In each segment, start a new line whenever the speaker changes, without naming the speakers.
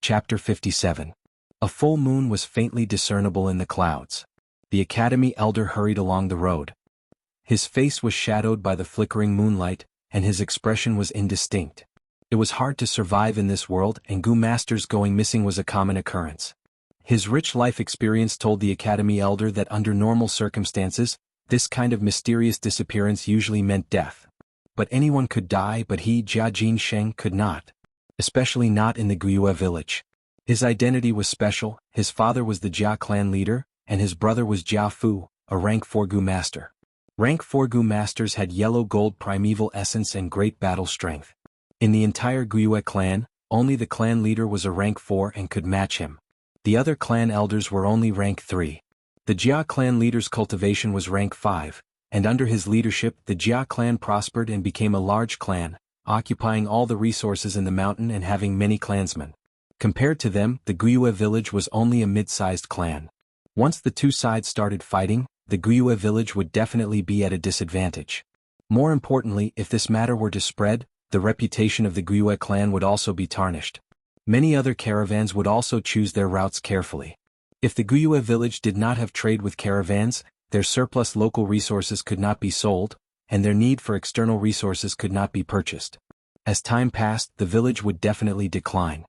Chapter 57. A full moon was faintly discernible in the clouds. The academy elder hurried along the road. His face was shadowed by the flickering moonlight, and his expression was indistinct. It was hard to survive in this world, and Gu masters going missing was a common occurrence. His rich life experience told the academy elder that under normal circumstances, this kind of mysterious disappearance usually meant death. But anyone could die, but he, Jia Jinsheng, could not. Especially not in the Guiyue village. His identity was special. His father was the Jia clan leader, and his brother was Jia Fu, a rank 4 Gu master. Rank 4 Gu masters had yellow-gold primeval essence and great battle strength. In the entire Guiyue clan, only the clan leader was a rank 4 and could match him. The other clan elders were only rank 3. The Jia clan leader's cultivation was rank 5, and under his leadership the Jia clan prospered and became a large clan, occupying all the resources in the mountain and having many clansmen. Compared to them, the Guiyue village was only a mid-sized clan. Once the two sides started fighting, the Guiyue village would definitely be at a disadvantage. More importantly, if this matter were to spread, the reputation of the Guiyue clan would also be tarnished. Many other caravans would also choose their routes carefully. If the Guiyue village did not have trade with caravans, their surplus local resources could not be sold, and their need for external resources could not be purchased. As time passed, the village would definitely decline.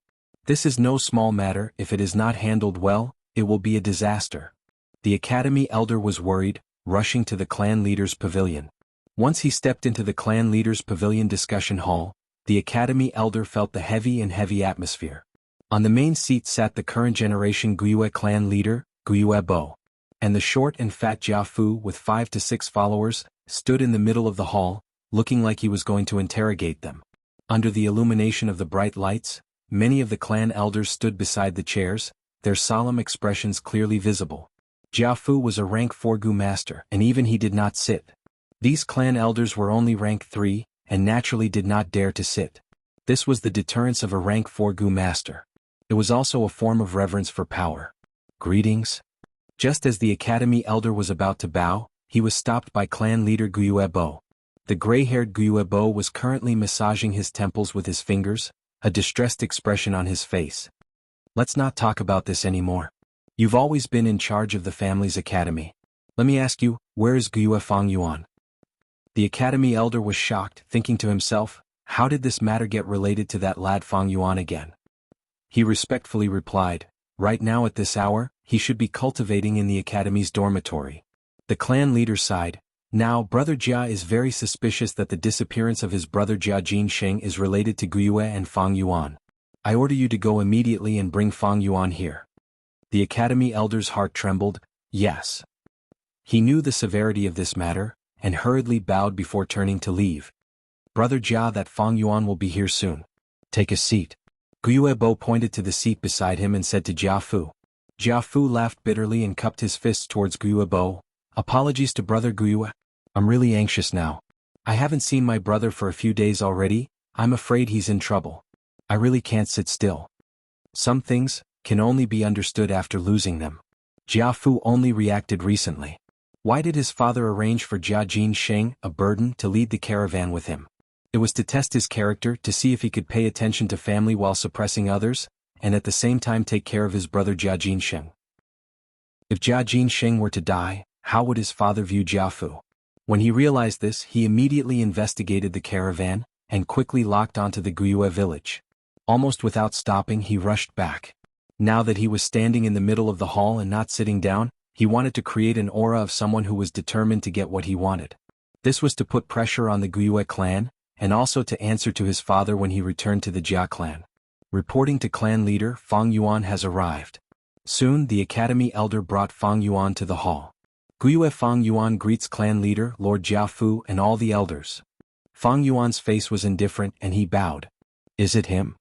This is no small matter. If it is not handled well, it will be a disaster. The academy elder was worried, rushing to the clan leader's pavilion. Once he stepped into the clan leader's pavilion discussion hall, the academy elder felt the heavy atmosphere. On the main seat sat the current generation Guiyue clan leader, Guiyue Bo. And the short and fat Jia Fu with 5 to 6 followers, stood in the middle of the hall, looking like he was going to interrogate them. Under the illumination of the bright lights, many of the clan elders stood beside the chairs, their solemn expressions clearly visible. Jia Fu was a rank 4 Gu master, and even he did not sit. These clan elders were only rank 3, and naturally did not dare to sit. This was the deterrence of a rank 4 Gu master. It was also a form of reverence for power. Greetings. Just as the academy elder was about to bow, he was stopped by clan leader Guiyue Bo. The gray-haired Guiyue Bo was currently massaging his temples with his fingers, a distressed expression on his face. Let's not talk about this anymore. You've always been in charge of the family's academy. Let me ask you, where is Guiyue Fang Yuan? The academy elder was shocked, thinking to himself, how did this matter get related to that lad Fang Yuan again? He respectfully replied, right now at this hour, he should be cultivating in the academy's dormitory. The clan leader sighed. Now brother Jia is very suspicious that the disappearance of his brother Jia Jinsheng is related to Guiyue and Fang Yuan. I order you to go immediately and bring Fang Yuan here. The academy elder's heart trembled. Yes. He knew the severity of this matter, and hurriedly bowed before turning to leave. Brother Jia, that Fang Yuan will be here soon. Take a seat. Guiyue Bo pointed to the seat beside him and said to Jia Fu. Jia Fu laughed bitterly and cupped his fists towards Guiyue Bo. Apologies to brother Guiyue. I'm really anxious now. I haven't seen my brother for a few days already. I'm afraid he's in trouble. I really can't sit still. Some things can only be understood after losing them. Jia Fu only reacted recently. Why did his father arrange for Jia Jinsheng, a burden, to lead the caravan with him? It was to test his character, to see if he could pay attention to family while suppressing others, and at the same time take care of his brother Jia Jinsheng. If Jia Jinsheng were to die, how would his father view Jia Fu? When he realized this, he immediately investigated the caravan, and quickly locked onto the Guiyue village. Almost without stopping, he rushed back. Now that he was standing in the middle of the hall and not sitting down, he wanted to create an aura of someone who was determined to get what he wanted. This was to put pressure on the Guiyue clan, and also to answer to his father when he returned to the Jia clan. Reporting to clan leader, Fang Yuan has arrived. Soon the academy elder brought Fang Yuan to the hall. Guiyue Fang Yuan greets clan leader, Lord Jia Fu, and all the elders. Fang Yuan's face was indifferent and he bowed. Is it him?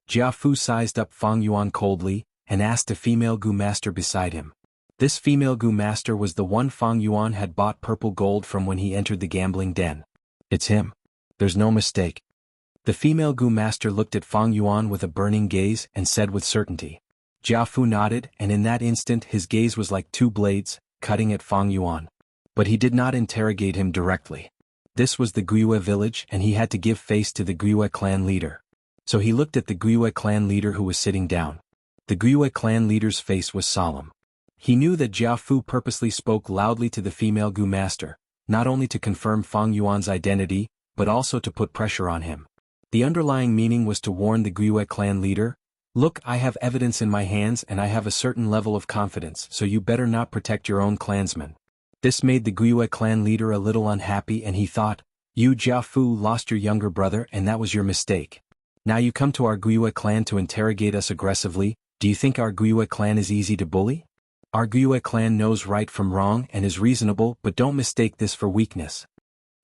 Jia Fu sized up Fang Yuan coldly, and asked a female Gu master beside him. This female Gu master was the one Fang Yuan had bought purple gold from when he entered the gambling den. It's him. There's no mistake. The female Gu master looked at Fang Yuan with a burning gaze and said with certainty. Jia Fu nodded, and in that instant his gaze was like 2 blades, cutting at Fang Yuan. But he did not interrogate him directly. This was the Guiyue village, and he had to give face to the Guiyue clan leader. So he looked at the Guiyue clan leader who was sitting down. The Guiyue clan leader's face was solemn. He knew that Jia Fu purposely spoke loudly to the female Gu master, not only to confirm Fang Yuan's identity, but also to put pressure on him. The underlying meaning was to warn the Guiyue clan leader, "Look, I have evidence in my hands and I have a certain level of confidence, so you better not protect your own clansmen." This made the Guiyue clan leader a little unhappy and he thought, "You Jia Fu lost your younger brother and that was your mistake. Now you come to our Guiyue clan to interrogate us aggressively. Do you think our Guiyue clan is easy to bully? Our Guiyue clan knows right from wrong and is reasonable, but don't mistake this for weakness."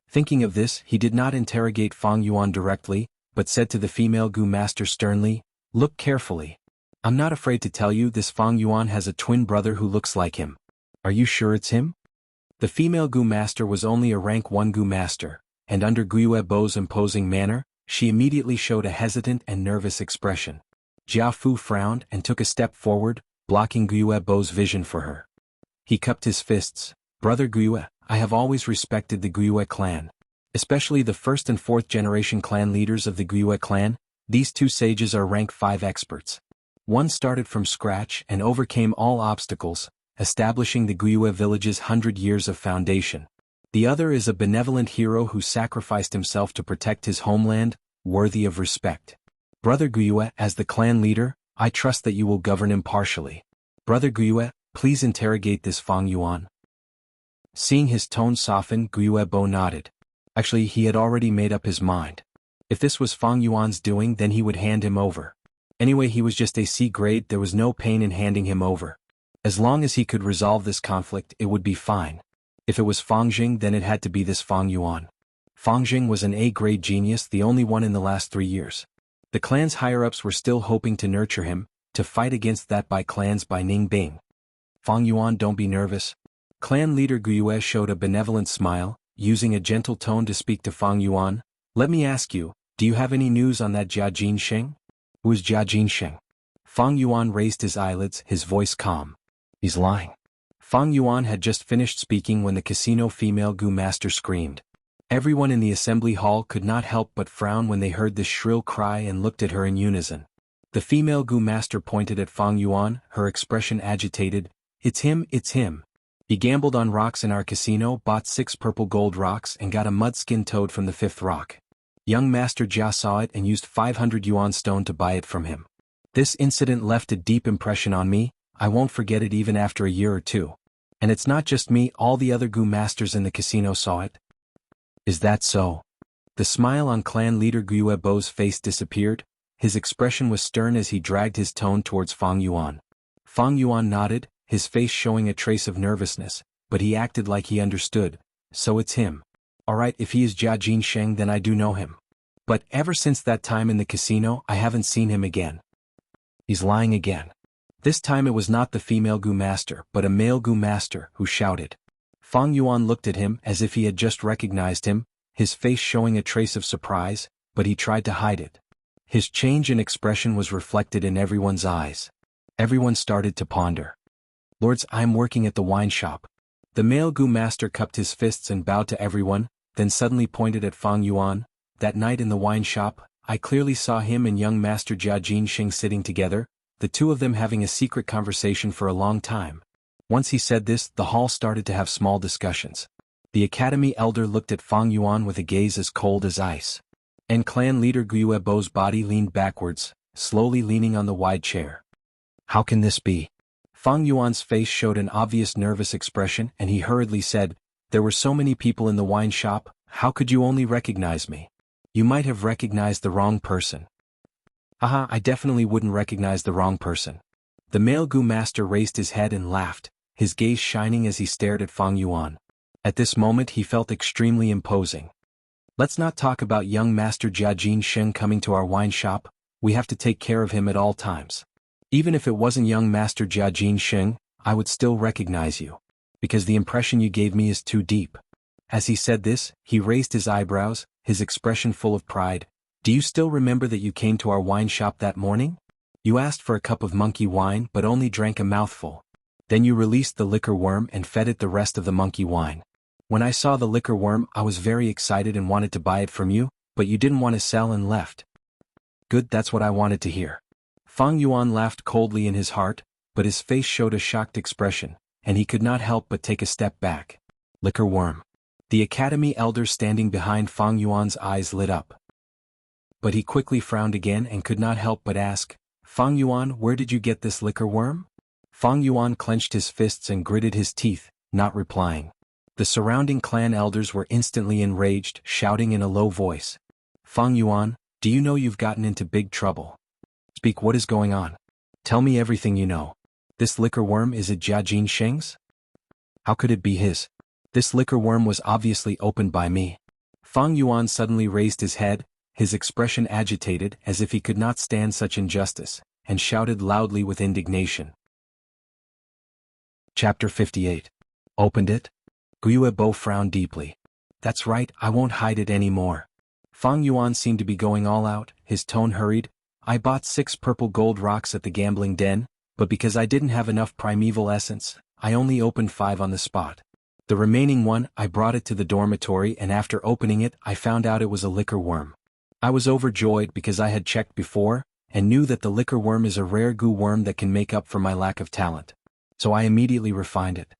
Thinking of this, he did not interrogate Fang Yuan directly, but said to the female Gu master sternly, "Look carefully. I'm not afraid to tell you this Fang Yuan has a twin brother who looks like him. Are you sure it's him?" The female Gu master was only a rank 1 Gu master, and under Guiyue Bo's imposing manner, she immediately showed a hesitant and nervous expression. Jia Fu frowned and took a step forward, blocking Guiyue Bo's vision for her. He cupped his fists. "Brother Guiyue, I have always respected the Guiyue clan. Especially the first and fourth generation clan leaders of the Guiyue clan. These two sages are rank 5 experts. One started from scratch and overcame all obstacles, establishing the Guiyue village's 100 years of foundation. The other is a benevolent hero who sacrificed himself to protect his homeland, worthy of respect. Brother Guiyue, as the clan leader, I trust that you will govern impartially. Brother Guiyue, please interrogate this Fang Yuan." Seeing his tone soften, Guiyue Bo nodded. Actually, he had already made up his mind. If this was Fang Yuan's doing, then he would hand him over. Anyway, he was just a C grade, there was no pain in handing him over. As long as he could resolve this conflict, it would be fine. If it was Fang Jing, then it had to be this Fang Yuan. Fang Jing was an A-grade genius, the only one in the last 3 years. The clan's higher-ups were still hoping to nurture him, to fight against that by clans by Ning Bing. "Fang Yuan, don't be nervous." Clan leader Guiyue showed a benevolent smile, using a gentle tone to speak to Fang Yuan. "Let me ask you, do you have any news on that Jia Jinsheng?" "Who is Jia Jinsheng?" Fang Yuan raised his eyelids, his voice calm. "He's lying." Fang Yuan had just finished speaking when the casino female Gu master screamed. Everyone in the assembly hall could not help but frown when they heard this shrill cry and looked at her in unison. The female Gu master pointed at Fang Yuan, her expression agitated. It's him. He gambled on rocks in our casino, bought 6 purple gold rocks and got a mud-skin toad from the 5th rock. Young Master Jia saw it and used 500 yuan stone to buy it from him. This incident left a deep impression on me. I won't forget it even after a year or two. And it's not just me, all the other Gu masters in the casino saw it. Is that so? The smile on clan leader Guiyue Bo's face disappeared. His expression was stern as he dragged his tone towards Fang Yuan. Fang Yuan nodded, his face showing a trace of nervousness, but he acted like he understood. "So it's him. Alright, if he is Jia Jinsheng, then I do know him. But ever since that time in the casino, I haven't seen him again." He's lying again. This time it was not the female Gu master, but a male Gu master, who shouted. Fang Yuan looked at him as if he had just recognized him, his face showing a trace of surprise, but he tried to hide it. His change in expression was reflected in everyone's eyes. Everyone started to ponder. "Lords, I am working at the wine shop." The male Gu master cupped his fists and bowed to everyone, then suddenly pointed at Fang Yuan. "That night in the wine shop, I clearly saw him and young Master Jia Jinsheng sitting together, the two of them having a secret conversation for a long time." Once he said this, the hall started to have small discussions. The academy elder looked at Fang Yuan with a gaze as cold as ice. And clan leader Guiyue Bo's body leaned backwards, slowly leaning on the wide chair. "How can this be?" Fang Yuan's face showed an obvious nervous expression and he hurriedly said, "There were so many people in the wine shop, how could you only recognize me? You might have recognized the wrong person." "Haha, I definitely wouldn't recognize the wrong person." The male Gu master raised his head and laughed, his gaze shining as he stared at Fang Yuan. At this moment he felt extremely imposing. "Let's not talk about young Master Jia Jinsheng coming to our wine shop, we have to take care of him at all times. Even if it wasn't young Master Jia Jinsheng, I would still recognize you. Because the impression you gave me is too deep." As he said this, he raised his eyebrows, his expression full of pride. "Do you still remember that you came to our wine shop that morning? You asked for a cup of monkey wine but only drank a mouthful. Then you released the liquor worm and fed it the rest of the monkey wine. When I saw the liquor worm, I was very excited and wanted to buy it from you, but you didn't want to sell and left." "Good, that's what I wanted to hear." Fang Yuan laughed coldly in his heart, but his face showed a shocked expression, and he could not help but take a step back. Liquor worm. The academy elder standing behind Fang Yuan's eyes lit up. But he quickly frowned again and could not help but ask, Fang Yuan, where did you get this liquor worm? Fang Yuan clenched his fists and gritted his teeth, not replying. The surrounding clan elders were instantly enraged, shouting in a low voice. Fang Yuan, do you know you've gotten into big trouble? Speak, what is going on? Tell me everything you know. This liquor worm, is it Jia Jinsheng's? How could it be his? This liquor worm was obviously opened by me. Fang Yuan suddenly raised his head, his expression agitated as if he could not stand such injustice, and shouted loudly with indignation. Chapter 58. Opened it? Guiyuebo frowned deeply. That's right, I won't hide it anymore. Fang Yuan seemed to be going all out, his tone hurried. I bought 6 purple gold rocks at the gambling den, but because I didn't have enough primeval essence, I only opened 5 on the spot. The remaining one, I brought it to the dormitory, and after opening it, I found out it was a liquor worm. I was overjoyed because I had checked before, and knew that the liquor worm is a rare goo worm that can make up for my lack of talent. So I immediately refined it.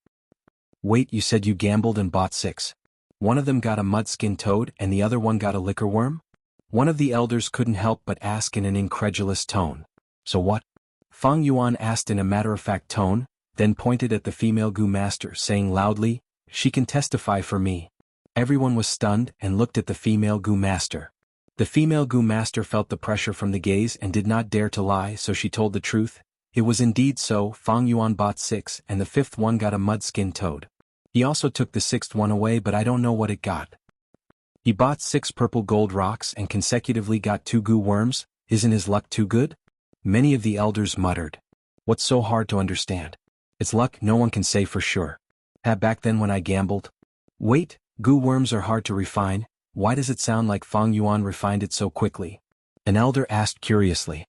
Wait, you said you gambled and bought 6. One of them got a mud-skin toad and the other one got a liquor worm? One of the elders couldn't help but ask in an incredulous tone. So what? Fang Yuan asked in a matter-of-fact tone, then pointed at the female goo master, saying loudly, she can testify for me. Everyone was stunned and looked at the female goo master. The female goo master felt the pressure from the gaze and did not dare to lie, so she told the truth. It was indeed so. Fang Yuan bought 6 and the 5th one got a mud-skin toad. He also took the 6th one away, but I don't know what it got. He bought 6 purple gold rocks and consecutively got 2 goo worms. Isn't his luck too good? Many of the elders muttered. What's so hard to understand? It's luck, no one can say for sure. Back then when I gambled. Wait, goo worms are hard to refine. Why does it sound like Fang Yuan refined it so quickly? An elder asked curiously.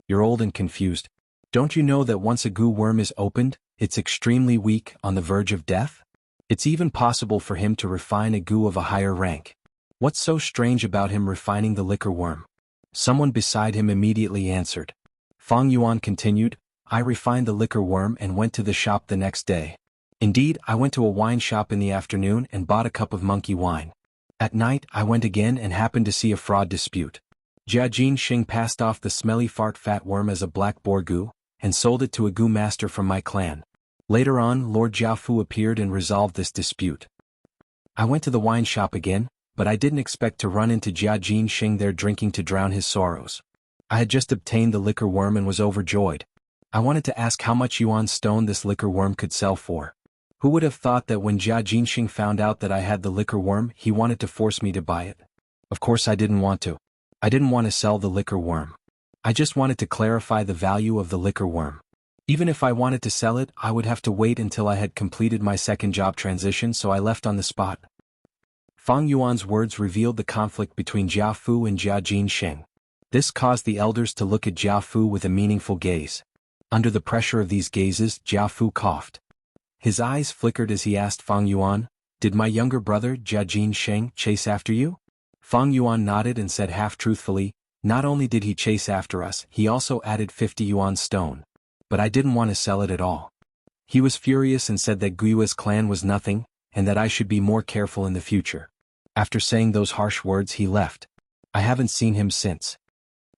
You're old and confused. Don't you know that once a goo worm is opened, it's extremely weak, on the verge of death? It's even possible for him to refine a goo of a higher rank. What's so strange about him refining the liquor worm? Someone beside him immediately answered. Fang Yuan continued, I refined the liquor worm and went to the shop the next day. Indeed, I went to a wine shop in the afternoon and bought a cup of monkey wine. At night, I went again and happened to see a fraud dispute. Jia Jinsheng passed off the smelly fat worm as a black boar goo, and sold it to a goo master from my clan. Later on, Lord Jiafu appeared and resolved this dispute. I went to the wine shop again, but I didn't expect to run into Jia Jinsheng there drinking to drown his sorrows. I had just obtained the liquor worm and was overjoyed. I wanted to ask how much Yuan stone this liquor worm could sell for. Who would have thought that when Jia Jinsheng found out that I had the liquor worm, he wanted to force me to buy it? Of course I didn't want to. I didn't want to sell the liquor worm. I just wanted to clarify the value of the liquor worm. Even if I wanted to sell it, I would have to wait until I had completed my second job transition, so I left on the spot. Fang Yuan's words revealed the conflict between Jiafu and Jia Jinsheng. This caused the elders to look at Jiafu with a meaningful gaze. Under the pressure of these gazes, Jiafu coughed. His eyes flickered as he asked Fang Yuan, did my younger brother Jia Jinsheng chase after you? Fang Yuan nodded and said half-truthfully, not only did he chase after us, he also added 50 Yuan stone. But I didn't want to sell it at all. He was furious and said that Guiyue's clan was nothing, and that I should be more careful in the future. After saying those harsh words, he left. I haven't seen him since.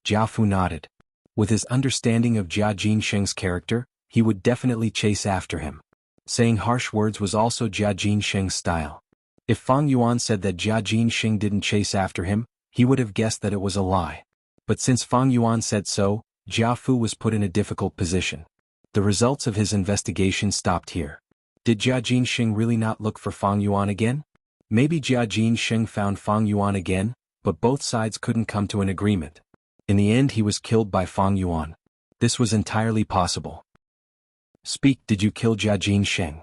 Jiafu nodded. With his understanding of Jia Jinsheng's character, he would definitely chase after him. Saying harsh words was also Jia Jinsheng's style. If Fang Yuan said that Jia Jinsheng didn't chase after him, he would have guessed that it was a lie. But since Fang Yuan said so, Jiafu was put in a difficult position. The results of his investigation stopped here. Did Jia Jinsheng really not look for Fang Yuan again? Maybe Jia Jinsheng found Fang Yuan again, but both sides couldn't come to an agreement. In the end, he was killed by Fang Yuan. This was entirely possible. Speak, did you kill Jia Jinsheng?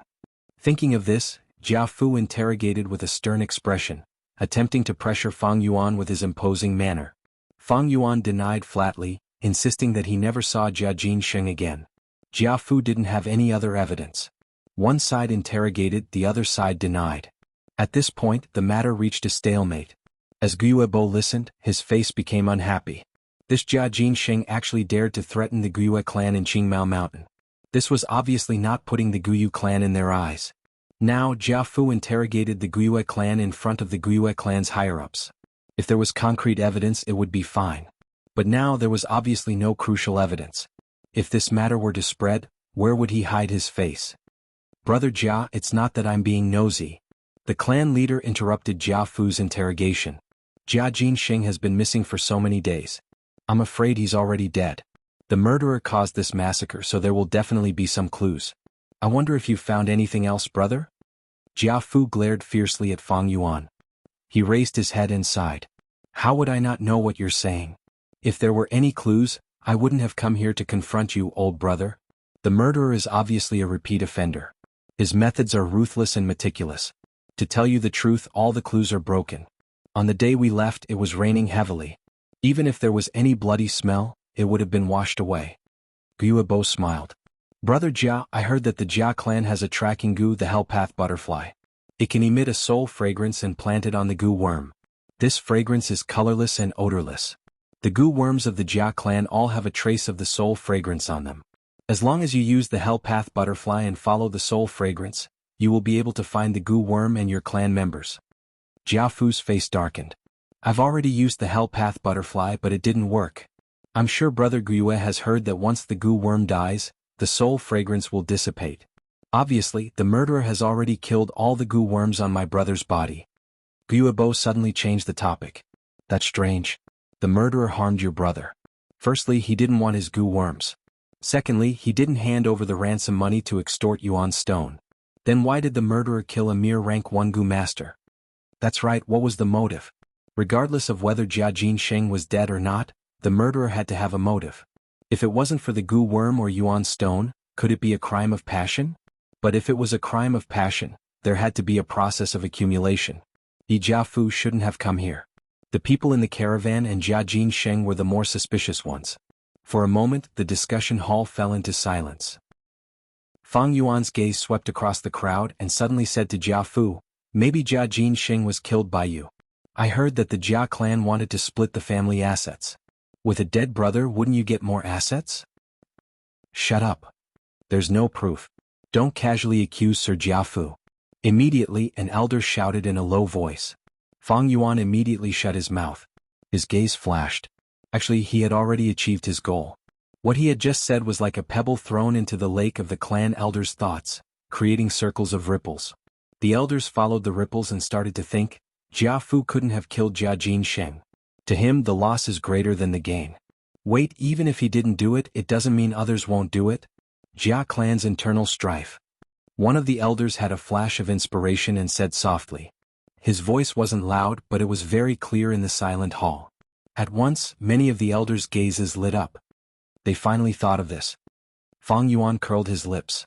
Thinking of this, Jiafu interrogated with a stern expression, attempting to pressure Fang Yuan with his imposing manner. Fang Yuan denied flatly, insisting that he never saw Jia Jinsheng again. Jiafu didn't have any other evidence. One side interrogated, the other side denied. At this point, the matter reached a stalemate. As Guiyuebo listened, his face became unhappy. This Jia Jinsheng actually dared to threaten the Guyue clan in Qingmao Mountain. This was obviously not putting the Guyu clan in their eyes. Now Jia Fu interrogated the Guyue clan in front of the Guyue clan's higher-ups. If there was concrete evidence it would be fine. But now there was obviously no crucial evidence. If this matter were to spread, where would he hide his face? Brother Jia, it's not that I'm being nosy. The clan leader interrupted Jia Fu's interrogation. Jia Jinsheng has been missing for so many days. I'm afraid he's already dead. The murderer caused this massacre, so there will definitely be some clues. I wonder if you've found anything else, brother? Jia Fu glared fiercely at Fang Yuan. He raised his head and sighed. How would I not know what you're saying? If there were any clues, I wouldn't have come here to confront you, old brother. The murderer is obviously a repeat offender. His methods are ruthless and meticulous. To tell you the truth, all the clues are broken. On the day we left, it was raining heavily. Even if there was any bloody smell, it would have been washed away. Guo smiled. Brother Jia, I heard that the Jia clan has a tracking goo, the hellpath butterfly. It can emit a soul fragrance and plant it on the goo worm. This fragrance is colorless and odorless. The goo worms of the Jia clan all have a trace of the soul fragrance on them. As long as you use the hellpath butterfly and follow the soul fragrance, you will be able to find the goo worm and your clan members. Jia Fu's face darkened. I've already used the hellpath butterfly, but it didn't work. I'm sure Brother Guyue has heard that once the goo worm dies, the soul fragrance will dissipate. Obviously, the murderer has already killed all the goo worms on my brother's body. Guo suddenly changed the topic. That's strange. The murderer harmed your brother. Firstly, he didn't want his goo worms. Secondly, he didn't hand over the ransom money to extort Yuan stone. Then why did the murderer kill a mere rank 1 goo master? That's right, what was the motive? Regardless of whether Jia Jinsheng was dead or not, the murderer had to have a motive. If it wasn't for the goo worm or Yuan stone, could it be a crime of passion? But if it was a crime of passion, there had to be a process of accumulation. Jia Fu shouldn't have come here. The people in the caravan and Jia Jinsheng were the more suspicious ones. For a moment, the discussion hall fell into silence. Fang Yuan's gaze swept across the crowd and suddenly said to Jia Fu, maybe Jia Jinsheng was killed by you. I heard that the Jia clan wanted to split the family assets. With a dead brother, wouldn't you get more assets? Shut up. There's no proof. Don't casually accuse Sir Jia Fu. Immediately, an elder shouted in a low voice. Fang Yuan immediately shut his mouth. His gaze flashed. Actually, he had already achieved his goal. What he had just said was like a pebble thrown into the lake of the clan elder's thoughts, creating circles of ripples. The elders followed the ripples and started to think, Jia Fu couldn't have killed Jia Jinsheng. To him, the loss is greater than the gain. Wait, even if he didn't do it, it doesn't mean others won't do it? Jia clan's internal strife. One of the elders had a flash of inspiration and said softly. His voice wasn't loud, but it was very clear in the silent hall. At once, many of the elders' gazes lit up. They finally thought of this. Fang Yuan curled his lips.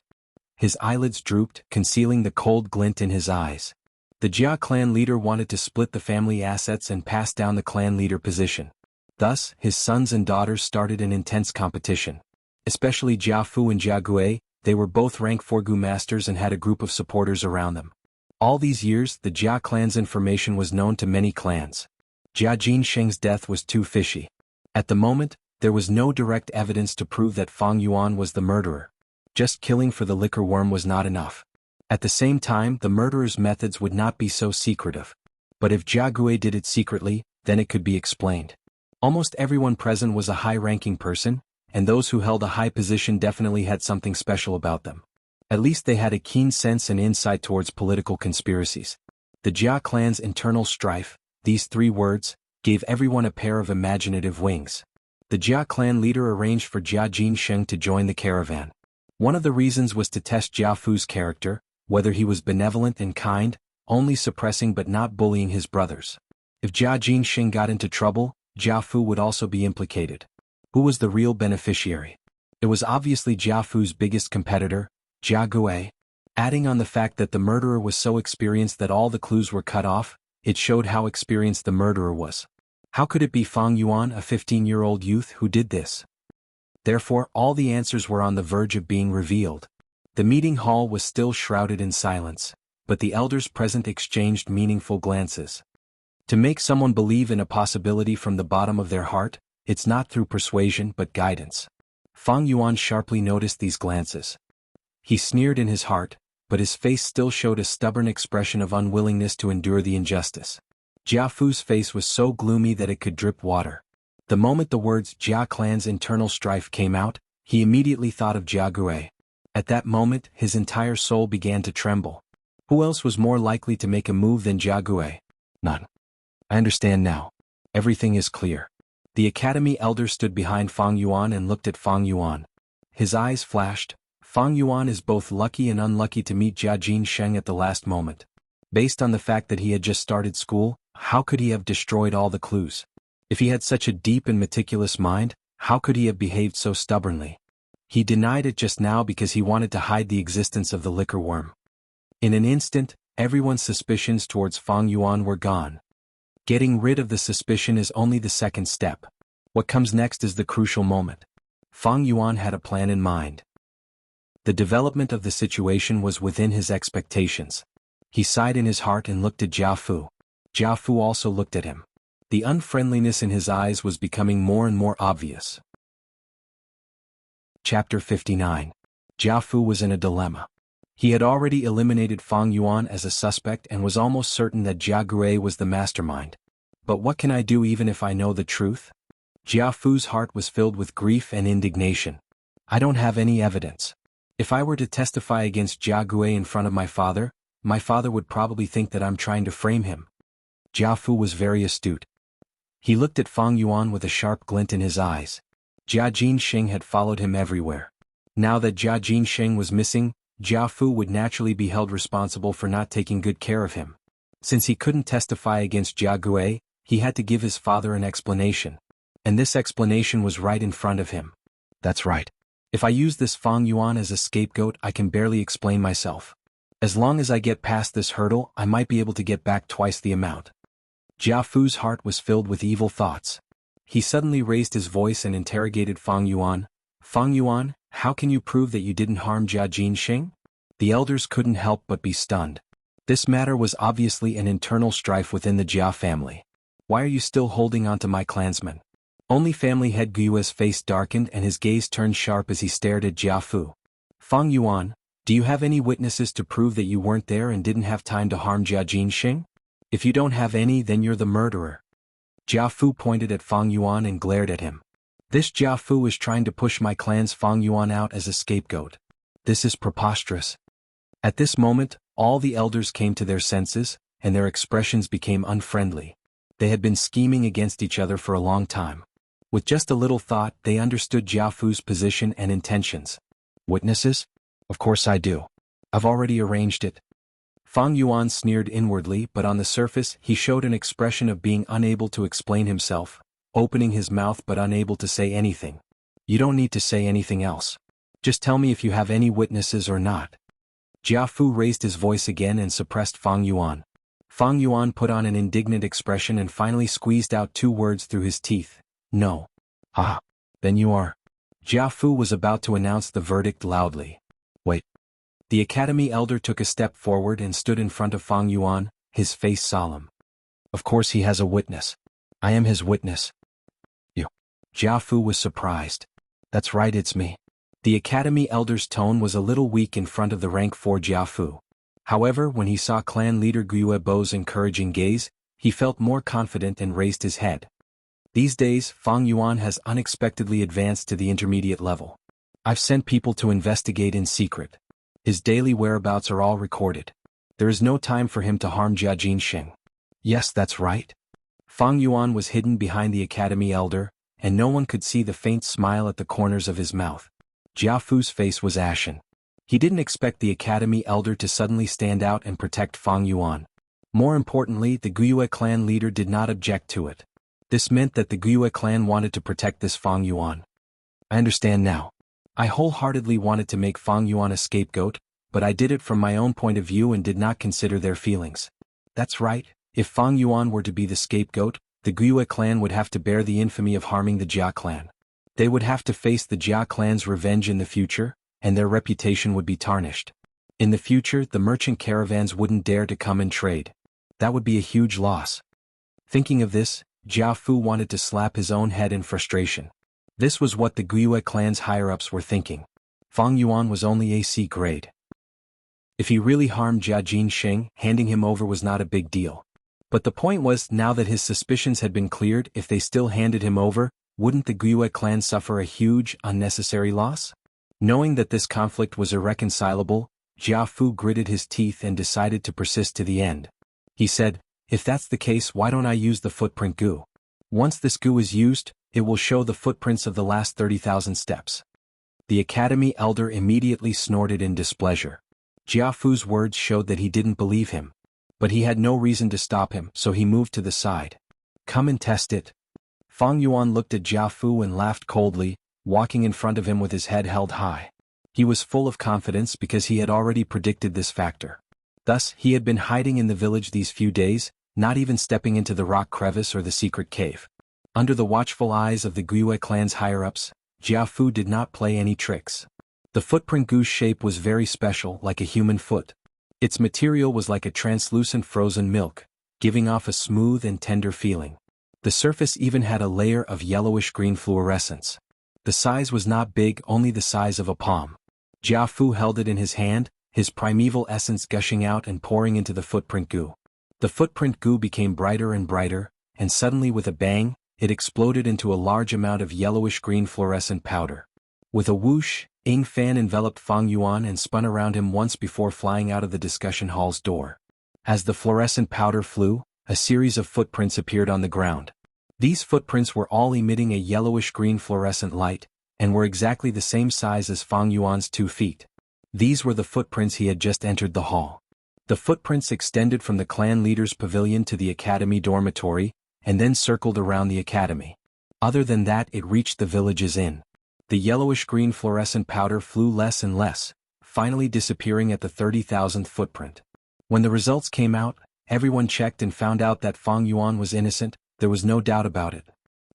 His eyelids drooped, concealing the cold glint in his eyes. The Jia clan leader wanted to split the family assets and pass down the clan leader position. Thus, his sons and daughters started an intense competition. Especially Jia Fu and Jia Gui, they were both rank 4 goo masters and had a group of supporters around them. All these years, the Jia clan's information was known to many clans. Jia Jinsheng's death was too fishy. At the moment, there was no direct evidence to prove that Fang Yuan was the murderer. Just killing for the liquor worm was not enough. At the same time, the murderer's methods would not be so secretive. But if Jia Gui did it secretly, then it could be explained. Almost everyone present was a high-ranking person, and those who held a high position definitely had something special about them. At least they had a keen sense and insight towards political conspiracies. The Jia clan's internal strife, these 3 words, gave everyone a pair of imaginative wings. The Jia clan leader arranged for Jia Jinsheng to join the caravan. One of the reasons was to test Jia Fu's character, whether he was benevolent and kind, only suppressing but not bullying his brothers. If Jia Jinsheng got into trouble, Jia Fu would also be implicated. Who was the real beneficiary? It was obviously Jia Fu's biggest competitor, Jia Gui. Adding on the fact that the murderer was so experienced that all the clues were cut off, it showed how experienced the murderer was. How could it be Fang Yuan, a 15-year-old youth, who did this? Therefore, all the answers were on the verge of being revealed. The meeting hall was still shrouded in silence, but the elders present exchanged meaningful glances. To make someone believe in a possibility from the bottom of their heart, it's not through persuasion but guidance. Fang Yuan sharply noticed these glances. He sneered in his heart, but his face still showed a stubborn expression of unwillingness to endure the injustice. Jia Fu's face was so gloomy that it could drip water. The moment the words Jia clan's internal strife came out, he immediately thought of Jia Gui. At that moment, his entire soul began to tremble. Who else was more likely to make a move than Jia Gui? None. I understand now. Everything is clear. The academy elder stood behind Fang Yuan and looked at Fang Yuan. His eyes flashed. Fang Yuan is both lucky and unlucky to meet Jia Jinsheng at the last moment. Based on the fact that he had just started school, how could he have destroyed all the clues? If he had such a deep and meticulous mind, how could he have behaved so stubbornly? He denied it just now because he wanted to hide the existence of the liquor worm. In an instant, everyone's suspicions towards Fang Yuan were gone. Getting rid of the suspicion is only the second step. What comes next is the crucial moment. Fang Yuan had a plan in mind. The development of the situation was within his expectations. He sighed in his heart and looked at Jia Fu. Jia Fu also looked at him. The unfriendliness in his eyes was becoming more and more obvious. Chapter 59. Jia Fu was in a dilemma. He had already eliminated Fang Yuan as a suspect and was almost certain that Jia Gui was the mastermind. But what can I do even if I know the truth? Jia Fu's heart was filled with grief and indignation. I don't have any evidence. If I were to testify against Jia Gui in front of my father would probably think that I'm trying to frame him. Jia Fu was very astute. He looked at Fang Yuan with a sharp glint in his eyes. Jia Jinsheng had followed him everywhere. Now that Jia Jinsheng was missing, Jia Fu would naturally be held responsible for not taking good care of him. Since he couldn't testify against Jia Gui, he had to give his father an explanation. And this explanation was right in front of him. That's right. If I use this Fang Yuan as a scapegoat, I can barely explain myself. As long as I get past this hurdle, I might be able to get back twice the amount. Jia Fu's heart was filled with evil thoughts. He suddenly raised his voice and interrogated Fang Yuan. Fang Yuan, how can you prove that you didn't harm Jia Jinsheng? The elders couldn't help but be stunned. This matter was obviously an internal strife within the Jia family. Why are you still holding on to my clansmen? Only family head Guiyue's face darkened and his gaze turned sharp as he stared at Jia Fu. Fang Yuan, do you have any witnesses to prove that you weren't there and didn't have time to harm Jia Jinsheng? If you don't have any, then you're the murderer. Jia Fu pointed at Fang Yuan and glared at him. This Jia Fu is trying to push my clan's Fang Yuan out as a scapegoat. This is preposterous. At this moment, all the elders came to their senses, and their expressions became unfriendly. They had been scheming against each other for a long time. With just a little thought, they understood Jia Fu's position and intentions. Witnesses? Of course I do. I've already arranged it. Fang Yuan sneered inwardly, but on the surface he showed an expression of being unable to explain himself, opening his mouth but unable to say anything. You don't need to say anything else. Just tell me if you have any witnesses or not. Jia Fu raised his voice again and suppressed Fang Yuan. Fang Yuan put on an indignant expression and finally squeezed out two words through his teeth. No. Ah. Then you are. Jia Fu was about to announce the verdict loudly. Wait. The academy elder took a step forward and stood in front of Fang Yuan, his face solemn. Of course he has a witness. I am his witness. You. Jia Fu was surprised. That's right, it's me. The academy elder's tone was a little weak in front of the rank 4 Jia Fu. However, when he saw clan leader Guiyue Bo's encouraging gaze, he felt more confident and raised his head. These days, Fang Yuan has unexpectedly advanced to the intermediate level. I've sent people to investigate in secret. His daily whereabouts are all recorded. There is no time for him to harm Jia Jinsheng. Yes, that's right. Fang Yuan was hidden behind the academy elder, and no one could see the faint smile at the corners of his mouth. Jia Fu's face was ashen. He didn't expect the academy elder to suddenly stand out and protect Fang Yuan. More importantly, the Guiyue clan leader did not object to it. This meant that the Guiyue clan wanted to protect this Fang Yuan. I understand now. I wholeheartedly wanted to make Fang Yuan a scapegoat, but I did it from my own point of view and did not consider their feelings. That's right, if Fang Yuan were to be the scapegoat, the Guiyue clan would have to bear the infamy of harming the Jia clan. They would have to face the Jia clan's revenge in the future, and their reputation would be tarnished. In the future, the merchant caravans wouldn't dare to come and trade. That would be a huge loss. Thinking of this, Jia Fu wanted to slap his own head in frustration. This was what the Guiyue clan's higher-ups were thinking. Fang Yuan was only AC grade. If he really harmed Jia Jinxing, handing him over was not a big deal. But the point was, now that his suspicions had been cleared, if they still handed him over, wouldn't the Guiyue clan suffer a huge, unnecessary loss? Knowing that this conflict was irreconcilable, Jia Fu gritted his teeth and decided to persist to the end. He said, "If that's the case, why don't I use the footprint goo? Once this goo is used, it will show the footprints of the last 30,000 steps." The academy elder immediately snorted in displeasure. Jia Fu's words showed that he didn't believe him. But he had no reason to stop him, so he moved to the side. "Come and test it." Fang Yuan looked at Jia Fu and laughed coldly, walking in front of him with his head held high. He was full of confidence because he had already predicted this factor. Thus, he had been hiding in the village these few days, not even stepping into the rock crevice or the secret cave. Under the watchful eyes of the Guiyue clan's higher-ups, Jia Fu did not play any tricks. The footprint goo's shape was very special, like a human foot. Its material was like a translucent frozen milk, giving off a smooth and tender feeling. The surface even had a layer of yellowish-green fluorescence. The size was not big, only the size of a palm. Jia Fu held it in his hand, his primeval essence gushing out and pouring into the footprint goo. The footprint goo became brighter and brighter, and suddenly with a bang, it exploded into a large amount of yellowish-green fluorescent powder. With a whoosh, Ying Fan enveloped Fang Yuan and spun around him once before flying out of the discussion hall's door. As the fluorescent powder flew, a series of footprints appeared on the ground. These footprints were all emitting a yellowish-green fluorescent light, and were exactly the same size as Fang Yuan's 2 feet. These were the footprints he had just entered the hall. The footprints extended from the clan leader's pavilion to the academy dormitory, and then circled around the academy. Other than that, it reached the village's inn. The yellowish-green fluorescent powder flew less and less, finally disappearing at the 30,000th footprint. When the results came out, everyone checked and found out that Fang Yuan was innocent. There was no doubt about it.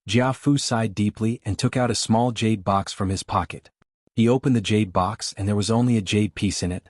Jia Fu sighed deeply and took out a small jade box from his pocket. He opened the jade box and there was only a jade piece in it.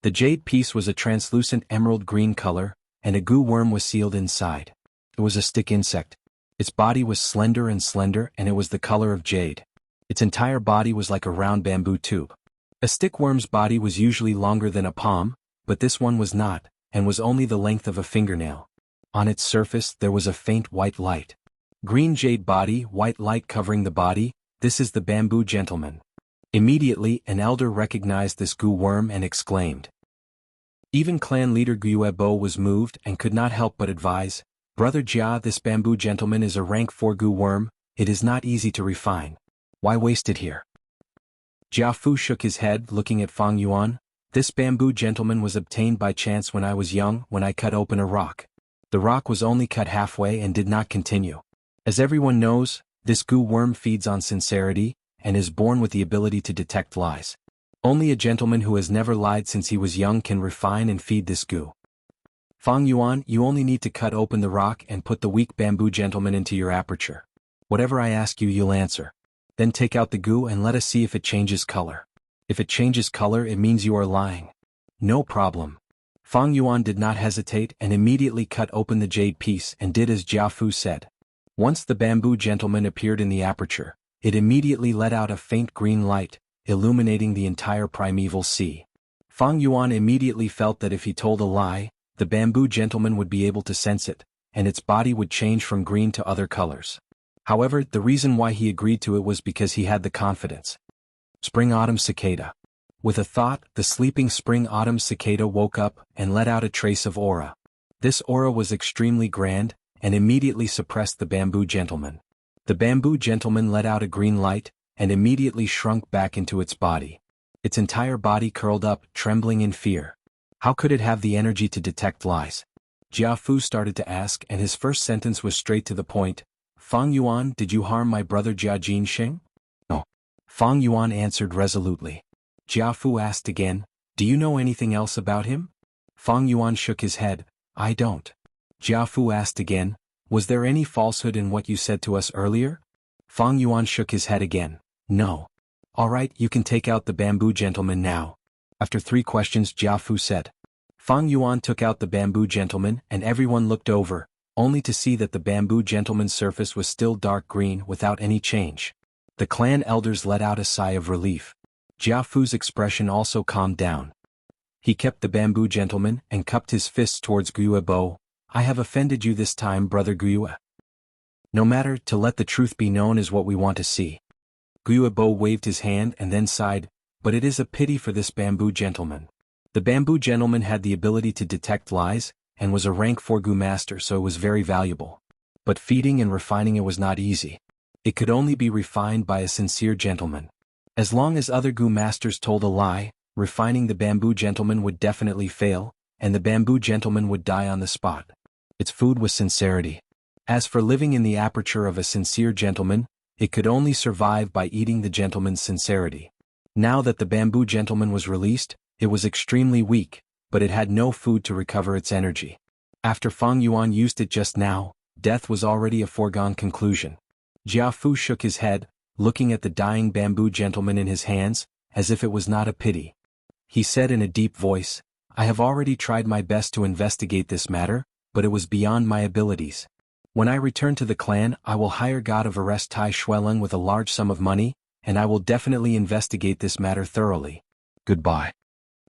The jade piece was a translucent emerald green color, and a goo worm was sealed inside. It was a stick insect. Its body was slender, and it was the color of jade. Its entire body was like a round bamboo tube. A stick worm's body was usually longer than a palm, but this one was not, and was only the length of a fingernail. On its surface there was a faint white light. Green jade body, white light covering the body, this is the bamboo gentleman. Immediately, an elder recognized this goo worm and exclaimed. Even clan leader Guiyue was moved and could not help but advise, "Brother Jia, this bamboo gentleman is a rank 4 goo worm, it is not easy to refine. Why waste it here?" Jia Fu shook his head, looking at Fang Yuan. "This bamboo gentleman was obtained by chance when I was young, when I cut open a rock. The rock was only cut halfway and did not continue. As everyone knows, this goo worm feeds on sincerity, and is born with the ability to detect lies. Only a gentleman who has never lied since he was young can refine and feed this goo. Fang Yuan, you only need to cut open the rock and put the weak bamboo gentleman into your aperture. Whatever I ask you, you'll answer. Then take out the goo and let us see if it changes color. If it changes color, it means you are lying." "No problem." Fang Yuan did not hesitate and immediately cut open the jade piece and did as Jia Fu said. Once the bamboo gentleman appeared in the aperture, it immediately let out a faint green light, illuminating the entire primeval sea. Fang Yuan immediately felt that if he told a lie, the bamboo gentleman would be able to sense it, and its body would change from green to other colors. However, the reason why he agreed to it was because he had the confidence. Spring-autumn cicada. With a thought, the sleeping spring-autumn cicada woke up and let out a trace of aura. This aura was extremely grand, and immediately suppressed the bamboo gentleman. The bamboo gentleman let out a green light, and immediately shrunk back into its body. Its entire body curled up, trembling in fear. How could it have the energy to detect lies? Jia Fu started to ask, and his first sentence was straight to the point. "Fang Yuan, did you harm my brother Jia Jinxing?" "No." Fang Yuan answered resolutely. Jia Fu asked again, "Do you know anything else about him?" Fang Yuan shook his head. "I don't." Jia Fu asked again, "Was there any falsehood in what you said to us earlier?" Fang Yuan shook his head again. "No." "All right, you can take out the bamboo gentleman now." After 3 questions, Jia Fu said. Fang Yuan took out the bamboo gentleman and everyone looked over, only to see that the bamboo gentleman's surface was still dark green without any change. The clan elders let out a sigh of relief. Jiafu's expression also calmed down. He kept the bamboo gentleman and cupped his fists towards Guyuebo. I have offended you this time, brother Guyue. No matter, to let the truth be known is what we want to see. Guyuebo waved his hand and then sighed, but it is a pity for this bamboo gentleman. The bamboo gentleman had the ability to detect lies, and was a rank 4 Gu master, so it was very valuable. But feeding and refining it was not easy. It could only be refined by a sincere gentleman. As long as other Gu masters told a lie, refining the bamboo gentleman would definitely fail, and the bamboo gentleman would die on the spot. Its food was sincerity. As for living in the aperture of a sincere gentleman, it could only survive by eating the gentleman's sincerity. Now that the bamboo gentleman was released, it was extremely weak, but it had no food to recover its energy. After Fang Yuan used it just now, death was already a foregone conclusion. Jiafu shook his head, looking at the dying bamboo gentleman in his hands, as if it was not a pity. He said in a deep voice, I have already tried my best to investigate this matter, but it was beyond my abilities. When I return to the clan, I will hire God of Arrest Tai Shueleng with a large sum of money, and I will definitely investigate this matter thoroughly. Goodbye.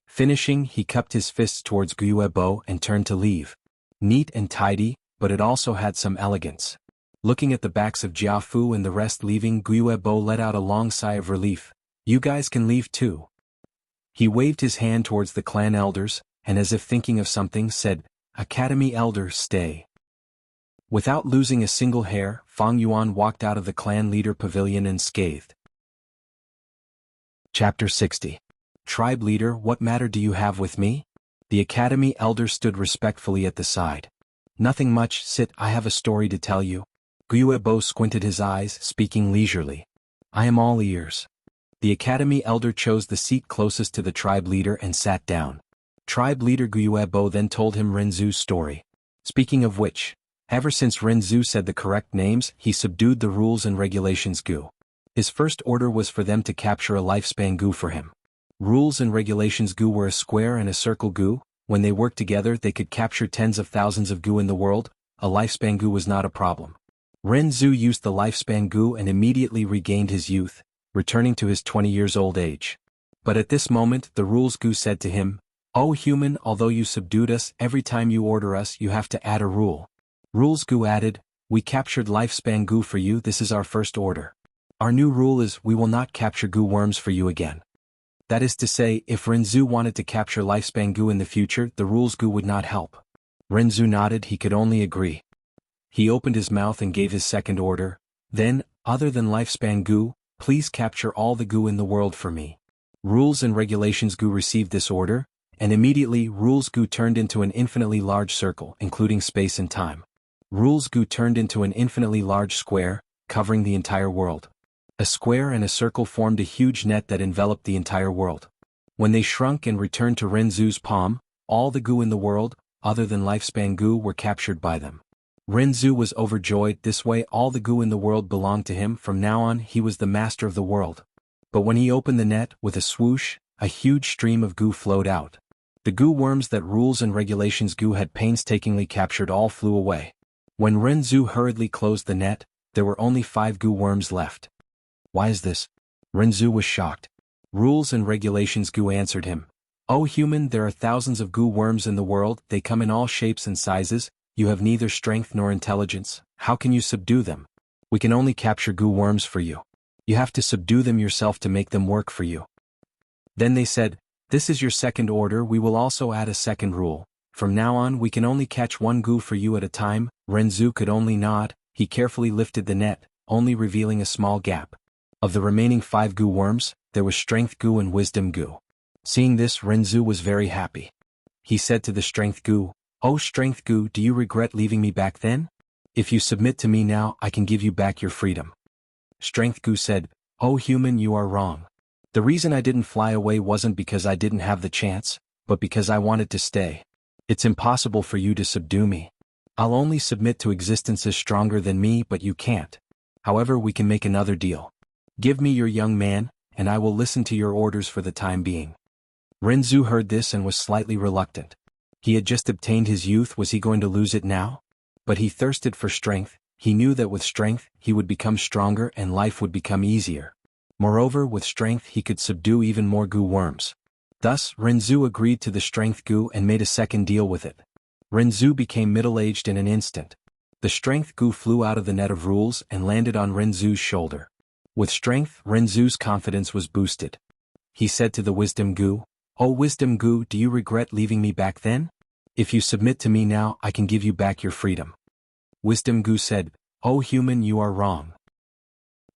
Finishing, he cupped his fists towards Guyuebo and turned to leave. Neat and tidy, but it also had some elegance. Looking at the backs of Jiafu and the rest leaving, Guyuebo let out a long sigh of relief. You guys can leave too. He waved his hand towards the clan elders, and as if thinking of something said, Academy Elder, stay. Without losing a single hair, Fang Yuan walked out of the clan leader pavilion unscathed. Chapter 60. Tribe leader, what matter do you have with me? The Academy elder stood respectfully at the side. Nothing much, sit, I have a story to tell you. Guyuebo squinted his eyes, speaking leisurely. I am all ears. The Academy elder chose the seat closest to the tribe leader and sat down. Tribe leader Guyuebo then told him Renzu's story. Speaking of which, ever since Renzu said the correct names, he subdued the rules and regulations Gu. His first order was for them to capture a lifespan Gu for him. Rules and regulations Gu were a square and a circle Gu. When they worked together they could capture tens of thousands of Gu in the world. A lifespan Gu was not a problem. Renzu used the lifespan Gu and immediately regained his youth, returning to his 20 years old age. But at this moment the rules Gu said to him, O human, although you subdued us, every time you order us you have to add a rule. Rules Gu added, we captured lifespan Gu for you, this is our first order. Our new rule is we will not capture Gu worms for you again. That is to say, if Renzu wanted to capture lifespan Gu in the future, the rules Gu would not help. Renzu nodded, he could only agree. He opened his mouth and gave his second order. Then, other than lifespan Gu, please capture all the Gu in the world for me. Rules and regulations Gu received this order, and immediately rules Gu turned into an infinitely large circle, including space and time. Rules Gu turned into an infinitely large square, covering the entire world. A square and a circle formed a huge net that enveloped the entire world. When they shrunk and returned to Renzu's palm, all the Gu in the world, other than lifespan Gu, were captured by them. Renzu was overjoyed, this way all the Gu in the world belonged to him, from now on he was the master of the world. But when he opened the net, with a swoosh, a huge stream of Gu flowed out. The Gu worms that rules and regulations Gu had painstakingly captured all flew away. When Renzu hurriedly closed the net, there were only 5 Gu worms left. Why is this? Renzu was shocked. Rules and regulations Gu answered him. O human, there are thousands of Gu worms in the world, they come in all shapes and sizes, you have neither strength nor intelligence, how can you subdue them? We can only capture Gu worms for you. You have to subdue them yourself to make them work for you. Then they said, this is your second order, we will also add a second rule. From now on we can only catch 1 Gu for you at a time. Renzu could only nod, he carefully lifted the net, only revealing a small gap. Of the remaining 5 Gu worms, there was Strength Gu and Wisdom Gu. Seeing this, Renzu was very happy. He said to the Strength Gu, O Strength Gu, do you regret leaving me back then? If you submit to me now, I can give you back your freedom. Strength Gu said, O human, you are wrong. The reason I didn't fly away wasn't because I didn't have the chance, but because I wanted to stay. It's impossible for you to subdue me. I'll only submit to existences stronger than me, but you can't. However, we can make another deal. Give me your young man, and I will listen to your orders for the time being. Renzu heard this and was slightly reluctant. He had just obtained his youth, was he going to lose it now? But he thirsted for strength. He knew that with strength, he would become stronger and life would become easier. Moreover, with strength he could subdue even more goo worms. Thus, Renzu agreed to the strength goo and made a second deal with it. Renzu became middle-aged in an instant. The strength goo flew out of the net of rules and landed on Renzu's shoulder. With strength, Renzu's confidence was boosted. He said to the wisdom goo, "Oh wisdom goo, do you regret leaving me back then? If you submit to me now, I can give you back your freedom." Wisdom goo said, "Oh human, you are wrong.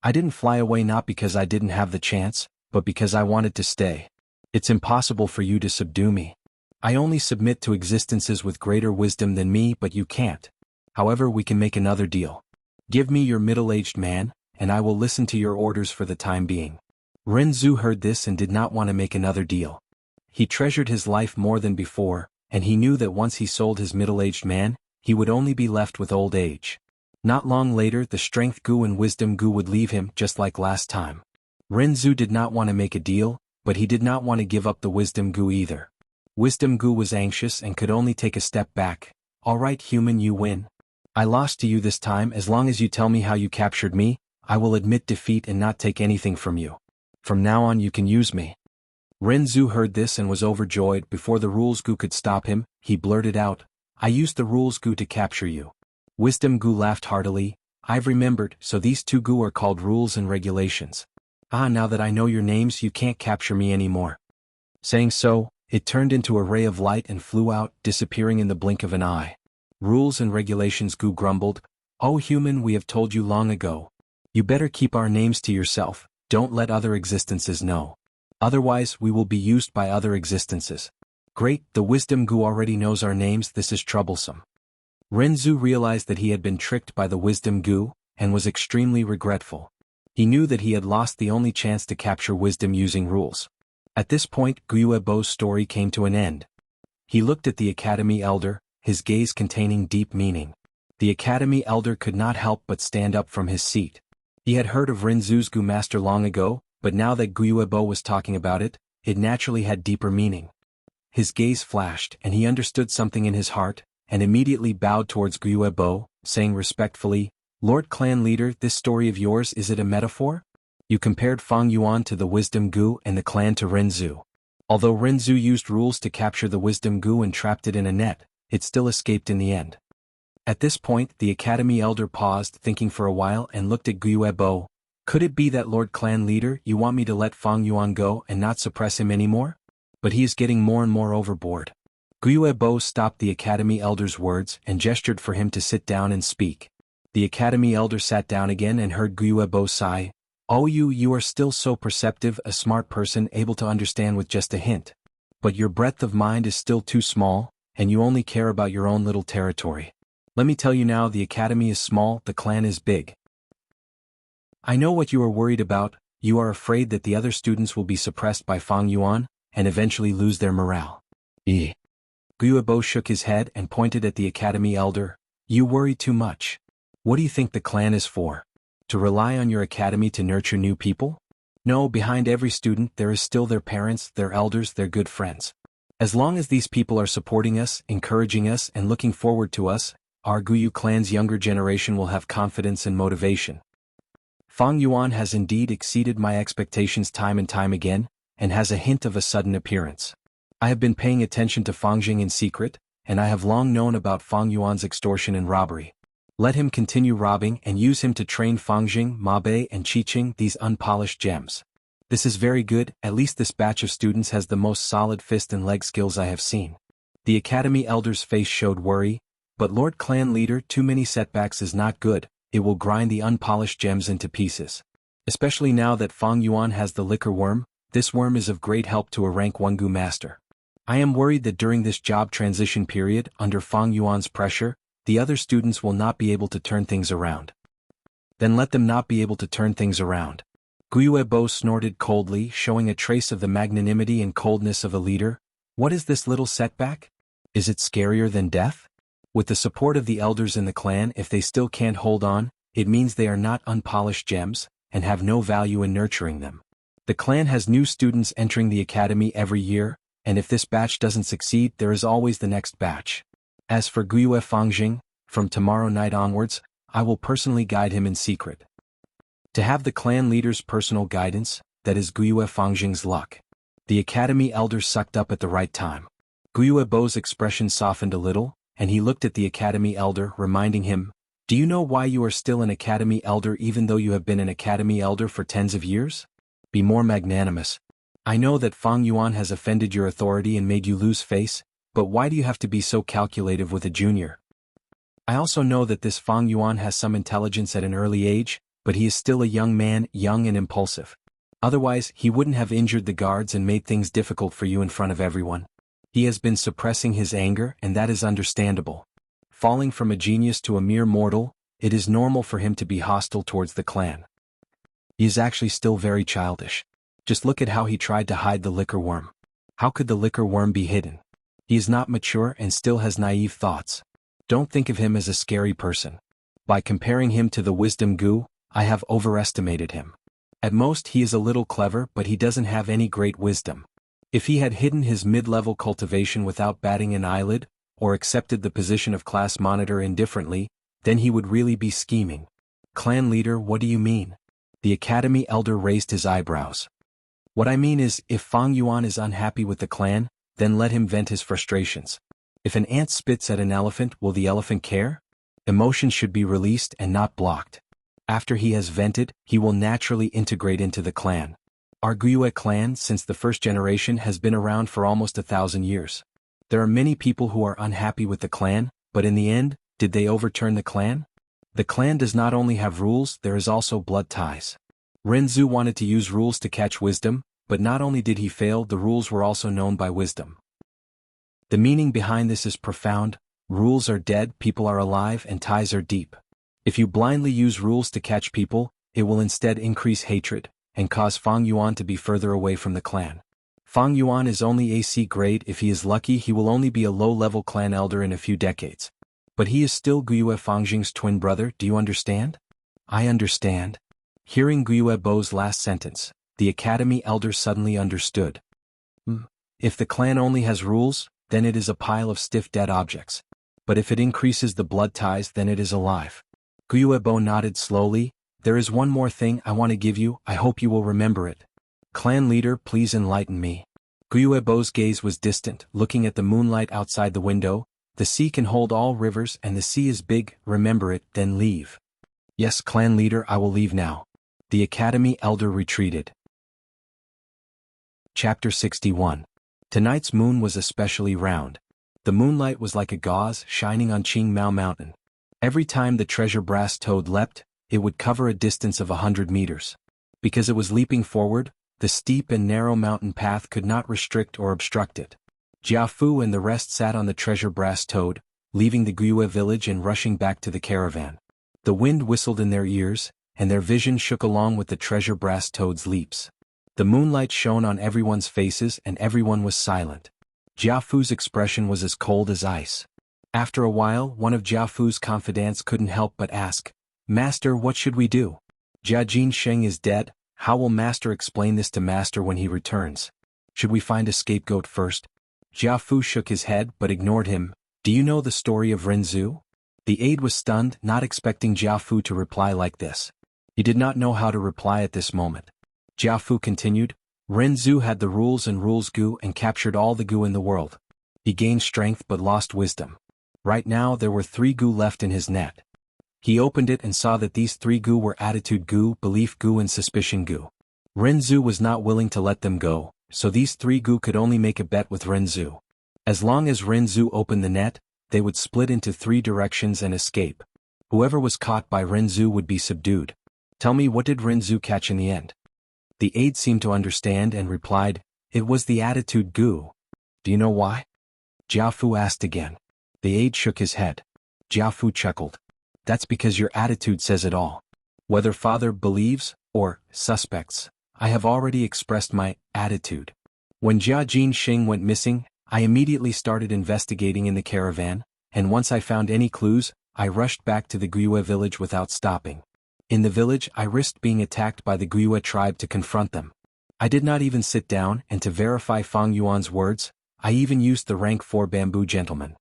I didn't fly away not because I didn't have the chance, but because I wanted to stay. It's impossible for you to subdue me. I only submit to existences with greater wisdom than me, but you can't. However, we can make another deal. Give me your middle-aged man, and I will listen to your orders for the time being." Renzu heard this and did not want to make another deal. He treasured his life more than before, and he knew that once he sold his middle-aged man, he would only be left with old age. Not long later, the strength goo and wisdom goo would leave him just like last time. Renzu did not want to make a deal, but he did not want to give up the wisdom goo either. Wisdom goo was anxious and could only take a step back. "All right human, you win. I lost to you this time. As long as you tell me how you captured me, I will admit defeat and not take anything from you. From now on you can use me." Renzu heard this and was overjoyed. Before the rules goo could stop him, he blurted out, "I used the rules goo to capture you." Wisdom goo laughed heartily, "I've remembered, so these two goo are called rules and regulations. Ah, now that I know your names, you can't capture me anymore." Saying so, it turned into a ray of light and flew out, disappearing in the blink of an eye. Rules and regulations goo grumbled, "Oh human, we have told you long ago. You better keep our names to yourself, don't let other existences know. Otherwise we will be used by other existences." "Great, the wisdom goo already knows our names, this is troublesome." Renzu realized that he had been tricked by the wisdom goo, and was extremely regretful. He knew that he had lost the only chance to capture wisdom using rules. At this point, Guiuebo's story came to an end. He looked at the Academy Elder, his gaze containing deep meaning. The Academy Elder could not help but stand up from his seat. He had heard of Renzu's goo master long ago, but now that Guiuebo was talking about it, it naturally had deeper meaning. His gaze flashed, and he understood something in his heart, and immediately bowed towards Guiuebo, saying respectfully, "Lord Clan Leader, this story of yours, is it a metaphor? You compared Fang Yuan to the wisdom goo and the clan to Renzu. Although Renzu used rules to capture the wisdom goo and trapped it in a net, it still escaped in the end." At this point, the Academy Elder paused, thinking for a while, and looked at Guiuebo. "Could it be that, Lord Clan Leader, you want me to let Fang Yuan go and not suppress him anymore? But he is getting more and more overboard." Guiuebo stopped the Academy Elder's words and gestured for him to sit down and speak. The Academy Elder sat down again and heard Guiuebo sigh, "Oh you are still so perceptive, a smart person able to understand with just a hint. But your breadth of mind is still too small, and you only care about your own little territory. Let me tell you now, the Academy is small, the clan is big. I know what you are worried about. You are afraid that the other students will be suppressed by Fang Yuan, and eventually lose their morale." Guiuebo shook his head and pointed at the Academy Elder. "You worry too much. What do you think the clan is for? To rely on your academy to nurture new people? No, behind every student there is still their parents, their elders, their good friends. As long as these people are supporting us, encouraging us, and looking forward to us, our Guyu clan's younger generation will have confidence and motivation. Fang Yuan has indeed exceeded my expectations time and time again, and has a hint of a sudden appearance. I have been paying attention to Fangjing in secret, and I have long known about Fang Yuan's extortion and robbery. Let him continue robbing and use him to train Fangjing, Mabe and Qiqing, these unpolished gems. This is very good, at least this batch of students has the most solid fist and leg skills I have seen." The Academy Elder's face showed worry, "But Lord Clan Leader, too many setbacks is not good, it will grind the unpolished gems into pieces. Especially now that Fang Yuan has the liquor worm, this worm is of great help to a rank 1 Gu master. I am worried that during this job transition period, under Fang Yuan's pressure, the other students will not be able to turn things around." "Then let them not be able to turn things around." Guiuebo snorted coldly, showing a trace of the magnanimity and coldness of a leader. "What is this little setback? Is it scarier than death? With the support of the elders in the clan, if they still can't hold on, it means they are not unpolished gems, and have no value in nurturing them. The clan has new students entering the academy every year, and if this batch doesn't succeed, there is always the next batch. As for Guiyue Fangjing, from tomorrow night onwards, I will personally guide him in secret. To have the clan leader's personal guidance, that is Guyue Fangjing's luck. The academy elder sucked up at the right time. Guyue Bo's expression softened a little, and he looked at the academy elder, reminding him, "Do you know why you are still an academy elder even though you have been an academy elder for tens of years? Be more magnanimous. I know that Fang Yuan has offended your authority and made you lose face, but why do you have to be so calculative with a junior? I also know that this Fang Yuan has some intelligence at an early age, but he is still a young man, young and impulsive. Otherwise, he wouldn't have injured the guards and made things difficult for you in front of everyone. He has been suppressing his anger, and that is understandable. Falling from a genius to a mere mortal, it is normal for him to be hostile towards the clan. He is actually still very childish. Just look at how he tried to hide the liquor worm. How could the liquor worm be hidden? He is not mature and still has naive thoughts. Don't think of him as a scary person. By comparing him to the wisdom Gu, I have overestimated him. At most he is a little clever, but he doesn't have any great wisdom. If he had hidden his mid-level cultivation without batting an eyelid, or accepted the position of class monitor indifferently, then he would really be scheming. Clan leader, what do you mean? The academy elder raised his eyebrows. What I mean is, if Fang Yuan is unhappy with the clan, then let him vent his frustrations. If an ant spits at an elephant, will the elephant care? Emotions should be released and not blocked. After he has vented, he will naturally integrate into the clan. Our Guyue clan, since the first generation, has been around for almost 1,000 years. There are many people who are unhappy with the clan, but in the end, did they overturn the clan? The clan does not only have rules, there is also blood ties. Renzu wanted to use rules to catch wisdom, but not only did he fail, the rules were also known by wisdom. The meaning behind this is profound. Rules are dead, people are alive, and ties are deep. If you blindly use rules to catch people, it will instead increase hatred, and cause Fang Yuan to be further away from the clan. Fang Yuan is only AC grade. If he is lucky, he will only be a low-level clan elder in a few decades. But he is still Guyue Fangjing's twin brother, do you understand? I understand. Hearing Guyue Bo's last sentence, the academy elder suddenly understood. If the clan only has rules, then it is a pile of stiff dead objects. But if it increases the blood ties, then it is alive. Guyue Bo nodded slowly. There is one more thing I want to give you, I hope you will remember it. Clan leader, please enlighten me. Guyue Bo's gaze was distant, looking at the moonlight outside the window. The sea can hold all rivers and the sea is big, remember it, then leave. Yes, clan leader, I will leave now. The academy elder retreated. Chapter 61. Tonight's moon was especially round. The moonlight was like a gauze shining on Qing Mao Mountain. Every time the treasure brass toad leapt, it would cover a distance of 100 meters. Because it was leaping forward, the steep and narrow mountain path could not restrict or obstruct it. Jiafu and the rest sat on the treasure brass toad, leaving the Guyue village and rushing back to the caravan. The wind whistled in their ears, and their vision shook along with the treasure brass toad's leaps. The moonlight shone on everyone's faces and everyone was silent. Jiafu's expression was as cold as ice. After a while, one of Jiafu's confidants couldn't help but ask, Master, what should we do? Jiajin Sheng is dead, how will Master explain this to Master when he returns? Should we find a scapegoat first? Jiafu shook his head but ignored him. Do you know the story of Renzu? The aide was stunned, not expecting Jiafu to reply like this. He did not know how to reply at this moment. Jiafu continued, Renzu had the rules and rules Gu and captured all the Gu in the world. He gained strength but lost wisdom. Right now there were 3 Gu left in his net. He opened it and saw that these 3 Gu were attitude Gu, belief Gu and suspicion Gu. Renzu was not willing to let them go, so these 3 Gu could only make a bet with Renzu. As long as Renzu opened the net, they would split into 3 directions and escape. Whoever was caught by Renzu would be subdued. Tell me, what did Renzu catch in the end? The aide seemed to understand and replied, it was the attitude Gu. Do you know why? Jiafu asked again. The aide shook his head. Jiafu chuckled. That's because your attitude says it all. Whether father believes, or suspects, I have already expressed my attitude. When Jiajin Sheng went missing, I immediately started investigating in the caravan, and once I found any clues, I rushed back to the Guyue village without stopping. In the village, I risked being attacked by the Guyue tribe to confront them. I did not even sit down, and to verify Fang Yuan's words, I even used the rank 4 bamboo gentleman.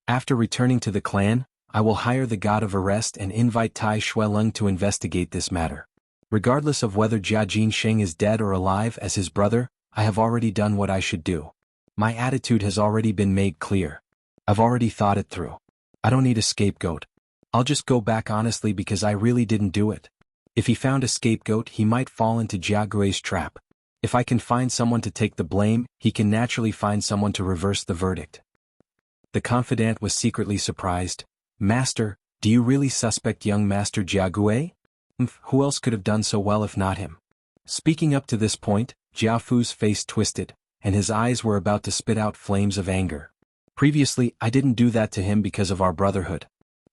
After returning to the clan, I will hire the god of arrest and invite Tai Shueleng to investigate this matter. Regardless of whether Jia Jinsheng is dead or alive as his brother, I have already done what I should do. My attitude has already been made clear. I've already thought it through. I don't need a scapegoat. I'll just go back honestly because I really didn't do it. If he found a scapegoat, he might fall into Jia Gui's trap. If I can find someone to take the blame, he can naturally find someone to reverse the verdict. The confidant was secretly surprised. Master, do you really suspect young Master Jia Gui? Who else could have done so well if not him? Speaking up to this point, Jia Fu's face twisted, and his eyes were about to spit out flames of anger. Previously, I didn't do that to him because of our brotherhood.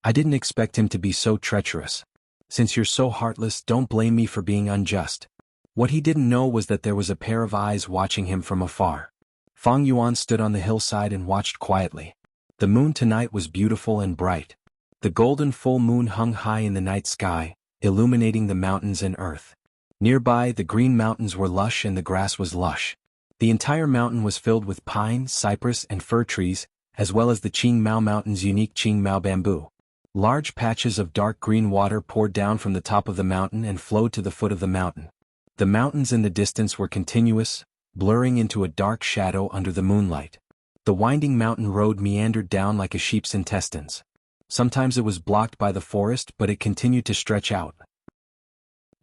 I didn't expect him to be so treacherous. Since you're so heartless, don't blame me for being unjust. What he didn't know was that there was a pair of eyes watching him from afar. Fang Yuan stood on the hillside and watched quietly. The moon tonight was beautiful and bright. The golden full moon hung high in the night sky, illuminating the mountains and earth. Nearby, the green mountains were lush and the grass was lush. The entire mountain was filled with pine, cypress, and fir trees, as well as the Qing Mao Mountain's unique Qing Mao bamboo. Large patches of dark green water poured down from the top of the mountain and flowed to the foot of the mountain. The mountains in the distance were continuous, blurring into a dark shadow under the moonlight. The winding mountain road meandered down like a sheep's intestines. Sometimes it was blocked by the forest, but it continued to stretch out.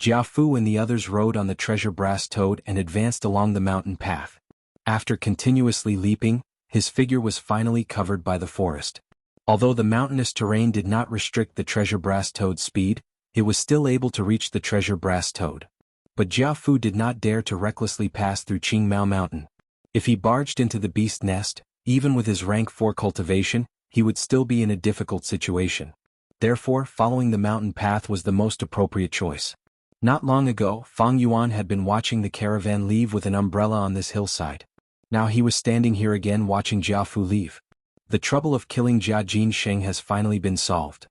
Jia Fu and the others rode on the treasure brass toad and advanced along the mountain path. After continuously leaping, his figure was finally covered by the forest. Although the mountainous terrain did not restrict the treasure brass toad's speed, it was still able to reach the treasure brass toad. But Jia Fu did not dare to recklessly pass through Qing Mao Mountain. If he barged into the beast nest, even with his rank 4 cultivation, he would still be in a difficult situation. Therefore, following the mountain path was the most appropriate choice. Not long ago, Fang Yuan had been watching the caravan leave with an umbrella on this hillside. Now he was standing here again watching Jia Fu leave. The trouble of killing Jia Jinsheng has finally been solved.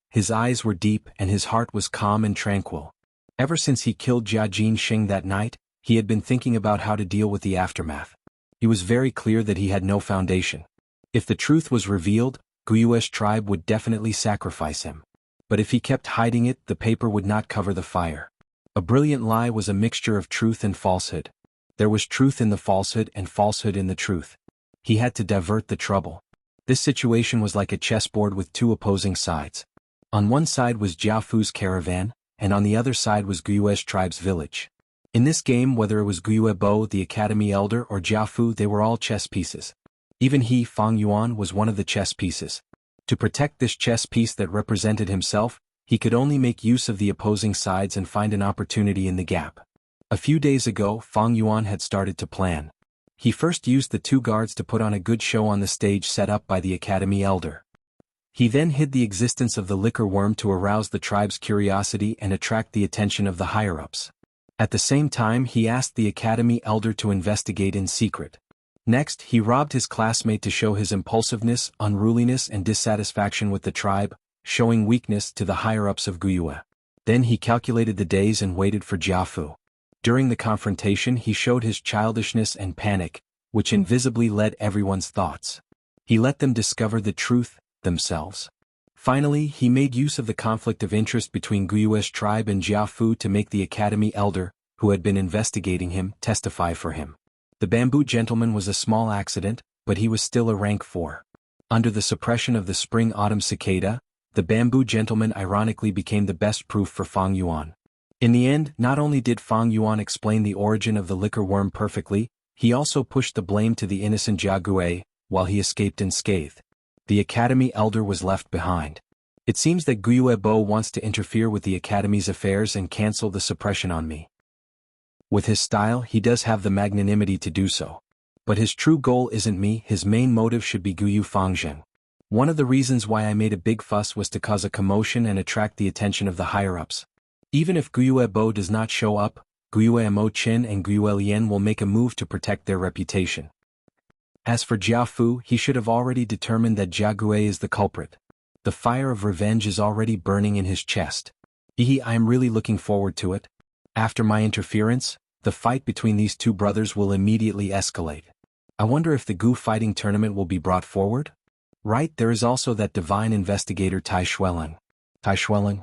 His eyes were deep and his heart was calm and tranquil. Ever since he killed Jia Jinsheng that night, he had been thinking about how to deal with the aftermath. It was very clear that he had no foundation. If the truth was revealed, Guyue's tribe would definitely sacrifice him. But if he kept hiding it, the paper would not cover the fire. A brilliant lie was a mixture of truth and falsehood. There was truth in the falsehood and falsehood in the truth. He had to divert the trouble. This situation was like a chessboard with two opposing sides. On one side was Jia Fu's caravan, and on the other side was Guyue's tribe's village. In this game, whether it was Guyue Bo, the academy elder, or Jia Fu, they were all chess pieces. Even he, Fang Yuan, was one of the chess pieces. To protect this chess piece that represented himself, he could only make use of the opposing sides and find an opportunity in the gap. A few days ago, Fang Yuan had started to plan. He first used the 2 guards to put on a good show on the stage set up by the academy elder. He then hid the existence of the liquor worm to arouse the tribe's curiosity and attract the attention of the higher-ups. At the same time, he asked the academy elder to investigate in secret. Next, he robbed his classmate to show his impulsiveness, unruliness, and dissatisfaction with the tribe, showing weakness to the higher-ups of Guyue. Then he calculated the days and waited for Jia Fu. During the confrontation, he showed his childishness and panic, which invisibly led everyone's thoughts. He let them discover the truth themselves. Finally, he made use of the conflict of interest between Guyue's tribe and Jia Fu to make the academy elder, who had been investigating him, testify for him. The bamboo gentleman was a small accident, but he was still a rank 4. Under the suppression of the spring-autumn cicada, the bamboo gentleman ironically became the best proof for Fang Yuan. In the end, not only did Fang Yuan explain the origin of the liquor worm perfectly, he also pushed the blame to the innocent Jia Gui, while he escaped unscathed. The academy elder was left behind. It seems that Guyue Bo wants to interfere with the academy's affairs and cancel the suppression on me. With his style, he does have the magnanimity to do so. But his true goal isn't me, his main motive should be Guyu Fangzhen. One of the reasons why I made a big fuss was to cause a commotion and attract the attention of the higher-ups. Even if Guyue Bo does not show up, Guyue Mo Qin and Guyue Lian will make a move to protect their reputation. As for Jia Fu, he should have already determined that Jia Gui is the culprit. The fire of revenge is already burning in his chest. I am really looking forward to it. After my interference, the fight between these 2 brothers will immediately escalate. I wonder if the Gu fighting tournament will be brought forward? Right, there is also that divine investigator Tai Shueleng. Tai Shueleng?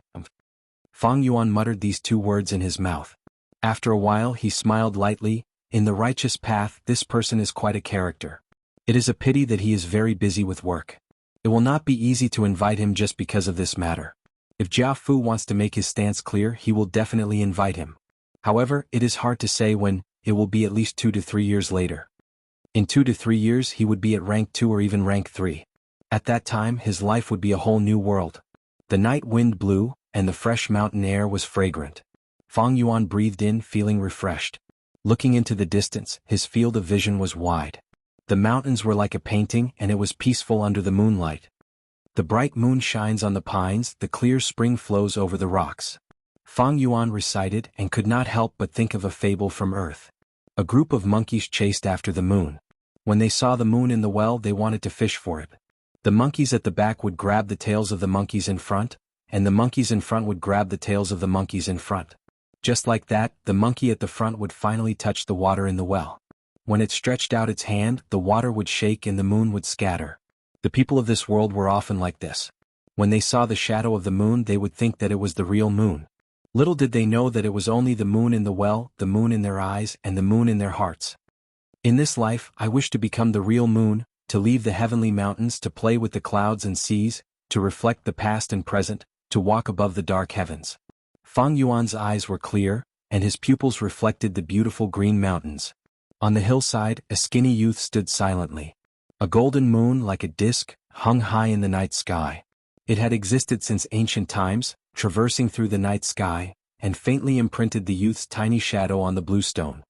Fang Yuan muttered these two words in his mouth. After a while he smiled lightly. In the righteous path, this person is quite a character. It is a pity that he is very busy with work. It will not be easy to invite him just because of this matter. If Jia Fu wants to make his stance clear, he will definitely invite him. However, it is hard to say when. It will be at least 2 to 3 years later. In 2 to 3 years he would be at rank 2 or even rank 3. At that time his life would be a whole new world. The night wind blew, and the fresh mountain air was fragrant. Fang Yuan breathed in, feeling refreshed. Looking into the distance, his field of vision was wide. The mountains were like a painting, and it was peaceful under the moonlight. The bright moon shines on the pines, the clear spring flows over the rocks. Fang Yuan recited and could not help but think of a fable from Earth. A group of monkeys chased after the moon. When they saw the moon in the well, they wanted to fish for it. The monkeys at the back would grab the tails of the monkeys in front, and the monkeys in front would grab the tails of the monkeys in front. Just like that, the monkey at the front would finally touch the water in the well. When it stretched out its hand, the water would shake and the moon would scatter. The people of this world were often like this. When they saw the shadow of the moon, they would think that it was the real moon. Little did they know that it was only the moon in the well, the moon in their eyes, and the moon in their hearts. In this life, I wish to become the real moon, to leave the heavenly mountains, to play with the clouds and seas, to reflect the past and present, to walk above the dark heavens. Fang Yuan's eyes were clear, and his pupils reflected the beautiful green mountains. On the hillside, a skinny youth stood silently. A golden moon, like a disk, hung high in the night sky. It had existed since ancient times, traversing through the night sky, and faintly imprinted the youth's tiny shadow on the blue stone.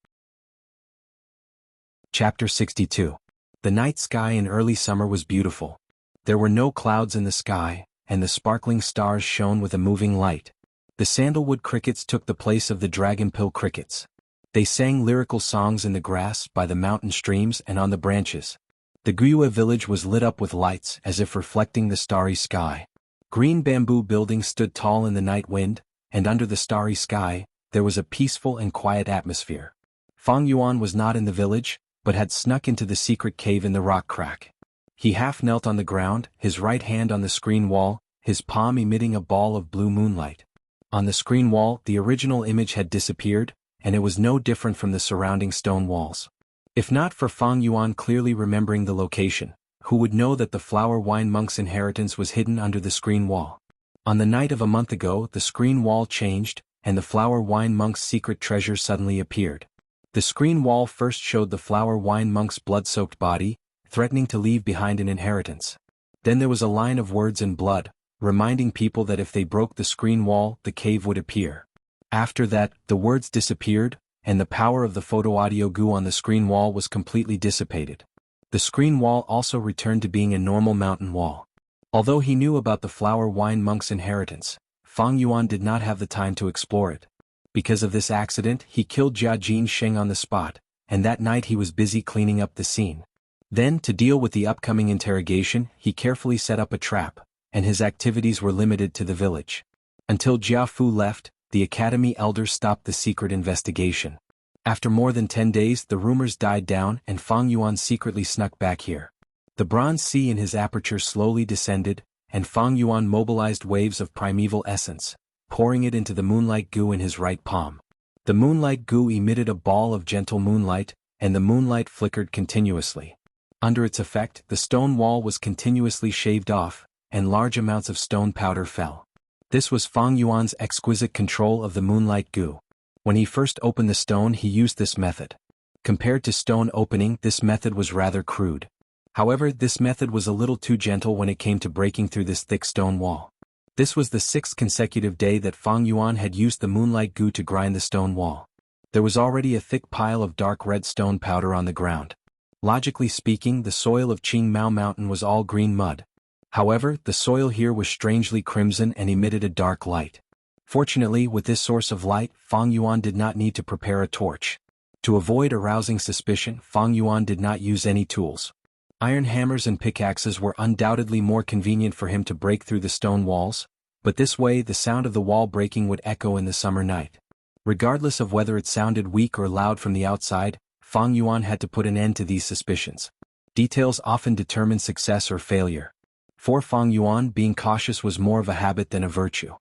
Chapter 62. The night sky in early summer was beautiful. There were no clouds in the sky, and the sparkling stars shone with a moving light. The sandalwood crickets took the place of the dragonpill crickets. They sang lyrical songs in the grass, by the mountain streams, and on the branches. The Guyue village was lit up with lights, as if reflecting the starry sky. Green bamboo buildings stood tall in the night wind, and under the starry sky, there was a peaceful and quiet atmosphere. Fang Yuan was not in the village, but had snuck into the secret cave in the rock crack. He half knelt on the ground, his right hand on the screen wall, his palm emitting a ball of blue moonlight. On the screen wall, the original image had disappeared, and it was no different from the surrounding stone walls. If not for Fang Yuan clearly remembering the location, who would know that the flower wine monk's inheritance was hidden under the screen wall? On the night of a month ago, the screen wall changed, and the flower wine monk's secret treasure suddenly appeared. The screen wall first showed the flower wine monk's blood-soaked body, threatening to leave behind an inheritance. Then there was a line of words in blood, reminding people that if they broke the screen wall, the cave would appear. After that, the words disappeared, and the power of the photo-audio goo on the screen wall was completely dissipated. The screen wall also returned to being a normal mountain wall. Although he knew about the flower wine monk's inheritance, Fang Yuan did not have the time to explore it. Because of this accident, he killed Jia Jin Sheng on the spot, and that night he was busy cleaning up the scene. Then, to deal with the upcoming interrogation, he carefully set up a trap, and his activities were limited to the village. Until Jia Fu left, the academy elders stopped the secret investigation. After more than 10 days, the rumors died down and Fang Yuan secretly snuck back here. The bronze sea in his aperture slowly descended, and Fang Yuan mobilized waves of primeval essence, pouring it into the moonlight goo in his right palm. The moonlight goo emitted a ball of gentle moonlight, and the moonlight flickered continuously. Under its effect, the stone wall was continuously shaved off, and large amounts of stone powder fell. This was Fang Yuan's exquisite control of the moonlight goo. When he first opened the stone, he used this method. Compared to stone opening, this method was rather crude. However, this method was a little too gentle when it came to breaking through this thick stone wall. This was the 6th consecutive day that Fang Yuan had used the moonlight goo to grind the stone wall. There was already a thick pile of dark red stone powder on the ground. Logically speaking, the soil of Qing Mao Mountain was all green mud. However, the soil here was strangely crimson and emitted a dark light. Fortunately, with this source of light, Fang Yuan did not need to prepare a torch. To avoid arousing suspicion, Fang Yuan did not use any tools. Iron hammers and pickaxes were undoubtedly more convenient for him to break through the stone walls, but this way the sound of the wall breaking would echo in the summer night. Regardless of whether it sounded weak or loud from the outside, Fang Yuan had to put an end to these suspicions. Details often determine success or failure. For Fang Yuan, being cautious was more of a habit than a virtue.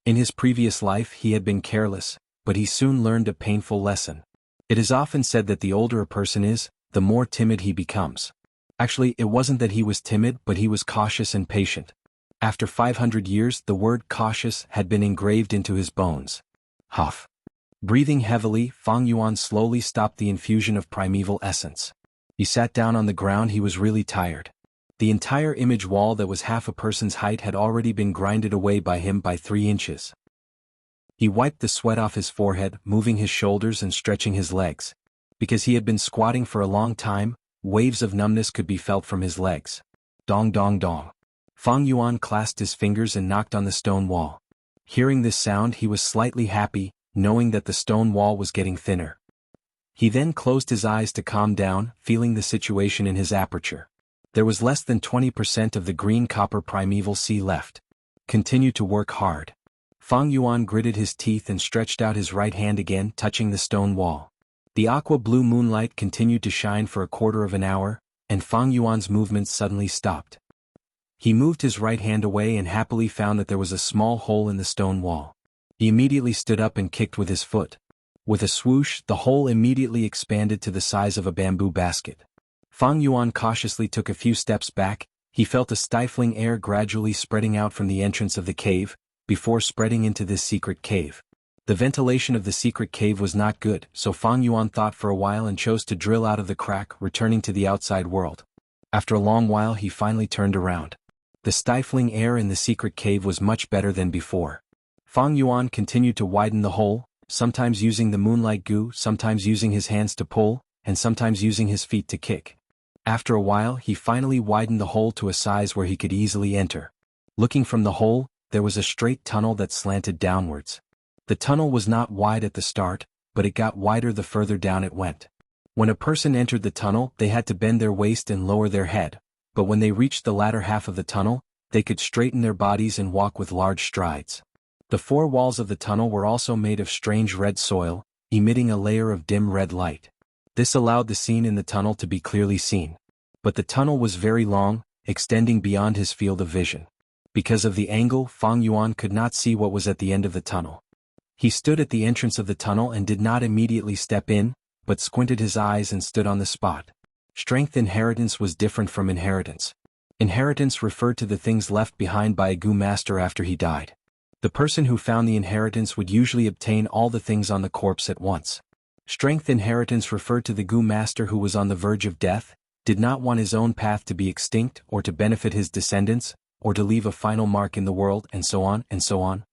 In his previous life he had been careless, but he soon learned a painful lesson. It is often said that the older a person is, the more timid he becomes. Actually, it wasn't that he was timid, but he was cautious and patient. After 500 years, the word cautious had been engraved into his bones. Huff. Breathing heavily, Fang Yuan slowly stopped the infusion of primeval essence. He sat down on the ground. He was really tired. The entire image wall that was half a person's height had already been grinded away by him by 3 inches. He wiped the sweat off his forehead, moving his shoulders and stretching his legs. Because he had been squatting for a long time, waves of numbness could be felt from his legs. Dong dong dong. Fang Yuan clasped his fingers and knocked on the stone wall. Hearing this sound, he was slightly happy, knowing that the stone wall was getting thinner. He then closed his eyes to calm down, feeling the situation in his aperture. There was less than 20% of the green copper primeval sea left. Continue to work hard. Fang Yuan gritted his teeth and stretched out his right hand again, touching the stone wall. The aqua-blue moonlight continued to shine for a quarter of an hour, and Fang Yuan's movements suddenly stopped. He moved his right hand away and happily found that there was a small hole in the stone wall. He immediately stood up and kicked with his foot. With a swoosh, the hole immediately expanded to the size of a bamboo basket. Fang Yuan cautiously took a few steps back. He felt a stifling air gradually spreading out from the entrance of the cave, before spreading into this secret cave. The ventilation of the secret cave was not good, so Fang Yuan thought for a while and chose to drill out of the crack, returning to the outside world. After a long while he finally turned around. The stifling air in the secret cave was much better than before. Fang Yuan continued to widen the hole, sometimes using the moonlight goo, sometimes using his hands to pull, and sometimes using his feet to kick. After a while he finally widened the hole to a size where he could easily enter. Looking from the hole, there was a straight tunnel that slanted downwards. The tunnel was not wide at the start, but it got wider the further down it went. When a person entered the tunnel, they had to bend their waist and lower their head, but when they reached the latter half of the tunnel, they could straighten their bodies and walk with large strides. The 4 walls of the tunnel were also made of strange red soil, emitting a layer of dim red light. This allowed the scene in the tunnel to be clearly seen. But the tunnel was very long, extending beyond his field of vision. Because of the angle, Fang Yuan could not see what was at the end of the tunnel. He stood at the entrance of the tunnel and did not immediately step in, but squinted his eyes and stood on the spot. Strength inheritance was different from inheritance. Inheritance referred to the things left behind by a Gu master after he died. The person who found the inheritance would usually obtain all the things on the corpse at once. Strength inheritance referred to the Gu master who was on the verge of death, did not want his own path to be extinct or to benefit his descendants, or to leave a final mark in the world, and so on and so on.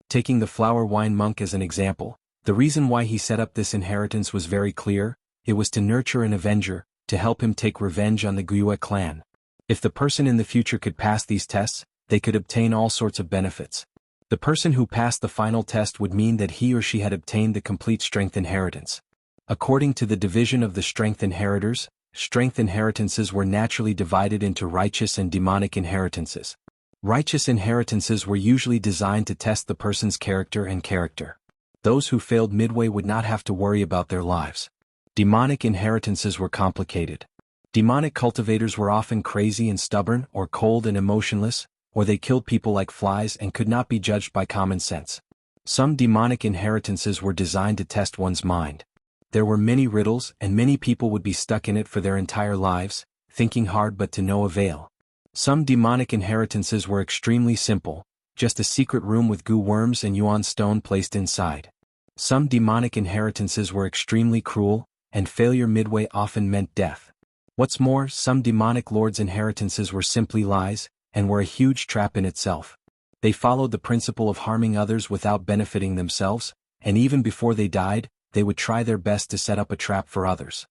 Taking the flower wine monk as an example, the reason why he set up this inheritance was very clear. It was to nurture an avenger, to help him take revenge on the Guiyue clan. If the person in the future could pass these tests, they could obtain all sorts of benefits. The person who passed the final test would mean that he or she had obtained the complete strength inheritance. According to the division of the strength inheritors, strength inheritances were naturally divided into righteous and demonic inheritances. Righteous inheritances were usually designed to test the person's character and character. Those who failed midway would not have to worry about their lives. Demonic inheritances were complicated. Demonic cultivators were often crazy and stubborn, or cold and emotionless, or they killed people like flies and could not be judged by common sense. Some demonic inheritances were designed to test one's mind. There were many riddles, and many people would be stuck in it for their entire lives, thinking hard but to no avail. Some demonic inheritances were extremely simple, just a secret room with goo worms and Yuan stone placed inside. Some demonic inheritances were extremely cruel, and failure midway often meant death. What's more, some demonic lords' inheritances were simply lies, and were a huge trap in itself. They followed the principle of harming others without benefiting themselves, and even before they died, they would try their best to set up a trap for others.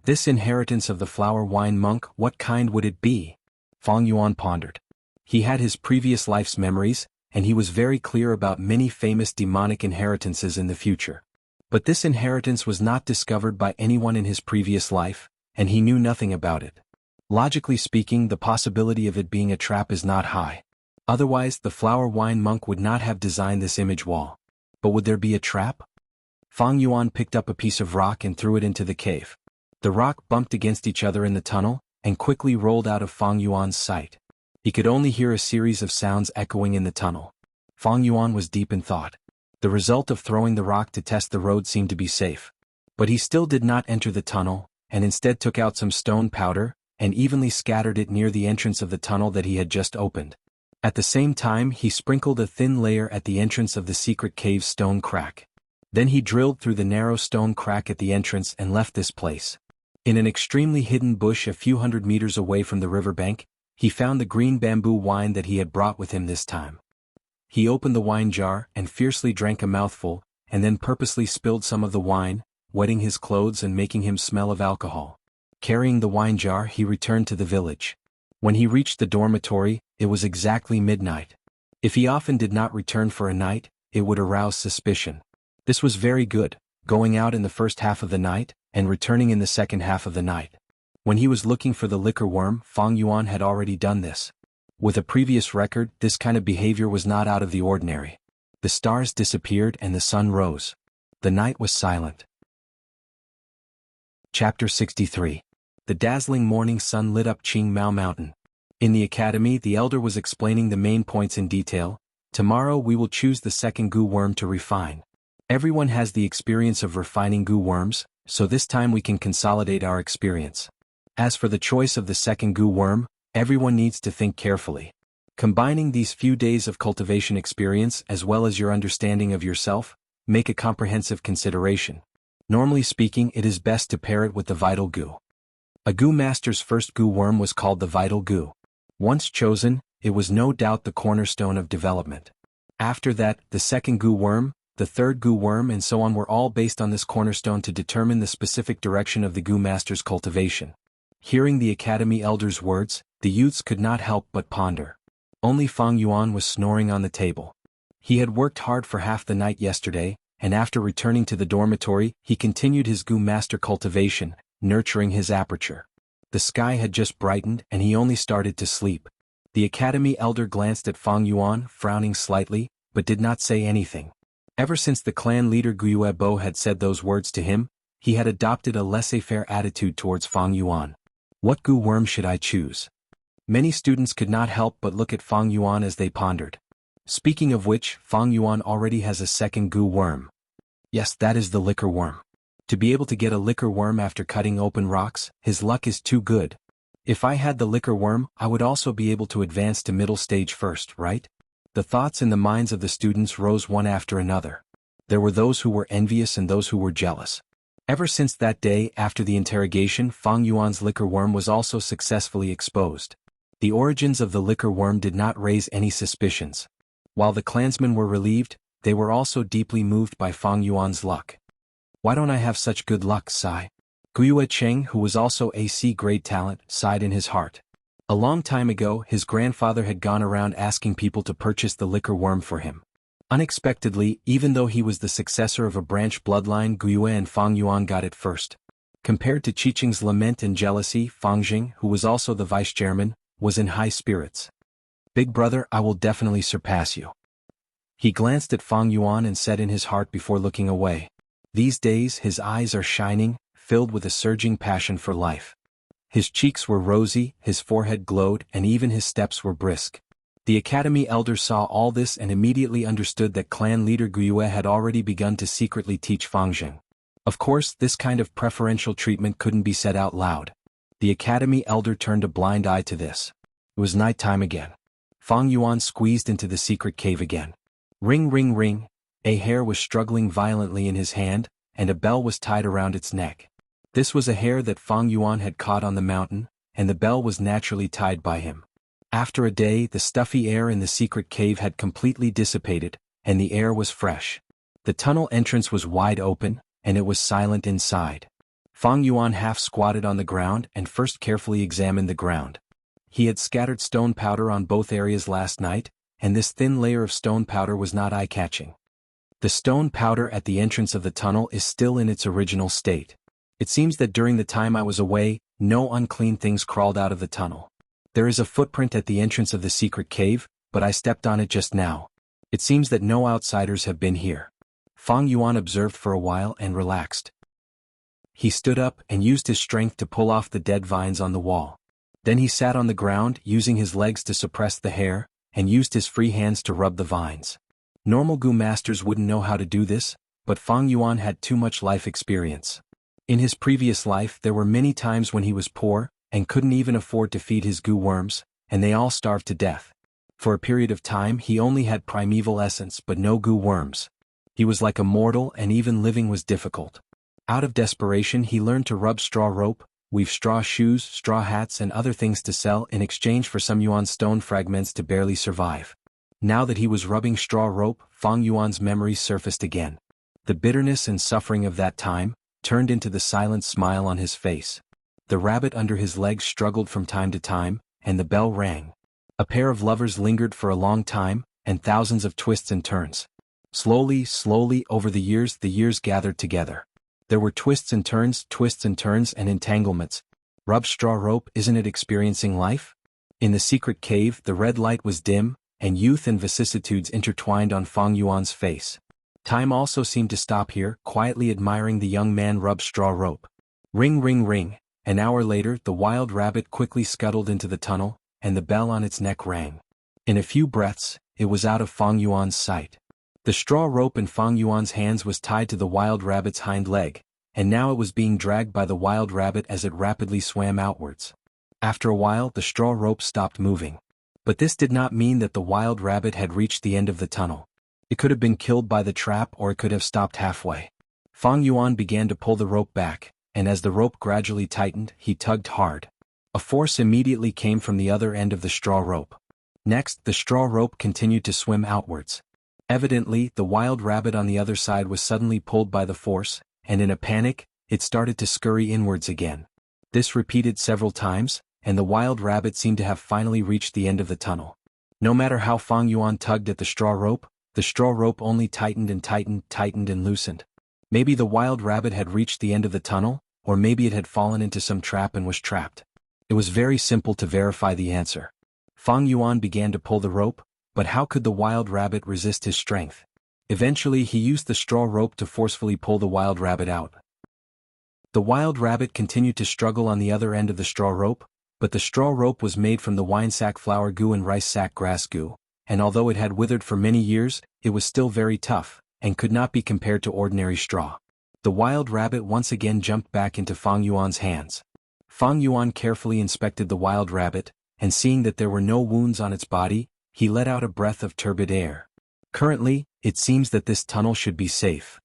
This inheritance of the flower wine monk, what kind would it be? Fang Yuan pondered. He had his previous life's memories, and he was very clear about many famous demonic inheritances in the future. But this inheritance was not discovered by anyone in his previous life, and he knew nothing about it. Logically speaking, the possibility of it being a trap is not high. Otherwise, the flower wine monk would not have designed this image wall. But would there be a trap? Fang Yuan picked up a piece of rock and threw it into the cave. The rock bumped against each other in the tunnel, and quickly rolled out of Fang Yuan's sight. He could only hear a series of sounds echoing in the tunnel. Fang Yuan was deep in thought. The result of throwing the rock to test the road seemed to be safe. But he still did not enter the tunnel, and instead took out some stone powder, and evenly scattered it near the entrance of the tunnel that he had just opened. At the same time he sprinkled a thin layer at the entrance of the secret cave's stone crack. Then he drilled through the narrow stone crack at the entrance and left this place. In an extremely hidden bush a few hundred meters away from the riverbank, he found the green bamboo wine that he had brought with him this time. He opened the wine jar and fiercely drank a mouthful, and then purposely spilled some of the wine, wetting his clothes and making him smell of alcohol. Carrying the wine jar he returned to the village. When he reached the dormitory, it was exactly midnight. If he often did not return for a night, it would arouse suspicion. This was very good, going out in the first half of the night, and returning in the second half of the night. When he was looking for the liquor worm, Fang Yuan had already done this. With a previous record, this kind of behavior was not out of the ordinary. The stars disappeared and the sun rose. The night was silent. Chapter 63. The dazzling morning sun lit up Qing Mao Mountain. In the academy the elder was explaining the main points in detail. Tomorrow we will choose the second goo worm to refine. Everyone has the experience of refining goo worms, so this time we can consolidate our experience. As for the choice of the second goo worm, everyone needs to think carefully. Combining these few days of cultivation experience as well as your understanding of yourself, make a comprehensive consideration. Normally speaking, it is best to pair it with the vital goo. A goo master's first goo worm was called the vital goo. Once chosen, it was no doubt the cornerstone of development. After that, the second goo worm, the third goo worm and so on were all based on this cornerstone to determine the specific direction of the goo master's cultivation. Hearing the academy elder's words, the youths could not help but ponder. Only Fang Yuan was snoring on the table. He had worked hard for half the night yesterday, and after returning to the dormitory, he continued his goo master cultivation, nurturing his aperture. The sky had just brightened and he only started to sleep. The academy elder glanced at Fang Yuan, frowning slightly, but did not say anything. Ever since the clan leader Guiyue Bo had said those words to him, he had adopted a laissez-faire attitude towards Fang Yuan. What goo worm should I choose? Many students could not help but look at Fang Yuan as they pondered. Speaking of which, Fang Yuan already has a second goo worm. Yes, that is the liquor worm. To be able to get a liquor worm after cutting open rocks, his luck is too good. If I had the liquor worm, I would also be able to advance to middle stage first, right? The thoughts in the minds of the students rose one after another. There were those who were envious and those who were jealous. Ever since that day after the interrogation, Fang Yuan's liquor worm was also successfully exposed. The origins of the liquor worm did not raise any suspicions. While the clansmen were relieved, they were also deeply moved by Fang Yuan's luck. Why don't I have such good luck, sigh? Guiyue Cheng, who was also a C-grade talent, sighed in his heart. A long time ago, his grandfather had gone around asking people to purchase the liquor worm for him. Unexpectedly, even though he was the successor of a branch bloodline, Guiyue and Fang Yuan got it first. Compared to Qiqing's lament and jealousy, Fang Jing, who was also the vice-chairman, was in high spirits. Big brother, I will definitely surpass you. He glanced at Fang Yuan and said in his heart before looking away. These days his eyes are shining, filled with a surging passion for life. His cheeks were rosy, his forehead glowed, and even his steps were brisk. The academy elder saw all this and immediately understood that clan leader Guiyue had already begun to secretly teach Fang Jing. Of course, this kind of preferential treatment couldn't be said out loud. The academy elder turned a blind eye to this. It was night time again. Fang Yuan squeezed into the secret cave again. Ring ring ring. A hare was struggling violently in his hand, and a bell was tied around its neck. This was a hare that Fang Yuan had caught on the mountain, and the bell was naturally tied by him. After a day, the stuffy air in the secret cave had completely dissipated, and the air was fresh. The tunnel entrance was wide open, and it was silent inside. Fang Yuan half squatted on the ground and first carefully examined the ground. He had scattered stone powder on both areas last night, and this thin layer of stone powder was not eye-catching. The stone powder at the entrance of the tunnel is still in its original state. It seems that during the time I was away, no unclean things crawled out of the tunnel. There is a footprint at the entrance of the secret cave, but I stepped on it just now. It seems that no outsiders have been here. Fang Yuan observed for a while and relaxed. He stood up and used his strength to pull off the dead vines on the wall. Then he sat on the ground, using his legs to suppress the hair, and used his free hands to rub the vines. Normal Gu masters wouldn't know how to do this, but Fang Yuan had too much life experience. In his previous life there were many times when he was poor, and couldn't even afford to feed his Gu worms, and they all starved to death. For a period of time he only had primeval essence but no Gu worms. He was like a mortal and even living was difficult. Out of desperation he learned to rub straw rope, weave straw shoes, straw hats and other things to sell in exchange for some Yuan stone fragments to barely survive. Now that he was rubbing straw rope, Fang Yuan's memories surfaced again. The bitterness and suffering of that time turned into the silent smile on his face. The rabbit under his legs struggled from time to time, and the bell rang. A pair of lovers lingered for a long time, and thousands of twists and turns. Slowly, over the years gathered together. There were twists and turns and entanglements. Rub straw rope, isn't it experiencing life? In the secret cave the red light was dim, and youth and vicissitudes intertwined on Fang Yuan's face. Time also seemed to stop here, quietly admiring the young man rub straw rope. Ring ring ring. An hour later the wild rabbit quickly scuttled into the tunnel, and the bell on its neck rang. In a few breaths, it was out of Fang Yuan's sight. The straw rope in Fang Yuan's hands was tied to the wild rabbit's hind leg, and now it was being dragged by the wild rabbit as it rapidly swam outwards. After a while the straw rope stopped moving. But this did not mean that the wild rabbit had reached the end of the tunnel. It could have been killed by the trap or it could have stopped halfway. Fang Yuan began to pull the rope back, and as the rope gradually tightened, he tugged hard. A force immediately came from the other end of the straw rope. Next, the straw rope continued to swim outwards. Evidently, the wild rabbit on the other side was suddenly pulled by the force, and in a panic, it started to scurry inwards again. This repeated several times, and the wild rabbit seemed to have finally reached the end of the tunnel. No matter how Fang Yuan tugged at the straw rope only tightened and loosened. Maybe the wild rabbit had reached the end of the tunnel, or maybe it had fallen into some trap and was trapped. It was very simple to verify the answer. Fang Yuan began to pull the rope, but how could the wild rabbit resist his strength? Eventually he used the straw rope to forcefully pull the wild rabbit out. The wild rabbit continued to struggle on the other end of the straw rope, but the straw rope was made from the wine sack flower goo and rice sack grass goo, and although it had withered for many years, it was still very tough, and could not be compared to ordinary straw. The wild rabbit once again jumped back into Fang Yuan's hands. Fang Yuan carefully inspected the wild rabbit, and seeing that there were no wounds on its body, he let out a breath of turbid air. Currently, it seems that this tunnel should be safe.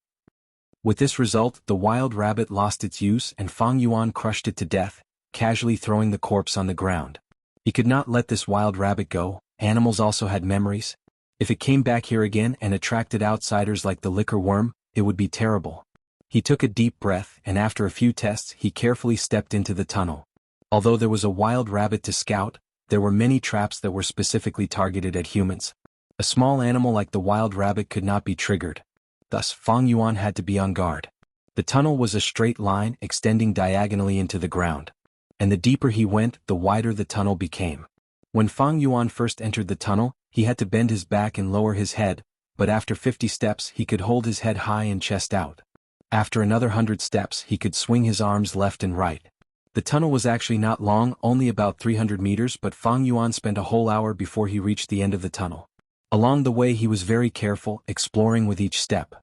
With this result, the wild rabbit lost its use and Fang Yuan crushed it to death, casually throwing the corpse on the ground. He could not let this wild rabbit go. Animals also had memories. If it came back here again and attracted outsiders like the liquor worm, it would be terrible. He took a deep breath and after a few tests he carefully stepped into the tunnel. Although there was a wild rabbit to scout, there were many traps that were specifically targeted at humans. A small animal like the wild rabbit could not be triggered. Thus Fang Yuan had to be on guard. The tunnel was a straight line extending diagonally into the ground. And the deeper he went, the wider the tunnel became. When Fang Yuan first entered the tunnel, he had to bend his back and lower his head, but after 50 steps he could hold his head high and chest out. After another 100 steps he could swing his arms left and right. The tunnel was actually not long, only about 300 meters, but Fang Yuan spent a whole hour before he reached the end of the tunnel. Along the way he was very careful, exploring with each step.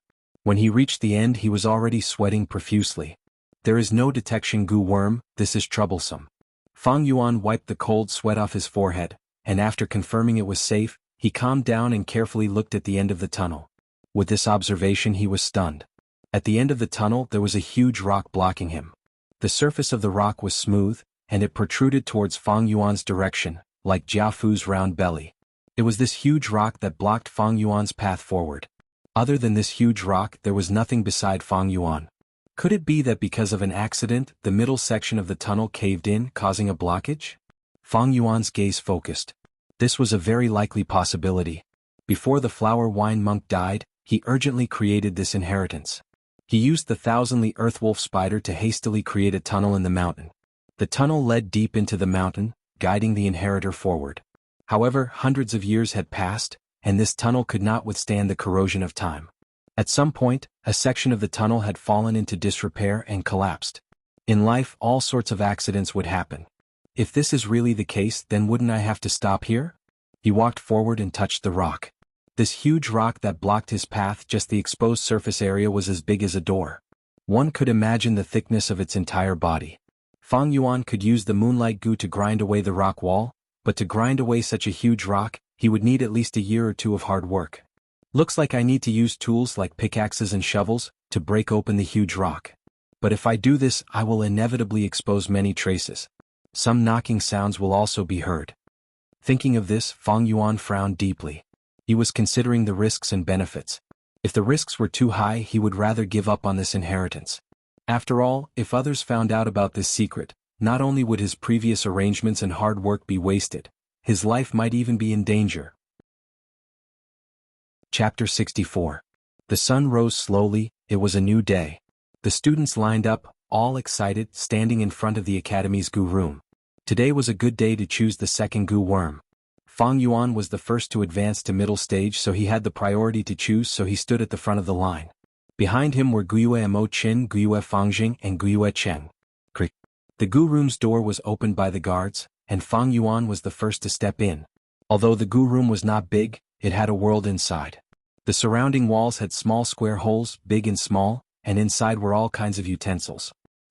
When he reached the end he was already sweating profusely. There is no detection goo worm, this is troublesome. Fang Yuan wiped the cold sweat off his forehead, and after confirming it was safe, he calmed down and carefully looked at the end of the tunnel. With this observation he was stunned. At the end of the tunnel there was a huge rock blocking him. The surface of the rock was smooth, and it protruded towards Fang Yuan's direction, like Jiafu's round belly. It was this huge rock that blocked Fang Yuan's path forward. Other than this huge rock there was nothing beside Fang Yuan. Could it be that because of an accident, the middle section of the tunnel caved in, causing a blockage? Fang Yuan's gaze focused. This was a very likely possibility. Before the flower wine monk died, he urgently created this inheritance. He used the thousandly earthwolf spider to hastily create a tunnel in the mountain. The tunnel led deep into the mountain, guiding the inheritor forward. However, hundreds of years had passed, and this tunnel could not withstand the corrosion of time. At some point, a section of the tunnel had fallen into disrepair and collapsed. In life all sorts of accidents would happen. If this is really the case, then wouldn't I have to stop here? He walked forward and touched the rock. This huge rock that blocked his path, just the exposed surface area was as big as a door. One could imagine the thickness of its entire body. Fang Yuan could use the moonlight goo to grind away the rock wall, but to grind away such a huge rock, he would need at least a year or two of hard work. Looks like I need to use tools like pickaxes and shovels to break open the huge rock. But if I do this, I will inevitably expose many traces. Some knocking sounds will also be heard. Thinking of this, Fang Yuan frowned deeply. He was considering the risks and benefits. If the risks were too high, he would rather give up on this inheritance. After all, if others found out about this secret, not only would his previous arrangements and hard work be wasted, his life might even be in danger. Chapter 64. The sun rose slowly. It was a new day. The students lined up, all excited, standing in front of the academy's goo room. Today was a good day to choose the second goo worm. Fang Yuan was the first to advance to middle stage, so he had the priority to choose, so he stood at the front of the line. Behind him were Guyue Mo Qin, Guyue Fangjing, and Guyue Cheng. The goo room's door was opened by the guards, and Fang Yuan was the first to step in. Although the goo room was not big, it had a world inside. The surrounding walls had small square holes, big and small, and inside were all kinds of utensils.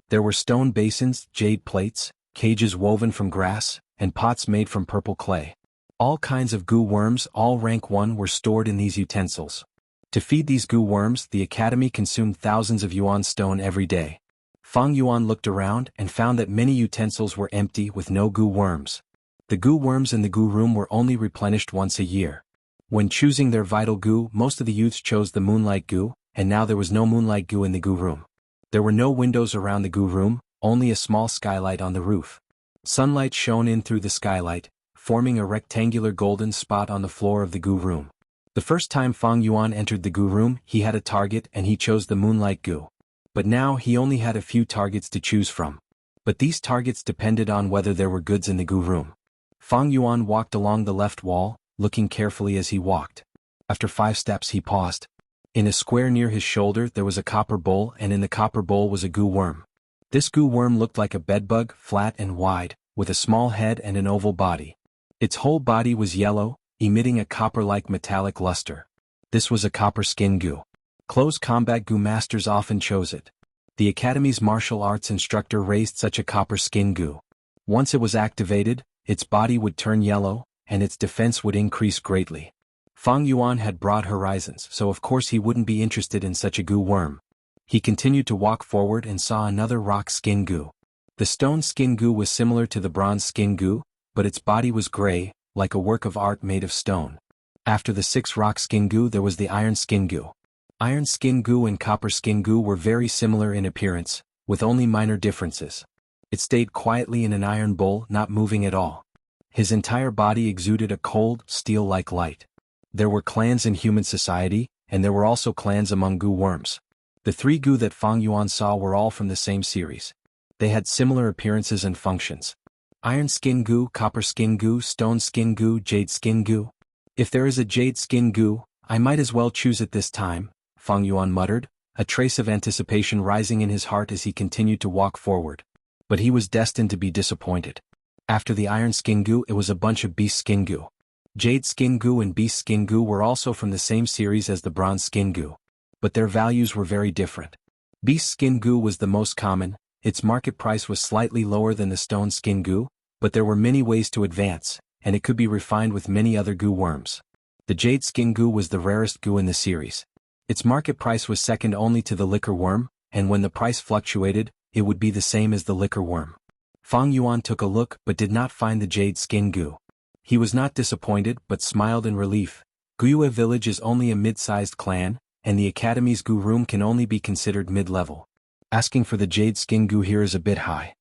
There were stone basins, jade plates, cages woven from grass, and pots made from purple clay. All kinds of goo worms, all rank 1, were stored in these utensils. To feed these goo worms, the academy consumed thousands of yuan stone every day. Fang Yuan looked around and found that many utensils were empty with no goo worms. The goo worms in the goo room were only replenished once a year. When choosing their vital goo, most of the youths chose the moonlight goo, and now there was no moonlight goo in the goo room. There were no windows around the goo room, only a small skylight on the roof. Sunlight shone in through the skylight, forming a rectangular golden spot on the floor of the goo room. The first time Fang Yuan entered the goo room, he had a target and he chose the moonlight goo. But now he only had a few targets to choose from. But these targets depended on whether there were goods in the goo room. Fang Yuan walked along the left wall, looking carefully as he walked. After 5 steps he paused. In a square near his shoulder there was a copper bowl, and in the copper bowl was a goo worm. This goo worm looked like a bedbug, flat and wide, with a small head and an oval body. Its whole body was yellow, emitting a copper-like metallic luster. This was a copper skin goo. Close combat goo masters often chose it. The academy's martial arts instructor raised such a copper skin goo. Once it was activated, its body would turn yellow, and its defense would increase greatly. Fang Yuan had broad horizons, so of course he wouldn't be interested in such a goo worm. He continued to walk forward and saw another rock skin goo. The stone skin goo was similar to the bronze skin goo, but its body was gray, like a work of art made of stone. After the 6 rock skin goo there was the iron skin goo. Iron skin goo and copper skin goo were very similar in appearance, with only minor differences. It stayed quietly in an iron bowl, not moving at all. His entire body exuded a cold, steel-like light. There were clans in human society, and there were also clans among goo worms. The 3 goo that Fang Yuan saw were all from the same series. They had similar appearances and functions. Iron skin goo, copper skin goo, stone skin goo, jade skin goo. If there is a jade skin goo, I might as well choose it this time, Fang Yuan muttered, a trace of anticipation rising in his heart as he continued to walk forward. But he was destined to be disappointed. After the iron skin goo it was a bunch of beast skin goo. Jade skin goo and beast skin goo were also from the same series as the bronze skin goo. But their values were very different. Beast skin goo was the most common, its market price was slightly lower than the stone skin goo, but there were many ways to advance, and it could be refined with many other goo worms. The jade skin goo was the rarest goo in the series. Its market price was second only to the liquor worm, and when the price fluctuated, it would be the same as the liquor worm. Fang Yuan took a look but did not find the jade skin goo. He was not disappointed but smiled in relief. Guyue village is only a mid-sized clan, and the academy's goo room can only be considered mid-level. Asking for the jade skin goo here is a bit high.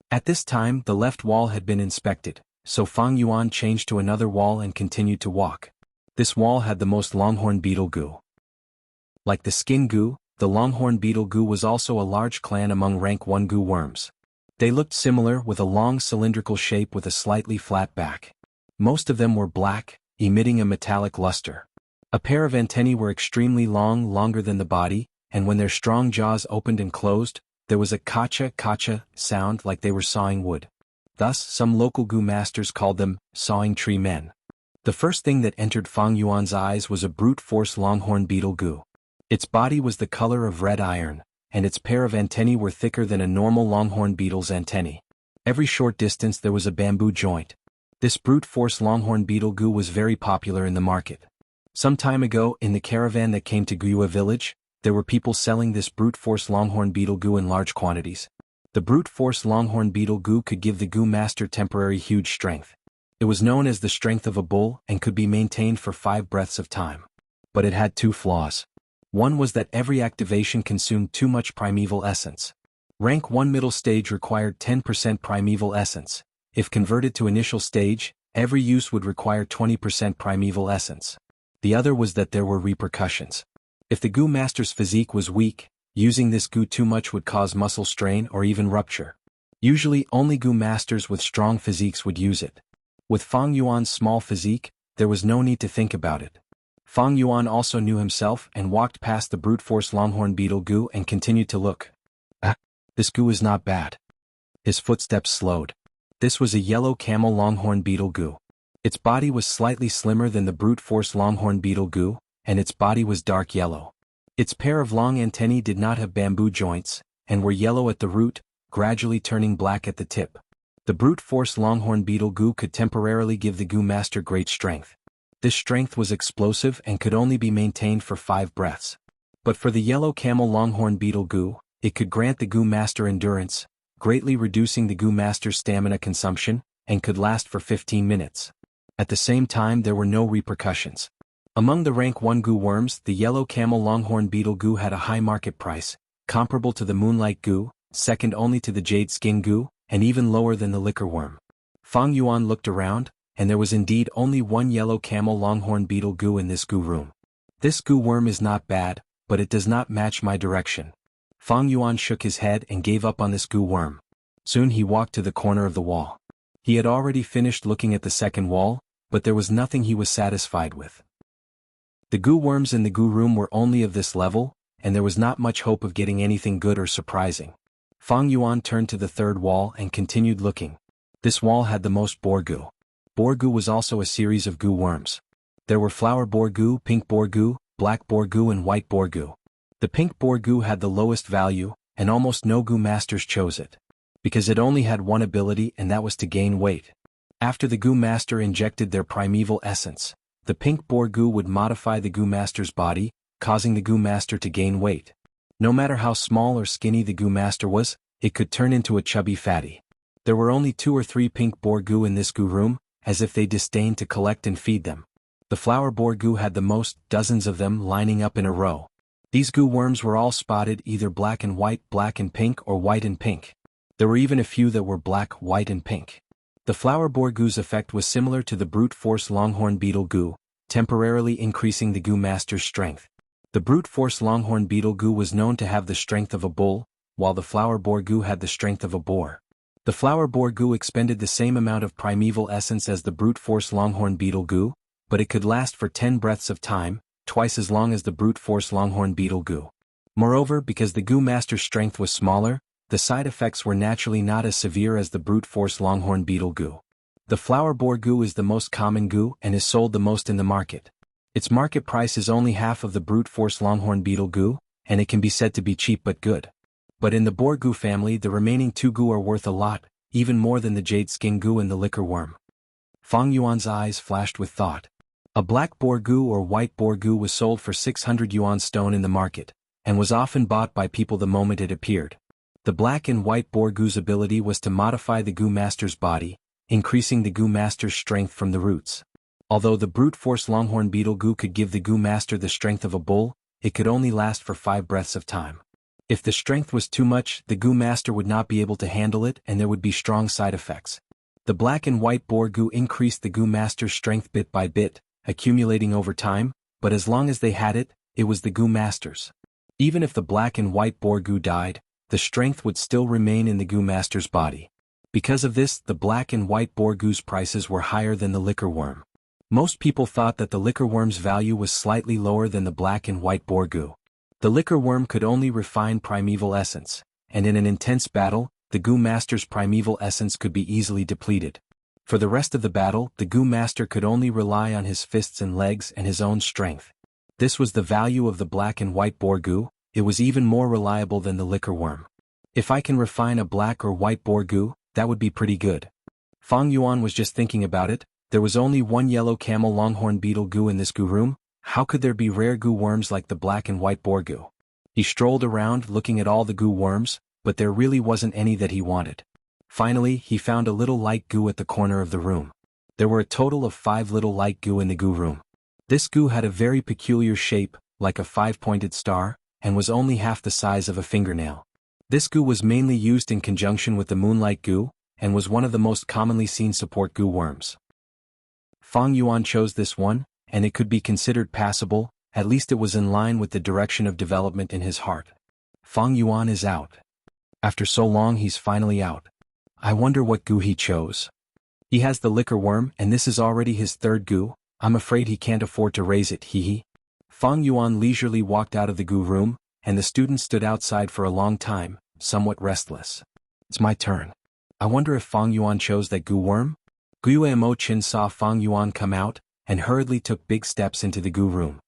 At this time the left wall had been inspected, so Fang Yuan changed to another wall and continued to walk. This wall had the most longhorn beetle goo. Like the skin goo, the longhorn beetle goo was also a large clan among rank 1 goo worms. They looked similar, with a long cylindrical shape with a slightly flat back. Most of them were black, emitting a metallic luster. A pair of antennae were extremely long, longer than the body, and when their strong jaws opened and closed, there was a kacha-kacha sound like they were sawing wood. Thus, some local goo masters called them sawing tree men. The first thing that entered Fang Yuan's eyes was a brute force longhorn beetle goo. Its body was the color of red iron, and its pair of antennae were thicker than a normal longhorn beetle's antennae. Every short distance there was a bamboo joint. This brute force longhorn beetle goo was very popular in the market. Some time ago, in the caravan that came to Guiyue village, there were people selling this brute force longhorn beetle goo in large quantities. The brute force longhorn beetle goo could give the goo master temporary huge strength. It was known as the strength of a bull and could be maintained for 5 breaths of time. But it had 2 flaws. One was that every activation consumed too much primeval essence. Rank 1 middle stage required 10% primeval essence. If converted to initial stage, every use would require 20% primeval essence. The other was that there were repercussions. If the goo master's physique was weak, using this goo too much would cause muscle strain or even rupture. Usually only goo masters with strong physiques would use it. With Fang Yuan's small physique, there was no need to think about it. Fang Yuan also knew himself and walked past the brute force longhorn beetle goo and continued to look. This goo is not bad. His footsteps slowed. This was a yellow camel longhorn beetle goo. Its body was slightly slimmer than the brute force longhorn beetle goo, and its body was dark yellow. Its pair of long antennae did not have bamboo joints, and were yellow at the root, gradually turning black at the tip. The brute force longhorn beetle goo could temporarily give the goo master great strength. This strength was explosive and could only be maintained for 5 breaths. But for the yellow camel longhorn beetle goo, it could grant the goo master endurance, greatly reducing the goo master's stamina consumption, and could last for 15 minutes. At the same time, there were no repercussions. Among the rank 1 goo worms, the yellow camel longhorn beetle goo had a high market price, comparable to the moonlight goo, second only to the jade skin goo, and even lower than the liquor worm. Fang Yuan looked around, and there was indeed only 1 yellow camel longhorn beetle goo in this goo room. This goo worm is not bad, but it does not match my direction. Fang Yuan shook his head and gave up on this goo worm. Soon he walked to the corner of the wall. He had already finished looking at the second wall, but there was nothing he was satisfied with. The goo worms in the goo room were only of this level, and there was not much hope of getting anything good or surprising. Fang Yuan turned to the third wall and continued looking. This wall had the most boar goo. Boar goo was also a series of goo worms. There were flower boar goo, pink boar goo, black boar goo and white boar goo. The pink boar goo had the lowest value, and almost no goo masters chose it. Because it only had one ability, and that was to gain weight. After the goo master injected their primeval essence, the pink boar goo would modify the goo master's body, causing the goo master to gain weight. No matter how small or skinny the goo master was, it could turn into a chubby fatty. There were only 2 or 3 pink boar goo in this goo room, as if they disdained to collect and feed them. The flower boar goo had the most, dozens of them lining up in a row. These goo worms were all spotted either black and white, black and pink, or white and pink. There were even a few that were black, white and pink. The flower boar goo's effect was similar to the brute force longhorn beetle goo, temporarily increasing the goo master's strength. The brute force longhorn beetle goo was known to have the strength of a bull, while the flower boar goo had the strength of a boar. The flower boar goo expended the same amount of primeval essence as the brute force longhorn beetle goo, but it could last for 10 breaths of time, twice as long as the brute force longhorn beetle goo. Moreover, because the goo master's strength was smaller, the side effects were naturally not as severe as the brute force longhorn beetle goo. The flower boar goo is the most common goo and is sold the most in the market. Its market price is only half of the brute force longhorn beetle goo, and it can be said to be cheap but good. But in the boar goo family, the remaining 2 goo are worth a lot, even more than the jade skin goo and the liquor worm. Fang Yuan's eyes flashed with thought. A black boar goo or white boar goo was sold for 600 yuan stone in the market, and was often bought by people the moment it appeared. The black and white boar goo's ability was to modify the goo master's body, increasing the goo master's strength from the roots. Although the brute force longhorn beetle goo could give the goo master the strength of a bull, it could only last for 5 breaths of time. If the strength was too much, the goo master would not be able to handle it and there would be strong side effects. The black and white boar goo increased the goo master's strength bit by bit, accumulating over time, but as long as they had it, it was the goo master's. Even if the black and white boar goo died, the strength would still remain in the goo master's body. Because of this, the black and white boar goo's prices were higher than the liquor worm. Most people thought that the liquor worm's value was slightly lower than the black and white boar goo. The liquor worm could only refine primeval essence, and in an intense battle, the Gu Master's primeval essence could be easily depleted. For the rest of the battle, the Gu Master could only rely on his fists and legs and his own strength. This was the value of the black and white boar Gu. It was even more reliable than the liquor worm. If I can refine a black or white boar Gu, that would be pretty good. Fang Yuan was just thinking about it. There was only one yellow camel longhorn beetle Gu in this Gu room. How could there be rare Gu worms like the black and white boar Gu? He strolled around looking at all the Gu worms, but there really wasn't any that he wanted. Finally, he found a little light Gu at the corner of the room. There were a total of 5 little light Gu in the Gu room. This Gu had a very peculiar shape, like a 5-pointed star, and was only half the size of a fingernail. This Gu was mainly used in conjunction with the moonlight Gu, and was one of the most commonly seen support Gu worms. Fang Yuan chose this one, and it could be considered passable, at least it was in line with the direction of development in his heart. Fang Yuan is out. After so long he's finally out. I wonder what Gu he chose. He has the liquor worm and this is already his 3rd Gu. I'm afraid he can't afford to raise it, hee. Fang Yuan leisurely walked out of the Gu room, and the student stood outside for a long time, somewhat restless. It's my turn. I wonder if Fang Yuan chose that Gu worm? Guiyue Mo Qin saw Fang Yuan come out, and hurriedly took big steps into the Gu room.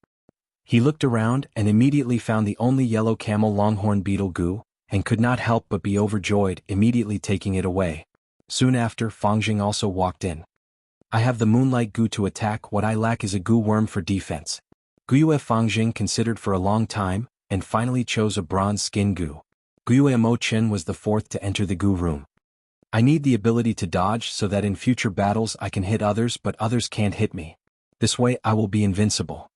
He looked around and immediately found the only yellow camel longhorn beetle Gu, and could not help but be overjoyed, immediately taking it away. Soon after, Fangjing also walked in. I have the moonlight Gu to attack. What I lack is a Gu worm for defense. Guiyue Fangjing considered for a long time, and finally chose a bronze skin Gu. Guiyue Mo Qin was the 4th to enter the Gu room. I need the ability to dodge so that in future battles I can hit others but others can't hit me. This way I will be invincible.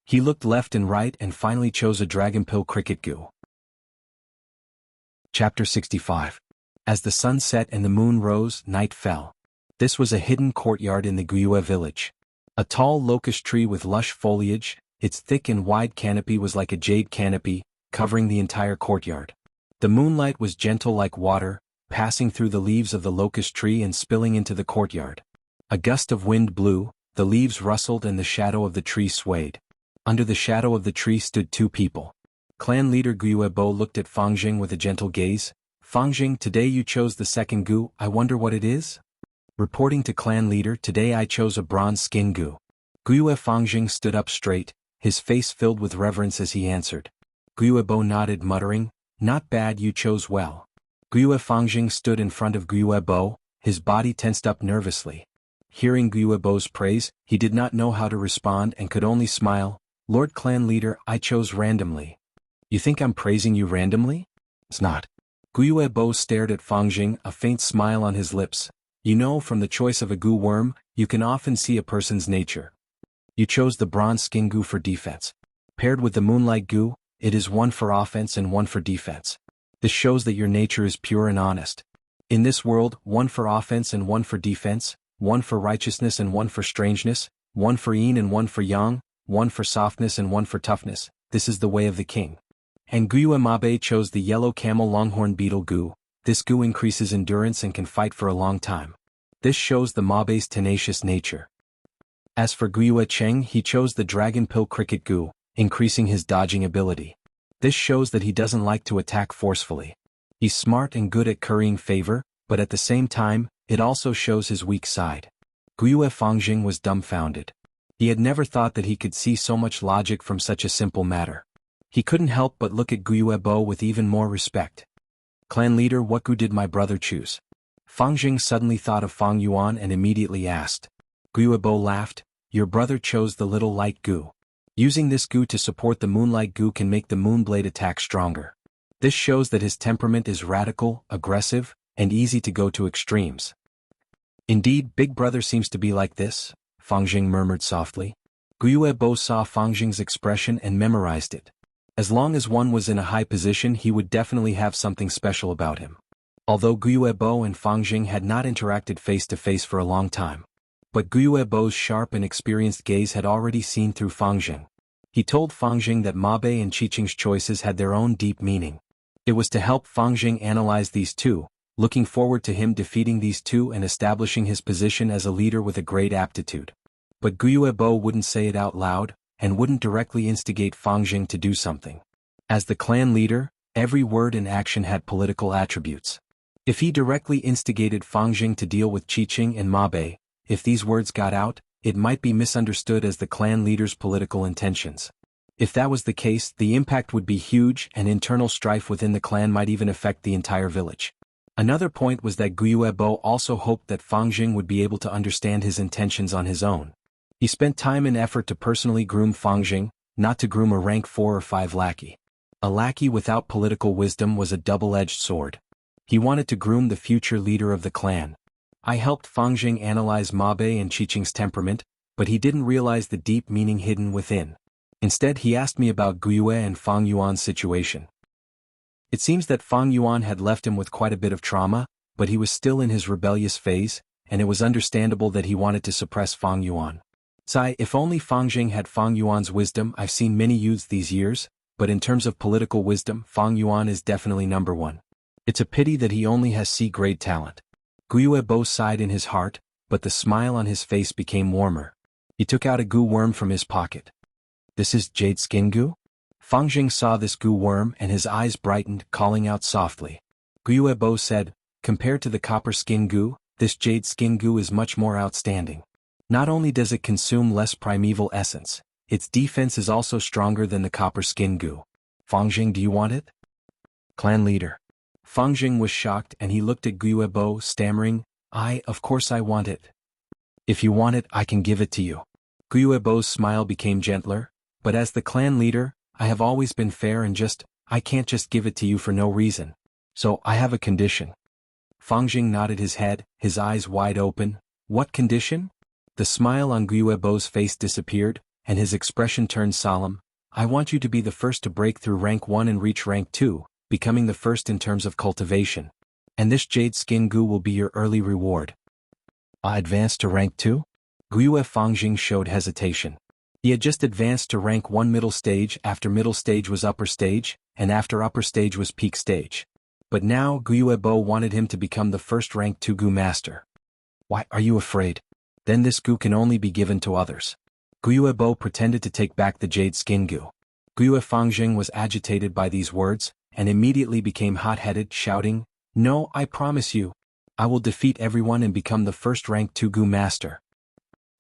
He looked left and right and finally chose a dragon pill cricket Gu. Chapter 65. As the sun set and the moon rose, night fell. This was a hidden courtyard in the Guiyue village. A tall locust tree with lush foliage, its thick and wide canopy was like a jade canopy, covering the entire courtyard. The moonlight was gentle like water, passing through the leaves of the locust tree and spilling into the courtyard. A gust of wind blew, the leaves rustled and the shadow of the tree swayed. Under the shadow of the tree stood 2 people. Clan leader Guiyue Bo looked at Fangjing with a gentle gaze. Fangjing, today you chose the 2nd Gu, I wonder what it is? Reporting to clan leader, today I chose a bronze skin Gu. Guiyue Fangjing stood up straight, his face filled with reverence as he answered. Guiyue Bo nodded, muttering, not bad, you chose well. Guiyue Fangjing stood in front of Guiyue Bo, his body tensed up nervously. Hearing Guiyue Bo's praise, he did not know how to respond and could only smile. Lord Clan Leader, I chose randomly. You think I'm praising you randomly? It's not. Guiyue Bo stared at Fangjing, a faint smile on his lips. You know, from the choice of a Gu worm, you can often see a person's nature. You chose the bronze skin Gu for defense. Paired with the moonlight Gu, it is 1 for offense and 1 for defense. This shows that your nature is pure and honest. In this world, 1 for offense and 1 for defense, 1 for righteousness and 1 for strangeness, 1 for yin and 1 for yang, 1 for softness and 1 for toughness. This is the way of the king. And Guiyue Mabe chose the yellow camel longhorn beetle Gu. This Gu increases endurance and can fight for a long time. This shows the Mabe's tenacious nature. As for Guiyue Cheng, he chose the dragon pill cricket Gu, increasing his dodging ability. This shows that he doesn't like to attack forcefully. He's smart and good at currying favor, but at the same time, it also shows his weak side. Guiyue Fangjing was dumbfounded. He had never thought that he could see so much logic from such a simple matter. He couldn't help but look at Guiyue Bo with even more respect. Clan leader, what Gu did my brother choose? Fangjing suddenly thought of Fang Yuan and immediately asked. Guiyue Bo laughed, your brother chose the little light Gu. Using this Gu to support the moonlight Gu can make the moonblade attack stronger. This shows that his temperament is radical, aggressive, and easy to go to extremes. Indeed, Big Brother seems to be like this, Fangjing murmured softly. Guiyue Bo saw Fangjing's expression and memorized it. As long as one was in a high position, he would definitely have something special about him. Although Guiyue Bo and Fangjing had not interacted face to face for a long time. But Guiyue Bo's sharp and experienced gaze had already seen through Fangjing. He told Fangjing that Mabe and Qiqing's choices had their own deep meaning. It was to help Fangjing analyze these 2, looking forward to him defeating these 2 and establishing his position as a leader with a great aptitude. But Guiyue Bo wouldn't say it out loud, and wouldn't directly instigate Fangjing to do something. As the clan leader, every word and action had political attributes. If he directly instigated Fang Jing to deal with Qiqing and Ma Bei, if these words got out, it might be misunderstood as the clan leader's political intentions. If that was the case, the impact would be huge and internal strife within the clan might even affect the entire village. Another point was that Guiyue Bo also hoped that Fang Jing would be able to understand his intentions on his own. He spent time and effort to personally groom Fang Jing, not to groom a rank 4 or 5 lackey. A lackey without political wisdom was a double-edged sword. He wanted to groom the future leader of the clan. I helped Fang Jing analyze Ma Bei and Qiqing's temperament, but he didn't realize the deep meaning hidden within. Instead he asked me about Guiyue and Fang Yuan's situation. It seems that Fang Yuan had left him with quite a bit of trauma, but he was still in his rebellious phase, and it was understandable that he wanted to suppress Fang Yuan. Sai, if only Fang Jing had Fang Yuan's wisdom. I've seen many youths these years, but in terms of political wisdom, Fang Yuan is definitely number one. It's a pity that he only has C-grade talent. Guiyue Bo sighed in his heart, but the smile on his face became warmer. He took out a goo worm from his pocket. This is jade skin goo? Fang Jing saw this goo worm and his eyes brightened, calling out softly. Guiyue Bo said, compared to the copper skin goo, this jade skin goo is much more outstanding. Not only does it consume less primeval essence, its defense is also stronger than the copper skin goo. Fang Jing, do you want it? Clan leader. Fang Jing was shocked and he looked at Guiyue Bo, stammering, of course I want it. If you want it, I can give it to you. Guiyue Bo's smile became gentler, but as the clan leader, I have always been fair and I can't just give it to you for no reason. So I have a condition. Fang Jing nodded his head, his eyes wide open. What condition? The smile on Guiyue Bo's face disappeared, and his expression turned solemn. I want you to be the first to break through rank 1 and reach rank 2, becoming the first in terms of cultivation. And this jade skin goo will be your early reward. I advanced to rank 2? Guiyue Fang Jing showed hesitation. He had just advanced to rank 1 middle stage, after middle stage was upper stage, and after upper stage was peak stage. But now Guiyue Bo wanted him to become the first rank 2 goo master. Why are you afraid? Then this goo can only be given to others. Guiyue Bo pretended to take back the jade skin goo. Guiyue Fang Jing was agitated by these words, and immediately became hot-headed, shouting, No, I promise you. I will defeat everyone and become the first rank 2 goo master.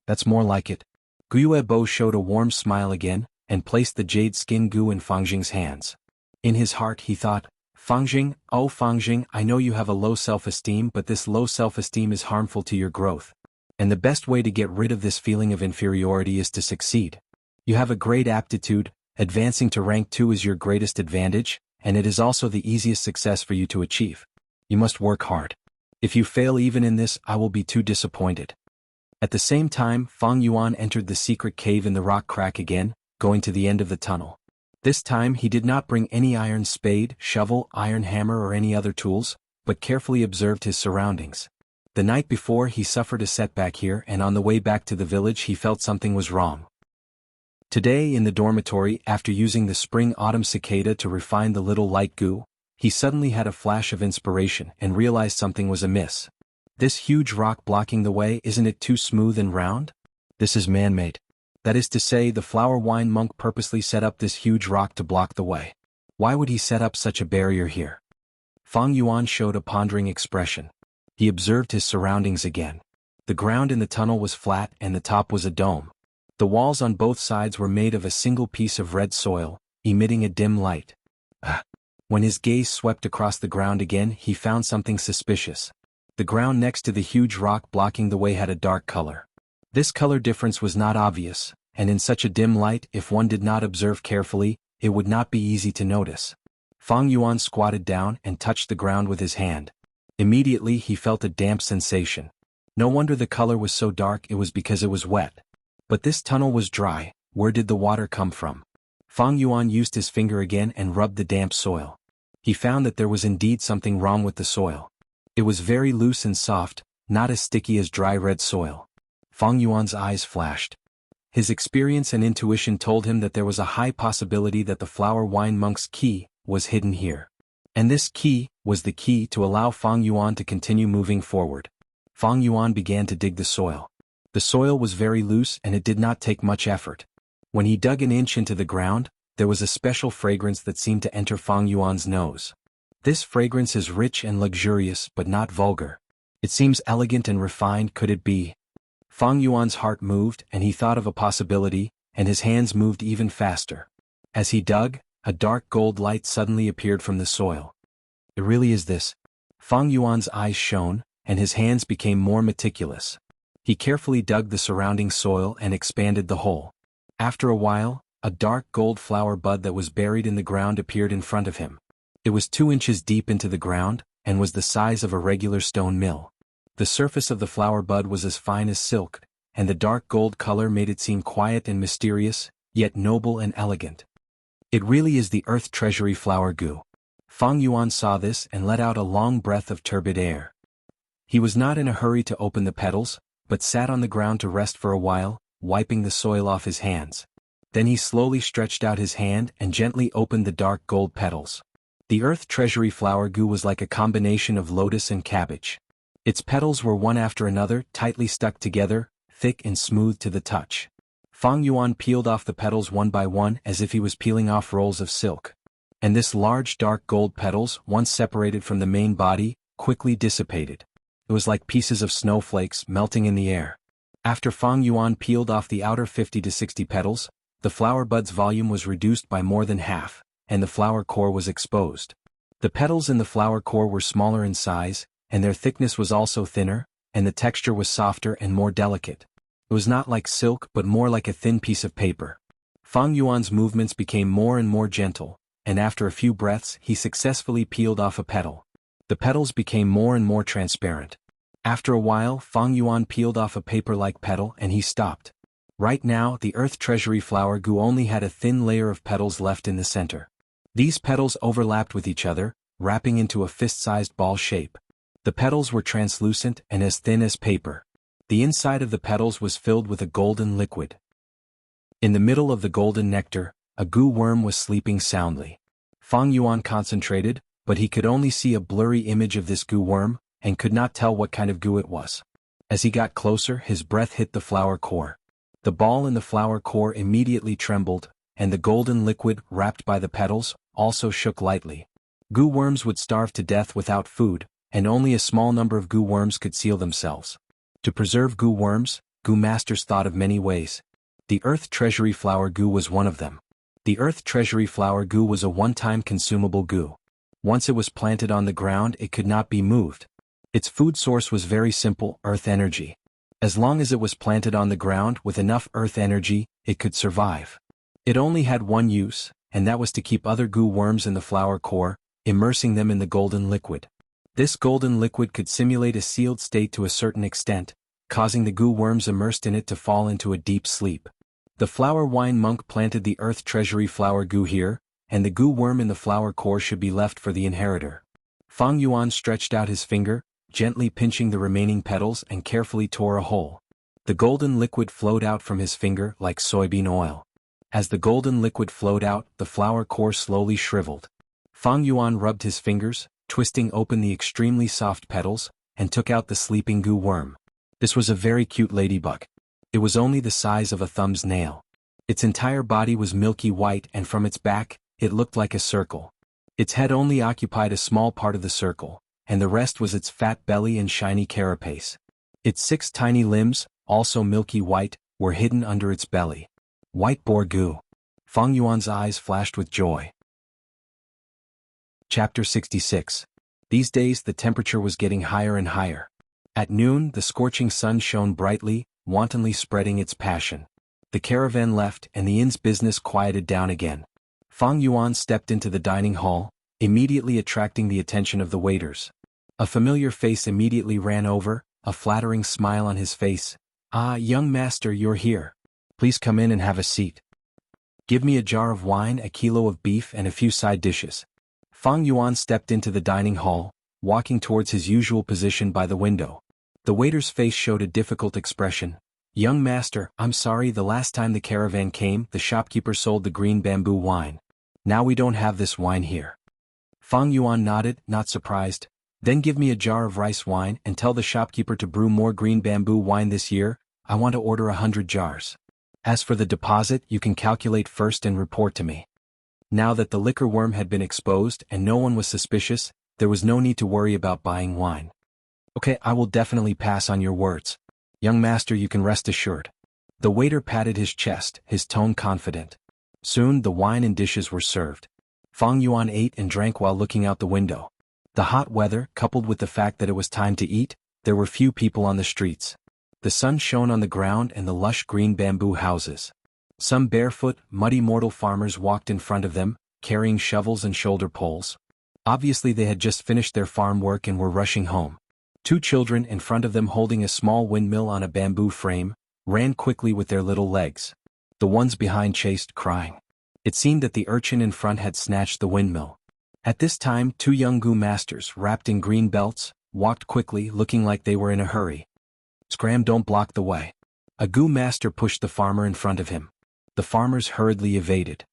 That's more like it. Guiyue Bo showed a warm smile again, and placed the jade skin goo in Fang Jing's hands. In his heart he thought, Fang Jing, oh Fang Jing, I know you have a low self-esteem, but this low self-esteem is harmful to your growth. And the best way to get rid of this feeling of inferiority is to succeed. You have a great aptitude, advancing to rank 2 is your greatest advantage, and it is also the easiest success for you to achieve. You must work hard. If you fail even in this, I will be too disappointed. At the same time, Fang Yuan entered the secret cave in the rock crack again, going to the end of the tunnel. This time he did not bring any iron spade, shovel, iron hammer or any other tools, but carefully observed his surroundings. The night before he suffered a setback here, and on the way back to the village he felt something was wrong. Today in the dormitory, after using the spring-autumn cicada to refine the little light goo, he suddenly had a flash of inspiration and realized something was amiss. This huge rock blocking the way, isn't it too smooth and round? This is man-made. That is to say, the flower wine monk purposely set up this huge rock to block the way. Why would he set up such a barrier here? Fang Yuan showed a pondering expression. He observed his surroundings again. The ground in the tunnel was flat and the top was a dome. The walls on both sides were made of a single piece of red soil, emitting a dim light. When his gaze swept across the ground again, he found something suspicious. The ground next to the huge rock blocking the way had a dark color. This color difference was not obvious, and in such a dim light, if one did not observe carefully, it would not be easy to notice. Fang Yuan squatted down and touched the ground with his hand. Immediately he felt a damp sensation. No wonder the color was so dark, it was because it was wet. But this tunnel was dry. Where did the water come from? Fang Yuan used his finger again and rubbed the damp soil. He found that there was indeed something wrong with the soil. It was very loose and soft, not as sticky as dry red soil. Fang Yuan's eyes flashed. His experience and intuition told him that there was a high possibility that the flower wine monk's key was hidden here. And this key was the key to allow Fang Yuan to continue moving forward. Fang Yuan began to dig the soil. The soil was very loose and it did not take much effort. When he dug an inch into the ground, there was a special fragrance that seemed to enter Fang Yuan's nose. This fragrance is rich and luxurious but not vulgar. It seems elegant and refined. Could it be? Fang Yuan's heart moved and he thought of a possibility, and his hands moved even faster. As he dug, a dark gold light suddenly appeared from the soil. It really is this. Fang Yuan's eyes shone, and his hands became more meticulous. He carefully dug the surrounding soil and expanded the hole. After a while, a dark gold flower bud that was buried in the ground appeared in front of him. It was 2 inches deep into the ground, and was the size of a regular stone mill. The surface of the flower bud was as fine as silk, and the dark gold color made it seem quiet and mysterious, yet noble and elegant. It really is the earth treasury flower goo. Fang Yuan saw this and let out a long breath of turbid air. He was not in a hurry to open the petals, but sat on the ground to rest for a while, wiping the soil off his hands. Then he slowly stretched out his hand and gently opened the dark gold petals. The earth treasury flower goo was like a combination of lotus and cabbage. Its petals were one after another, tightly stuck together, thick and smooth to the touch. Fang Yuan peeled off the petals one by one as if he was peeling off rolls of silk. And this large dark gold petals, once separated from the main body, quickly dissipated. It was like pieces of snowflakes melting in the air. After Fang Yuan peeled off the outer 50 to 60 petals, the flower bud's volume was reduced by more than half, and the flower core was exposed. The petals in the flower core were smaller in size, and their thickness was also thinner, and the texture was softer and more delicate. It was not like silk but more like a thin piece of paper. Fang Yuan's movements became more and more gentle, and after a few breaths he successfully peeled off a petal. The petals became more and more transparent. After a while Fang Yuan peeled off a paper-like petal and he stopped. Right now the earth treasury flower goo only had a thin layer of petals left in the center. These petals overlapped with each other, wrapping into a fist-sized ball shape. The petals were translucent and as thin as paper. The inside of the petals was filled with a golden liquid. In the middle of the golden nectar, a goo worm was sleeping soundly. Fang Yuan concentrated, but he could only see a blurry image of this goo worm, and could not tell what kind of goo it was. As he got closer his breath hit the flower core. The ball in the flower core immediately trembled, and the golden liquid, wrapped by the petals, also shook lightly. Goo worms would starve to death without food, and only a small number of goo worms could seal themselves. To preserve goo worms, goo masters thought of many ways. The earth treasury flower goo was one of them. The earth treasury flower goo was a one-time consumable goo. Once it was planted on the ground it could not be moved. Its food source was very simple, earth energy. As long as it was planted on the ground with enough earth energy, it could survive. It only had one use, and that was to keep other goo worms in the flower core, immersing them in the golden liquid. This golden liquid could simulate a sealed state to a certain extent, causing the goo worms immersed in it to fall into a deep sleep. The flower wine monk planted the earth treasury flower goo here, and the goo worm in the flower core should be left for the inheritor. Fang Yuan stretched out his finger, gently pinching the remaining petals and carefully tore a hole. The golden liquid flowed out from his finger like soybean oil. As the golden liquid flowed out, the flower core slowly shriveled. Fang Yuan rubbed his fingers, twisting open the extremely soft petals, and took out the sleeping goo worm. This was a very cute ladybug. It was only the size of a thumb's nail. Its entire body was milky white and from its back, it looked like a circle. Its head only occupied a small part of the circle, and the rest was its fat belly and shiny carapace. Its 6 tiny limbs, also milky white, were hidden under its belly. White boar goo. Fang Yuan's eyes flashed with joy. Chapter 66. These days the temperature was getting higher and higher. At noon the scorching sun shone brightly, wantonly spreading its passion. The caravan left and the inn's business quieted down again. Fang Yuan stepped into the dining hall, immediately attracting the attention of the waiters. A familiar face immediately ran over, a flattering smile on his face. "Ah, young master, you're here. Please come in and have a seat. Give me a jar of wine, a kilo of beef and a few side dishes." Fang Yuan stepped into the dining hall, walking towards his usual position by the window. The waiter's face showed a difficult expression. "Young master, I'm sorry, the last time the caravan came, the shopkeeper sold the green bamboo wine. Now we don't have this wine here." Fang Yuan nodded, not surprised. "Then give me a jar of rice wine and tell the shopkeeper to brew more green bamboo wine this year. I want to order 100 jars. As for the deposit, you can calculate first and report to me." Now that the liquor worm had been exposed and no one was suspicious, there was no need to worry about buying wine. Okay, I will definitely pass on your words. Young master, you can rest assured. The waiter patted his chest, his tone confident. Soon the wine and dishes were served. Fang Yuan ate and drank while looking out the window. The hot weather, coupled with the fact that it was time to eat, there were few people on the streets. The sun shone on the ground and the lush green bamboo houses. Some barefoot, muddy mortal farmers walked in front of them, carrying shovels and shoulder poles. Obviously they had just finished their farm work and were rushing home. Two children in front of them holding a small windmill on a bamboo frame, ran quickly with their little legs. The ones behind chased, crying. It seemed that the urchin in front had snatched the windmill. At this time, two young Gu masters, wrapped in green belts, walked quickly, looking like they were in a hurry. Scram, don't block the way. A Gu master pushed the farmer in front of him. The farmers hurriedly evaded.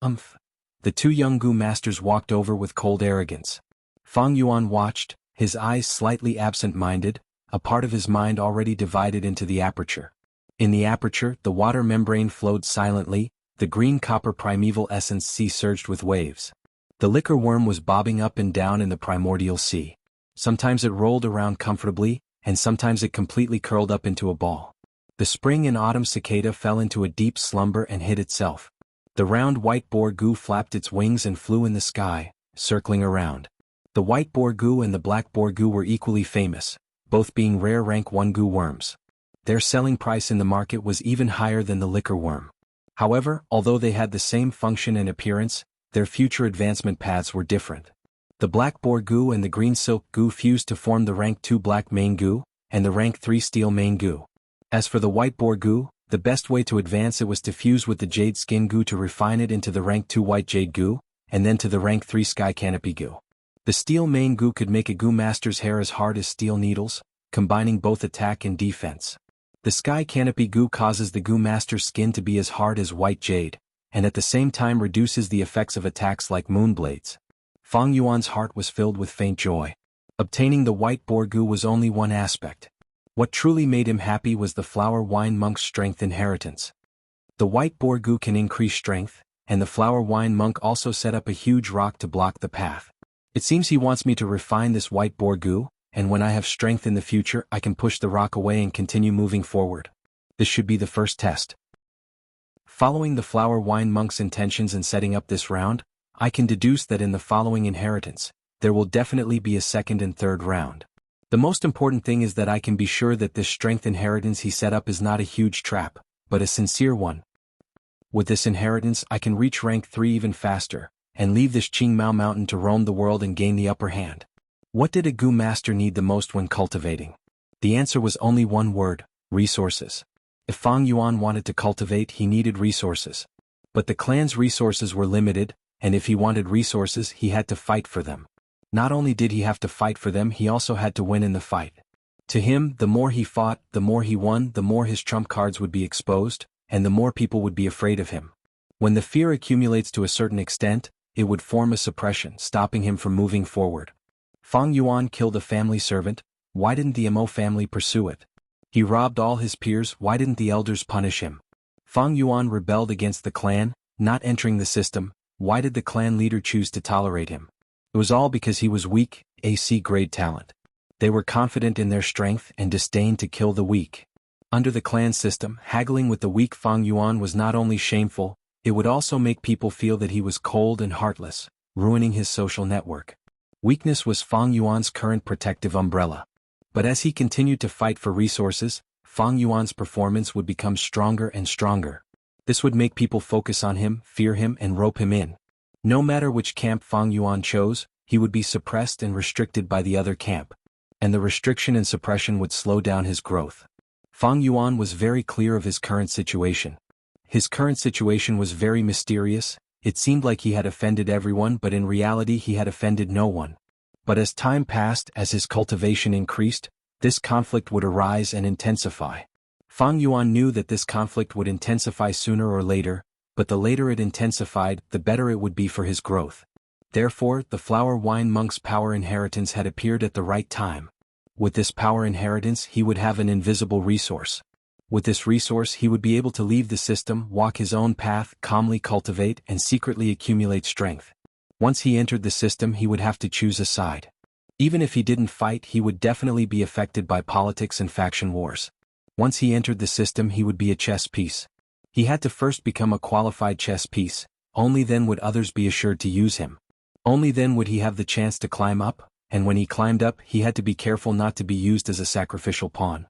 The two young Gu masters walked over with cold arrogance. Fang Yuan watched, his eyes slightly absent-minded, a part of his mind already divided into the aperture. In the aperture, the water membrane flowed silently, the green copper primeval essence sea surged with waves. The liquor worm was bobbing up and down in the primordial sea. Sometimes it rolled around comfortably, and sometimes it completely curled up into a ball. The spring and autumn cicada fell into a deep slumber and hid itself. The round white boar Gu flapped its wings and flew in the sky, circling around. The white boar Gu and the black boar Gu were equally famous, both being rare rank 1 Gu worms. Their selling price in the market was even higher than the liquor worm. However, although they had the same function and appearance, their future advancement paths were different. The black boar Gu and the green silk Gu fused to form the rank 2 black mane Gu, and the rank 3 steel mane Gu. As for the white boar Gu, the best way to advance it was to fuse with the jade skin Gu to refine it into the rank 2 white jade Gu, and then to the rank 3 sky canopy Gu. The steel mane Gu could make a Gu master's hair as hard as steel needles, combining both attack and defense. The sky canopy Gu causes the Gu master's skin to be as hard as white jade, and at the same time reduces the effects of attacks like moonblades. Fang Yuan's heart was filled with faint joy. Obtaining the white boar Gu was only one aspect. What truly made him happy was the flower wine monk's strength inheritance. The white boar Gu can increase strength, and the flower wine monk also set up a huge rock to block the path. It seems he wants me to refine this white boar Gu, and when I have strength in the future I can push the rock away and continue moving forward. This should be the first test. Following the flower wine monk's intentions in setting up this round, I can deduce that in the following inheritance, there will definitely be a second and third round. The most important thing is that I can be sure that this strength inheritance he set up is not a huge trap, but a sincere one. With this inheritance I can reach rank 3 even faster, and leave this Qingmao mountain to roam the world and gain the upper hand. What did a Gu master need the most when cultivating? The answer was only one word: resources. If Fang Yuan wanted to cultivate, he needed resources. But the clan's resources were limited, and if he wanted resources he had to fight for them. Not only did he have to fight for them, he also had to win in the fight. To him, the more he fought, the more he won, the more his trump cards would be exposed, and the more people would be afraid of him. When the fear accumulates to a certain extent, it would form a suppression, stopping him from moving forward. Fang Yuan killed a family servant. Why didn't the Mo family pursue it? He robbed all his peers. Why didn't the elders punish him? Fang Yuan rebelled against the clan, not entering the system. Why did the clan leader choose to tolerate him? It was all because he was weak, a C-grade talent. They were confident in their strength and disdained to kill the weak. Under the clan system, haggling with the weak Fang Yuan was not only shameful, it would also make people feel that he was cold and heartless, ruining his social network. Weakness was Fang Yuan's current protective umbrella. But as he continued to fight for resources, Fang Yuan's performance would become stronger and stronger. This would make people focus on him, fear him, and rope him in. No matter which camp Fang Yuan chose, he would be suppressed and restricted by the other camp. And the restriction and suppression would slow down his growth. Fang Yuan was very clear of his current situation. His current situation was very mysterious. It seemed like he had offended everyone, but in reality he had offended no one. But as time passed, as his cultivation increased, this conflict would arise and intensify. Fang Yuan knew that this conflict would intensify sooner or later, but the later it intensified, the better it would be for his growth. Therefore, the flower wine monk's power inheritance had appeared at the right time. With this power inheritance he would have an invisible resource. With this resource he would be able to leave the system, walk his own path, calmly cultivate and secretly accumulate strength. Once he entered the system he would have to choose a side. Even if he didn't fight he would definitely be affected by politics and faction wars. Once he entered the system he would be a chess piece. He had to first become a qualified chess piece, only then would others be assured to use him. Only then would he have the chance to climb up, and when he climbed up he had to be careful not to be used as a sacrificial pawn.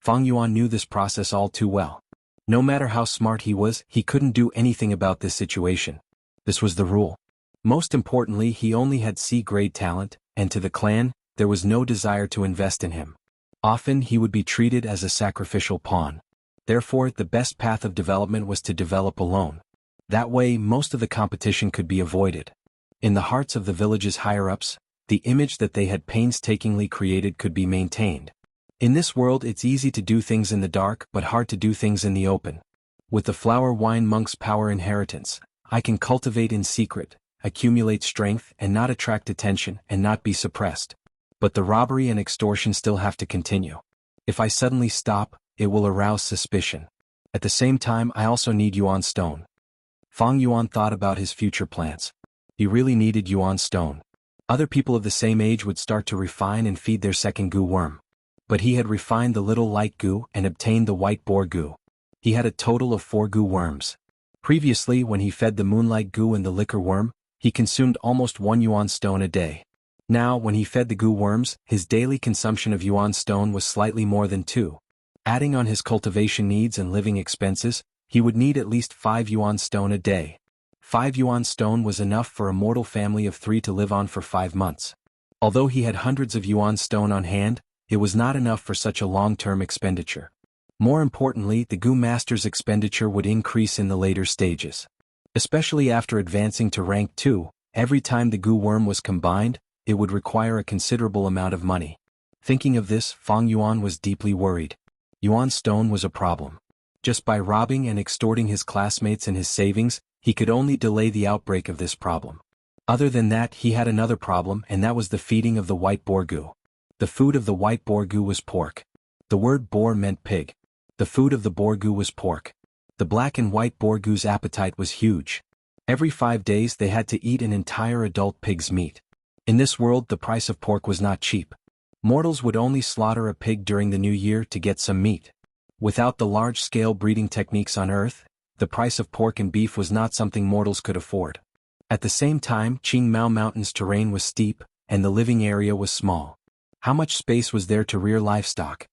Fang Yuan knew this process all too well. No matter how smart he was, he couldn't do anything about this situation. This was the rule. Most importantly, he only had C-grade talent, and to the clan, there was no desire to invest in him. Often he would be treated as a sacrificial pawn. Therefore, the best path of development was to develop alone. That way, most of the competition could be avoided. In the hearts of the village's higher-ups, the image that they had painstakingly created could be maintained. In this world it's easy to do things in the dark but hard to do things in the open. With the flower wine monk's power inheritance, I can cultivate in secret, accumulate strength and not attract attention and not be suppressed. But the robbery and extortion still have to continue. If I suddenly stop, it will arouse suspicion. At the same time I also need Yuan stone. Fang Yuan thought about his future plans. He really needed Yuan stone. Other people of the same age would start to refine and feed their second goo worm. But he had refined the little light goo and obtained the white boar goo. He had a total of 4 goo worms. Previously when he fed the moonlight goo and the liquor worm, he consumed almost 1 Yuan stone a day. Now when he fed the goo worms, his daily consumption of Yuan stone was slightly more than 2. Adding on his cultivation needs and living expenses, he would need at least 5 Yuan stone a day. 5 Yuan stone was enough for a mortal family of 3 to live on for 5 months. Although he had hundreds of Yuan stone on hand, it was not enough for such a long-term expenditure. More importantly, the goo master's expenditure would increase in the later stages. Especially after advancing to rank 2, every time the goo worm was combined, it would require a considerable amount of money. Thinking of this, Fang Yuan was deeply worried. Yuan stone was a problem. Just by robbing and extorting his classmates and his savings, he could only delay the outbreak of this problem. Other than that, he had another problem, and that was the feeding of the white boar goo. The food of the white boar goo was pork. The word boar meant pig. The food of the boar goo was pork. The black and white boar goo's appetite was huge. Every 5 days they had to eat an entire adult pig's meat. In this world the price of pork was not cheap. Mortals would only slaughter a pig during the new year to get some meat. Without the large-scale breeding techniques on Earth, the price of pork and beef was not something mortals could afford. At the same time, Qingmao Mountain's terrain was steep, and the living area was small. How much space was there to rear livestock?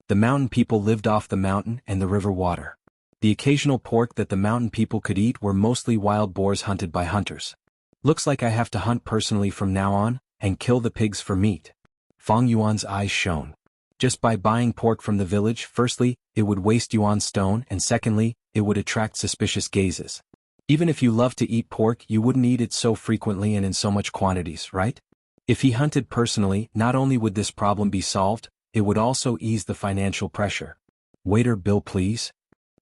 The mountain people lived off the mountain and the river water. The occasional pork that the mountain people could eat were mostly wild boars hunted by hunters. Looks like I have to hunt personally from now on, and kill the pigs for meat. Fang Yuan's eyes shone. Just by buying pork from the village, firstly, it would waste Yuan stone, and secondly, it would attract suspicious gazes. Even if you love to eat pork, you wouldn't eat it so frequently and in so much quantities, right? If he hunted personally, not only would this problem be solved, it would also ease the financial pressure. Waiter, bill please.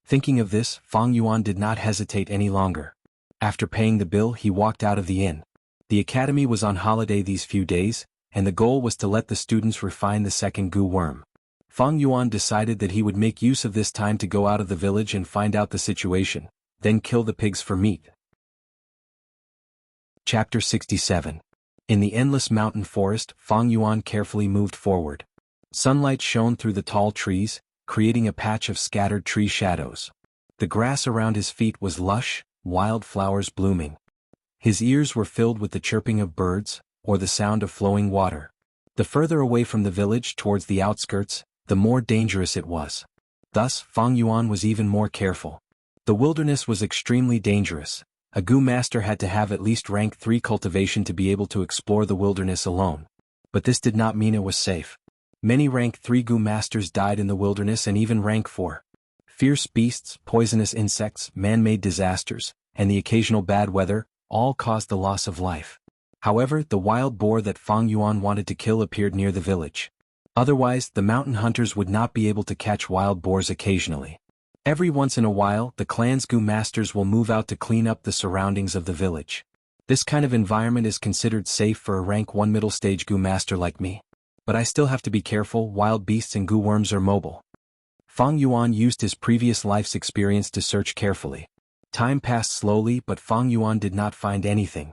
Thinking of this, Fang Yuan did not hesitate any longer. After paying the bill he walked out of the inn. The academy was on holiday these few days, and the goal was to let the students refine the second goo worm. Fang Yuan decided that he would make use of this time to go out of the village and find out the situation, then kill the pigs for meat. Chapter 67. In the endless mountain forest, Fang Yuan carefully moved forward. Sunlight shone through the tall trees, creating a patch of scattered tree shadows. The grass around his feet was lush, wild flowers blooming. His ears were filled with the chirping of birds, or the sound of flowing water. The further away from the village towards the outskirts, the more dangerous it was. Thus, Fang Yuan was even more careful. The wilderness was extremely dangerous. A goo master had to have at least rank 3 cultivation to be able to explore the wilderness alone. But this did not mean it was safe. Many rank 3 goo masters died in the wilderness, and even rank 4. Fierce beasts, poisonous insects, man-made disasters, and the occasional bad weather, all caused the loss of life. However, the wild boar that Fang Yuan wanted to kill appeared near the village. Otherwise, the mountain hunters would not be able to catch wild boars occasionally. Every once in a while, the clan's goo masters will move out to clean up the surroundings of the village. This kind of environment is considered safe for a rank 1 middle stage goo master like me. But I still have to be careful, wild beasts and goo worms are mobile. Fang Yuan used his previous life's experience to search carefully. Time passed slowly, but Fang Yuan did not find anything.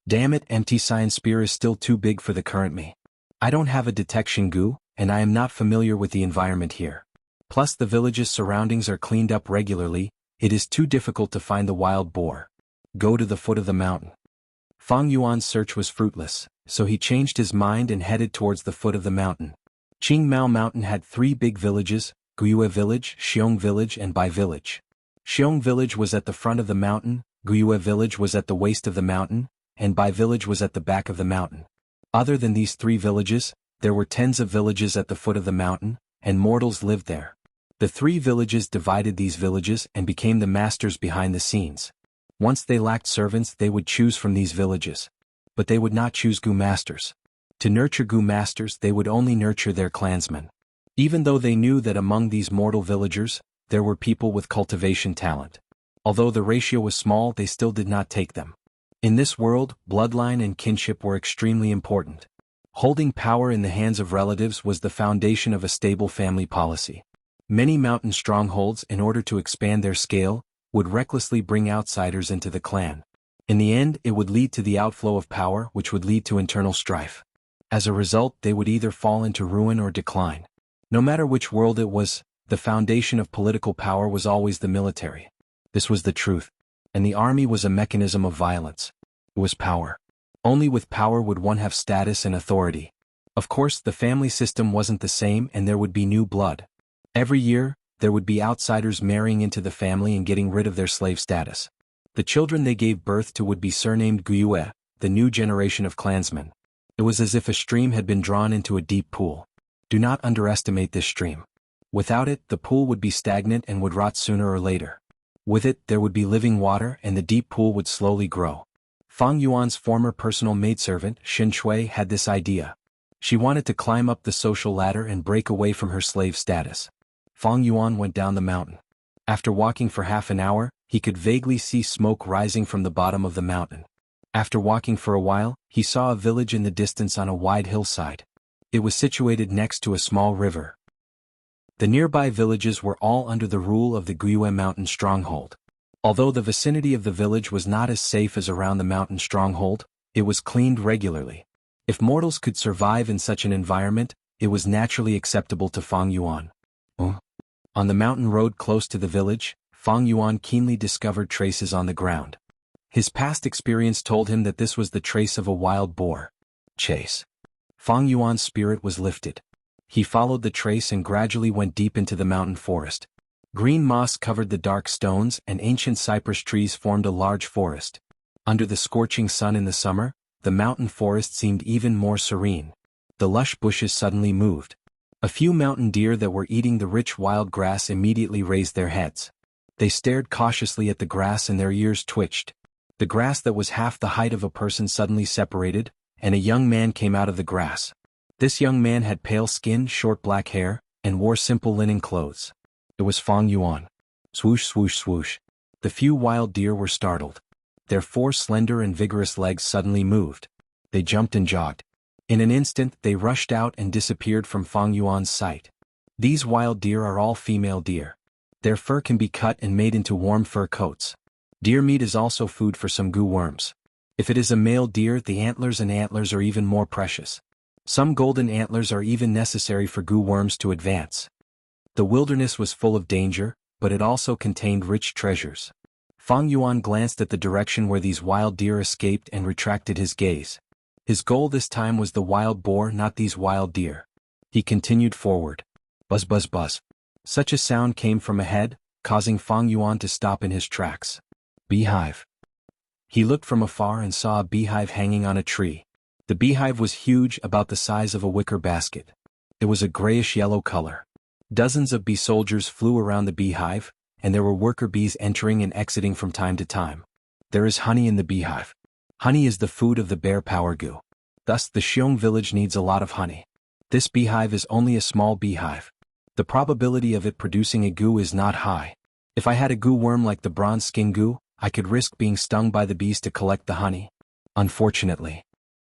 Damn it, empty science spear is still too big for the current me. I don't have a detection goo, and I am not familiar with the environment here. Plus the village's surroundings are cleaned up regularly, it is too difficult to find the wild boar. Go to the foot of the mountain. Fang Yuan's search was fruitless, so he changed his mind and headed towards the foot of the mountain. Qingmao Mountain had 3 big villages, Guyue Village, Xiong Village and Bai Village. Xiong Village was at the front of the mountain, Guyue Village was at the waist of the mountain, and Bai Village was at the back of the mountain. Other than these 3 villages, there were tens of villages at the foot of the mountain, and mortals lived there. The 3 villages divided these villages and became the masters behind the scenes. Once they lacked servants, they would choose from these villages. But they would not choose Gu masters. To nurture Gu masters, they would only nurture their clansmen. Even though they knew that among these mortal villagers, there were people with cultivation talent. Although the ratio was small, they still did not take them. In this world, bloodline and kinship were extremely important. Holding power in the hands of relatives was the foundation of a stable family policy. Many mountain strongholds, in order to expand their scale, would recklessly bring outsiders into the clan. In the end, it would lead to the outflow of power, which would lead to internal strife. As a result, they would either fall into ruin or decline. No matter which world it was, the foundation of political power was always the military. This was the truth. And the army was a mechanism of violence. It was power. Only with power would one have status and authority. Of course, the family system wasn't the same and there would be new blood. Every year, there would be outsiders marrying into the family and getting rid of their slave status. The children they gave birth to would be surnamed Guyue, the new generation of clansmen. It was as if a stream had been drawn into a deep pool. Do not underestimate this stream. Without it, the pool would be stagnant and would rot sooner or later. With it, there would be living water and the deep pool would slowly grow. Fang Yuan's former personal maidservant, Xin Shui, had this idea. She wanted to climb up the social ladder and break away from her slave status. Fang Yuan went down the mountain. After walking for half an hour, he could vaguely see smoke rising from the bottom of the mountain. After walking for a while, he saw a village in the distance on a wide hillside. It was situated next to a small river. The nearby villages were all under the rule of the Guyue Mountain stronghold. Although the vicinity of the village was not as safe as around the mountain stronghold, it was cleaned regularly. If mortals could survive in such an environment, it was naturally acceptable to Fang Yuan. On the mountain road close to the village, Fang Yuan keenly discovered traces on the ground. His past experience told him that this was the trace of a wild boar. Chase. Fang Yuan's spirit was lifted. He followed the trace and gradually went deep into the mountain forest. Green moss covered the dark stones and ancient cypress trees formed a large forest. Under the scorching sun in the summer, the mountain forest seemed even more serene. The lush bushes suddenly moved. A few mountain deer that were eating the rich wild grass immediately raised their heads. They stared cautiously at the grass and their ears twitched. The grass that was half the height of a person suddenly separated, and a young man came out of the grass. This young man had pale skin, short black hair, and wore simple linen clothes. It was Fang Yuan. Swoosh, swoosh, swoosh. The few wild deer were startled. Their 4 slender and vigorous legs suddenly moved. They jumped and jogged. In an instant, they rushed out and disappeared from Fang Yuan's sight. These wild deer are all female deer. Their fur can be cut and made into warm fur coats. Deer meat is also food for some gu worms. If it is a male deer, the antlers are even more precious. Some golden antlers are even necessary for gu worms to advance. The wilderness was full of danger, but it also contained rich treasures. Fang Yuan glanced at the direction where these wild deer escaped and retracted his gaze. His goal this time was the wild boar, not these wild deer. He continued forward. Buzz, buzz, buzz. Such a sound came from ahead, causing Fang Yuan to stop in his tracks. Beehive. He looked from afar and saw a beehive hanging on a tree. The beehive was huge, about the size of a wicker basket. It was a grayish-yellow color. Dozens of bee soldiers flew around the beehive, and there were worker bees entering and exiting from time to time. There is honey in the beehive. Honey is the food of the bear power gu. Thus, the Xiong village needs a lot of honey. This beehive is only a small beehive. The probability of it producing a gu is not high. If I had a gu worm like the bronze skin gu, I could risk being stung by the bees to collect the honey. Unfortunately.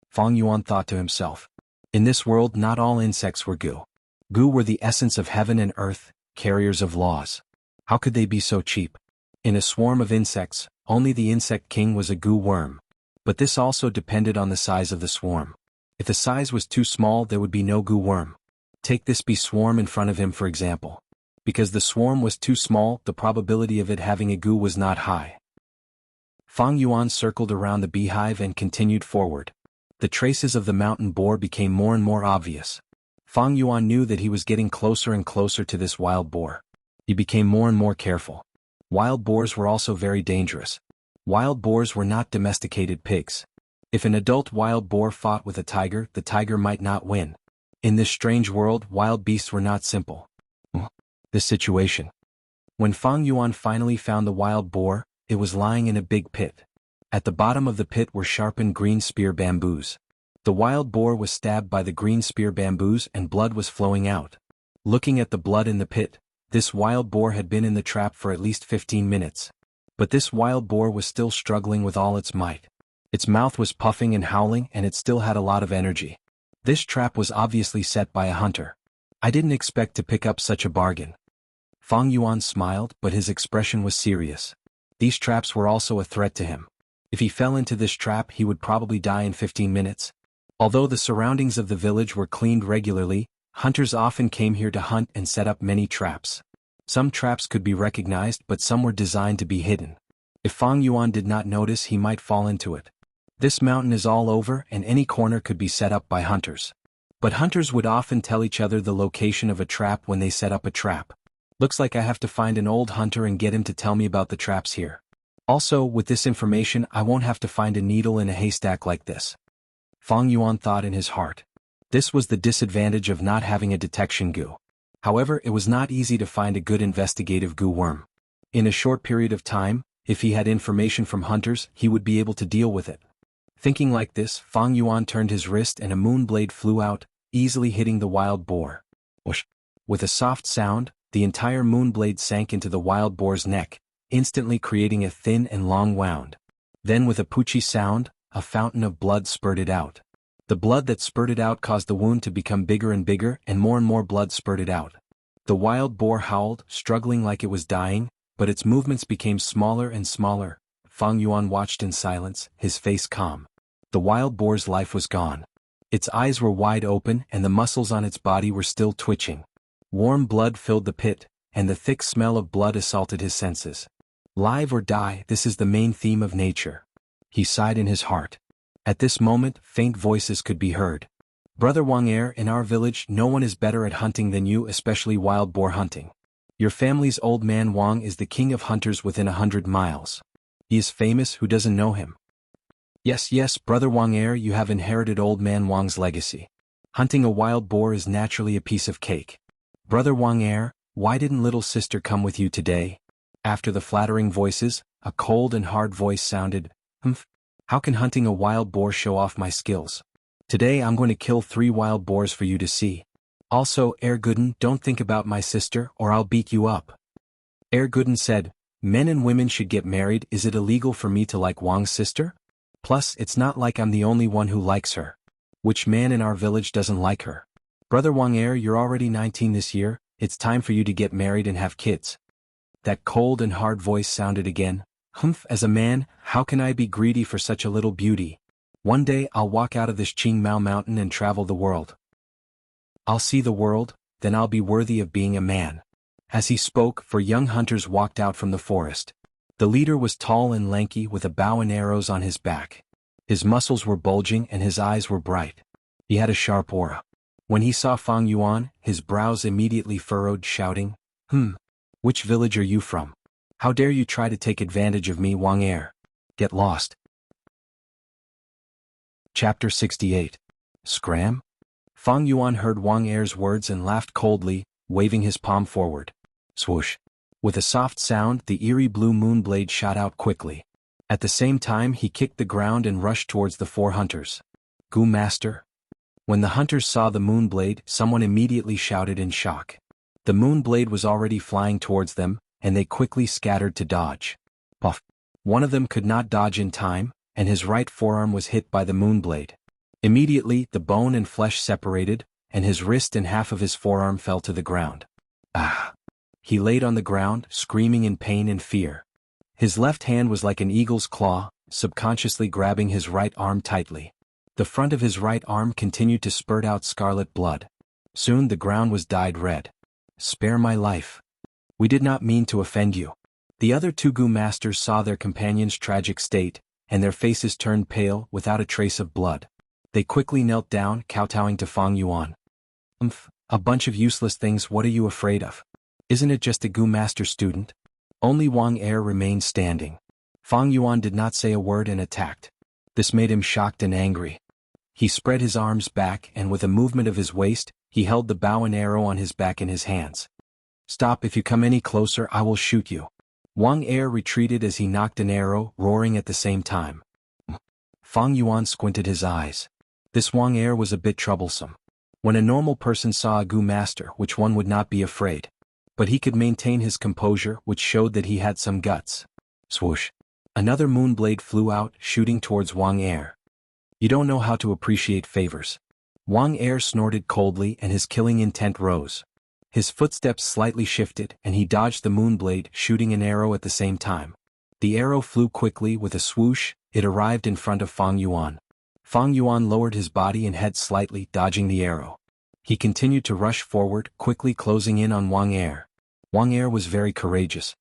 Fang Yuan thought to himself. In this world, not all insects were gu. Gu were the essence of heaven and earth, carriers of laws. How could they be so cheap? In a swarm of insects, only the insect king was a goo worm. But this also depended on the size of the swarm. If the size was too small, there would be no goo worm. Take this bee swarm in front of him for example. Because the swarm was too small, the probability of it having a goo was not high. Fang Yuan circled around the beehive and continued forward. The traces of the mountain boar became more and more obvious. Fang Yuan knew that he was getting closer and closer to this wild boar. He became more and more careful. Wild boars were also very dangerous. Wild boars were not domesticated pigs. If an adult wild boar fought with a tiger, the tiger might not win. In this strange world, wild beasts were not simple. This situation. When Fang Yuan finally found the wild boar, it was lying in a big pit. At the bottom of the pit were sharpened green spear bamboos. The wild boar was stabbed by the green spear bamboos and blood was flowing out. Looking at the blood in the pit, this wild boar had been in the trap for at least 15 minutes. But this wild boar was still struggling with all its might. Its mouth was puffing and howling and it still had a lot of energy. This trap was obviously set by a hunter. I didn't expect to pick up such a bargain. Fang Yuan smiled, but his expression was serious. These traps were also a threat to him. If he fell into this trap, he would probably die in 15 minutes. Although the surroundings of the village were cleaned regularly, hunters often came here to hunt and set up many traps. Some traps could be recognized, but some were designed to be hidden. If Fang Yuan did not notice, he might fall into it. This mountain is all over and any corner could be set up by hunters. But hunters would often tell each other the location of a trap when they set up a trap. Looks like I have to find an old hunter and get him to tell me about the traps here. Also, with this information, I won't have to find a needle in a haystack like this. Fang Yuan thought in his heart. This was the disadvantage of not having a detection goo. However, it was not easy to find a good investigative goo worm. In a short period of time, if he had information from hunters, he would be able to deal with it. Thinking like this, Fang Yuan turned his wrist and a moon blade flew out, easily hitting the wild boar. Whoosh! With a soft sound, the entire moon blade sank into the wild boar's neck, instantly creating a thin and long wound. Then with a poochie sound, a fountain of blood spurted out. The blood that spurted out caused the wound to become bigger and bigger and more blood spurted out. The wild boar howled, struggling like it was dying, but its movements became smaller and smaller. Fang Yuan watched in silence, his face calm. The wild boar's life was gone. Its eyes were wide open and the muscles on its body were still twitching. Warm blood filled the pit, and the thick smell of blood assaulted his senses. Live or die, this is the main theme of nature. He sighed in his heart. At this moment, faint voices could be heard. Brother Wang Er, in our village, no one is better at hunting than you, especially wild boar hunting. Your family's old man Wang is the king of hunters within 100 miles. He is famous, who doesn't know him? Yes, Brother Wang Er, you have inherited old man Wang's legacy. Hunting a wild boar is naturally a piece of cake. Brother Wang Er, why didn't little sister come with you today? After the flattering voices, a cold and hard voice sounded, How can hunting a wild boar show off my skills? Today I'm going to kill 3 wild boars for you to see. Also, Gooden, don't think about my sister or I'll beat you up. Gooden said, men and women should get married. Is it illegal for me to like Wang's sister? Plus, it's not like I'm the only one who likes her. Which man in our village doesn't like her? Brother Wang Er, you're already 19 this year, it's time for you to get married and have kids. That cold and hard voice sounded again. As a man, how can I be greedy for such a little beauty? One day I'll walk out of this Qing Mao mountain and travel the world. I'll see the world, then I'll be worthy of being a man. As he spoke, 4 young hunters walked out from the forest. The leader was tall and lanky with a bow and arrows on his back. His muscles were bulging and his eyes were bright. He had a sharp aura. When he saw Fang Yuan, his brows immediately furrowed, shouting, Which village are you from? How dare you try to take advantage of me, Wang Er? Get lost. Chapter 68. Scram? Fang Yuan heard Wang Er's words and laughed coldly, waving his palm forward. Swoosh. With a soft sound, the eerie blue moon blade shot out quickly. At the same time, he kicked the ground and rushed towards the 4 hunters. Goo Master? When the hunters saw the moon blade, someone immediately shouted in shock. The moon blade was already flying towards them, and they quickly scattered to dodge. Puff. One of them could not dodge in time, and his right forearm was hit by the moon blade. Immediately, the bone and flesh separated, and his wrist and half of his forearm fell to the ground. Ah! He laid on the ground, screaming in pain and fear. His left hand was like an eagle's claw, subconsciously grabbing his right arm tightly. The front of his right arm continued to spurt out scarlet blood. Soon the ground was dyed red. "Spare my life. We did not mean to offend you." The other two Gu masters saw their companion's tragic state, and their faces turned pale without a trace of blood. They quickly knelt down, kowtowing to Fang Yuan. A bunch of useless things, what are you afraid of? Isn't it just a Gu master student?" Only Wang Er remained standing. Fang Yuan did not say a word and attacked. This made him shocked and angry. He spread his arms back and with a movement of his waist, he held the bow and arrow on his back in his hands. "Stop, if you come any closer I will shoot you." Wang Er retreated as he knocked an arrow, roaring at the same time. Fang Yuan squinted his eyes. This Wang Er was a bit troublesome. When a normal person saw a Gu master, which one would not be afraid? But he could maintain his composure, which showed that he had some guts. Swoosh. Another moon blade flew out, shooting towards Wang Er. "You don't know how to appreciate favors." Wang Er snorted coldly and his killing intent rose. His footsteps slightly shifted and he dodged the moonblade, shooting an arrow at the same time. The arrow flew quickly with a swoosh, it arrived in front of Fang Yuan. Fang Yuan lowered his body and head slightly, dodging the arrow. He continued to rush forward, quickly closing in on Wang Er. Wang Er was very courageous.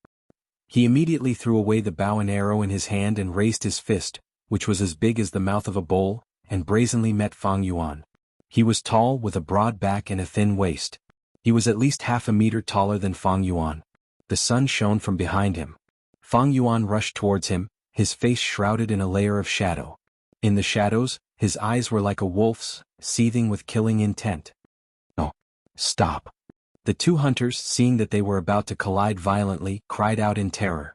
He immediately threw away the bow and arrow in his hand and raised his fist, which was as big as the mouth of a bowl, and brazenly met Fang Yuan. He was tall, with a broad back and a thin waist. He was at least half a meter taller than Fang Yuan. The sun shone from behind him. Fang Yuan rushed towards him, his face shrouded in a layer of shadow. In the shadows, his eyes were like a wolf's, seething with killing intent. "No! Stop!" The two hunters, seeing that they were about to collide violently, cried out in terror.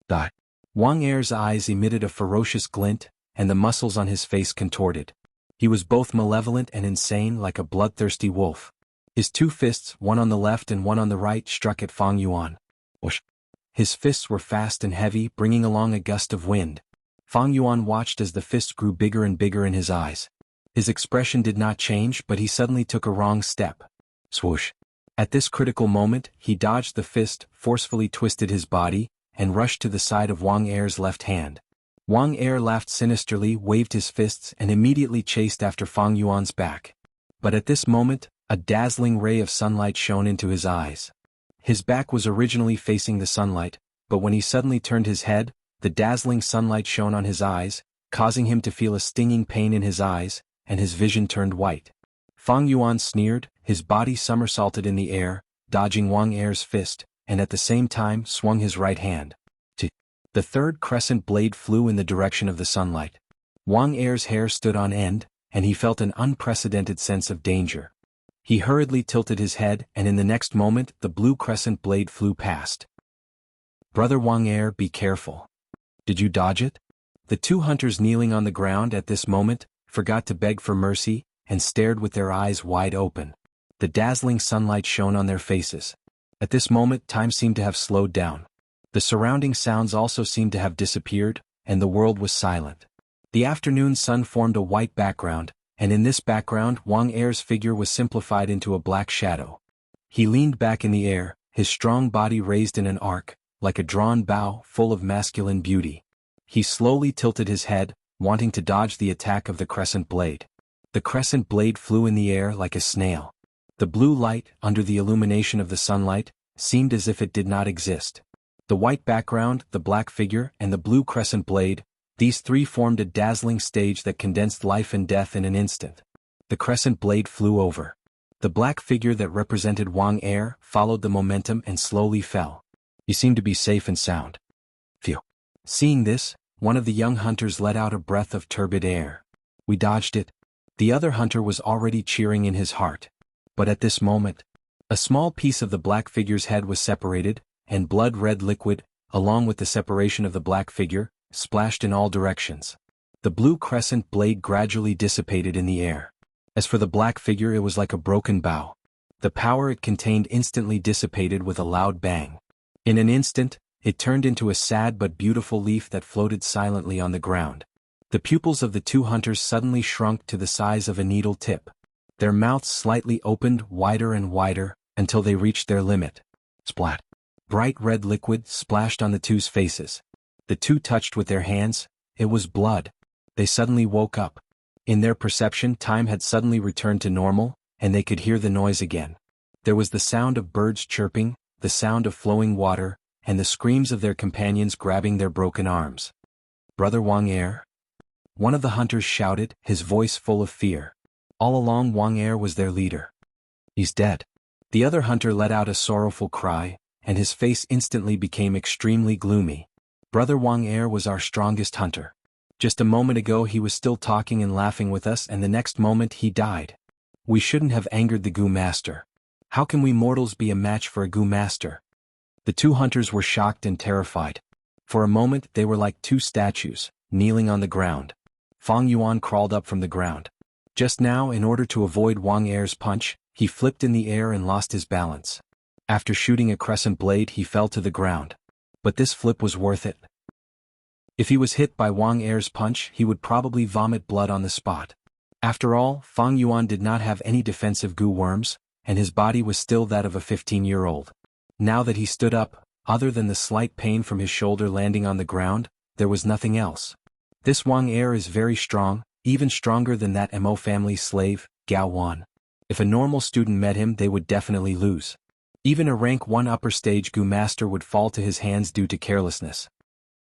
Die! Wang Er's eyes emitted a ferocious glint, and the muscles on his face contorted. He was both malevolent and insane, like a bloodthirsty wolf. His two fists, one on the left and one on the right, struck at Fang Yuan. Whoosh! His fists were fast and heavy, bringing along a gust of wind. Fang Yuan watched as the fists grew bigger and bigger in his eyes. His expression did not change, but he suddenly took a wrong step. Swoosh! At this critical moment, he dodged the fist, forcefully twisted his body, and rushed to the side of Wang Er's left hand. Wang Er laughed sinisterly, waved his fists, and immediately chased after Fang Yuan's back. But at this moment, a dazzling ray of sunlight shone into his eyes. His back was originally facing the sunlight, but when he suddenly turned his head, the dazzling sunlight shone on his eyes, causing him to feel a stinging pain in his eyes, and his vision turned white. Fang Yuan sneered, his body somersaulted in the air, dodging Wang Er's fist, and at the same time swung his right hand. The third crescent blade flew in the direction of the sunlight. Wang Er's hair stood on end, and he felt an unprecedented sense of danger. He hurriedly tilted his head, and in the next moment, the blue crescent blade flew past. "Brother Wang Er, be careful. Did you dodge it?" The two hunters kneeling on the ground at this moment forgot to beg for mercy and stared with their eyes wide open. The dazzling sunlight shone on their faces. At this moment, time seemed to have slowed down. The surrounding sounds also seemed to have disappeared, and the world was silent. The afternoon sun formed a white background, and in this background Wang Er's figure was simplified into a black shadow. He leaned back in the air, his strong body raised in an arc, like a drawn bow, full of masculine beauty. He slowly tilted his head, wanting to dodge the attack of the crescent blade. The crescent blade flew in the air like a snail. The blue light, under the illumination of the sunlight, seemed as if it did not exist. The white background, the black figure, and the blue crescent blade, these three formed a dazzling stage that condensed life and death in an instant. The crescent blade flew over. The black figure that represented Wang Er followed the momentum and slowly fell. He seemed to be safe and sound. Phew. Seeing this, one of the young hunters let out a breath of turbid air. "We dodged it." The other hunter was already cheering in his heart. But at this moment, a small piece of the black figure's head was separated, and blood-red liquid, along with the separation of the black figure, splashed in all directions. The blue crescent blade gradually dissipated in the air. As for the black figure, it was like a broken bow. The power it contained instantly dissipated with a loud bang. In an instant, it turned into a sad but beautiful leaf that floated silently on the ground. The pupils of the two hunters suddenly shrunk to the size of a needle tip. Their mouths slightly opened wider and wider, until they reached their limit. Splat! Bright red liquid splashed on the two's faces. The two touched with their hands. It was blood. They suddenly woke up. In their perception, time had suddenly returned to normal, and they could hear the noise again. There was the sound of birds chirping, the sound of flowing water, and the screams of their companions grabbing their broken arms. "Brother Wang Er?" One of the hunters shouted, his voice full of fear. All along Wang Er was their leader. "He's dead." The other hunter let out a sorrowful cry, and his face instantly became extremely gloomy. "Brother Wang Er was our strongest hunter. Just a moment ago he was still talking and laughing with us, and the next moment he died. We shouldn't have angered the Gu Master. How can we mortals be a match for a Gu Master?" The two hunters were shocked and terrified. For a moment they were like two statues, kneeling on the ground. Fang Yuan crawled up from the ground. Just now, in order to avoid Wang Er's punch, he flipped in the air and lost his balance. After shooting a crescent blade, he fell to the ground. But this flip was worth it. If he was hit by Wang Er's punch, he would probably vomit blood on the spot. After all, Fang Yuan did not have any defensive Gu worms, and his body was still that of a 15-year-old. Now that he stood up, other than the slight pain from his shoulder landing on the ground, there was nothing else. This Wang Er is very strong, even stronger than that Mo family slave, Gao Wan. If a normal student met him, they would definitely lose. Even a rank 1 upper stage Gu master would fall to his hands due to carelessness.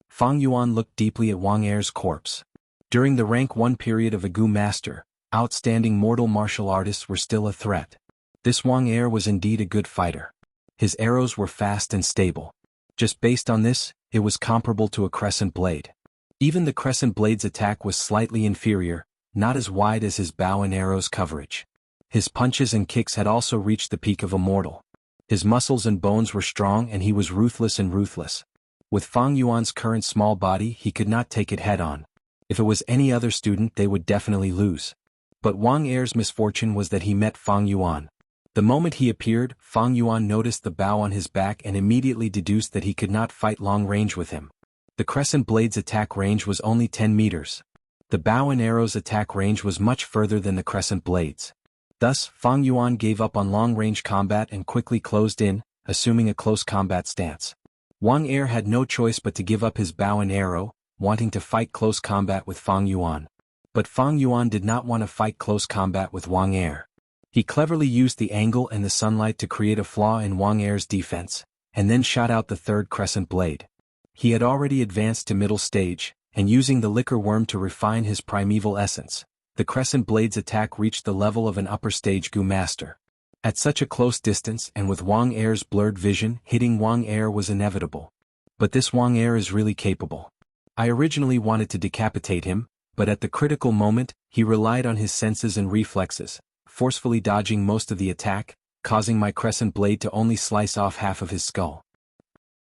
Fang Yuan looked deeply at Wang Er's corpse. During the rank 1 period of a Gu master, outstanding mortal martial artists were still a threat. This Wang Er was indeed a good fighter. His arrows were fast and stable. Just based on this, it was comparable to a crescent blade. Even the crescent blade's attack was slightly inferior, not as wide as his bow and arrows coverage. His punches and kicks had also reached the peak of a mortal. His muscles and bones were strong, and he was ruthless and ruthless. With Fang Yuan's current small body, he could not take it head-on. If it was any other student, they would definitely lose. But Wang Er's misfortune was that he met Fang Yuan. The moment he appeared, Fang Yuan noticed the bow on his back and immediately deduced that he could not fight long range with him. The crescent blade's attack range was only 10 meters. The bow and arrow's attack range was much further than the crescent blades. Thus, Fang Yuan gave up on long-range combat and quickly closed in, assuming a close combat stance. Wang Er had no choice but to give up his bow and arrow, wanting to fight close combat with Fang Yuan. But Fang Yuan did not want to fight close combat with Wang Er. He cleverly used the angle and the sunlight to create a flaw in Wang Er's defense, and then shot out the third crescent blade. He had already advanced to middle stage, and using the liquor worm to refine his primeval essence, the crescent blade's attack reached the level of an upper stage Gu master. At such a close distance and with Wang Er's blurred vision, hitting Wang Er was inevitable. But this Wang Er is really capable. I originally wanted to decapitate him, but at the critical moment, he relied on his senses and reflexes, forcefully dodging most of the attack, causing my crescent blade to only slice off half of his skull.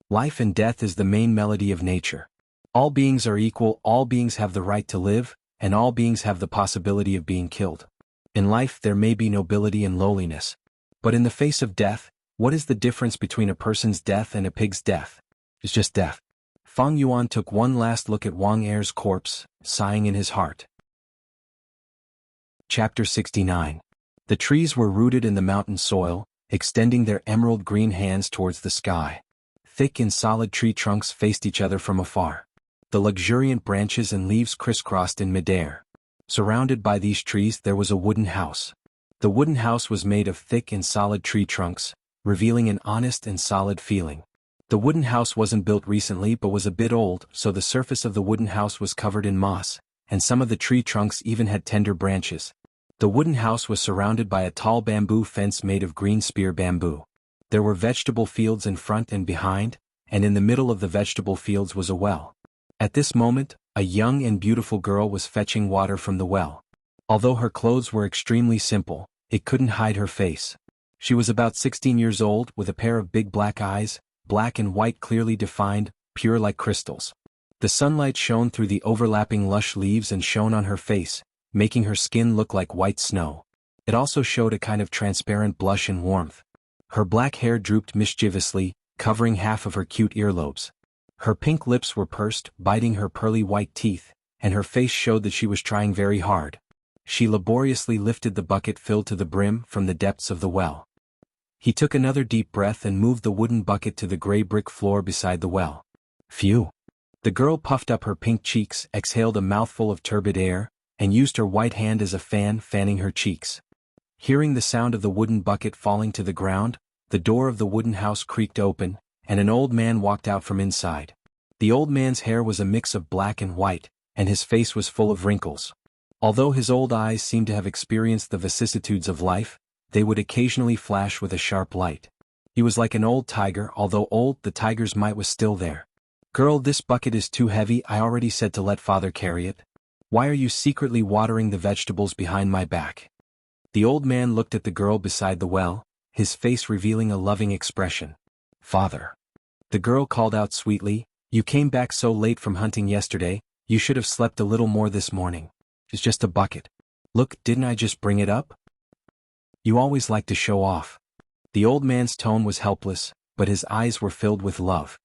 Life and death is the main melody of nature. All beings are equal, all beings have the right to live, and all beings have the possibility of being killed. In life there may be nobility and lowliness. But in the face of death, what is the difference between a person's death and a pig's death? It's just death. Fang Yuan took one last look at Wang Er's corpse, sighing in his heart. Chapter 69. The trees were rooted in the mountain soil, extending their emerald green hands towards the sky. Thick and solid tree trunks faced each other from afar. The luxuriant branches and leaves crisscrossed in midair. Surrounded by these trees there was a wooden house. The wooden house was made of thick and solid tree trunks, revealing an honest and solid feeling. The wooden house wasn't built recently but was a bit old, so the surface of the wooden house was covered in moss, and some of the tree trunks even had tender branches. The wooden house was surrounded by a tall bamboo fence made of green spear bamboo. There were vegetable fields in front and behind, and in the middle of the vegetable fields was a well. At this moment, a young and beautiful girl was fetching water from the well. Although her clothes were extremely simple, it couldn't hide her face. She was about 16 years old, with a pair of big black eyes, black and white clearly defined, pure like crystals. The sunlight shone through the overlapping lush leaves and shone on her face, making her skin look like white snow. It also showed a kind of transparent blush and warmth. Her black hair drooped mischievously, covering half of her cute earlobes. Her pink lips were pursed, biting her pearly white teeth, and her face showed that she was trying very hard. She laboriously lifted the bucket filled to the brim from the depths of the well. He took another deep breath and moved the wooden bucket to the gray brick floor beside the well. Phew. The girl puffed up her pink cheeks, exhaled a mouthful of turbid air, and used her white hand as a fan, fanning her cheeks. Hearing the sound of the wooden bucket falling to the ground, the door of the wooden house creaked open, and an old man walked out from inside. The old man's hair was a mix of black and white, and his face was full of wrinkles. Although his old eyes seemed to have experienced the vicissitudes of life, they would occasionally flash with a sharp light. He was like an old tiger. Although old, the tiger's might was still there. "Girl, this bucket is too heavy. I already said to let father carry it. Why are you secretly watering the vegetables behind my back?" The old man looked at the girl beside the well, his face revealing a loving expression. "Father." The girl called out sweetly, "You came back so late from hunting yesterday, you should have slept a little more this morning. It's just a bucket. Look, didn't I just bring it up? You always like to show off." The old man's tone was helpless, but his eyes were filled with love.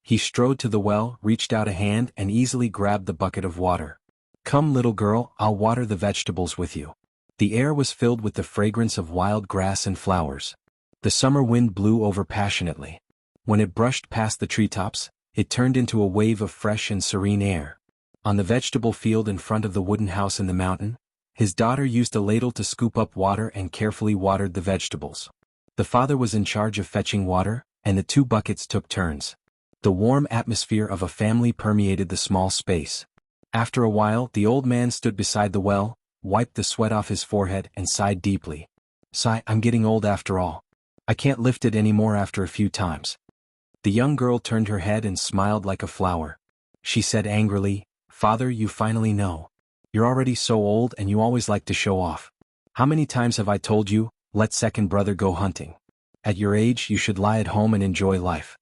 He strode to the well, reached out a hand and easily grabbed the bucket of water. "Come, little girl, I'll water the vegetables with you." The air was filled with the fragrance of wild grass and flowers. The summer wind blew over passionately. When it brushed past the treetops, it turned into a wave of fresh and serene air. On the vegetable field in front of the wooden house in the mountain, his daughter used a ladle to scoop up water and carefully watered the vegetables. The father was in charge of fetching water, and the two buckets took turns. The warm atmosphere of a family permeated the small space. After a while, the old man stood beside the well, wiped the sweat off his forehead and sighed deeply. "Sigh, I'm getting old after all. I can't lift it anymore after a few times." The young girl turned her head and smiled like a flower. She said angrily, "Father, you finally know. You're already so old and you always like to show off. How many times have I told you, let second brother go hunting? At your age you should lie at home and enjoy life."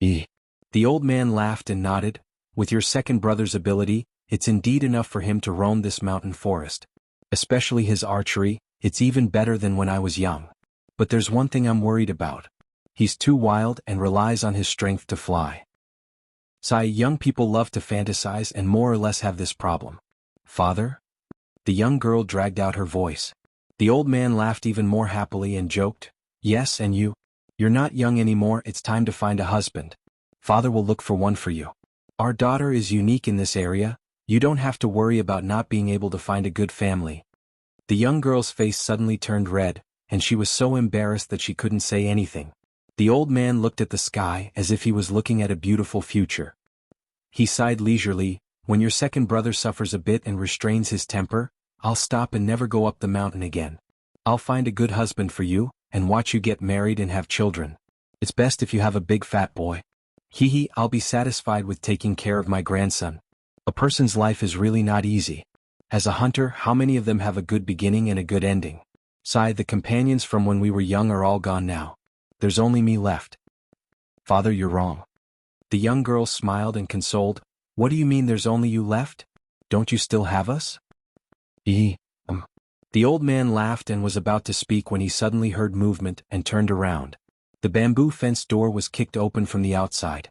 The old man laughed and nodded. "With your second brother's ability, it's indeed enough for him to roam this mountain forest. Especially his archery, it's even better than when I was young. But there's one thing I'm worried about. He's too wild and relies on his strength to fly." Sigh, young people love to fantasize and more or less have this problem. "Father?" The young girl dragged out her voice. The old man laughed even more happily and joked, "Yes, and you? You're not young anymore. It's time to find a husband. Father will look for one for you. Our daughter is unique in this area. You don't have to worry about not being able to find a good family." The young girl's face suddenly turned red, and she was so embarrassed that she couldn't say anything. The old man looked at the sky as if he was looking at a beautiful future. He sighed leisurely, "When your second brother suffers a bit and restrains his temper, I'll stop and never go up the mountain again. I'll find a good husband for you, and watch you get married and have children. It's best if you have a big fat boy. I'll be satisfied with taking care of my grandson. A person's life is really not easy. As a hunter, how many of them have a good beginning and a good ending? Sigh, the companions from when we were young are all gone now. There's only me left." "Father, you're wrong." The young girl smiled and consoled, "What do you mean there's only you left? Don't you still have us?" The old man laughed and was about to speak when he suddenly heard movement and turned around. The bamboo fence door was kicked open from the outside.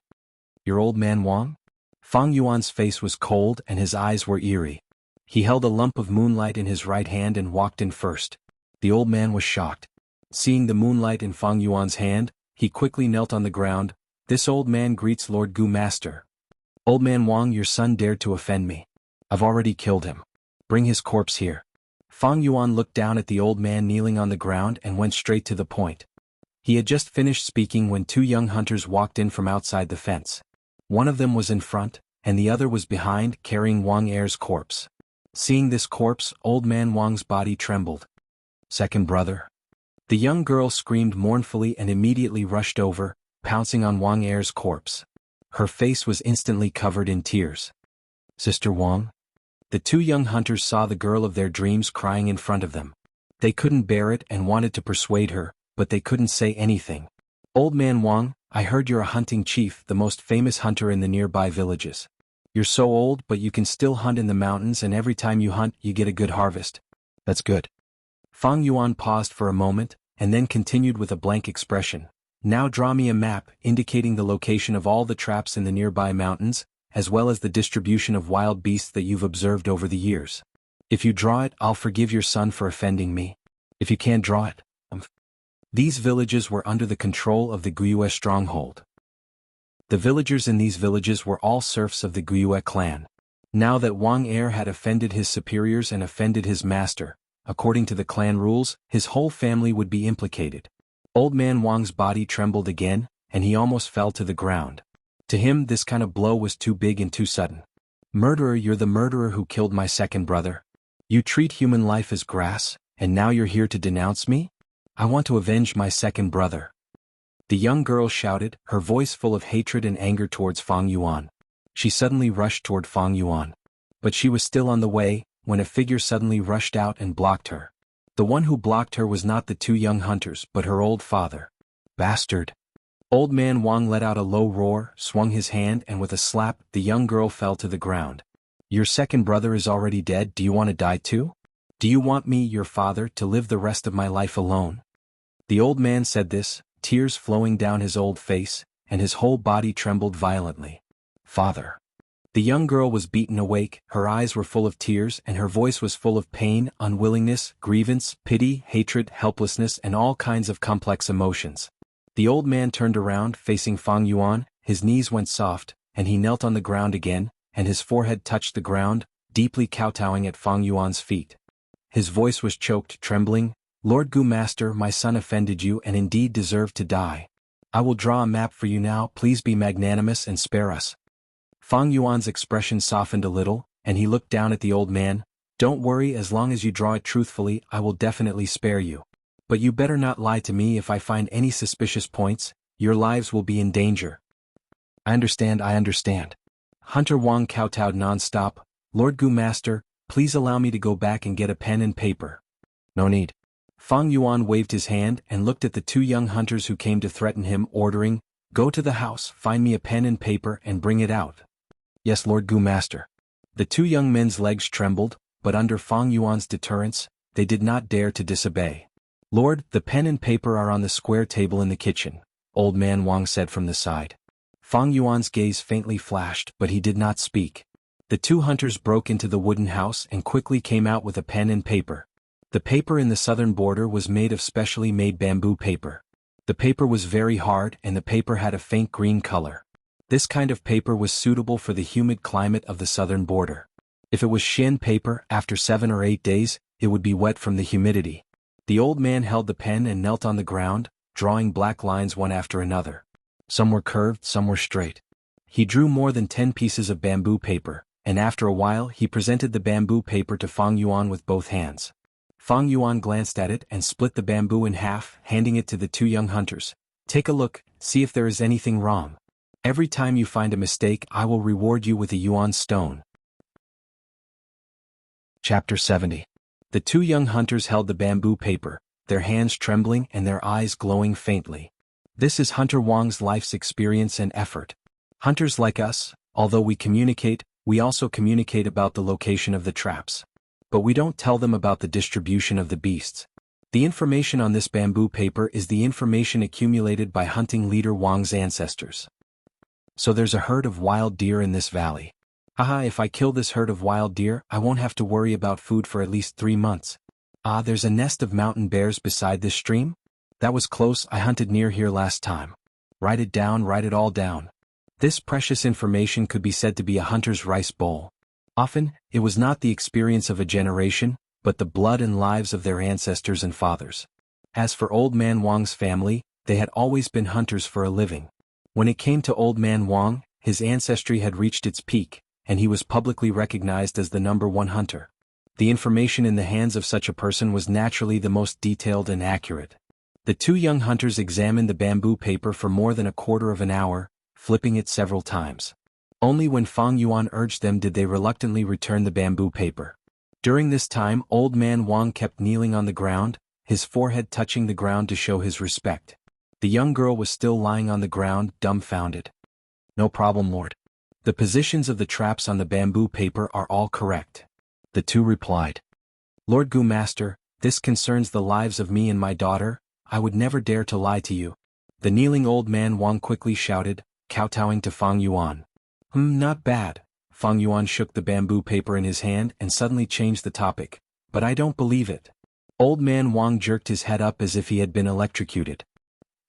"Your old man Wang?" Fang Yuan's face was cold and his eyes were eerie. He held a lump of moonlight in his right hand and walked in first. The old man was shocked. Seeing the moonlight in Fang Yuan's hand, he quickly knelt on the ground. "This old man greets Lord Gu Master." "Old man Wang, your son dared to offend me. I've already killed him. Bring his corpse here." Fang Yuan looked down at the old man kneeling on the ground and went straight to the point. He had just finished speaking when two young hunters walked in from outside the fence. One of them was in front, and the other was behind, carrying Wang Er's corpse. Seeing this corpse, old man Wang's body trembled. "Second brother?" The young girl screamed mournfully and immediately rushed over, pouncing on Wang Er's corpse. Her face was instantly covered in tears. "Sister Wang?" The two young hunters saw the girl of their dreams crying in front of them. They couldn't bear it and wanted to persuade her, but they couldn't say anything. "Old man Wang, I heard you're a hunting chief, the most famous hunter in the nearby villages. You're so old but you can still hunt in the mountains, and every time you hunt you get a good harvest. That's good." Fang Yuan paused for a moment, and then continued with a blank expression. "Now draw me a map indicating the location of all the traps in the nearby mountains, as well as the distribution of wild beasts that you've observed over the years. If you draw it, I'll forgive your son for offending me. If you can't draw it, These villages were under the control of the Guiyue stronghold. The villagers in these villages were all serfs of the Guiyue clan. Now that Wang Er had offended his superiors and offended his master, according to the clan rules, his whole family would be implicated. Old man Wang's body trembled again, and he almost fell to the ground. To him, this kind of blow was too big and too sudden. Murderer, you're the murderer who killed my second brother. You treat human life as grass, and now you're here to denounce me? I want to avenge my second brother. The young girl shouted, her voice full of hatred and anger towards Fang Yuan. She suddenly rushed toward Fang Yuan. But she was still on the way, when a figure suddenly rushed out and blocked her. The one who blocked her was not the two young hunters but her old father. Bastard! Old man Wang let out a low roar, swung his hand, and with a slap, the young girl fell to the ground. Your second brother is already dead. Do you want to die too? Do you want me, your father, to live the rest of my life alone? The old man said this, tears flowing down his old face, and his whole body trembled violently. Father. The young girl was beaten awake, her eyes were full of tears and her voice was full of pain, unwillingness, grievance, pity, hatred, helplessness, and all kinds of complex emotions. The old man turned around, facing Fang Yuan, his knees went soft, and he knelt on the ground again, and his forehead touched the ground, deeply kowtowing at Fang Yuan's feet. His voice was choked, trembling. Lord Gu Master, my son offended you and indeed deserved to die. I will draw a map for you now, please be magnanimous and spare us. Fang Yuan's expression softened a little, and he looked down at the old man. Don't worry, as long as you draw it truthfully, I will definitely spare you. But you better not lie to me. If I find any suspicious points, your lives will be in danger. I understand. Hunter Wang kowtowed non-stop. Lord Gu Master, please allow me to go back and get a pen and paper. No need. Fang Yuan waved his hand and looked at the two young hunters who came to threaten him, ordering, Go to the house, find me a pen and paper and bring it out. Yes, Lord Gu Master. The two young men's legs trembled, but under Fang Yuan's deterrence, they did not dare to disobey. Lord, the pen and paper are on the square table in the kitchen, Old man Wang said from the side. Fang Yuan's gaze faintly flashed, but he did not speak. The two hunters broke into the wooden house and quickly came out with a pen and paper. The paper in the southern border was made of specially made bamboo paper. The paper was very hard and the paper had a faint green color. This kind of paper was suitable for the humid climate of the southern border. If it was Xian paper, after 7 or 8 days, it would be wet from the humidity. The old man held the pen and knelt on the ground, drawing black lines one after another. Some were curved, some were straight. He drew more than 10 pieces of bamboo paper, and after a while he presented the bamboo paper to Fang Yuan with both hands. Fang Yuan glanced at it and split the bamboo in half, handing it to the two young hunters. Take a look, see if there is anything wrong. Every time you find a mistake, I will reward you with a Yuan stone. Chapter 70. The two young hunters held the bamboo paper, their hands trembling and their eyes glowing faintly. This is Hunter Wang's life's experience and effort. Hunters like us, although we communicate, we also communicate about the location of the traps. But we don't tell them about the distribution of the beasts. The information on this bamboo paper is the information accumulated by hunting leader Wang's ancestors. So there's a herd of wild deer in this valley. Haha, if I kill this herd of wild deer, I won't have to worry about food for at least 3 months. Ah, there's a nest of mountain bears beside this stream? That was close, I hunted near here last time. Write it down, write it all down. This precious information could be said to be a hunter's rice bowl. Often, it was not the experience of a generation, but the blood and lives of their ancestors and fathers. As for Old Man Wang's family, they had always been hunters for a living. When it came to Old Man Wang, his ancestry had reached its peak, and he was publicly recognized as the #1 hunter. The information in the hands of such a person was naturally the most detailed and accurate. The two young hunters examined the bamboo paper for more than a quarter of an hour, flipping it several times. Only when Fang Yuan urged them did they reluctantly return the bamboo paper. During this time, Old Man Wang kept kneeling on the ground, his forehead touching the ground to show his respect. The young girl was still lying on the ground, dumbfounded. No problem, Lord. The positions of the traps on the bamboo paper are all correct. The two replied. Lord Gu Master, this concerns the lives of me and my daughter, I would never dare to lie to you. The kneeling Old Man Wang quickly shouted, kowtowing to Fang Yuan. Not bad. Fang Yuan shook the bamboo paper in his hand and suddenly changed the topic. But I don't believe it. Old Man Wang jerked his head up as if he had been electrocuted.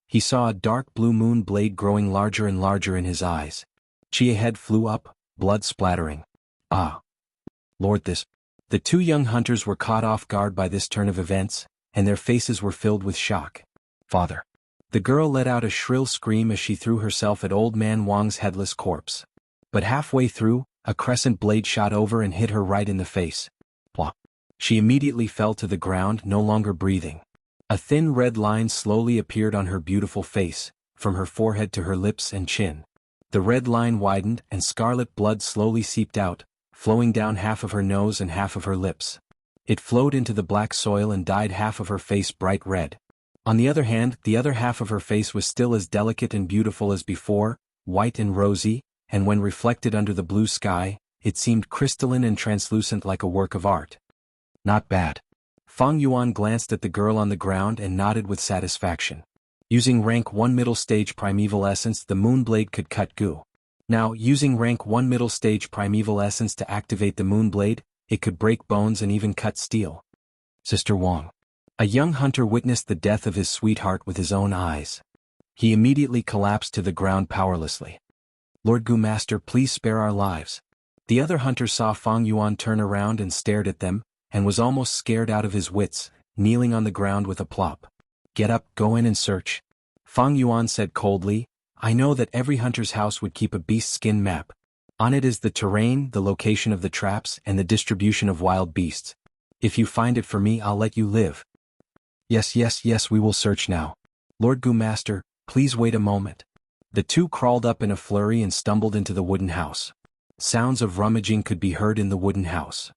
He saw a dark blue moon blade growing larger and larger in his eyes. Chia head flew up, blood splattering. Ah! Lord, this. The two young hunters were caught off guard by this turn of events, and their faces were filled with shock. Father! The girl let out a shrill scream as she threw herself at Old Man Wang's headless corpse. But halfway through, a crescent blade shot over and hit her right in the face. Blah! She immediately fell to the ground, no longer breathing. A thin red line slowly appeared on her beautiful face, from her forehead to her lips and chin. The red line widened and scarlet blood slowly seeped out, flowing down half of her nose and half of her lips. It flowed into the black soil and dyed half of her face bright red. On the other hand, the other half of her face was still as delicate and beautiful as before, white and rosy, and when reflected under the blue sky, it seemed crystalline and translucent like a work of art. Not bad. Fang Yuan glanced at the girl on the ground and nodded with satisfaction. Using rank 1 middle stage primeval essence, the Moonblade could cut goo. Now, using rank 1 middle stage primeval essence to activate the Moonblade, it could break bones and even cut steel. Sister Wang. A young hunter witnessed the death of his sweetheart with his own eyes. He immediately collapsed to the ground powerlessly. Lord Gu Master, please spare our lives. The other hunter saw Fang Yuan turn around and stared at them, and was almost scared out of his wits, kneeling on the ground with a plop. Get up, go in and search. Fang Yuan said coldly, I know that every hunter's house would keep a beast skin map. On it is the terrain, the location of the traps, and the distribution of wild beasts. If you find it for me, I'll let you live. Yes, we will search now. Lord Gu Master, please wait a moment. The two crawled up in a flurry and stumbled into the wooden house. Sounds of rummaging could be heard in the wooden house.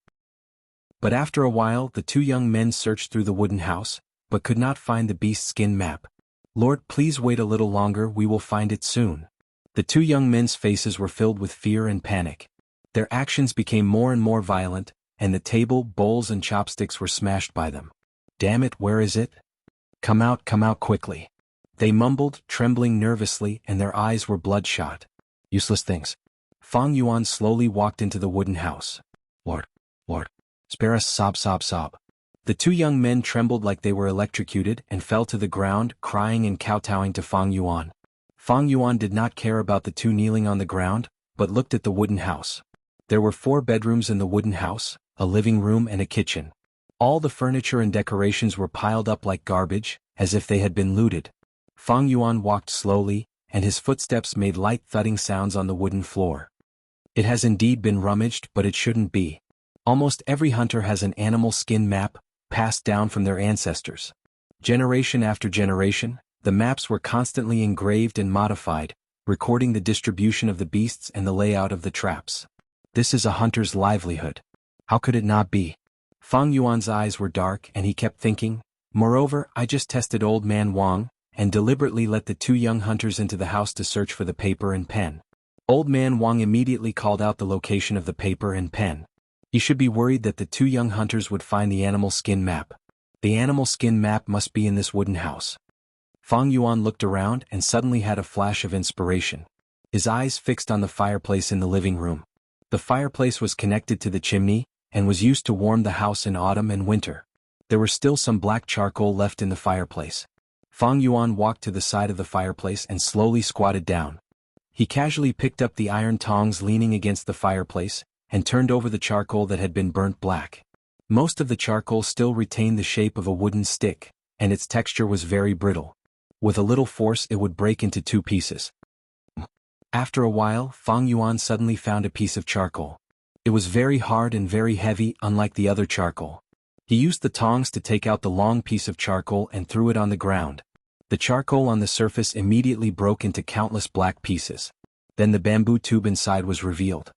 But after a while, the two young men searched through the wooden house, but could not find the beast skin map. Lord, please wait a little longer, we will find it soon. The two young men's faces were filled with fear and panic. Their actions became more and more violent, and the table, bowls and chopsticks were smashed by them. Damn it, where is it? Come out quickly. They mumbled, trembling nervously, and their eyes were bloodshot. Useless things. Fang Yuan slowly walked into the wooden house. Lord. Spare us, sob. The two young men trembled like they were electrocuted and fell to the ground, crying and kowtowing to Fang Yuan. Fang Yuan did not care about the two kneeling on the ground, but looked at the wooden house. There were 4 bedrooms in the wooden house, a living room and a kitchen. All the furniture and decorations were piled up like garbage, as if they had been looted. Fang Yuan walked slowly, and his footsteps made light thudding sounds on the wooden floor. It has indeed been rummaged, but it shouldn't be. Almost every hunter has an animal skin map, passed down from their ancestors. Generation after generation, the maps were constantly engraved and modified, recording the distribution of the beasts and the layout of the traps. This is a hunter's livelihood. How could it not be? Fang Yuan's eyes were dark and he kept thinking, moreover, I just tested Old Man Wang, and deliberately let the two young hunters into the house to search for the paper and pen. Old Man Wang immediately called out the location of the paper and pen. He should be worried that the two young hunters would find the animal skin map. The animal skin map must be in this wooden house. Fang Yuan looked around and suddenly had a flash of inspiration. His eyes fixed on the fireplace in the living room. The fireplace was connected to the chimney, and was used to warm the house in autumn and winter. There were still some black charcoal left in the fireplace. Fang Yuan walked to the side of the fireplace and slowly squatted down. He casually picked up the iron tongs leaning against the fireplace, and turned over the charcoal that had been burnt black. Most of the charcoal still retained the shape of a wooden stick, and its texture was very brittle. With a little force it would break into 2 pieces. After a while, Fang Yuan suddenly found a piece of charcoal. It was very hard and very heavy, unlike the other charcoal. He used the tongs to take out the long piece of charcoal and threw it on the ground. The charcoal on the surface immediately broke into countless black pieces. Then the bamboo tube inside was revealed.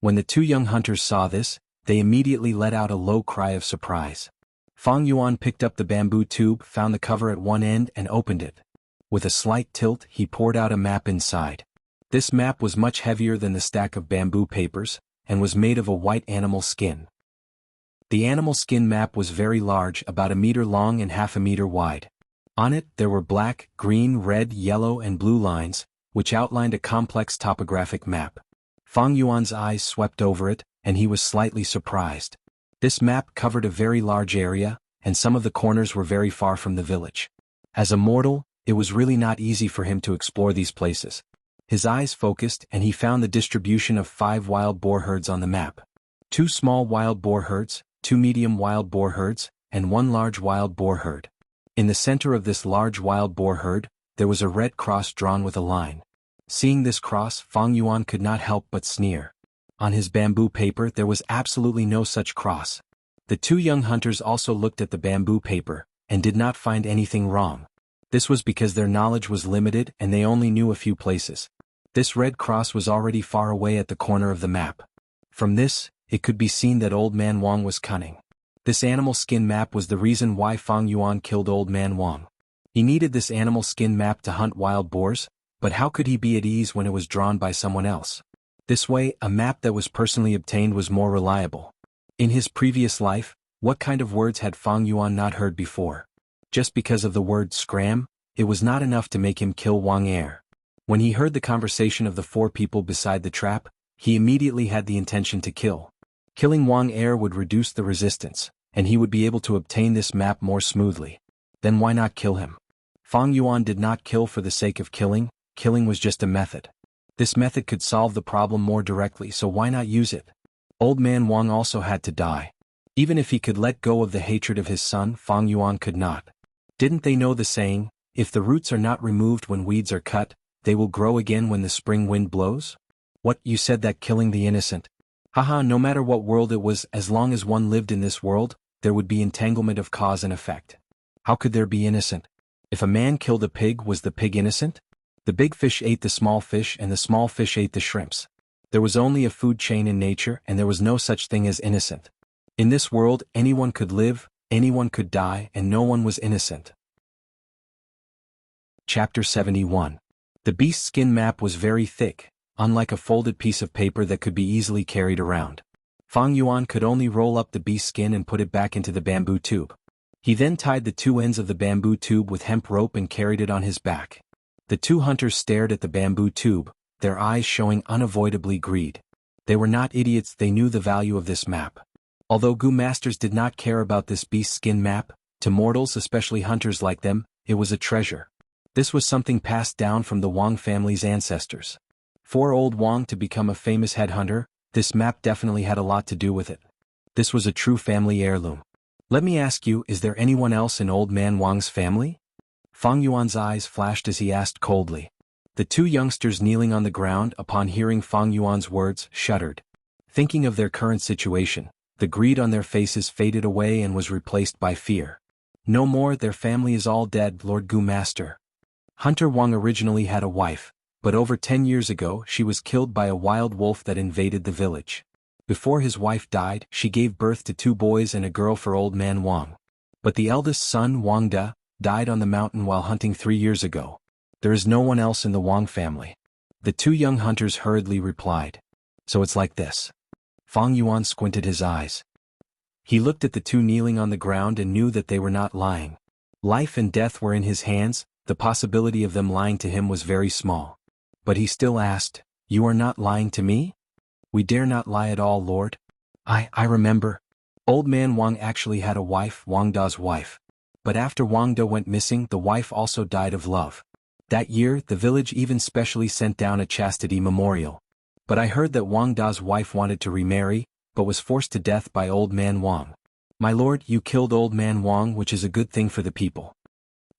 When the two young hunters saw this, they immediately let out a low cry of surprise. Fang Yuan picked up the bamboo tube, found the cover at one end and opened it. With a slight tilt, he poured out a map inside. This map was much heavier than the stack of bamboo papers, and was made of a white animal skin. The animal skin map was very large, about 1 meter long and half a meter wide. On it, there were black, green, red, yellow and blue lines, which outlined a complex topographic map. Fang Yuan's eyes swept over it, and he was slightly surprised. This map covered a very large area, and some of the corners were very far from the village. As a mortal, it was really not easy for him to explore these places. His eyes focused and he found the distribution of 5 wild boar herds on the map. 2 small wild boar herds, 2 medium wild boar herds, and 1 large wild boar herd. In the center of this large wild boar herd, there was a red cross drawn with a line. Seeing this cross, Fang Yuan could not help but sneer. On his bamboo paper there was absolutely no such cross. The 2 young hunters also looked at the bamboo paper, and did not find anything wrong. This was because their knowledge was limited and they only knew a few places. This red cross was already far away at the corner of the map. From this, it could be seen that Old Man Wang was cunning. This animal skin map was the reason why Fang Yuan killed Old Man Wang. He needed this animal skin map to hunt wild boars, but how could he be at ease when it was drawn by someone else? This way, a map that was personally obtained was more reliable. In his previous life, what kind of words had Fang Yuan not heard before? Just because of the word scram, it was not enough to make him kill Wang Er. When he heard the conversation of the 4 people beside the trap, he immediately had the intention to kill. Killing Wang Er would reduce the resistance, and he would be able to obtain this map more smoothly. Then why not kill him? Fang Yuan did not kill for the sake of killing, killing was just a method. This method could solve the problem more directly, so why not use it? Old Man Wang also had to die. Even if he could let go of the hatred of his son, Fang Yuan could not. Didn't they know the saying, if the roots are not removed when weeds are cut, they will grow again when the spring wind blows? What, you said that killing the innocent? Haha, no matter what world it was, as long as one lived in this world, there would be entanglement of cause and effect. How could there be innocent? If a man killed a pig, was the pig innocent? The big fish ate the small fish and the small fish ate the shrimps. There was only a food chain in nature and there was no such thing as innocent. In this world, anyone could live, anyone could die, and no one was innocent. Chapter 71. The beast skin map was very thick, unlike a folded piece of paper that could be easily carried around. Fang Yuan could only roll up the beast skin and put it back into the bamboo tube. He then tied the 2 ends of the bamboo tube with hemp rope and carried it on his back. The 2 hunters stared at the bamboo tube, their eyes showing unavoidably greed. They were not idiots, they knew the value of this map. Although Gu masters did not care about this beast skin map, to mortals, especially hunters like them, it was a treasure. This was something passed down from the Wang family's ancestors. For old Wang to become a famous headhunter, this map definitely had a lot to do with it. This was a true family heirloom. Let me ask you, is there anyone else in Old Man Wang's family? Fang Yuan's eyes flashed as he asked coldly. The 2 youngsters kneeling on the ground upon hearing Fang Yuan's words shuddered. Thinking of their current situation, the greed on their faces faded away and was replaced by fear. No more, their family is all dead, Lord Gu Master. Hunter Wang originally had a wife, but over 10 years ago she was killed by a wild wolf that invaded the village. Before his wife died, she gave birth to 2 boys and a girl for Old Man Wang. But the eldest son, Wang Da, died on the mountain while hunting 3 years ago. There is no one else in the Wang family. The 2 young hunters hurriedly replied. So it's like this. Fang Yuan squinted his eyes. He looked at the 2 kneeling on the ground and knew that they were not lying. Life and death were in his hands, the possibility of them lying to him was very small. But he still asked, "You are not lying to me?" "We dare not lie at all, Lord." I remember. Old Man Wang actually had a wife, Wang Da's wife. But after Wang Da went missing, the wife also died of love. That year, the village even specially sent down a chastity memorial. But I heard that Wang Da's wife wanted to remarry, but was forced to death by Old Man Wang. My lord, you killed Old Man Wang, which is a good thing for the people.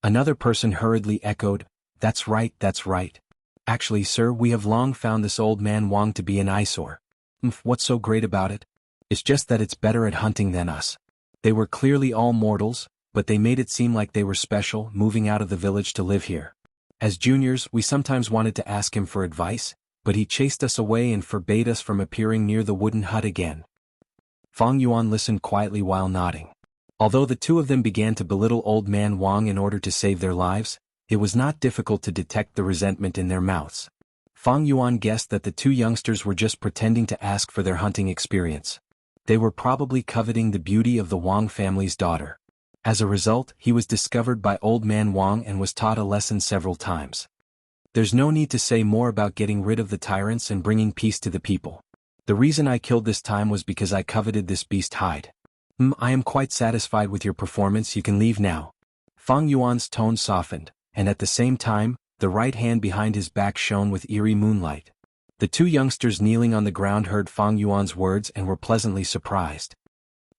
Another person hurriedly echoed, that's right, that's right. Actually, sir, we have long found this Old Man Wang to be an eyesore. What's so great about it? It's just that it's better at hunting than us. They were clearly all mortals, but they made it seem like they were special, moving out of the village to live here. As juniors, we sometimes wanted to ask him for advice, but he chased us away and forbade us from appearing near the wooden hut again. Fang Yuan listened quietly while nodding. Although the 2 of them began to belittle Old Man Wang in order to save their lives, it was not difficult to detect the resentment in their mouths. Fang Yuan guessed that the 2 youngsters were just pretending to ask for their hunting experience. They were probably coveting the beauty of the Wang family's daughter. As a result, he was discovered by Old Man Wang and was taught a lesson several times. There's no need to say more about getting rid of the tyrants and bringing peace to the people. The reason I killed this time was because I coveted this beast hide. I am quite satisfied with your performance, you can leave now. Fang Yuan's tone softened, and at the same time, the right hand behind his back shone with eerie moonlight. The two youngsters kneeling on the ground heard Fang Yuan's words and were pleasantly surprised.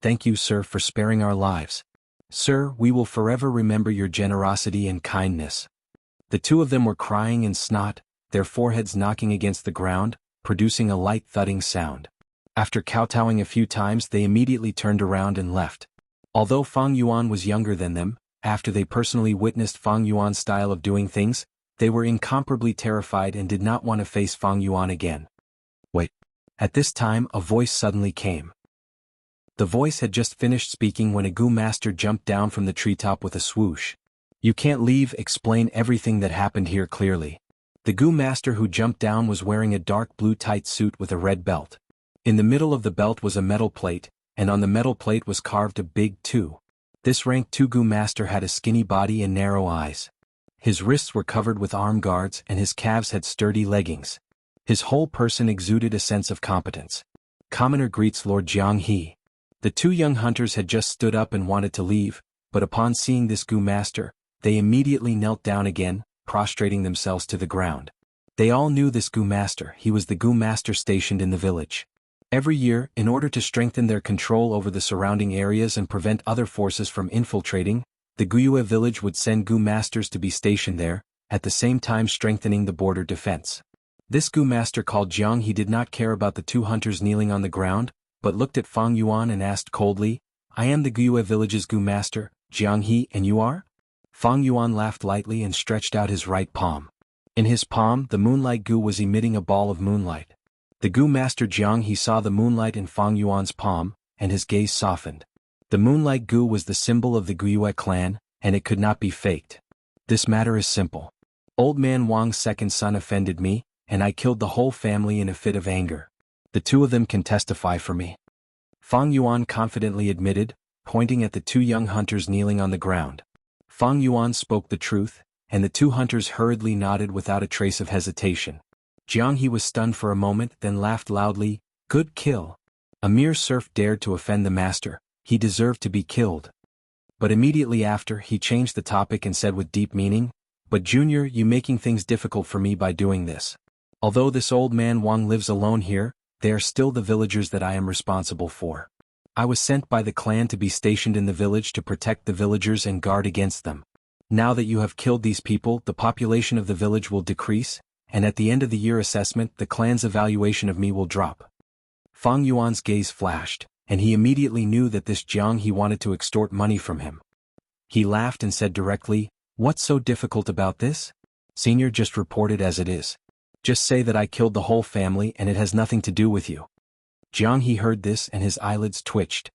Thank you, sir, for sparing our lives. Sir, we will forever remember your generosity and kindness. The two of them were crying in snot, their foreheads knocking against the ground, producing a light thudding sound. After kowtowing a few times, they immediately turned around and left. Although Fang Yuan was younger than them, after they personally witnessed Fang Yuan's style of doing things, they were incomparably terrified and did not want to face Fang Yuan again. Wait. At this time, a voice suddenly came. The voice had just finished speaking when a Gu master jumped down from the treetop with a swoosh. You can't leave, explain everything that happened here clearly. The Gu master who jumped down was wearing a dark blue tight suit with a red belt. In the middle of the belt was a metal plate, and on the metal plate was carved a big 2. This rank 2 Gu master had a skinny body and narrow eyes. His wrists were covered with arm guards and his calves had sturdy leggings. His whole person exuded a sense of competence. Commoner greets Lord Jiang He. The two young hunters had just stood up and wanted to leave, but upon seeing this Gu master, they immediately knelt down again, prostrating themselves to the ground. They all knew this Gu master. He was the Gu master stationed in the village. Every year, in order to strengthen their control over the surrounding areas and prevent other forces from infiltrating, the Guyue village would send Gu masters to be stationed there, at the same time strengthening the border defense. This Gu master called Jiang He did not care about the two hunters kneeling on the ground, but looked at Fang Yuan and asked coldly, I am the Guyue village's Gu master, Jiang He, and you are? Fang Yuan laughed lightly and stretched out his right palm. In his palm, the moonlight Gu was emitting a ball of moonlight. The Gu master Jiang He saw the moonlight in Fang Yuan's palm, and his gaze softened. The moonlight Gu was the symbol of the Guyue clan, and it could not be faked. This matter is simple. Old man Wang's second son offended me, and I killed the whole family in a fit of anger. The two of them can testify for me. Fang Yuan confidently admitted, pointing at the two young hunters kneeling on the ground. Fang Yuan spoke the truth, and the two hunters hurriedly nodded without a trace of hesitation. Jiang He was stunned for a moment, then laughed loudly, Good kill. A mere serf dared to offend the master, he deserved to be killed. But immediately after, he changed the topic and said with deep meaning, But Junior, you making things difficult for me by doing this. Although this old man Wang lives alone here, they are still the villagers that I am responsible for. I was sent by the clan to be stationed in the village to protect the villagers and guard against them. Now that you have killed these people, the population of the village will decrease, and at the end of the year assessment, the clan's evaluation of me will drop. Fang Yuan's gaze flashed, and he immediately knew that this Jiang He wanted to extort money from him. He laughed and said directly, What's so difficult about this? Senior, just report it as it is. Just say that I killed the whole family and it has nothing to do with you. Jiang He heard this and his eyelids twitched.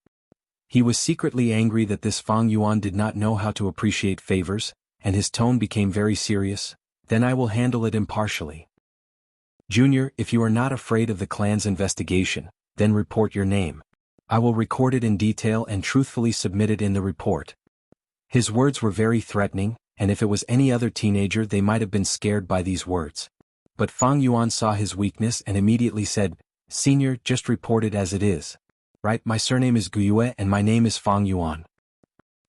He was secretly angry that this Fang Yuan did not know how to appreciate favors, and his tone became very serious. Then I will handle it impartially. Junior, if you are not afraid of the clan's investigation, then report your name. I will record it in detail and truthfully submit it in the report. His words were very threatening, and if it was any other teenager they might have been scared by these words. But Fang Yuan saw his weakness and immediately said, Senior, just report it as it is. Right, my surname is Guyue and my name is Fang Yuan.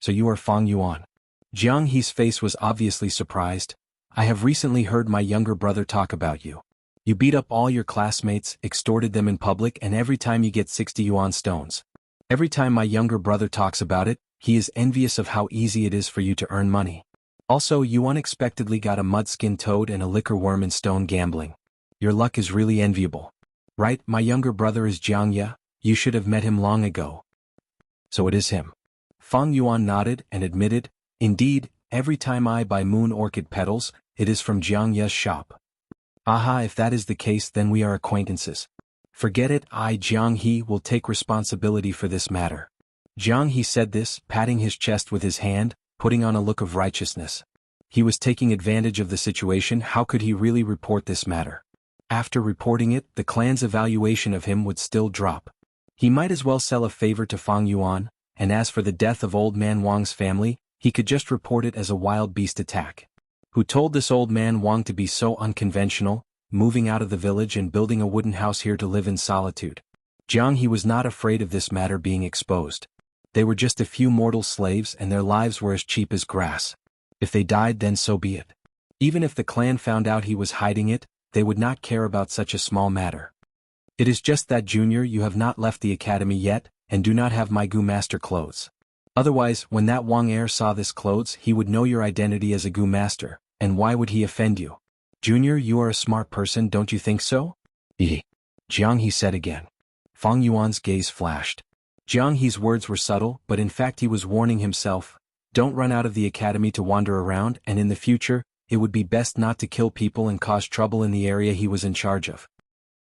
So you are Fang Yuan. Jiang He's face was obviously surprised. I have recently heard my younger brother talk about you. You beat up all your classmates, extorted them in public, and every time you get 60 yuan stones. Every time my younger brother talks about it, he is envious of how easy it is for you to earn money. Also, you unexpectedly got a mudskin toad and a liquor worm in stone gambling. Your luck is really enviable. Right, my younger brother is Jiang Ye, you should have met him long ago. So it is him. Fang Yuan nodded and admitted, Indeed, every time I buy moon orchid petals, it is from Jiang Ye's shop. Aha, if that is the case, then we are acquaintances. Forget it, I, Jiang He, will take responsibility for this matter. Jiang He said this, patting his chest with his hand, putting on a look of righteousness. He was taking advantage of the situation. How could he really report this matter? After reporting it, the clan's evaluation of him would still drop. He might as well sell a favor to Fang Yuan, and as for the death of old man Wang's family, he could just report it as a wild beast attack. Who told this old man Wang to be so unconventional, moving out of the village and building a wooden house here to live in solitude? Jiang He was not afraid of this matter being exposed. They were just a few mortal slaves and their lives were as cheap as grass. If they died, then so be it. Even if the clan found out he was hiding it, they would not care about such a small matter. It is just that, Junior, you have not left the academy yet, and do not have my Gu Master clothes. Otherwise, when that Wang heir saw this clothes, he would know your identity as a Gu Master, and why would he offend you? Junior, you are a smart person, don't you think so? Jiang He said again. Fang Yuan's gaze flashed. Jiang He's words were subtle, but in fact he was warning himself, don't run out of the academy to wander around, and in the future, it would be best not to kill people and cause trouble in the area he was in charge of.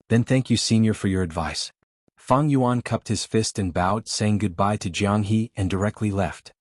Then thank you, Senior, for your advice. Fang Yuan cupped his fist and bowed, saying goodbye to Jiang He and directly left.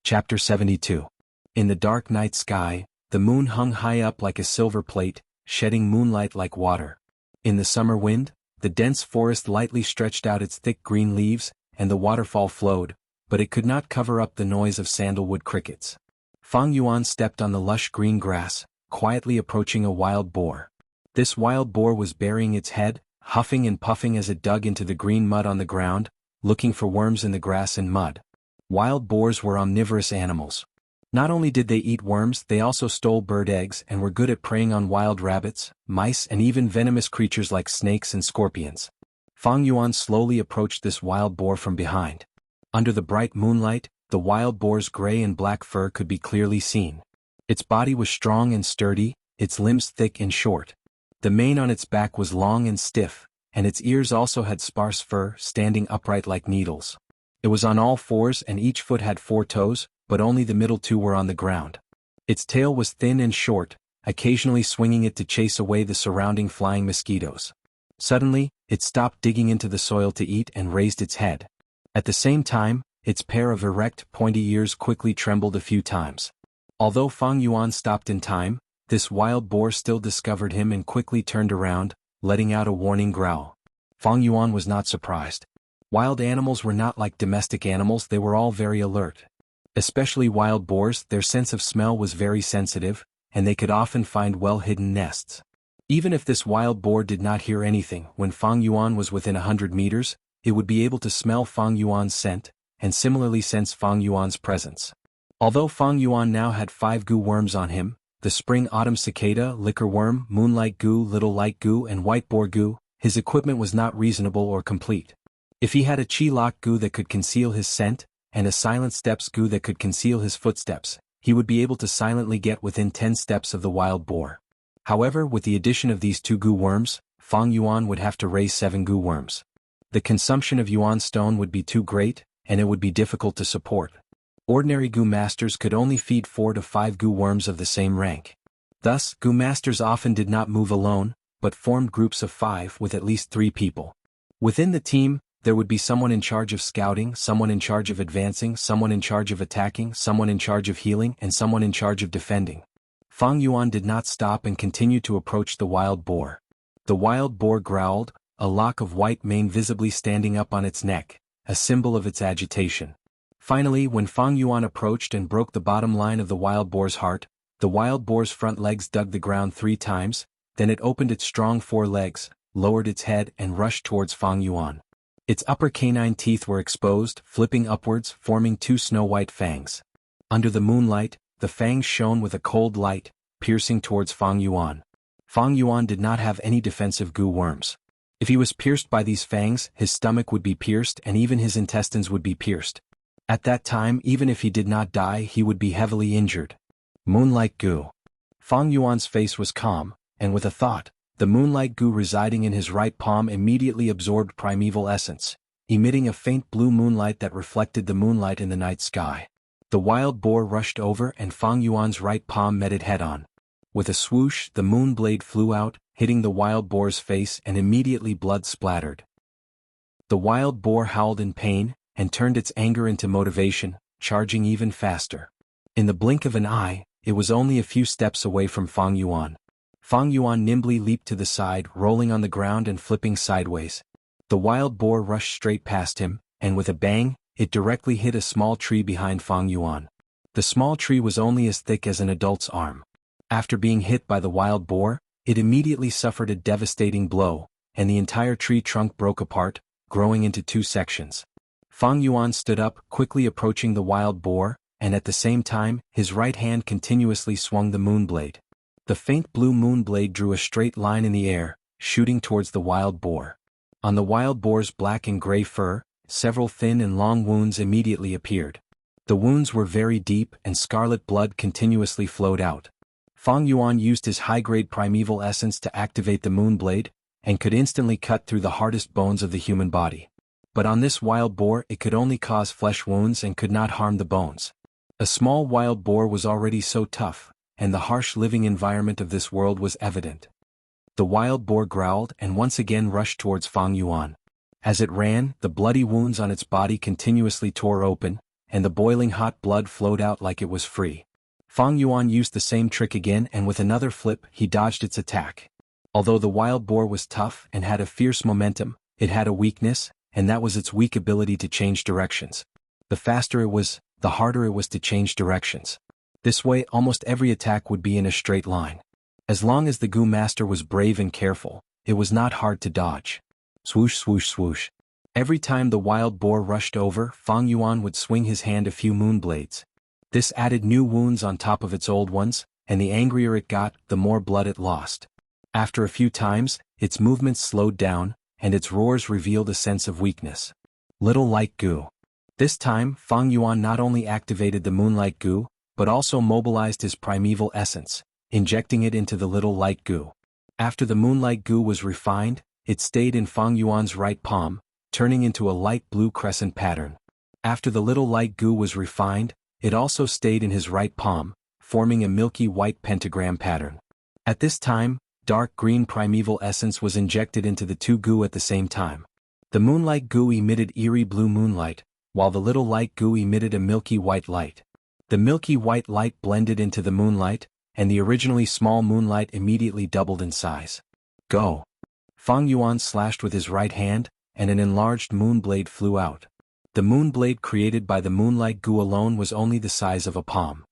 Chapter 72. In the dark night sky, the moon hung high up like a silver plate, shedding moonlight like water. In the summer wind, the dense forest lightly stretched out its thick green leaves, and the waterfall flowed, but it could not cover up the noise of sandalwood crickets. Fang Yuan stepped on the lush green grass, quietly approaching a wild boar. This wild boar was burying its head, huffing and puffing as it dug into the green mud on the ground, looking for worms in the grass and mud. Wild boars were omnivorous animals. Not only did they eat worms, they also stole bird eggs and were good at preying on wild rabbits, mice, and even venomous creatures like snakes and scorpions. Fang Yuan slowly approached this wild boar from behind. Under the bright moonlight, the wild boar's gray and black fur could be clearly seen. Its body was strong and sturdy, its limbs thick and short. The mane on its back was long and stiff, and its ears also had sparse fur, standing upright like needles. It was on all fours and each foot had 4 toes, but only the middle 2 were on the ground. Its tail was thin and short, occasionally swinging it to chase away the surrounding flying mosquitoes. Suddenly, it stopped digging into the soil to eat and raised its head. At the same time, its pair of erect, pointy ears quickly trembled a few times. Although Fang Yuan stopped in time, this wild boar still discovered him and quickly turned around, letting out a warning growl. Fang Yuan was not surprised. Wild animals were not like domestic animals, they were all very alert. Especially wild boars, their sense of smell was very sensitive, and they could often find well-hidden nests. Even if this wild boar did not hear anything, when Fang Yuan was within 100 meters, it would be able to smell Fang Yuan's scent, and similarly sense Fang Yuan's presence. Although Fang Yuan now had 5 Gu worms on him, the spring-autumn cicada, liquor worm, moonlight Gu, little light Gu, and white boar Gu, his equipment was not reasonable or complete. If he had a Chi-Lock Gu that could conceal his scent, and a silent steps Gu that could conceal his footsteps, he would be able to silently get within 10 steps of the wild boar. However, with the addition of these 2 Gu worms, Fang Yuan would have to raise 7 Gu worms. The consumption of Yuan stone would be too great, and it would be difficult to support. Ordinary Gu masters could only feed 4 to 5 Gu worms of the same rank. Thus, Gu masters often did not move alone, but formed groups of 5 with at least 3 people. Within the team, there would be someone in charge of scouting, someone in charge of advancing, someone in charge of attacking, someone in charge of healing, and someone in charge of defending. Fang Yuan did not stop and continued to approach the wild boar. The wild boar growled, a lock of white mane visibly standing up on its neck, a symbol of its agitation. Finally, when Fang Yuan approached and broke the bottom line of the wild boar's heart, the wild boar's front legs dug the ground 3 times, then it opened its strong 4 legs, lowered its head and rushed towards Fang Yuan. Its upper canine teeth were exposed, flipping upwards, forming 2 snow-white fangs. Under the moonlight, the fangs shone with a cold light, piercing towards Fang Yuan. Fang Yuan did not have any defensive Gu worms. If he was pierced by these fangs, his stomach would be pierced and even his intestines would be pierced. At that time, even if he did not die, he would be heavily injured. Moonlight Gu. Fang Yuan's face was calm, and with a thought, the moonlight Gu residing in his right palm immediately absorbed primeval essence, emitting a faint blue moonlight that reflected the moonlight in the night sky. The wild boar rushed over and Fang Yuan's right palm met it head-on. With a swoosh, the moon blade flew out, hitting the wild boar's face and immediately blood splattered. The wild boar howled in pain, and turned its anger into motivation, charging even faster. In the blink of an eye, it was only a few steps away from Fang Yuan. Fang Yuan nimbly leaped to the side, rolling on the ground and flipping sideways. The wild boar rushed straight past him, and with a bang, it directly hit a small tree behind Fang Yuan. The small tree was only as thick as an adult's arm. After being hit by the wild boar, it immediately suffered a devastating blow, and the entire tree trunk broke apart, growing into 2 sections. Fang Yuan stood up, quickly approaching the wild boar, and at the same time, his right hand continuously swung the moonblade. The faint blue moonblade drew a straight line in the air, shooting towards the wild boar. On the wild boar's black and gray fur, several thin and long wounds immediately appeared. The wounds were very deep and scarlet blood continuously flowed out. Fang Yuan used his high-grade primeval essence to activate the moonblade, and could instantly cut through the hardest bones of the human body. But on this wild boar it could only cause flesh wounds and could not harm the bones. A small wild boar was already so tough, and the harsh living environment of this world was evident. The wild boar growled and once again rushed towards Fang Yuan. As it ran, the bloody wounds on its body continuously tore open, and the boiling hot blood flowed out like it was free. Fang Yuan used the same trick again, and with another flip he dodged its attack. Although the wild boar was tough and had a fierce momentum, it had a weakness, and that was its weak ability to change directions. The faster it was, the harder it was to change directions. This way almost every attack would be in a straight line. As long as the Gu master was brave and careful, it was not hard to dodge. Swoosh swoosh swoosh. Every time the wild boar rushed over, Fang Yuan would swing his hand a few moonblades. This added new wounds on top of its old ones, and the angrier it got, the more blood it lost. After a few times, its movements slowed down, and its roars revealed a sense of weakness. Little Light Gu. This time, Fang Yuan not only activated the Moonlight Gu, but also mobilized his primeval essence, injecting it into the Little Light Gu. After the Moonlight Gu was refined, it stayed in Fang Yuan's right palm, turning into a light blue crescent pattern. After the Little Light Gu was refined, it also stayed in his right palm, forming a milky white pentagram pattern. At this time, dark green primeval essence was injected into the two Gu at the same time. The Moonlight Gu emitted eerie blue moonlight, while the Little Light Gu emitted a milky white light. The milky white light blended into the moonlight, and the originally small moonlight immediately doubled in size. Go! Fang Yuan slashed with his right hand, and an enlarged moonblade flew out. The moonblade created by the Moonlight Gu alone was only the size of a palm.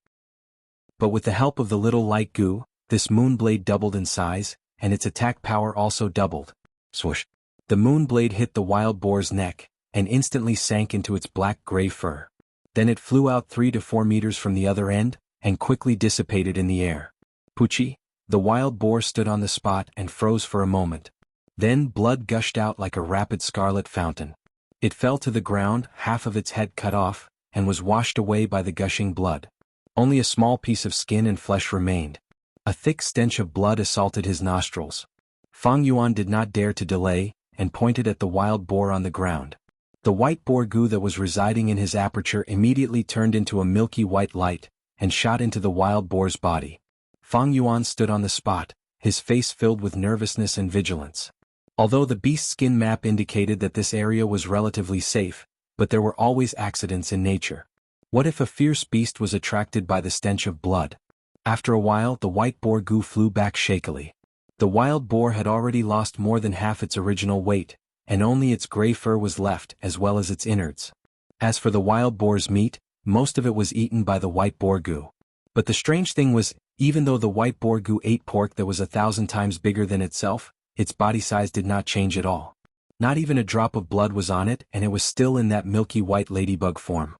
But with the help of the Little Light Gu, this moonblade doubled in size, and its attack power also doubled. Swoosh! The moonblade hit the wild boar's neck, and instantly sank into its black-gray fur. Then it flew out 3 to 4 meters from the other end, and quickly dissipated in the air. Puchi! The wild boar stood on the spot and froze for a moment. Then blood gushed out like a rapid scarlet fountain. It fell to the ground, half of its head cut off, and was washed away by the gushing blood. Only a small piece of skin and flesh remained. A thick stench of blood assaulted his nostrils. Fang Yuan did not dare to delay, and pointed at the wild boar on the ground. The white boar Gu that was residing in his aperture immediately turned into a milky white light, and shot into the wild boar's body. Fang Yuan stood on the spot, his face filled with nervousness and vigilance. Although the beast's skin map indicated that this area was relatively safe, but there were always accidents in nature. What if a fierce beast was attracted by the stench of blood? After a while the white boar Gu flew back shakily. The wild boar had already lost more than half its original weight, and only its gray fur was left as well as its innards. As for the wild boar's meat, most of it was eaten by the white boar Gu. But the strange thing was, even though the white boar Gu ate pork that was 1,000 times bigger than itself, its body size did not change at all. Not even a drop of blood was on it, and it was still in that milky white ladybug form.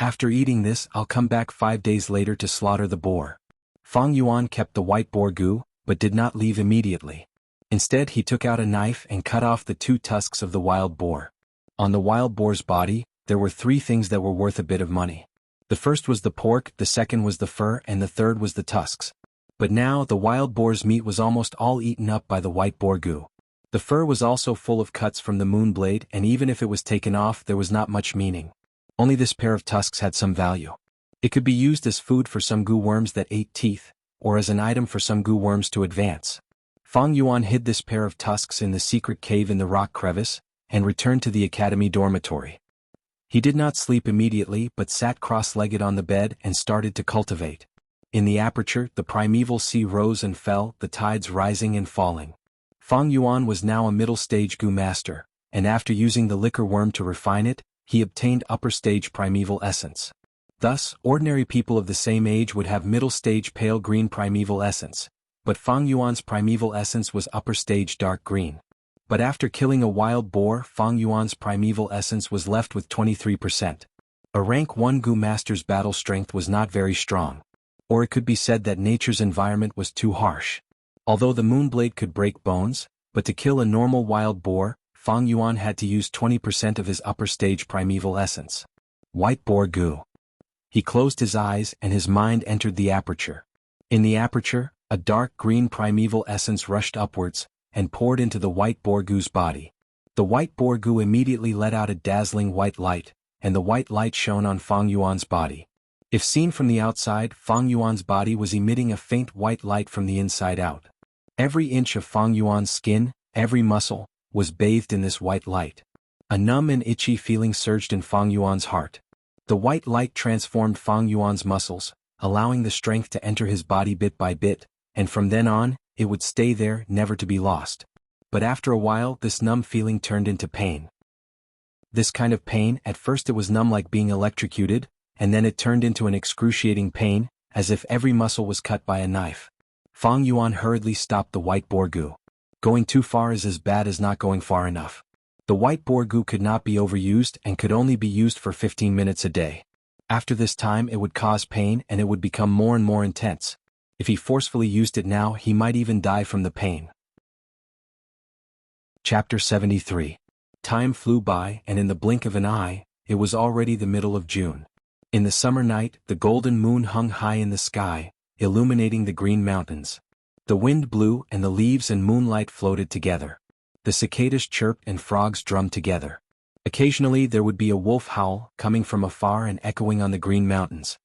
After eating this, I'll come back 5 days later to slaughter the boar. Fang Yuan kept the white boar Gu, but did not leave immediately. Instead he took out a knife and cut off the 2 tusks of the wild boar. On the wild boar's body, there were 3 things that were worth a bit of money. The first was the pork, the second was the fur, and the third was the tusks. But now the wild boar's meat was almost all eaten up by the white boar Gu. The fur was also full of cuts from the moonblade, and even if it was taken off there was not much meaning. Only this pair of tusks had some value. It could be used as food for some Gu worms that ate teeth, or as an item for some Gu worms to advance. Fang Yuan hid this pair of tusks in the secret cave in the rock crevice, and returned to the academy dormitory. He did not sleep immediately but sat cross-legged on the bed and started to cultivate. In the aperture, the primeval sea rose and fell, the tides rising and falling. Fang Yuan was now a middle-stage Gu master, and after using the liquor worm to refine it, he obtained upper-stage primeval essence. Thus, ordinary people of the same age would have middle-stage pale green primeval essence, but Fang Yuan's primeval essence was upper-stage dark green. But after killing a wild boar, Fang Yuan's primeval essence was left with 23%. A rank 1 Gu master's battle strength was not very strong. Or it could be said that nature's environment was too harsh. Although the moonblade could break bones, but to kill a normal wild boar, Fang Yuan had to use 20% of his upper stage primeval essence. White boar Gu. He closed his eyes and his mind entered the aperture. In the aperture, a dark green primeval essence rushed upwards, and poured into the white boar Gu's body. The white boar Gu immediately let out a dazzling white light, and the white light shone on Fang Yuan's body. If seen from the outside, Fang Yuan's body was emitting a faint white light from the inside out. Every inch of Fang Yuan's skin, every muscle, was bathed in this white light. A numb and itchy feeling surged in Fang Yuan's heart. The white light transformed Fang Yuan's muscles, allowing the strength to enter his body bit by bit, and from then on, it would stay there, never to be lost. But after a while, this numb feeling turned into pain. This kind of pain, at first it was numb like being electrocuted, and then it turned into an excruciating pain, as if every muscle was cut by a knife. Fang Yuan hurriedly stopped the white boar Gu. Going too far is as bad as not going far enough. The white boar Gu could not be overused and could only be used for 15 minutes a day. After this time it would cause pain and it would become more and more intense. If he forcefully used it now, he might even die from the pain. Chapter 73. Time flew by, and in the blink of an eye, it was already the middle of June. In the summer night, the golden moon hung high in the sky, illuminating the green mountains. The wind blew and the leaves and moonlight floated together. The cicadas chirped and frogs drummed together. Occasionally there would be a wolf howl, coming from afar and echoing on the green mountains.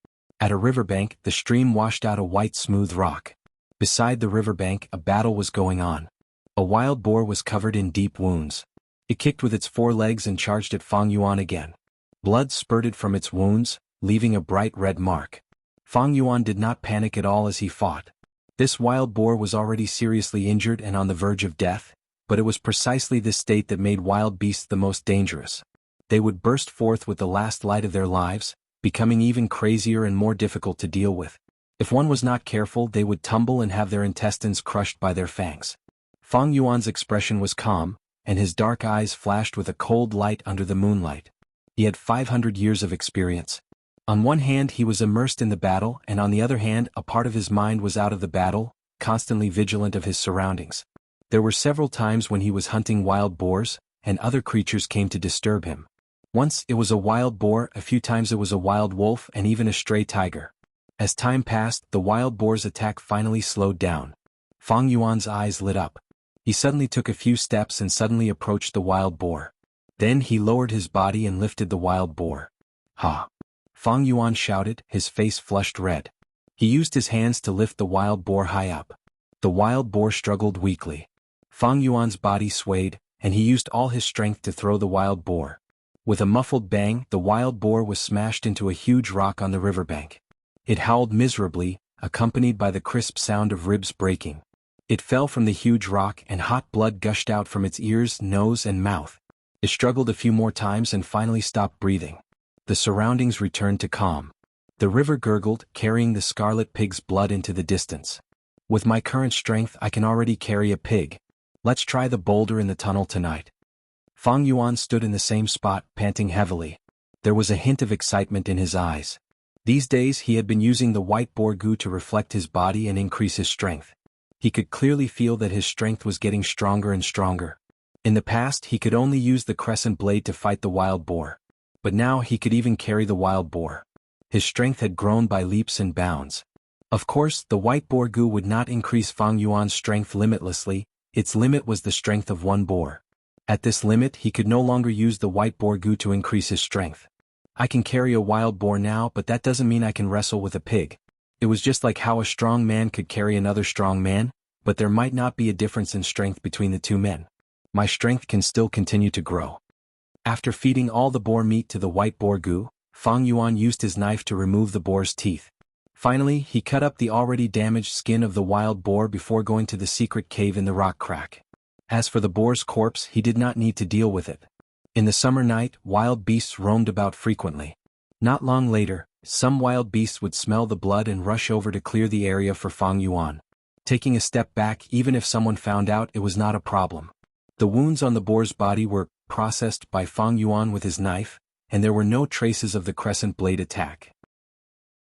At a riverbank, the stream washed out a white smooth rock. Beside the riverbank, a battle was going on. A wild boar was covered in deep wounds. It kicked with its 4 legs and charged at Fang Yuan again. Blood spurted from its wounds, leaving a bright red mark. Fang Yuan did not panic at all as he fought. This wild boar was already seriously injured and on the verge of death, but it was precisely this state that made wild beasts the most dangerous. They would burst forth with the last light of their lives, becoming even crazier and more difficult to deal with. If one was not careful, they would tumble and have their intestines crushed by their fangs. Fang Yuan's expression was calm, and his dark eyes flashed with a cold light under the moonlight. He had 500 years of experience. On one hand he was immersed in the battle, and on the other hand a part of his mind was out of the battle, constantly vigilant of his surroundings. There were several times when he was hunting wild boars, and other creatures came to disturb him. Once it was a wild boar, a few times it was a wild wolf, and even a stray tiger. As time passed, the wild boar's attack finally slowed down. Fang Yuan's eyes lit up. He suddenly took a few steps and suddenly approached the wild boar. Then he lowered his body and lifted the wild boar. Ha! Fang Yuan shouted, his face flushed red. He used his hands to lift the wild boar high up. The wild boar struggled weakly. Fang Yuan's body swayed, and he used all his strength to throw the wild boar. With a muffled bang, the wild boar was smashed into a huge rock on the riverbank. It howled miserably, accompanied by the crisp sound of ribs breaking. It fell from the huge rock and hot blood gushed out from its ears, nose and mouth. It struggled a few more times and finally stopped breathing. The surroundings returned to calm. The river gurgled, carrying the scarlet pig's blood into the distance. With my current strength I can already carry a pig. Let's try the boulder in the tunnel tonight. Fang Yuan stood in the same spot, panting heavily. There was a hint of excitement in his eyes. These days he had been using the white boar Gu to reflect his body and increase his strength. He could clearly feel that his strength was getting stronger and stronger. In the past he could only use the crescent blade to fight the wild boar. But now he could even carry the wild boar. His strength had grown by leaps and bounds. Of course, the white boar Gu would not increase Fang Yuan's strength limitlessly. Its limit was the strength of one boar. At this limit he could no longer use the white boar Gu to increase his strength. I can carry a wild boar now, but that doesn't mean I can wrestle with a pig. It was just like how a strong man could carry another strong man, but there might not be a difference in strength between the two men. My strength can still continue to grow. After feeding all the boar meat to the white boar Gu, Fang Yuan used his knife to remove the boar's teeth. Finally, he cut up the already damaged skin of the wild boar before going to the secret cave in the rock crack. As for the boar's corpse, he did not need to deal with it. In the summer night, wild beasts roamed about frequently. Not long later, some wild beasts would smell the blood and rush over to clear the area for Fang Yuan. Taking a step back, even if someone found out, it was not a problem. The wounds on the boar's body were processed by Fang Yuan with his knife, and there were no traces of the crescent blade attack.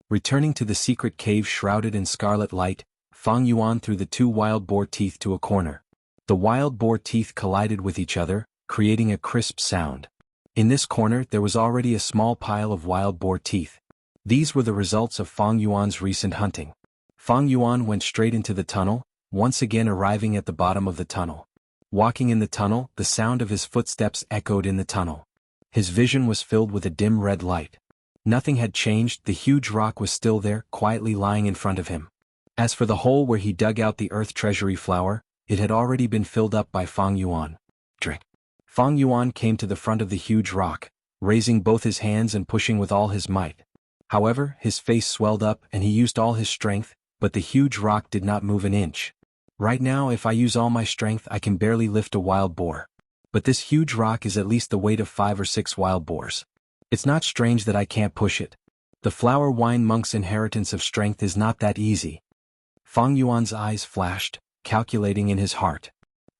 Returning to the secret cave shrouded in scarlet light, Fang Yuan threw the 2 wild boar teeth to a corner. The wild boar teeth collided with each other, creating a crisp sound. In this corner there was already a small pile of wild boar teeth. These were the results of Fang Yuan's recent hunting. Fang Yuan went straight into the tunnel, once again arriving at the bottom of the tunnel. Walking in the tunnel, the sound of his footsteps echoed in the tunnel. His vision was filled with a dim red light. Nothing had changed, the huge rock was still there, quietly lying in front of him. As for the hole where he dug out the earth treasury flower, it had already been filled up by Fang Yuan. Drink. Fang Yuan came to the front of the huge rock, raising both his hands and pushing with all his might. However, his face swelled up and he used all his strength, but the huge rock did not move an inch. Right now, if I use all my strength, I can barely lift a wild boar. But this huge rock is at least the weight of 5 or 6 wild boars. It's not strange that I can't push it. The flower wine monk's inheritance of strength is not that easy. Fang Yuan's eyes flashed, calculating in his heart.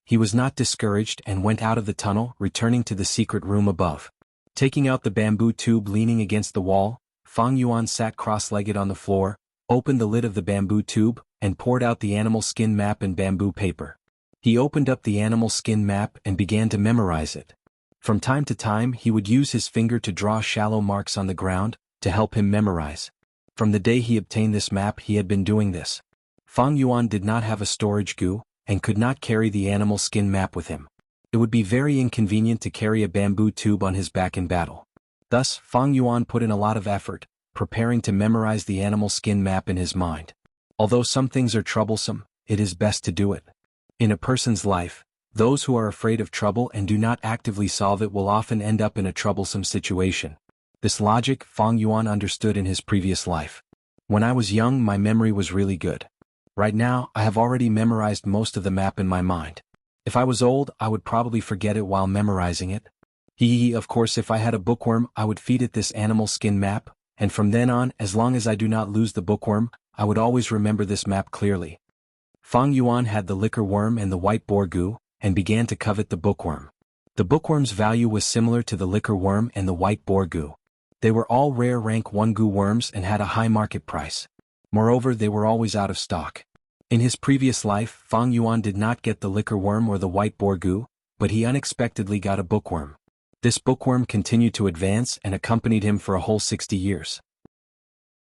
He was not discouraged and went out of the tunnel, returning to the secret room above. Taking out the bamboo tube leaning against the wall, Fang Yuan sat cross-legged on the floor, opened the lid of the bamboo tube, and poured out the animal skin map in bamboo paper. He opened up the animal skin map and began to memorize it. From time to time he would use his finger to draw shallow marks on the ground, to help him memorize. From the day he obtained this map he had been doing this. Fang Yuan did not have a storage gu, and could not carry the animal skin map with him. It would be very inconvenient to carry a bamboo tube on his back in battle. Thus, Fang Yuan put in a lot of effort, preparing to memorize the animal skin map in his mind. Although some things are troublesome, it is best to do it. In a person's life, those who are afraid of trouble and do not actively solve it will often end up in a troublesome situation. This logic Fang Yuan understood in his previous life. When I was young, my memory was really good. Right now, I have already memorized most of the map in my mind. If I was old, I would probably forget it while memorizing it. Of course, if I had a bookworm, I would feed it this animal skin map, and from then on, as long as I do not lose the bookworm, I would always remember this map clearly. Fang Yuan had the liquor worm and the white boar gu, and began to covet the bookworm. The bookworm's value was similar to the liquor worm and the white boar gu. They were all rare rank 1 gu worms and had a high market price. Moreover, they were always out of stock. In his previous life, Fang Yuan did not get the liquor worm or the white boar gu, but he unexpectedly got a bookworm. This bookworm continued to advance and accompanied him for a whole 60 years.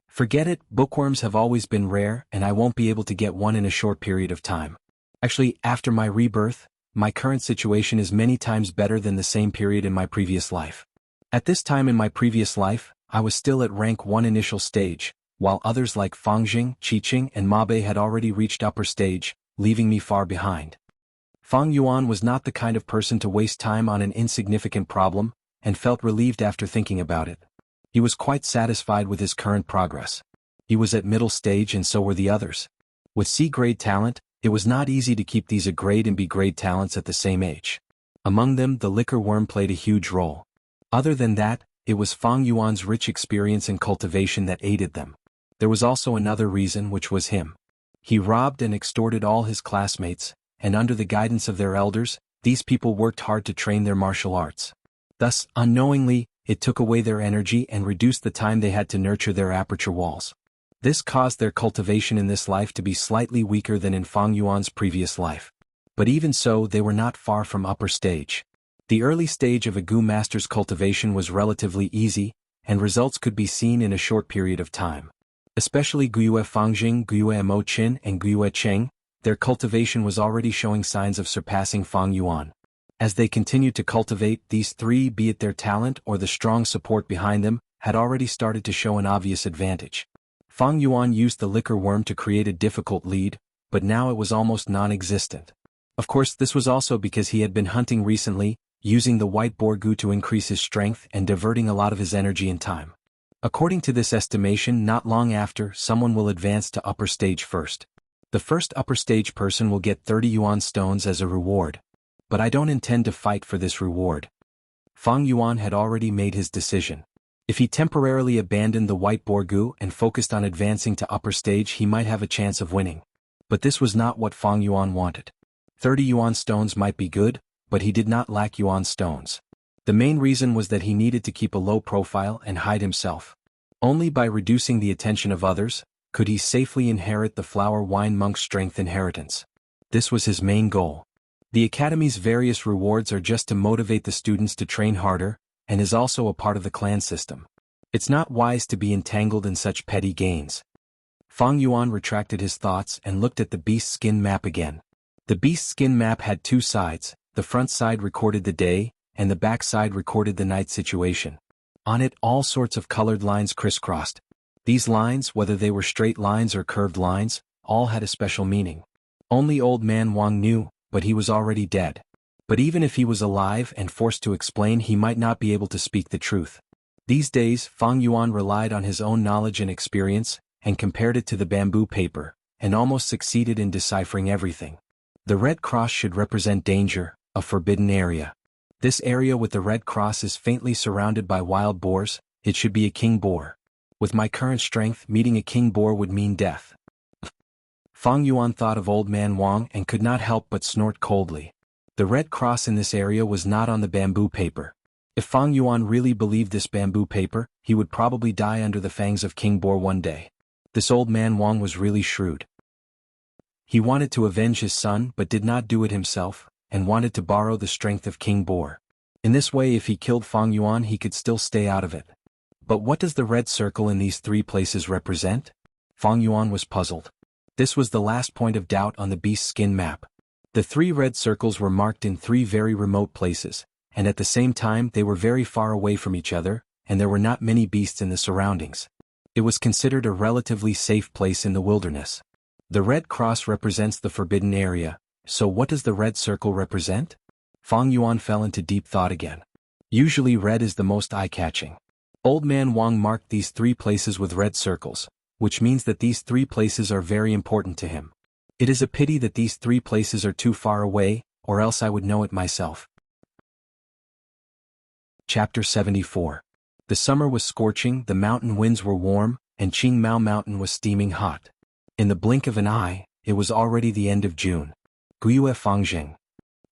Forget it, bookworms have always been rare and I won't be able to get one in a short period of time. Actually, after my rebirth, my current situation is many times better than the same period in my previous life. At this time in my previous life, I was still at rank 1 initial stage, while others like Fangjing, Qiqing and Mabe had already reached upper stage, leaving me far behind. Fang Yuan was not the kind of person to waste time on an insignificant problem, and felt relieved after thinking about it. He was quite satisfied with his current progress. He was at middle stage and so were the others. With C-grade talent, it was not easy to keep these A-grade and B-grade talents at the same age. Among them, the liquor worm played a huge role. Other than that, it was Fang Yuan's rich experience and cultivation that aided them. There was also another reason, which was him. He robbed and extorted all his classmates, and under the guidance of their elders, these people worked hard to train their martial arts. Thus, unknowingly, it took away their energy and reduced the time they had to nurture their aperture walls. This caused their cultivation in this life to be slightly weaker than in Fang Yuan's previous life. But even so, they were not far from upper stage. The early stage of a Gu master's cultivation was relatively easy, and results could be seen in a short period of time. Especially Guyue Fangjing, Guyue Mo Qin and Guyue Cheng, their cultivation was already showing signs of surpassing Fang Yuan. As they continued to cultivate, these three, be it their talent or the strong support behind them, had already started to show an obvious advantage. Fang Yuan used the liquor worm to create a difficult lead, but now it was almost non-existent. Of course, this was also because he had been hunting recently, using the white boar gu to increase his strength and diverting a lot of his energy and time. According to this estimation, not long after, someone will advance to upper stage first. The first upper stage person will get 30 Yuan stones as a reward. But I don't intend to fight for this reward. Fang Yuan had already made his decision. If he temporarily abandoned the white boar gu and focused on advancing to upper stage, he might have a chance of winning. But this was not what Fang Yuan wanted. 30 Yuan stones might be good, but he did not lack Yuan stones. The main reason was that he needed to keep a low profile and hide himself. Only by reducing the attention of others could he safely inherit the flower wine monk's strength inheritance. This was his main goal. The Academy's various rewards are just to motivate the students to train harder, and is also a part of the clan system. It's not wise to be entangled in such petty gains. Fang Yuan retracted his thoughts and looked at the beast skin map again. The beast skin map had two sides, the front side recorded the day, and the back side recorded the night situation. On it all sorts of colored lines crisscrossed. These lines, whether they were straight lines or curved lines, all had a special meaning. Only old man Wang knew, but he was already dead. But even if he was alive and forced to explain, he might not be able to speak the truth. These days, Fang Yuan relied on his own knowledge and experience, and compared it to the bamboo paper, and almost succeeded in deciphering everything. The red cross should represent danger, a forbidden area. This area with the red cross is faintly surrounded by wild boars, it should be a king boar. With my current strength, meeting a king boar would mean death. Fang Yuan thought of old man Wang and could not help but snort coldly. The red cross in this area was not on the bamboo paper. If Fang Yuan really believed this bamboo paper, he would probably die under the fangs of King Boar one day. This old man Wang was really shrewd. He wanted to avenge his son but did not do it himself, and wanted to borrow the strength of King Boar. In this way, if he killed Fang Yuan, he could still stay out of it. But what does the red circle in these three places represent? Fang Yuan was puzzled. This was the last point of doubt on the beast skin map. The three red circles were marked in three very remote places, and at the same time they were very far away from each other, and there were not many beasts in the surroundings. It was considered a relatively safe place in the wilderness. The red cross represents the forbidden area, so what does the red circle represent? Fang Yuan fell into deep thought again. Usually red is the most eye-catching. Old man Wang marked these three places with red circles, which means that these three places are very important to him. It is a pity that these three places are too far away, or else I would know it myself. Chapter 74. The summer was scorching, the mountain winds were warm, and Qingmao Mountain was steaming hot. In the blink of an eye, it was already the end of June. Guiyue Fangjing.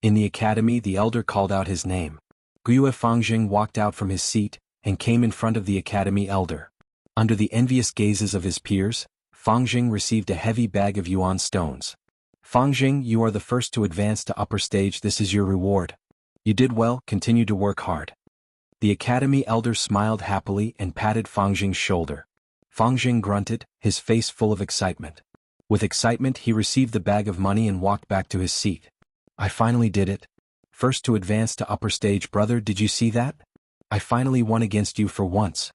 In the academy, the elder called out his name. Guiyue Fangjing walked out from his seat, and came in front of the academy elder. Under the envious gazes of his peers, Fangjing received a heavy bag of Yuan stones. Fangjing, you are the first to advance to upper stage, this is your reward. You did well, continue to work hard. The academy elder smiled happily and patted Fangjing's shoulder. Fangjing grunted, his face full of excitement. With excitement he received the bag of money and walked back to his seat. I finally did it. First to advance to upper stage, brother, did you see that? I finally won against you for once.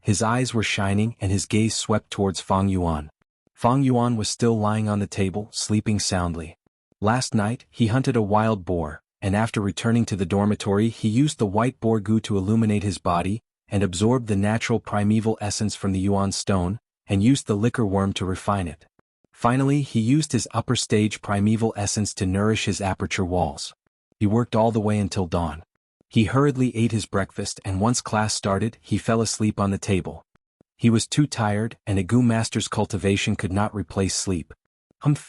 His eyes were shining and his gaze swept towards Fang Yuan. Fang Yuan was still lying on the table, sleeping soundly. Last night, he hunted a wild boar, and after returning to the dormitory he used the white boar goo to illuminate his body, and absorbed the natural primeval essence from the Yuan stone, and used the liquor worm to refine it. Finally, he used his upper stage primeval essence to nourish his aperture walls. He worked all the way until dawn. He hurriedly ate his breakfast and once class started, he fell asleep on the table. He was too tired, and a goo master's cultivation could not replace sleep.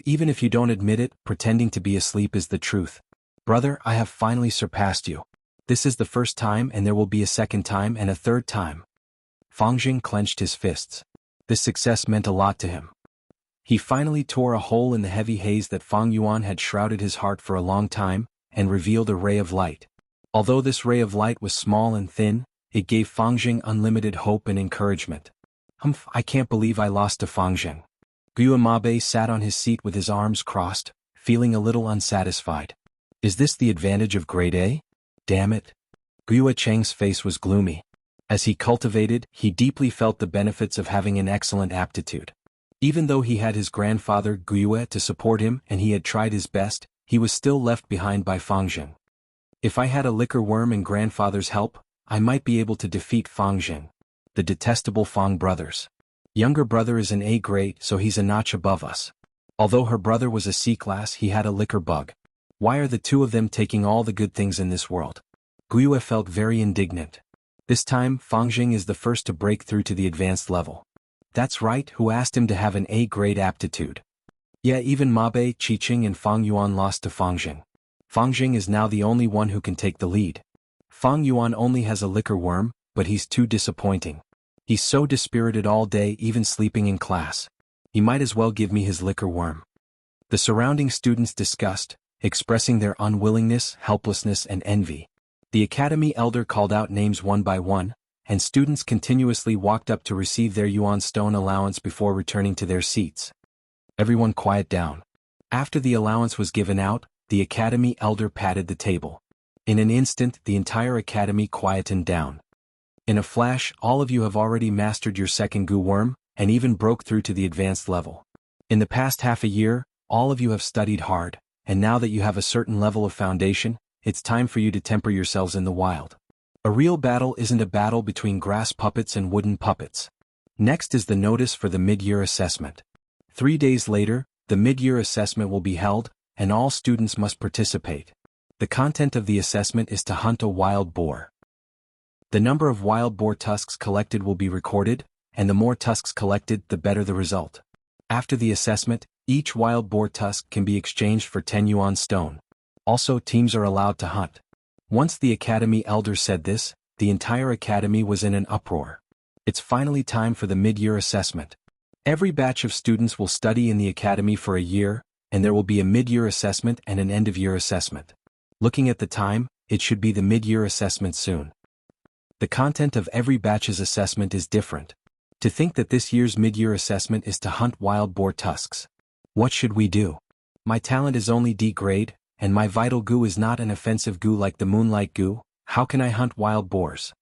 Even if you don't admit it, pretending to be asleep is the truth. Brother, I have finally surpassed you. This is the first time and there will be a second time and a third time. Fangjing clenched his fists. This success meant a lot to him. He finally tore a hole in the heavy haze that Fang Yuan had shrouded his heart for a long time, and revealed a ray of light. Although this ray of light was small and thin, it gave Fangjing unlimited hope and encouragement. I can't believe I lost to Fangjing. Guiyue Mabe sat on his seat with his arms crossed, feeling a little unsatisfied. Is this the advantage of grade A? Damn it. Guiyue Cheng's face was gloomy. As he cultivated, he deeply felt the benefits of having an excellent aptitude. Even though he had his grandfather Guiyue to support him and he had tried his best, he was still left behind by Fangjing. If I had a liquor worm and grandfather's help, I might be able to defeat Fangjing. The detestable Fang brothers. Younger brother is an A grade, so he's a notch above us. Although her brother was a C class, he had a liquor bug. Why are the two of them taking all the good things in this world? Guiyue felt very indignant. This time, Fangjing is the first to break through to the advanced level. That's right, who asked him to have an A grade aptitude? Yeah, even Mabe, Qiqing and Fang Yuan lost to Fangjing. Fang Jing is now the only one who can take the lead. Fang Yuan only has a liquor worm, but he's too disappointing. He's so dispirited all day, even sleeping in class. He might as well give me his liquor worm. The surrounding students discussed, expressing their unwillingness, helplessness and envy. The academy elder called out names one by one, and students continuously walked up to receive their Yuan stone allowance before returning to their seats. Everyone quiet down. After the allowance was given out, the academy elder patted the table. In an instant, the entire academy quietened down. In a flash, all of you have already mastered your second Gu worm, and even broke through to the advanced level. In the past half a year, all of you have studied hard, and now that you have a certain level of foundation, it's time for you to temper yourselves in the wild. A real battle isn't a battle between grass puppets and wooden puppets. Next is the notice for the mid-year assessment. 3 days later, the mid-year assessment will be held, and all students must participate. The content of the assessment is to hunt a wild boar. The number of wild boar tusks collected will be recorded, and the more tusks collected, the better the result. After the assessment, each wild boar tusk can be exchanged for 10 Yuan stone. Also, teams are allowed to hunt. Once the academy elder said this, the entire academy was in an uproar. It's finally time for the mid-year assessment. Every batch of students will study in the academy for a year, and there will be a mid-year assessment and an end-of-year assessment. Looking at the time, it should be the mid-year assessment soon. The content of every batch's assessment is different. To think that this year's mid-year assessment is to hunt wild boar tusks. What should we do? My talent is only D grade, and my vital Gu is not an offensive Gu like the Moonlight Gu. How can I hunt wild boars?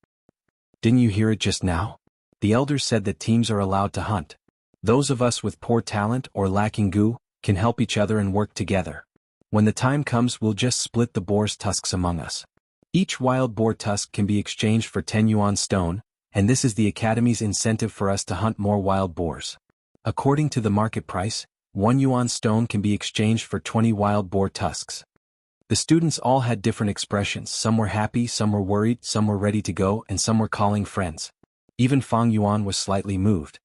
Didn't you hear it just now? The elders said that teams are allowed to hunt. Those of us with poor talent or lacking Gu can help each other and work together. When the time comes, we'll just split the boar's tusks among us. Each wild boar tusk can be exchanged for 10 Yuan stone, and this is the academy's incentive for us to hunt more wild boars. According to the market price, 1 Yuan stone can be exchanged for 20 wild boar tusks. The students all had different expressions. Some were happy, some were worried, some were ready to go, and some were calling friends. Even Fang Yuan was slightly moved.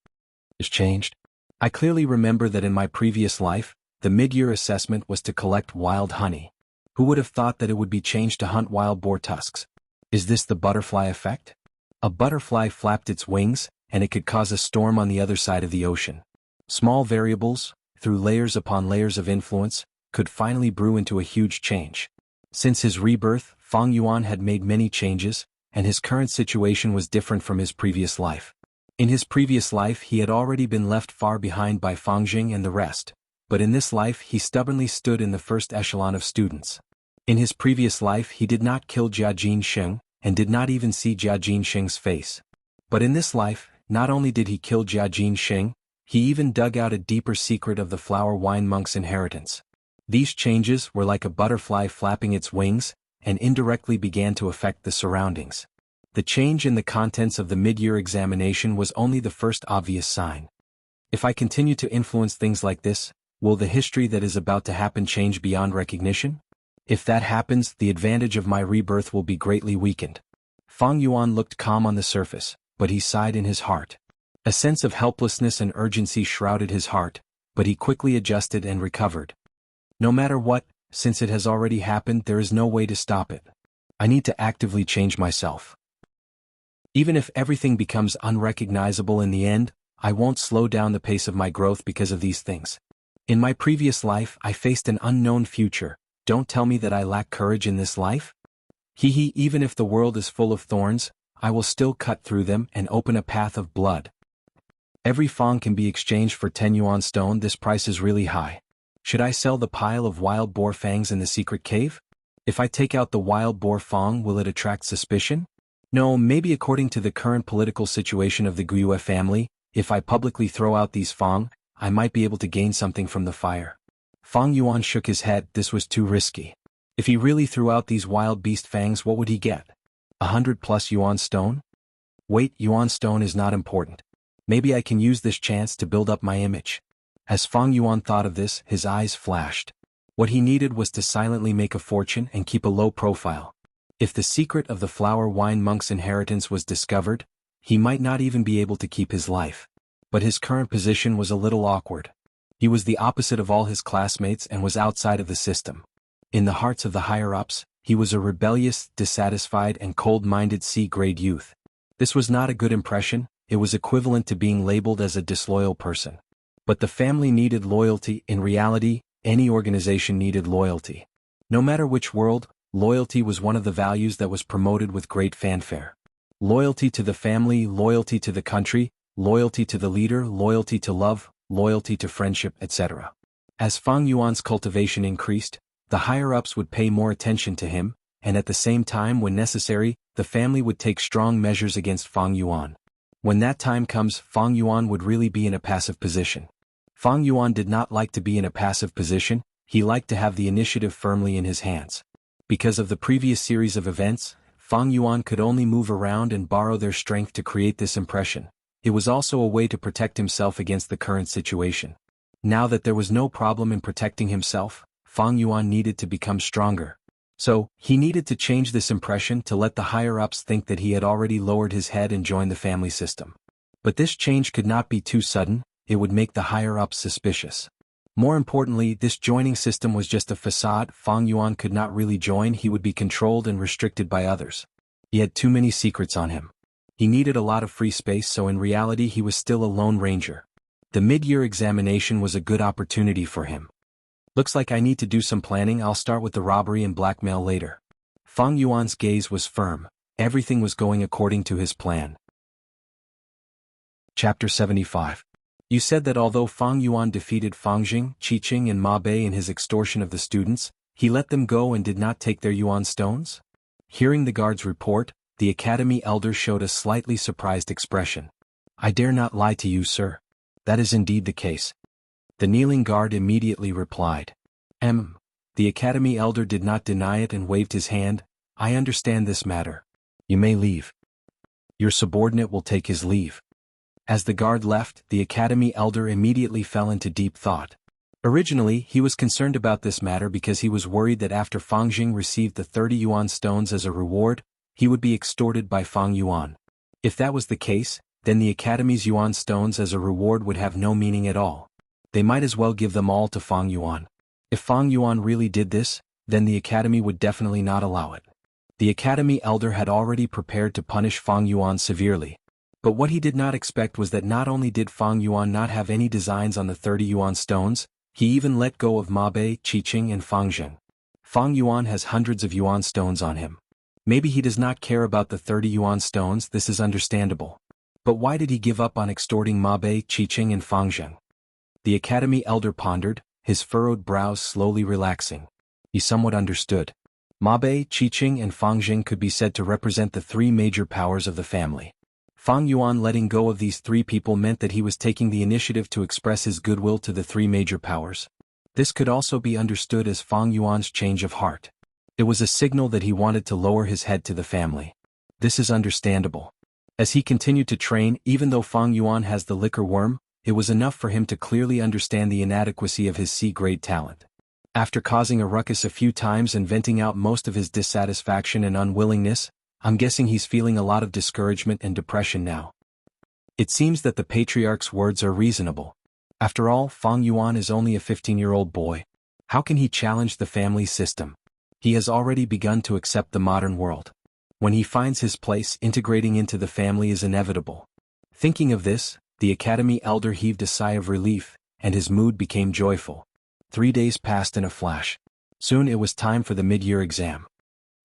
It's changed. I clearly remember that in my previous life, the mid-year assessment was to collect wild honey. Who would have thought that it would be changed to hunt wild boar tusks? Is this the butterfly effect? A butterfly flapped its wings, and it could cause a storm on the other side of the ocean. Small variables, through layers upon layers of influence, could finally brew into a huge change. Since his rebirth, Fang Yuan had made many changes, and his current situation was different from his previous life. In his previous life he had already been left far behind by Fang Jing and the rest, but in this life he stubbornly stood in the first echelon of students. In his previous life he did not kill Jia Jinsheng, and did not even see Jia Jinsheng's face. But in this life, not only did he kill Jia Jinsheng, he even dug out a deeper secret of the flower wine monk's inheritance. These changes were like a butterfly flapping its wings, and indirectly began to affect the surroundings. The change in the contents of the mid-year examination was only the first obvious sign. If I continue to influence things like this, will the history that is about to happen change beyond recognition? If that happens, the advantage of my rebirth will be greatly weakened. Fang Yuan looked calm on the surface, but he sighed in his heart. A sense of helplessness and urgency shrouded his heart, but he quickly adjusted and recovered. No matter what, since it has already happened, there is no way to stop it. I need to actively change myself. Even if everything becomes unrecognizable in the end, I won't slow down the pace of my growth because of these things. In my previous life, I faced an unknown future. Don't tell me that I lack courage in this life? Even if the world is full of thorns, I will still cut through them and open a path of blood. Every Fang can be exchanged for 10 Yuan stone. This price is really high. Should I sell the pile of wild boar fangs in the secret cave? If I take out the wild boar Fang, will it attract suspicion? No, maybe according to the current political situation of the Guiyue family, if I publicly throw out these Fang, I might be able to gain something from the fire. Fang Yuan shook his head. This was too risky. If he really threw out these wild beast fangs, what would he get? 100+ Yuan stone? Wait, Yuan stone is not important. Maybe I can use this chance to build up my image. As Fang Yuan thought of this, his eyes flashed. What he needed was to silently make a fortune and keep a low profile. If the secret of the flower wine monk's inheritance was discovered, he might not even be able to keep his life. But his current position was a little awkward. He was the opposite of all his classmates and was outside of the system. In the hearts of the higher-ups, he was a rebellious, dissatisfied and cold-minded C-grade youth. This was not a good impression, it was equivalent to being labeled as a disloyal person. But the family needed loyalty. In reality, any organization needed loyalty. No matter which world, loyalty was one of the values that was promoted with great fanfare. Loyalty to the family, loyalty to the country, loyalty to the leader, loyalty to love, loyalty to friendship, etc. As Fang Yuan's cultivation increased, the higher-ups would pay more attention to him, and at the same time, when necessary, the family would take strong measures against Fang Yuan. When that time comes, Fang Yuan would really be in a passive position. Fang Yuan did not like to be in a passive position, he liked to have the initiative firmly in his hands. Because of the previous series of events, Fang Yuan could only move around and borrow their strength to create this impression. It was also a way to protect himself against the current situation. Now that there was no problem in protecting himself, Fang Yuan needed to become stronger. So, he needed to change this impression to let the higher-ups think that he had already lowered his head and joined the family system. But this change could not be too sudden, it would make the higher-ups suspicious. More importantly, this joining system was just a facade. Fang Yuan could not really join, he would be controlled and restricted by others. He had too many secrets on him. He needed a lot of free space, so in reality he was still a lone ranger. The mid-year examination was a good opportunity for him. Looks like I need to do some planning. I'll start with the robbery and blackmail later. Fang Yuan's gaze was firm. Everything was going according to his plan. Chapter 75. You said that although Fang Yuan defeated Fangjing, Qiqing and Ma Bei in his extortion of the students, he let them go and did not take their Yuan stones? Hearing the guard's report, the academy elder showed a slightly surprised expression. I dare not lie to you, sir. That is indeed the case. The kneeling guard immediately replied. The academy elder did not deny it and waved his hand. I understand this matter. You may leave. Your subordinate will take his leave. As the guard left, the academy elder immediately fell into deep thought. Originally, he was concerned about this matter because he was worried that after Fangjing received the 30 Yuan stones as a reward, he would be extorted by Fang Yuan. If that was the case, then the academy's Yuan stones as a reward would have no meaning at all. They might as well give them all to Fang Yuan. If Fang Yuan really did this, then the academy would definitely not allow it. The academy elder had already prepared to punish Fang Yuan severely. But what he did not expect was that not only did Fang Yuan not have any designs on the 30 Yuan stones, he even let go of Ma Bei, Qiqing and Fangjing. Fang Yuan has hundreds of Yuan stones on him. Maybe he does not care about the 30 Yuan stones, this is understandable. But why did he give up on extorting Ma Bei, Qiqing and Fangjing? The academy elder pondered, his furrowed brows slowly relaxing. He somewhat understood. Ma Bei, Qiqing and Fangjing could be said to represent the three major powers of the family. Fang Yuan letting go of these three people meant that he was taking the initiative to express his goodwill to the three major powers. This could also be understood as Fang Yuan's change of heart. It was a signal that he wanted to lower his head to the family. This is understandable. As he continued to train, even though Fang Yuan has the liquor worm, it was enough for him to clearly understand the inadequacy of his C-grade talent. After causing a ruckus a few times and venting out most of his dissatisfaction and unwillingness, I'm guessing he's feeling a lot of discouragement and depression now. It seems that the patriarch's words are reasonable. After all, Fang Yuan is only a 15-year-old boy. How can he challenge the family system? He has already begun to accept the modern world. When he finds his place, integrating into the family is inevitable. Thinking of this, the academy elder heaved a sigh of relief, and his mood became joyful. 3 days passed in a flash. Soon it was time for the mid-year exam.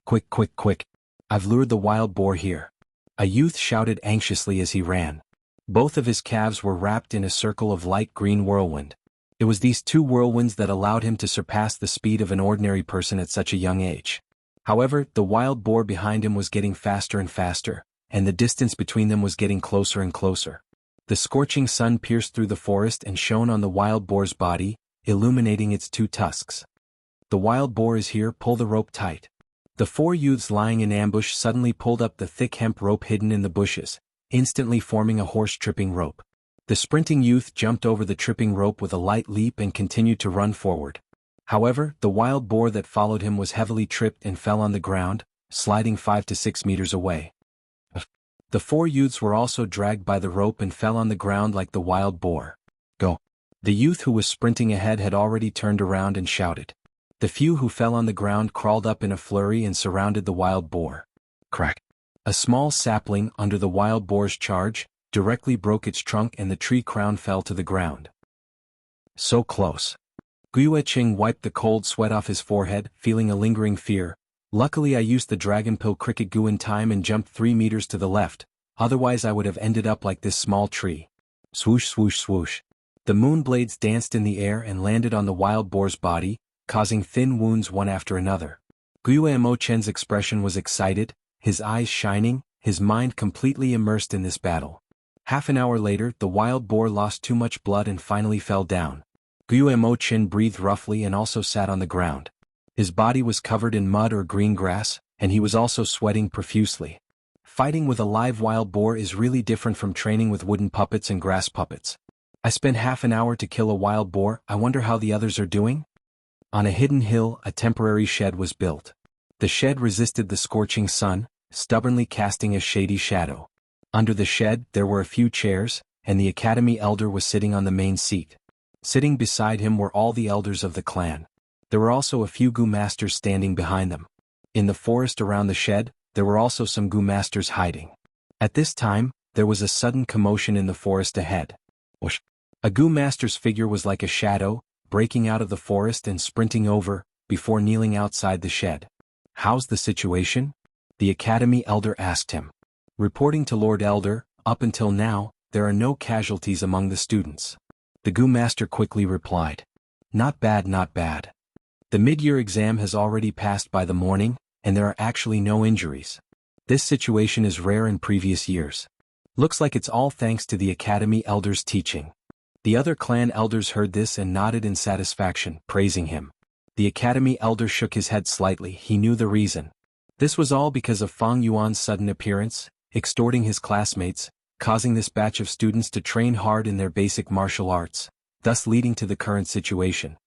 Quick, quick, quick. I've lured the wild boar here. A youth shouted anxiously as he ran. Both of his calves were wrapped in a circle of light green whirlwind. It was these two whirlwinds that allowed him to surpass the speed of an ordinary person at such a young age. However, the wild boar behind him was getting faster and faster, and the distance between them was getting closer and closer. The scorching sun pierced through the forest and shone on the wild boar's body, illuminating its two tusks. The wild boar is here, pull the rope tight. The four youths lying in ambush suddenly pulled up the thick hemp rope hidden in the bushes, instantly forming a horse-tripping rope. The sprinting youth jumped over the tripping rope with a light leap and continued to run forward. However, the wild boar that followed him was heavily tripped and fell on the ground, sliding 5 to 6 meters away. The four youths were also dragged by the rope and fell on the ground like the wild boar. Go. The youth who was sprinting ahead had already turned around and shouted. The few who fell on the ground crawled up in a flurry and surrounded the wild boar. Crack! A small sapling under the wild boar's charge directly broke its trunk and the tree crown fell to the ground. So close. Guiyue wiped the cold sweat off his forehead, feeling a lingering fear. Luckily I used the dragon pill cricket goo in time and jumped 3 meters to the left, otherwise I would have ended up like this small tree. Swoosh swoosh swoosh. The moon blades danced in the air and landed on the wild boar's body, causing thin wounds one after another. Guiyue expression was excited, his eyes shining, his mind completely immersed in this battle. Half an hour later the wild boar lost too much blood and finally fell down. Guiyue breathed roughly and also sat on the ground. His body was covered in mud or green grass, and he was also sweating profusely. Fighting with a live wild boar is really different from training with wooden puppets and grass puppets. I spent half an hour to kill a wild boar. I wonder how the others are doing? On a hidden hill a temporary shed was built. The shed resisted the scorching sun, stubbornly casting a shady shadow. Under the shed there were a few chairs, and the academy elder was sitting on the main seat. Sitting beside him were all the elders of the clan. There were also a few Gu masters standing behind them. In the forest around the shed, there were also some Gu masters hiding. At this time, there was a sudden commotion in the forest ahead. Whoosh! A Gu master's figure was like a shadow, breaking out of the forest and sprinting over, before kneeling outside the shed. "How's the situation?" the academy elder asked him. Reporting to Lord Elder, "Up until now, there are no casualties among the students." The Gu master quickly replied. "Not bad, not bad. The mid-year exam has already passed by the morning, and there are actually no injuries. This situation is rare in previous years. Looks like it's all thanks to the academy elder's teaching." The other clan elders heard this and nodded in satisfaction, praising him. The academy elder shook his head slightly. He knew the reason. This was all because of Fang Yuan's sudden appearance, extorting his classmates, causing this batch of students to train hard in their basic martial arts, thus leading to the current situation.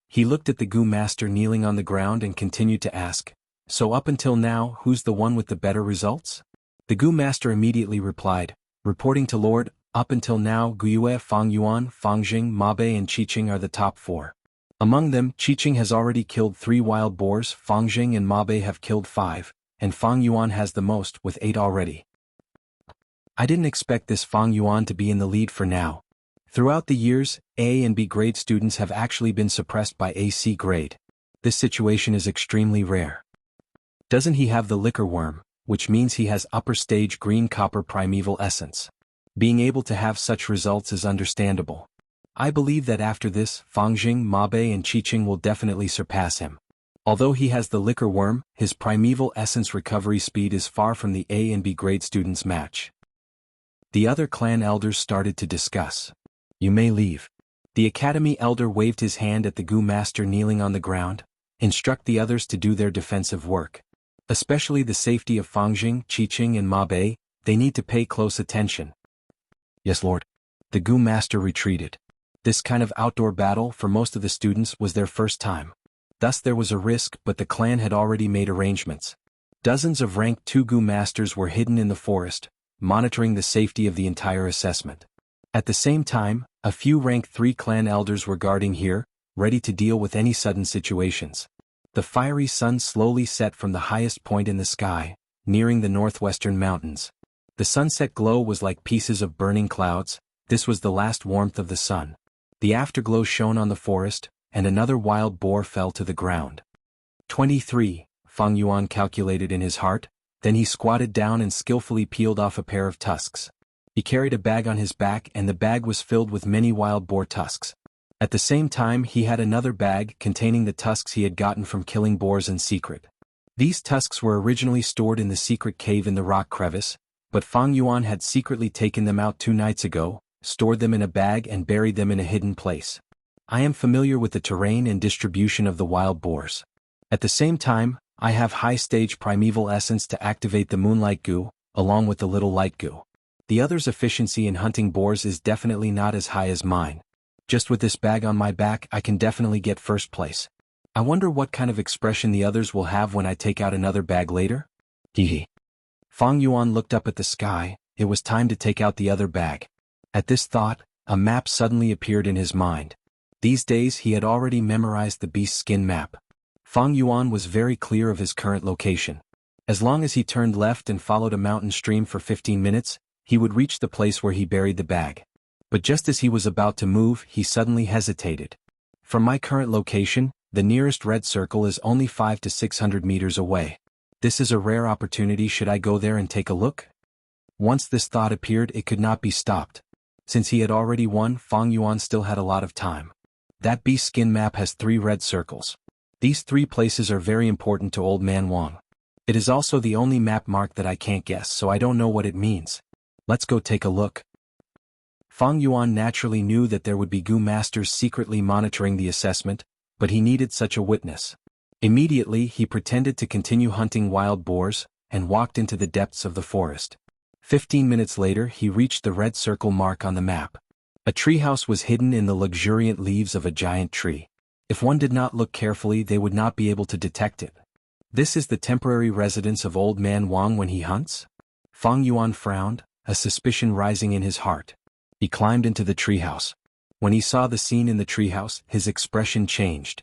He looked at the Gu master kneeling on the ground and continued to ask, "So up until now, who's the one with the better results?" The Gu master immediately replied, reporting to Lord, "Up until now Guiyue, Fang Yuan, Fangjing, Mabe and Qiqing are the top 4. Among them, Qiqing has already killed 3 wild boars, Fangjing and Mabe have killed 5, and Fang Yuan has the most, with 8 already. I didn't expect this Fang Yuan to be in the lead for now. Throughout the years, A and B grade students have actually been suppressed by AC grade. This situation is extremely rare. Doesn't he have the liquor worm, which means he has upper stage green copper primeval essence? Being able to have such results is understandable. I believe that after this, Fangjing, Mabe and Qiqing will definitely surpass him. Although he has the liquor worm, his primeval essence recovery speed is far from the A and B grade students' match." The other clan elders started to discuss. "You may leave." The academy elder waved his hand at the Gu master kneeling on the ground, "Instruct the others to do their defensive work. Especially the safety of Fangjing, Qiqing and Mabe, they need to pay close attention." "Yes, Lord." The Gu master retreated. This kind of outdoor battle for most of the students was their first time. Thus there was a risk, but the clan had already made arrangements. Dozens of rank 2 Gu masters were hidden in the forest, monitoring the safety of the entire assessment. At the same time, a few rank 3 clan elders were guarding here, ready to deal with any sudden situations. The fiery sun slowly set from the highest point in the sky, nearing the northwestern mountains. The sunset glow was like pieces of burning clouds. This was the last warmth of the sun. The afterglow shone on the forest, and another wild boar fell to the ground. 23, Fang Yuan calculated in his heart, then he squatted down and skillfully peeled off a pair of tusks. He carried a bag on his back and the bag was filled with many wild boar tusks. At the same time he had another bag containing the tusks he had gotten from killing boars in secret. These tusks were originally stored in the secret cave in the rock crevice, but Fang Yuan had secretly taken them out 2 nights ago, stored them in a bag and buried them in a hidden place. I am familiar with the terrain and distribution of the wild boars. At the same time, I have high-stage primeval essence to activate the moonlight goo, along with the little light goo. The other's efficiency in hunting boars is definitely not as high as mine. Just with this bag on my back I can definitely get first place. I wonder what kind of expression the others will have when I take out another bag later? Hehe. Fang Yuan looked up at the sky. It was time to take out the other bag. At this thought, a map suddenly appeared in his mind. These days he had already memorized the beast skin map. Fang Yuan was very clear of his current location. As long as he turned left and followed a mountain stream for 15 minutes, he would reach the place where he buried the bag. But just as he was about to move, he suddenly hesitated. From my current location, the nearest red circle is only 500 to 600 meters away. This is a rare opportunity. Should I go there and take a look? Once this thought appeared, it could not be stopped. Since he had already won, Fang Yuan still had a lot of time. That beast skin map has 3 red circles. These 3 places are very important to Old Man Wang. It is also the only map mark that I can't guess, so I don't know what it means. Let's go take a look. Fang Yuan naturally knew that there would be Gu masters secretly monitoring the assessment, but he needed such a witness. Immediately he pretended to continue hunting wild boars, and walked into the depths of the forest. 15 minutes later he reached the red circle mark on the map. A treehouse was hidden in the luxuriant leaves of a giant tree. If one did not look carefully, they would not be able to detect it. This is the temporary residence of Old Man Wang when he hunts? Fang Yuan frowned, a suspicion rising in his heart. He climbed into the treehouse. When he saw the scene in the treehouse, his expression changed.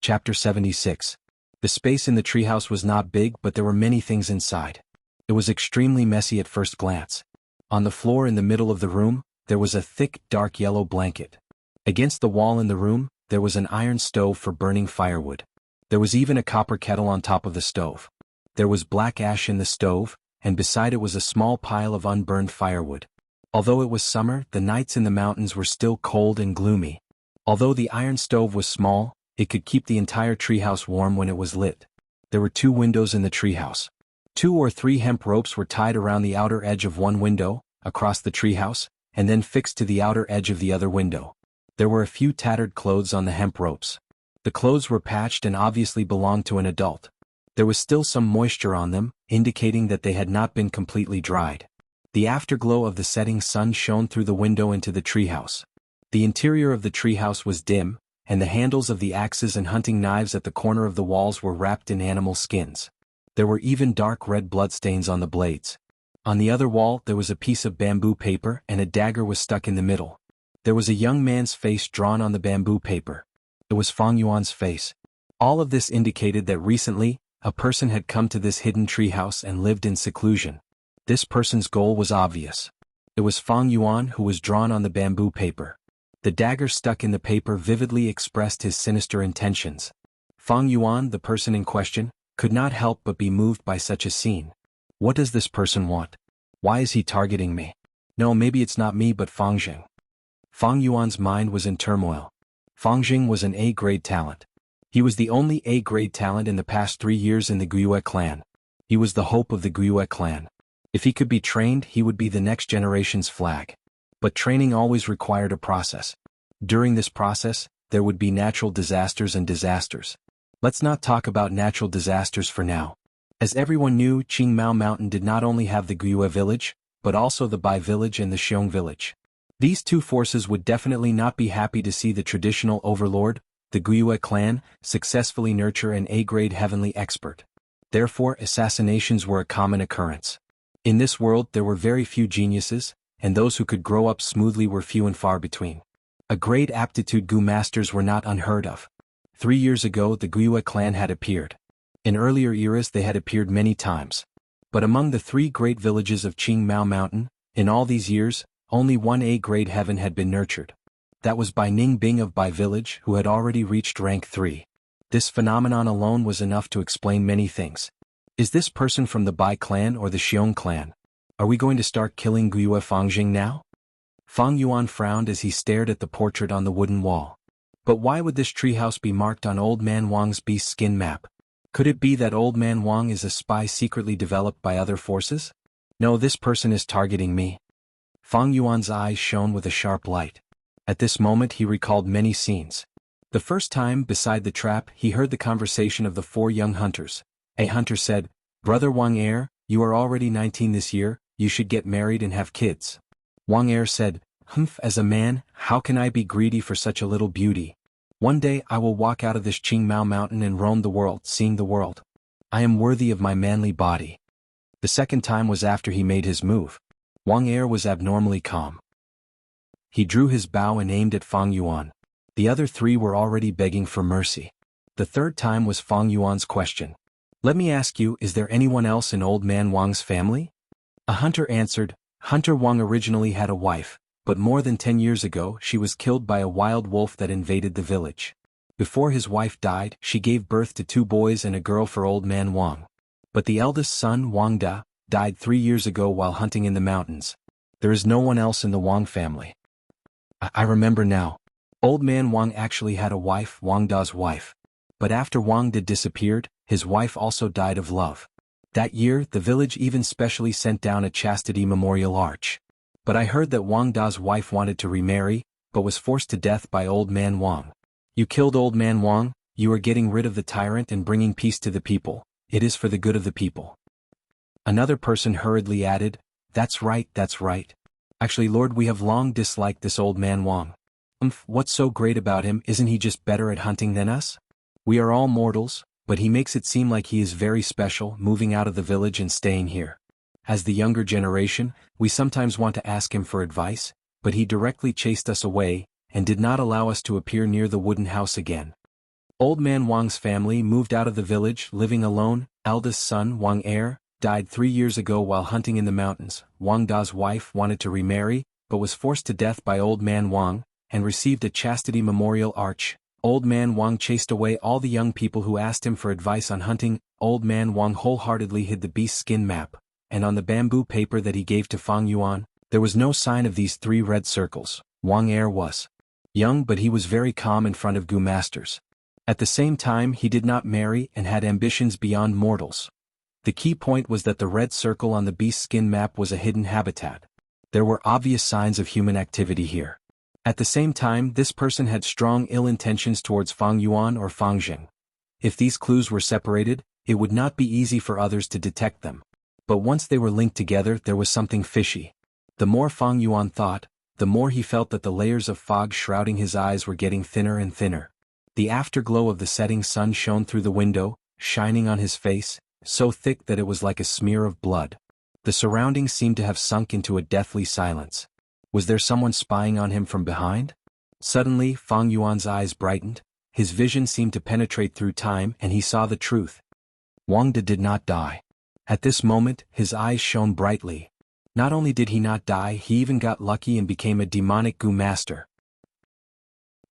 Chapter 76. The space in the treehouse was not big, but there were many things inside. It was extremely messy at first glance. On the floor in the middle of the room, there was a thick, dark yellow blanket. Against the wall in the room, there was an iron stove for burning firewood. There was even a copper kettle on top of the stove. There was black ash in the stove, and beside it was a small pile of unburned firewood. Although it was summer, the nights in the mountains were still cold and gloomy. Although the iron stove was small, it could keep the entire treehouse warm when it was lit. There were 2 windows in the treehouse. 2 or 3 hemp ropes were tied around the outer edge of one window, across the treehouse, and then fixed to the outer edge of the other window. There were a few tattered clothes on the hemp ropes. The clothes were patched and obviously belonged to an adult. There was still some moisture on them, indicating that they had not been completely dried. The afterglow of the setting sun shone through the window into the treehouse. The interior of the treehouse was dim, and the handles of the axes and hunting knives at the corner of the walls were wrapped in animal skins. There were even dark red bloodstains on the blades. On the other wall there was a piece of bamboo paper and a dagger was stuck in the middle. There was a young man's face drawn on the bamboo paper. It was Fang Yuan's face. All of this indicated that recently, a person had come to this hidden treehouse and lived in seclusion. This person's goal was obvious. It was Fang Yuan who was drawn on the bamboo paper. The dagger stuck in the paper vividly expressed his sinister intentions. Fang Yuan, the person in question, could not help but be moved by such a scene. What does this person want? Why is he targeting me? No, maybe it's not me but Fang Jing. Fang Yuan's mind was in turmoil. Fang Jing was an A-grade talent. He was the only A-grade talent in the past 3 years in the Guiyue clan. He was the hope of the Guiyue clan. If he could be trained, he would be the next generation's flag. But training always required a process. During this process, there would be natural disasters and disasters. Let's not talk about natural disasters for now. As everyone knew, Qingmao Mountain did not only have the Guiyue village, but also the Bai village and the Xiong village. These 2 forces would definitely not be happy to see the traditional overlord, the Guiyue clan, successfully nurture an A-grade heavenly expert. Therefore, assassinations were a common occurrence. In this world there were very few geniuses, and those who could grow up smoothly were few and far between. A great aptitude Gu masters were not unheard of. 3 years ago the Guiyue clan had appeared. In earlier eras they had appeared many times. But among the 3 great villages of Qingmao Mountain, in all these years, only 1 A-grade heaven had been nurtured. That was by Ning Bing of Bai village, who had already reached rank 3. This phenomenon alone was enough to explain many things. Is this person from the Bai clan or the Xiong clan? Are we going to start killing Guiyue Fang Jing now? Fang Yuan frowned as he stared at the portrait on the wooden wall. But why would this treehouse be marked on Old Man Wang's beast skin map? Could it be that Old Man Wang is a spy secretly developed by other forces? No, this person is targeting me. Fang Yuan's eyes shone with a sharp light. At this moment he recalled many scenes. The first time, beside the trap, he heard the conversation of the 4 young hunters. A hunter said, "Brother Wang Er, you are already 19 this year, you should get married and have kids." Wang Er said, "Humph, as a man, how can I be greedy for such a little beauty? One day I will walk out of this Qingmao mountain and roam the world, seeing the world. I am worthy of my manly body." The second time was after he made his move. Wang Er was abnormally calm. He drew his bow and aimed at Fang Yuan. The other three were already begging for mercy. The third time was Fang Yuan's question. "Let me ask you, is there anyone else in Old Man Wang's family?" A hunter answered. Hunter Wang originally had a wife, but more than 10 years ago she was killed by a wild wolf that invaded the village. Before his wife died, she gave birth to 2 boys and a girl for Old Man Wang. But the eldest son, Wang Da, died 3 years ago while hunting in the mountains. There is no one else in the Wang family. I remember now. Old Man Wang actually had a wife, Wang Da's wife. But after Wang Da disappeared, his wife also died of love. That year, the village even specially sent down a chastity memorial arch. But I heard that Wang Da's wife wanted to remarry, but was forced to death by Old Man Wang. You killed Old Man Wang, you are getting rid of the tyrant and bringing peace to the people. It is for the good of the people. Another person hurriedly added, that's right, that's right. Actually, Lord, we have long disliked this Old Man Wang. What's so great about him? Isn't he just better at hunting than us? We are all mortals, but he makes it seem like he is very special, moving out of the village and staying here. As the younger generation, we sometimes want to ask him for advice, but he directly chased us away, and did not allow us to appear near the wooden house again. Old Man Wang's family moved out of the village, living alone. Eldest son, Wang Er, died 3 years ago while hunting in the mountains. Wang Da's wife wanted to remarry, but was forced to death by Old Man Wang, and received a chastity memorial arch. Old Man Wang chased away all the young people who asked him for advice on hunting. Old Man Wang wholeheartedly hid the beast skin map, and on the bamboo paper that he gave to Fang Yuan, there was no sign of these 3 red circles. Wang Er was young, but he was very calm in front of Gu masters. At the same time, he did not marry and had ambitions beyond mortals. The key point was that the red circle on the beast skin map was a hidden habitat. There were obvious signs of human activity here. At the same time, this person had strong ill intentions towards Fang Yuan or Fang Jing. If these clues were separated, it would not be easy for others to detect them. But once they were linked together, there was something fishy. The more Fang Yuan thought, the more he felt that the layers of fog shrouding his eyes were getting thinner and thinner. The afterglow of the setting sun shone through the window, shining on his face, so thick that it was like a smear of blood. The surroundings seemed to have sunk into a deathly silence. Was there someone spying on him from behind? Suddenly, Fang Yuan's eyes brightened. His vision seemed to penetrate through time, and he saw the truth. Wang Da did not die. At this moment, his eyes shone brightly. Not only did he not die, he even got lucky and became a demonic Gu master.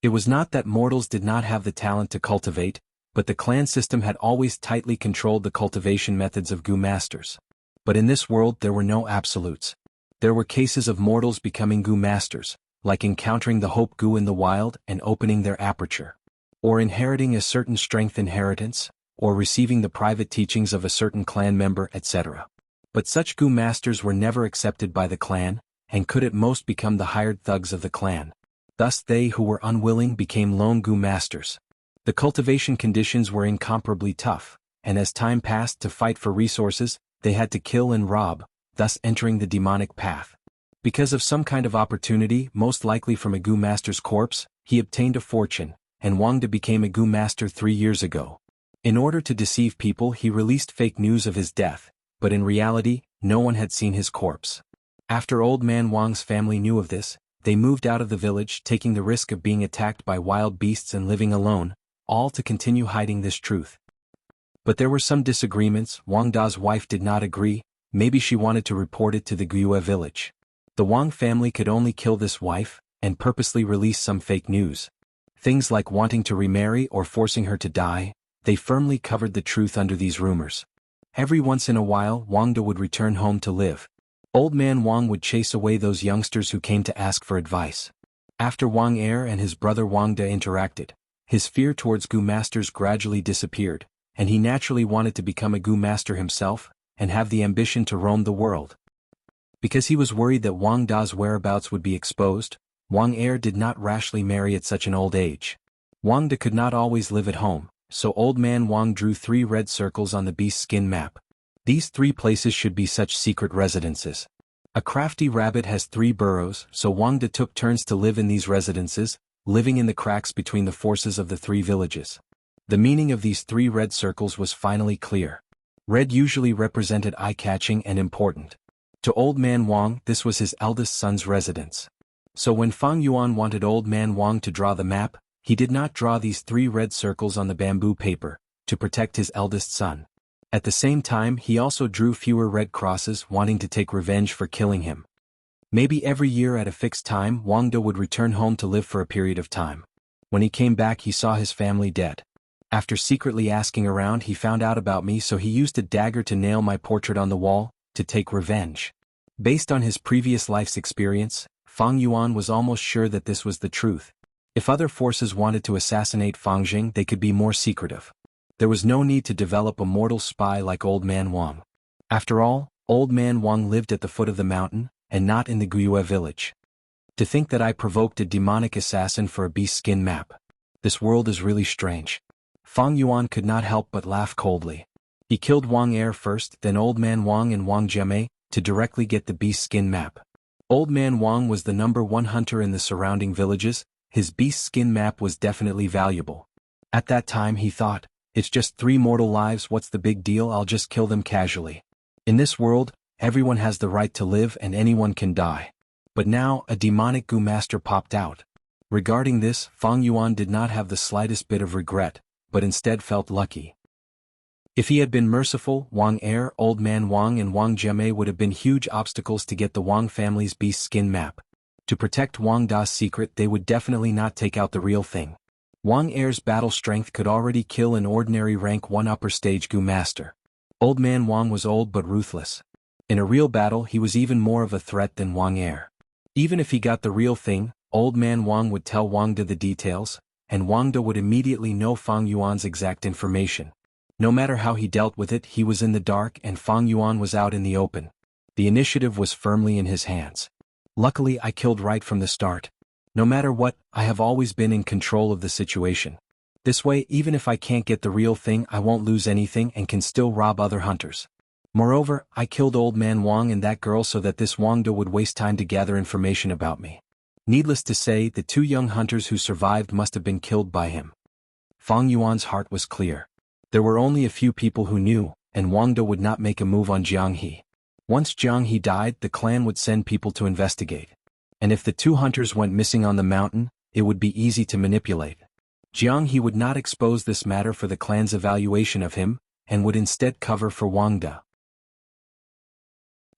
It was not that mortals did not have the talent to cultivate, but the clan system had always tightly controlled the cultivation methods of Gu masters. But in this world there were no absolutes. There were cases of mortals becoming Gu masters, like encountering the Hope Gu in the wild and opening their aperture. Or inheriting a certain strength inheritance, or receiving the private teachings of a certain clan member, etc. But such Gu masters were never accepted by the clan, and could at most become the hired thugs of the clan. Thus they who were unwilling became lone Gu masters. The cultivation conditions were incomparably tough, and as time passed to fight for resources, they had to kill and rob, thus entering the demonic path. Because of some kind of opportunity, most likely from a Gu master's corpse, he obtained a fortune, and Wang Da became a Gu master 3 years ago. In order to deceive people, he released fake news of his death, but in reality, no one had seen his corpse. After Old Man Wang's family knew of this, they moved out of the village, taking the risk of being attacked by wild beasts and living alone, all to continue hiding this truth. But there were some disagreements. Wang Da's wife did not agree. Maybe she wanted to report it to the Guiyue village. The Wang family could only kill this wife, and purposely release some fake news. Things like wanting to remarry or forcing her to die, they firmly covered the truth under these rumors. Every once in a while, Wang Da would return home to live. Old Man Wang would chase away those youngsters who came to ask for advice. After Wang Er and his brother Wang Da interacted, his fear towards Gu masters gradually disappeared, and he naturally wanted to become a Gu master himself, and have the ambition to roam the world. Because he was worried that Wang Da's whereabouts would be exposed, Wang Er did not rashly marry at such an old age. Wang Da could not always live at home, so Old Man Wang drew 3 red circles on the beast skin map. These 3 places should be such secret residences. A crafty rabbit has 3 burrows, so Wang Da took turns to live in these residences, living in the cracks between the forces of the 3 villages. The meaning of these 3 red circles was finally clear. Red usually represented eye-catching and important. To Old Man Wang, this was his eldest son's residence. So when Fang Yuan wanted Old Man Wang to draw the map, he did not draw these 3 red circles on the bamboo paper, to protect his eldest son. At the same time he also drew fewer red crosses, wanting to take revenge for killing him. Maybe every year at a fixed time Wang De would return home to live for a period of time. When he came back he saw his family dead. After secretly asking around he found out about me, so he used a dagger to nail my portrait on the wall, to take revenge. Based on his previous life's experience, Fang Yuan was almost sure that this was the truth. If other forces wanted to assassinate Fang Jing, they could be more secretive. There was no need to develop a mortal spy like Old Man Wang. After all, Old Man Wang lived at the foot of the mountain, and not in the Guiyue village. To think that I provoked a demonic assassin for a beast skin map. This world is really strange. Fang Yuan could not help but laugh coldly. He killed Wang Er first, then Old Man Wang and Wang Jiamei, to directly get the beast skin map. Old Man Wang was the #1 hunter in the surrounding villages. His beast skin map was definitely valuable. At that time he thought, it's just 3 mortal lives, what's the big deal, I'll just kill them casually. In this world, everyone has the right to live and anyone can die. But now a demonic Gu master popped out. Regarding this, Fang Yuan did not have the slightest bit of regret, but instead felt lucky. If he had been merciful, Wang Er, Old Man Wang and Wang Jiamei would have been huge obstacles to get the Wang family's beast skin map. To protect Wang Da's secret they would definitely not take out the real thing. Wang Er's battle strength could already kill an ordinary rank 1 upper stage Gu master. Old Man Wang was old but ruthless. In a real battle he was even more of a threat than Wang Er. Even if he got the real thing, Old Man Wang would tell Wang De the details, and Wang De would immediately know Fang Yuan's exact information. No matter how he dealt with it, he was in the dark and Fang Yuan was out in the open. The initiative was firmly in his hands. Luckily I killed right from the start. No matter what, I have always been in control of the situation. This way, even if I can't get the real thing, I won't lose anything and can still rob other hunters. Moreover, I killed Old Man Wang and that girl so that this Wang De would waste time to gather information about me. Needless to say, the 2 young hunters who survived must have been killed by him. Fang Yuan's heart was clear. There were only a few people who knew, and Wang De would not make a move on Jiang He. Once Jiang He died, the clan would send people to investigate. And if the 2 hunters went missing on the mountain, it would be easy to manipulate. Jiang He would not expose this matter for the clan's evaluation of him, and would instead cover for Wang De.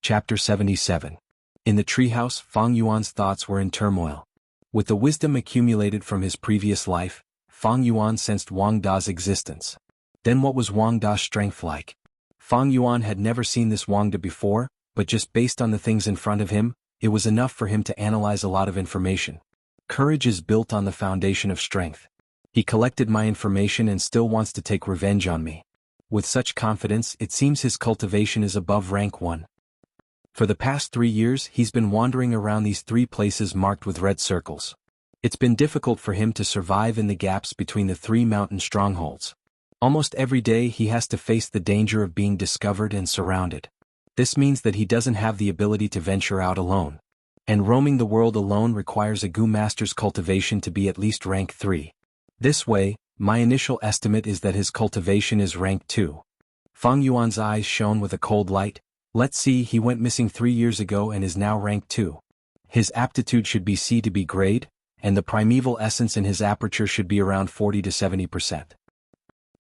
Chapter 77. In the treehouse, Fang Yuan's thoughts were in turmoil. With the wisdom accumulated from his previous life, Fang Yuan sensed Wang Da's existence. Then what was Wang Da's strength like? Fang Yuan had never seen this Wang Da before, but just based on the things in front of him, it was enough for him to analyze a lot of information. Courage is built on the foundation of strength. He collected my information and still wants to take revenge on me. With such confidence, it seems his cultivation is above rank 1. For the past 3 years he's been wandering around these 3 places marked with red circles. It's been difficult for him to survive in the gaps between the 3 mountain strongholds. Almost every day he has to face the danger of being discovered and surrounded. This means that he doesn't have the ability to venture out alone. And roaming the world alone requires a Gu master's cultivation to be at least rank 3. This way, my initial estimate is that his cultivation is rank 2. Fang Yuan's eyes shone with a cold light. Let's see, he went missing 3 years ago and is now rank 2. His aptitude should be C to B grade, and the primeval essence in his aperture should be around 40 to 70%.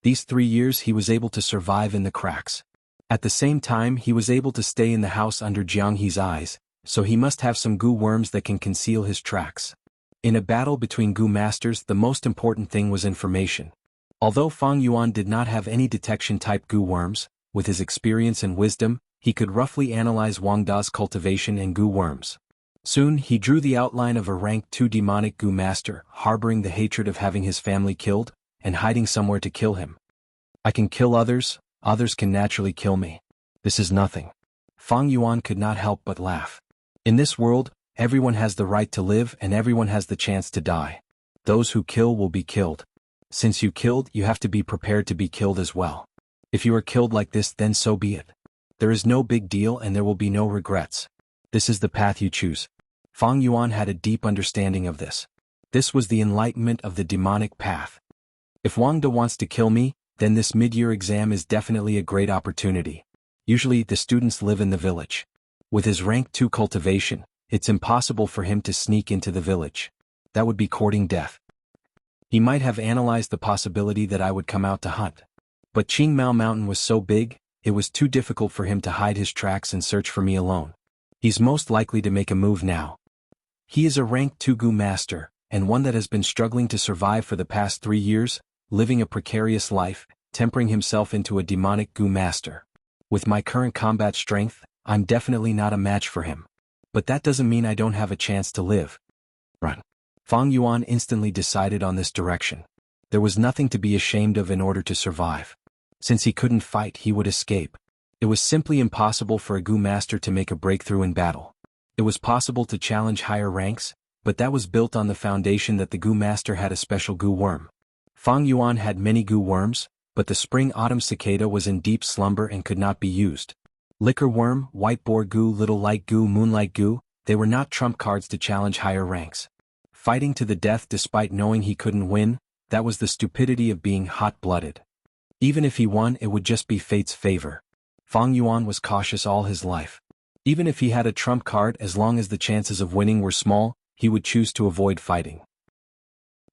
These 3 years he was able to survive in the cracks. At the same time he was able to stay in the house under Jiang He's eyes, so he must have some Gu worms that can conceal his tracks. In a battle between Gu masters the most important thing was information. Although Fang Yuan did not have any detection-type Gu worms, with his experience and wisdom, he could roughly analyze Wang Da's cultivation and Gu worms. Soon he drew the outline of a rank 2 demonic Gu master, harboring the hatred of having his family killed, and hiding somewhere to kill him. I can kill others, others can naturally kill me. This is nothing. Fang Yuan could not help but laugh. In this world, everyone has the right to live and everyone has the chance to die. Those who kill will be killed. Since you killed, you have to be prepared to be killed as well. If you are killed like this, then so be it. There is no big deal and there will be no regrets. This is the path you choose. Fang Yuan had a deep understanding of this. This was the enlightenment of the demonic path. If Wang De wants to kill me, then this mid-year exam is definitely a great opportunity. Usually the students live in the village. With his rank 2 cultivation, it's impossible for him to sneak into the village. That would be courting death. He might have analyzed the possibility that I would come out to hunt. But Qingmao Mountain was so big, it was too difficult for him to hide his tracks and search for me alone. He's most likely to make a move now. He is a rank 2 Gu master, and one that has been struggling to survive for the past 3 years, living a precarious life, tempering himself into a demonic Gu master. With my current combat strength, I'm definitely not a match for him. But that doesn't mean I don't have a chance to live. Run. Fang Yuan instantly decided on this direction. There was nothing to be ashamed of in order to survive. Since he couldn't fight, he would escape. It was simply impossible for a Gu master to make a breakthrough in battle. It was possible to challenge higher ranks, but that was built on the foundation that the Gu master had a special Gu worm. Fang Yuan had many Gu worms, but the spring-autumn cicada was in deep slumber and could not be used. Liquor worm, white boar Gu, little light Gu, moonlight Gu, they were not trump cards to challenge higher ranks. Fighting to the death despite knowing he couldn't win, that was the stupidity of being hot-blooded. Even if he won, it would just be fate's favor. Fang Yuan was cautious all his life. Even if he had a trump card, as long as the chances of winning were small, he would choose to avoid fighting.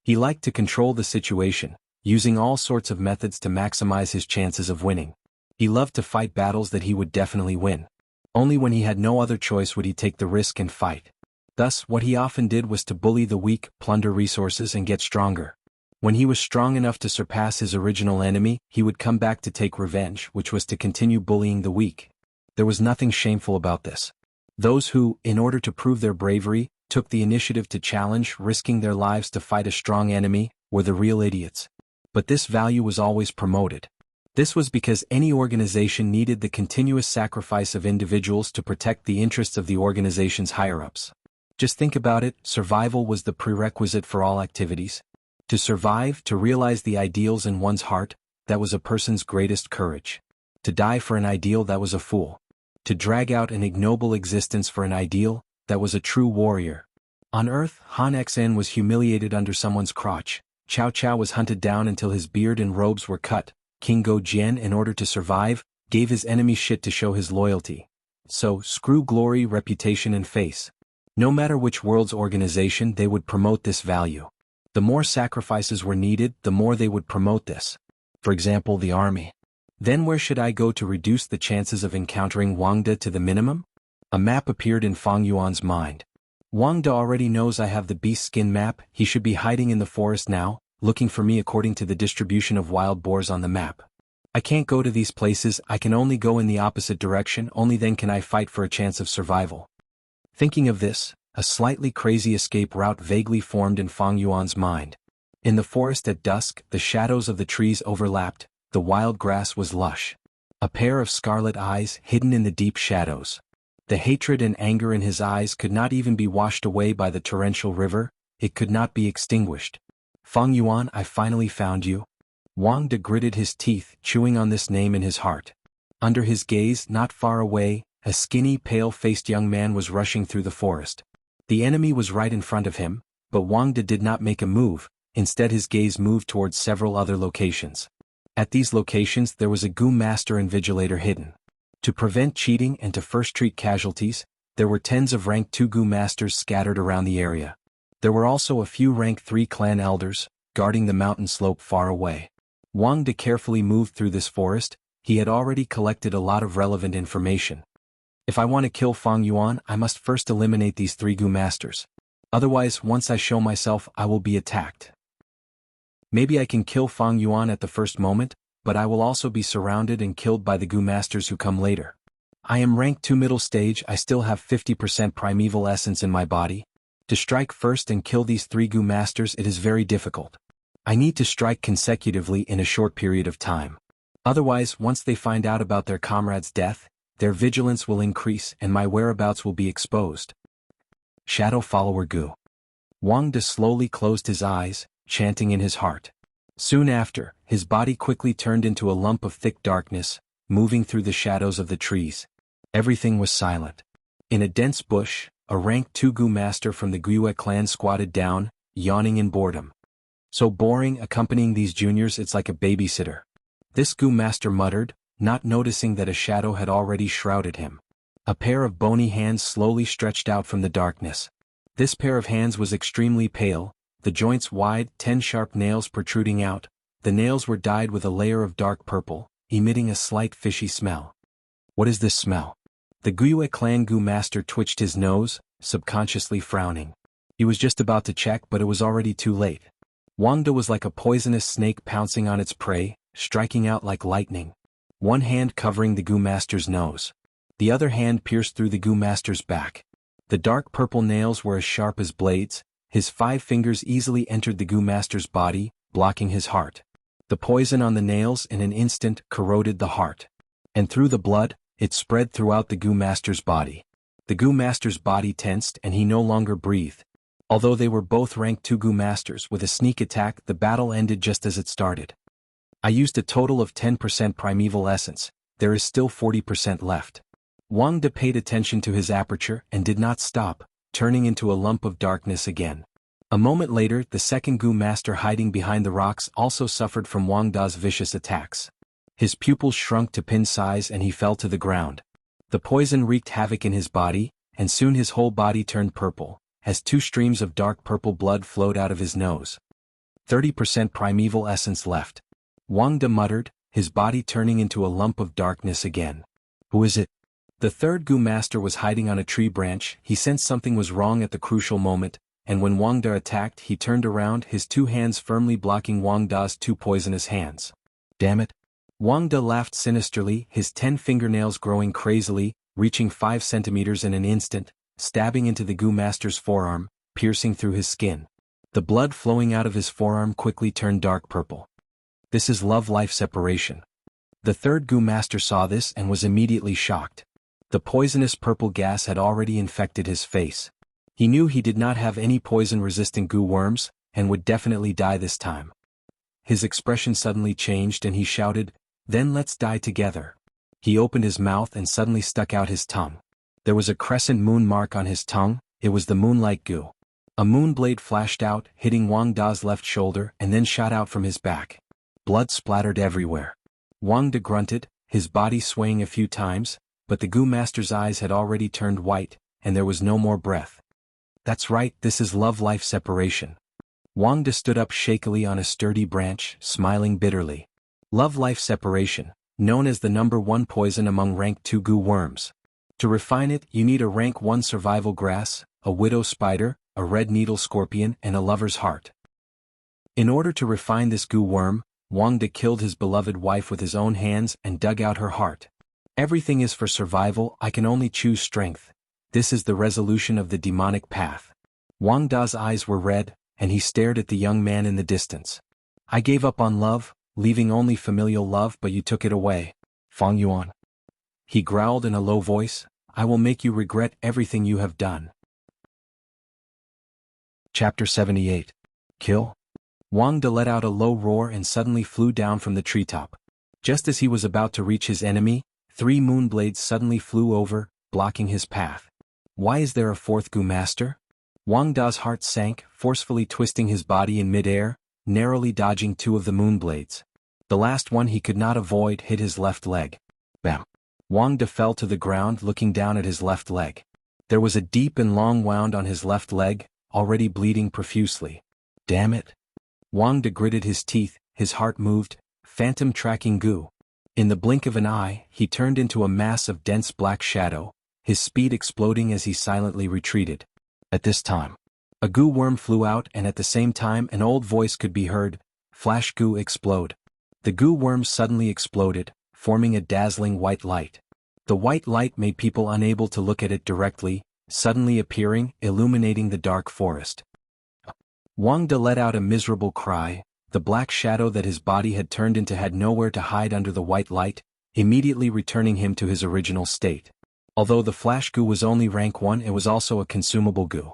He liked to control the situation, using all sorts of methods to maximize his chances of winning. He loved to fight battles that he would definitely win. Only when he had no other choice would he take the risk and fight. Thus, what he often did was to bully the weak, plunder resources and get stronger. When he was strong enough to surpass his original enemy, he would come back to take revenge, which was to continue bullying the weak. There was nothing shameful about this. Those who, in order to prove their bravery, took the initiative to challenge, risking their lives to fight a strong enemy, were the real idiots. But this value was always promoted. This was because any organization needed the continuous sacrifice of individuals to protect the interests of the organization's higher-ups. Just think about it, survival was the prerequisite for all activities. To survive, to realize the ideals in one's heart, that was a person's greatest courage. To die for an ideal, that was a fool. To drag out an ignoble existence for an ideal, that was a true warrior. On Earth, Han Xen was humiliated under someone's crotch. Cao Cao was hunted down until his beard and robes were cut. King Go Jian, in order to survive, gave his enemy shit to show his loyalty. So, screw glory, reputation and face. No matter which world's organization, they would promote this value. The more sacrifices were needed, the more they would promote this. For example, the army. Then where should I go to reduce the chances of encountering Wang De to the minimum? A map appeared in Fang Yuan's mind. Wang De already knows I have the beast skin map. He should be hiding in the forest now, looking for me according to the distribution of wild boars on the map. I can't go to these places, I can only go in the opposite direction, only then can I fight for a chance of survival. Thinking of this, a slightly crazy escape route vaguely formed in Fang Yuan's mind. In the forest at dusk, the shadows of the trees overlapped, the wild grass was lush. A pair of scarlet eyes hidden in the deep shadows. The hatred and anger in his eyes could not even be washed away by the torrential river, it could not be extinguished. Fang Yuan, I finally found you. Wang De gritted his teeth, chewing on this name in his heart. Under his gaze, not far away, a skinny, pale-faced young man was rushing through the forest. The enemy was right in front of him, but Wang De did not make a move, instead his gaze moved towards several other locations. At these locations there was a Gu master and vigilator hidden. To prevent cheating and to first treat casualties, there were tens of rank 2 Gu masters scattered around the area. There were also a few rank 3 clan elders, guarding the mountain slope far away. Wang De carefully moved through this forest, he had already collected a lot of relevant information. If I want to kill Fang Yuan, I must first eliminate these 3 Gu masters. Otherwise, once I show myself, I will be attacked. Maybe I can kill Fang Yuan at the first moment, but I will also be surrounded and killed by the Gu masters who come later. I am rank 2 middle stage, I still have 50% primeval essence in my body. To strike first and kill these 3 Gu masters, it is very difficult. I need to strike consecutively in a short period of time. Otherwise, once they find out about their comrade's death, their vigilance will increase and my whereabouts will be exposed. Shadow Follower Gu. Wang De slowly closed his eyes, chanting in his heart. Soon after, his body quickly turned into a lump of thick darkness, moving through the shadows of the trees. Everything was silent. In a dense bush, a rank 2 Gu master from the Guiyue clan squatted down, yawning in boredom. So boring, accompanying these juniors, it's like a babysitter. This Gu master muttered, not noticing that a shadow had already shrouded him. A pair of bony hands slowly stretched out from the darkness. This pair of hands was extremely pale, the joints wide, 10 sharp nails protruding out. The nails were dyed with a layer of dark purple, emitting a slight fishy smell. What is this smell? The Guyue clan Gu master twitched his nose, subconsciously frowning. He was just about to check, but it was already too late. Wang De was like a poisonous snake pouncing on its prey, striking out like lightning. One hand covering the Gu master's nose. The other hand pierced through the Gu master's back. The dark purple nails were as sharp as blades. His 5 fingers easily entered the Gu master's body, blocking his heart. The poison on the nails in an instant corroded the heart. And through the blood, it spread throughout the Gu master's body. The Gu master's body tensed and he no longer breathed. Although they were both rank 2 Gu masters with a sneak attack, the battle ended just as it started. I used a total of 10% primeval essence, there is still 40% left. Wang De paid attention to his aperture and did not stop, turning into a lump of darkness again. A moment later, the second Gu master hiding behind the rocks also suffered from Wang Da's vicious attacks. His pupils shrunk to pin size and he fell to the ground. The poison wreaked havoc in his body, and soon his whole body turned purple, as 2 streams of dark purple blood flowed out of his nose. 30% primeval essence left. Wang De muttered, his body turning into a lump of darkness again. Who is it? The third Gu master was hiding on a tree branch. He sensed something was wrong at the crucial moment, and when Wang De attacked, he turned around, his 2 hands firmly blocking Wang Da's 2 poisonous hands. Damn it. Wang De laughed sinisterly, his 10 fingernails growing crazily, reaching 5 centimeters in an instant, stabbing into the Gu master's forearm, piercing through his skin. The blood flowing out of his forearm quickly turned dark purple. This is love-life separation. The third Gu master saw this and was immediately shocked. The poisonous purple gas had already infected his face. He knew he did not have any poison-resistant Gu worms, and would definitely die this time. His expression suddenly changed and he shouted, "Then let's die together." He opened his mouth and suddenly stuck out his tongue. There was a crescent moon mark on his tongue, it was the moonlight Gu. A moon blade flashed out, hitting Wang Da's left shoulder and then shot out from his back. Blood splattered everywhere. Wang De grunted, his body swaying a few times, but the Gu master's eyes had already turned white, and there was no more breath. That's right, this is love-life separation. Wang De stood up shakily on a sturdy branch, smiling bitterly. Love-life separation, known as the #1 poison among rank 2 Gu worms. To refine it, you need a rank 1 survival grass, a widow spider, a red needle scorpion, and a lover's heart. In order to refine this Gu worm, Wang De killed his beloved wife with his own hands and dug out her heart. Everything is for survival, I can only choose strength. This is the resolution of the demonic path. Wang Da's eyes were red, and he stared at the young man in the distance. I gave up on love, leaving only familial love, but you took it away. Fang Yuan. He growled in a low voice, I will make you regret everything you have done. Chapter 78. Kill? Wang De let out a low roar and suddenly flew down from the treetop. Just as he was about to reach his enemy, 3 moon blades suddenly flew over, blocking his path. Why is there a 4th Gu master? Wang Da's heart sank, forcefully twisting his body in mid-air, narrowly dodging 2 of the moon blades. The last one he could not avoid hit his left leg. Bam! Wang De fell to the ground looking down at his left leg. There was a deep and long wound on his left leg, already bleeding profusely. Damn it! Wang De gritted his teeth, his heart moved, phantom tracking Gu. In the blink of an eye, he turned into a mass of dense black shadow, his speed exploding as he silently retreated. At this time, a Gu worm flew out and at the same time an old voice could be heard, "Flash Gu explode." The Gu worms suddenly exploded, forming a dazzling white light. The white light made people unable to look at it directly, suddenly appearing, illuminating the dark forest. Wang De let out a miserable cry. The black shadow that his body had turned into had nowhere to hide under the white light, immediately returning him to his original state. Although the Flash Gu was only rank 1, it was also a consumable Gu.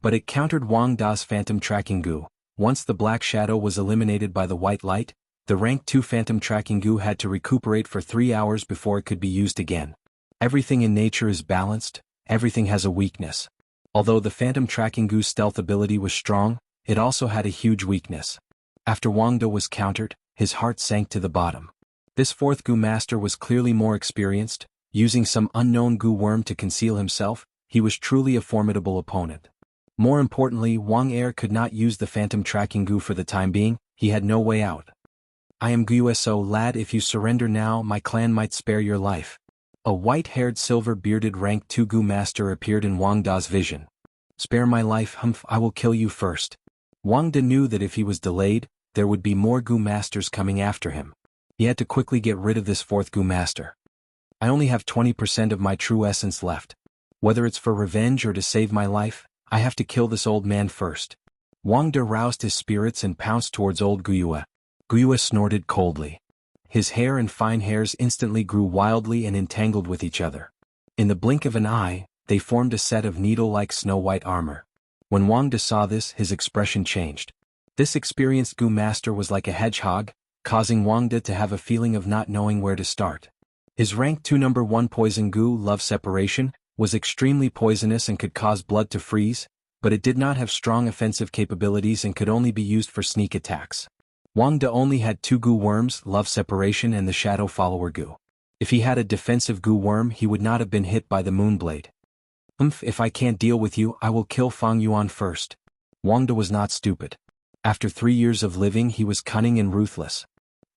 But it countered Wang Da's phantom tracking Gu. Once the black shadow was eliminated by the white light, the rank 2 phantom tracking Gu had to recuperate for 3 hours before it could be used again. Everything in nature is balanced, everything has a weakness. Although the phantom tracking Gu's stealth ability was strong, it also had a huge weakness. After Wang De was countered, his heart sank to the bottom. This 4th Gu master was clearly more experienced, Using some unknown goo worm to conceal himself, he was truly a formidable opponent. More importantly, Wang Er could not use the phantom tracking goo for the time being. He had no way out. I am Guso lad, if you surrender now my clan might spare your life. A white-haired silver-bearded rank 2 goo master appeared in Wang Da's vision. Spare my life, humph, I will kill you first. Wang Da knew that if he was delayed, there would be more goo masters coming after him. He had to quickly get rid of this 4th goo master. I only have 20% of my true essence left. Whether it's for revenge or to save my life, I have to kill this old man first. Wang Da roused his spirits and pounced towards old Guyue. Guyue snorted coldly. His hair and fine hairs instantly grew wildly and entangled with each other. In the blink of an eye, they formed a set of needle-like snow-white armor. When Wang Da saw this, his expression changed. This experienced goo master was like a hedgehog, causing Wang Da to have a feeling of not knowing where to start. His rank 2 number 1 poison goo, love separation, was extremely poisonous and could cause blood to freeze, but it did not have strong offensive capabilities and could only be used for sneak attacks. Wang Da only had 2 goo worms, love separation and the shadow follower goo. If he had a defensive goo worm, he would not have been hit by the moonblade. If I can't deal with you, I will kill Fang Yuan first. Wang Da was not stupid. After 3 years of living, he was cunning and ruthless.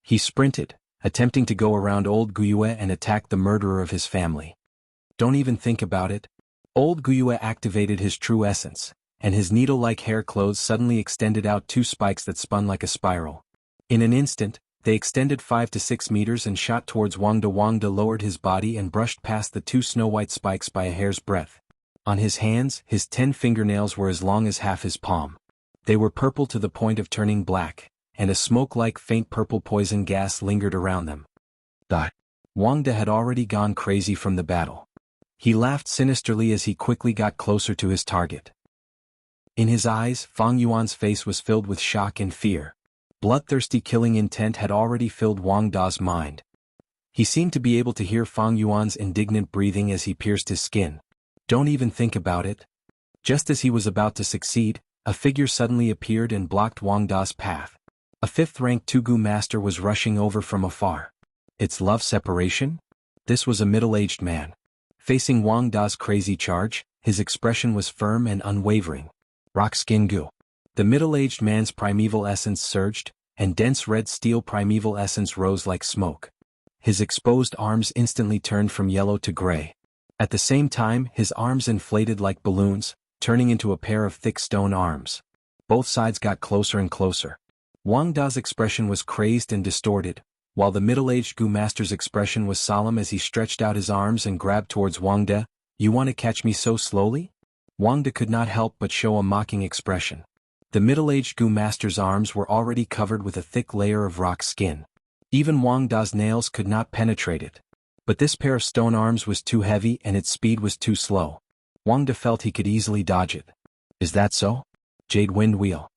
He sprinted, attempting to go around old Guyue and attack the murderer of his family. Don't even think about it. Old Guyue activated his true essence, and his needle-like hair clothes suddenly extended out 2 spikes that spun like a spiral. In an instant, they extended 5 to 6 meters and shot towards Wang Da. Wang Da lowered his body and brushed past the 2 snow-white spikes by a hair's breadth. On his hands, his 10 fingernails were as long as half his palm. They were purple to the point of turning black, and a smoke-like faint purple poison gas lingered around them. Wang Da had already gone crazy from the battle. He laughed sinisterly as he quickly got closer to his target. In his eyes, Fang Yuan's face was filled with shock and fear. Bloodthirsty killing intent had already filled Wang Da's mind. He seemed to be able to hear Fang Yuan's indignant breathing as he pierced his skin. Don't even think about it. Just as he was about to succeed, a figure suddenly appeared and blocked Wang Da's path. A 5th-rank 2 goo master was rushing over from afar. It's love separation? This was a middle-aged man. Facing Wang Da's crazy charge, his expression was firm and unwavering. Rock skin goo. The middle-aged man's primeval essence surged, and dense red steel primeval essence rose like smoke. His exposed arms instantly turned from yellow to gray. At the same time, his arms inflated like balloons, turning into a pair of thick stone arms. Both sides got closer and closer. Wang Da's expression was crazed and distorted, while the middle-aged goo master's expression was solemn as he stretched out his arms and grabbed towards Wang Da. You want to catch me so slowly? Wang Da could not help but show a mocking expression. The middle-aged goo master's arms were already covered with a thick layer of rock skin. Even Wang Da's nails could not penetrate it. But this pair of stone arms was too heavy and its speed was too slow. Wang Da felt he could easily dodge it. Is that so? Jade Wind Wheel.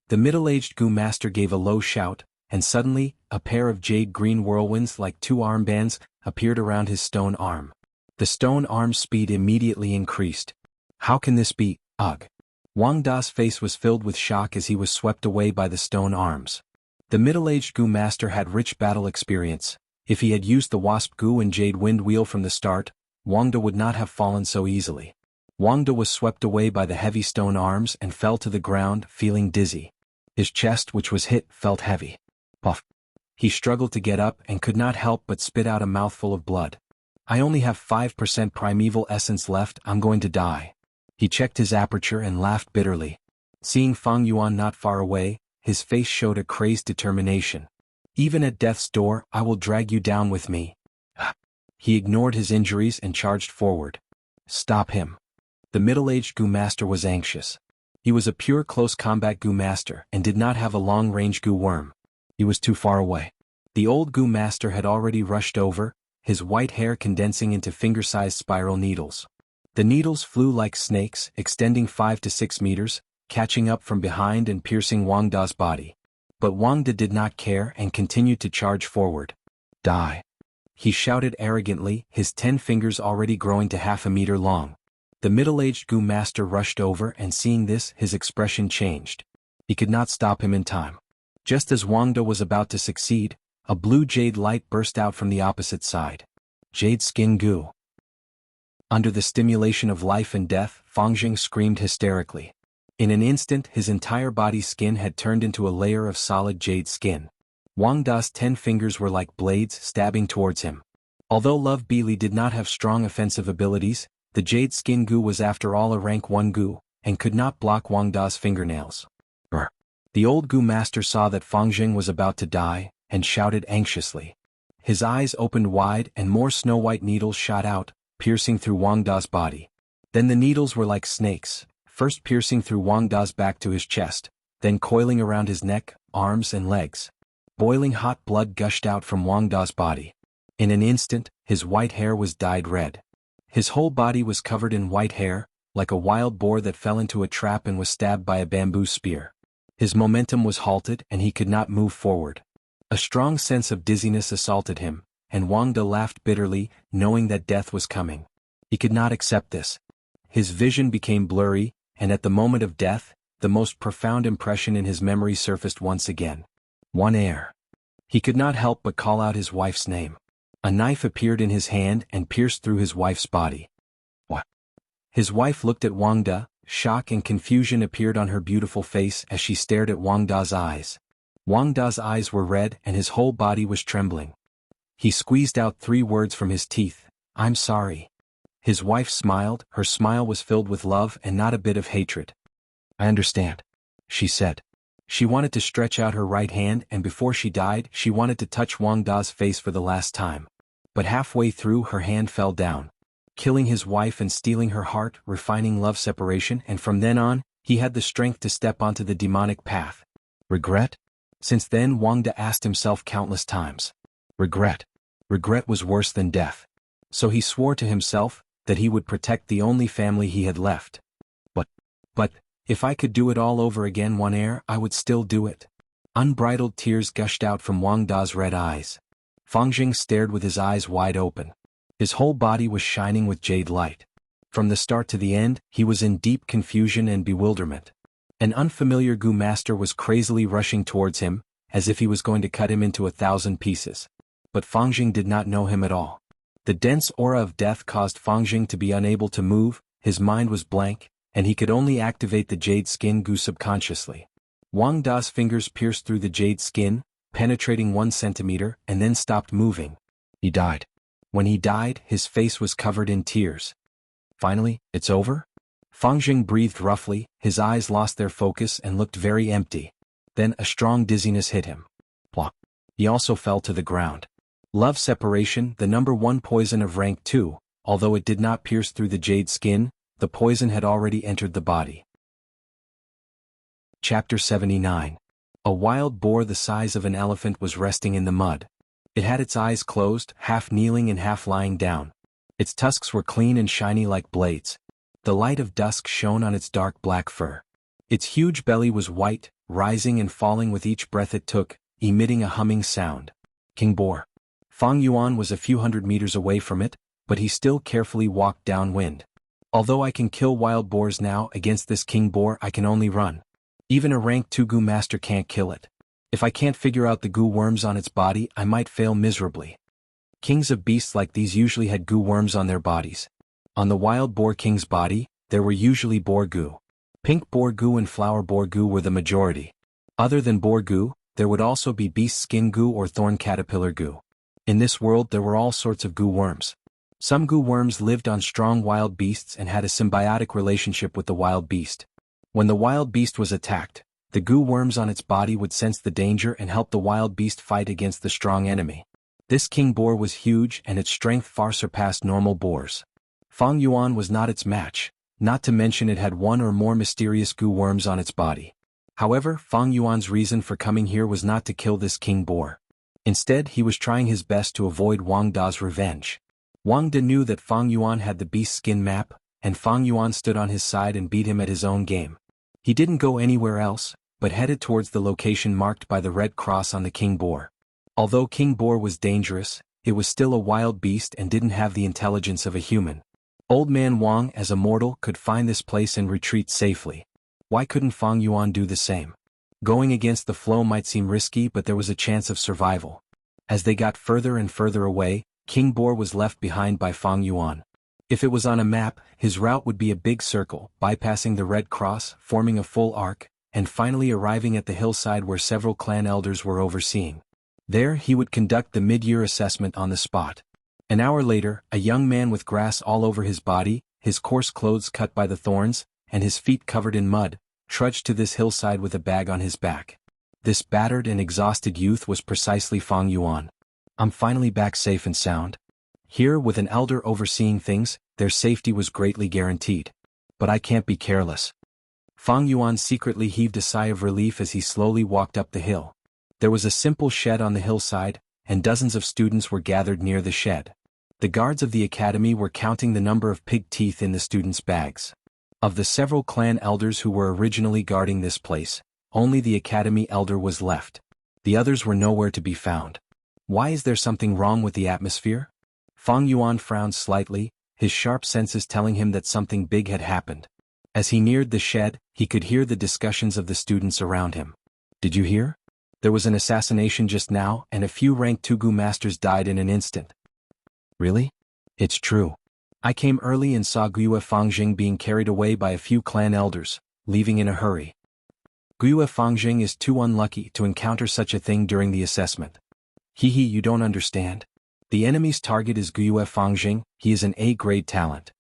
The middle-aged goo master gave a low shout, and suddenly, a pair of jade green whirlwinds like 2 armbands appeared around his stone arm. The stone arm's speed immediately increased. How can this be? Ugh. Wang Da's face was filled with shock as he was swept away by the stone arms. The middle-aged goo master had rich battle experience. If he had used the wasp goo and jade wind wheel from the start, Wang Da would not have fallen so easily. Wang Da was swept away by the heavy stone arms and fell to the ground, feeling dizzy. His chest, which was hit, felt heavy. Puff. He struggled to get up and could not help but spit out a mouthful of blood. I only have 5% primeval essence left, I'm going to die. He checked his aperture and laughed bitterly. Seeing Fang Yuan not far away, his face showed a crazed determination. Even at death's door, I will drag you down with me. He ignored his injuries and charged forward. Stop him. The middle-aged goo master was anxious. He was a pure close combat goo master and did not have a long-range goo worm. He was too far away. The old goo master had already rushed over, his white hair condensing into finger-sized spiral needles. The needles flew like snakes, extending 5 to 6 meters, catching up from behind and piercing Wang Da's body. But Wang Da did not care and continued to charge forward. Die. He shouted arrogantly, his 10 fingers already growing to half a meter long. The middle-aged goo master rushed over and seeing this, his expression changed. He could not stop him in time. Just as Wang Da was about to succeed, a blue jade light burst out from the opposite side. Jade skin goo. Under the stimulation of life and death, Fangjing screamed hysterically. In an instant his entire body's skin had turned into a layer of solid jade skin. Wang Da's 10 fingers were like blades stabbing towards him. Although Love Beely did not have strong offensive abilities, the jade skin goo was after all a rank 1 goo, and could not block Wang Da's fingernails. Brr. The old goo master saw that Fangjing was about to die, and shouted anxiously. His eyes opened wide and more snow-white needles shot out, piercing through Wang Da's body. Then the needles were like snakes, first piercing through Wang Da's back to his chest, then coiling around his neck, arms and legs. Boiling hot blood gushed out from Wang Da's body. In an instant, his white hair was dyed red. His whole body was covered in white hair, like a wild boar that fell into a trap and was stabbed by a bamboo spear. His momentum was halted and he could not move forward. A strong sense of dizziness assaulted him, and Wang Da laughed bitterly, knowing that death was coming. He could not accept this. His vision became blurry, and at the moment of death, the most profound impression in his memory surfaced once again. One air. He could not help but call out his wife's name. A knife appeared in his hand and pierced through his wife's body. What? His wife looked at Wang Da. Shock and confusion appeared on her beautiful face as she stared at Wang Da's eyes. Wang Da's eyes were red and his whole body was trembling. He squeezed out 3 words from his teeth. I'm sorry. His wife smiled. Her smile was filled with love and not a bit of hatred. I understand, she said. She wanted to stretch out her right hand, and before she died she wanted to touch Wang Da's face for the last time. But halfway through her hand fell down. Killing his wife and stealing her heart, refining love separation, and from then on, he had the strength to step onto the demonic path. Regret? Since then Wang Da asked himself countless times. Regret. Regret was worse than death. So he swore to himself that he would protect the only family he had left. But, if I could do it all over again one air, I would still do it. Unbridled tears gushed out from Wang Da's red eyes. Fangjing stared with his eyes wide open. His whole body was shining with jade light. From the start to the end, he was in deep confusion and bewilderment. An unfamiliar goo master was crazily rushing towards him, as if he was going to cut him into 1,000 pieces. But Fangjing did not know him at all. The dense aura of death caused Fangjing to be unable to move, his mind was blank, and he could only activate the jade skin goo subconsciously. Wang Da's fingers pierced through the jade skin, penetrating 1 centimeter, and then stopped moving. He died. When he died, his face was covered in tears. Finally, it's over? Fangjing breathed roughly, his eyes lost their focus and looked very empty. Then a strong dizziness hit him. Plop. He also fell to the ground. Love separation, the number 1 poison of rank 2, although it did not pierce through the jade skin, the poison had already entered the body. Chapter 79. A wild boar the size of an elephant was resting in the mud. It had its eyes closed, half kneeling and half lying down. Its tusks were clean and shiny like blades. The light of dusk shone on its dark black fur. Its huge belly was white, rising and falling with each breath it took, emitting a humming sound. King Boar. Fang Yuan was a few hundred meters away from it, but he still carefully walked downwind. Although I can kill wild boars now, against this king boar I can only run. Even a rank 2 goo master can't kill it. If I can't figure out the goo worms on its body, I might fail miserably. Kings of beasts like these usually had goo worms on their bodies. On the wild boar king's body, there were usually boar goo. Pink boar goo and flower boar goo were the majority. Other than boar goo, there would also be beast skin goo or thorn caterpillar goo. In this world there were all sorts of goo worms. Some goo worms lived on strong wild beasts and had a symbiotic relationship with the wild beast. When the wild beast was attacked, the goo worms on its body would sense the danger and help the wild beast fight against the strong enemy. This king boar was huge and its strength far surpassed normal boars. Fang Yuan was not its match, not to mention it had 1 or more mysterious goo worms on its body. However, Fang Yuan's reason for coming here was not to kill this king boar. Instead, he was trying his best to avoid Wang Da's revenge. Wang Da knew that Fang Yuan had the beast skin map, and Fang Yuan stood on his side and beat him at his own game. He didn't go anywhere else, but headed towards the location marked by the red cross on the king boar. Although king boar was dangerous, it was still a wild beast and didn't have the intelligence of a human. Old man Wang, as a mortal, could find this place and retreat safely. Why couldn't Fang Yuan do the same? Going against the flow might seem risky, but there was a chance of survival. As they got further and further away, King Boar was left behind by Fang Yuan. If it was on a map, his route would be a big circle, bypassing the Red Cross, forming a full arc, and finally arriving at the hillside where several clan elders were overseeing. There he would conduct the mid-year assessment on the spot. An hour later, a young man with grass all over his body, his coarse clothes cut by the thorns, and his feet covered in mud, trudged to this hillside with a bag on his back. This battered and exhausted youth was precisely Fang Yuan. I'm finally back safe and sound. Here, with an elder overseeing things, their safety was greatly guaranteed. But I can't be careless. Fang Yuan secretly heaved a sigh of relief as he slowly walked up the hill. There was a simple shed on the hillside, and dozens of students were gathered near the shed. The guards of the academy were counting the number of pig teeth in the students' bags. Of the several clan elders who were originally guarding this place, only the academy elder was left. The others were nowhere to be found. Why is there something wrong with the atmosphere? Fang Yuan frowned slightly, his sharp senses telling him that something big had happened. As he neared the shed, he could hear the discussions of the students around him. Did you hear? There was an assassination just now, and a few rank 2 Gu masters died in an instant. Really? It's true. I came early and saw Guiyue Fangjing being carried away by a few clan elders, leaving in a hurry. Guiyue Fangjing is too unlucky to encounter such a thing during the assessment. Hehe, you don't understand. The enemy's target is Guiyue Fangjing, he is an A-grade talent.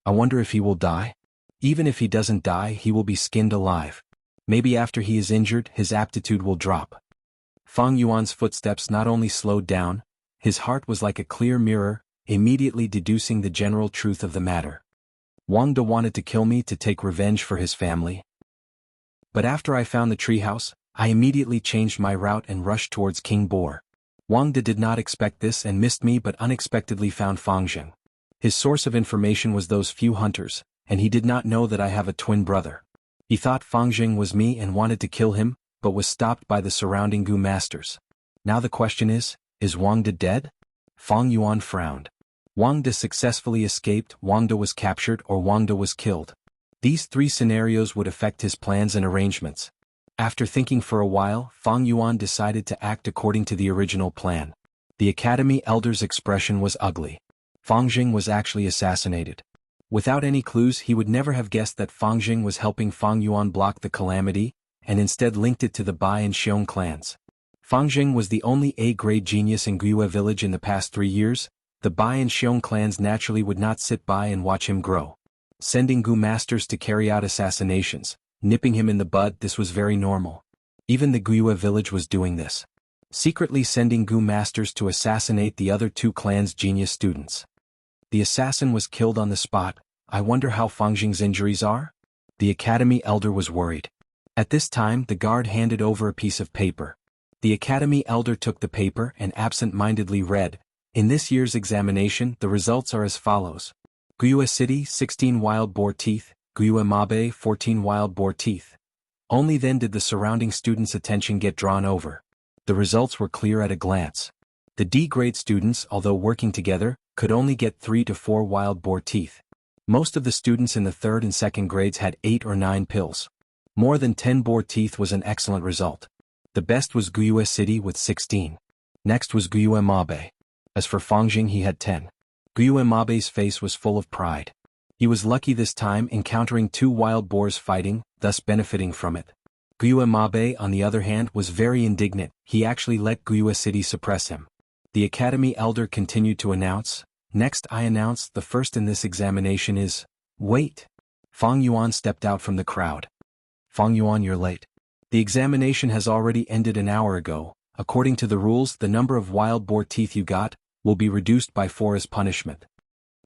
I wonder if he will die? Even if he doesn't die, he will be skinned alive. Maybe after he is injured, his aptitude will drop. Fang Yuan's footsteps not only slowed down, his heart was like a clear mirror, immediately deducing the general truth of the matter. Wang De wanted to kill me to take revenge for his family. But after I found the treehouse, I immediately changed my route and rushed towards King Boar. Wang De did not expect this and missed me but unexpectedly found Fangjing. His source of information was those few hunters, and he did not know that I have a twin brother. He thought Fangjing was me and wanted to kill him, but was stopped by the surrounding Gu masters. Now the question is Wang De dead? Fang Yuan frowned. Wang De successfully escaped, Wang De was captured, or Wang De was killed. These 3 scenarios would affect his plans and arrangements. After thinking for a while, Fang Yuan decided to act according to the original plan. The academy elder's expression was ugly. Fangjing was actually assassinated. Without any clues, he would never have guessed that Fangjing was helping Fang Yuan block the calamity, and instead linked it to the Bai and Xiong clans. Fangjing was the only A-grade genius in Guiyue village in the past 3 years. The Bai and Xiong clans naturally would not sit by and watch him grow. Sending Gu masters to carry out assassinations, nipping him in the bud, this was very normal. Even the Guiyue village was doing this. Secretly sending Gu masters to assassinate the other 2 clans' genius students. The assassin was killed on the spot. I wonder how Fangjing's injuries are? The academy elder was worried. At this time, the guard handed over a piece of paper. The academy elder took the paper and absent-mindedly read, "In this year's examination, the results are as follows. Guiyue City, 16 wild boar teeth, Guiyue Mabe, 14 wild boar teeth." Only then did the surrounding students' attention get drawn over. The results were clear at a glance. The D-grade students, although working together, could only get 3 to 4 wild boar teeth. Most of the students in the 3rd and 2nd grades had 8 or 9 pills. More than 10 boar teeth was an excellent result. The best was Guiyue City with 16. Next was Guiyue Mabe. As for Fangjing, he had 10. Guiyue Mabe's face was full of pride. He was lucky this time, encountering 2 wild boars fighting, thus benefiting from it. Guiyue Mabe, on the other hand, was very indignant. He actually let Guiyue City suppress him. The academy elder continued to announce, "Next I announce the first in this examination is..." Wait! Fang Yuan stepped out from the crowd. Fang Yuan, you're late. The examination has already ended an hour ago. According to the rules, the number of wild boar teeth you got will be reduced by 4 as punishment.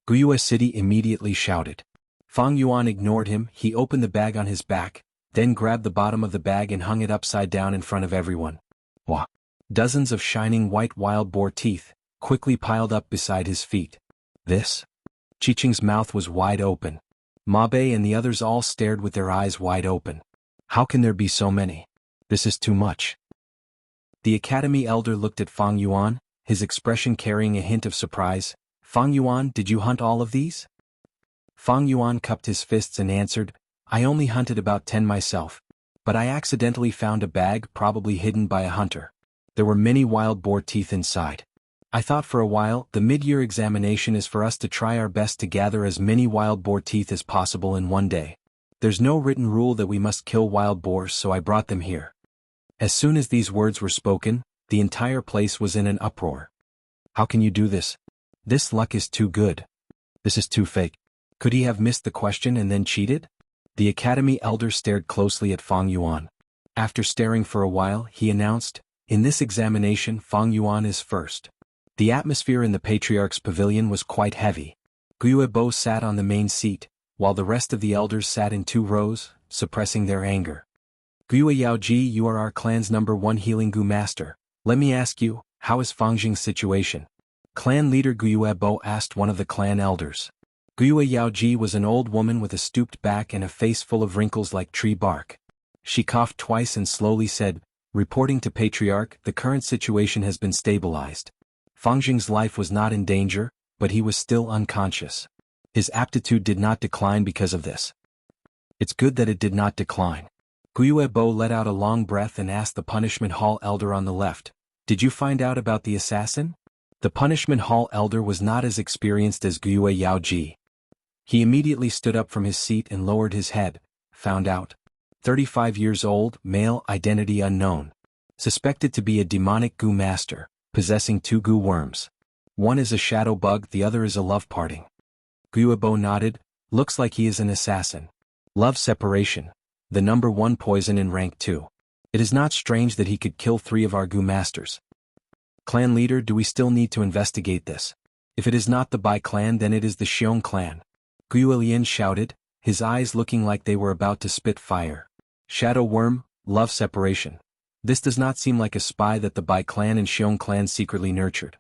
Guiyue City immediately shouted. Fang Yuan ignored him. He opened the bag on his back, then grabbed the bottom of the bag and hung it upside down in front of everyone. Wah! Dozens of shining white wild boar teeth quickly piled up beside his feet. This? Chiching's mouth was wide open. Mabe and the others all stared with their eyes wide open. How can there be so many? This is too much. The academy elder looked at Fang Yuan, his expression carrying a hint of surprise. Fang Yuan, did you hunt all of these? Fang Yuan cupped his fists and answered, I only hunted about 10 myself. But I accidentally found a bag probably hidden by a hunter. There were many wild boar teeth inside. I thought for a while, the mid-year examination is for us to try our best to gather as many wild boar teeth as possible in one day. There's no written rule that we must kill wild boars, so I brought them here. As soon as these words were spoken, the entire place was in an uproar. How can you do this? This luck is too good. This is too fake. Could he have missed the question and then cheated? The academy elder stared closely at Fang Yuan. After staring for a while, he announced, "In this examination, Fang Yuan is first." The atmosphere in the patriarch's pavilion was quite heavy. Guo sat on the main seat, while the rest of the elders sat in 2 rows, suppressing their anger. "Guo Yaoji, you are our clan's #1 healing Gu master. Let me ask you, how is Fangjing's situation?" Clan leader Guo asked one of the clan elders. Guo Yaoji was an old woman with a stooped back and a face full of wrinkles like tree bark. She coughed twice and slowly said, "Reporting to Patriarch, the current situation has been stabilized. Fangjing's life was not in danger, but he was still unconscious. His aptitude did not decline because of this." "It's good that it did not decline." Guo let out a long breath and asked the punishment hall elder on the left, "Did you find out about the assassin?" The punishment hall elder was not as experienced as Guo Yaoji. He immediately stood up from his seat and lowered his head. "Found out. 35 years old, male, identity unknown. Suspected to be a demonic Gu master, possessing 2 Gu worms. One is a shadow bug, the other is a love parting." Guo nodded. "Looks like he is an assassin. Love separation. The #1 poison in rank 2. It is not strange that he could kill 3 of our Gu masters. Clan leader, do we still need to investigate this? If it is not the Bai clan, then it is the Xiong clan." Guo Lian shouted, his eyes looking like they were about to spit fire. "Shadow worm, love separation. This does not seem like a spy that the Bai clan and Xiong clan secretly nurtured.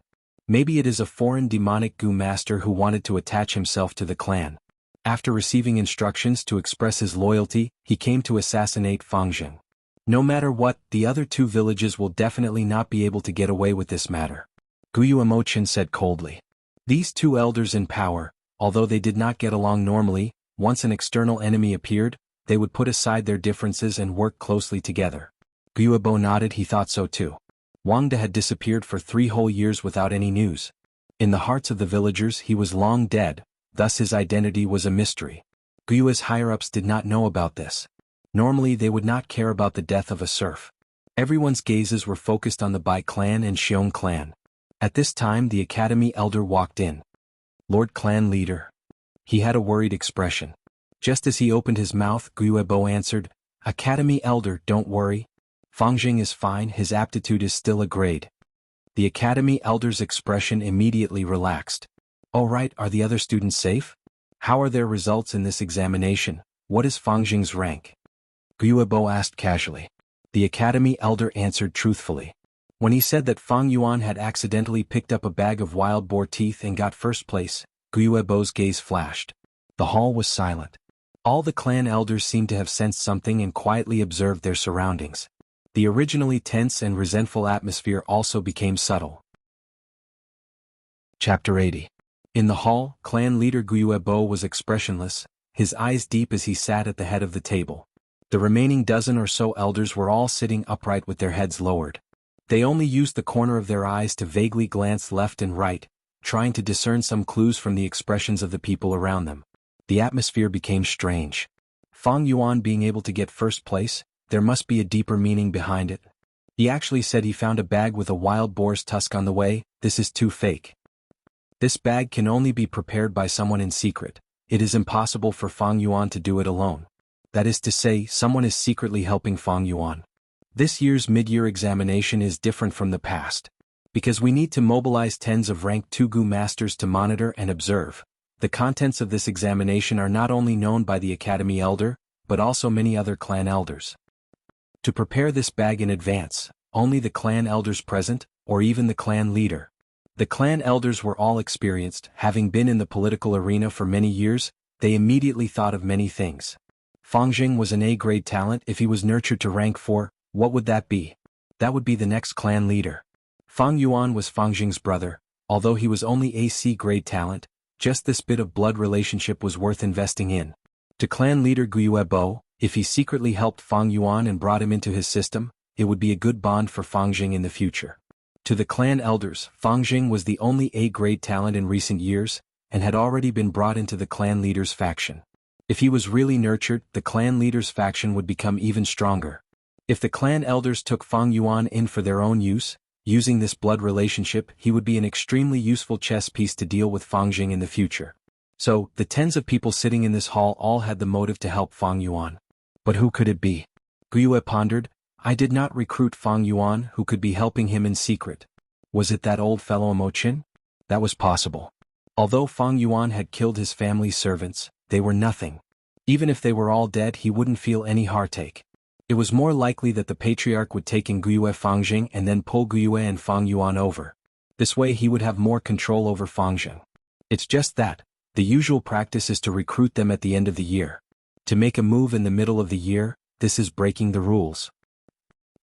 Maybe it is a foreign demonic Gu master who wanted to attach himself to the clan. After receiving instructions to express his loyalty, he came to assassinate Fangjing. No matter what, the other 2 villages will definitely not be able to get away with this matter." Guo Mochin said coldly. These 2 elders in power, although they did not get along normally, once an external enemy appeared, they would put aside their differences and work closely together. Guo nodded, he thought so too. Wang De had disappeared for 3 whole years without any news. In the hearts of the villagers he was long dead, thus his identity was a mystery. Guo's higher-ups did not know about this. Normally they would not care about the death of a serf. Everyone's gazes were focused on the Bai clan and Xiong clan. At this time the academy elder walked in. "Lord clan leader." He had a worried expression. Just as he opened his mouth, Guo answered, "Academy elder, don't worry. Fangjing is fine, his aptitude is still a grade." The academy elder's expression immediately relaxed. "All right, are the other students safe? How are their results in this examination? What is Fangjing's rank?" Guo asked casually. The academy elder answered truthfully. When he said that Fang Yuan had accidentally picked up a bag of wild boar teeth and got first place, Guo's gaze flashed. The hall was silent. All the clan elders seemed to have sensed something and quietly observed their surroundings. The originally tense and resentful atmosphere also became subtle. Chapter 80. In the hall, clan leader Guo was expressionless, his eyes deep as he sat at the head of the table. The remaining dozen or so elders were all sitting upright with their heads lowered. They only used the corner of their eyes to vaguely glance left and right, trying to discern some clues from the expressions of the people around them. The atmosphere became strange. Fang Yuan being able to get first place, there must be a deeper meaning behind it. He actually said he found a bag with a wild boar's tusk on the way. This is too fake. This bag can only be prepared by someone in secret. It is impossible for Fang Yuan to do it alone. That is to say, someone is secretly helping Fang Yuan. This year's mid-year examination is different from the past. Because we need to mobilize tens of rank 2 Gu masters to monitor and observe. The contents of this examination are not only known by the academy elder, but also many other clan elders. To prepare this bag in advance, only the clan elders present, or even the clan leader. The clan elders were all experienced, having been in the political arena for many years, they immediately thought of many things. Fangjing was an A-grade talent. If he was nurtured to rank 4, what would that be? That would be the next clan leader. Fang Yuan was Fangjing's brother, although he was only a C-grade talent, just this bit of blood relationship was worth investing in. To clan leader Guo, if he secretly helped Fang Yuan and brought him into his system, it would be a good bond for Fangjing in the future. To the clan elders, Fang Jing was the only A-grade talent in recent years, and had already been brought into the clan leader's faction. If he was really nurtured, the clan leader's faction would become even stronger. If the clan elders took Fang Yuan in for their own use, using this blood relationship, he would be an extremely useful chess piece to deal with Fang Jing in the future. So, the tens of people sitting in this hall all had the motive to help Fang Yuan. But who could it be? Yue pondered. I did not recruit Fang Yuan, who could be helping him in secret. Was it that old fellow Mo Qin? That was possible. Although Fang Yuan had killed his family's servants, they were nothing. Even if they were all dead, he wouldn't feel any heartache. It was more likely that the patriarch would take in Yue Fangjing and then pull Yue and Fang Yuan over. This way he would have more control over Fangjing. It's just that, the usual practice is to recruit them at the end of the year. To make a move in the middle of the year, this is breaking the rules.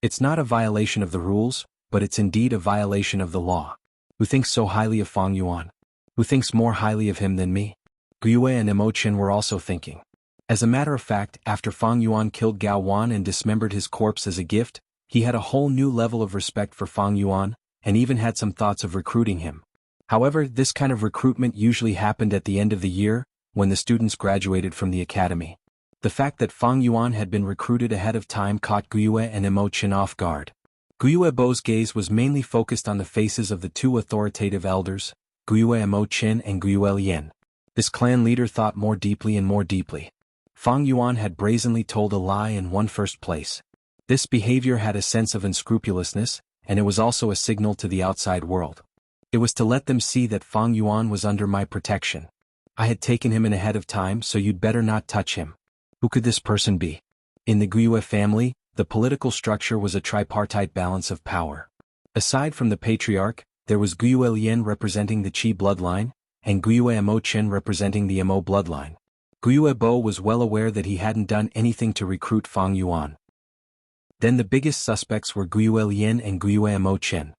It's not a violation of the rules, but it's indeed a violation of the law. Who thinks so highly of Fang Yuan? Who thinks more highly of him than me? Yue and Mo Qin were also thinking. As a matter of fact, after Fang Yuan killed Gao Wan and dismembered his corpse as a gift, he had a whole new level of respect for Fang Yuan, and even had some thoughts of recruiting him. However, this kind of recruitment usually happened at the end of the year, when the students graduated from the academy. The fact that Fang Yuan had been recruited ahead of time caught Yue and Mo Qin off guard. Yue Bo's gaze was mainly focused on the faces of the two authoritative elders, Yue Mo Qin and Yue Lian. This clan leader thought more deeply and more deeply. Fang Yuan had brazenly told a lie and won first place. This behavior had a sense of unscrupulousness, and it was also a signal to the outside world. It was to let them see that Fang Yuan was under my protection. I had taken him in ahead of time, so you'd better not touch him. Who could this person be? In the Yue family, the political structure was a tripartite balance of power. Aside from the patriarch, there was Yue Lian representing the Qi bloodline, and Yue Mo Qin representing the Mo bloodline. Yue Bo was well aware that he hadn't done anything to recruit Fang Yuan. Then the biggest suspects were Yue Lian and Yue Mo Qin.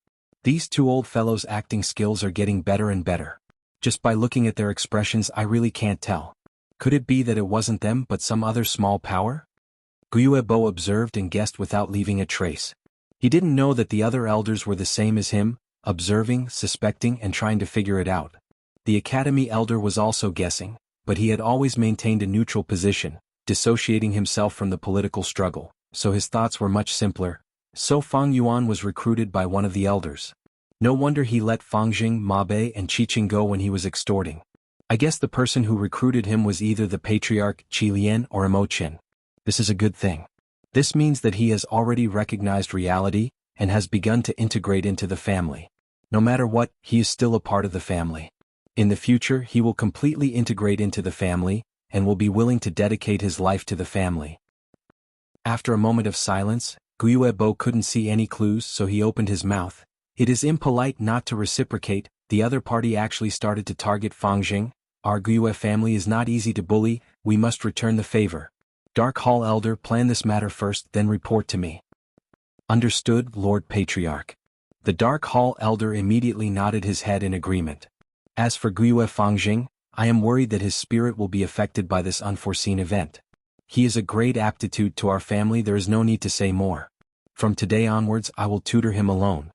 These two old fellows' acting skills are getting better and better. Just by looking at their expressions, I really can't tell. Could it be that it wasn't them but some other small power? Yue Bo observed and guessed without leaving a trace. He didn't know that the other elders were the same as him, observing, suspecting, and trying to figure it out. The academy elder was also guessing, but he had always maintained a neutral position, dissociating himself from the political struggle, so his thoughts were much simpler. So Fang Yuan was recruited by one of the elders. No wonder he let Fang Jing, Ma Bei, and Qi Qing go when he was extorting. I guess the person who recruited him was either the patriarch, Qi Lian, or Mo Qin. This is a good thing. This means that he has already recognized reality, and has begun to integrate into the family. No matter what, he is still a part of the family. In the future, he will completely integrate into the family, and will be willing to dedicate his life to the family. After a moment of silence, Yue Bo couldn't see any clues, so he opened his mouth. It is impolite not to reciprocate. The other party actually started to target Fang Jing. Our Yue family is not easy to bully, we must return the favor. Dark Hall Elder, plan this matter first, then report to me. Understood, Lord Patriarch. The Dark Hall Elder immediately nodded his head in agreement. As for Yue Fangjing, I am worried that his spirit will be affected by this unforeseen event. He is a great aptitude to our family, there is no need to say more. From today onwards I will tutor him alone.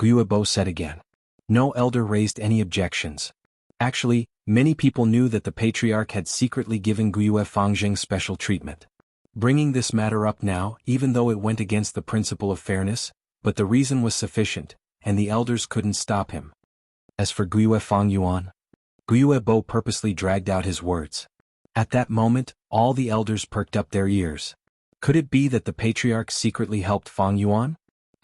Yue Bo said again. No elder raised any objections. Actually, many people knew that the patriarch had secretly given Yue Fangjing special treatment. Bringing this matter up now, even though it went against the principle of fairness, but the reason was sufficient, and the elders couldn't stop him. As for Yue Fang Yuan, Yue Bo purposely dragged out his words. At that moment, all the elders perked up their ears. Could it be that the patriarch secretly helped Fang Yuan?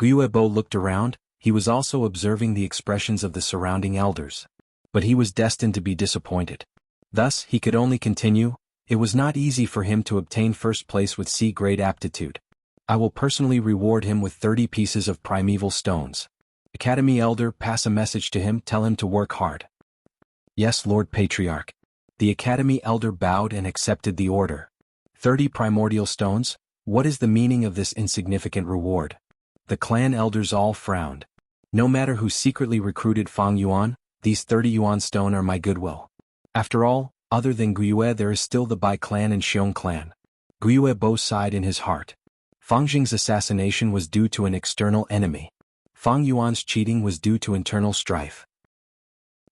Yue Bo looked around, he was also observing the expressions of the surrounding elders. But he was destined to be disappointed. Thus, he could only continue. It was not easy for him to obtain first place with C-grade aptitude. I will personally reward him with 30 pieces of primeval stones. Academy Elder, pass a message to him, tell him to work hard. Yes, Lord Patriarch. The Academy Elder bowed and accepted the order. 30 primordial stones? What is the meaning of this insignificant reward? The clan elders all frowned. No matter who secretly recruited Fang Yuan, these 30 Yuan stone are my goodwill. After all, other than Yue there is still the Bai clan and Xiong clan. Yue Bo sighed in his heart. Fang Jing's assassination was due to an external enemy. Fang Yuan's cheating was due to internal strife.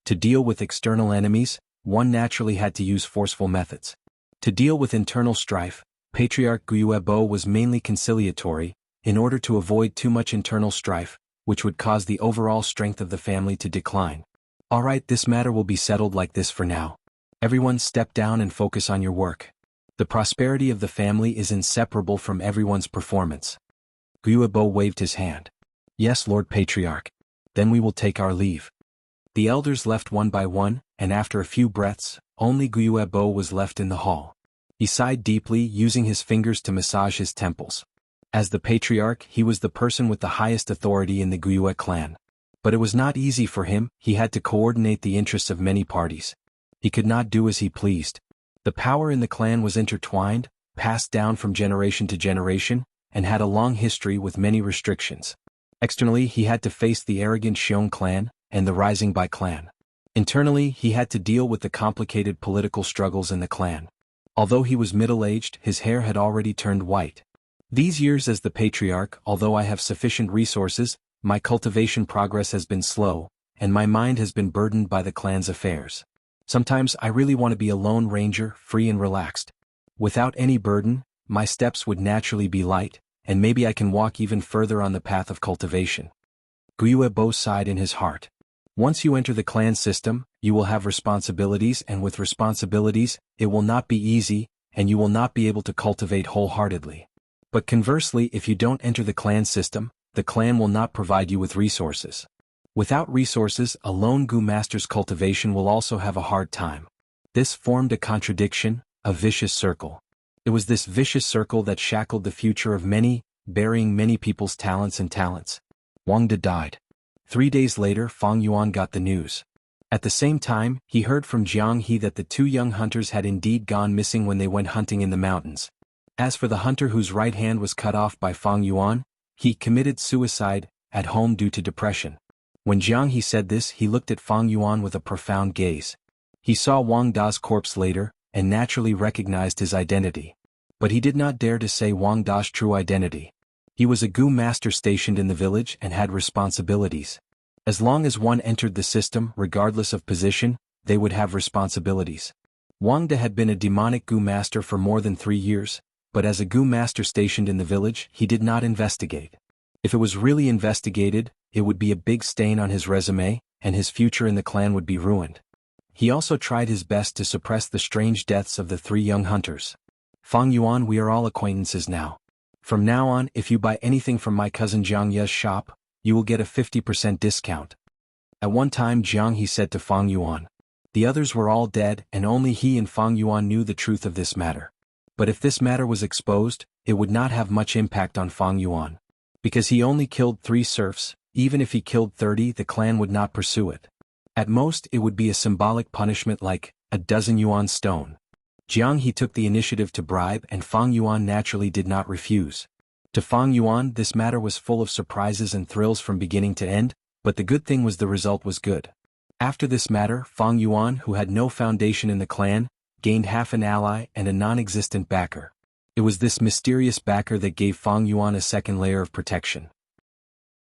To deal with external enemies, one naturally had to use forceful methods. To deal with internal strife, Patriarch Guiyue was mainly conciliatory, in order to avoid too much internal strife, which would cause the overall strength of the family to decline. Alright, this matter will be settled like this for now. Everyone step down and focus on your work. The prosperity of the family is inseparable from everyone's performance. Guiyue waved his hand. Yes, Lord Patriarch. Then we will take our leave. The elders left one by one, and after a few breaths, only Guiyue was left in the hall. He sighed deeply, using his fingers to massage his temples. As the patriarch, he was the person with the highest authority in the Guiyue clan. But it was not easy for him, he had to coordinate the interests of many parties. He could not do as he pleased. The power in the clan was intertwined, passed down from generation to generation, and had a long history with many restrictions. Externally, he had to face the arrogant Xiong clan, and the Rising Bai clan. Internally, he had to deal with the complicated political struggles in the clan. Although he was middle-aged, his hair had already turned white. These years as the patriarch, although I have sufficient resources, my cultivation progress has been slow, and my mind has been burdened by the clan's affairs. Sometimes I really want to be a lone ranger, free and relaxed. Without any burden, my steps would naturally be light, and maybe I can walk even further on the path of cultivation. Guiyue sighed in his heart. Once you enter the clan system, you will have responsibilities, and with responsibilities, it will not be easy, and you will not be able to cultivate wholeheartedly. But conversely, if you don't enter the clan system, the clan will not provide you with resources. Without resources, a lone Gu master's cultivation will also have a hard time. This formed a contradiction, a vicious circle. It was this vicious circle that shackled the future of many, burying many people's talents and talents. Wang De died. 3 days later, Fang Yuan got the news. At the same time, he heard from Jiang He that the 2 young hunters had indeed gone missing when they went hunting in the mountains. As for the hunter whose right hand was cut off by Fang Yuan, he committed suicide at home due to depression. When Jiang He said this, he looked at Fang Yuan with a profound gaze. He saw Wang Da's corpse later, and naturally recognized his identity. But he did not dare to say Wang Da's true identity. He was a Gu master stationed in the village and had responsibilities. As long as one entered the system, regardless of position, they would have responsibilities. Wang Da had been a demonic Gu master for more than 3 years, but as a Gu master stationed in the village, he did not investigate. If it was really investigated, it would be a big stain on his resume, and his future in the clan would be ruined. He also tried his best to suppress the strange deaths of the 3 young hunters. Fang Yuan, we are all acquaintances now. From now on, if you buy anything from my cousin Jiang Ye's shop, you will get a 50% discount. At one time Jiang He said to Fang Yuan. The others were all dead, and only he and Fang Yuan knew the truth of this matter. But if this matter was exposed, it would not have much impact on Fang Yuan. Because he only killed 3 serfs, even if he killed 30, the clan would not pursue it. At most, it would be a symbolic punishment like a dozen yuan stone. Jiang He took the initiative to bribe, and Fang Yuan naturally did not refuse. To Fang Yuan, this matter was full of surprises and thrills from beginning to end, but the good thing was the result was good. After this matter, Fang Yuan, who had no foundation in the clan, gained half an ally and a non-existent backer. It was this mysterious backer that gave Fang Yuan a second layer of protection.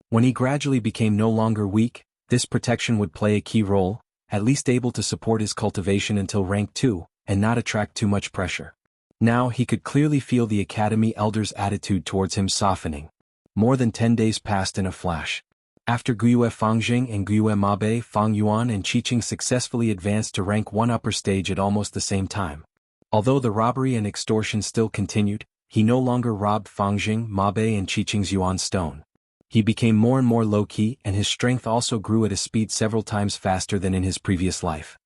When he gradually became no longer weak, this protection would play a key role, at least able to support his cultivation until rank 2, and not attract too much pressure. Now he could clearly feel the academy elders' attitude towards him softening. More than 10 days passed in a flash. After Guiyue Fangjing and Guiyue Mabe, Fang Yuan and Qiqing successfully advanced to rank 1 upper stage at almost the same time. Although the robbery and extortion still continued, he no longer robbed Fangjing, Mabe and Qiqing's yuan stone. He became more and more low-key, and his strength also grew at a speed several times faster than in his previous life.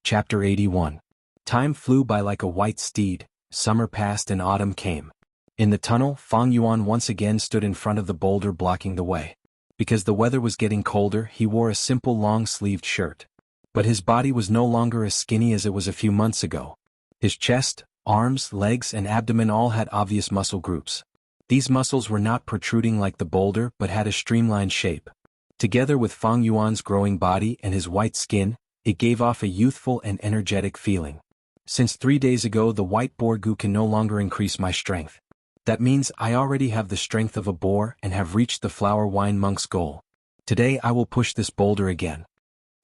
Chapter 81. Time flew by like a white steed, summer passed and autumn came. In the tunnel, Fang Yuan once again stood in front of the boulder blocking the way. Because the weather was getting colder, he wore a simple long-sleeved shirt. But his body was no longer as skinny as it was a few months ago. His chest, arms, legs and abdomen all had obvious muscle groups. These muscles were not protruding like the boulder but had a streamlined shape. Together with Fang Yuan's growing body and his white skin, it gave off a youthful and energetic feeling. Since 3 days ago the white boar goo can no longer increase my strength. That means I already have the strength of a boar and have reached the flower wine monk's goal. Today I will push this boulder again.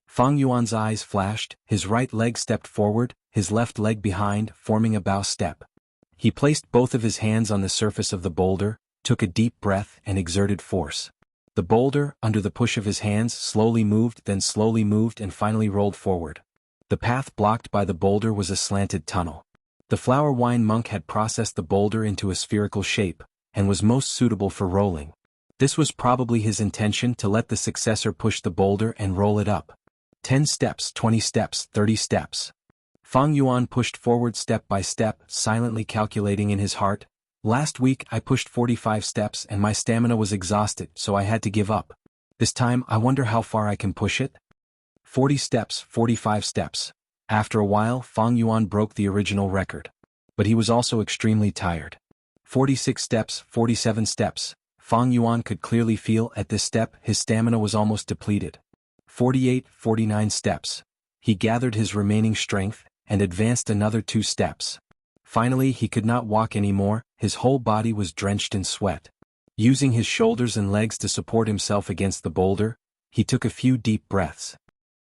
Fang Yuan's eyes flashed, his right leg stepped forward, his left leg behind, forming a bow step. He placed both of his hands on the surface of the boulder, took a deep breath and exerted force. The boulder, under the push of his hands, slowly moved and finally rolled forward. The path blocked by the boulder was a slanted tunnel. The flower wine monk had processed the boulder into a spherical shape, and was most suitable for rolling. This was probably his intention, to let the successor push the boulder and roll it up. 10 steps, 20 steps, 30 steps. Fang Yuan pushed forward step by step, silently calculating in his heart, "Last week I pushed 45 steps and my stamina was exhausted, so I had to give up. This time I wonder how far I can push it?" 40 steps, 45 steps. After a while, Fang Yuan broke the original record. But he was also extremely tired. 46 steps, 47 steps. Fang Yuan could clearly feel at this step his stamina was almost depleted. 48, 49 steps. He gathered his remaining strength and advanced another 2 steps. Finally, he could not walk anymore, his whole body was drenched in sweat. Using his shoulders and legs to support himself against the boulder, he took a few deep breaths.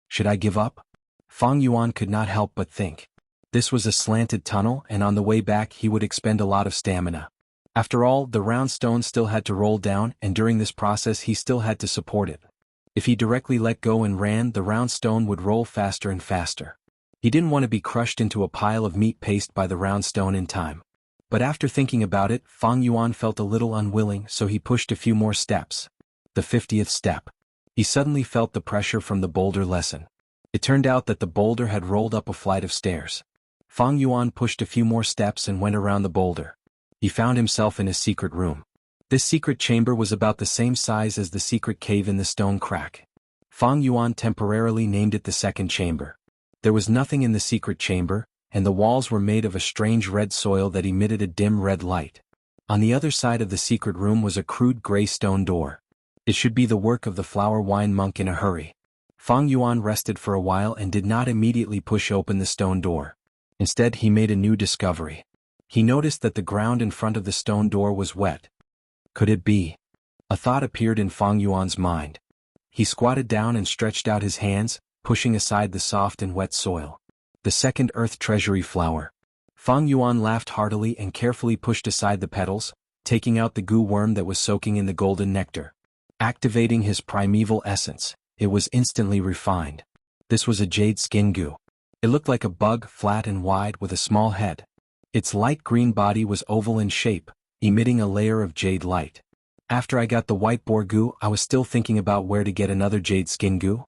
Should I give up? Fang Yuan could not help but think. This was a slanted tunnel, and on the way back he would expend a lot of stamina. After all, the round stone still had to roll down, and during this process he still had to support it. If he directly let go and ran, the round stone would roll faster and faster. He didn't want to be crushed into a pile of meat paste by the round stone in time. But after thinking about it, Fang Yuan felt a little unwilling, so he pushed a few more steps. The 50th step. He suddenly felt the pressure from the boulder lessen. It turned out that the boulder had rolled up a flight of stairs. Fang Yuan pushed a few more steps and went around the boulder. He found himself in a secret room. This secret chamber was about the same size as the secret cave in the stone crack. Fang Yuan temporarily named it the second chamber. There was nothing in the secret chamber, and the walls were made of a strange red soil that emitted a dim red light. On the other side of the secret room was a crude gray stone door. It should be the work of the flower wine monk in a hurry. Fang Yuan rested for a while and did not immediately push open the stone door. Instead, he made a new discovery. He noticed that the ground in front of the stone door was wet. Could it be? A thought appeared in Fang Yuan's mind. He squatted down and stretched out his hands, pushing aside the soft and wet soil. The second earth treasury flower. Fang Yuan laughed heartily and carefully pushed aside the petals, taking out the goo worm that was soaking in the golden nectar. Activating his primeval essence, it was instantly refined. This was a jade skin goo. It looked like a bug, flat and wide with a small head. Its light green body was oval in shape, emitting a layer of jade light. After I got the white boar goo, I was still thinking about where to get another jade skin goo.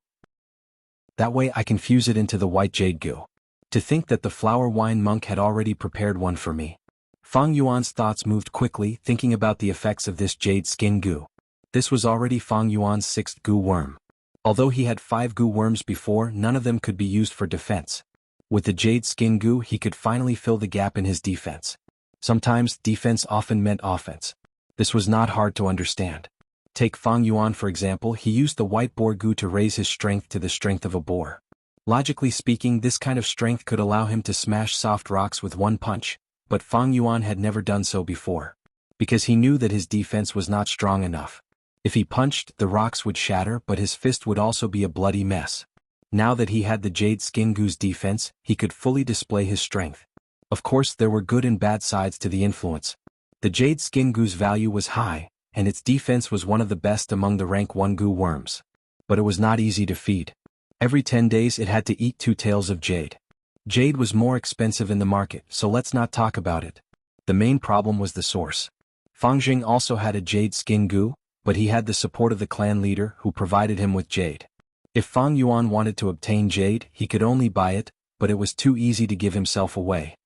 That way I can fuse it into the white jade goo. To think that the flower wine monk had already prepared one for me. Fang Yuan's thoughts moved quickly, thinking about the effects of this jade skin goo. This was already Fang Yuan's 6th goo worm. Although he had 5 goo worms before, none of them could be used for defense. With the jade skin goo, he could finally fill the gap in his defense. Sometimes, defense often meant offense. This was not hard to understand. Take Fang Yuan for example, he used the white boar goo to raise his strength to the strength of a boar. Logically speaking, this kind of strength could allow him to smash soft rocks with one punch, but Fang Yuan had never done so before. Because he knew that his defense was not strong enough. If he punched, the rocks would shatter, but his fist would also be a bloody mess. Now that he had the jade skin goo's defense, he could fully display his strength. Of course, there were good and bad sides to the influence. The jade skin goo's value was high, and its defense was one of the best among the rank 1 goo worms. But it was not easy to feed. Every 10 days it had to eat 2 tails of jade. Jade was more expensive in the market, so let's not talk about it. The main problem was the source. Fang Jing also had a jade skin goo, but he had the support of the clan leader who provided him with jade. If Fang Yuan wanted to obtain jade, he could only buy it, but it was too easy to give himself away.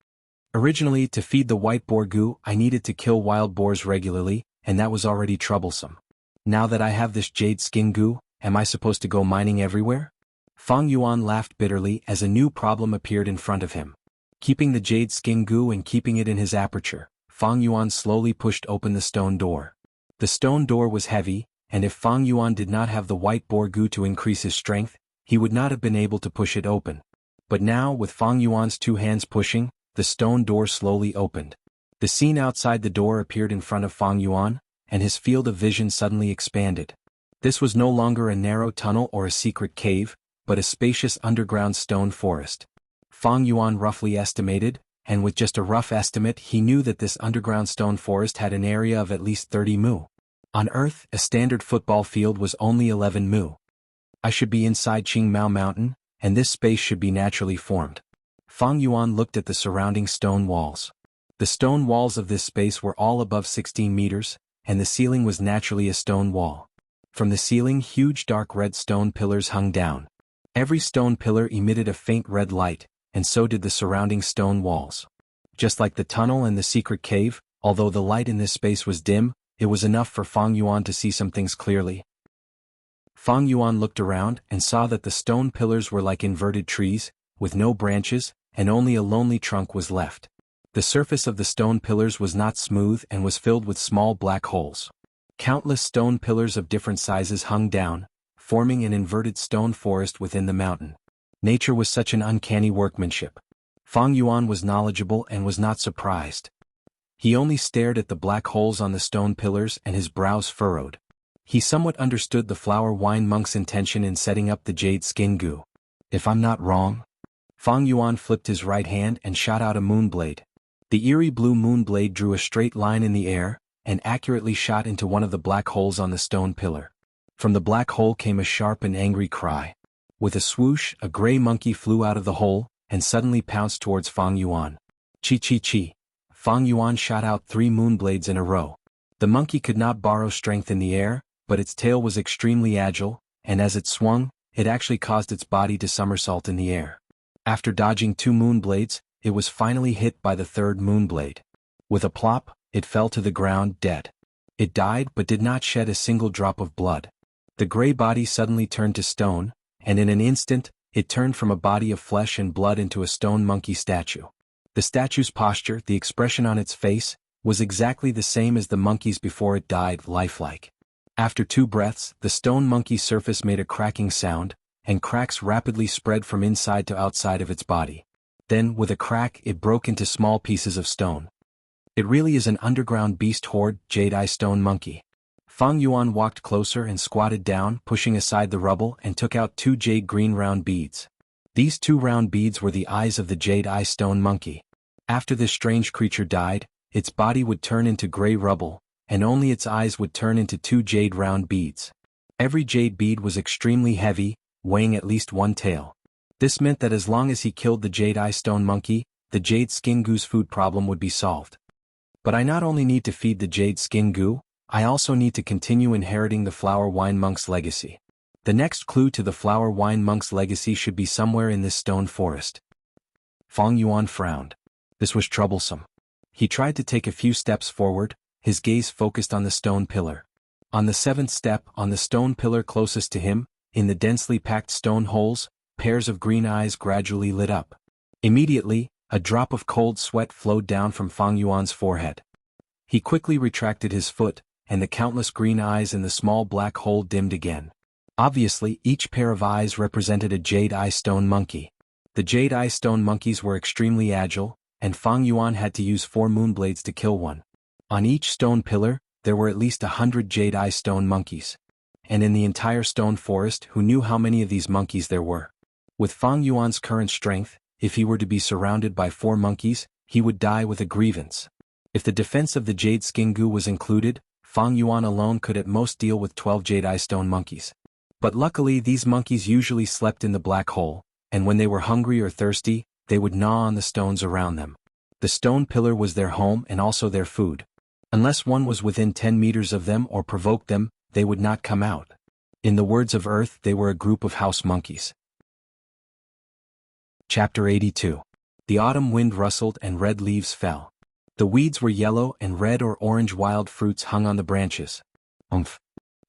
Originally, to feed the white boar goo, I needed to kill wild boars regularly, and that was already troublesome. Now that I have this jade skin goo, am I supposed to go mining everywhere? Fang Yuan laughed bitterly as a new problem appeared in front of him. Keeping the jade skin goo and keeping it in his aperture, Fang Yuan slowly pushed open the stone door. The stone door was heavy, and if Fang Yuan did not have the white boar goo to increase his strength, he would not have been able to push it open. But now, with Fang Yuan's 2 hands pushing, the stone door slowly opened. The scene outside the door appeared in front of Fang Yuan, and his field of vision suddenly expanded. This was no longer a narrow tunnel or a secret cave, but a spacious underground stone forest. Fang Yuan roughly estimated, and with just a rough estimate he knew that this underground stone forest had an area of at least 30 mu. On Earth, a standard football field was only 11 mu. I should be inside Qingmao Mountain, and this space should be naturally formed. Fang Yuan looked at the surrounding stone walls. The stone walls of this space were all above 16 meters, and the ceiling was naturally a stone wall. From the ceiling huge dark red stone pillars hung down. Every stone pillar emitted a faint red light, and so did the surrounding stone walls. Just like the tunnel and the secret cave, although the light in this space was dim, it was enough for Fang Yuan to see some things clearly. Fang Yuan looked around and saw that the stone pillars were like inverted trees, with no branches, and only a lonely trunk was left. The surface of the stone pillars was not smooth and was filled with small black holes. Countless stone pillars of different sizes hung down, forming an inverted stone forest within the mountain. Nature was such an uncanny workmanship. Fang Yuan was knowledgeable and was not surprised. He only stared at the black holes on the stone pillars and his brows furrowed. He somewhat understood the flower wine monk's intention in setting up the jade skin goo. If I'm not wrong? Fang Yuan flipped his right hand and shot out a moonblade. The eerie blue moonblade drew a straight line in the air, and accurately shot into one of the black holes on the stone pillar. From the black hole came a sharp and angry cry. With a swoosh, a gray monkey flew out of the hole, and suddenly pounced towards Fang Yuan. Chi chi chi. Fang Yuan shot out 3 moonblades in a row. The monkey could not borrow strength in the air, but its tail was extremely agile, and as it swung, it actually caused its body to somersault in the air. After dodging 2 moonblades, it was finally hit by the 3rd moonblade. With a plop, it fell to the ground dead. It died but did not shed a single drop of blood. The gray body suddenly turned to stone, and in an instant, it turned from a body of flesh and blood into a stone monkey statue. The statue's posture, the expression on its face, was exactly the same as the monkey's before it died, lifelike. After 2 breaths, the stone monkey's surface made a cracking sound, and cracks rapidly spread from inside to outside of its body. Then, with a crack, it broke into small pieces of stone. It really is an underground beast horde, jade-eye stone monkey. Fang Yuan walked closer and squatted down, pushing aside the rubble, and took out 2 jade-green round beads. These 2 round beads were the eyes of the jade-eye stone monkey. After this strange creature died, its body would turn into gray rubble, and only its eyes would turn into 2 jade round beads. Every jade bead was extremely heavy, weighing at least 1 tael. This meant that as long as he killed the jade-eye stone monkey, the jade skin goo's food problem would be solved. But I not only need to feed the jade skin goo, I also need to continue inheriting the flower wine monk's legacy. The next clue to the flower wine monk's legacy should be somewhere in this stone forest. Fang Yuan frowned. This was troublesome. He tried to take a few steps forward, his gaze focused on the stone pillar. On the 7th step, on the stone pillar closest to him, in the densely packed stone holes, pairs of green eyes gradually lit up. Immediately, a drop of cold sweat flowed down from Fang Yuan's forehead. He quickly retracted his foot, and the countless green eyes in the small black hole dimmed again. Obviously, each pair of eyes represented a jade-eye stone monkey. The jade-eye stone monkeys were extremely agile, and Fang Yuan had to use 4 moonblades to kill one. On each stone pillar, there were at least 100 jade-eye stone monkeys. And in the entire stone forest, who knew how many of these monkeys there were? With Fang Yuan's current strength, if he were to be surrounded by 4 monkeys, he would die with a grievance. If the defense of the jade skin goo was included, Fang Yuan alone could at most deal with 12 jade-eye stone monkeys. But luckily these monkeys usually slept in the black hole, and when they were hungry or thirsty, they would gnaw on the stones around them. The stone pillar was their home and also their food. Unless one was within 10 meters of them or provoked them, they would not come out. In the words of Earth, they were a group of house monkeys. Chapter 82. The autumn wind rustled and red leaves fell. The weeds were yellow and red or orange wild fruits hung on the branches. Umph.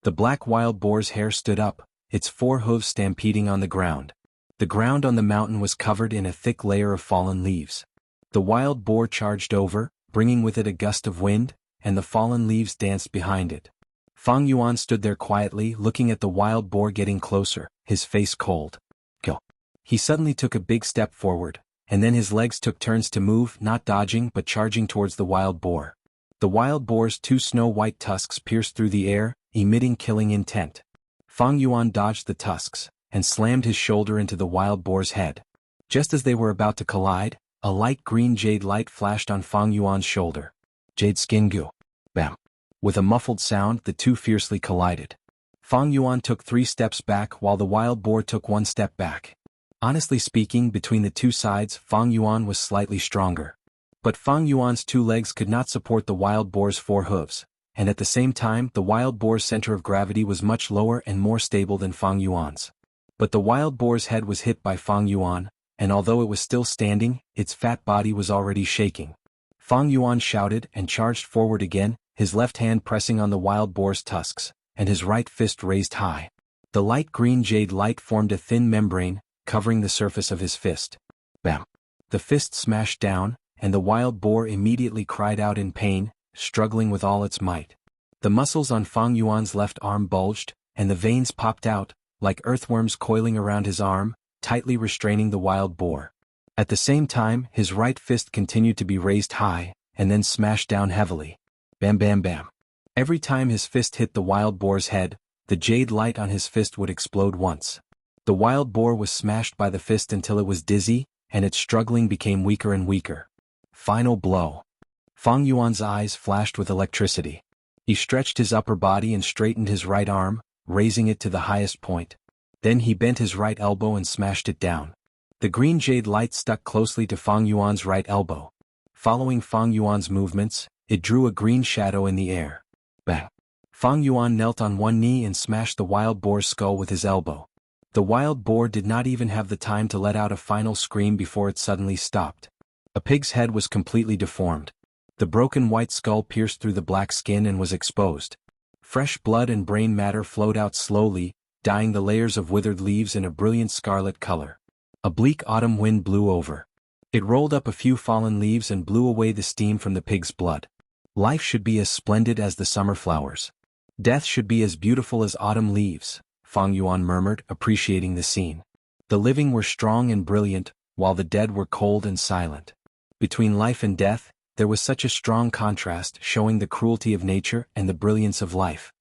The black wild boar's hair stood up, its 4 hooves stampeding on the ground. The ground on the mountain was covered in a thick layer of fallen leaves. The wild boar charged over, bringing with it a gust of wind, and the fallen leaves danced behind it. Fang Yuan stood there quietly looking at the wild boar getting closer, his face cold. Go. He suddenly took a big step forward, and then his legs took turns to move, not dodging but charging towards the wild boar. The wild boar's two snow-white tusks pierced through the air, emitting killing intent. Fang Yuan dodged the tusks, and slammed his shoulder into the wild boar's head. Just as they were about to collide, a light green jade light flashed on Fang Yuan's shoulder. Jade skin goo. Bam. With a muffled sound, the two fiercely collided. Fang Yuan took 3 steps back while the wild boar took 1 step back. Honestly speaking, between the two sides, Fang Yuan was slightly stronger. But Fang Yuan's 2 legs could not support the wild boar's 4 hooves, and at the same time the wild boar's center of gravity was much lower and more stable than Fang Yuan's. But the wild boar's head was hit by Fang Yuan, and although it was still standing, its fat body was already shaking. Fang Yuan shouted and charged forward again, his left hand pressing on the wild boar's tusks, and his right fist raised high. The light green jade light formed a thin membrane, covering the surface of his fist. Bam! The fist smashed down, and the wild boar immediately cried out in pain, struggling with all its might. The muscles on Fang Yuan's left arm bulged, and the veins popped out, like earthworms coiling around his arm, tightly restraining the wild boar. At the same time, his right fist continued to be raised high, and then smashed down heavily. Bam bam bam. Every time his fist hit the wild boar's head, the jade light on his fist would explode once. The wild boar was smashed by the fist until it was dizzy, and its struggling became weaker and weaker. Final blow. Fang Yuan's eyes flashed with electricity. He stretched his upper body and straightened his right arm, raising it to the highest point. Then he bent his right elbow and smashed it down. The green jade light stuck closely to Fang Yuan's right elbow. Following Fang Yuan's movements, it drew a green shadow in the air. Bang! Fang Yuan knelt on one knee and smashed the wild boar's skull with his elbow. The wild boar did not even have the time to let out a final scream before it suddenly stopped. A pig's head was completely deformed. The broken white skull pierced through the black skin and was exposed. Fresh blood and brain matter flowed out slowly, dyeing the layers of withered leaves in a brilliant scarlet color. A bleak autumn wind blew over. It rolled up a few fallen leaves and blew away the steam from the pig's blood. Life should be as splendid as the summer flowers. Death should be as beautiful as autumn leaves, Fang Yuan murmured, appreciating the scene. The living were strong and brilliant, while the dead were cold and silent. Between life and death, there was such a strong contrast, showing the cruelty of nature and the brilliance of life.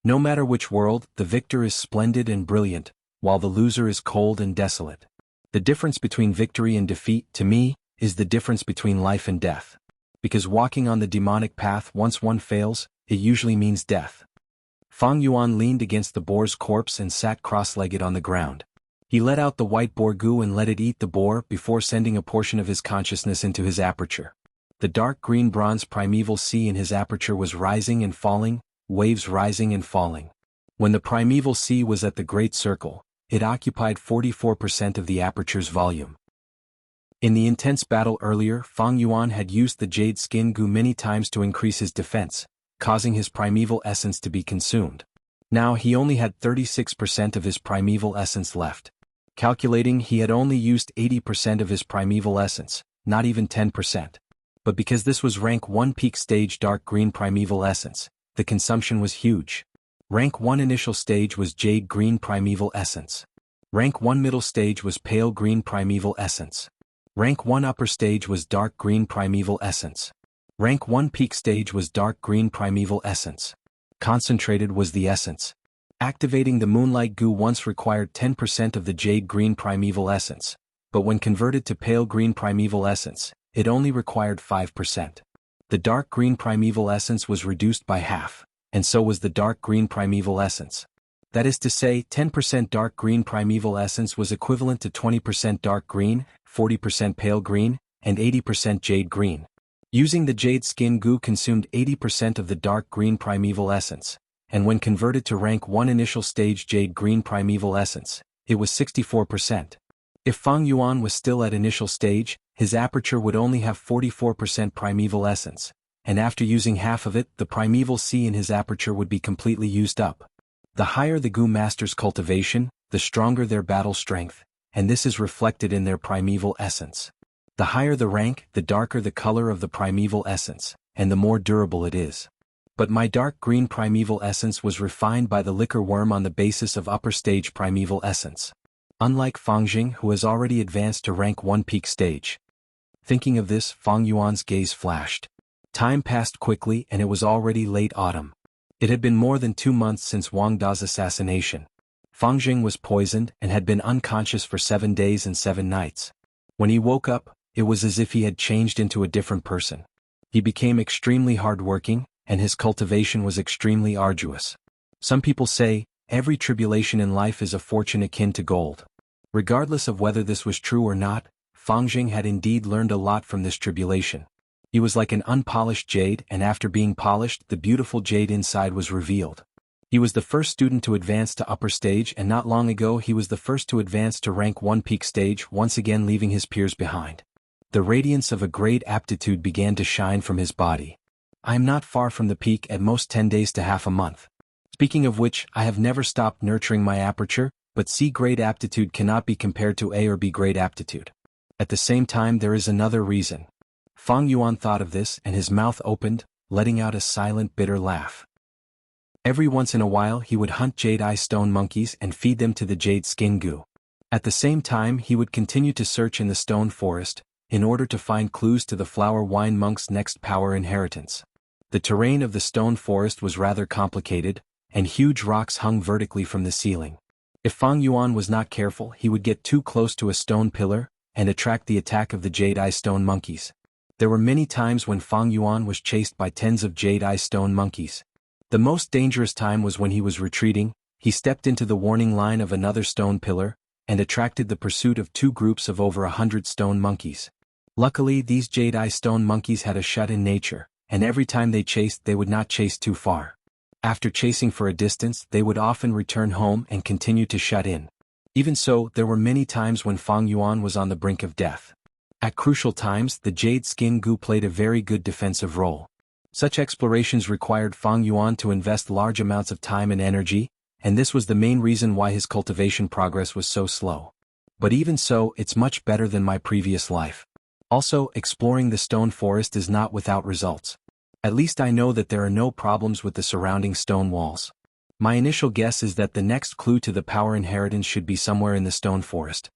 No matter which world, the victor is splendid and brilliant, while the loser is cold and desolate. The difference between victory and defeat, to me, is the difference between life and death. Because walking on the demonic path, once one fails, it usually means death. Fang Yuan leaned against the boar's corpse and sat cross-legged on the ground. He let out the white boar goo and let it eat the boar before sending a portion of his consciousness into his aperture. The dark green bronze primeval sea in his aperture was rising and falling, waves rising and falling. When the primeval sea was at the great circle, it occupied 44% of the aperture's volume. In the intense battle earlier, Fang Yuan had used the jade skin goo many times to increase his defense, causing his primeval essence to be consumed. Now he only had 36% of his primeval essence left. Calculating, he had only used 80% of his primeval essence, not even 10%. But because this was rank 1 peak stage dark green primeval essence, the consumption was huge. Rank 1 initial stage was jade green primeval essence. Rank 1 middle stage was pale green primeval essence. Rank 1 upper stage was dark green primeval essence. Rank 1 peak stage was dark green primeval essence. Concentrated was the essence. Activating the moonlight goo once required 10% of the jade green primeval essence, but when converted to pale green primeval essence, it only required 5%. The dark green primeval essence was reduced by half, and so was the dark green primeval essence. That is to say, 10% dark green primeval essence was equivalent to 20% dark green, 40% pale green, and 80% jade green. Using the jade skin goo consumed 80% of the dark green primeval essence, and when converted to rank 1 initial stage jade green primeval essence, it was 64%. If Fang Yuan was still at initial stage, his aperture would only have 44% primeval essence, and after using half of it, the primeval sea in his aperture would be completely used up. The higher the goo master's cultivation, the stronger their battle strength, and this is reflected in their primeval essence. The higher the rank, the darker the color of the primeval essence, and the more durable it is. But my dark green primeval essence was refined by the liquor worm on the basis of upper stage primeval essence. unlike Fang Jing, who has already advanced to rank 1 peak stage. Thinking of this, Fang Yuan's gaze flashed. Time passed quickly and it was already late autumn. It had been more than 2 months since Wang Da's assassination. Fang Jing was poisoned and had been unconscious for 7 days and 7 nights. When he woke up, it was as if he had changed into a different person. He became extremely hardworking, and his cultivation was extremely arduous. Some people say, every tribulation in life is a fortune akin to gold. Regardless of whether this was true or not, Fang Jing had indeed learned a lot from this tribulation. He was like an unpolished jade, and after being polished, the beautiful jade inside was revealed. He was the first student to advance to upper stage, and not long ago he was the first to advance to rank 1 peak stage, once again leaving his peers behind. The radiance of a great aptitude began to shine from his body. I am not far from the peak, at most 10 days to half a month. Speaking of which, I have never stopped nurturing my aperture, but C grade aptitude cannot be compared to A or B grade aptitude. At the same time, there is another reason. Fang Yuan thought of this and his mouth opened, letting out a silent bitter laugh. Every once in a while he would hunt jade eye stone monkeys and feed them to the jade skin goo. At the same time he would continue to search in the stone forest, in order to find clues to the flower wine monk's next power inheritance. The terrain of the stone forest was rather complicated, and huge rocks hung vertically from the ceiling. If Fang Yuan was not careful, he would get too close to a stone pillar, and attract the attack of the jade eye stone monkeys. There were many times when Fang Yuan was chased by tens of jade eye stone monkeys. The most dangerous time was when he was retreating. He stepped into the warning line of another stone pillar, and attracted the pursuit of 2 groups of over 100 stone monkeys. Luckily, these jade eye stone monkeys had a shut-in nature, and every time they chased they would not chase too far. After chasing for a distance, they would often return home and continue to shut in. Even so, there were many times when Fang Yuan was on the brink of death. At crucial times, the jade skin goo played a very good defensive role. Such explorations required Fang Yuan to invest large amounts of time and energy, and this was the main reason why his cultivation progress was so slow. But even so, it's much better than my previous life. Also, exploring the stone forest is not without results. At least I know that there are no problems with the surrounding stone walls. My initial guess is that the next clue to the power inheritance should be somewhere in the stone forest.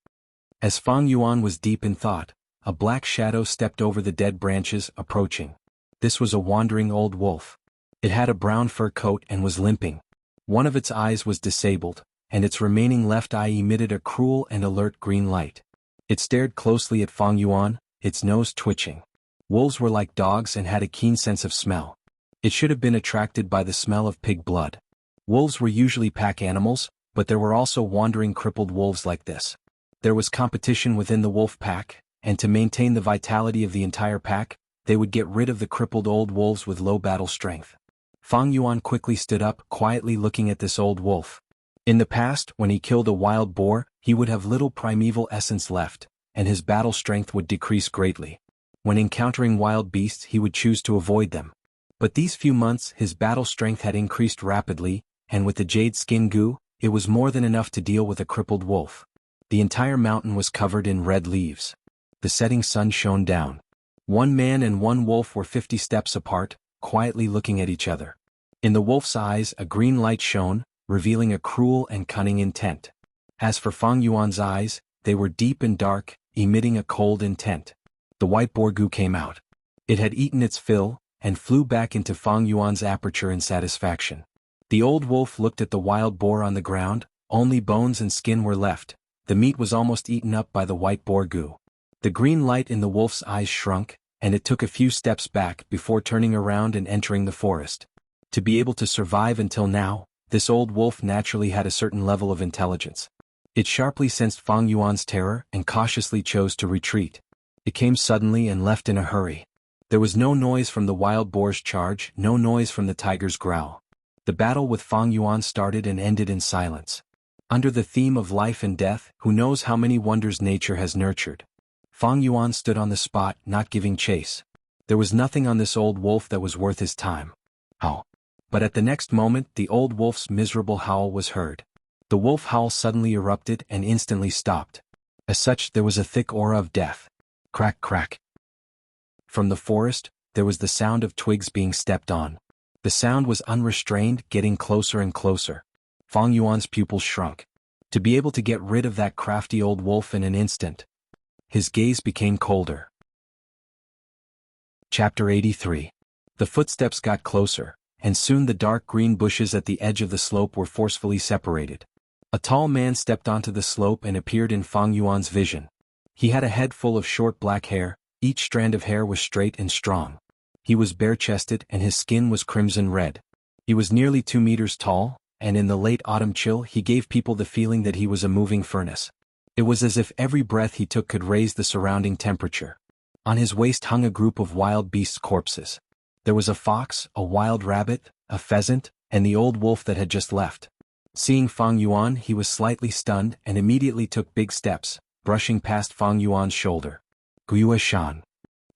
As Fang Yuan was deep in thought, a black shadow stepped over the dead branches, approaching. This was a wandering old wolf. It had a brown fur coat and was limping. One of its eyes was disabled, and its remaining left eye emitted a cruel and alert green light. It stared closely at Fang Yuan, its nose twitching. Wolves were like dogs and had a keen sense of smell. It should have been attracted by the smell of pig blood. Wolves were usually pack animals, but there were also wandering crippled wolves like this. There was competition within the wolf pack, and to maintain the vitality of the entire pack, they would get rid of the crippled old wolves with low battle strength. Fang Yuan quickly stood up, quietly looking at this old wolf. In the past, when he killed a wild boar, he would have little primeval essence left, and his battle strength would decrease greatly. When encountering wild beasts, he would choose to avoid them. But these few months, his battle strength had increased rapidly, and with the jade skin goo, it was more than enough to deal with a crippled wolf. The entire mountain was covered in red leaves. The setting sun shone down. One man and one wolf were 50 steps apart, quietly looking at each other. In the wolf's eyes a green light shone, revealing a cruel and cunning intent. As for Fang Yuan's eyes, they were deep and dark, emitting a cold intent. The white boar goo came out. It had eaten its fill, and flew back into Fang Yuan's aperture in satisfaction. The old wolf looked at the wild boar on the ground. Only bones and skin were left. The meat was almost eaten up by the white boar goo. The green light in the wolf's eyes shrunk, and it took a few steps back before turning around and entering the forest. To be able to survive until now, this old wolf naturally had a certain level of intelligence. It sharply sensed Fang Yuan's terror and cautiously chose to retreat. It came suddenly and left in a hurry. There was no noise from the wild boar's charge, no noise from the tiger's growl. The battle with Fang Yuan started and ended in silence. Under the theme of life and death, who knows how many wonders nature has nurtured. Fang Yuan stood on the spot, not giving chase. There was nothing on this old wolf that was worth his time. Howl. But at the next moment the old wolf's miserable howl was heard. The wolf howl suddenly erupted and instantly stopped. As such, there was a thick aura of death. Crack, crack. From the forest, there was the sound of twigs being stepped on. The sound was unrestrained, getting closer and closer. Fang Yuan's pupils shrunk. To be able to get rid of that crafty old wolf in an instant. His gaze became colder. Chapter 83. The footsteps got closer, and soon the dark green bushes at the edge of the slope were forcefully separated. A tall man stepped onto the slope and appeared in Fang Yuan's vision. He had a head full of short black hair, each strand of hair was straight and strong. He was bare-chested and his skin was crimson red. He was nearly 2 meters tall, and in the late autumn chill he gave people the feeling that he was a moving furnace. It was as if every breath he took could raise the surrounding temperature. On his waist hung a group of wild beasts' corpses. There was a fox, a wild rabbit, a pheasant, and the old wolf that had just left. Seeing Fang Yuan, he was slightly stunned and immediately took big steps, brushing past Fang Yuan's shoulder. Guiyue Shan.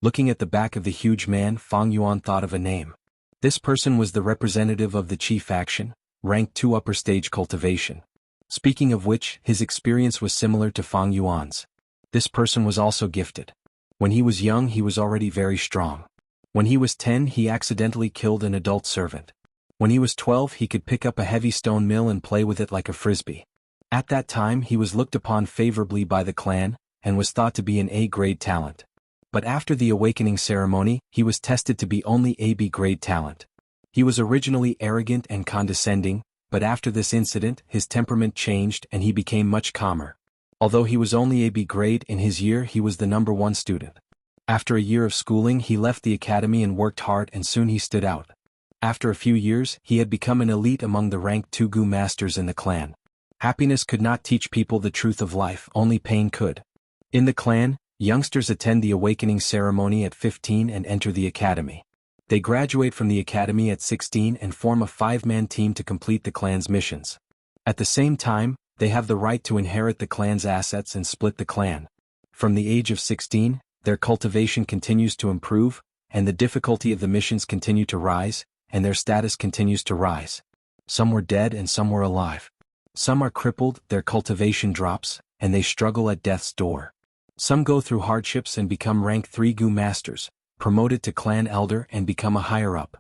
Looking at the back of the huge man, Fang Yuan thought of a name. This person was the representative of the Qi faction, rank 2 upper stage cultivation. Speaking of which, his experience was similar to Fang Yuan's. This person was also gifted. When he was young he was already very strong. When he was 10 he accidentally killed an adult servant. When he was 12 he could pick up a heavy stone mill and play with it like a frisbee. At that time he was looked upon favorably by the clan, and was thought to be an A-grade talent. But after the awakening ceremony, he was tested to be only a B-grade talent. He was originally arrogant and condescending, but after this incident his temperament changed and he became much calmer. Although he was only a B-grade in his year he was the number 1 student. After a year of schooling he left the academy and worked hard and soon he stood out. After a few years he had become an elite among the rank 2 Gu masters in the clan. Happiness could not teach people the truth of life, only pain could. In the clan, youngsters attend the awakening ceremony at 15 and enter the academy. They graduate from the academy at 16 and form a 5-man team to complete the clan's missions. At the same time, they have the right to inherit the clan's assets and split the clan. From the age of 16, their cultivation continues to improve, and the difficulty of the missions continue to rise, and their status continues to rise. Some were dead and some were alive. Some are crippled, their cultivation drops, and they struggle at death's door. Some go through hardships and become rank 3 Gu masters, promoted to clan elder and become a higher-up.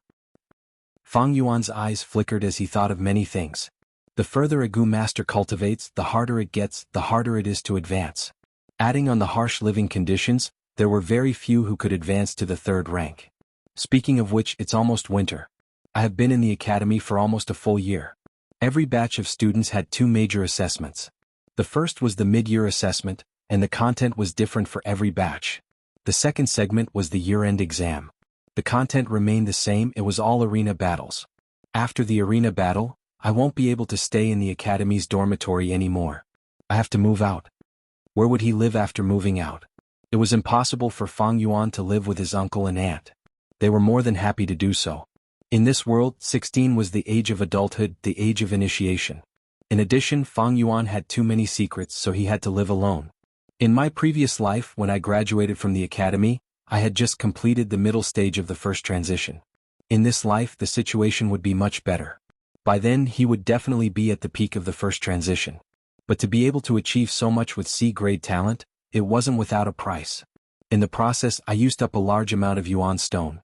Fang Yuan's eyes flickered as he thought of many things. The further a Gu master cultivates, the harder it gets, the harder it is to advance. Adding on the harsh living conditions, there were very few who could advance to the 3rd rank. Speaking of which, it's almost winter. I have been in the academy for almost a full year. Every batch of students had 2 major assessments. The first was the mid-year assessment, and the content was different for every batch. The second segment was the year-end exam. The content remained the same, it was all arena battles. After the arena battle, I won't be able to stay in the academy's dormitory anymore. I have to move out. Where would he live after moving out? It was impossible for Fang Yuan to live with his uncle and aunt. They were more than happy to do so. In this world, 16 was the age of adulthood, the age of initiation. In addition, Fang Yuan had too many secrets, so he had to live alone. In my previous life, when I graduated from the academy, I had just completed the middle stage of the first transition. In this life, the situation would be much better. By then, he would definitely be at the peak of the first transition. But to be able to achieve so much with C-grade talent, it wasn't without a price. In the process, I used up a large amount of Yuan stone.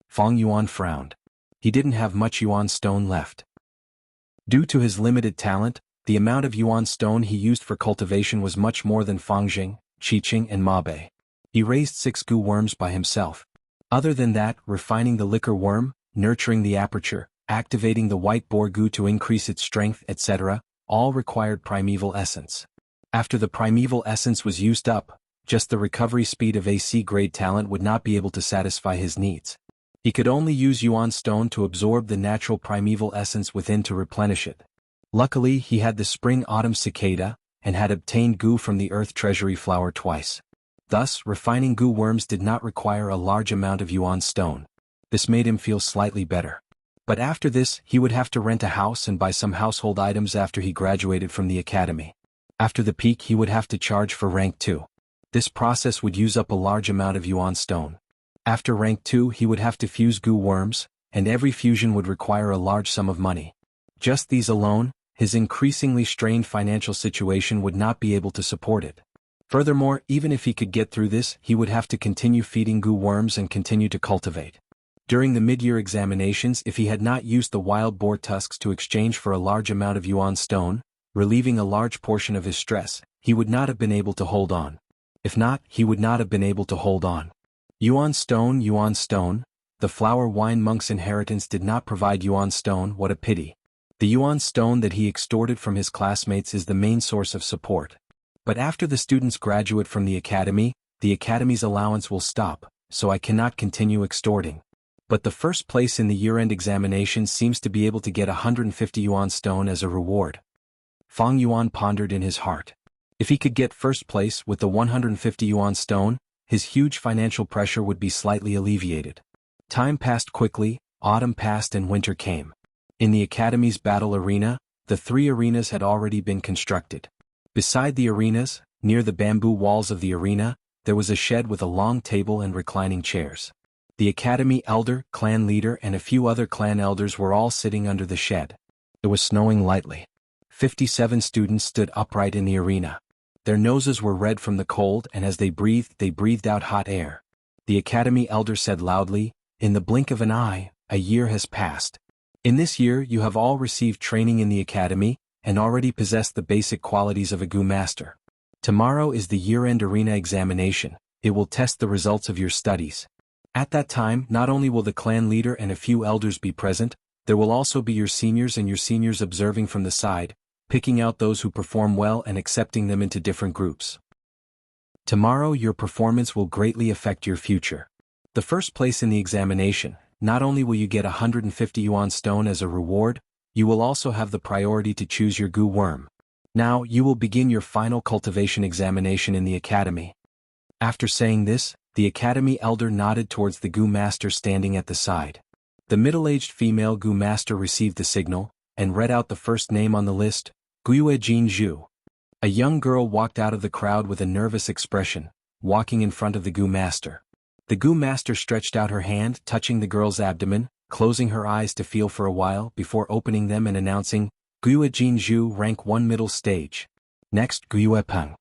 Fang Yuan frowned. He didn't have much Yuan stone left. Due to his limited talent, the amount of Yuan stone he used for cultivation was much more than Fangjing, Qiqing and Mabe. He raised 6 Gu worms by himself. Other than that, refining the liquor worm, nurturing the aperture, activating the white boar Gu to increase its strength, etc., all required primeval essence. After the primeval essence was used up, just the recovery speed of a C-grade talent would not be able to satisfy his needs. He could only use Yuan stone to absorb the natural primeval essence within to replenish it. Luckily, he had the spring-autumn cicada, and had obtained Gu from the earth treasury flower twice. Thus, refining Gu worms did not require a large amount of Yuan stone. This made him feel slightly better. But after this, he would have to rent a house and buy some household items after he graduated from the academy. After the peak, he would have to charge for rank 2. This process would use up a large amount of Yuan stone. After rank 2, he would have to fuse Gu worms, and every fusion would require a large sum of money. Just these alone, his increasingly strained financial situation would not be able to support it. Furthermore, even if he could get through this, he would have to continue feeding Gu worms and continue to cultivate. During the mid-year examinations, if he had not used the wild boar tusks to exchange for a large amount of Yuan stone, relieving a large portion of his stress. He would not have been able to hold on. If not, he would not have been able to hold on. Yuan Stone, Yuan Stone. The flower wine monk's inheritance did not provide Yuan Stone. What a pity. The Yuan Stone that he extorted from his classmates is the main source of support. But after the students graduate from the academy's allowance will stop, so I cannot continue extorting. But the first place in the year-end examination seems to be able to get 150 Yuan Stone as a reward. Fang Yuan pondered in his heart. If he could get first place with the 150 Yuan Stone, his huge financial pressure would be slightly alleviated. Time passed quickly, autumn passed and winter came. In the academy's battle arena, the 3 arenas had already been constructed. Beside the arenas, near the bamboo walls of the arena, there was a shed with a long table and reclining chairs. The academy elder, clan leader and a few other clan elders were all sitting under the shed. It was snowing lightly. 57 students stood upright in the arena. Their noses were red from the cold and as they breathed out hot air. The academy elder said loudly, "In the blink of an eye, a year has passed. In this year you have all received training in the academy, and already possess the basic qualities of a Gu master. Tomorrow is the year-end arena examination. It will test the results of your studies. At that time, not only will the clan leader and a few elders be present, there will also be your seniors and your seniors observing from the side, picking out those who perform well and accepting them into different groups. Tomorrow your performance will greatly affect your future. The first place in the examination, not only will you get 150 Yuan Stone as a reward, you will also have the priority to choose your Gu worm. Now you will begin your final cultivation examination in the academy." After saying this, the academy elder nodded towards the Gu master standing at the side. The middle-aged female Gu master received the signal, and read out the first name on the list, Guiyue Jinzhu. A young girl walked out of the crowd with a nervous expression, walking in front of the Gu master. The Gu master stretched out her hand, touching the girl's abdomen, closing her eyes to feel for a while before opening them and announcing, "Guiyue Jinzhu, rank 1 middle stage. Next, Guiyue Peng."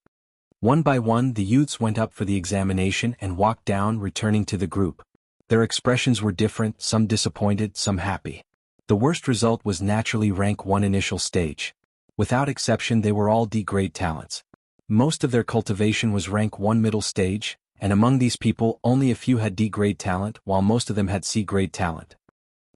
One by one the youths went up for the examination and walked down, returning to the group. Their expressions were different, some disappointed, some happy. The worst result was naturally rank 1 initial stage. Without exception they were all D-grade talents. Most of their cultivation was rank 1 middle stage, and among these people only a few had D-grade talent while most of them had C-grade talent.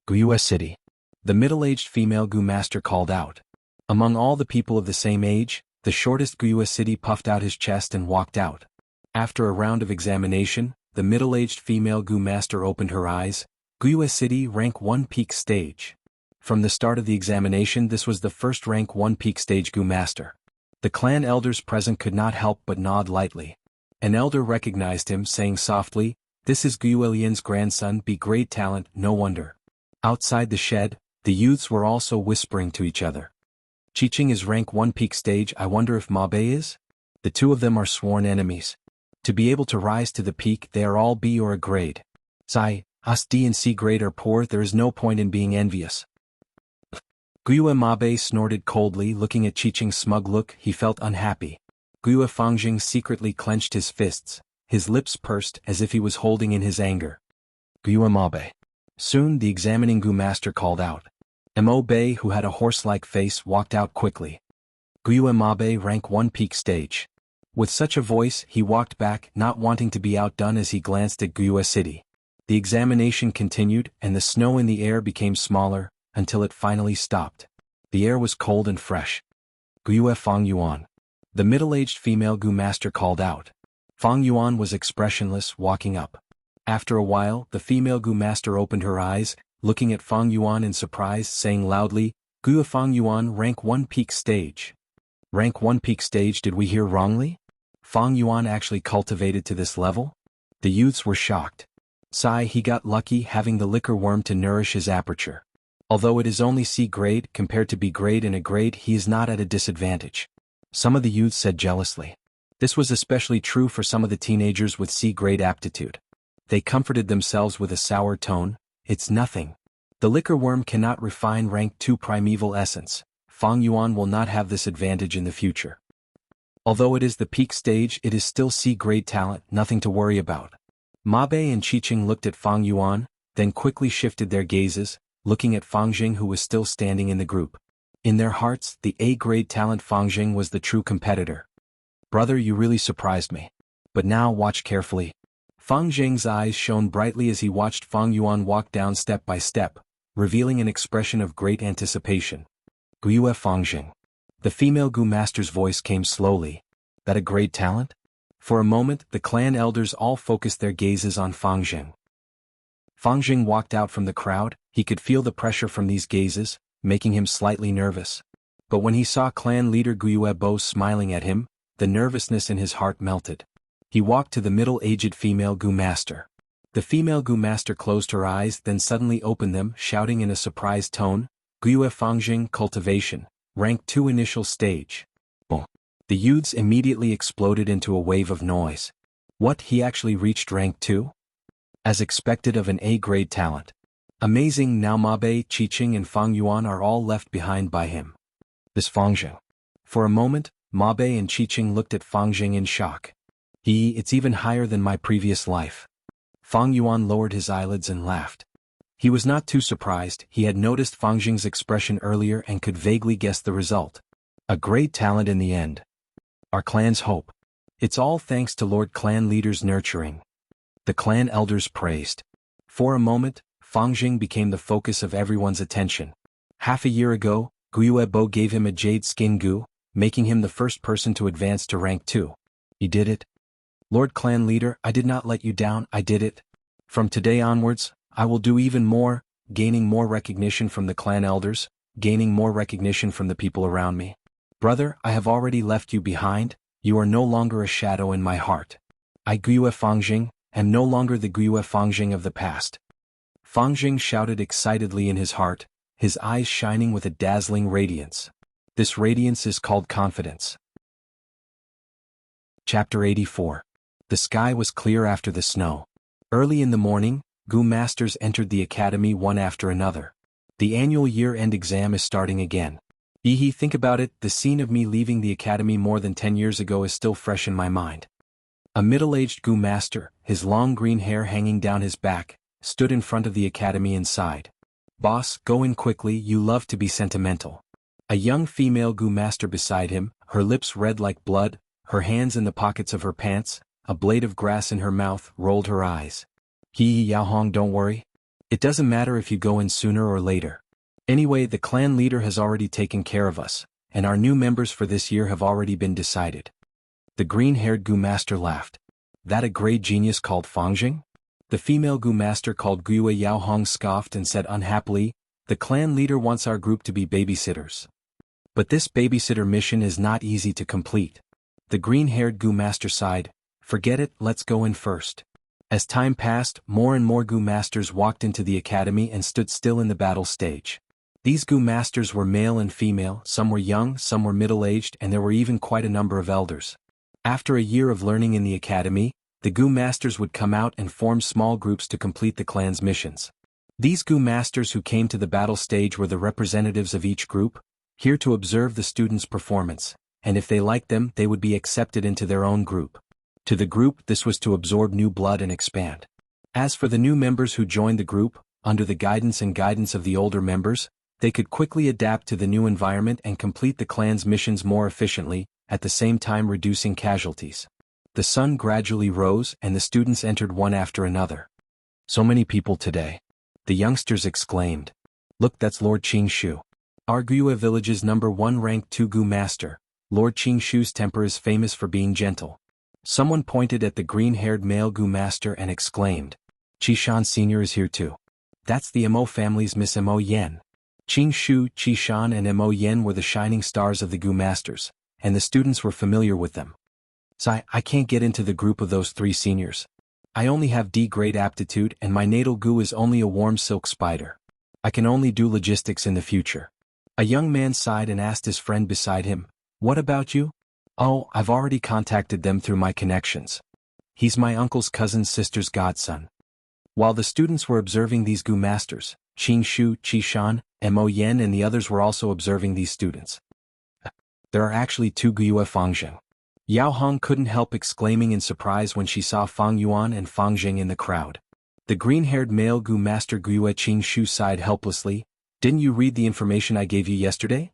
Guiyue City. The middle-aged female Gu master called out. Among all the people of the same age, the shortest Guiyue City puffed out his chest and walked out. After a round of examination, the middle-aged female Gu master opened her eyes. Guiyue City, rank 1 peak stage. From the start of the examination this was the first rank 1 peak stage Gu master. The clan elders present could not help but nod lightly. An elder recognized him, saying softly, "This is Guiyue Lian's grandson, B-grade talent, no wonder." Outside the shed, the youths were also whispering to each other. "Qiqing is rank 1 peak stage, I wonder if Ma Bei is?" The two of them are sworn enemies. To be able to rise to the peak they are all B or a grade. Sai, us D and C grade are poor, there is no point in being envious. Guiyue Ma Bei snorted coldly, looking at Qiqing's smug look. He felt unhappy. Guiyue Fangjing secretly clenched his fists, his lips pursed as if he was holding in his anger. Guiyue Ma Bei. Soon the examining Gu master called out. Mo Bei, who had a horse-like face, walked out quickly. Guiyue Ma Bei, rank 1 peak stage. With such a voice he walked back, not wanting to be outdone as he glanced at Guiyue City. The examination continued and the snow in the air became smaller, until it finally stopped. The air was cold and fresh. Guiyue Fang Yuan. The middle-aged female Gu master called out. Fang Yuan was expressionless, walking up. After a while, the female Gu master opened her eyes, looking at Fang Yuan in surprise, saying loudly, "Guiyue Fang Yuan, rank 1 peak stage." Rank 1 peak stage, did we hear wrongly? Fang Yuan actually cultivated to this level? The youths were shocked. Sai, he got lucky having the liquor worm to nourish his aperture. Although it is only C grade compared to B grade in a grade, he is not at a disadvantage. Some of the youths said jealously. This was especially true for some of the teenagers with C grade aptitude. They comforted themselves with a sour tone, "It's nothing. The liquor worm cannot refine rank 2 primeval essence. Fang Yuan will not have this advantage in the future. Although it is the peak stage, it is still C grade talent, nothing to worry about." Ma Bei and Qiqing looked at Fang Yuan, then quickly shifted their gazes, looking at Fangjing who was still standing in the group. In their hearts, the A-grade talent Fangjing was the true competitor. Brother, you really surprised me. But now watch carefully. Fangjing's eyes shone brightly as he watched Fang Yuan walk down step by step, revealing an expression of great anticipation. Guyue Fangjing. The female Gu master's voice came slowly. That a great talent? For a moment, the clan elders all focused their gazes on Fangjing. Fangjing walked out from the crowd. He could feel the pressure from these gazes, making him slightly nervous. But when he saw clan leader Guyue Bo smiling at him, the nervousness in his heart melted. He walked to the middle-aged female Gu master. The female Gu master closed her eyes, then suddenly opened them, shouting in a surprised tone, Guyue Fangjing Cultivation, Rank 2 Initial Stage. Boom. The youths immediately exploded into a wave of noise. What, he actually reached Rank 2? As expected of an A-grade talent. Amazing. Now Mabe, Qiqing and Fang Yuan are all left behind by him. This Fangjing. For a moment, Mabe and Qiqing looked at Fangjing in shock. It's even higher than my previous life. Fang Yuan lowered his eyelids and laughed. He was not too surprised. He had noticed Fangjing's expression earlier and could vaguely guess the result. A great talent in the end. Our clan's hope. It's all thanks to Lord Clan Leader's nurturing. The clan elders praised. For a moment, Fangjing became the focus of everyone's attention. Half a year ago, Guyue Bo gave him a jade skin Gu, making him the first person to advance to rank 2. He did it. Lord Clan Leader, I did not let you down, I did it. From today onwards, I will do even more, gaining more recognition from the clan elders, gaining more recognition from the people around me. Brother, I have already left you behind, you are no longer a shadow in my heart. I Guyue Fangjing, am no longer the Guyue Fangjing of the past. Fangjing shouted excitedly in his heart, his eyes shining with a dazzling radiance. This radiance is called confidence. Chapter 84. The sky was clear after the snow. Early in the morning, Gu masters entered the academy one after another. The annual year-end exam is starting again. Think about it, the scene of me leaving the academy more than 10 years ago is still fresh in my mind. A middle-aged Gu master, his long green hair hanging down his back, stood in front of the academy and sighed. Boss, go in quickly, you love to be sentimental. A young female Gu master beside him, her lips red like blood, her hands in the pockets of her pants, a blade of grass in her mouth, rolled her eyes. Yao Hong, don't worry. It doesn't matter if you go in sooner or later. Anyway, the clan leader has already taken care of us, and our new members for this year have already been decided. The green-haired Gu master laughed. That a great genius called Fangjing? The female Gu master called Guyue Yao Hong scoffed and said unhappily, the clan leader wants our group to be babysitters. But this babysitter mission is not easy to complete. The green-haired Gu master sighed, forget it, let's go in first. As time passed, more and more Gu masters walked into the academy and stood still in the battle stage. These Gu masters were male and female, some were young, some were middle-aged, and there were even quite a number of elders. After a year of learning in the academy, the Gu masters would come out and form small groups to complete the clan's missions. These Gu masters who came to the battle stage were the representatives of each group, here to observe the students' performance, and if they liked them, they would be accepted into their own group. To the group, this was to absorb new blood and expand. As for the new members who joined the group, under the guidance of the older members, they could quickly adapt to the new environment and complete the clan's missions more efficiently, at the same time reducing casualties. The sun gradually rose and the students entered one after another. So many people today. The youngsters exclaimed. Look, that's Lord Qingshu. Our Guyue village's #1 rank 2 Gu master. Lord Qingshu's temper is famous for being gentle. Someone pointed at the green-haired male Gu master and exclaimed. Qishan Sr. is here too. That's the Mo family's Miss Mo Yen. Qingshu, Qishan and Mo Yen were the shining stars of the Gu masters, and the students were familiar with them. I can't get into the group of those 3 seniors. I only have D-grade aptitude and my natal Gu is only a warm silk spider. I can only do logistics in the future. A young man sighed and asked his friend beside him, what about you? Oh, I've already contacted them through my connections. He's my uncle's cousin's sister's godson. While the students were observing these Gu masters, Qingshu, Qishan, Mo Yen and the others were also observing these students. There are actually 2 Guyue Fangjing. Yao Hong couldn't help exclaiming in surprise when she saw Fang Yuan and Fangjing in the crowd. The green-haired male Gu master Guyue Qingshu sighed helplessly. Didn't you read the information I gave you yesterday?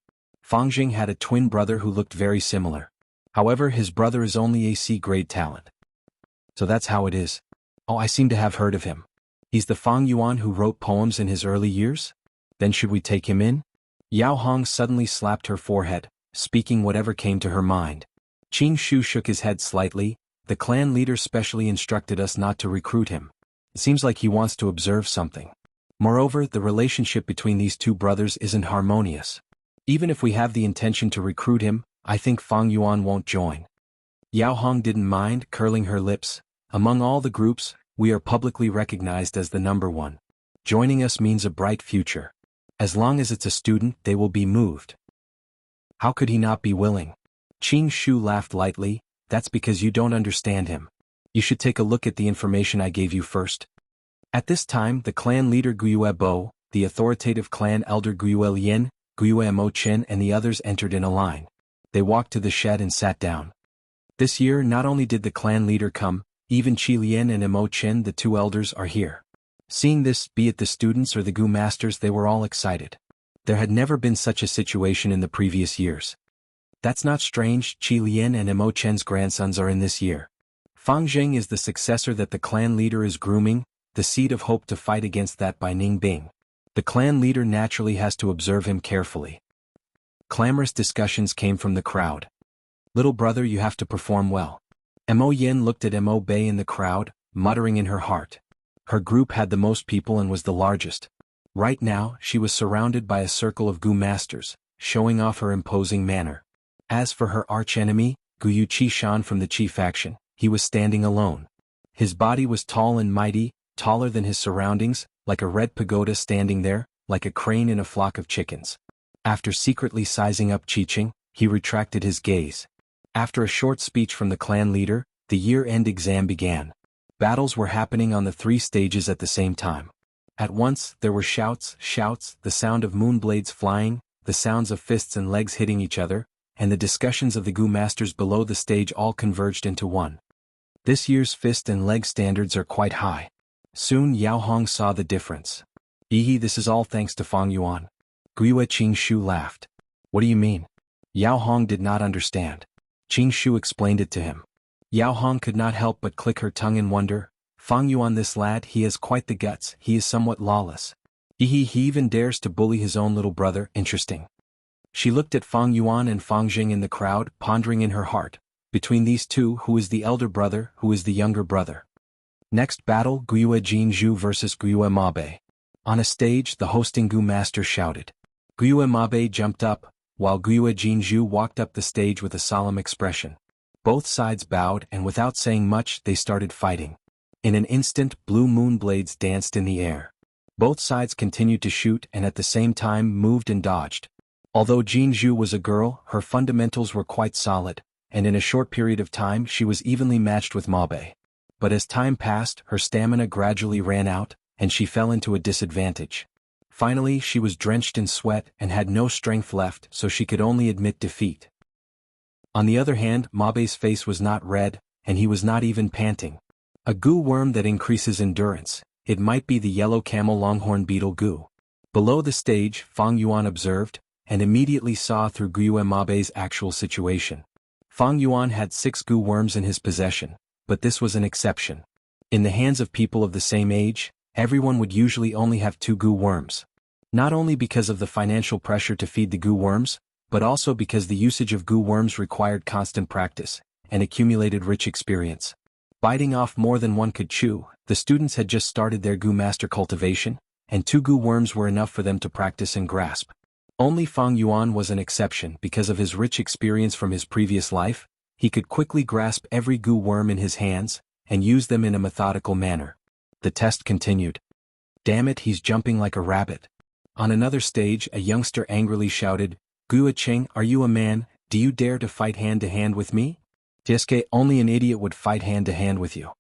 Fang Jing had a twin brother who looked very similar. However, his brother is only a C-grade talent. So that's how it is. Oh, I seem to have heard of him. He's the Fang Yuan who wrote poems in his early years? Then should we take him in? Yao Hong suddenly slapped her forehead, speaking whatever came to her mind. Qin Shu shook his head slightly. The clan leader specially instructed us not to recruit him. It seems like he wants to observe something. Moreover, the relationship between these two brothers isn't harmonious. Even if we have the intention to recruit him, I think Fang Yuan won't join. Yao Hong didn't mind, curling her lips. Among all the groups, we are publicly recognized as the number one. Joining us means a bright future. As long as it's a student, they will be moved. How could he not be willing? Qin Shu laughed lightly. That's because you don't understand him. You should take a look at the information I gave you first. At this time, the clan leader Guyue Bo, the authoritative clan elder Guyue Lian, Guyue Mo Chen and the others entered in a line. They walked to the shed and sat down. This year not only did the clan leader come, even Qi Lian and Mo Chen, the two elders, are here. Seeing this, be it the students or the Gu masters, they were all excited. There had never been such a situation in the previous years. That's not strange, Qi Lian and Mo Chen's grandsons are in this year. Fang Jing is the successor that the clan leader is grooming, the seed of hope to fight against that by Ning Bing. The clan leader naturally has to observe him carefully. Clamorous discussions came from the crowd. Little brother, you have to perform well. Mo Yin looked at Mo Bei in the crowd, muttering in her heart. Her group had the most people and was the largest. Right now, she was surrounded by a circle of Gu masters, showing off her imposing manner. As for her archenemy, Guyu Qi Shan from the Qi faction, he was standing alone. His body was tall and mighty, taller than his surroundings, like a red pagoda standing there, like a crane in a flock of chickens. After secretly sizing up Qiqing, he retracted his gaze. After a short speech from the clan leader, the year-end exam began. Battles were happening on the 3 stages at the same time. At once, there were shouts, the sound of moonblades flying, the sounds of fists and legs hitting each other, and the discussions of the Gu masters below the stage all converged into one. This year's fist and leg standards are quite high. Soon Yao Hong saw the difference. This is all thanks to Fang Yuan. Guyue Qin Shu laughed. What do you mean? Yao Hong did not understand. Qin Shu explained it to him. Yao Hong could not help but click her tongue in wonder. Fang Yuan, this lad, he has quite the guts, he is somewhat lawless. He even dares to bully his own little brother, interesting. She looked at Fang Yuan and Fang Jing in the crowd, pondering in her heart. Between these two, who is the elder brother, who is the younger brother? Next battle, Guyue Jinzhu versus Guyue Mabe. On a stage, the hosting Gu master shouted. Guyue Mabe jumped up, while Guyue Jinzhu walked up the stage with a solemn expression. Both sides bowed and without saying much they started fighting. In an instant, blue moon blades danced in the air. Both sides continued to shoot and at the same time moved and dodged. Although Jinzhu was a girl, her fundamentals were quite solid, and in a short period of time she was evenly matched with Mabe. But as time passed, her stamina gradually ran out, and she fell into a disadvantage. Finally, she was drenched in sweat and had no strength left, so she could only admit defeat. On the other hand, Mabe's face was not red, and he was not even panting. A Gu worm that increases endurance. It might be the yellow camel longhorn beetle Gu. Below the stage, Fang Yuan observed, and immediately saw through Guyue Mabe's actual situation. Fang Yuan had 6 Gu worms in his possession, but this was an exception. In the hands of people of the same age, everyone would usually only have 2 Gu worms. Not only because of the financial pressure to feed the Gu worms, but also because the usage of Gu worms required constant practice, and accumulated rich experience. Biting off more than one could chew, the students had just started their Gu master cultivation, and 2 Gu worms were enough for them to practice and grasp. Only Fang Yuan was an exception because of his rich experience from his previous life. He could quickly grasp every Gu worm in his hands, and use them in a methodical manner. The test continued. Damn it, he's jumping like a rabbit. On another stage, a youngster angrily shouted, Guyue Cheng, are you a man? Do you dare to fight hand-to-hand with me? Tieske, only an idiot would fight hand-to-hand with you.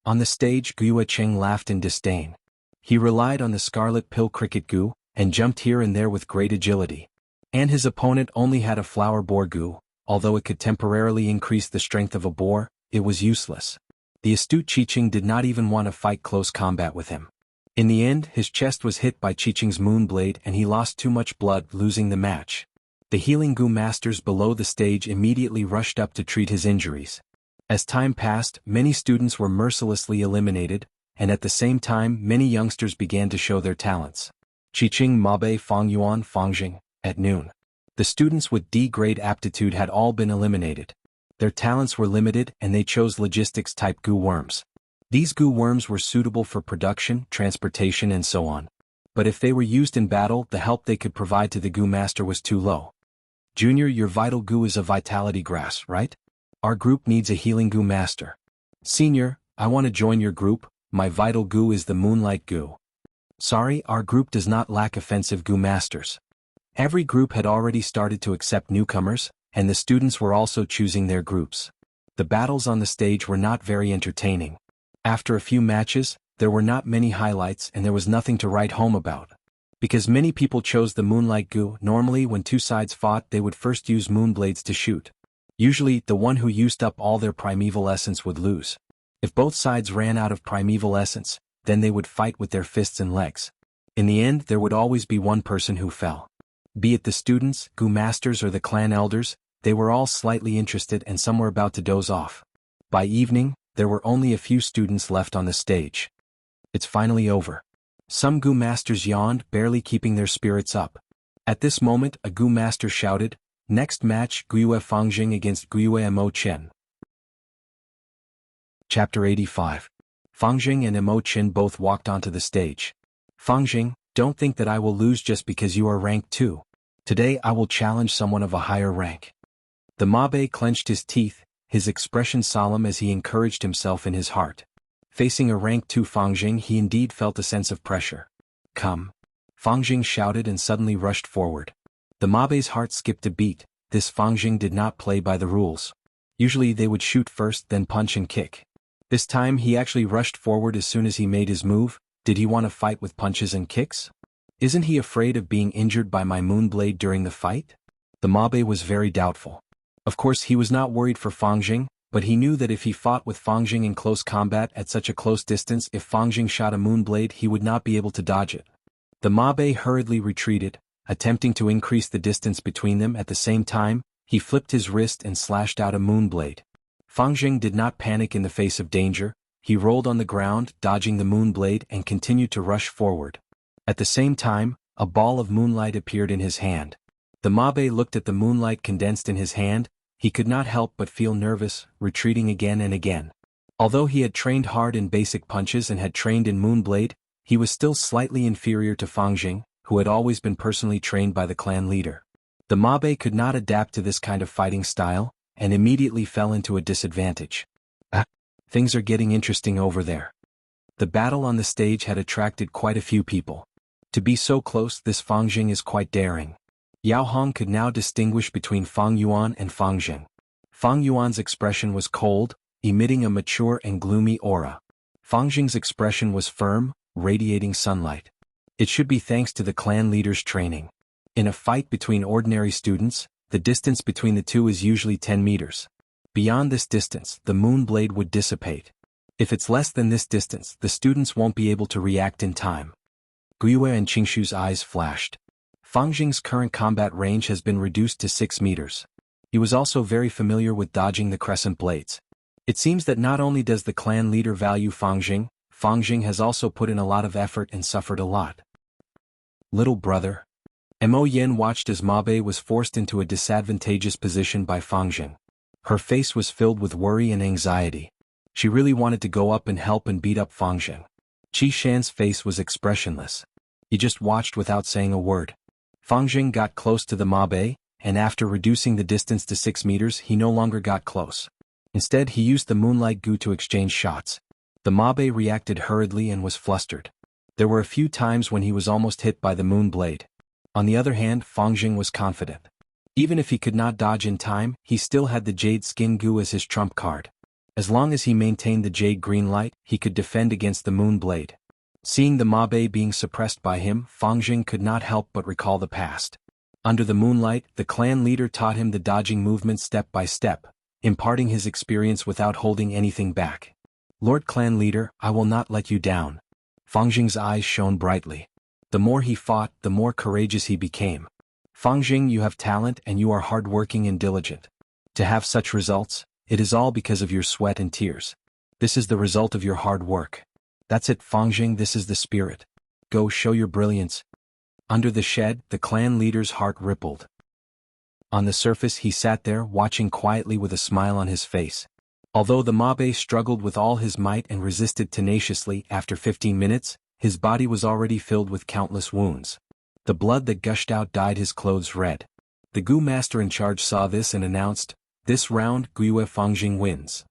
On the stage, Guyue Cheng laughed in disdain. He relied on the scarlet pill cricket Gu, and jumped here and there with great agility. And his opponent only had a flower boar Gu. Although it could temporarily increase the strength of a boar, it was useless. The astute Qiqing did not even want to fight close combat with him. In the end, his chest was hit by Qiqing's moon blade and he lost too much blood, losing the match. The healing Gu masters below the stage immediately rushed up to treat his injuries. As time passed, many students were mercilessly eliminated, and at the same time many youngsters began to show their talents. Qiqing Mabe Fang Yuan Fangjing, at noon. The students with D-grade aptitude had all been eliminated. Their talents were limited and they chose logistics-type Gu worms. These Gu worms were suitable for production, transportation and so on. But if they were used in battle, the help they could provide to the Gu master was too low. Junior, your vital Gu is a vitality grass, right? Our group needs a healing Gu master. Senior, I want to join your group, my vital Gu is the moonlight Gu. Sorry, our group does not lack offensive Gu masters. Every group had already started to accept newcomers, and the students were also choosing their groups. The battles on the stage were not very entertaining. After a few matches, there were not many highlights and there was nothing to write home about. Because many people chose the Moonlight Gu, normally when two sides fought they would first use moonblades to shoot. Usually, the one who used up all their primeval essence would lose. If both sides ran out of primeval essence, then they would fight with their fists and legs. In the end, there would always be one person who fell. Be it the students, Gu masters or the clan elders, they were all slightly interested and some were about to doze off. By evening, there were only a few students left on the stage. It's finally over. Some Gu masters yawned, barely keeping their spirits up. At this moment, a Gu master shouted, "Next match, Guiyue Fangjing against Guiyue Mo Chen." Chapter 85. Fangjing and Mo Chen both walked onto the stage. Fangjing, don't think that I will lose just because you are rank 2. Today I will challenge someone of a higher rank. The Mabe clenched his teeth, his expression solemn as he encouraged himself in his heart. Facing a rank 2 Fangjing, he indeed felt a sense of pressure. Come. Fangjing shouted and suddenly rushed forward. The Mabe's heart skipped a beat. This Fangjing did not play by the rules. Usually they would shoot first then punch and kick. This time he actually rushed forward as soon as he made his move. Did he want to fight with punches and kicks? Isn't he afraid of being injured by my moonblade during the fight? The Mabe was very doubtful. Of course he was not worried for Fangjing, but he knew that if he fought with Fangjing in close combat at such a close distance, if Fangjing shot a moonblade he would not be able to dodge it. The Mabe hurriedly retreated, attempting to increase the distance between them. At the same time, he flipped his wrist and slashed out a moonblade. Fangjing did not panic in the face of danger. He rolled on the ground, dodging the moonblade and continued to rush forward. At the same time, a ball of moonlight appeared in his hand. The Mabe looked at the moonlight condensed in his hand. He could not help but feel nervous, retreating again and again. Although he had trained hard in basic punches and had trained in moonblade, he was still slightly inferior to Fangjing, who had always been personally trained by the clan leader. The Mabe could not adapt to this kind of fighting style, and immediately fell into a disadvantage. Things are getting interesting over there. The battle on the stage had attracted quite a few people. To be so close, this Fangjing is quite daring. Yao Hong could now distinguish between Fang Yuan and Fangjing. Fang Yuan's expression was cold, emitting a mature and gloomy aura. Fangjing's expression was firm, radiating sunlight. It should be thanks to the clan leader's training. In a fight between ordinary students, the distance between the two is usually 10 meters. Beyond this distance, the moonblade would dissipate. If it's less than this distance, the students won't be able to react in time. Guiyue and Qingshu's eyes flashed. Fangjing's current combat range has been reduced to 6 meters. He was also very familiar with dodging the crescent blades. It seems that not only does the clan leader value Fangjing, Fangjing has also put in a lot of effort and suffered a lot. Little brother. Mo Yen watched as Mabe was forced into a disadvantageous position by Fangjing. Her face was filled with worry and anxiety. She really wanted to go up and help and beat up Fangjing. Qi Shan's face was expressionless. He just watched without saying a word. Fangjing got close to the Mabe, and after reducing the distance to 6 meters he no longer got close. Instead he used the Moonlight Gu to exchange shots. The Mabe reacted hurriedly and was flustered. There were a few times when he was almost hit by the moon blade. On the other hand, Fangjing was confident. Even if he could not dodge in time, he still had the Jade Skin Gu as his trump card. As long as he maintained the Jade Green Light, he could defend against the moon blade. Seeing the Mabe being suppressed by him, Fangjing could not help but recall the past. Under the moonlight, the clan leader taught him the dodging movement step by step, imparting his experience without holding anything back. Lord Clan Leader, I will not let you down. Fangjing's eyes shone brightly. The more he fought, the more courageous he became. Fangjing, you have talent and you are hardworking and diligent. To have such results, it is all because of your sweat and tears. This is the result of your hard work. That's it, Fangjing, this is the spirit. Go show your brilliance. Under the shed, the clan leader's heart rippled. On the surface he sat there watching quietly with a smile on his face. Although the Mabe struggled with all his might and resisted tenaciously, after 15 minutes, his body was already filled with countless wounds. The blood that gushed out dyed his clothes red. The Gu master in charge saw this and announced, "This round, Guiyue Fangjing wins."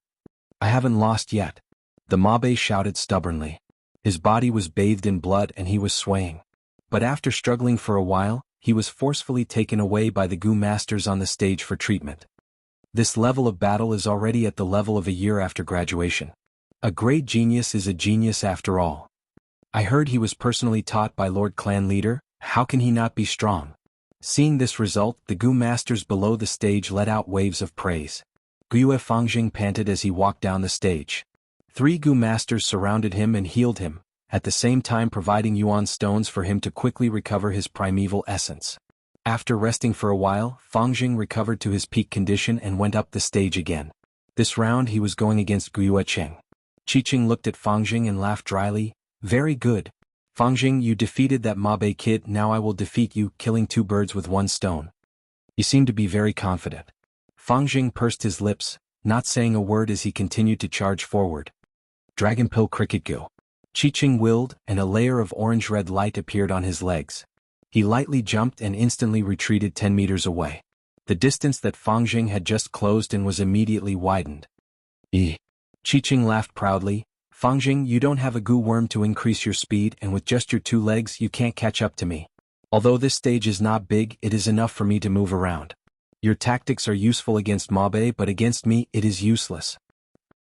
"I haven't lost yet," the Mabe shouted stubbornly. His body was bathed in blood and he was swaying. But after struggling for a while, he was forcefully taken away by the Gu masters on the stage for treatment. This level of battle is already at the level of a year after graduation. A great genius is a genius after all. I heard he was personally taught by Lord Clan Leader, how can he not be strong? Seeing this result, the Gu masters below the stage let out waves of praise. Guiyue Fangjing panted as he walked down the stage. 3 Gu masters surrounded him and healed him, at the same time providing Yuan stones for him to quickly recover his primeval essence. After resting for a while, Fangjing recovered to his peak condition and went up the stage again. This round he was going against Guiyue Cheng. Qiqing looked at Fangjing and laughed dryly. "Very good. Fangjing, you defeated that Mabe kid, now I will defeat you, killing 2 birds with 1 stone." You seem to be very confident. Fangjing pursed his lips, not saying a word as he continued to charge forward. Dragon Pill Cricket Go. Qiqing willed, and a layer of orange-red light appeared on his legs. He lightly jumped and instantly retreated 10 meters away. The distance that Fangjing had just closed in was immediately widened. Qiqing laughed proudly. "Fangjing, you don't have a Gu worm to increase your speed, and with just your 2 legs you can't catch up to me. Although this stage is not big, it is enough for me to move around. Your tactics are useful against Mabe, but against me it is useless."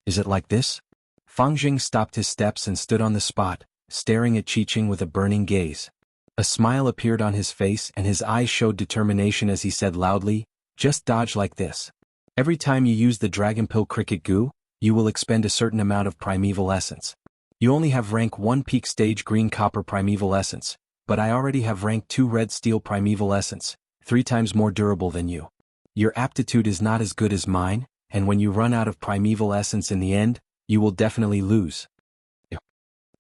"Is it like this?" Fangjing stopped his steps and stood on the spot, staring at Qiqing with a burning gaze. A smile appeared on his face and his eyes showed determination as he said loudly, "Just dodge like this. Every time you use the Dragon Pill Cricket Goo, you will expend a certain amount of primeval essence. You only have rank 1 peak stage green copper primeval essence, but I already have rank 2 red steel primeval essence, 3 times more durable than you. Your aptitude is not as good as mine, and when you run out of primeval essence in the end, you will definitely lose."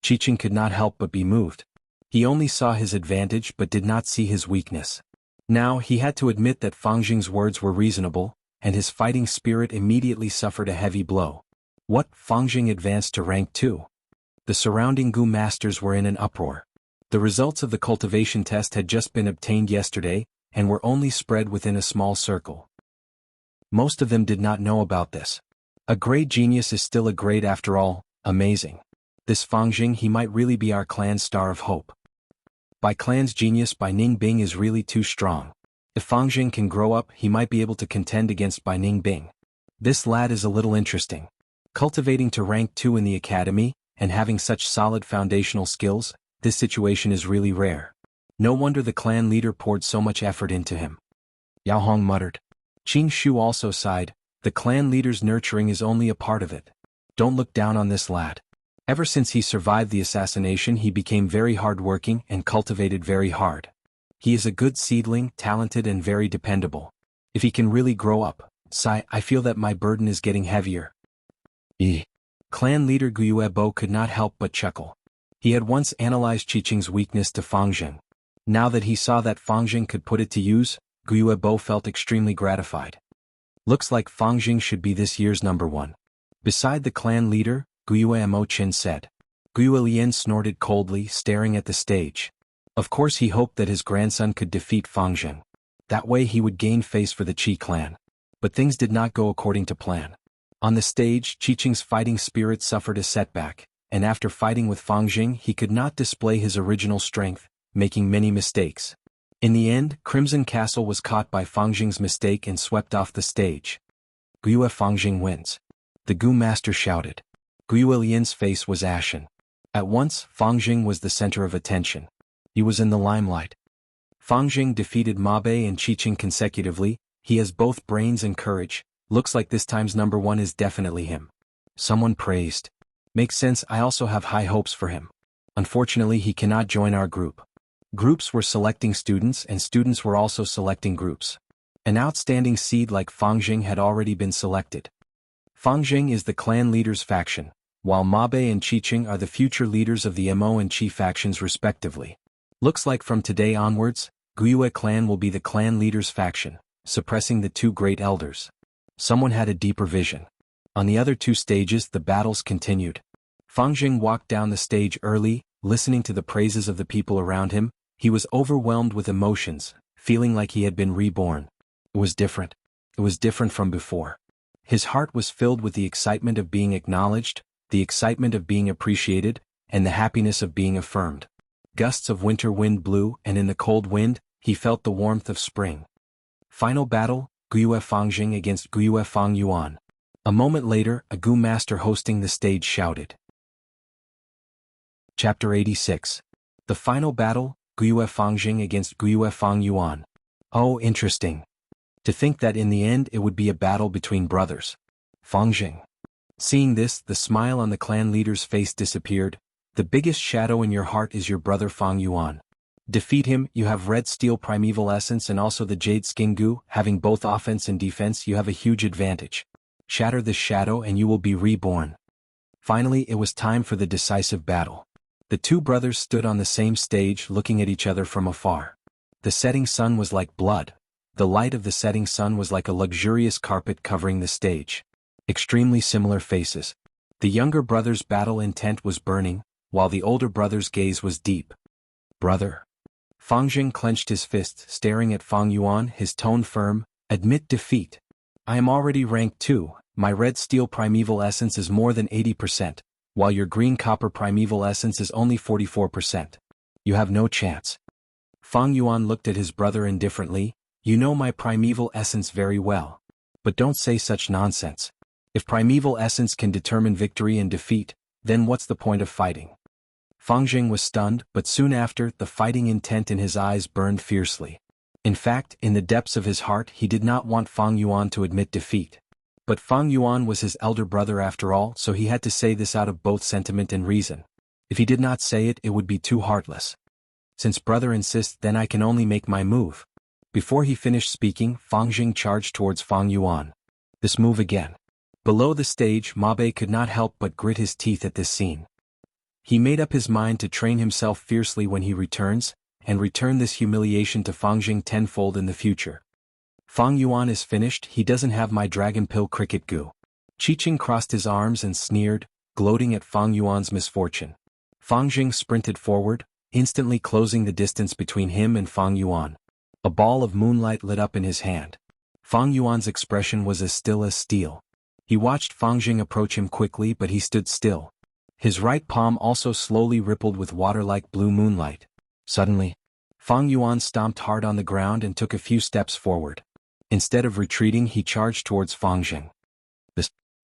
Qiqing could not help but be moved. He only saw his advantage but did not see his weakness. Now he had to admit that Fangjing's words were reasonable, and his fighting spirit immediately suffered a heavy blow. What? Fangjing advanced to rank 2. The surrounding Gu masters were in an uproar. The results of the cultivation test had just been obtained yesterday, and were only spread within a small circle. Most of them did not know about this. A great genius is still a great after all. Amazing. This Fangjing, he might really be our clan's star of hope. By clan's genius, Bai Ning Bing is really too strong. If Fangjing can grow up, he might be able to contend against Bai Ning Bing. This lad is a little interesting. Cultivating to rank 2 in the academy, and having such solid foundational skills, this situation is really rare. No wonder the clan leader poured so much effort into him. Yao Hong muttered. Qing Shu also sighed. The clan leader's nurturing is only a part of it. Don't look down on this lad. Ever since he survived the assassination, he became very hard-working and cultivated very hard. He is a good seedling, talented and very dependable. If he can really grow up, Sai, I feel that my burden is getting heavier. Clan leader Guiyue Bo could not help but chuckle. He had once analyzed Qiqing's weakness to Fangjing. Now that he saw that Fangjing could put it to use, Guiyue Bo felt extremely gratified. Looks like Fangjing should be this year's number 1. Beside the clan leader, Guiyue Mo Qin said. Guiyue Lian snorted coldly, staring at the stage. Of course he hoped that his grandson could defeat Fangjing. That way he would gain face for the Qi clan. But things did not go according to plan. On the stage, Qiqing's fighting spirit suffered a setback, and after fighting with Fangjing he could not display his original strength, making many mistakes. In the end, Crimson Castle was caught by Fangjing's mistake and swept off the stage. Guiyue Fangjing wins. The Gu master shouted. Guiyue Lian's face was ashen. At once, Fangjing was the center of attention. He was in the limelight. Fangjing defeated Mabe and Qiqing consecutively. He has both brains and courage. Looks like this time's number 1 is definitely him. Someone praised. Makes sense, I also have high hopes for him. Unfortunately he cannot join our group. Groups were selecting students and students were also selecting groups. An outstanding seed like Fang had already been selected. Fang is the clan leader's faction, while Mabe and Qiqing are the future leaders of the Mo and Qi factions respectively. Looks like from today onwards, Guiyue clan will be the clan leader's faction, suppressing the two great elders. Someone had a deeper vision. On the other two stages the battles continued. Fang walked down the stage early, listening to the praises of the people around him. He was overwhelmed with emotions, feeling like he had been reborn. It was different. It was different from before. His heart was filled with the excitement of being acknowledged, the excitement of being appreciated, and the happiness of being affirmed. Gusts of winter wind blew, and in the cold wind, he felt the warmth of spring. Final battle, Guiyue Fang against Guiyue Fang Yuan. A moment later, a Gu master hosting the stage shouted. Chapter 86. The final battle, Guiyue Fang against Guiyue Fang Yuan. Oh, interesting. To think that in the end it would be a battle between brothers. Fang. Seeing this, the smile on the clan leader's face disappeared. The biggest shadow in your heart is your brother Fang Yuan. Defeat him, you have red steel primeval essence and also the jade skin Gu, having both offense and defense you have a huge advantage. Shatter this shadow and you will be reborn. Finally it was time for the decisive battle. The two brothers stood on the same stage looking at each other from afar. The setting sun was like blood. The light of the setting sun was like a luxurious carpet covering the stage. Extremely similar faces. The younger brother's battle intent was burning, while the older brother's gaze was deep. Brother. Fang clenched his fist, staring at Fang Yuan, his tone firm. Admit defeat. I am already rank 2, my red steel primeval essence is more than 80%, while your green copper primeval essence is only 44%. You have no chance. Fang Yuan looked at his brother indifferently. You know my primeval essence very well. But don't say such nonsense. If primeval essence can determine victory and defeat, then what's the point of fighting? Fang was stunned, but soon after, the fighting intent in his eyes burned fiercely. In fact, in the depths of his heart he did not want Fang Yuan to admit defeat. But Fang Yuan was his elder brother after all, so he had to say this out of both sentiment and reason. If he did not say it, it would be too heartless. Since brother insists, then I can only make my move. Before he finished speaking, Fang charged towards Fang Yuan. This move again. Below the stage, Mabe could not help but grit his teeth at this scene. He made up his mind to train himself fiercely when he returns, and return this humiliation to Fang tenfold in the future. Fang Yuan is finished, he doesn't have my dragon pill cricket Gu. Qiqing crossed his arms and sneered, gloating at Fang Yuan's misfortune. Fang sprinted forward, instantly closing the distance between him and Fang Yuan. A ball of moonlight lit up in his hand. Fang Yuan's expression was as still as steel. He watched Fang approach him quickly, but he stood still. His right palm also slowly rippled with water like blue moonlight. Suddenly, Fang Yuan stomped hard on the ground and took a few steps forward. Instead of retreating, he charged towards Fang.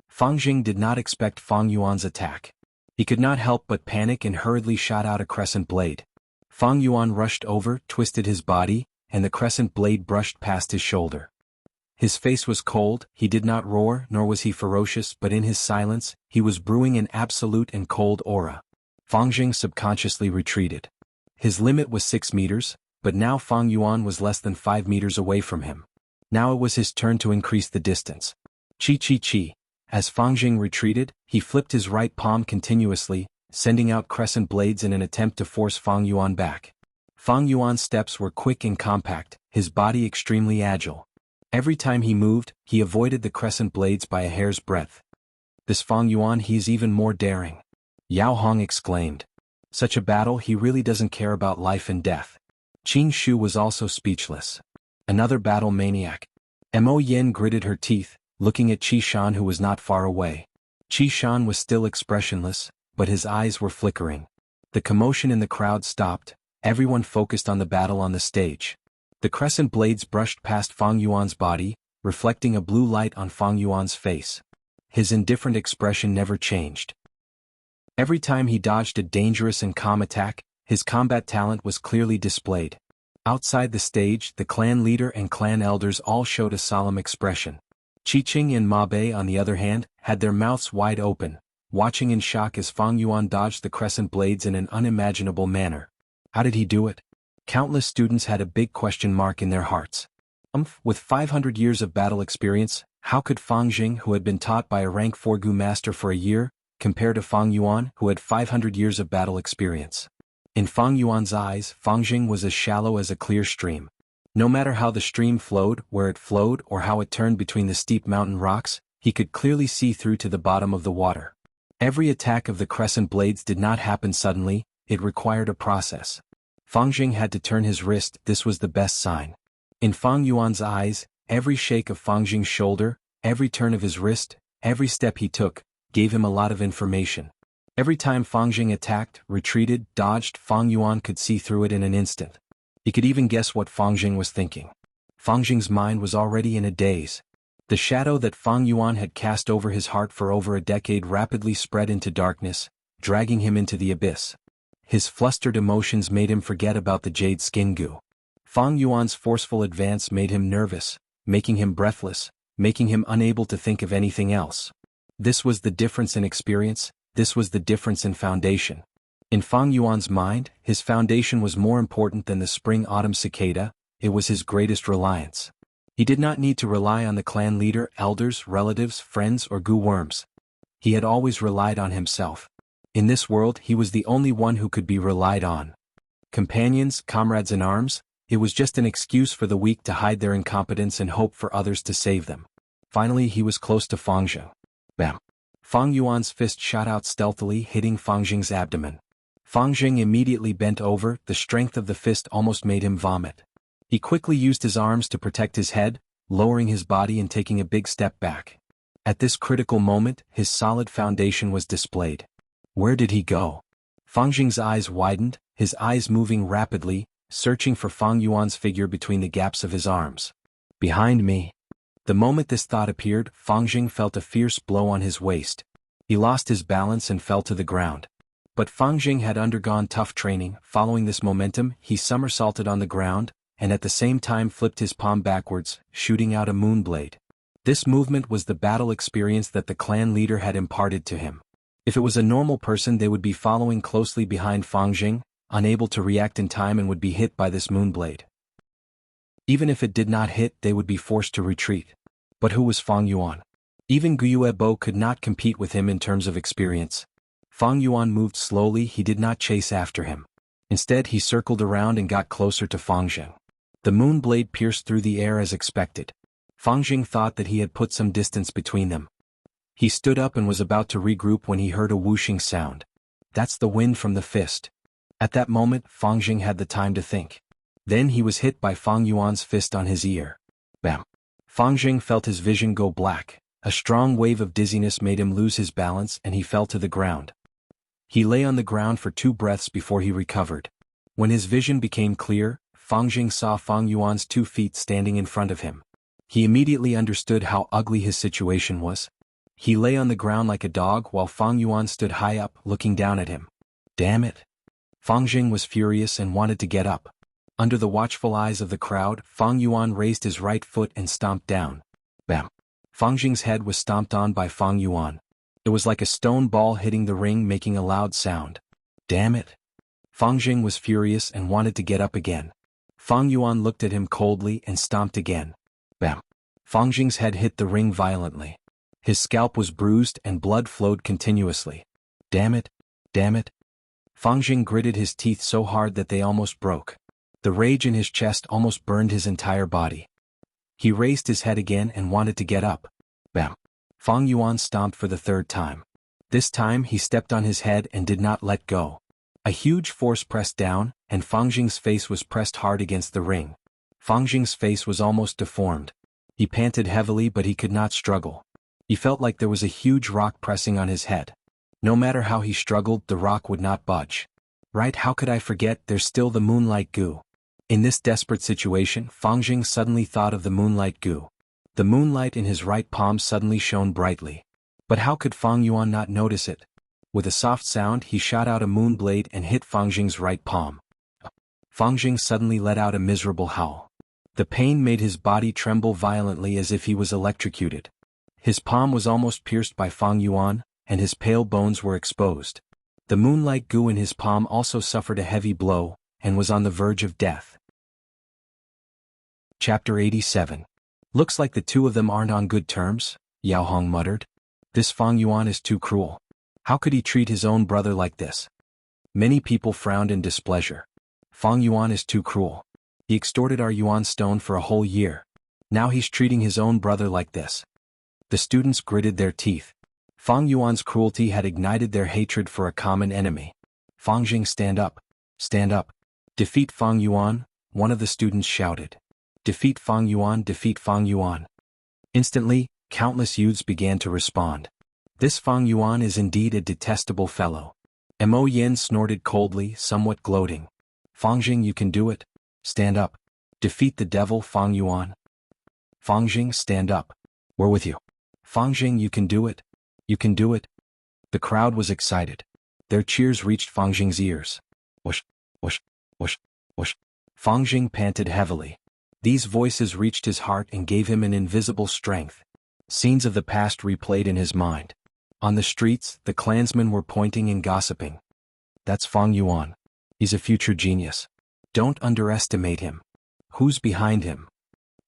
Fang did not expect Fang Yuan's attack. He could not help but panic and hurriedly shot out a crescent blade. Fang Yuan rushed over, twisted his body, and the crescent blade brushed past his shoulder. His face was cold, he did not roar, nor was he ferocious, but in his silence, he was brewing an absolute and cold aura. Fang subconsciously retreated. His limit was 6 meters, but now Fang Yuan was less than 5 meters away from him. Now it was his turn to increase the distance. Chi. As Fang retreated, he flipped his right palm continuously, sending out crescent blades in an attempt to force Fang Yuan back. Fang Yuan's steps were quick and compact, his body extremely agile. Every time he moved, he avoided the crescent blades by a hair's breadth. This Fang Yuan, he's even more daring. Yao Hong exclaimed. Such a battle, he really doesn't care about life and death. Qin Shu was also speechless. Another battle maniac. Mo Yen gritted her teeth, looking at Qi Shan who was not far away. Qi Shan was still expressionless, but his eyes were flickering. The commotion in the crowd stopped. Everyone focused on the battle on the stage. The crescent blades brushed past Fang Yuan's body, reflecting a blue light on Fang Yuan's face. His indifferent expression never changed. Every time he dodged a dangerous and calm attack, his combat talent was clearly displayed. Outside the stage, the clan leader and clan elders all showed a solemn expression. Qiqing and Mabe, on the other hand, had their mouths wide open, watching in shock as Fang Yuan dodged the crescent blades in an unimaginable manner. How did he do it? Countless students had a big question mark in their hearts. With 500 years of battle experience, how could Fang Jing, who had been taught by a rank 4 Gu master for a year, compare to Fang Yuan, who had 500 years of battle experience? In Fang Yuan's eyes, Fang Jing was as shallow as a clear stream. No matter how the stream flowed, where it flowed, or how it turned between the steep mountain rocks, he could clearly see through to the bottom of the water. Every attack of the crescent blades did not happen suddenly, it required a process. Fang Jing had to turn his wrist, this was the best sign. In Fang Yuan's eyes, every shake of Fang Jing's shoulder, every turn of his wrist, every step he took, gave him a lot of information. Every time Fang Jing attacked, retreated, dodged, Fang Yuan could see through it in an instant. He could even guess what Fang Jing was thinking. Fang Jing's mind was already in a daze. The shadow that Fang Yuan had cast over his heart for over a decade rapidly spread into darkness, dragging him into the abyss. His flustered emotions made him forget about the jade skin goo. Fang Yuan's forceful advance made him nervous, making him breathless, making him unable to think of anything else. This was the difference in experience, this was the difference in foundation. In Fang Yuan's mind, his foundation was more important than the spring-autumn cicada, it was his greatest reliance. He did not need to rely on the clan leader, elders, relatives, friends, or gu worms. He had always relied on himself. In this world, he was the only one who could be relied on. Companions, comrades in arms, it was just an excuse for the weak to hide their incompetence and hope for others to save them. Finally, he was close to Fang Jing. Bam! Fang Yuan's fist shot out stealthily, hitting Fang Jing's abdomen. Fang Jing immediately bent over, the strength of the fist almost made him vomit. He quickly used his arms to protect his head, lowering his body and taking a big step back. At this critical moment, his solid foundation was displayed. Where did he go? Fang Jing's eyes widened, his eyes moving rapidly, searching for Fang Yuan's figure between the gaps of his arms. Behind me. The moment this thought appeared, Fang Jing felt a fierce blow on his waist. He lost his balance and fell to the ground. But Fang Jing had undergone tough training. Following this momentum, he somersaulted on the ground, and at the same time flipped his palm backwards, shooting out a moonblade. This movement was the battle experience that the clan leader had imparted to him. If it was a normal person, they would be following closely behind Fang Jing, unable to react in time, and would be hit by this moonblade. Even if it did not hit, they would be forced to retreat. But who was Fang Yuan? Even Guiyue Bo could not compete with him in terms of experience. Fang Yuan moved slowly, he did not chase after him. Instead, he circled around and got closer to Fang Jing. The moonblade pierced through the air as expected. Fang Jing thought that he had put some distance between them. He stood up and was about to regroup when he heard a whooshing sound. That's the wind from the fist. At that moment, Fang Jing had the time to think. Then he was hit by Fang Yuan's fist on his ear. Bam! Fang Jing felt his vision go black. A strong wave of dizziness made him lose his balance and he fell to the ground. He lay on the ground for 2 breaths before he recovered. When his vision became clear, Fang Jing saw Fang Yuan's 2 feet standing in front of him. He immediately understood how ugly his situation was. He lay on the ground like a dog while Fang Yuan stood high up, looking down at him. Damn it! Fang Jing was furious and wanted to get up. Under the watchful eyes of the crowd, Fang Yuan raised his right foot and stomped down. Bam! Fang Jing's head was stomped on by Fang Yuan. It was like a stone ball hitting the ring, making a loud sound. Damn it! Fang Jing was furious and wanted to get up again. Fang Yuan looked at him coldly and stomped again. Bam! Fang Jing's head hit the ring violently. His scalp was bruised and blood flowed continuously. Damn it! Damn it! Fang Jing gritted his teeth so hard that they almost broke. The rage in his chest almost burned his entire body. He raised his head again and wanted to get up. Bam! Fang Yuan stomped for the 3rd time. This time he stepped on his head and did not let go. A huge force pressed down, and Fang Jing's face was pressed hard against the ring. Fang Jing's face was almost deformed. He panted heavily, but he could not struggle. He felt like there was a huge rock pressing on his head. No matter how he struggled, the rock would not budge. Right, how could I forget, there's still the moonlight goo. In this desperate situation, Fang Jing suddenly thought of the moonlight goo. The moonlight in his right palm suddenly shone brightly. But how could Fang Yuan not notice it? With a soft sound, he shot out a moonblade and hit Fang Jing's right palm. Fang Jing suddenly let out a miserable howl. The pain made his body tremble violently as if he was electrocuted. His palm was almost pierced by Fang Yuan, and his pale bones were exposed. The moonlight goo in his palm also suffered a heavy blow, and was on the verge of death. Chapter 87. Looks like the two of them aren't on good terms, Yao Hong muttered. This Fang Yuan is too cruel. How could he treat his own brother like this? Many people frowned in displeasure. Fang Yuan is too cruel. He extorted our Yuan stone for a whole year. Now he's treating his own brother like this. The students gritted their teeth. Fang Yuan's cruelty had ignited their hatred for a common enemy. Fang Jing, stand up. Stand up. Defeat Fang Yuan, one of the students shouted. Defeat Fang Yuan, defeat Fang Yuan. Instantly, countless youths began to respond. This Fang Yuan is indeed a detestable fellow. Mo Yin snorted coldly, somewhat gloating. Fang Jing, you can do it. Stand up. Defeat the devil, Fang Yuan. Fang Jing, stand up. We're with you. Fang Jing, you can do it. You can do it. The crowd was excited. Their cheers reached Fang Jing's ears. Whoosh, whoosh, whoosh, whoosh. Fang Jing panted heavily. These voices reached his heart and gave him an invisible strength. Scenes of the past replayed in his mind. On the streets, the clansmen were pointing and gossiping. That's Fang Yuan. He's a future genius. Don't underestimate him. Who's behind him?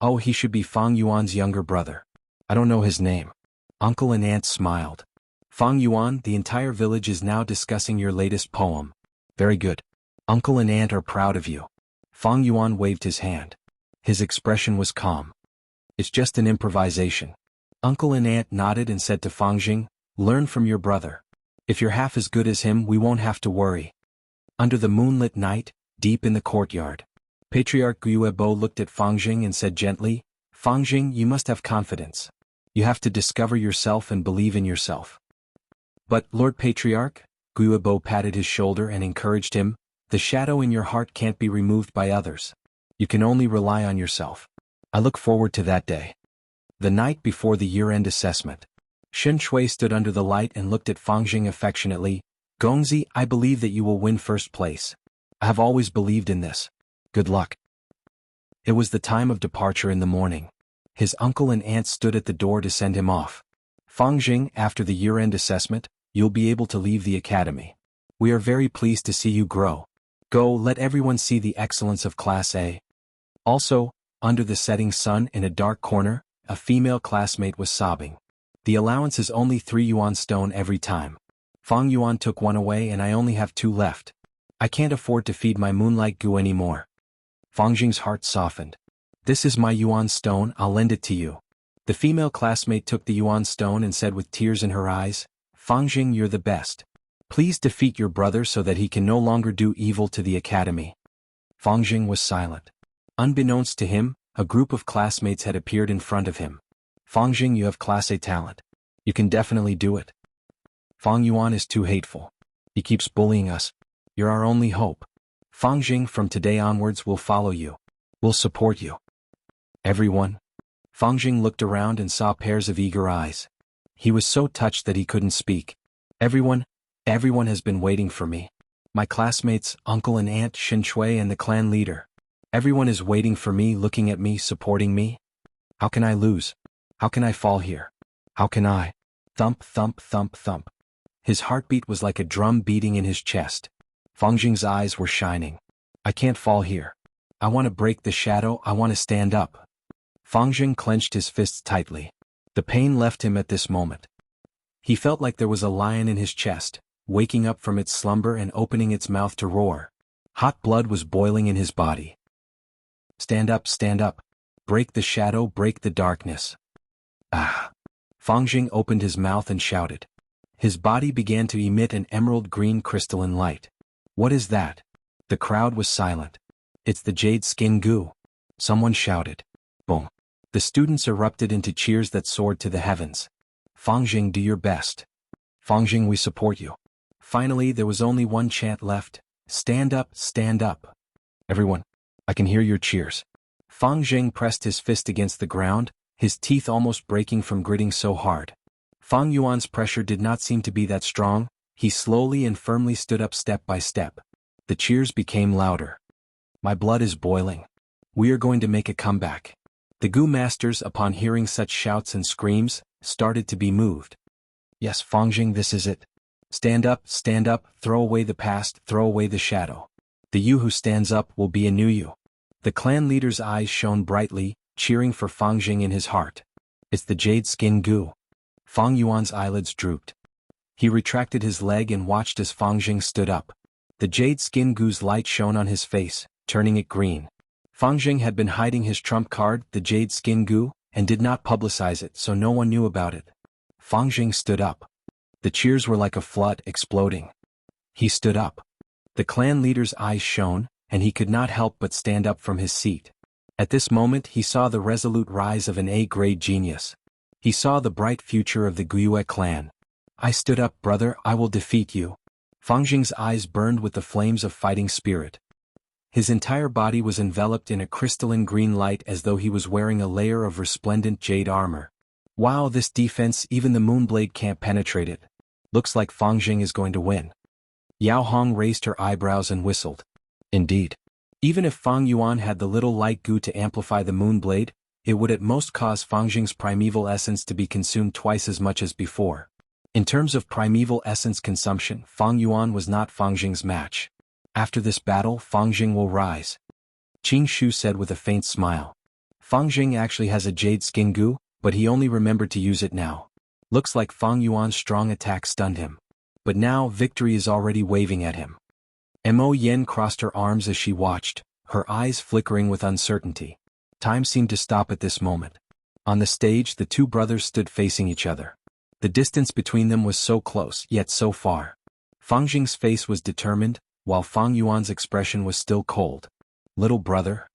Oh, he should be Fang Yuan's younger brother. I don't know his name. Uncle and aunt smiled. Fang Yuan, the entire village is now discussing your latest poem. Very good. Uncle and aunt are proud of you. Fang Yuan waved his hand. His expression was calm. It's just an improvisation. Uncle and aunt nodded and said to Fang Jing, learn from your brother. If you're half as good as him, we won't have to worry. Under the moonlit night, deep in the courtyard, Patriarch Guiebo looked at Fang Jing and said gently, Fang Jing, you must have confidence. You have to discover yourself and believe in yourself. But, Lord Patriarch, Guiebo patted his shoulder and encouraged him, the shadow in your heart can't be removed by others. You can only rely on yourself. I look forward to that day. The night before the year-end assessment, Shen Shui stood under the light and looked at Fang Jing affectionately. Gongzi, I believe that you will win first place. I have always believed in this. Good luck. It was the time of departure in the morning. His uncle and aunt stood at the door to send him off. Fang Jing, after the year-end assessment, you'll be able to leave the academy. We are very pleased to see you grow. Go, let everyone see the excellence of Class A. Also, under the setting sun in a dark corner, a female classmate was sobbing. The allowance is only 3 Yuan stone every time. Fang Yuan took one away and I only have 2 left. I can't afford to feed my moonlight goo anymore. Fang Jing's heart softened. This is my Yuan stone, I'll lend it to you. The female classmate took the Yuan stone and said with tears in her eyes, Fang Jing, you're the best. Please defeat your brother so that he can no longer do evil to the academy. Fang Jing was silent. Unbeknownst to him, a group of classmates had appeared in front of him. Fang Jing, you have Class A talent. You can definitely do it. Fang Yuan is too hateful. He keeps bullying us. You're our only hope. Fang Jing, from today onwards we'll follow you. We'll support you. Everyone. Fang Jing looked around and saw pairs of eager eyes. He was so touched that he couldn't speak. Everyone has been waiting for me. My classmates, uncle and aunt, Shen Shui and the clan leader. Everyone is waiting for me, looking at me, supporting me. How can I lose? How can I fall here? How can I? Thump, thump, thump, thump. His heartbeat was like a drum beating in his chest. Fang Jing's eyes were shining. I can't fall here. I want to break the shadow, I want to stand up. Fang Jing clenched his fists tightly. The pain left him at this moment. He felt like there was a lion in his chest, waking up from its slumber and opening its mouth to roar. Hot blood was boiling in his body. Stand up, stand up. Break the shadow, break the darkness. Ah! Fang Jing opened his mouth and shouted. His body began to emit an emerald green crystalline light. What is that? The crowd was silent. It's the jade skin goo. Someone shouted. Boom. The students erupted into cheers that soared to the heavens. Fang Jing, do your best. Fang Jing, we support you. Finally, there was only one chant left. Stand up, stand up. Everyone, I can hear your cheers. Fang Jing pressed his fist against the ground, his teeth almost breaking from gritting so hard. Fang Yuan's pressure did not seem to be that strong. He slowly and firmly stood up step by step. The cheers became louder. My blood is boiling. We are going to make a comeback. The Gu masters, upon hearing such shouts and screams, started to be moved. Yes, Fang Jing, this is it. Stand up, throw away the past, throw away the shadow. The you who stands up will be a new you. The clan leader's eyes shone brightly, cheering for Fang Jing in his heart. It's the jade skin gu. Fang Yuan's eyelids drooped. He retracted his leg and watched as Fang Jing stood up. The jade skin gu's light shone on his face, turning it green. Fang Jing had been hiding his trump card, the jade skin gu, and did not publicize it, so no one knew about it. Fang Jing stood up. The cheers were like a flood, exploding. He stood up. The clan leader's eyes shone, and he could not help but stand up from his seat. At this moment he saw the resolute rise of an A-grade genius. He saw the bright future of the Guiyue clan. I stood up, brother, I will defeat you. Fang Jing's eyes burned with the flames of fighting spirit. His entire body was enveloped in a crystalline green light as though he was wearing a layer of resplendent jade armor. Wow, this defense, even the Moonblade can't penetrate it. Looks like Fang Jing is going to win. Yao Hong raised her eyebrows and whistled. Indeed. Even if Fang Yuan had the little light gu to amplify the Moonblade, it would at most cause Fang Jing's primeval essence to be consumed twice as much as before. In terms of primeval essence consumption, Fang Yuan was not Fang Jing's match. After this battle, Fang Jing will rise. Qing Shu said with a faint smile. Fang Jing actually has a jade skin gu, but he only remembered to use it now. Looks like Fang Yuan's strong attack stunned him. But now victory is already waving at him. Mo Yen crossed her arms as she watched, her eyes flickering with uncertainty. Time seemed to stop at this moment. On the stage, the two brothers stood facing each other. The distance between them was so close, yet so far. Fang Jing's face was determined, while Fang Yuan's expression was still cold. Little brother?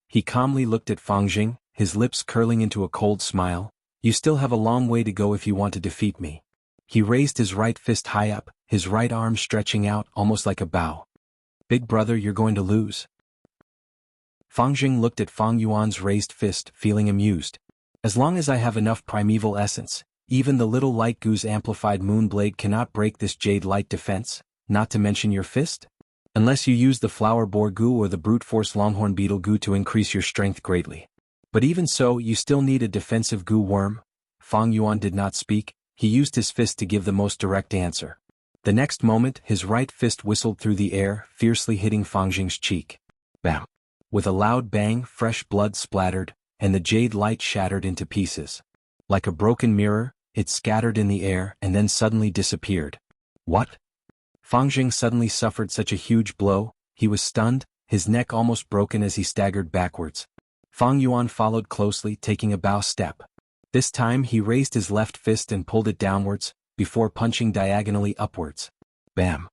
He calmly looked at Fang Jing, his lips curling into a cold smile. You still have a long way to go if you want to defeat me. He raised his right fist high up, his right arm stretching out almost like a bow. Big brother, you're going to lose. Fang Jing looked at Fang Yuan's raised fist, feeling amused. As long as I have enough primeval essence, even the little light gu's amplified moonblade cannot break this jade light defense, not to mention your fist? Unless you use the flower boar gu or the brute force longhorn beetle gu to increase your strength greatly. But even so, you still need a defensive gu worm. Fang Yuan did not speak, he used his fist to give the most direct answer. The next moment, his right fist whistled through the air, fiercely hitting Fang Jing's cheek. Bam! With a loud bang, fresh blood splattered, and the jade light shattered into pieces. Like a broken mirror, it scattered in the air and then suddenly disappeared. What? Fang Jing suddenly suffered such a huge blow, he was stunned, his neck almost broken as he staggered backwards. Fang Yuan followed closely, taking a bow step. This time he raised his left fist and pulled it downwards, before punching diagonally upwards. Bam!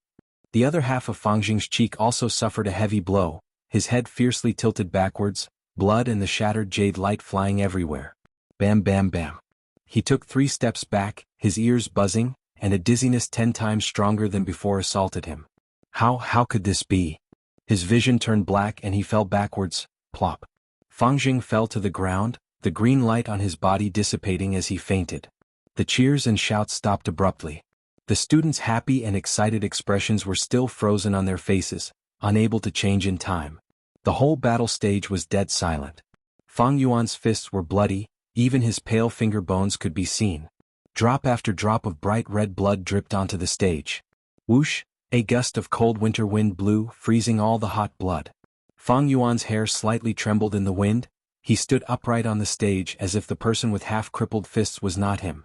The other half of Fang Jing's cheek also suffered a heavy blow, his head fiercely tilted backwards, blood and the shattered jade light flying everywhere. Bam bam bam. He took 3 steps back, his ears buzzing, and a dizziness 10 times stronger than before assaulted him. How could this be? His vision turned black and he fell backwards, plop. Fang Jing fell to the ground, the green light on his body dissipating as he fainted. The cheers and shouts stopped abruptly. The students' happy and excited expressions were still frozen on their faces, unable to change in time. The whole battle stage was dead silent. Fang Yuan's fists were bloody, even his pale finger bones could be seen. Drop after drop of bright red blood dripped onto the stage. Whoosh, a gust of cold winter wind blew, freezing all the hot blood. Fang Yuan's hair slightly trembled in the wind. He stood upright on the stage as if the person with half-crippled fists was not him.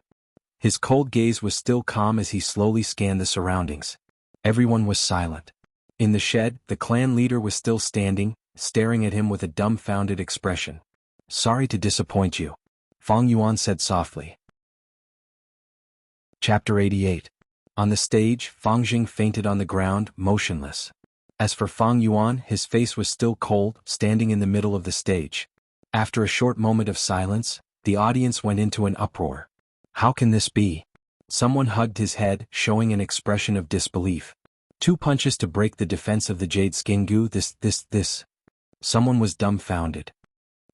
His cold gaze was still calm as he slowly scanned the surroundings. Everyone was silent. In the shed, the clan leader was still standing, staring at him with a dumbfounded expression. Sorry to disappoint you, Fang Yuan said softly. Chapter 88. On the stage, Fang Jing fainted on the ground, motionless. As for Fang Yuan, his face was still cold, standing in the middle of the stage. After a short moment of silence, the audience went into an uproar. How can this be? Someone hugged his head, showing an expression of disbelief. 2 punches to break the defense of the jade skin gu, this. Someone was dumbfounded.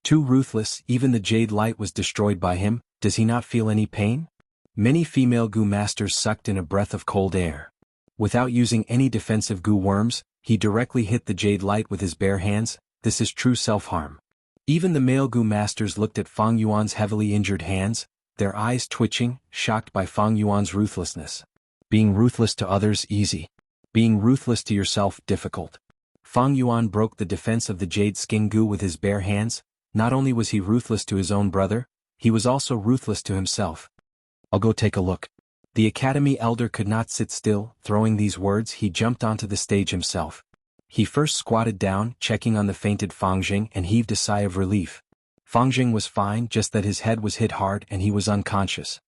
Too ruthless, even the jade light was destroyed by him, does he not feel any pain? Many female gu masters sucked in a breath of cold air. Without using any defensive gu worms, he directly hit the jade light with his bare hands. This is true self-harm. Even the male gu masters looked at Fang Yuan's heavily injured hands, their eyes twitching, shocked by Fang Yuan's ruthlessness. Being ruthless to others easy. Being ruthless to yourself difficult. Fang Yuan broke the defense of the jade skin gu with his bare hands. Not only was he ruthless to his own brother, he was also ruthless to himself. I'll go take a look. The academy elder could not sit still. Throwing these words, he jumped onto the stage himself. He first squatted down, checking on the fainted Fangjing, and heaved a sigh of relief. Fangjing was fine, just that his head was hit hard and he was unconscious.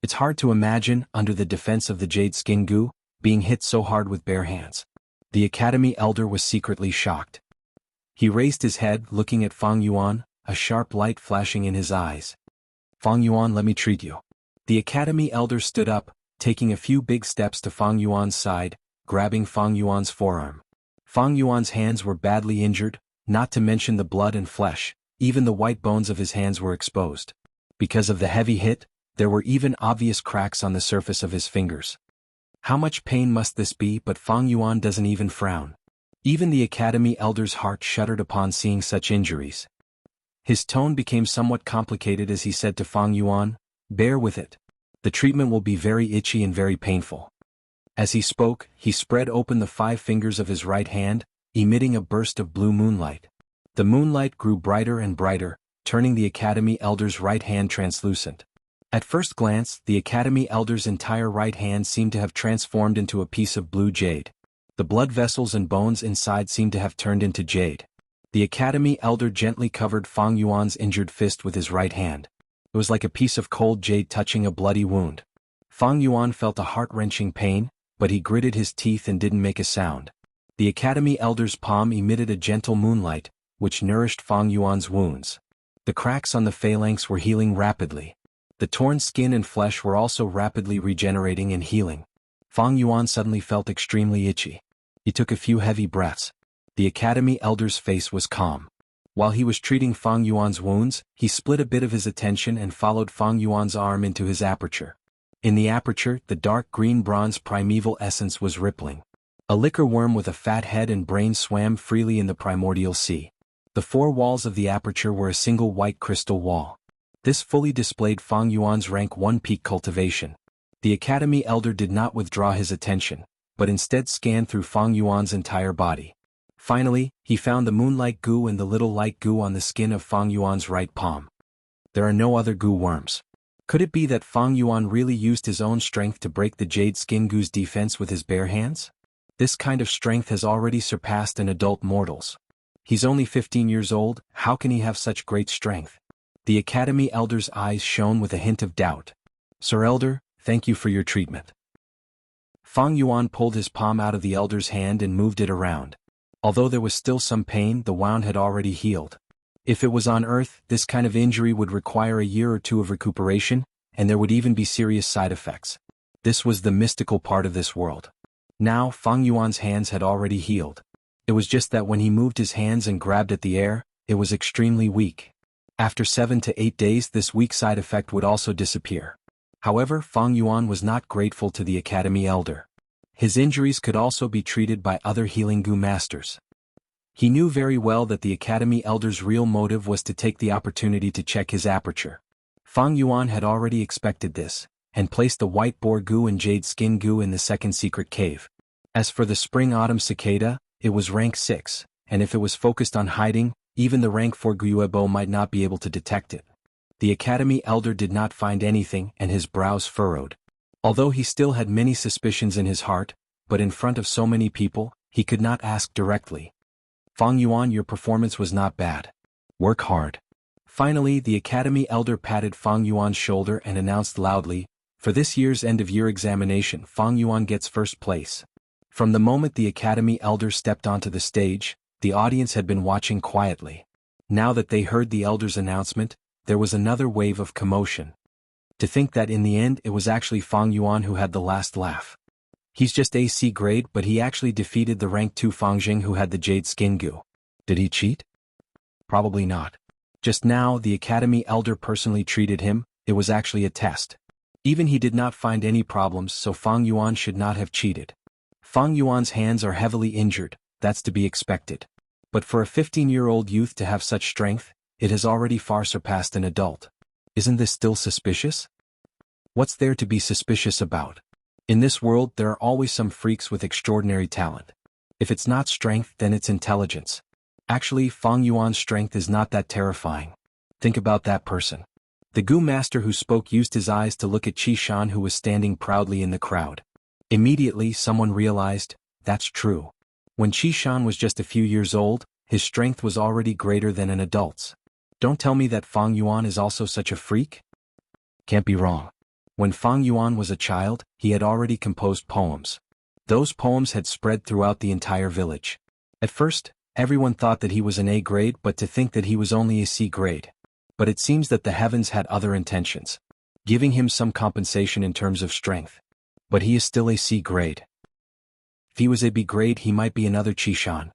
It's hard to imagine, under the defense of the jade skin gu, being hit so hard with bare hands. The academy elder was secretly shocked. He raised his head, looking at Fang Yuan, a sharp light flashing in his eyes. Fang Yuan, let me treat you. The academy elder stood up, taking a few big steps to Fang Yuan's side, grabbing Fang Yuan's forearm. Fang Yuan's hands were badly injured, not to mention the blood and flesh. Even the white bones of his hands were exposed. Because of the heavy hit, there were even obvious cracks on the surface of his fingers. How much pain must this be? But Fang Yuan doesn't even frown. Even the academy elder's heart shuddered upon seeing such injuries. His tone became somewhat complicated as he said to Fang Yuan, "Bear with it. The treatment will be very itchy and very painful." As he spoke, he spread open the 5 fingers of his right hand, emitting a burst of blue moonlight. The moonlight grew brighter and brighter, turning the academy elder's right hand translucent. At first glance, the academy elder's entire right hand seemed to have transformed into a piece of blue jade. The blood vessels and bones inside seemed to have turned into jade. The academy elder gently covered Fang Yuan's injured fist with his right hand. It was like a piece of cold jade touching a bloody wound. Fang Yuan felt a heart-wrenching pain, but he gritted his teeth and didn't make a sound. The academy elder's palm emitted a gentle moonlight, which nourished Fang Yuan's wounds. The cracks on the phalanx were healing rapidly. The torn skin and flesh were also rapidly regenerating and healing. Fang Yuan suddenly felt extremely itchy. He took a few heavy breaths. The academy elder's face was calm. While he was treating Fang Yuan's wounds, he split a bit of his attention and followed Fang Yuan's arm into his aperture. In the aperture, the dark green bronze primeval essence was rippling. A liquor worm with a fat head and brain swam freely in the primordial sea. The 4 walls of the aperture were a single white crystal wall. This fully displayed Fang Yuan's rank 1 peak cultivation. The academy elder did not withdraw his attention, but instead scanned through Fang Yuan's entire body. Finally, he found the moonlight goo and the little light goo on the skin of Fang Yuan's right palm. There are no other goo worms. Could it be that Fang Yuan really used his own strength to break the jade skin goo's defense with his bare hands? This kind of strength has already surpassed an adult mortal's. He's only 15 years old, how can he have such great strength? The academy elder's eyes shone with a hint of doubt. Sir Elder, thank you for your treatment. Fang Yuan pulled his palm out of the elder's hand and moved it around. Although there was still some pain, the wound had already healed. If it was on Earth, this kind of injury would require a year or 2 of recuperation, and there would even be serious side effects. This was the mystical part of this world. Now, Fang Yuan's hands had already healed. It was just that when he moved his hands and grabbed at the air, it was extremely weak. After 7 to 8 days, this weak side effect would also disappear. However, Fang Yuan was not grateful to the academy elder. His injuries could also be treated by other healing goo masters. He knew very well that the academy elder's real motive was to take the opportunity to check his aperture. Fang Yuan had already expected this, and placed the white boar goo and jade skin goo in the 2nd secret cave. As for the spring-autumn cicada, it was rank 6, and if it was focused on hiding, even the rank 4 Guyuebo might not be able to detect it. The academy elder did not find anything and his brows furrowed. Although he still had many suspicions in his heart, but in front of so many people, he could not ask directly. Fang Yuan, your performance was not bad. Work hard. Finally, the academy elder patted Fang Yuan's shoulder and announced loudly, for this year's end-of-year examination, Fang Yuan gets 1st place. From the moment the academy elder stepped onto the stage, the audience had been watching quietly. Now that they heard the elder's announcement, there was another wave of commotion. To think that in the end it was actually Fang Yuan who had the last laugh. He's just AC grade, but he actually defeated the rank 2 Fangjing who had the jade skin goo. Did he cheat? Probably not. Just now the academy elder personally treated him, it was actually a test. Even he did not find any problems, so Fang Yuan should not have cheated. Fang Yuan's hands are heavily injured, that's to be expected. But for a 15-year-old youth to have such strength, it has already far surpassed an adult. Isn't this still suspicious? What's there to be suspicious about? In this world there are always some freaks with extraordinary talent. If it's not strength, then it's intelligence. Actually, Fang Yuan's strength is not that terrifying. Think about that person. The Gu master who spoke used his eyes to look at Qi Shan, who was standing proudly in the crowd. Immediately someone realized, that's true. When Qi Shan was just a few years old, his strength was already greater than an adult's. Don't tell me that Fang Yuan is also such a freak? Can't be wrong. When Fang Yuan was a child, he had already composed poems. Those poems had spread throughout the entire village. At first, everyone thought that he was an A grade, but to think that he was only a C grade. But it seems that the heavens had other intentions, giving him some compensation in terms of strength. But he is still a C grade. If he was a B grade, he might be another Qi Shan.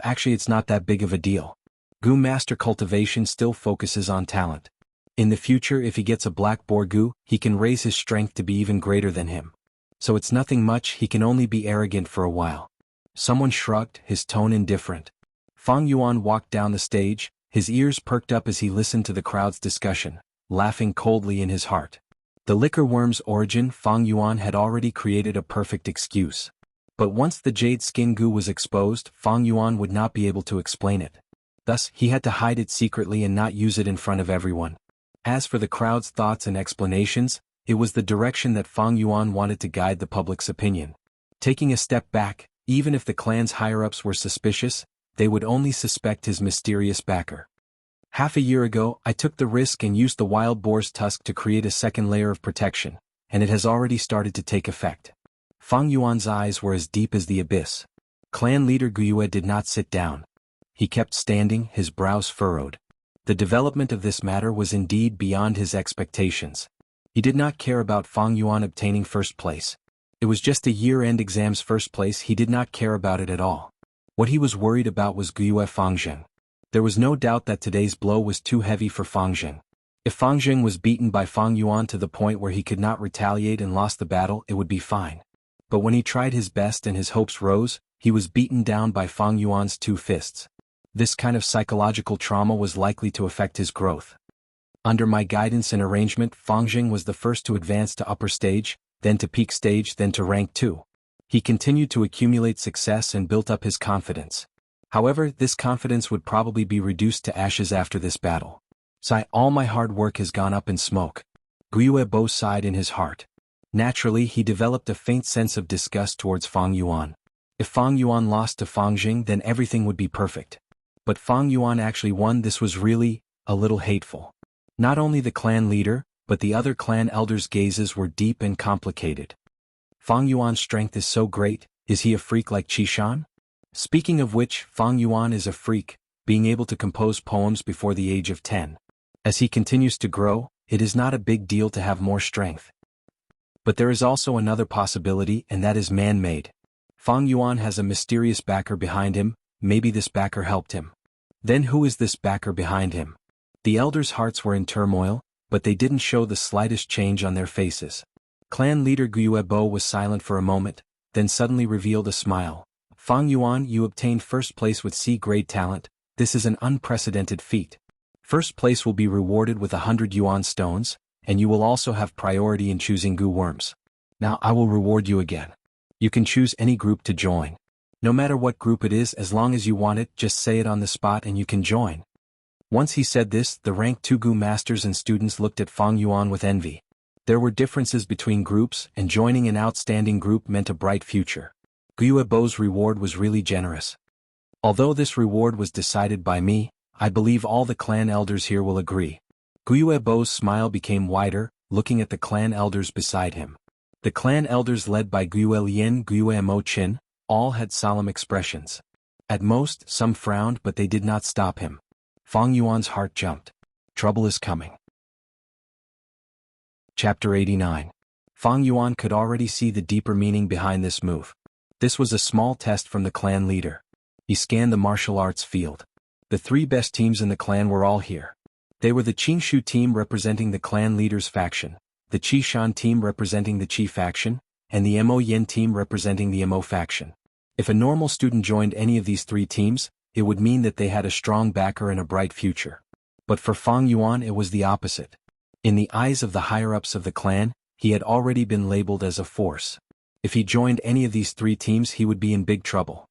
Actually, it's not that big of a deal. Gu master cultivation still focuses on talent. In the future, if he gets a black boar Gu, he can raise his strength to be even greater than him. So it's nothing much, he can only be arrogant for a while. Someone shrugged, his tone indifferent. Fang Yuan walked down the stage, his ears perked up as he listened to the crowd's discussion, laughing coldly in his heart. The liquor worm's origin, Fang Yuan had already created a perfect excuse. But once the jade skin Gu was exposed, Fang Yuan would not be able to explain it. Thus, he had to hide it secretly and not use it in front of everyone. As for the crowd's thoughts and explanations, it was the direction that Fang Yuan wanted to guide the public's opinion. Taking a step back, even if the clan's higher-ups were suspicious, they would only suspect his mysterious backer. Half a year ago, I took the risk and used the wild boar's tusk to create a second layer of protection, and it has already started to take effect. Fang Yuan's eyes were as deep as the abyss. Clan leader Guyue did not sit down. He kept standing, his brows furrowed. The development of this matter was indeed beyond his expectations. He did not care about Fang Yuan obtaining first place. It was just a year-end exam's first place, he did not care about it at all. What he was worried about was Guyue Fangzheng. There was no doubt that today's blow was too heavy for Fangzheng. If Fangzheng was beaten by Fang Yuan to the point where he could not retaliate and lost the battle, it would be fine. But when he tried his best and his hopes rose, he was beaten down by Fang Yuan's two fists. This kind of psychological trauma was likely to affect his growth. Under my guidance and arrangement, Fangzheng was the first to advance to upper stage, then to peak stage, then to rank 2. He continued to accumulate success and built up his confidence. However, this confidence would probably be reduced to ashes after this battle. All my hard work has gone up in smoke. Guyue Bo sighed in his heart. Naturally, he developed a faint sense of disgust towards Fang Yuan. If Fang Yuan lost to Fangzheng, then everything would be perfect. But Fang Yuan actually won. This was really a little hateful. Not only the clan leader, but the other clan elders' gazes were deep and complicated. Fang Yuan's strength is so great, is he a freak like Qi Shan? Speaking of which, Fang Yuan is a freak, being able to compose poems before the age of 10. As he continues to grow, it is not a big deal to have more strength. But there is also another possibility, and that is man-made. Fang Yuan has a mysterious backer behind him, maybe this backer helped him. Then who is this backer behind him? The elders' hearts were in turmoil, but they didn't show the slightest change on their faces. Clan leader Guyue Bo was silent for a moment, then suddenly revealed a smile. Fang Yuan, you obtained first place with C-grade talent. This is an unprecedented feat. First place will be rewarded with 100 Yuan stones, and you will also have priority in choosing Gu worms. Now I will reward you again. You can choose any group to join. No matter what group it is, as long as you want it, just say it on the spot and you can join. Once he said this, the rank 2 Gu masters and students looked at Fang Yuan with envy. There were differences between groups, and joining an outstanding group meant a bright future. Guyue Bo's reward was really generous. Although this reward was decided by me, I believe all the clan elders here will agree. Guyue Bo's smile became wider, looking at the clan elders beside him. The clan elders led by Guyue Lian, Guyue Mo Qin, all had solemn expressions. At most, some frowned, but they did not stop him. Fang Yuan's heart jumped. Trouble is coming. Chapter 89. Fang Yuan could already see the deeper meaning behind this move. This was a small test from the clan leader. He scanned the martial arts field. The 3 best teams in the clan were all here. They were the Qingshu team representing the clan leader's faction, the Qi Shan team representing the Qi faction, and the Mo Yen team representing the Mo faction. If a normal student joined any of these 3 teams, it would mean that they had a strong backer and a bright future. But for Fang Yuan it was the opposite. In the eyes of the higher-ups of the clan, he had already been labeled as a force. If he joined any of these 3 teams he would be in big trouble.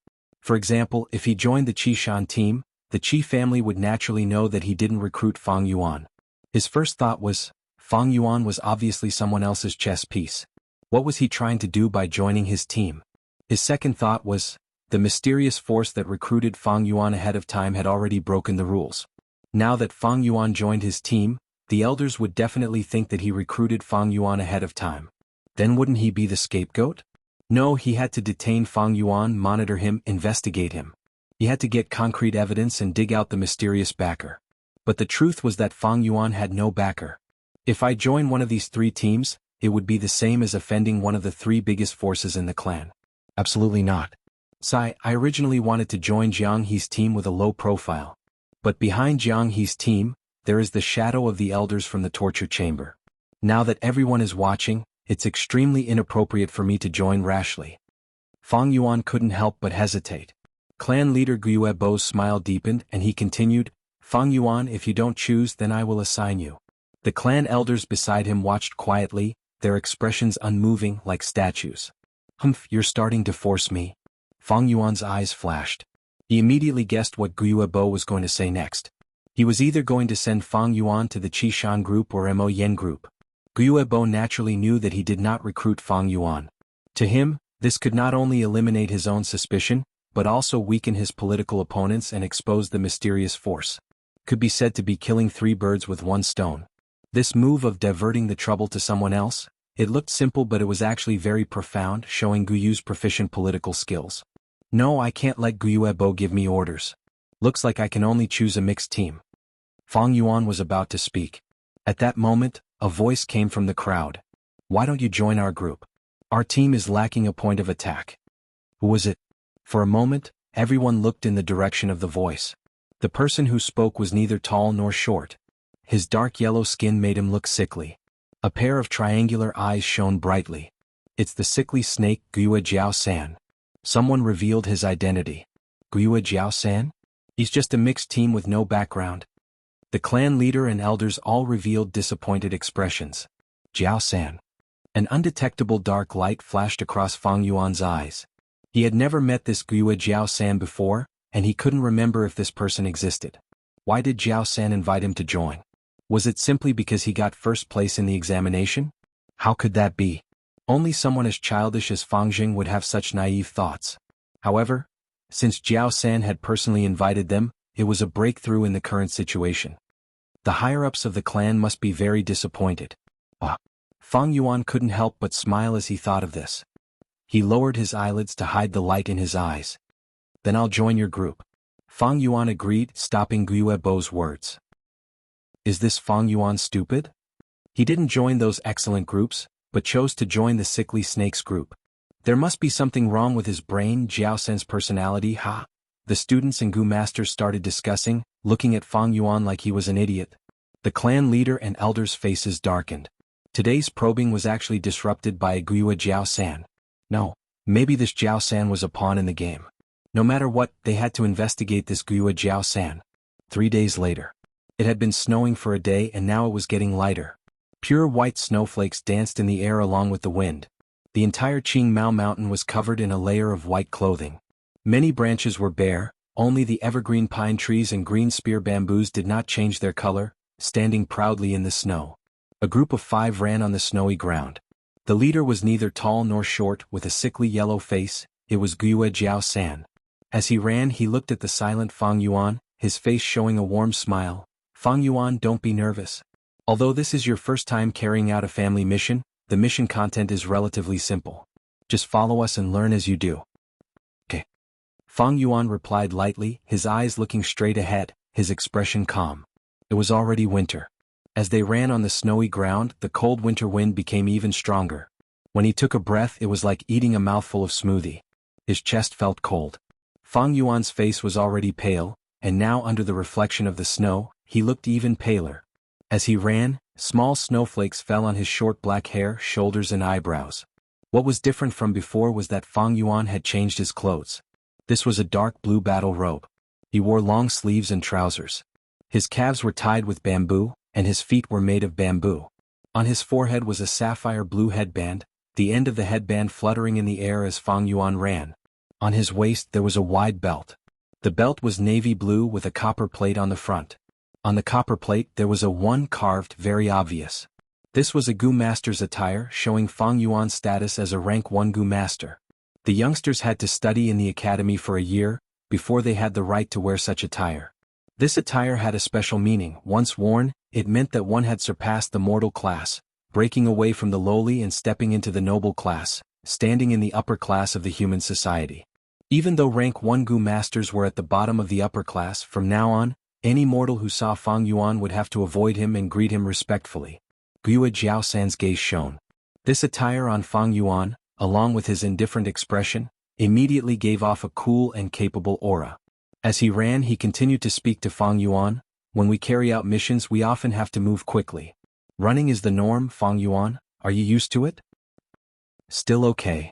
For example, if he joined the Qishan team, the Qi family would naturally know that he didn't recruit Fang Yuan. His first thought was, Fang Yuan was obviously someone else's chess piece. What was he trying to do by joining his team? His second thought was, the mysterious force that recruited Fang Yuan ahead of time had already broken the rules. Now that Fang Yuan joined his team, the elders would definitely think that he recruited Fang Yuan ahead of time. Then wouldn't he be the scapegoat? No, he had to detain Fang Yuan, monitor him, investigate him. He had to get concrete evidence and dig out the mysterious backer. But the truth was that Fang Yuan had no backer. If I join one of these three teams, it would be the same as offending one of the three biggest forces in the clan. Absolutely not. I originally wanted to join Jiang He's team with a low profile. But behind Jiang He's team, there is the shadow of the elders from the torture chamber. Now that everyone is watching, it's extremely inappropriate for me to join rashly. Fang Yuan couldn't help but hesitate. Clan leader Guiyue Bo's smile deepened and he continued, Fang Yuan, if you don't choose, then I will assign you. The clan elders beside him watched quietly, their expressions unmoving like statues. Humph, you're starting to force me. Fang Yuan's eyes flashed. He immediately guessed what Guiyue Bo was going to say next. He was either going to send Fang Yuan to the Qishan group or Mo Yen group. Guiyue Bo naturally knew that he did not recruit Fang Yuan. To him, this could not only eliminate his own suspicion, but also weaken his political opponents and expose the mysterious force. Could be said to be killing three birds with one stone. This move of diverting the trouble to someone else, it looked simple but it was actually very profound, showing Guiyu's proficient political skills. No, I can't let Guiyue Bo give me orders. Looks like I can only choose a mixed team. Fang Yuan was about to speak. At that moment, a voice came from the crowd. Why don't you join our group? Our team is lacking a point of attack. Who was it? For a moment, everyone looked in the direction of the voice. The person who spoke was neither tall nor short. His dark yellow skin made him look sickly. A pair of triangular eyes shone brightly. It's the sickly snake Guiyue Jiao San. Someone revealed his identity. Guiyue Jiao San? He's just a mixed team with no background. The clan leader and elders all revealed disappointed expressions. Jiao San. An undetectable dark light flashed across Fang Yuan's eyes. He had never met this Guiyue Jiao San before, and he couldn't remember if this person existed. Why did Jiao San invite him to join? Was it simply because he got first place in the examination? How could that be? Only someone as childish as Fang Jing would have such naive thoughts. However, since Jiao San had personally invited them, it was a breakthrough in the current situation. The higher-ups of the clan must be very disappointed. Fang Yuan couldn't help but smile as he thought of this. He lowered his eyelids to hide the light in his eyes. Then I'll join your group. Fang Yuan agreed, stopping Guiyue Bo's words. Is this Fang Yuan stupid? He didn't join those excellent groups, but chose to join the sickly snakes group. There must be something wrong with his brain, Jiao San's personality, The students and Gu masters started discussing, looking at Fang Yuan like he was an idiot. The clan leader and elders' faces darkened. Today's probing was actually disrupted by a Guiyue Jiao San. No, maybe this Jiao San was a pawn in the game. No matter what, they had to investigate this Guiyue Jiao San. 3 days later. It had been snowing for a day and now it was getting lighter. Pure white snowflakes danced in the air along with the wind. The entire Qingmao mountain was covered in a layer of white clothing. Many branches were bare, only the evergreen pine trees and green spear bamboos did not change their color, standing proudly in the snow. A group of 5 ran on the snowy ground. The leader was neither tall nor short, with a sickly yellow face. It was Guiyue Jiao San. As he ran, he looked at the silent Fang Yuan, his face showing a warm smile. Fang Yuan, don't be nervous. Although this is your first time carrying out a family mission, the mission content is relatively simple. Just follow us and learn as you do. Okay. Fang Yuan replied lightly, his eyes looking straight ahead, his expression calm. It was already winter. As they ran on the snowy ground, the cold winter wind became even stronger. When he took a breath, it was like eating a mouthful of smoothie. His chest felt cold. Fang Yuan's face was already pale, and now under the reflection of the snow, he looked even paler. As he ran, small snowflakes fell on his short black hair, shoulders and eyebrows. What was different from before was that Fang Yuan had changed his clothes. This was a dark blue battle robe. He wore long sleeves and trousers. His calves were tied with bamboo, and his feet were made of bamboo. On his forehead was a sapphire blue headband, the end of the headband fluttering in the air as Fang Yuan ran. On his waist there was a wide belt. The belt was navy blue with a copper plate on the front. On the copper plate there was a 1 carved, very obvious. This was a Gu Master's attire, showing Fang Yuan's status as a rank 1 Gu Master. The youngsters had to study in the academy for a year before they had the right to wear such attire. This attire had a special meaning. Once worn, it meant that one had surpassed the mortal class, breaking away from the lowly and stepping into the noble class, standing in the upper class of the human society. Even though rank 1 Gu Masters were at the bottom of the upper class, from now on, any mortal who saw Fang Yuan would have to avoid him and greet him respectfully. Guo Jiao San's gaze shone. This attire on Fang Yuan, along with his indifferent expression, immediately gave off a cool and capable aura. As he ran, he continued to speak to Fang Yuan. When we carry out missions, we often have to move quickly. Running is the norm, Fang Yuan. Are you used to it? Still okay.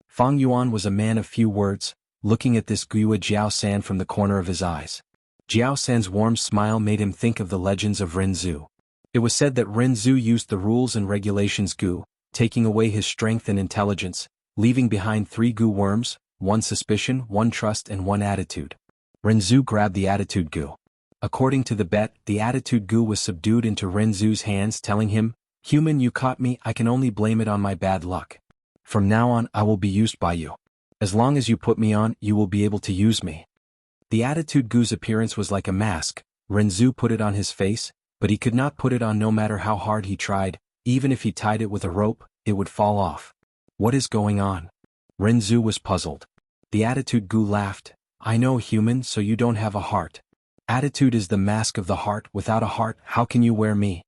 Fang Yuan was a man of few words, looking at this Guo Jiao San from the corner of his eyes. Jiao San's warm smile made him think of the legends of Ren Zhu. It was said that Ren Zhu used the rules and regulations Gu, taking away his strength and intelligence, leaving behind 3 Gu worms, 1 suspicion, 1 trust and 1 attitude. Ren Zhu grabbed the attitude Gu. According to the bet, the attitude Gu was subdued into Ren Zhu's hands, telling him, "Human, you caught me, I can only blame it on my bad luck. From now on, I will be used by you. As long as you put me on, you will be able to use me." The attitude Gu's appearance was like a mask. Ren Zhu put it on his face, but he could not put it on no matter how hard he tried. Even if he tied it with a rope, it would fall off. What is going on? Ren Zhu was puzzled. The attitude Gu laughed. "I know, human, so you don't have a heart. Attitude is the mask of the heart. Without a heart, how can you wear me?"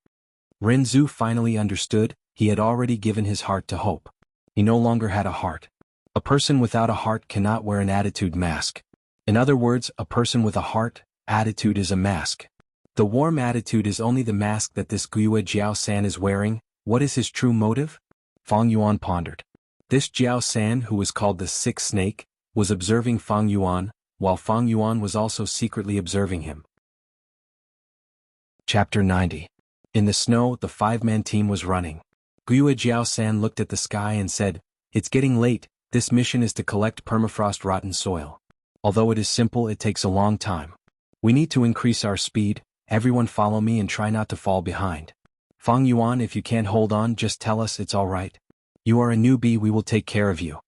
Ren Zhu finally understood. He had already given his heart to hope. He no longer had a heart. A person without a heart cannot wear an attitude mask. In other words, a person with a heart, attitude is a mask. The warm attitude is only the mask that this Guo Jiao San is wearing. What is his true motive? Fang Yuan pondered. This Jiao San, who was called the Sixth Snake, was observing Fang Yuan, while Fang Yuan was also secretly observing him. Chapter 90. In the snow, the 5-man team was running. Guo Jiao San looked at the sky and said, "It's getting late. This mission is to collect permafrost rotten soil. Although it is simple, it takes a long time. We need to increase our speed. Everyone follow me and try not to fall behind. Fang Yuan, if you can't hold on, just tell us, it's all right. You are a newbie, we will take care of you."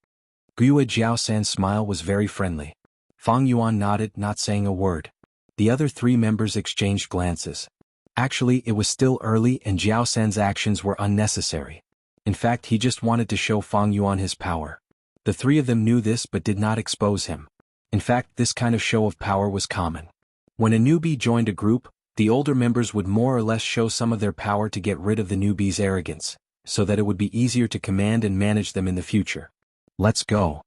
Guo Jiao San's smile was very friendly. Fang Yuan nodded, not saying a word. The other 3 members exchanged glances. Actually, it was still early and Jiao San's actions were unnecessary. In fact, he just wanted to show Fang Yuan his power. The 3 of them knew this but did not expose him. In fact, this kind of show of power was common. When a newbie joined a group, the older members would more or less show some of their power to get rid of the newbie's arrogance, so that it would be easier to command and manage them in the future. "Let's go."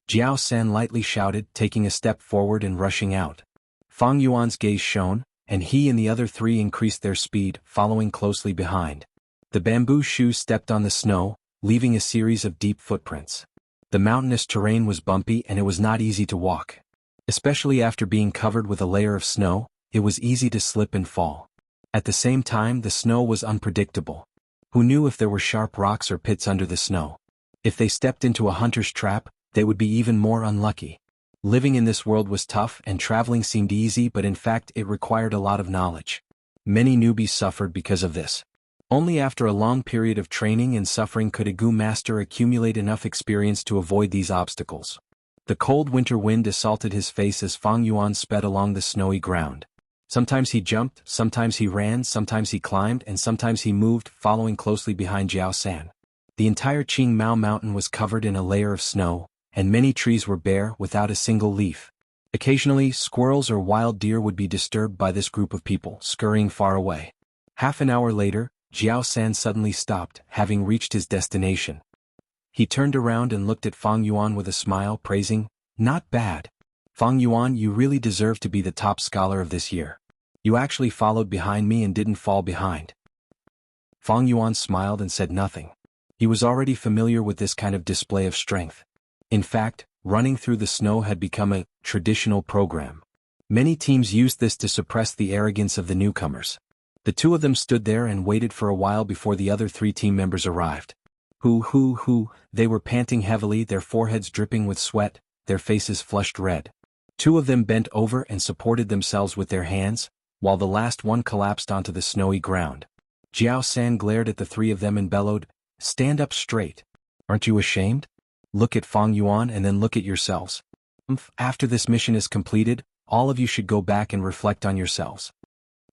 Jiao San lightly shouted, taking a step forward and rushing out. Fang Yuan's gaze shone, and he and the other 3 increased their speed, following closely behind. The bamboo shoes stepped on the snow, leaving a series of deep footprints. The mountainous terrain was bumpy and it was not easy to walk. Especially after being covered with a layer of snow, it was easy to slip and fall. At the same time, the snow was unpredictable. Who knew if there were sharp rocks or pits under the snow? If they stepped into a hunter's trap, they would be even more unlucky. Living in this world was tough and traveling seemed easy, but in fact it required a lot of knowledge. Many newbies suffered because of this. Only after a long period of training and suffering could a Gu master accumulate enough experience to avoid these obstacles. The cold winter wind assaulted his face as Fang Yuan sped along the snowy ground. Sometimes he jumped, sometimes he ran, sometimes he climbed, and sometimes he moved, following closely behind Jiao San. The entire Qing Mao mountain was covered in a layer of snow, and many trees were bare, without a single leaf. Occasionally, squirrels or wild deer would be disturbed by this group of people, scurrying far away. Half an hour later, Jiao San suddenly stopped, having reached his destination. He turned around and looked at Fang Yuan with a smile, praising, "Not bad. Fang Yuan, you really deserve to be the top scholar of this year. You actually followed behind me and didn't fall behind." Fang Yuan smiled and said nothing. He was already familiar with this kind of display of strength. In fact, running through the snow had become a traditional program. Many teams used this to suppress the arrogance of the newcomers. The 2 of them stood there and waited for a while before the other 3 team members arrived. They were panting heavily, their foreheads dripping with sweat, their faces flushed red. Two of them bent over and supported themselves with their hands, while the last one collapsed onto the snowy ground. Jiao San glared at the three of them and bellowed, "Stand up straight. Aren't you ashamed? Look at Fang Yuan and then look at yourselves. After this mission is completed, all of you should go back and reflect on yourselves."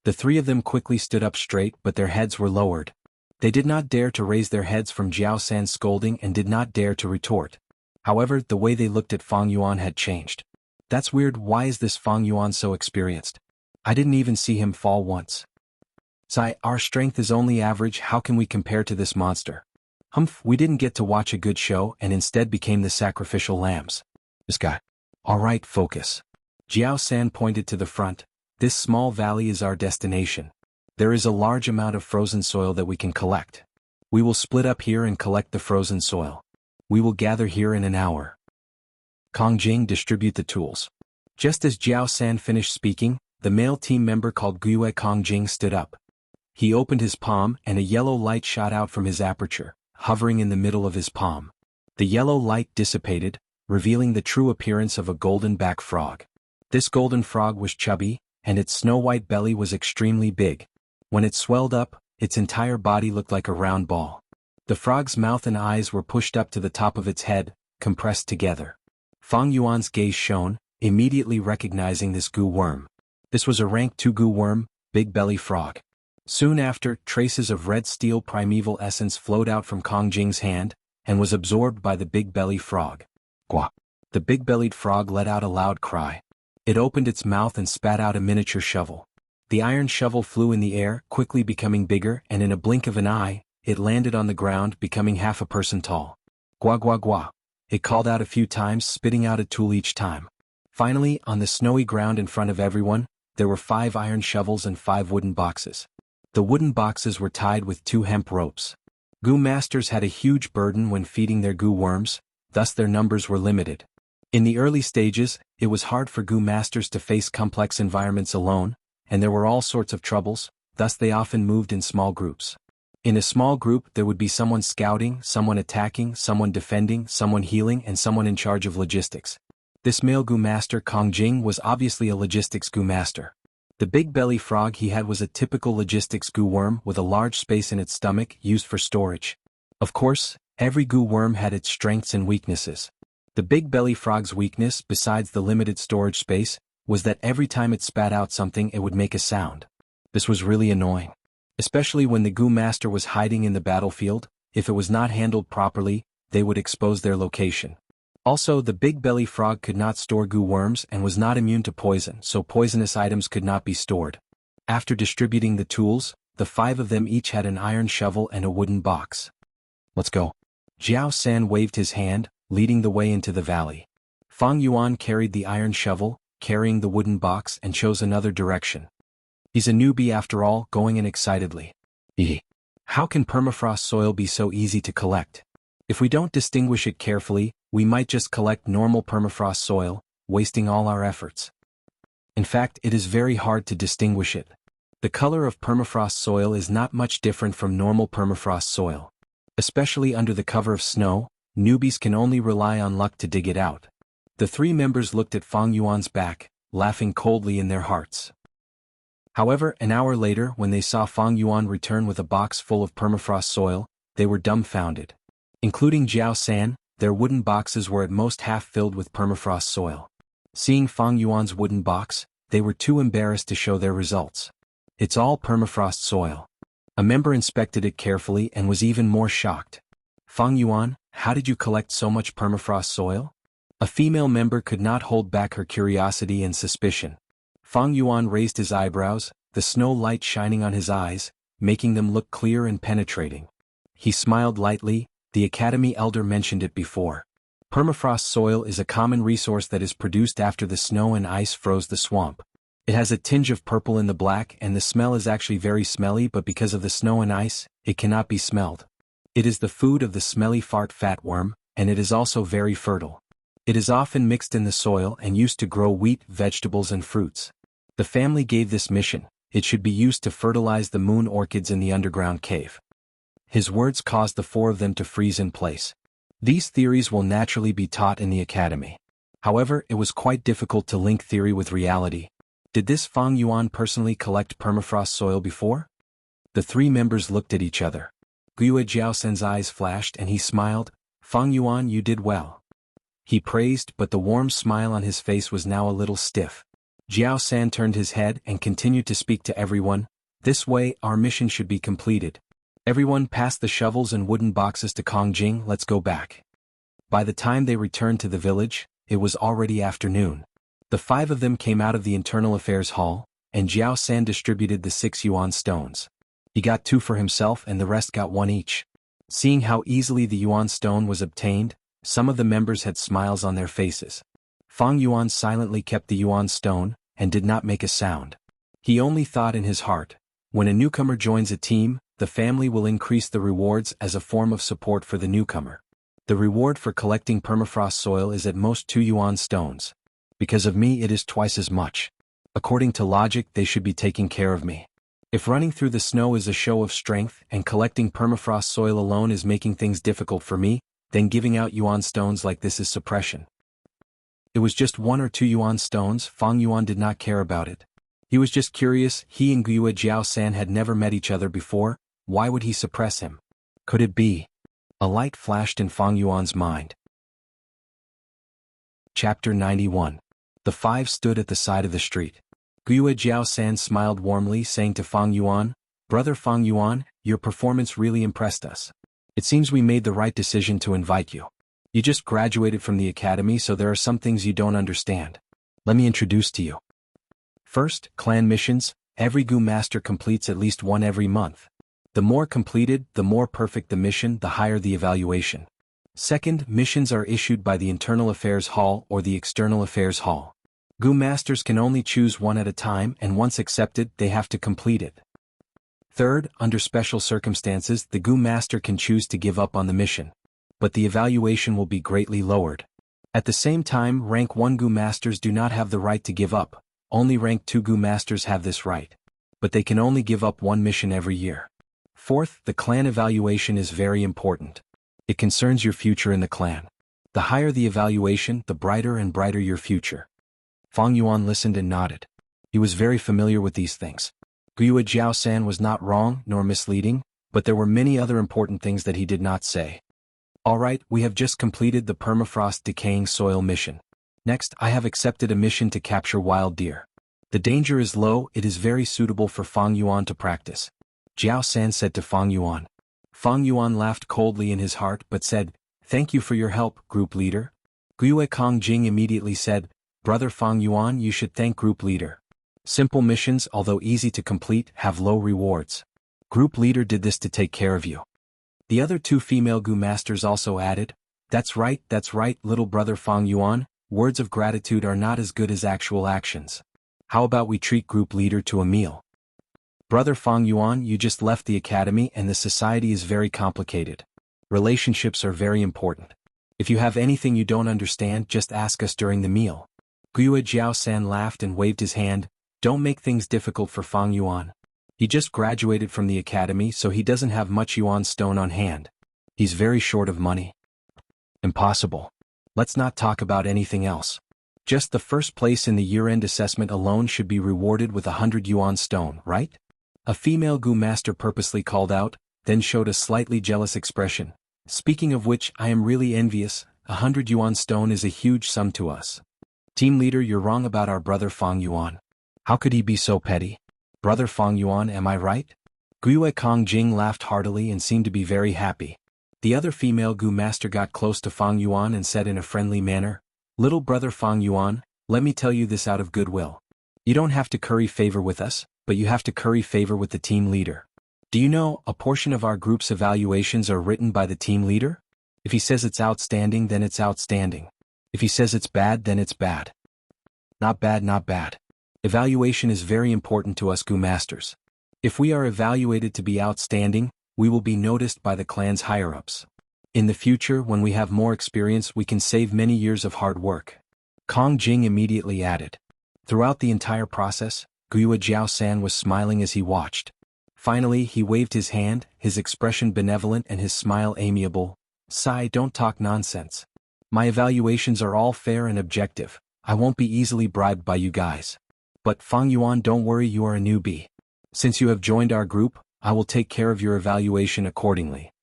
The three of them quickly stood up straight, but their heads were lowered. They did not dare to raise their heads from Jiao San's scolding and did not dare to retort. However, the way they looked at Fang Yuan had changed. "That's weird. Why is this Fang Yuan so experienced? I didn't even see him fall once. Sai, our strength is only average. How can we compare to this monster? We didn't get to watch a good show and instead became the sacrificial lambs. This guy. All right, focus." Jiao San pointed to the front. "This small valley is our destination. There is a large amount of frozen soil that we can collect. We will split up here and collect the frozen soil. We will gather here in an hour. Kong Jing, distribute the tools." Just as Jiao San finished speaking, the male team member called Gue Kong Jing stood up. He opened his palm and a yellow light shot out from his aperture, hovering in the middle of his palm. The yellow light dissipated, revealing the true appearance of a golden-back frog. This golden frog was chubby, and its snow-white belly was extremely big. When it swelled up, its entire body looked like a round ball. The frog's mouth and eyes were pushed up to the top of its head, compressed together. Fang Yuan's gaze shone, immediately recognizing this goo worm. This was a rank 2 goo worm, big belly frog. Soon after, traces of red steel primeval essence flowed out from Kong Jing's hand, and was absorbed by the big belly frog. Gua! The big-bellied frog let out a loud cry. It opened its mouth and spat out a miniature shovel. The iron shovel flew in the air, quickly becoming bigger, and in a blink of an eye, it landed on the ground, becoming half a person tall. Gua gua gua. It called out a few times, spitting out a tool each time. Finally, on the snowy ground in front of everyone, there were 5 iron shovels and 5 wooden boxes. The wooden boxes were tied with 2 hemp ropes. Goo masters had a huge burden when feeding their goo worms, thus their numbers were limited. In the early stages, it was hard for goo masters to face complex environments alone, and there were all sorts of troubles, thus they often moved in small groups. In a small group there would be someone scouting, someone attacking, someone defending, someone healing, and someone in charge of logistics. This male goo master Kong Jing was obviously a logistics goo master. The big belly frog he had was a typical logistics goo worm with a large space in its stomach used for storage. Of course, every goo worm had its strengths and weaknesses. The big belly frog's weakness, besides the limited storage space, was that every time it spat out something it would make a sound. This was really annoying. Especially when the goo master was hiding in the battlefield, if it was not handled properly, they would expose their location. Also, the big belly frog could not store goo worms and was not immune to poison, so poisonous items could not be stored. After distributing the tools, the 5 of them each had an iron shovel and a wooden box. "Let's go." Jiao San waved his hand, leading the way into the valley. Fang Yuan carried the iron shovel, carrying the wooden box, and chose another direction. He's a newbie after all, going in excitedly. How can permafrost soil be so easy to collect? If we don't distinguish it carefully, we might just collect normal permafrost soil, wasting all our efforts. In fact, it is very hard to distinguish it. The color of permafrost soil is not much different from normal permafrost soil. Especially under the cover of snow, newbies can only rely on luck to dig it out. The 3 members looked at Fang Yuan's back, laughing coldly in their hearts. However, an hour later, when they saw Fang Yuan return with a box full of permafrost soil, they were dumbfounded. Including Jiao San, their wooden boxes were at most half filled with permafrost soil. Seeing Fang Yuan's wooden box, they were too embarrassed to show their results. "It's all permafrost soil." A member inspected it carefully and was even more shocked. "Fang Yuan, how did you collect so much permafrost soil?" A female member could not hold back her curiosity and suspicion. Fang Yuan raised his eyebrows, the snow light shining on his eyes, making them look clear and penetrating. He smiled lightly. The Academy elder mentioned it before. Permafrost soil is a common resource that is produced after the snow and ice froze the swamp. It has a tinge of purple in the black and the smell is actually very smelly, but because of the snow and ice, it cannot be smelled. It is the food of the smelly fart fatworm, and it is also very fertile. It is often mixed in the soil and used to grow wheat, vegetables and fruits. The family gave this mission: it should be used to fertilize the moon orchids in the underground cave. His words caused the 4 of them to freeze in place. These theories will naturally be taught in the academy. However, it was quite difficult to link theory with reality. Did this Fang Yuan personally collect permafrost soil before? The three members looked at each other. Guiyue Jiaosan's eyes flashed and he smiled. Fang Yuan, you did well. He praised, but the warm smile on his face was now a little stiff. Jiao San turned his head and continued to speak to everyone. This way, our mission should be completed. Everyone pass the shovels and wooden boxes to Kongjing, let's go back. By the time they returned to the village, it was already afternoon. The five of them came out of the Internal Affairs Hall, and Jiao San distributed the 6 Yuan stones. He got 2 for himself and the rest got 1 each. Seeing how easily the Yuan stone was obtained, some of the members had smiles on their faces. Fang Yuan silently kept the Yuan stone, and did not make a sound. He only thought in his heart, when a newcomer joins a team, the family will increase the rewards as a form of support for the newcomer. The reward for collecting permafrost soil is at most 2 Yuan stones. Because of me it is twice as much. According to logic they should be taking care of me. If running through the snow is a show of strength and collecting permafrost soil alone is making things difficult for me, then giving out Yuan stones like this is suppression. It was just 1 or 2 Yuan stones. Fang Yuan did not care about it. He was just curious. He and Guiyue Jiaosan had never met each other before. Why would he suppress him? Could it be? A light flashed in Fang Yuan's mind. Chapter 91. The 5 stood at the side of the street. Guiyue Jiaosan smiled warmly, saying to Fang Yuan, "Brother Fang Yuan, your performance really impressed us. It seems we made the right decision to invite you. You just graduated from the academy, so there are some things you don't understand. Let me introduce to you. First, clan missions. Every Gu master completes at least 1 every month. The more completed, the more perfect the mission, the higher the evaluation. Second, missions are issued by the Internal Affairs Hall or the External Affairs Hall. Gu masters can only choose 1 at a time, and once accepted, they have to complete it. Third, under special circumstances, the Gu master can choose to give up on the mission. But the evaluation will be greatly lowered. At the same time, rank 1 Gu masters do not have the right to give up. Only rank 2 Gu masters have this right. But they can only give up 1 mission every year. Fourth, the clan evaluation is very important. It concerns your future in the clan. The higher the evaluation, the brighter and brighter your future. Fang Yuan listened and nodded. He was very familiar with these things. Guiyue Jiaosan was not wrong nor misleading, but there were many other important things that he did not say. Alright, we have just completed the permafrost decaying soil mission. Next, I have accepted a mission to capture wild deer. The danger is low, it is very suitable for Fang Yuan to practice. Jiao San said to Fang Yuan. Fang Yuan laughed coldly in his heart but said, "Thank you for your help, group leader." Guiyue Kongjing immediately said, "Brother Fang Yuan, you should thank group leader. Simple missions, although easy to complete, have low rewards. Group leader did this to take care of you." The other 2 female Gu masters also added, that's right, little brother Fang Yuan, words of gratitude are not as good as actual actions. How about we treat group leader to a meal? Brother Fang Yuan, you just left the academy and the society is very complicated. Relationships are very important. If you have anything you don't understand, just ask us during the meal. Guiyue Jiaosan laughed and waved his hand. Don't make things difficult for Fang Yuan. He just graduated from the academy, so he doesn't have much Yuan stone on hand. He's very short of money. Impossible. Let's not talk about anything else. Just the first place in the year-end assessment alone should be rewarded with 100 Yuan stone, right? A female Gu master purposely called out, then showed a slightly jealous expression. Speaking of which, I am really envious. 100 Yuan stone is a huge sum to us. Team leader, you're wrong about our brother Fang Yuan. How could he be so petty? Brother Fang Yuan, am I right? Guiyue Kongjing laughed heartily and seemed to be very happy. The other female Gu master got close to Fang Yuan and said in a friendly manner, "Little brother Fang Yuan, let me tell you this out of goodwill. You don't have to curry favor with us, but you have to curry favor with the team leader. Do you know, a portion of our group's evaluations are written by the team leader? If he says it's outstanding, then it's outstanding. If he says it's bad, then it's bad. Not bad, not bad. Evaluation is very important to us Gu masters. If we are evaluated to be outstanding, we will be noticed by the clan's higher-ups. In the future, when we have more experience, we can save many years of hard work." Kong Jing immediately added. Throughout the entire process, Guiyue Jiaosan was smiling as he watched. Finally, he waved his hand, his expression benevolent and his smile amiable. "Sai, don't talk nonsense. My evaluations are all fair and objective. I won't be easily bribed by you guys. But Fang Yuan, don't worry, you are a newbie. Since you have joined our group, I will take care of your evaluation accordingly.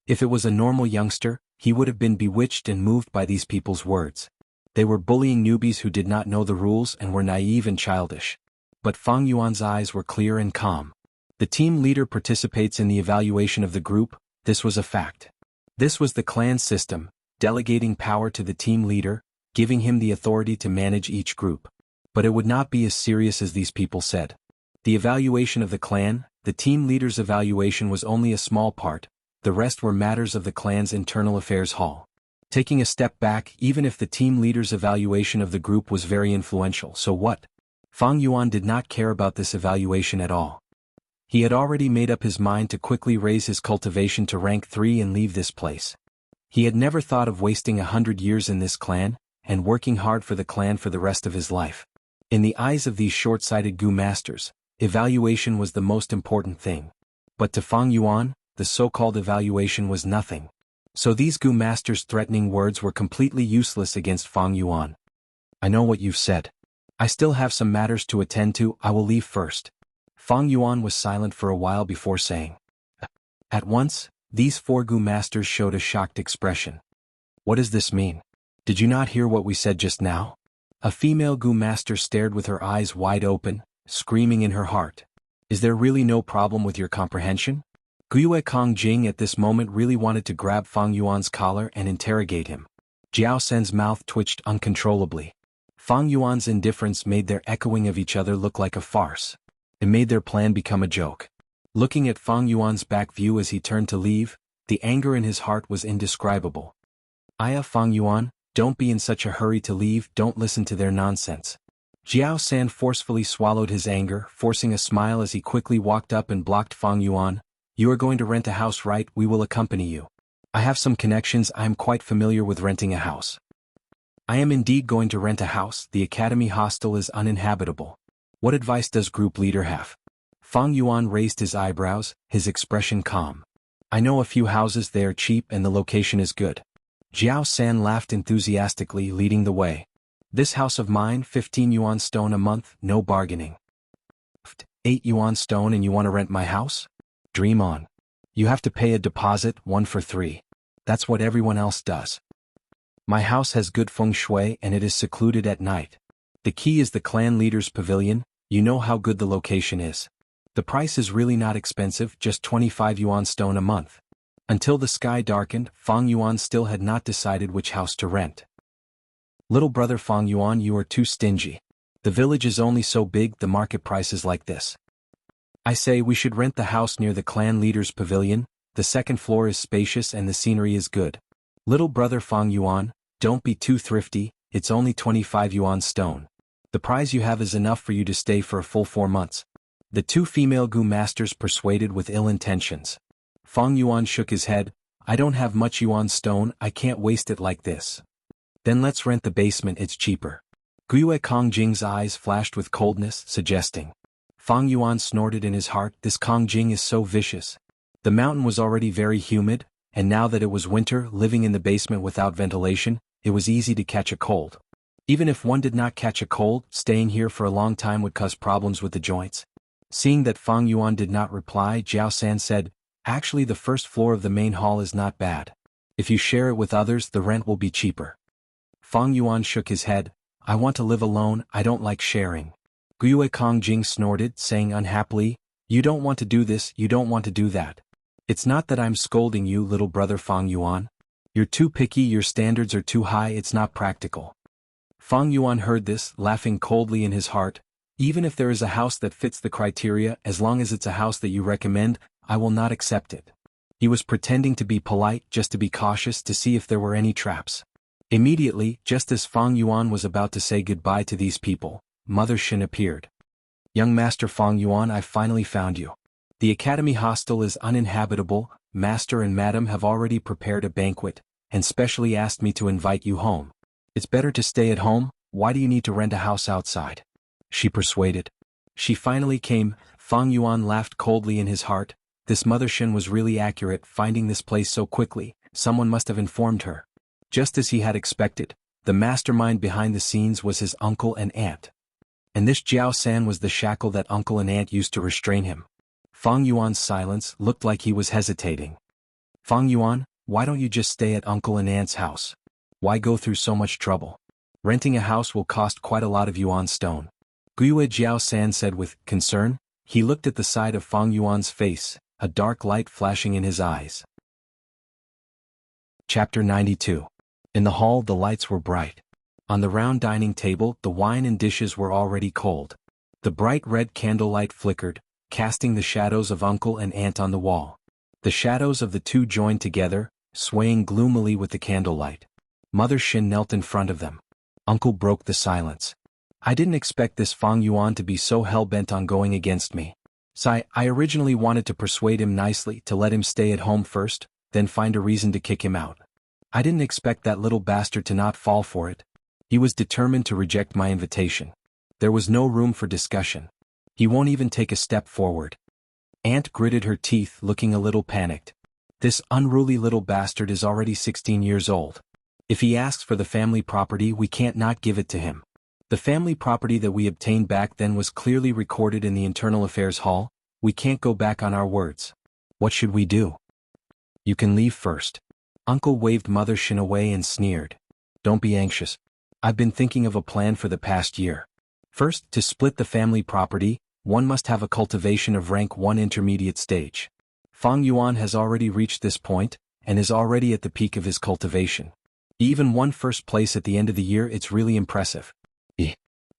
If it was a normal youngster, he would have been bewitched and moved by these people's words. They were bullying newbies who did not know the rules and were naive and childish. But Fang Yuan's eyes were clear and calm. The team leader participates in the evaluation of the group. This was a fact. This was the clan system, delegating power to the team leader, giving him the authority to manage each group. But it would not be as serious as these people said. The evaluation of the clan, the team leader's evaluation, was only a small part. The rest were matters of the clan's internal affairs hall. Taking a step back, even if the team leader's evaluation of the group was very influential, so what? Fang Yuan did not care about this evaluation at all. He had already made up his mind to quickly raise his cultivation to rank 3 and leave this place. He had never thought of wasting 100 years in this clan, and working hard for the clan for the rest of his life. In the eyes of these short-sighted Gu masters, evaluation was the most important thing. But to Fang Yuan, the so-called evaluation was nothing. So these Gu masters' threatening words were completely useless against Fang Yuan. I know what you've said. I still have some matters to attend to. I will leave first. Fang Yuan was silent for a while before saying. At once, these 4 Gu masters showed a shocked expression. What does this mean? Did you not hear what we said just now? A female Gu master stared with her eyes wide open, screaming in her heart. Is there really no problem with your comprehension? Guiyue Kongjing at this moment really wanted to grab Fang Yuan's collar and interrogate him. Jiao Sen's mouth twitched uncontrollably. Fang Yuan's indifference made their echoing of each other look like a farce. It made their plan become a joke. Looking at Fang Yuan's back view as he turned to leave, the anger in his heart was indescribable. Aya, Fang Yuan, don't be in such a hurry to leave, don't listen to their nonsense. Jiao San forcefully swallowed his anger, forcing a smile as he quickly walked up and blocked Fang Yuan. You are going to rent a house, right? We will accompany you. I have some connections. I am quite familiar with renting a house. I am indeed going to rent a house. The academy hostel is uninhabitable. What advice does group leader have? Fang Yuan raised his eyebrows, his expression calm. I know a few houses, they are cheap and the location is good. Jiao San laughed enthusiastically, leading the way. This house of mine, 15 yuan stone a month, no bargaining. 8 yuan stone and you want to rent my house? Dream on. You have to pay a deposit, 1 for 3. That's what everyone else does. My house has good feng shui and it is secluded at night. The key is the clan leader's pavilion. You know how good the location is. The price is really not expensive, just 25 yuan stone a month. Until the sky darkened, Fang Yuan still had not decided which house to rent. Little brother Fang Yuan, you are too stingy. The village is only so big, the market price is like this. I say we should rent the house near the clan leader's pavilion. The second floor is spacious and the scenery is good. Little brother Fang Yuan, don't be too thrifty, it's only 25 yuan stone. The prize you have is enough for you to stay for a full 4 months. The 2 female Gu masters persuaded with ill intentions. Fang Yuan shook his head. I don't have much yuan stone, I can't waste it like this. Then let's rent the basement, it's cheaper. Guiyue Kongjing's eyes flashed with coldness, suggesting. Fang Yuan snorted in his heart, this Kongjing is so vicious. The mountain was already very humid, and now that it was winter, living in the basement without ventilation, it was easy to catch a cold. Even if one did not catch a cold, staying here for a long time would cause problems with the joints. Seeing that Fang Yuan did not reply, Jiao San said, actually the first floor of the main hall is not bad. If you share it with others, the rent will be cheaper. Fang Yuan shook his head. I want to live alone, I don't like sharing. Guiyue Kongjing snorted, saying unhappily, you don't want to do this, you don't want to do that. It's not that I'm scolding you, little brother Fang Yuan. You're too picky, your standards are too high, it's not practical. Fang Yuan heard this, laughing coldly in his heart. Even if there is a house that fits the criteria, as long as it's a house that you recommend, I will not accept it. He was pretending to be polite, just to be cautious, to see if there were any traps. Immediately, just as Fang Yuan was about to say goodbye to these people, Mother Shin appeared. Young Master Fang Yuan, I finally found you. The academy hostel is uninhabitable. Master and Madam have already prepared a banquet, and specially asked me to invite you home. It's better to stay at home, why do you need to rent a house outside? She persuaded. She finally came. Fang Yuan laughed coldly in his heart. This Mother Shin was really accurate, finding this place so quickly. Someone must have informed her. Just as he had expected, the mastermind behind the scenes was his uncle and aunt. And this Jiao San was the shackle that uncle and aunt used to restrain him. Fang Yuan's silence looked like he was hesitating. Fang Yuan, why don't you just stay at uncle and aunt's house? Why go through so much trouble? Renting a house will cost quite a lot of Yuan stone. Guiyue Jiao San said with concern. He looked at the side of Fang Yuan's face, a dark light flashing in his eyes. Chapter 92. In the hall the lights were bright. On the round dining table the wine and dishes were already cold. The bright red candlelight flickered, casting the shadows of uncle and aunt on the wall. The shadows of the two joined together, swaying gloomily with the candlelight. Mother Xin knelt in front of them. Uncle broke the silence. I didn't expect this Fang Yuan to be so hell-bent on going against me. I originally wanted to persuade him nicely to let him stay at home first, then find a reason to kick him out. I didn't expect that little bastard to not fall for it. He was determined to reject my invitation. There was no room for discussion. He won't even take a step forward. Aunt gritted her teeth, looking a little panicked. This unruly little bastard is already 16 years old. If he asks for the family property, we can't not give it to him. The family property that we obtained back then was clearly recorded in the Internal Affairs Hall. We can't go back on our words. What should we do? You can leave first. Uncle waved Mother Xin away and sneered. Don't be anxious. I've been thinking of a plan for the past year. First, to split the family property, one must have a cultivation of rank 1 intermediate stage. Fang Yuan has already reached this point, and is already at the peak of his cultivation. Even won first place at the end of the year. It's really impressive.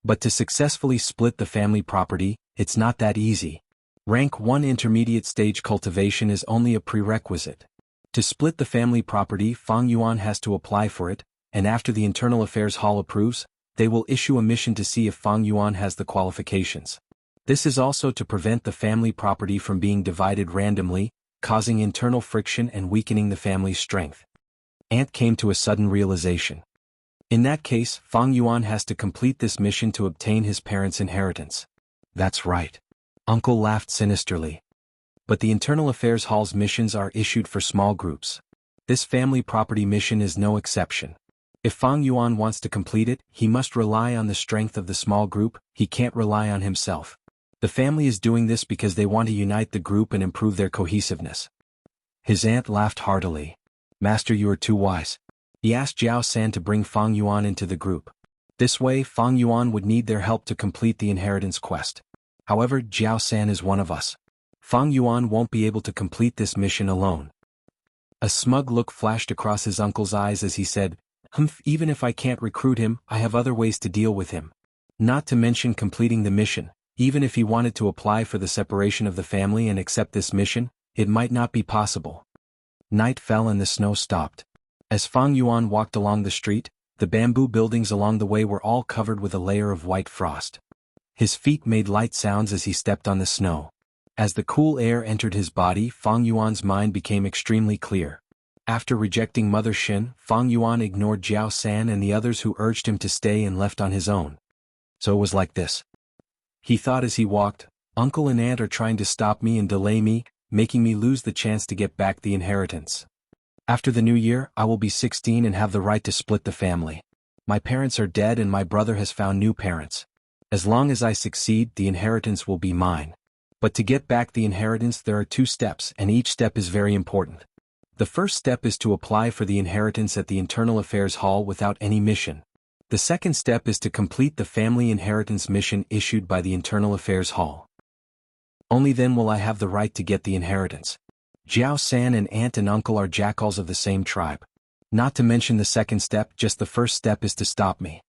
But to successfully split the family property, it's not that easy. Rank 1 intermediate stage cultivation is only a prerequisite. To split the family property, Fang Yuan has to apply for it, and after the Internal Affairs Hall approves, they will issue a mission to see if Fang Yuan has the qualifications. This is also to prevent the family property from being divided randomly, causing internal friction and weakening the family's strength. Aunt came to a sudden realization. In that case, Fang Yuan has to complete this mission to obtain his parents' inheritance. That's right. Uncle laughed sinisterly. But the Internal Affairs Hall's missions are issued for small groups. This family property mission is no exception. If Fang Yuan wants to complete it, he must rely on the strength of the small group. He can't rely on himself. The family is doing this because they want to unite the group and improve their cohesiveness. His aunt laughed heartily. Master, you are too wise. He asked Jiao San to bring Fang Yuan into the group. This way, Fang Yuan would need their help to complete the inheritance quest. However, Jiao San is one of us. Fang Yuan won't be able to complete this mission alone. A smug look flashed across his uncle's eyes as he said, even if I can't recruit him, I have other ways to deal with him. Not to mention completing the mission. Even if he wanted to apply for the separation of the family and accept this mission, it might not be possible. Night fell and the snow stopped. As Fang Yuan walked along the street, the bamboo buildings along the way were all covered with a layer of white frost. His feet made light sounds as he stepped on the snow. As the cool air entered his body, Fang Yuan's mind became extremely clear. After rejecting Mother Xin, Fang Yuan ignored Jiao San and the others who urged him to stay and left on his own. So it was like this. He thought as he walked, Uncle and Aunt are trying to stop me and delay me, making me lose the chance to get back the inheritance. After the new year, I will be 16 and have the right to split the family. My parents are dead and my brother has found new parents. As long as I succeed, the inheritance will be mine. But to get back the inheritance there are 2 steps and each step is very important. The first step is to apply for the inheritance at the Internal Affairs Hall without any mission. The second step is to complete the family inheritance mission issued by the Internal Affairs Hall. Only then will I have the right to get the inheritance. Jiao San and aunt and uncle are jackals of the same tribe. Not to mention the second step, just the first step is to stop me.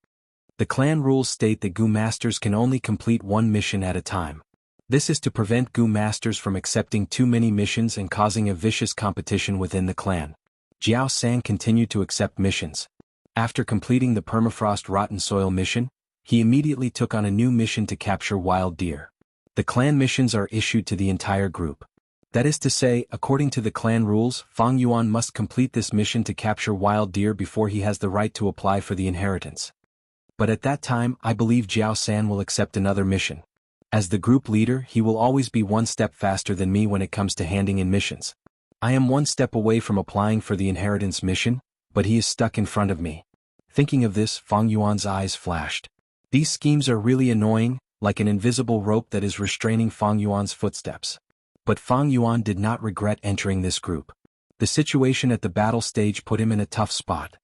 The clan rules state that Gu Masters can only complete 1 mission at a time. This is to prevent Gu Masters from accepting too many missions and causing a vicious competition within the clan. Jiao San continued to accept missions. After completing the permafrost rotten soil mission, he immediately took on a new mission to capture wild deer. The clan missions are issued to the entire group. That is to say, according to the clan rules, Fang Yuan must complete this mission to capture wild deer before he has the right to apply for the inheritance. But at that time, I believe Jiao San will accept another mission. As the group leader, he will always be 1 step faster than me when it comes to handing in missions. I am 1 step away from applying for the inheritance mission, but he is stuck in front of me. Thinking of this, Fang Yuan's eyes flashed. These schemes are really annoying, like an invisible rope that is restraining Fang Yuan's footsteps. But Fang Yuan did not regret entering this group. The situation at the battle stage put him in a tough spot.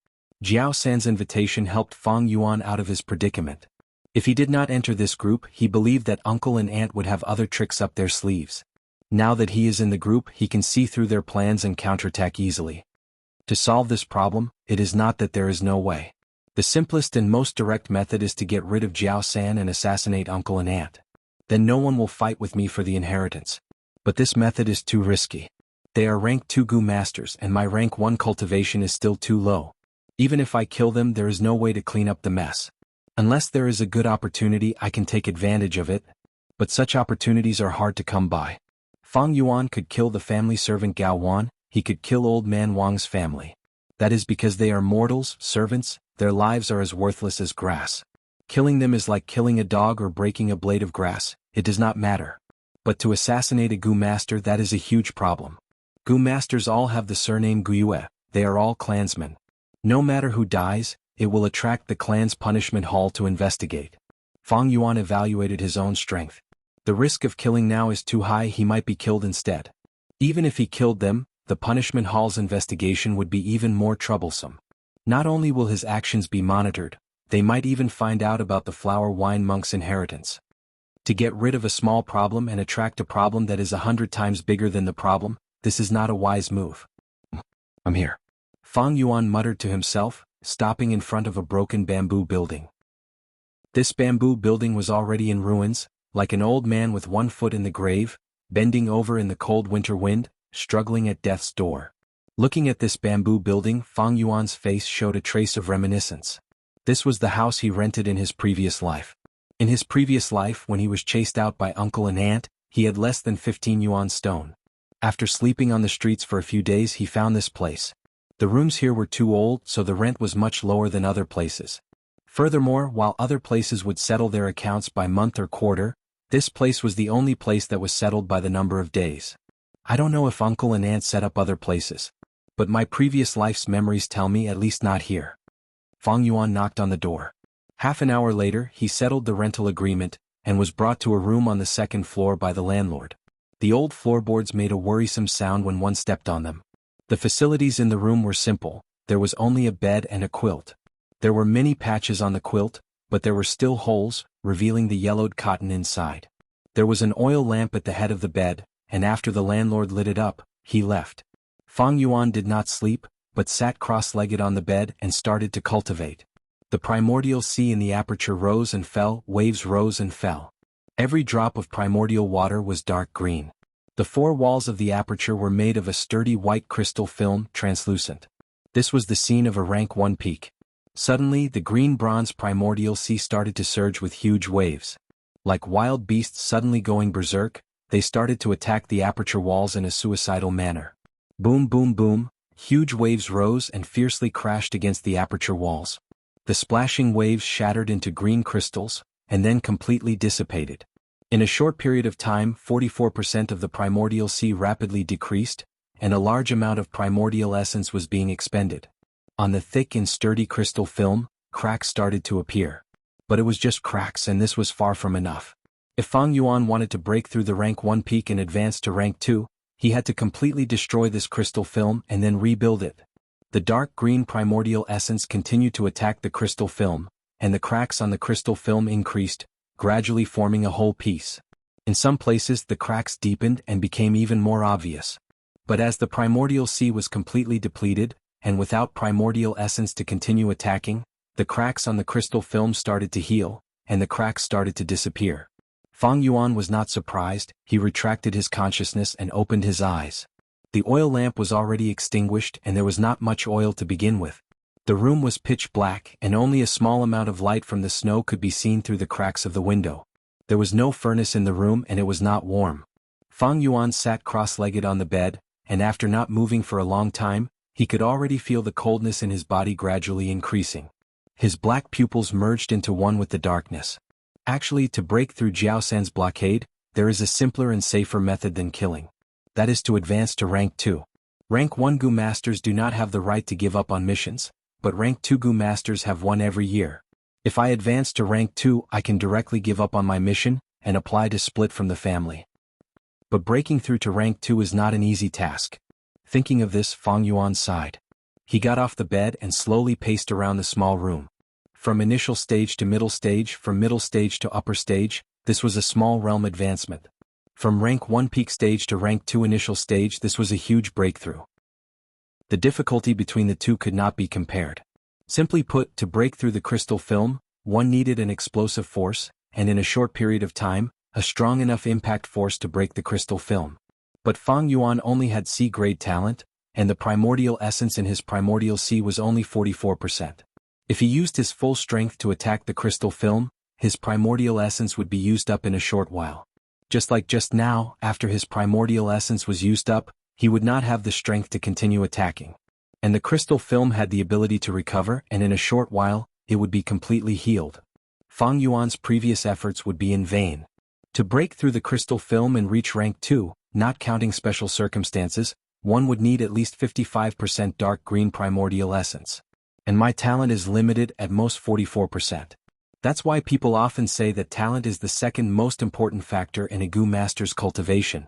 Jiao San's invitation helped Fang Yuan out of his predicament. If he did not enter this group, he believed that uncle and aunt would have other tricks up their sleeves. Now that he is in the group, he can see through their plans and counterattack easily. To solve this problem, it is not that there is no way. The simplest and most direct method is to get rid of Jiao San and assassinate uncle and aunt. Then no one will fight with me for the inheritance. But this method is too risky. They are rank 2 Gu masters and my rank 1 cultivation is still too low. Even if I kill them, there is no way to clean up the mess. Unless there is a good opportunity, I can take advantage of it. But such opportunities are hard to come by. Fang Yuan could kill the family servant Gao Wan, he could kill old man Wang's family. That is because they are mortals, servants, their lives are as worthless as grass. Killing them is like killing a dog or breaking a blade of grass, it does not matter. But to assassinate a Gu master, that is a huge problem. Gu masters all have the surname Guyue, they are all clansmen. No matter who dies, it will attract the clan's punishment hall to investigate. Fang Yuan evaluated his own strength. The risk of killing now is too high, he might be killed instead. Even if he killed them, the punishment hall's investigation would be even more troublesome. Not only will his actions be monitored, they might even find out about the flower wine monk's inheritance. To get rid of a small problem and attract a problem that is 100 times bigger than the problem, this is not a wise move. I'm here. Fang Yuan muttered to himself, stopping in front of a broken bamboo building. This bamboo building was already in ruins, like an old man with one foot in the grave, bending over in the cold winter wind, struggling at death's door. Looking at this bamboo building, Fang Yuan's face showed a trace of reminiscence. This was the house he rented in his previous life. In his previous life, when he was chased out by uncle and aunt, he had less than 15 yuan stone. After sleeping on the streets for a few days, he found this place. The rooms here were too old, so the rent was much lower than other places. Furthermore, while other places would settle their accounts by month or quarter, this place was the only place that was settled by the number of days. I don't know if uncle and aunt set up other places. But my previous life's memories tell me at least not here. Fang Yuan knocked on the door. Half an hour later, he settled the rental agreement, and was brought to a room on the second floor by the landlord. The old floorboards made a worrisome sound when one stepped on them. The facilities in the room were simple, there was only a bed and a quilt. There were many patches on the quilt, but there were still holes, revealing the yellowed cotton inside. There was an oil lamp at the head of the bed, and after the landlord lit it up, he left. Fang Yuan did not sleep, but sat cross-legged on the bed and started to cultivate. The primordial sea in the aperture rose and fell, waves rose and fell. Every drop of primordial water was dark green. The 4 walls of the aperture were made of a sturdy white crystal film, translucent. This was the scene of a rank 1 peak. Suddenly, the green-bronze primordial sea started to surge with huge waves. Like wild beasts suddenly going berserk, they started to attack the aperture walls in a suicidal manner. Boom boom boom, huge waves rose and fiercely crashed against the aperture walls. The splashing waves shattered into green crystals, and then completely dissipated. In a short period of time, 44% of the primordial sea rapidly decreased, and a large amount of primordial essence was being expended. On the thick and sturdy crystal film, cracks started to appear. But it was just cracks, and this was far from enough. If Fang Yuan wanted to break through the rank 1 peak and advance to rank 2, he had to completely destroy this crystal film and then rebuild it. The dark green primordial essence continued to attack the crystal film, and the cracks on the crystal film increased, gradually forming a whole piece. In some places the cracks deepened and became even more obvious. But as the primordial sea was completely depleted, and without primordial essence to continue attacking, the cracks on the crystal film started to heal, and the cracks started to disappear. Fang Yuan was not surprised, he retracted his consciousness and opened his eyes. The oil lamp was already extinguished and there was not much oil to begin with. The room was pitch black and only a small amount of light from the snow could be seen through the cracks of the window. There was no furnace in the room and it was not warm. Fang Yuan sat cross-legged on the bed, and after not moving for a long time, he could already feel the coldness in his body gradually increasing. His black pupils merged into one with the darkness. Actually, to break through Jiao San's blockade, there is a simpler and safer method than killing. That is to advance to rank 2. Rank 1 Gu Masters do not have the right to give up on missions, but Rank 2 Gu Masters have one every year. If I advance to Rank 2, I can directly give up on my mission and apply to split from the family. But breaking through to Rank 2 is not an easy task. Thinking of this, Fang Yuan sighed. He got off the bed and slowly paced around the small room. From initial stage to middle stage, from middle stage to upper stage, this was a small realm advancement. From Rank 1 peak stage to Rank 2 initial stage, this was a huge breakthrough. The difficulty between the two could not be compared. Simply put, to break through the crystal film, one needed an explosive force, and in a short period of time, a strong enough impact force to break the crystal film. But Fang Yuan only had C-grade talent, and the primordial essence in his primordial C was only 44%. If he used his full strength to attack the crystal film, his primordial essence would be used up in a short while. Just like just now, after his primordial essence was used up, he would not have the strength to continue attacking. And the crystal film had the ability to recover, and in a short while, it would be completely healed. Fang Yuan's previous efforts would be in vain. To break through the crystal film and reach Rank 2, not counting special circumstances, one would need at least 55% dark green primordial essence. And my talent is limited at most 44%. That's why people often say that talent is the second most important factor in a Gu Master's cultivation.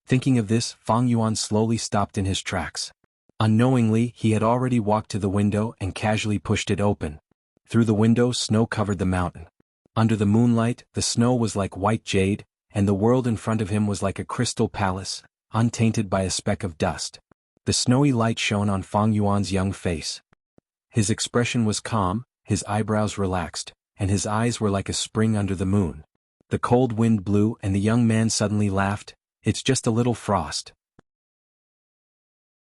Thinking of this, Fang Yuan slowly stopped in his tracks. Unknowingly, he had already walked to the window and casually pushed it open. Through the window, snow covered the mountain. Under the moonlight, the snow was like white jade, and the world in front of him was like a crystal palace, untainted by a speck of dust. The snowy light shone on Fang Yuan's young face. His expression was calm, his eyebrows relaxed, and his eyes were like a spring under the moon. The cold wind blew and the young man suddenly laughed. It's just a little frost.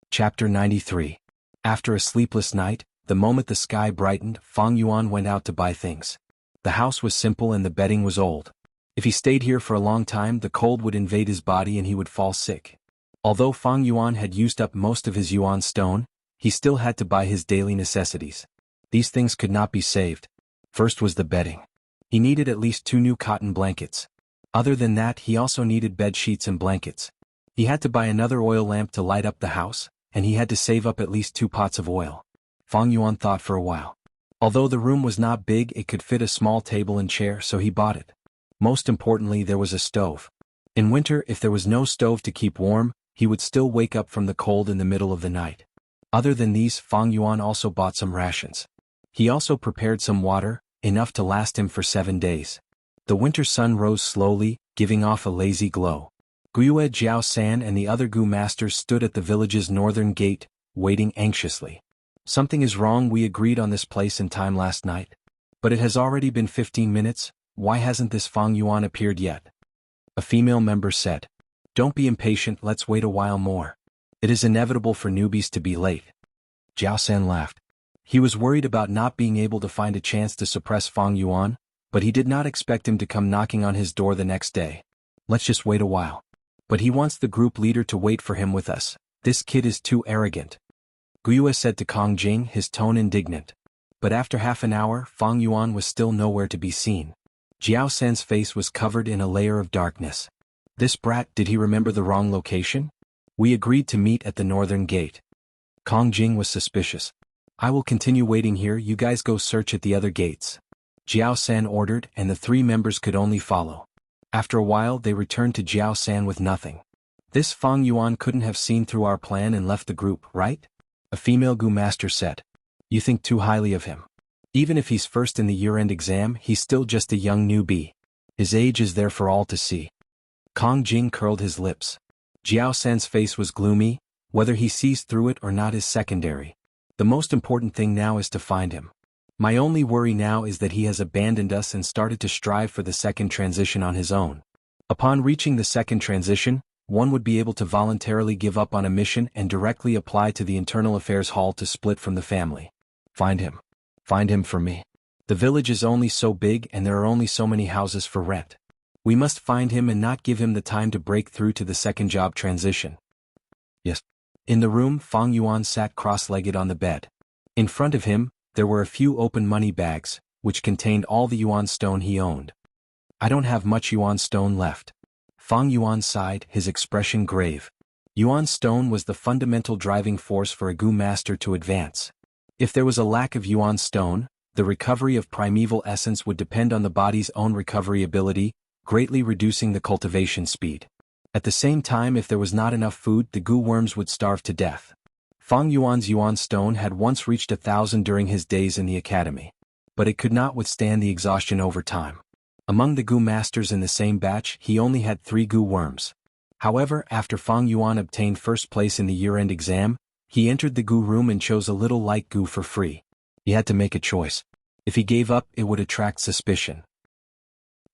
Chapter 93. After a sleepless night, the moment the sky brightened, Fang Yuan went out to buy things. The house was simple and the bedding was old. If he stayed here for a long time, the cold would invade his body and he would fall sick. Although Fang Yuan had used up most of his Yuan stone, he still had to buy his daily necessities. These things could not be saved. First was the bedding. He needed at least 2 new cotton blankets. Other than that, he also needed bed sheets and blankets. He had to buy another oil lamp to light up the house, and he had to save up at least 2 pots of oil. Fang Yuan thought for a while. Although the room was not big, it could fit a small table and chair, so he bought it. Most importantly, there was a stove. In winter, if there was no stove to keep warm, he would still wake up from the cold in the middle of the night. Other than these, Fang Yuan also bought some rations. He also prepared some water, enough to last him for 7 days. The winter sun rose slowly, giving off a lazy glow. Guiyue Jiao San and the other Gu masters stood at the village's northern gate, waiting anxiously. Something is wrong. We agreed on this place and time last night. But it has already been 15 minutes, why hasn't this Fang Yuan appeared yet? A female member said. Don't be impatient, let's wait a while more. It is inevitable for newbies to be late. Jiao San laughed. He was worried about not being able to find a chance to suppress Fang Yuan, but he did not expect him to come knocking on his door the next day. Let's just wait a while. But he wants the group leader to wait for him with us. This kid is too arrogant. Guiyue said to Kong Jing, his tone indignant. But after half an hour, Fang Yuan was still nowhere to be seen. Jiao San's face was covered in a layer of darkness. This brat, did he remember the wrong location? We agreed to meet at the northern gate. Kong Jing was suspicious. I will continue waiting here, you guys go search at the other gates. Jiao San ordered, and the 3 members could only follow. After a while, they returned to Jiao San with nothing. This Fang Yuan couldn't have seen through our plan and left the group, right? A female Gu master said. You think too highly of him. Even if he's first in the year-end exam, he's still just a young newbie. His age is there for all to see. Kong Jing curled his lips. Jiao San's face was gloomy. Whether he sees through it or not is secondary. The most important thing now is to find him. My only worry now is that he has abandoned us and started to strive for the second transition on his own. Upon reaching the second transition, one would be able to voluntarily give up on a mission and directly apply to the Internal Affairs Hall to split from the family. Find him. Find him for me. The village is only so big and there are only so many houses for rent. We must find him and not give him the time to break through to the second job transition. Yes. In the room, Fang Yuan sat cross-legged on the bed. In front of him, there were a few open money bags, which contained all the Yuan stone he owned. I don't have much Yuan stone left. Fang Yuan sighed, his expression grave. Yuan stone was the fundamental driving force for a Gu master to advance. If there was a lack of Yuan stone, the recovery of primeval essence would depend on the body's own recovery ability, greatly reducing the cultivation speed. At the same time, if there was not enough food, the Gu worms would starve to death. Fang Yuan's Yuan stone had once reached 1,000 during his days in the academy. But it could not withstand the exhaustion over time. Among the Gu masters in the same batch, he only had 3 Gu worms. However, after Fang Yuan obtained first place in the year-end exam, he entered the Gu room and chose a little light Gu for free. He had to make a choice. If he gave up, it would attract suspicion.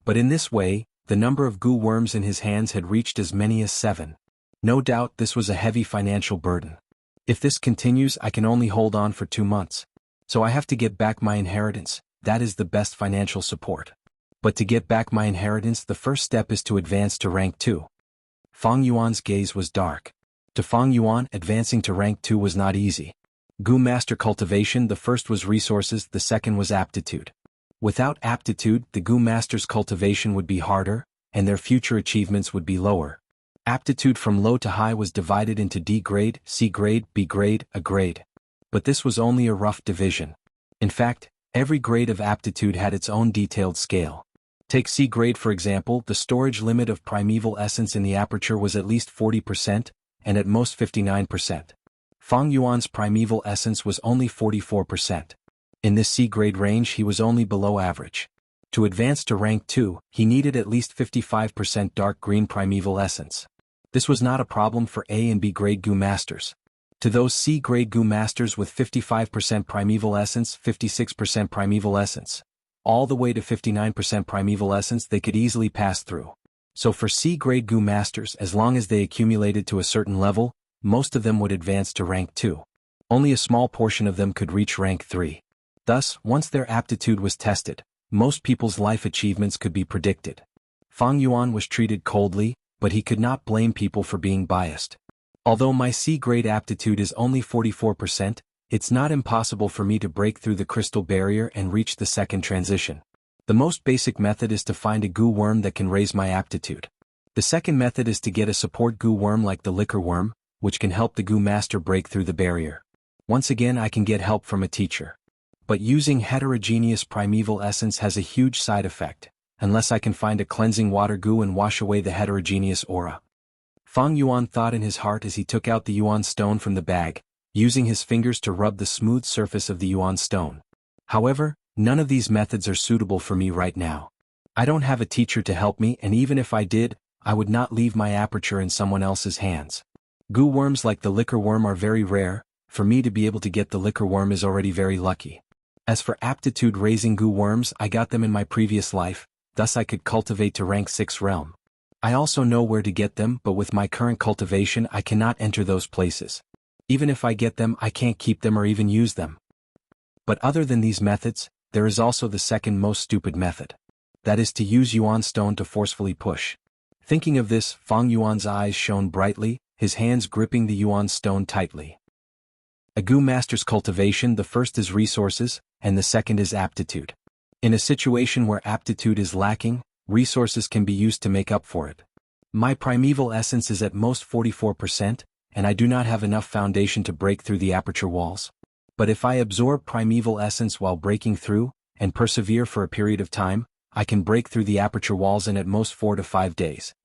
But in this way, the number of Gu worms in his hands had reached as many as 7. No doubt this was a heavy financial burden. If this continues, I can only hold on for 2 months. So I have to get back my inheritance. That is the best financial support. But to get back my inheritance, the first step is to advance to rank 2. Fang Yuan's gaze was dark. To Fang Yuan, advancing to rank 2 was not easy. Gu master cultivation, the first was resources, the second was aptitude. Without aptitude, the Gu master's cultivation would be harder, and their future achievements would be lower. Aptitude from low to high was divided into D grade, C grade, B grade, A grade. But this was only a rough division. In fact, every grade of aptitude had its own detailed scale. Take C grade for example, the storage limit of primeval essence in the aperture was at least 40%, and at most 59%. Fang Yuan's primeval essence was only 44%. In this C grade range he was only below average. To advance to rank 2, he needed at least 55% dark green primeval essence. This was not a problem for A and B grade Gu masters. To those C grade Gu masters with 55% primeval essence, 56% primeval essence, all the way to 59% primeval essence, they could easily pass through. So for C grade Gu masters, as long as they accumulated to a certain level, most of them would advance to rank 2. Only a small portion of them could reach rank 3. Thus, once their aptitude was tested, most people's life achievements could be predicted. Fang Yuan was treated coldly, but he could not blame people for being biased. Although my C grade aptitude is only 44%, it's not impossible for me to break through the crystal barrier and reach the second transition. The most basic method is to find a Gu worm that can raise my aptitude. The second method is to get a support Gu worm like the liquor worm, which can help the Gu master break through the barrier. Once again, I can get help from a teacher. But using heterogeneous primeval essence has a huge side effect, unless I can find a cleansing water Gu and wash away the heterogeneous aura. Fang Yuan thought in his heart as he took out the Yuan stone from the bag, using his fingers to rub the smooth surface of the Yuan stone. However, none of these methods are suitable for me right now. I don't have a teacher to help me, and even if I did, I would not leave my aperture in someone else's hands. Gu worms like the liquor worm are very rare. For me to be able to get the liquor worm is already very lucky. As for aptitude-raising Gu worms, I got them in my previous life, thus I could cultivate to rank 6 realm. I also know where to get them, but with my current cultivation I cannot enter those places. Even if I get them, I can't keep them or even use them. But other than these methods, there is also the second most stupid method. That is to use Yuan stone to forcefully push. Thinking of this, Fang Yuan's eyes shone brightly, his hands gripping the Yuan stone tightly. A Gu master's cultivation, the first is resources, and the second is aptitude. In a situation where aptitude is lacking, resources can be used to make up for it. My primeval essence is at most 44%, and I do not have enough foundation to break through the aperture walls. But if I absorb primeval essence while breaking through, and persevere for a period of time, I can break through the aperture walls in at most 4 to 5 days.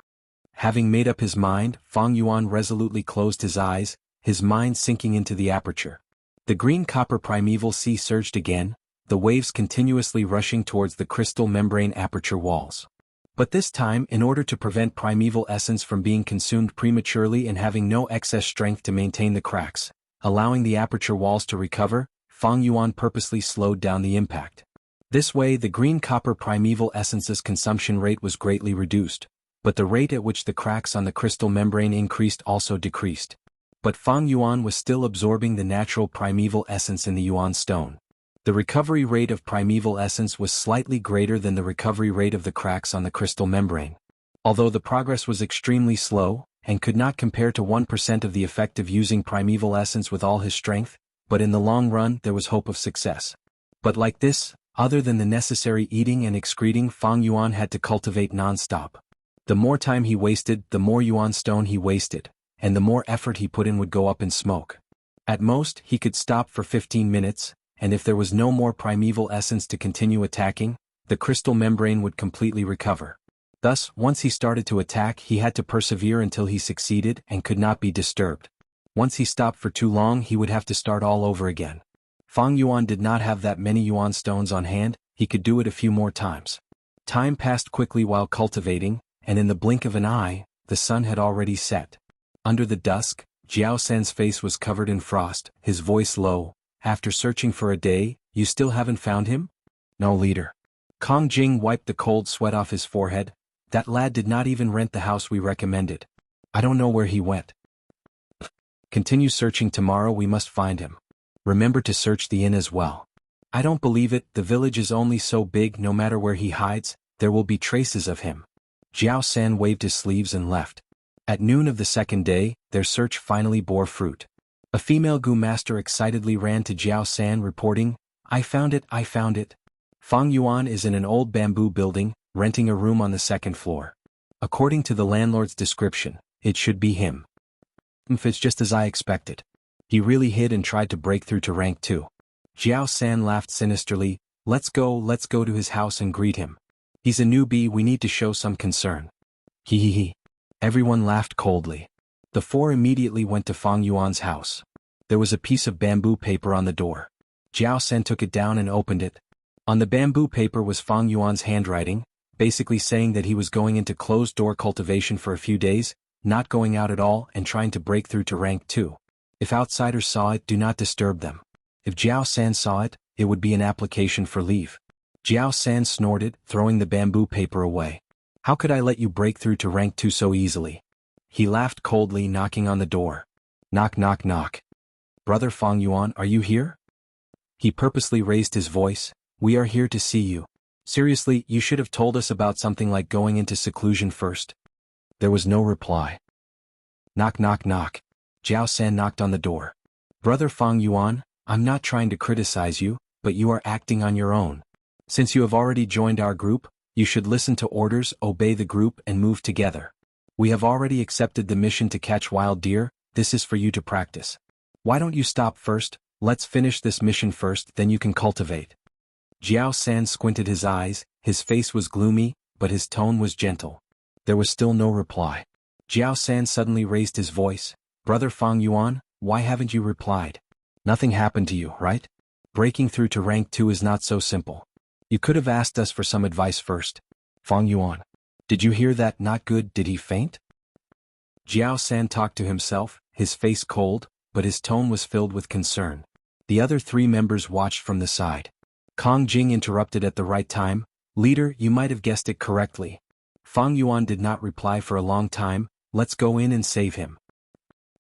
Having made up his mind, Fang Yuan resolutely closed his eyes, his mind sinking into the aperture. The green copper primeval sea surged again, the waves continuously rushing towards the crystal membrane aperture walls. But this time, in order to prevent primeval essence from being consumed prematurely and having no excess strength to maintain the cracks, allowing the aperture walls to recover, Fang Yuan purposely slowed down the impact. This way, the green copper primeval essence's consumption rate was greatly reduced, but the rate at which the cracks on the crystal membrane increased also decreased. But Fang Yuan was still absorbing the natural primeval essence in the Yuan stone. The recovery rate of primeval essence was slightly greater than the recovery rate of the cracks on the crystal membrane. Although the progress was extremely slow, and could not compare to 1% of the effect of using primeval essence with all his strength, but in the long run there was hope of success. But like this, other than the necessary eating and excreting, Fang Yuan had to cultivate non-stop. The more time he wasted, the more Yuan stone he wasted, and the more effort he put in would go up in smoke. At most, he could stop for 15 minutes, and if there was no more primeval essence to continue attacking, the crystal membrane would completely recover. Thus, once he started to attack, he had to persevere until he succeeded and could not be disturbed. Once he stopped for too long, he would have to start all over again. Fang Yuan did not have that many Yuan stones on hand, he could do it a few more times. Time passed quickly while cultivating, and in the blink of an eye, the sun had already set. Under the dusk, Jiao San's face was covered in frost, his voice low. After searching for a day, you still haven't found him? No, leader. Kong Jing wiped the cold sweat off his forehead. That lad did not even rent the house we recommended. I don't know where he went. Continue searching, tomorrow we must find him. Remember to search the inn as well. I don't believe it, the village is only so big, no matter where he hides, there will be traces of him. Jiao San waved his sleeves and left. At noon of the second day, their search finally bore fruit. A female Gu master excitedly ran to Jiao San reporting, I found it, I found it. Fang Yuan is in an old bamboo building, renting a room on the second floor. According to the landlord's description, it should be him. It's just as I expected. He really hid and tried to break through to rank 2. Jiao San laughed sinisterly, let's go to his house and greet him. He's a newbie, we need to show some concern. He. Everyone laughed coldly. The four immediately went to Fang Yuan's house. There was a piece of bamboo paper on the door. Jiao San took it down and opened it. On the bamboo paper was Fang Yuan's handwriting, basically saying that he was going into closed-door cultivation for a few days, not going out at all and trying to break through to rank 2. If outsiders saw it, do not disturb them. If Jiao San saw it, it would be an application for leave. Jiao San snorted, throwing the bamboo paper away. How could I let you break through to rank 2 so easily? He laughed coldly, knocking on the door. Knock, knock, knock. Brother Fang Yuan, are you here? He purposely raised his voice. We are here to see you. Seriously, you should have told us about something like going into seclusion first. There was no reply. Knock, knock, knock. Jiao San knocked on the door. Brother Fang Yuan, I'm not trying to criticize you, but you are acting on your own. Since you have already joined our group, you should listen to orders, obey the group and move together. We have already accepted the mission to catch wild deer, this is for you to practice. Why don't you stop first? Let's finish this mission first, then you can cultivate. Jiao San squinted his eyes, his face was gloomy, but his tone was gentle. There was still no reply. Jiao San suddenly raised his voice. Brother Fang Yuan, why haven't you replied? Nothing happened to you, right? Breaking through to rank 2 is not so simple. You could have asked us for some advice first. Fang Yuan. Did you hear that? Not good, did he faint? Jiao San talked to himself, his face cold, but his tone was filled with concern. The other 3 members watched from the side. Kong Jing interrupted at the right time. Leader, you might have guessed it correctly. Fang Yuan did not reply for a long time. Let's go in and save him.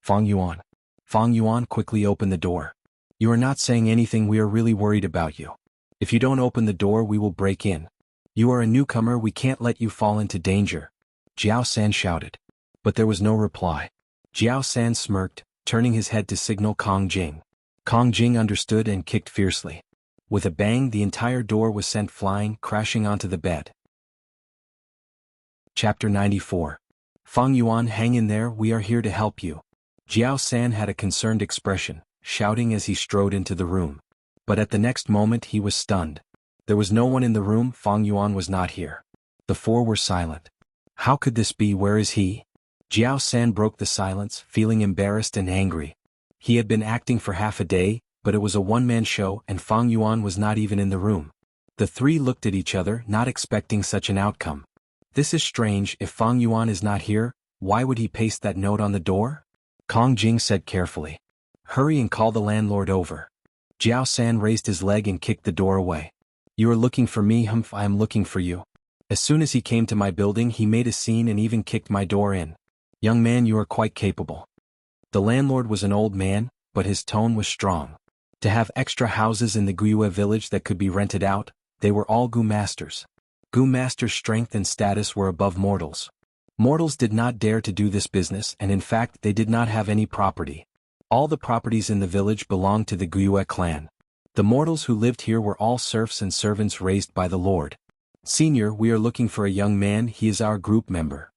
Fang Yuan. Fang Yuan quickly opened the door. You are not saying anything, we are really worried about you. If you don't open the door, we will break in. You are a newcomer, we can't let you fall into danger. Jiao San shouted. But there was no reply. Jiao San smirked, turning his head to signal Kong Jing. Kong Jing understood and kicked fiercely. With a bang, the entire door was sent flying, crashing onto the bed. Chapter 94. Fang Yuan, hang in there, we are here to help you. Jiao San had a concerned expression, shouting as he strode into the room. But at the next moment he was stunned. There was no one in the room, Fang Yuan was not here. The 4 were silent. How could this be, where is he? Jiao San broke the silence, feeling embarrassed and angry. He had been acting for half a day, but it was a one-man show and Fang Yuan was not even in the room. The 3 looked at each other, not expecting such an outcome. This is strange, if Fang Yuan is not here, why would he paste that note on the door? Kong Jing said carefully. Hurry and call the landlord over. Jiao San raised his leg and kicked the door away. You are looking for me, humph, I am looking for you. As soon as he came to my building he made a scene and even kicked my door in. Young man, you are quite capable. The landlord was an old man, but his tone was strong. To have extra houses in the Guiyue village that could be rented out, they were all Gu masters. Gu masters' strength and status were above mortals. Mortals did not dare to do this business and in fact they did not have any property. All the properties in the village belonged to the Guiyue clan. The mortals who lived here were all serfs and servants raised by the Lord. Senior, we are looking for a young man, he is our group member.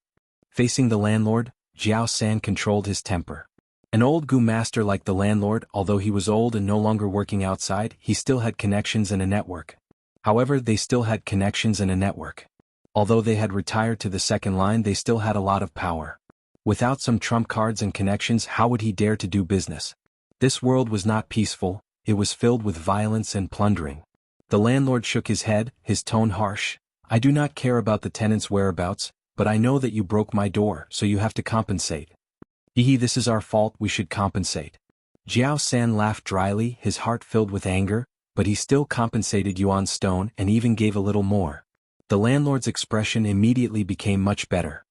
Facing the landlord, Jiao San controlled his temper. An old gu master like the landlord, although he was old and no longer working outside, he still had connections and a network. However, they still had connections and a network. Although they had retired to the second line, they still had a lot of power. Without some trump cards and connections, how would he dare to do business? This world was not peaceful, it was filled with violence and plundering. The landlord shook his head, his tone harsh. I do not care about the tenant's whereabouts, but I know that you broke my door, so you have to compensate. This is our fault, we should compensate. Jiao San laughed dryly, his heart filled with anger, but he still compensated Yuan Stone and even gave a little more. The landlord's expression immediately became much better.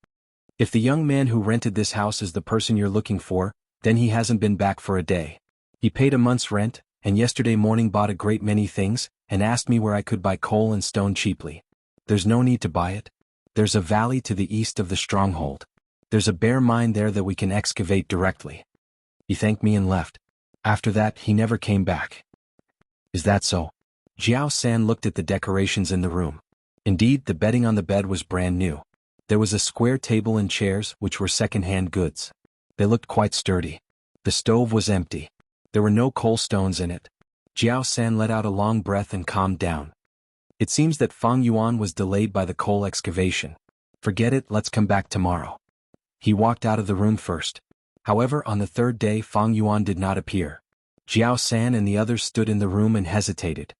If the young man who rented this house is the person you're looking for, then he hasn't been back for a day. He paid a month's rent, and yesterday morning bought a great many things, and asked me where I could buy coal and stone cheaply. There's no need to buy it. There's a valley to the east of the stronghold. There's a bare mine there that we can excavate directly. He thanked me and left. After that, he never came back. Is that so? Jiao San looked at the decorations in the room. Indeed, the bedding on the bed was brand new. There was a square table and chairs, which were second-hand goods. They looked quite sturdy. The stove was empty. There were no coal stones in it. Jiao San let out a long breath and calmed down. It seems that Fang Yuan was delayed by the coal excavation. Forget it, let's come back tomorrow. He walked out of the room first. However, on the third day, Fang Yuan did not appear. Jiao San and the others stood in the room and hesitated.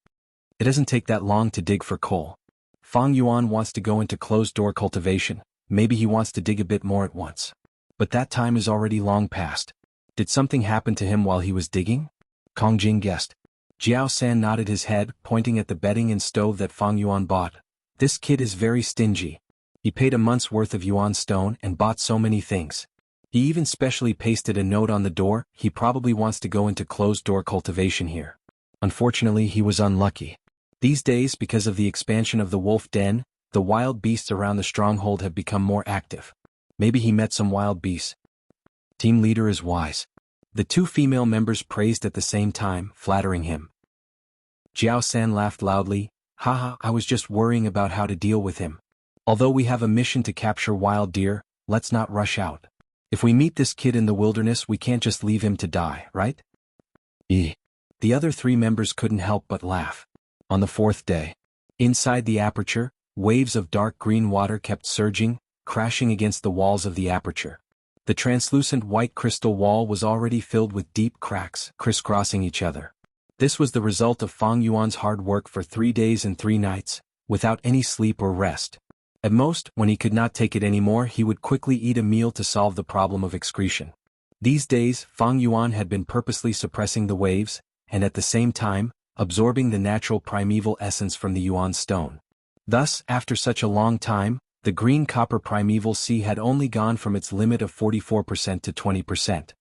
It doesn't take that long to dig for coal. Fang Yuan wants to go into closed-door cultivation, maybe he wants to dig a bit more at once. But that time is already long past. Did something happen to him while he was digging? Kong Jing guessed. Jiao San nodded his head, pointing at the bedding and stove that Fang Yuan bought. This kid is very stingy. He paid a month's worth of Yuan Stone and bought so many things. He even specially pasted a note on the door, he probably wants to go into closed-door cultivation here. Unfortunately, he was unlucky. These days, because of the expansion of the wolf den, the wild beasts around the stronghold have become more active. Maybe he met some wild beasts. Team leader is wise. The two female members praised at the same time, flattering him. Jiao San laughed loudly. Haha, I was just worrying about how to deal with him. Although we have a mission to capture wild deer, let's not rush out. If we meet this kid in the wilderness, we can't just leave him to die, right? The other three members couldn't help but laugh. On the fourth day, inside the aperture, waves of dark green water kept surging, crashing against the walls of the aperture. The translucent white crystal wall was already filled with deep cracks, crisscrossing each other. This was the result of Fang Yuan's hard work for 3 days and 3 nights, without any sleep or rest. At most, when he could not take it anymore, he would quickly eat a meal to solve the problem of excretion. These days, Fang Yuan had been purposely suppressing the waves, and at the same time, absorbing the natural primeval essence from the Yuan stone. Thus, after such a long time, the green copper primeval sea had only gone from its limit of 44% to 20%.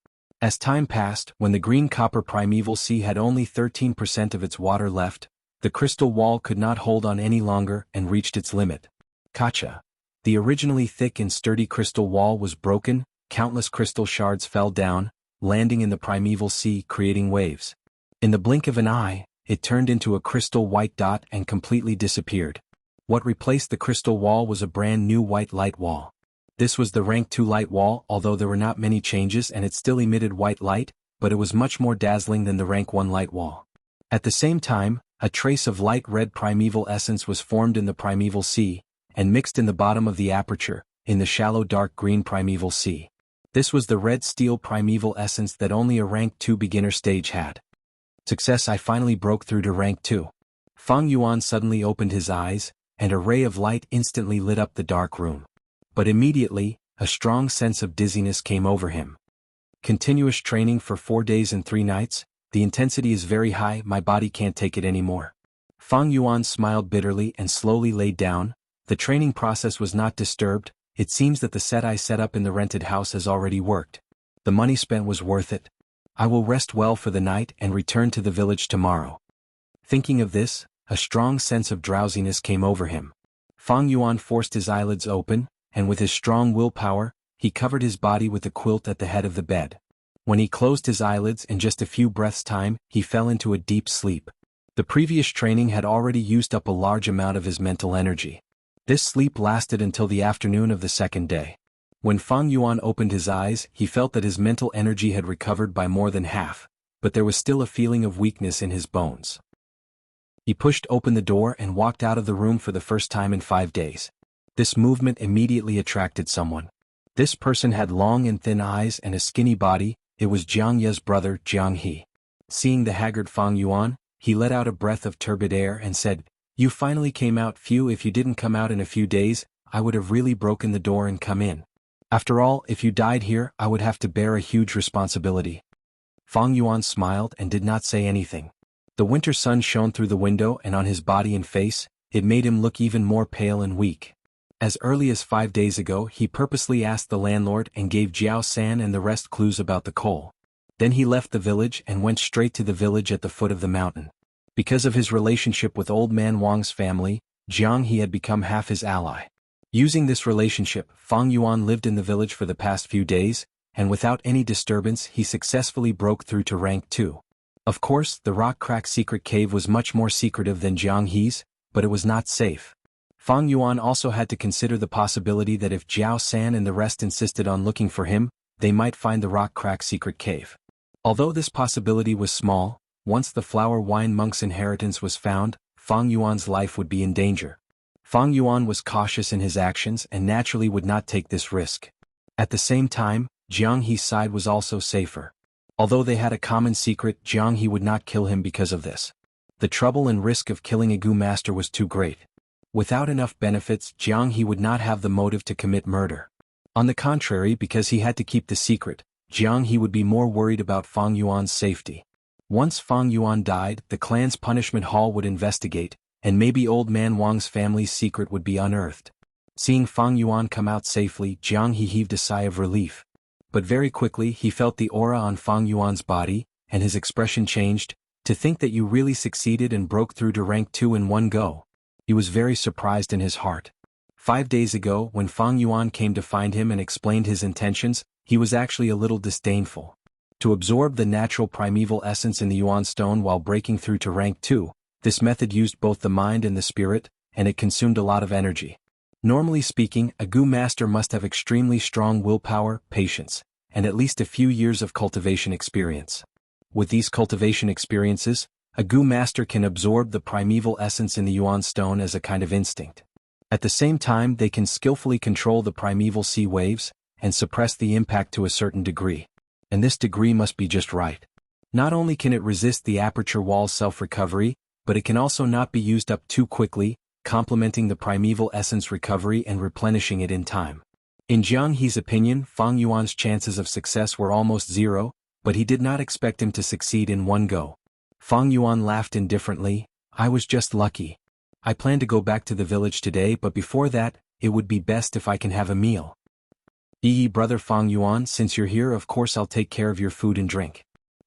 As time passed, when the green copper primeval sea had only 13% of its water left, the crystal wall could not hold on any longer and reached its limit. Kacha. The originally thick and sturdy crystal wall was broken, countless crystal shards fell down, landing in the primeval sea, creating waves. In the blink of an eye, it turned into a crystal white dot and completely disappeared. What replaced the crystal wall was a brand new white light wall. This was the rank 2 light wall, although there were not many changes and it still emitted white light, but it was much more dazzling than the rank 1 light wall. At the same time, a trace of light red primeval essence was formed in the primeval sea, and mixed in the bottom of the aperture, in the shallow dark green primeval sea. This was the red steel primeval essence that only a rank 2 beginner stage had. Success, I finally broke through to rank 2. Fang Yuan suddenly opened his eyes, and a ray of light instantly lit up the dark room. But immediately, a strong sense of dizziness came over him. Continuous training for 4 days and 3 nights, the intensity is very high, my body can't take it anymore. Fang Yuan smiled bitterly and slowly laid down. The training process was not disturbed, it seems that the set I set up in the rented house has already worked. The money spent was worth it. I will rest well for the night and return to the village tomorrow. Thinking of this, a strong sense of drowsiness came over him. Fang Yuan forced his eyelids open, and with his strong willpower, he covered his body with the quilt at the head of the bed. When he closed his eyelids in just a few breaths' time, he fell into a deep sleep. The previous training had already used up a large amount of his mental energy. This sleep lasted until the afternoon of the second day. When Fang Yuan opened his eyes, he felt that his mental energy had recovered by more than half, but there was still a feeling of weakness in his bones. He pushed open the door and walked out of the room for the first time in 5 days. This movement immediately attracted someone. This person had long and thin eyes and a skinny body. It was Jiang Ye's brother, Jiang He. Seeing the haggard Fang Yuan, he let out a breath of turbid air and said, "You finally came out. Phew, if you didn't come out in a few days, I would have really broken the door and come in. After all, if you died here, I would have to bear a huge responsibility." Fang Yuan smiled and did not say anything. The winter sun shone through the window and on his body and face. It made him look even more pale and weak. As early as 5 days ago, he purposely asked the landlord and gave Jiao San and the rest clues about the coal. Then he left the village and went straight to the village at the foot of the mountain. Because of his relationship with Old Man Wang's family, Jiang He had become half his ally. Using this relationship, Fang Yuan lived in the village for the past few days, and without any disturbance he successfully broke through to rank 2. Of course, the rock crack secret cave was much more secretive than Jiang He's, but it was not safe. Fang Yuan also had to consider the possibility that if Jiao San and the rest insisted on looking for him, they might find the rock crack secret cave. Although this possibility was small, once the flower wine monk's inheritance was found, Fang Yuan's life would be in danger. Fang Yuan was cautious in his actions and naturally would not take this risk. At the same time, Jiang He's side was also safer. Although they had a common secret, Jiang He would not kill him because of this. The trouble and risk of killing a Gu master was too great. Without enough benefits, Jiang He would not have the motive to commit murder. On the contrary, because he had to keep the secret, Jiang He would be more worried about Fang Yuan's safety. Once Fang Yuan died, the clan's punishment hall would investigate, and maybe Old Man Wang's family's secret would be unearthed. Seeing Fang Yuan come out safely, Jiang He heaved a sigh of relief. But very quickly he felt the aura on Fang Yuan's body, and his expression changed. To think that you really succeeded and broke through to rank 2 in one go. He was very surprised in his heart. 5 days ago, when Fang Yuan came to find him and explained his intentions, he was actually a little disdainful. To absorb the natural primeval essence in the Yuan stone while breaking through to rank 2, this method used both the mind and the spirit, and it consumed a lot of energy. Normally speaking, a Gu master must have extremely strong willpower, patience, and at least a few years of cultivation experience. With these cultivation experiences, a Gu master can absorb the primeval essence in the Yuan stone as a kind of instinct. At the same time, they can skillfully control the primeval sea waves, and suppress the impact to a certain degree. And this degree must be just right. Not only can it resist the aperture wall's self-recovery, but it can also not be used up too quickly, complementing the primeval essence recovery and replenishing it in time. In Jiang He's opinion, Fang Yuan's chances of success were almost zero, but he did not expect him to succeed in one go. Fang Yuan laughed indifferently. "I was just lucky. I plan to go back to the village today, but before that, it would be best if I can have a meal." Brother Fang Yuan, since you're here, of course I'll take care of your food and drink."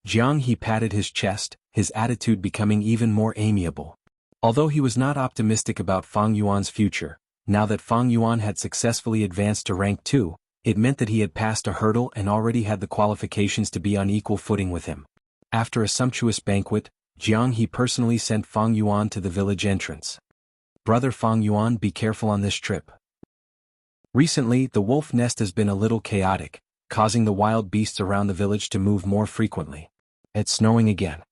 Jiang He patted his chest, his attitude becoming even more amiable. Although he was not optimistic about Fang Yuan's future, now that Fang Yuan had successfully advanced to rank 2, it meant that he had passed a hurdle and already had the qualifications to be on equal footing with him. After a sumptuous banquet, Jiang He personally sent Fang Yuan to the village entrance. "Brother Fang Yuan, be careful on this trip. Recently, the wolf nest has been a little chaotic, causing the wild beasts around the village to move more frequently. It's snowing again."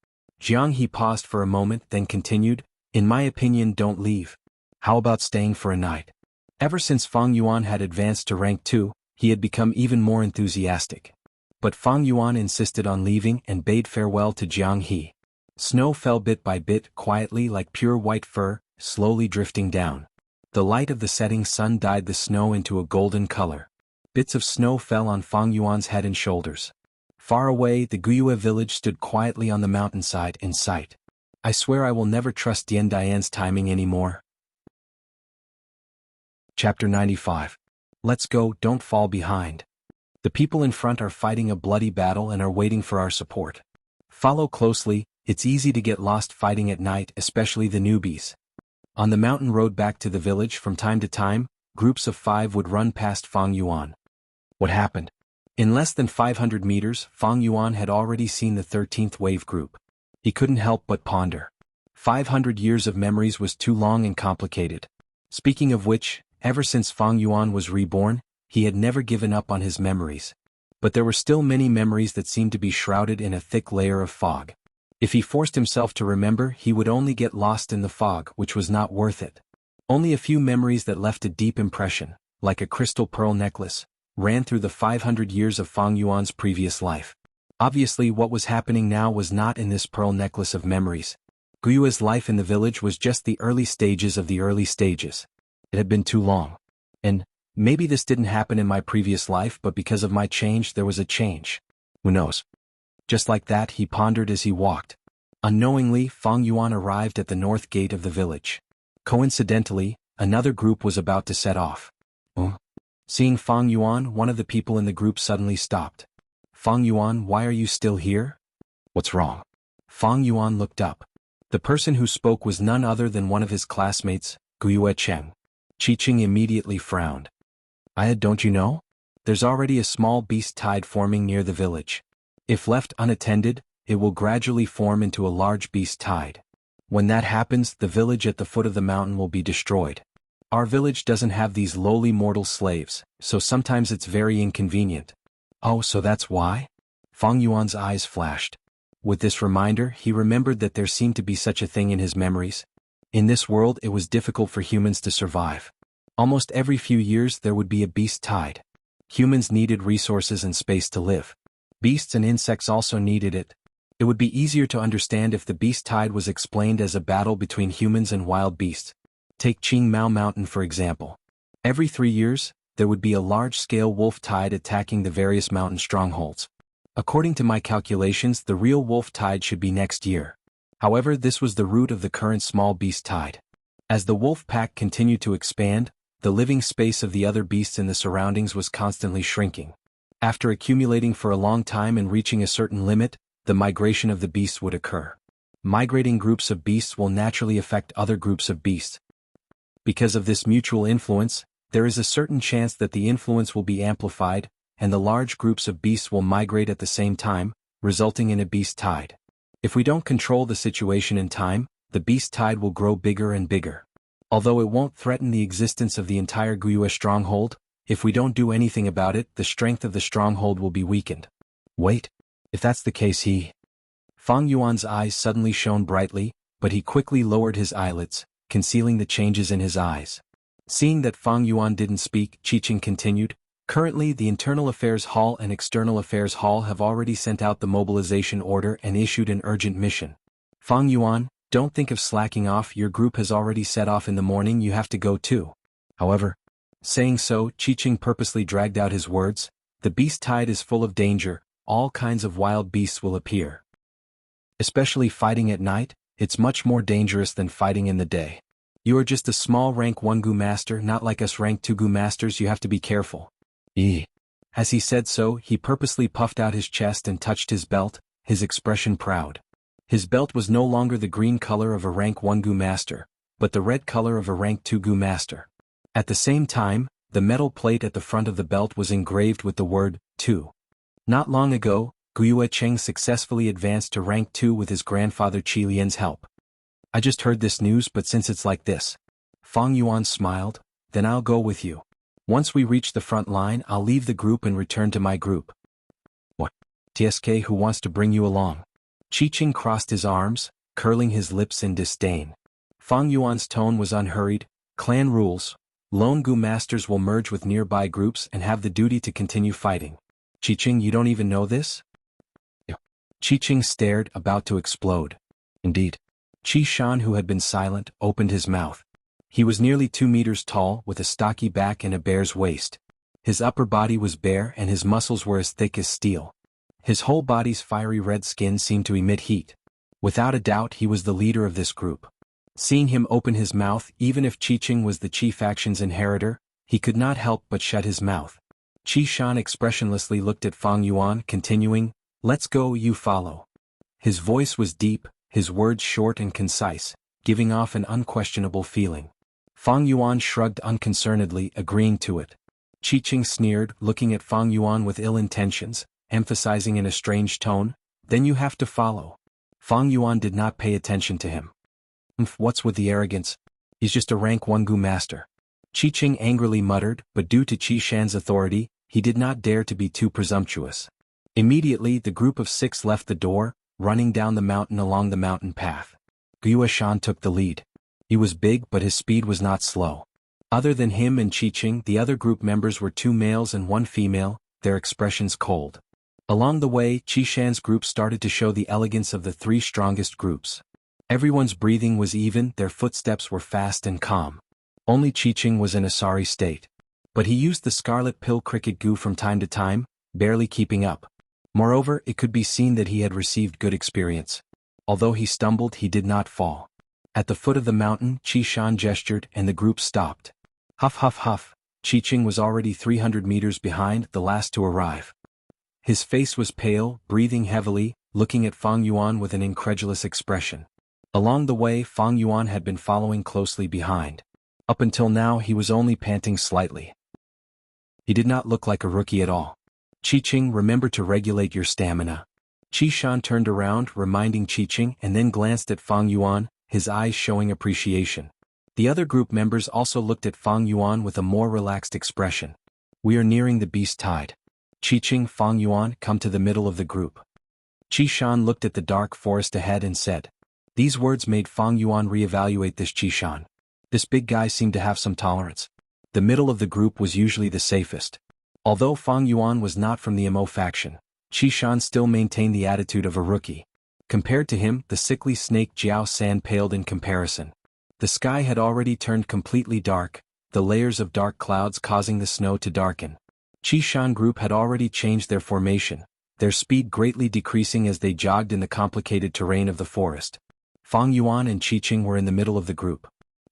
Jiang He paused for a moment, then continued, "In my opinion, don't leave. How about staying for a night?" Ever since Fang Yuan had advanced to rank 2, he had become even more enthusiastic. But Fang Yuan insisted on leaving and bade farewell to Jiang He. Snow fell bit by bit, quietly like pure white fur, slowly drifting down. The light of the setting sun dyed the snow into a golden color. Bits of snow fell on Fang Yuan's head and shoulders. Far away, the Guyue village stood quietly on the mountainside in sight. "I swear I will never trust Dian Dian's timing anymore." Chapter 95. Let's go, don't fall behind. The people in front are fighting a bloody battle and are waiting for our support. Follow closely. It's easy to get lost fighting at night, especially the newbies. On the mountain road back to the village, from time to time, groups of 5 would run past Fang Yuan. What happened? In less than 500 meters, Fang Yuan had already seen the 13th wave group. He couldn't help but ponder. 500 years of memories was too long and complicated. Speaking of which, ever since Fang Yuan was reborn, he had never given up on his memories. But there were still many memories that seemed to be shrouded in a thick layer of fog. If he forced himself to remember, he would only get lost in the fog, which was not worth it. Only a few memories that left a deep impression, like a crystal pearl necklace, ran through the 500 years of Fang Yuan's previous life. Obviously, what was happening now was not in this pearl necklace of memories. Guyua's life in the village was just the early stages of the early stages. It had been too long. And maybe this didn't happen in my previous life, but because of my change there was a change. Who knows? Just like that, he pondered as he walked. Unknowingly, Fang Yuan arrived at the north gate of the village. Coincidentally, another group was about to set off. Seeing Fang Yuan, one of the people in the group suddenly stopped. Fang Yuan, why are you still here? What's wrong? Fang Yuan looked up. The person who spoke was none other than one of his classmates, Guiyue Cheng. Qiqing immediately frowned. Don't you know? There's already a small beast tide forming near the village. If left unattended, it will gradually form into a large beast tide. When that happens, the village at the foot of the mountain will be destroyed. Our village doesn't have these lowly mortal slaves, so sometimes it's very inconvenient. Oh, so that's why? Fang Yuan's eyes flashed. With this reminder, he remembered that there seemed to be such a thing in his memories. In this world, it was difficult for humans to survive. Almost every few years there would be a beast tide. Humans needed resources and space to live. Beasts and insects also needed it. It would be easier to understand if the beast tide was explained as a battle between humans and wild beasts. Take Qingmao Mountain for example. Every 3 years, there would be a large-scale wolf tide attacking the various mountain strongholds. According to my calculations, the real wolf tide should be next year. However, this was the root of the current small beast tide. As the wolf pack continued to expand, the living space of the other beasts in the surroundings was constantly shrinking. After accumulating for a long time and reaching a certain limit, the migration of the beasts would occur. Migrating groups of beasts will naturally affect other groups of beasts. Because of this mutual influence, there is a certain chance that the influence will be amplified, and the large groups of beasts will migrate at the same time, resulting in a beast tide. If we don't control the situation in time, the beast tide will grow bigger and bigger. Although it won't threaten the existence of the entire Guiyue stronghold, if we don't do anything about it, the strength of the stronghold will be weakened. Wait, if that's the case Fang Yuan's eyes suddenly shone brightly, but he quickly lowered his eyelids, concealing the changes in his eyes. Seeing that Fang Yuan didn't speak, Qiqing continued, currently the Internal Affairs Hall and External Affairs Hall have already sent out the mobilization order and issued an urgent mission. Fang Yuan, don't think of slacking off, your group has already set off in the morning, you have to go too. However, saying so, Qiqing purposely dragged out his words, the beast tide is full of danger, all kinds of wild beasts will appear. Especially fighting at night, it's much more dangerous than fighting in the day. You are just a small rank 1 Gu master, not like us rank 2 Gu masters, you have to be careful. As he said so, he purposely puffed out his chest and touched his belt, his expression proud. His belt was no longer the green color of a rank 1 Gu master, but the red color of a rank 2 Gu master. At the same time, the metal plate at the front of the belt was engraved with the word 2. Not long ago, Guiyue Cheng successfully advanced to rank 2 with his grandfather Qi Lian's help. I just heard this news, but since it's like this, Fang Yuan smiled, then I'll go with you. Once we reach the front line, I'll leave the group and return to my group. What? TSK, who wants to bring you along? Qiqing crossed his arms, curling his lips in disdain. Fang Yuan's tone was unhurried. Clan rules. Lone Gu masters will merge with nearby groups and have the duty to continue fighting. Qiqing, you don't even know this? Qiqing stared, about to explode. Indeed. Qi Shan, who had been silent, opened his mouth. He was nearly 2 meters tall, with a stocky back and a bear's waist. His upper body was bare and his muscles were as thick as steel. His whole body's fiery red skin seemed to emit heat. Without a doubt, he was the leader of this group. Seeing him open his mouth, even if Qiqing was the Qi faction's inheritor, he could not help but shut his mouth. Qi Shan expressionlessly looked at Fang Yuan, continuing, "Let's go, you follow." His voice was deep, his words short and concise, giving off an unquestionable feeling. Fang Yuan shrugged unconcernedly, agreeing to it. Qiqing sneered, looking at Fang Yuan with ill intentions, emphasizing in a strange tone, "Then you have to follow." Fang Yuan did not pay attention to him. What's with the arrogance? He's just a rank 1 Gu master. Qi angrily muttered, but due to Qi Shan's authority, he did not dare to be too presumptuous. Immediately the group of 6 left the door, running down the mountain along the mountain path. Yuan took the lead. He was big but his speed was not slow. Other than him and Qi, the other group members were 2 males and 1 female, their expressions cold. Along the way, Qi Shan's group started to show the elegance of the 3 strongest groups. Everyone's breathing was even, their footsteps were fast and calm. Only Qi was in a sorry state. But he used the scarlet pill cricket goo from time to time, barely keeping up. Moreover, it could be seen that he had received good experience. Although he stumbled, he did not fall. At the foot of the mountain, Qi Shan gestured and the group stopped. Huff huff huff, Qi was already 300 meters behind, the last to arrive. His face was pale, breathing heavily, looking at Fang Yuan with an incredulous expression. Along the way, Fang Yuan had been following closely behind. Up until now he was only panting slightly. He did not look like a rookie at all. Qi, remember to regulate your stamina. Qi Shan turned around, reminding Qi, and then glanced at Fang Yuan, his eyes showing appreciation. The other group members also looked at Fang Yuan with a more relaxed expression. We are nearing the beast tide. Qi, Fang Yuan, come to the middle of the group. Qi Shan looked at the dark forest ahead and said. These words made Fang Yuan reevaluate this Qi Shan. This big guy seemed to have some tolerance. The middle of the group was usually the safest. Although Fang Yuan was not from the Mo faction, Qi Shan still maintained the attitude of a rookie. Compared to him, the sickly snake Jiao San paled in comparison. The sky had already turned completely dark, the layers of dark clouds causing the snow to darken. Qi Shan group had already changed their formation, their speed greatly decreasing as they jogged in the complicated terrain of the forest. Fang Yuan and Qi were in the middle of the group.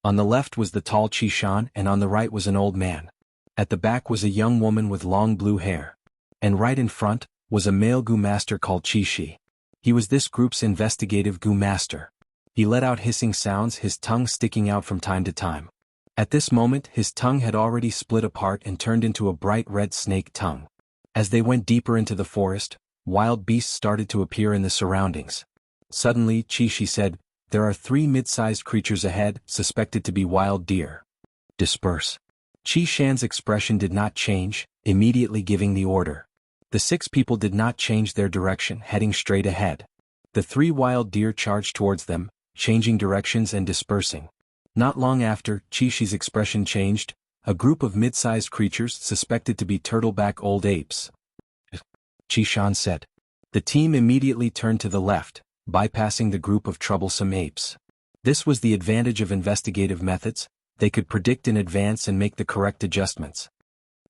On the left was the tall Qi Shan and on the right was an old man. At the back was a young woman with long blue hair. And right in front was a male Gu master called Qi Shi. He was this group's investigative Gu master. He let out hissing sounds, his tongue sticking out from time to time. At this moment his tongue had already split apart and turned into a bright red snake tongue. As they went deeper into the forest, wild beasts started to appear in the surroundings. Suddenly Qi Shi said, there are 3 mid-sized creatures ahead, suspected to be wild deer. Disperse. Qi Shan's expression did not change, immediately giving the order. The 6 people did not change their direction, heading straight ahead. The 3 wild deer charged towards them, changing directions and dispersing. Not long after, Qi Shi's expression changed, a group of mid-sized creatures suspected to be turtleback old apes. Qi Shan said. The team immediately turned to the left, bypassing the group of troublesome apes. This was the advantage of investigative methods, they could predict in advance and make the correct adjustments.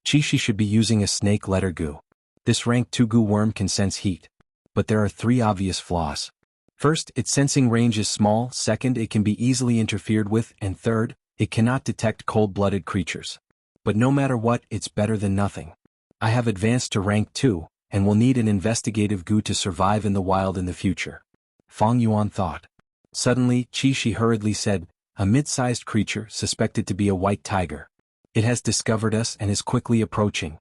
Qi Shi should be using a snake letter goo. This rank 2 goo worm can sense heat. But there are 3 obvious flaws. First, its sensing range is small, second, it can be easily interfered with, and third, it cannot detect cold-blooded creatures. But no matter what, it's better than nothing. I have advanced to rank 2, and will need an investigative goo to survive in the wild in the future. Fang Yuan thought. Suddenly, Qi Shi hurriedly said, a mid-sized creature suspected to be a white tiger. It has discovered us and is quickly approaching.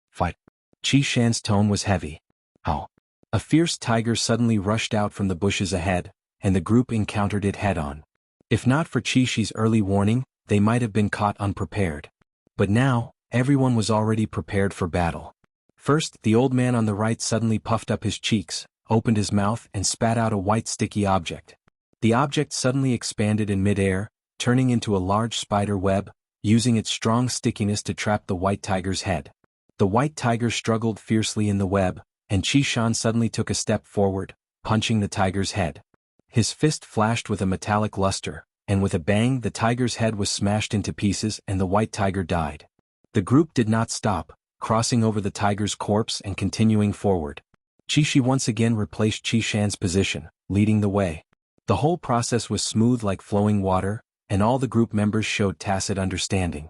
Fight. Qi Shan's tone was heavy. How? A fierce tiger suddenly rushed out from the bushes ahead, and the group encountered it head-on. If not for Qi Shi's early warning, they might have been caught unprepared. But now, everyone was already prepared for battle. First, the old man on the right suddenly puffed up his cheeks, opened his mouth and spat out a white sticky object. The object suddenly expanded in mid-air, turning into a large spider web, using its strong stickiness to trap the white tiger's head. The white tiger struggled fiercely in the web, and Qi Shan suddenly took a step forward, punching the tiger's head. His fist flashed with a metallic luster, and with a bang the tiger's head was smashed into pieces and the white tiger died. The group did not stop, crossing over the tiger's corpse and continuing forward. Qi Shi once again replaced Qi Shan's position, leading the way. The whole process was smooth like flowing water, and all the group members showed tacit understanding.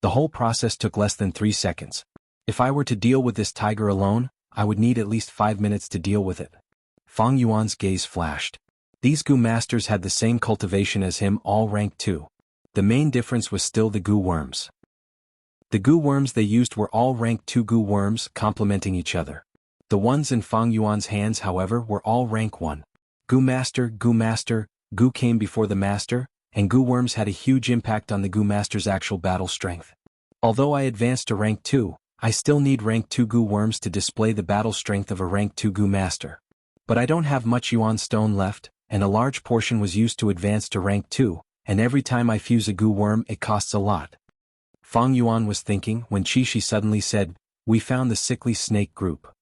The whole process took less than 3 seconds. If I were to deal with this tiger alone, I would need at least 5 minutes to deal with it. Fang Yuan's gaze flashed. These Gu masters had the same cultivation as him, all rank 2. The main difference was still the Gu worms. The Gu worms they used were all rank 2 Gu worms, complementing each other. The ones in Fang Yuan's hands, however, were all rank 1. Gu master, Gu came before the master, and goo worms had a huge impact on the goo master's actual battle strength. Although I advanced to rank 2, I still need rank 2 goo worms to display the battle strength of a rank 2 goo master. But I don't have much Yuan stone left, and a large portion was used to advance to rank 2, and every time I fuse a goo worm it costs a lot. Fang Yuan was thinking when Qi suddenly said, "We found the sickly snake group."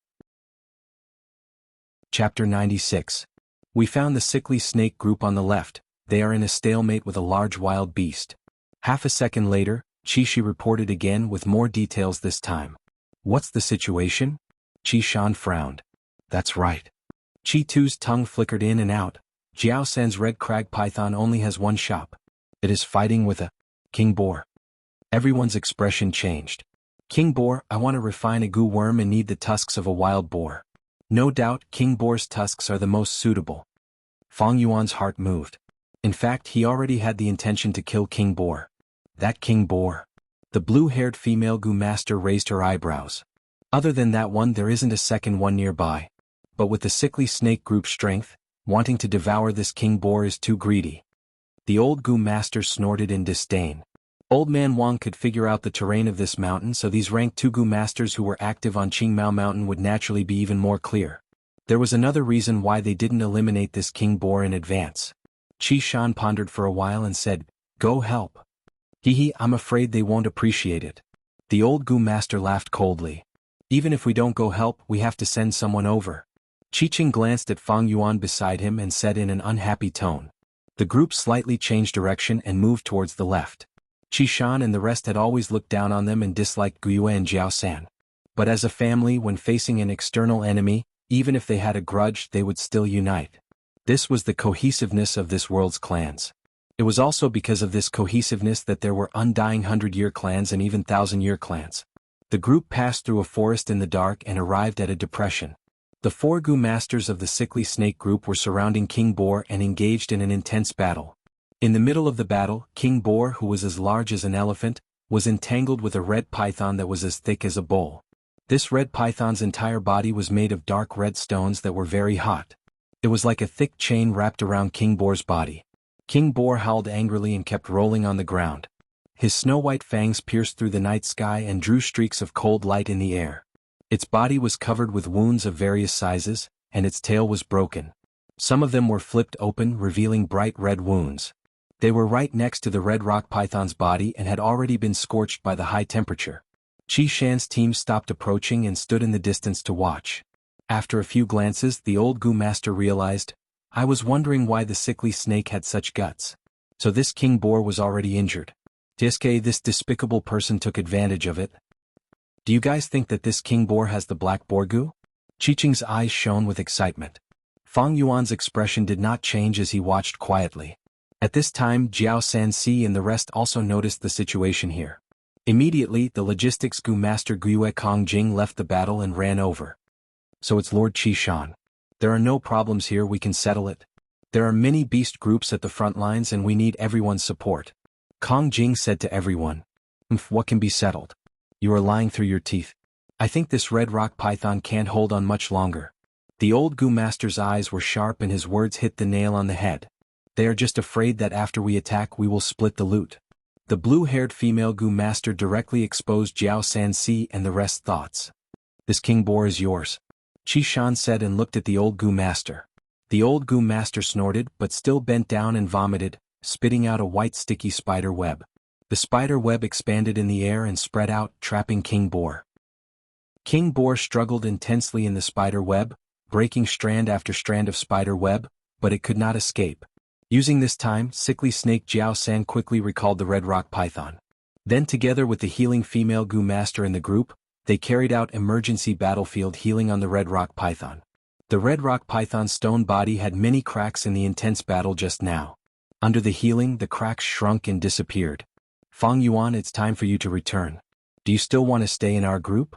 Chapter 96. We found the sickly snake group on the left. They are in a stalemate with a large wild beast. Half a second later, Qi reported again with more details this time. What's the situation? Qi frowned. That's right. Qi-Tu's tongue flickered in and out. Jiao San's red crag python only has one shop. It is fighting with a king boar. Everyone's expression changed. King boar, I want to refine a goo worm and need the tusks of a wild boar. No doubt, king boar's tusks are the most suitable. Fang Yuan's heart moved. In fact, he already had the intention to kill king boar. That king boar. The blue-haired female goo master raised her eyebrows. Other than that one, there isn't a second one nearby. But with the sickly snake group's strength, wanting to devour this king boar is too greedy. The old goo master snorted in disdain. Old man Wang could figure out the terrain of this mountain, so these rank 2 goo masters who were active on Qingmao Mountain would naturally be even more clear. There was another reason why they didn't eliminate this king boar in advance. Qi pondered for a while and said, "Go help." I'm afraid they won't appreciate it. The old goo master laughed coldly. Even if we don't go help, we have to send someone over. Qi glanced at Fang Yuan beside him and said in an unhappy tone. The group slightly changed direction and moved towards the left. Qi and the rest had always looked down on them and disliked Guiyue and Jiao San. But as a family, when facing an external enemy, even if they had a grudge, they would still unite. This was the cohesiveness of this world's clans. It was also because of this cohesiveness that there were undying 100-year clans and even 1,000-year clans. The group passed through a forest in the dark and arrived at a depression. The 4 goo masters of the sickly snake group were surrounding King Boar and engaged in an intense battle. In the middle of the battle, King Boar, who was as large as an elephant, was entangled with a red python that was as thick as a bowl. This red python's entire body was made of dark red stones that were very hot. It was like a thick chain wrapped around King Boar's body. King Boar howled angrily and kept rolling on the ground. His snow-white fangs pierced through the night sky and drew streaks of cold light in the air. Its body was covered with wounds of various sizes, and its tail was broken. Some of them were flipped open, revealing bright red wounds. They were right next to the red rock python's body and had already been scorched by the high temperature. Qi team stopped approaching and stood in the distance to watch. After a few glances, the old goo master realized, I was wondering why the sickly snake had such guts. So this King Boar was already injured. This despicable person took advantage of it. Do you guys think that this King Boar has the black boar goo? Qiqing's eyes shone with excitement. Fang Yuan's expression did not change as he watched quietly. At this time, Jiao Sanxi and the rest also noticed the situation here. Immediately, the logistics goo master Guiyue Kongjing left the battle and ran over. So it's Lord Qi. There are no problems here, we can settle it. There are many beast groups at the front lines and we need everyone's support. Kongjing said to everyone. What can be settled? You are lying through your teeth. I think this red rock python can't hold on much longer. The old goo master's eyes were sharp and his words hit the nail on the head. They are just afraid that after we attack we will split the loot. The blue-haired female goo master directly exposed Jiao Sanxi and the rest thoughts. This King Boar is yours. Qi said and looked at the old goo master. The old goo master snorted but still bent down and vomited, spitting out a white sticky spider web. The spider web expanded in the air and spread out, trapping King Boar. King Boar struggled intensely in the spider web, breaking strand after strand of spider web, but it could not escape. Using this time, sickly snake Jiao San quickly recalled the red rock python. Then together with the healing female goo master in the group, they carried out emergency battlefield healing on the red rock python. The red rock python's stone body had many cracks in the intense battle just now. Under the healing, the cracks shrunk and disappeared. Fang Yuan, it's time for you to return. Do you still want to stay in our group?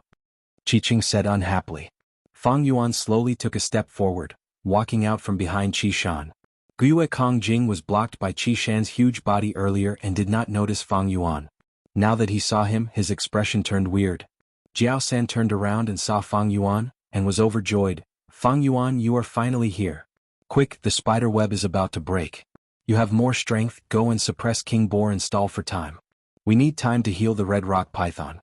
Qiqing said unhappily. Fang Yuan slowly took a step forward, walking out from behind Qi. Guiyue Kongjing was blocked by Qi huge body earlier and did not notice Fang Yuan. Now that he saw him, his expression turned weird. Jiao San turned around and saw Fang Yuan, and was overjoyed. Fang Yuan, you are finally here. Quick, the spider web is about to break. You have more strength, go and suppress King Boar and stall for time. We need time to heal the red rock python.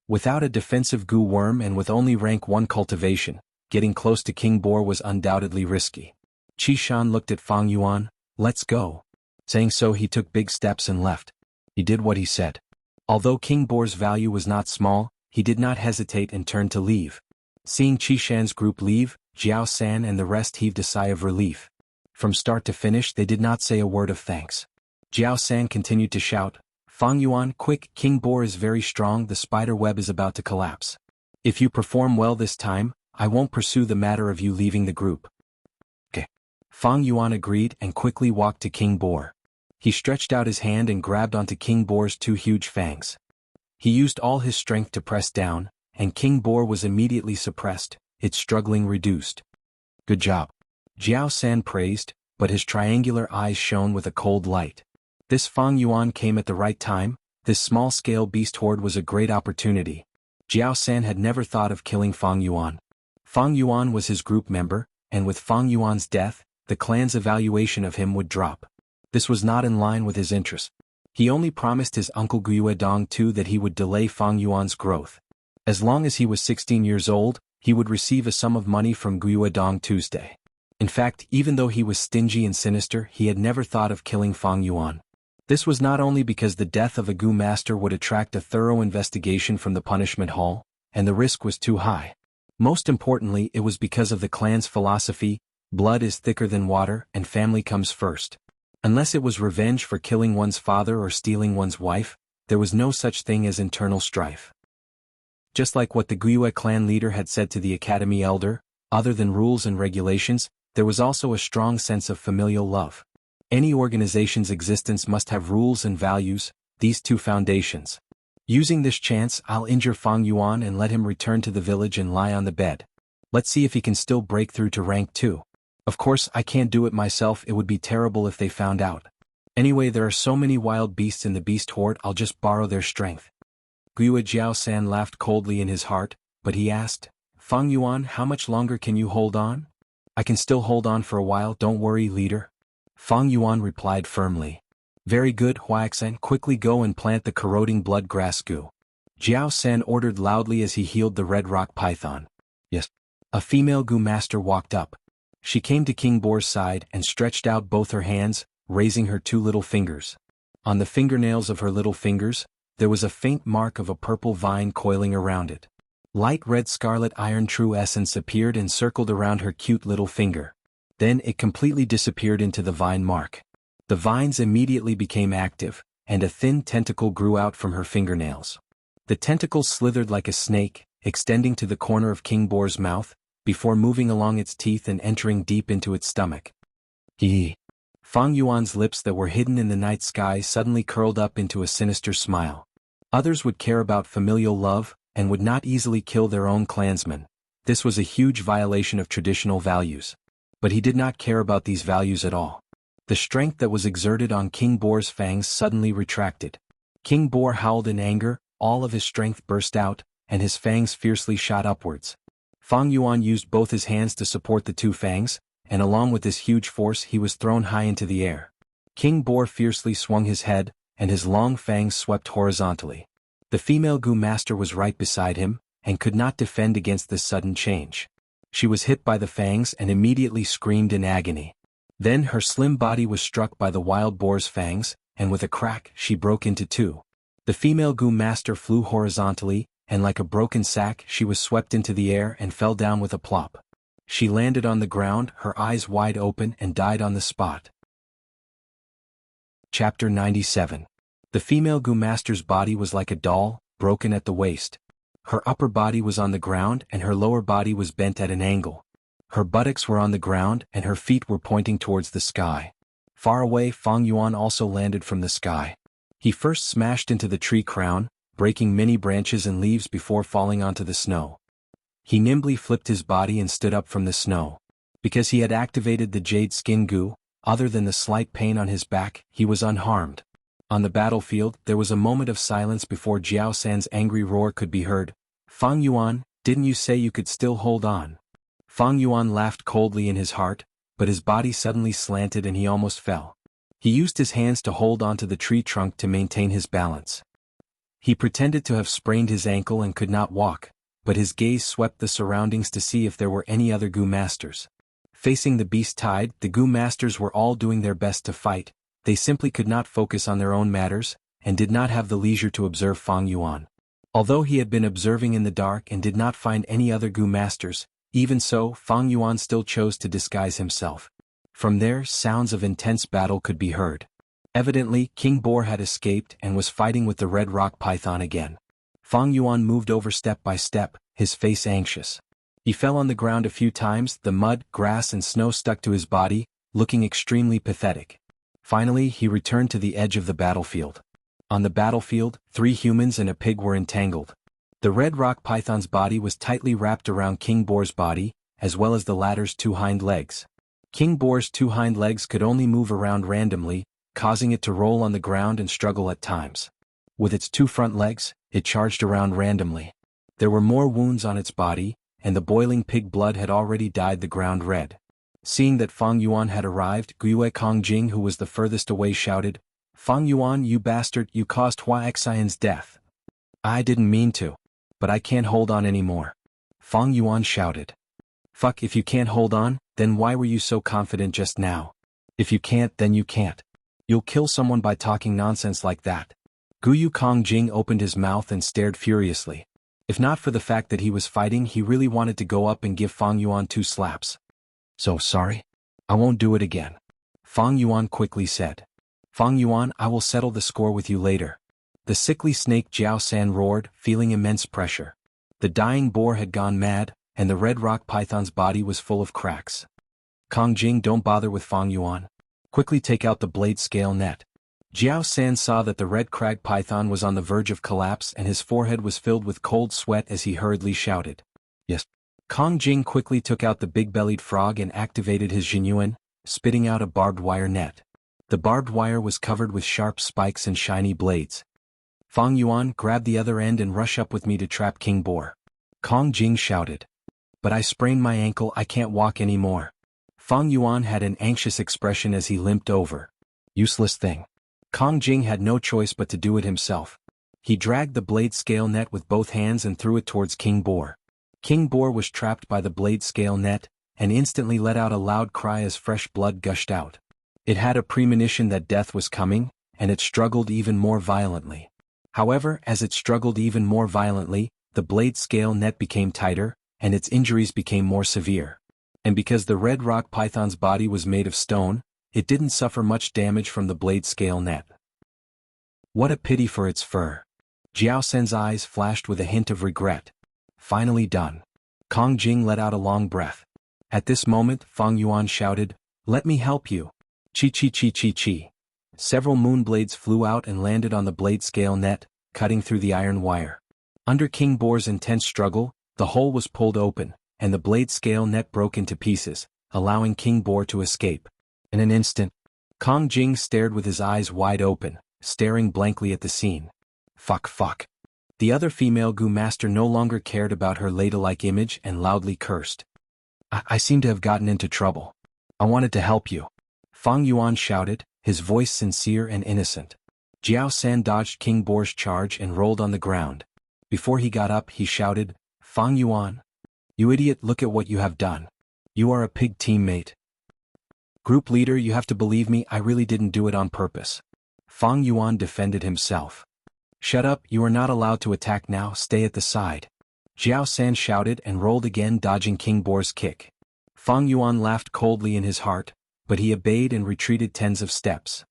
Without a defensive goo worm and with only rank 1 cultivation, getting close to King Boar was undoubtedly risky. Qishan looked at Fang Yuan, let's go. Saying so he took big steps and left. He did what he said. Although King Boar's value was not small, he did not hesitate and turned to leave. Seeing Qishan's group leave, Jiao San and the rest heaved a sigh of relief. From start to finish they did not say a word of thanks. Jiao San continued to shout, Fang Yuan, quick, King Boar is very strong, the spider web is about to collapse. If you perform well this time, I won't pursue the matter of you leaving the group. Okay. Fang Yuan agreed and quickly walked to King Boar. He stretched out his hand and grabbed onto King Boar's 2 huge fangs. He used all his strength to press down, and King Boar was immediately suppressed, its struggling reduced. Good job. Jiao San praised, but his triangular eyes shone with a cold light. This Fang Yuan came at the right time, this small-scale beast horde was a great opportunity. Jiao San had never thought of killing Fang Yuan. Fang Yuan was his group member, and with Fang Yuan's death, the clan's evaluation of him would drop. This was not in line with his interests. He only promised his uncle Guiyue too that he would delay Fang Yuan's growth. As long as he was 16 years old, he would receive a sum of money from Guiyue Tuesday. In fact, even though he was stingy and sinister, he had never thought of killing Fang Yuan. This was not only because the death of a Gu master would attract a thorough investigation from the punishment hall, and the risk was too high. Most importantly, it was because of the clan's philosophy, blood is thicker than water and family comes first. Unless it was revenge for killing one's father or stealing one's wife, there was no such thing as internal strife. Just like what the Guiyue clan leader had said to the academy elder, other than rules and regulations, there was also a strong sense of familial love. Any organization's existence must have rules and values, these 2 foundations. Using this chance, I'll injure Fang Yuan and let him return to the village and lie on the bed. Let's see if he can still break through to rank 2. Of course, I can't do it myself, it would be terrible if they found out. Anyway, there are so many wild beasts in the beast horde, I'll just borrow their strength. Guiyue Jiao San laughed coldly in his heart, but he asked, Fang Yuan, how much longer can you hold on? I can still hold on for a while, don't worry, leader. Fang Yuan replied firmly. Very good, Huaxan, quickly go and plant the corroding blood grass goo. Jiao San ordered loudly as he healed the red rock python. Yes. A female goo master walked up. She came to King Boar's side and stretched out both her hands, raising her 2 little fingers. On the fingernails of her little fingers, there was a faint mark of a purple vine coiling around it. Light red scarlet iron true essence appeared and circled around her cute little finger. Then it completely disappeared into the vine mark. The vines immediately became active, and a thin tentacle grew out from her fingernails. The tentacle slithered like a snake, extending to the corner of King Boar's mouth, before moving along its teeth and entering deep into its stomach. Hee. Fang Yuan's lips that were hidden in the night sky suddenly curled up into a sinister smile. Others would care about familial love, and would not easily kill their own clansmen. This was a huge violation of traditional values. But he did not care about these values at all. The strength that was exerted on King Boar's fangs suddenly retracted. King Boar howled in anger, all of his strength burst out, and his fangs fiercely shot upwards. Fang Yuan used both his hands to support the 2 fangs, and along with this huge force he was thrown high into the air. King Boar fiercely swung his head, and his long fangs swept horizontally. The female Gu master was right beside him, and could not defend against this sudden change. She was hit by the fangs and immediately screamed in agony. Then her slim body was struck by the wild boar's fangs, and with a crack she broke into 2. The female Gu master flew horizontally, and like a broken sack she was swept into the air and fell down with a plop. She landed on the ground, her eyes wide open, and died on the spot. Chapter 97. The female Gu master's body was like a doll, broken at the waist. Her upper body was on the ground and her lower body was bent at an angle. Her buttocks were on the ground and her feet were pointing towards the sky. Far away, Fang Yuan also landed from the sky. He first smashed into the tree crown, breaking many branches and leaves before falling onto the snow. He nimbly flipped his body and stood up from the snow. Because he had activated the jade skin goo, other than the slight pain on his back, he was unharmed. On the battlefield, there was a moment of silence before Jiao San's angry roar could be heard. Fang Yuan, didn't you say you could still hold on? Fang Yuan laughed coldly in his heart, but his body suddenly slanted and he almost fell. He used his hands to hold onto the tree trunk to maintain his balance. He pretended to have sprained his ankle and could not walk, but his gaze swept the surroundings to see if there were any other Gu masters. Facing the beast tide, the Gu masters were all doing their best to fight. They simply could not focus on their own matters, and did not have the leisure to observe Fang Yuan. Although he had been observing in the dark and did not find any other Gu masters, even so, Fang Yuan still chose to disguise himself. From there, sounds of intense battle could be heard. Evidently, King Boar had escaped and was fighting with the red rock python again. Fang Yuan moved over step by step, his face anxious. He fell on the ground a few times, the mud, grass and snow stuck to his body, looking extremely pathetic. Finally, he returned to the edge of the battlefield. On the battlefield, 3 humans and a pig were entangled. The red rock python's body was tightly wrapped around King Boar's body, as well as the latter's 2 hind legs. King Boar's 2 hind legs could only move around randomly, causing it to roll on the ground and struggle at times. With its 2 front legs, it charged around randomly. There were more wounds on its body, and the boiling pig blood had already dyed the ground red. Seeing that Fang Yuan had arrived, Gui Kongjing, who was the furthest away, shouted, "Fang Yuan, you bastard, you caused Hua Xian's death." "I didn't mean to. But I can't hold on anymore," Fang Yuan shouted. "Fuck, if you can't hold on, then why were you so confident just now? If you can't, then you can't. You'll kill someone by talking nonsense like that." Gui Kongjing opened his mouth and stared furiously. If not for the fact that he was fighting, he really wanted to go up and give Fang Yuan 2 slaps. "So sorry. I won't do it again," Fang Yuan quickly said. "Fang Yuan, I will settle the score with you later." The sickly snake Jiao San roared, feeling immense pressure. The dying boar had gone mad, and the red rock python's body was full of cracks. "Kongjing, don't bother with Fang Yuan. Quickly take out the blade scale net." Jiao San saw that the red crag python was on the verge of collapse and his forehead was filled with cold sweat as he hurriedly shouted, "Yes." Kongjing quickly took out the big-bellied frog and activated his Jinyuan, spitting out a barbed wire net. The barbed wire was covered with sharp spikes and shiny blades. "Fang Yuan, grab the other end and rush up with me to trap King Boar," Kongjing shouted. "But I sprained my ankle, I can't walk anymore." Fang Yuan had an anxious expression as he limped over. "Useless thing." Kongjing had no choice but to do it himself. He dragged the blade scale net with both hands and threw it towards King Boar. King Boar was trapped by the blade scale net, and instantly let out a loud cry as fresh blood gushed out. It had a premonition that death was coming, and it struggled even more violently. However, as it struggled even more violently, the blade scale net became tighter, and its injuries became more severe. And because the red rock python's body was made of stone, it didn't suffer much damage from the blade scale net. What a pity for its fur. Jiao Sen's eyes flashed with a hint of regret. Finally done. Kongjing let out a long breath. At this moment, Fang Yuan shouted, "Let me help you." Chi chi chi chi chi. Several moon blades flew out and landed on the blade scale net, cutting through the iron wire. Under King Boar's intense struggle, the hole was pulled open, and the blade scale net broke into pieces, allowing King Boar to escape. In an instant, Kongjing stared with his eyes wide open, staring blankly at the scene. Fuck. The other female Gu master no longer cared about her ladylike image and loudly cursed. I seem to have gotten into trouble. I wanted to help you," Fang Yuan shouted, his voice sincere and innocent. Jiao San dodged King Boar's charge and rolled on the ground. Before he got up, he shouted, "Fang Yuan, you idiot, look at what you have done. You are a pig teammate. Group leader, you have to believe me, I really didn't do it on purpose." Fang Yuan defended himself. "Shut up, you are not allowed to attack now, stay at the side," Jiao San shouted and rolled again, dodging King Boar's kick. Fang Yuan laughed coldly in his heart, but he obeyed and retreated tens of steps.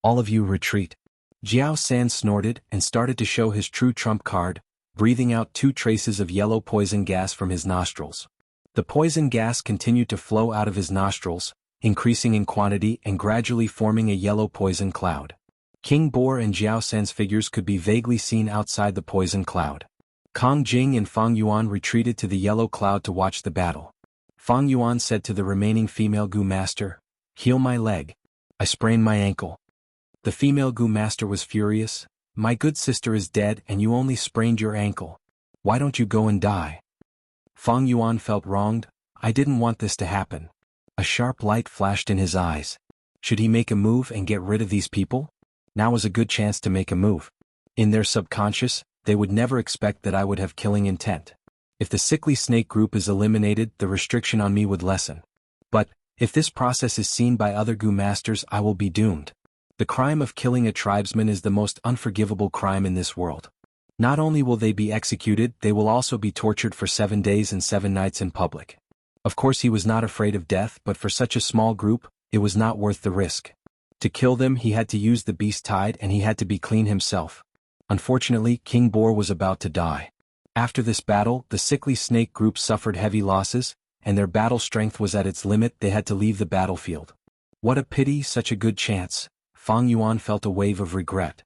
"All of you retreat." Jiao San snorted and started to show his true trump card, breathing out 2 traces of yellow poison gas from his nostrils. The poison gas continued to flow out of his nostrils, increasing in quantity and gradually forming a yellow poison cloud. King Boar and Jiao San's figures could be vaguely seen outside the poison cloud. Kongjing and Fang Yuan retreated to the yellow cloud to watch the battle. Fang Yuan said to the remaining female Gu master, "Heal my leg. I sprained my ankle." The female Gu master was furious. "My good sister is dead and you only sprained your ankle. Why don't you go and die?" Fang Yuan felt wronged. "I didn't want this to happen." A sharp light flashed in his eyes. Should he make a move and get rid of these people? Now was a good chance to make a move. In their subconscious, they would never expect that I would have killing intent. If the sickly snake group is eliminated, the restriction on me would lessen. But, if this process is seen by other Gu masters, I will be doomed. The crime of killing a tribesman is the most unforgivable crime in this world. Not only will they be executed, they will also be tortured for 7 days and 7 nights in public. Of course he was not afraid of death, but for such a small group, it was not worth the risk. To kill them he had to use the beast tide and he had to be clean himself. Unfortunately, King Boar was about to die. After this battle, the sickly snake group suffered heavy losses, and their battle strength was at its limit. They had to leave the battlefield. What a pity, such a good chance. Fang Yuan felt a wave of regret.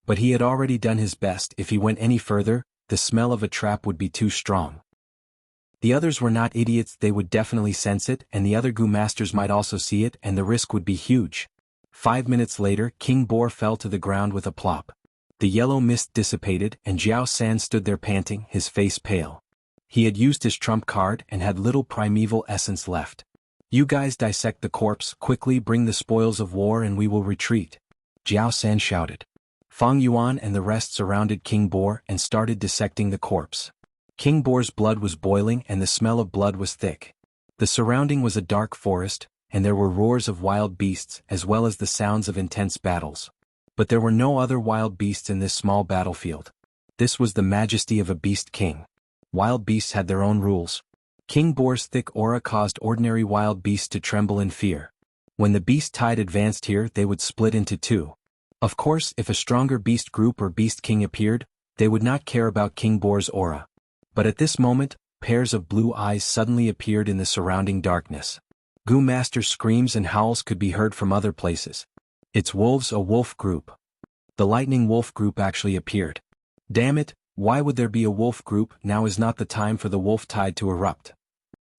But he had already done his best. If he went any further, the smell of a trap would be too strong. The others were not idiots, they would definitely sense it, and the other Gu masters might also see it, and the risk would be huge. 5 minutes later, King Boar fell to the ground with a plop. The yellow mist dissipated, and Jiao San stood there panting, his face pale. He had used his trump card and had little primeval essence left. You guys dissect the corpse, quickly bring the spoils of war and we will retreat. Jiao San shouted. Fang Yuan and the rest surrounded King Boar and started dissecting the corpse. King Boar's blood was boiling and the smell of blood was thick. The surrounding was a dark forest, and there were roars of wild beasts as well as the sounds of intense battles. But there were no other wild beasts in this small battlefield. This was the majesty of a beast king. Wild beasts had their own rules. King Boar's thick aura caused ordinary wild beasts to tremble in fear. When the beast tide advanced here, they would split into two. Of course, if a stronger beast group or beast king appeared, they would not care about King Boar's aura. But at this moment, pairs of blue eyes suddenly appeared in the surrounding darkness. Gu Master's screams and howls could be heard from other places. It's wolves, a wolf group. The lightning wolf group actually appeared. Damn it, why would there be a wolf group? Now is not the time for the wolf tide to erupt.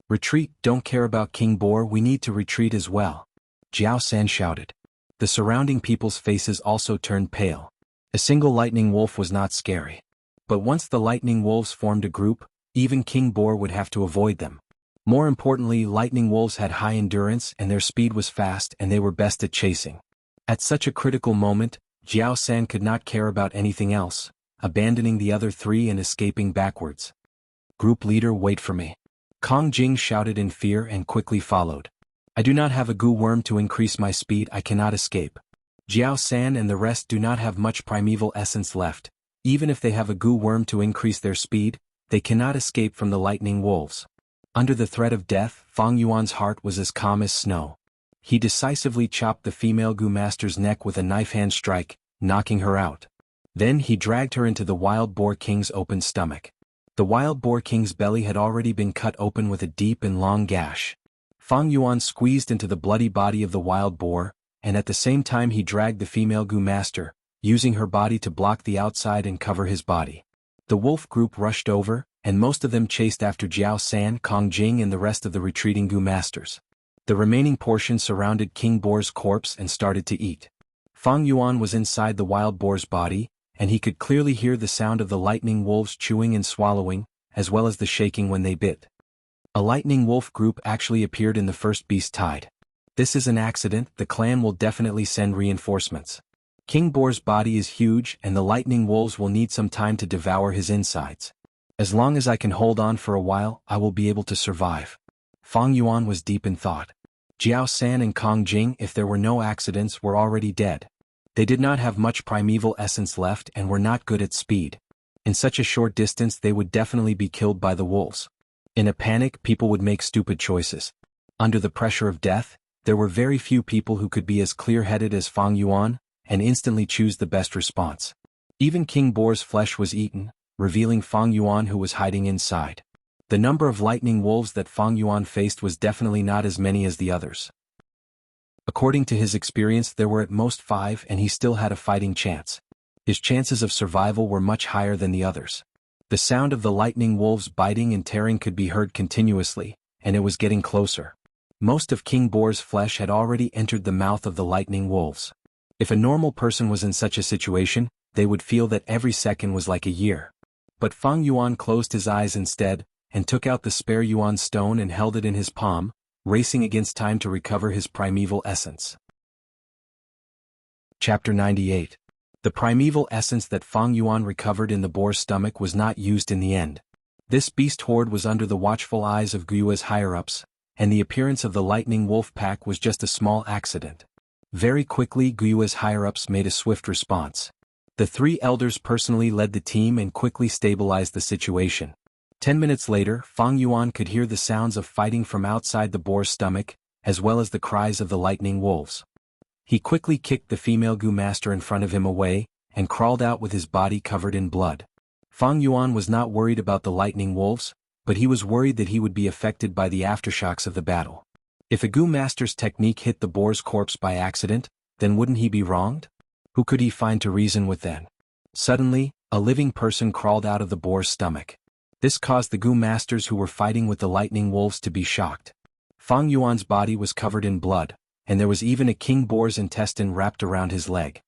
Retreat, don't care about King Boar, we need to retreat as well. Jiao San shouted. The surrounding people's faces also turned pale. A single lightning wolf was not scary. But once the lightning wolves formed a group, even King Boar would have to avoid them. More importantly, lightning wolves had high endurance and their speed was fast and they were best at chasing. At such a critical moment, Jiao San could not care about anything else, abandoning the other three and escaping backwards. Group leader, wait for me. Kong Jing shouted in fear and quickly followed. I do not have a Gu worm to increase my speed, I cannot escape. Jiao San and the rest do not have much primeval essence left. Even if they have a Gu worm to increase their speed, they cannot escape from the lightning wolves. Under the threat of death, Fang Yuan's heart was as calm as snow. He decisively chopped the female Gu master's neck with a knife hand strike, knocking her out. Then he dragged her into the Wild Boar King's open stomach. The Wild Boar King's belly had already been cut open with a deep and long gash. Fang Yuan squeezed into the bloody body of the wild boar, and at the same time he dragged the female Gu master, using her body to block the outside and cover his body. The wolf group rushed over, and most of them chased after Jiao San, Kong Jing and the rest of the retreating Gu masters. The remaining portion surrounded King Boar's corpse and started to eat. Fang Yuan was inside the wild boar's body, and he could clearly hear the sound of the lightning wolves chewing and swallowing, as well as the shaking when they bit. A lightning wolf group actually appeared in the first beast tide. This is an accident, the clan will definitely send reinforcements. King Boar's body is huge and the lightning wolves will need some time to devour his insides. As long as I can hold on for a while, I will be able to survive. Fang Yuan was deep in thought. Jiao San and Kong Jing, if there were no accidents, were already dead. They did not have much primeval essence left and were not good at speed. In such a short distance they would definitely be killed by the wolves. In a panic, people would make stupid choices. Under the pressure of death, there were very few people who could be as clear-headed as Fang Yuan, and instantly choose the best response. Even King Boar's flesh was eaten, revealing Fang Yuan who was hiding inside. The number of lightning wolves that Fang Yuan faced was definitely not as many as the others. According to his experience, there were at most 5 and he still had a fighting chance. His chances of survival were much higher than the others. The sound of the lightning wolves biting and tearing could be heard continuously, and it was getting closer. Most of King Boar's flesh had already entered the mouth of the lightning wolves. If a normal person was in such a situation, they would feel that every second was like a year. But Fang Yuan closed his eyes instead, and took out the spare Yuan stone and held it in his palm, racing against time to recover his primeval essence. Chapter 98. The primeval essence that Fang Yuan recovered in the boar's stomach was not used in the end. This beast horde was under the watchful eyes of Guo's higher-ups, and the appearance of the lightning wolf pack was just a small accident. Very quickly Guo's higher-ups made a swift response. The three elders personally led the team and quickly stabilized the situation. 10 minutes later, Fang Yuan could hear the sounds of fighting from outside the boar's stomach, as well as the cries of the lightning wolves. He quickly kicked the female Gu master in front of him away, and crawled out with his body covered in blood. Fang Yuan was not worried about the lightning wolves, but he was worried that he would be affected by the aftershocks of the battle. If a Gu master's technique hit the boar's corpse by accident, then wouldn't he be wronged? Who could he find to reason with then? Suddenly, a living person crawled out of the boar's stomach. This caused the Gu masters who were fighting with the lightning wolves to be shocked. Fang Yuan's body was covered in blood, and there was even a king boar's intestine wrapped around his leg.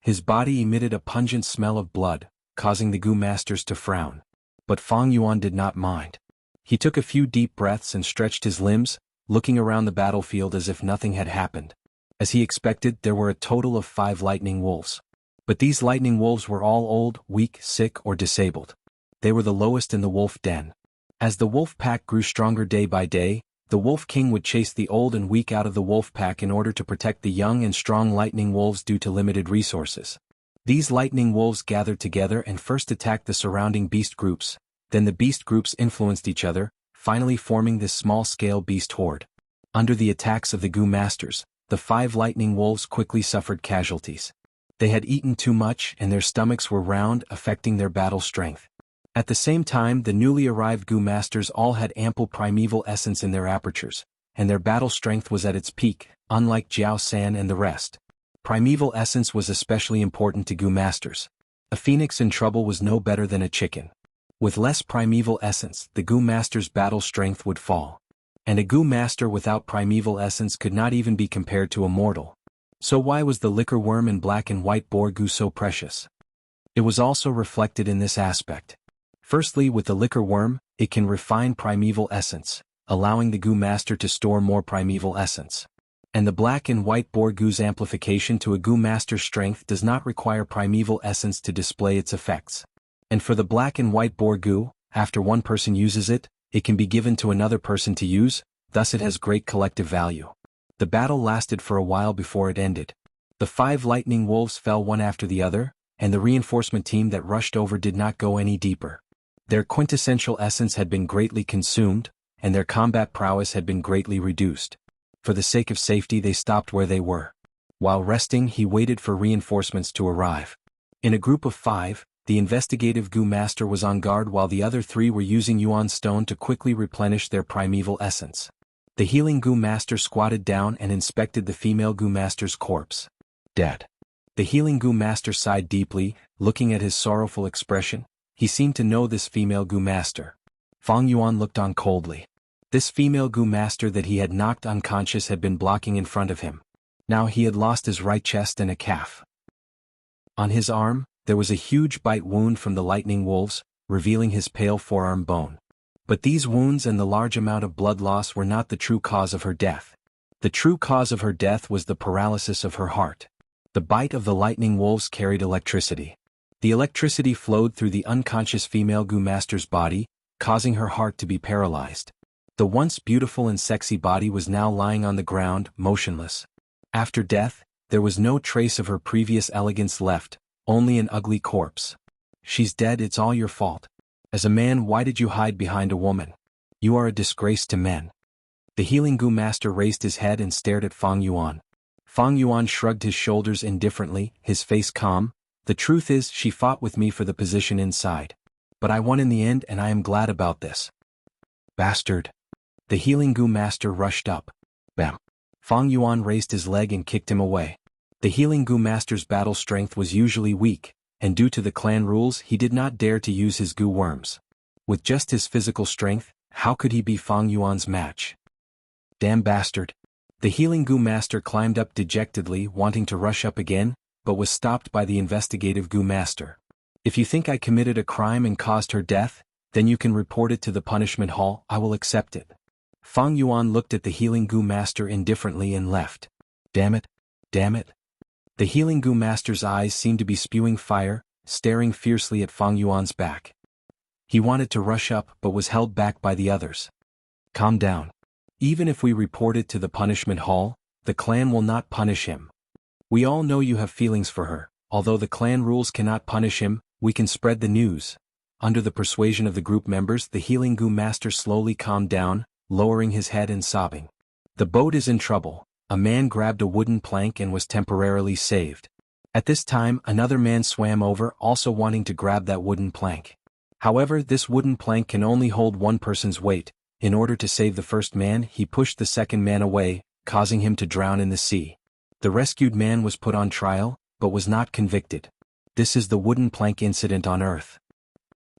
His body emitted a pungent smell of blood, causing the Gu masters to frown. But Fang Yuan did not mind. He took a few deep breaths and stretched his limbs, looking around the battlefield as if nothing had happened. As he expected, there were a total of 5 lightning wolves. But these lightning wolves were all old, weak, sick, or disabled. They were the lowest in the wolf den. As the wolf pack grew stronger day by day, the Wolf King would chase the old and weak out of the wolf pack in order to protect the young and strong lightning wolves due to limited resources. These lightning wolves gathered together and first attacked the surrounding beast groups, then the beast groups influenced each other, finally forming this small-scale beast horde. Under the attacks of the Gu masters, the 5 lightning wolves quickly suffered casualties. They had eaten too much and their stomachs were round, affecting their battle strength. At the same time, the newly arrived Gu masters all had ample primeval essence in their apertures, and their battle strength was at its peak, unlike Jiao San and the rest. Primeval essence was especially important to Gu masters. A phoenix in trouble was no better than a chicken. With less primeval essence, the Gu master's battle strength would fall. And a Gu master without primeval essence could not even be compared to a mortal. So why was the liquor worm and black and white boar Gu so precious? It was also reflected in this aspect. Firstly, with the liquor worm, it can refine primeval essence, allowing the Gu master to store more primeval essence. And the black and white boar Gu's amplification to a Gu master's strength does not require primeval essence to display its effects. And for the black and white boar Gu, after one person uses it, it can be given to another person to use, thus it has great collective value. The battle lasted for a while before it ended. The 5 lightning wolves fell one after the other, and the reinforcement team that rushed over did not go any deeper. Their quintessential essence had been greatly consumed, and their combat prowess had been greatly reduced. For the sake of safety they stopped where they were. While resting, he waited for reinforcements to arrive. In a group of 5, the investigative Gu master was on guard while the other 3 were using Yuan stone to quickly replenish their primeval essence. The healing Gu master squatted down and inspected the female Gu master's corpse. Dead. The healing Gu master sighed deeply, looking at his sorrowful expression. He seemed to know this female Gu master. Fang Yuan looked on coldly. This female Gu master that he had knocked unconscious had been blocking in front of him. Now he had lost his right chest and a calf. On his arm, there was a huge bite wound from the lightning wolves, revealing his pale forearm bone. But these wounds and the large amount of blood loss were not the true cause of her death. The true cause of her death was the paralysis of her heart. The bite of the lightning wolves carried electricity. The electricity flowed through the unconscious female Gu master's body, causing her heart to be paralyzed. The once beautiful and sexy body was now lying on the ground, motionless. After death, there was no trace of her previous elegance left, only an ugly corpse. She's dead, it's all your fault. As a man, why did you hide behind a woman? You are a disgrace to men. The healing Gu master raised his head and stared at Fang Yuan. Fang Yuan shrugged his shoulders indifferently, his face calm. The truth is, she fought with me for the position inside. But I won in the end and I am glad about this. Bastard. The healing Gu master rushed up. Bam. Fang Yuan raised his leg and kicked him away. The healing Gu master's battle strength was usually weak, and due to the clan rules he did not dare to use his Gu worms. With just his physical strength, how could he be Fang Yuan's match? Damn bastard. The healing Gu master climbed up dejectedly, wanting to rush up again, but was stopped by the investigative Gu master. If you think I committed a crime and caused her death, then you can report it to the punishment hall, I will accept it. Fang Yuan looked at the healing Gu master indifferently and left. Damn it. Damn it. The healing Gu master's eyes seemed to be spewing fire, staring fiercely at Fang Yuan's back. He wanted to rush up but was held back by the others. Calm down. Even if we report it to the punishment hall, the clan will not punish him. We all know you have feelings for her. Although the clan rules cannot punish him, we can spread the news. Under the persuasion of the group members, the healing Gu master slowly calmed down, lowering his head and sobbing. The boat is in trouble. A man grabbed a wooden plank and was temporarily saved. At this time, another man swam over, also wanting to grab that wooden plank. However, this wooden plank can only hold one person's weight. In order to save the first man, he pushed the second man away, causing him to drown in the sea. The rescued man was put on trial, but was not convicted. This is the wooden plank incident on Earth.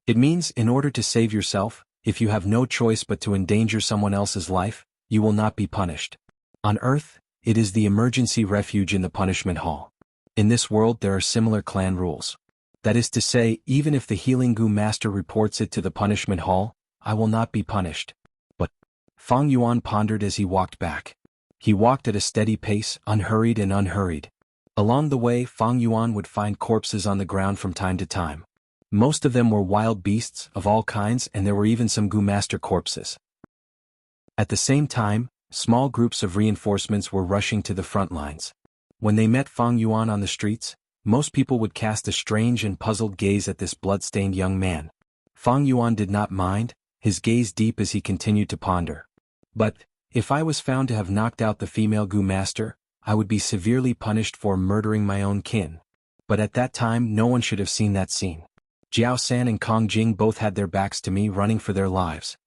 It means, in order to save yourself, if you have no choice but to endanger someone else's life, you will not be punished. On Earth, it is the emergency refuge in the punishment hall. In this world there are similar clan rules. That is to say, even if the healing Gu master reports it to the punishment hall, I will not be punished. But Fang Yuan pondered as he walked back. He walked at a steady pace, unhurried and unhurried. Along the way, Fang Yuan would find corpses on the ground from time to time. Most of them were wild beasts of all kinds, and there were even some Gu master corpses. At the same time, small groups of reinforcements were rushing to the front lines. When they met Fang Yuan on the streets, most people would cast a strange and puzzled gaze at this blood-stained young man. Fang Yuan did not mind, his gaze deep as he continued to ponder. But, if I was found to have knocked out the female Gu master, I would be severely punished for murdering my own kin. But at that time no one should have seen that scene. Jiao San and Kong Jing both had their backs to me, running for their lives.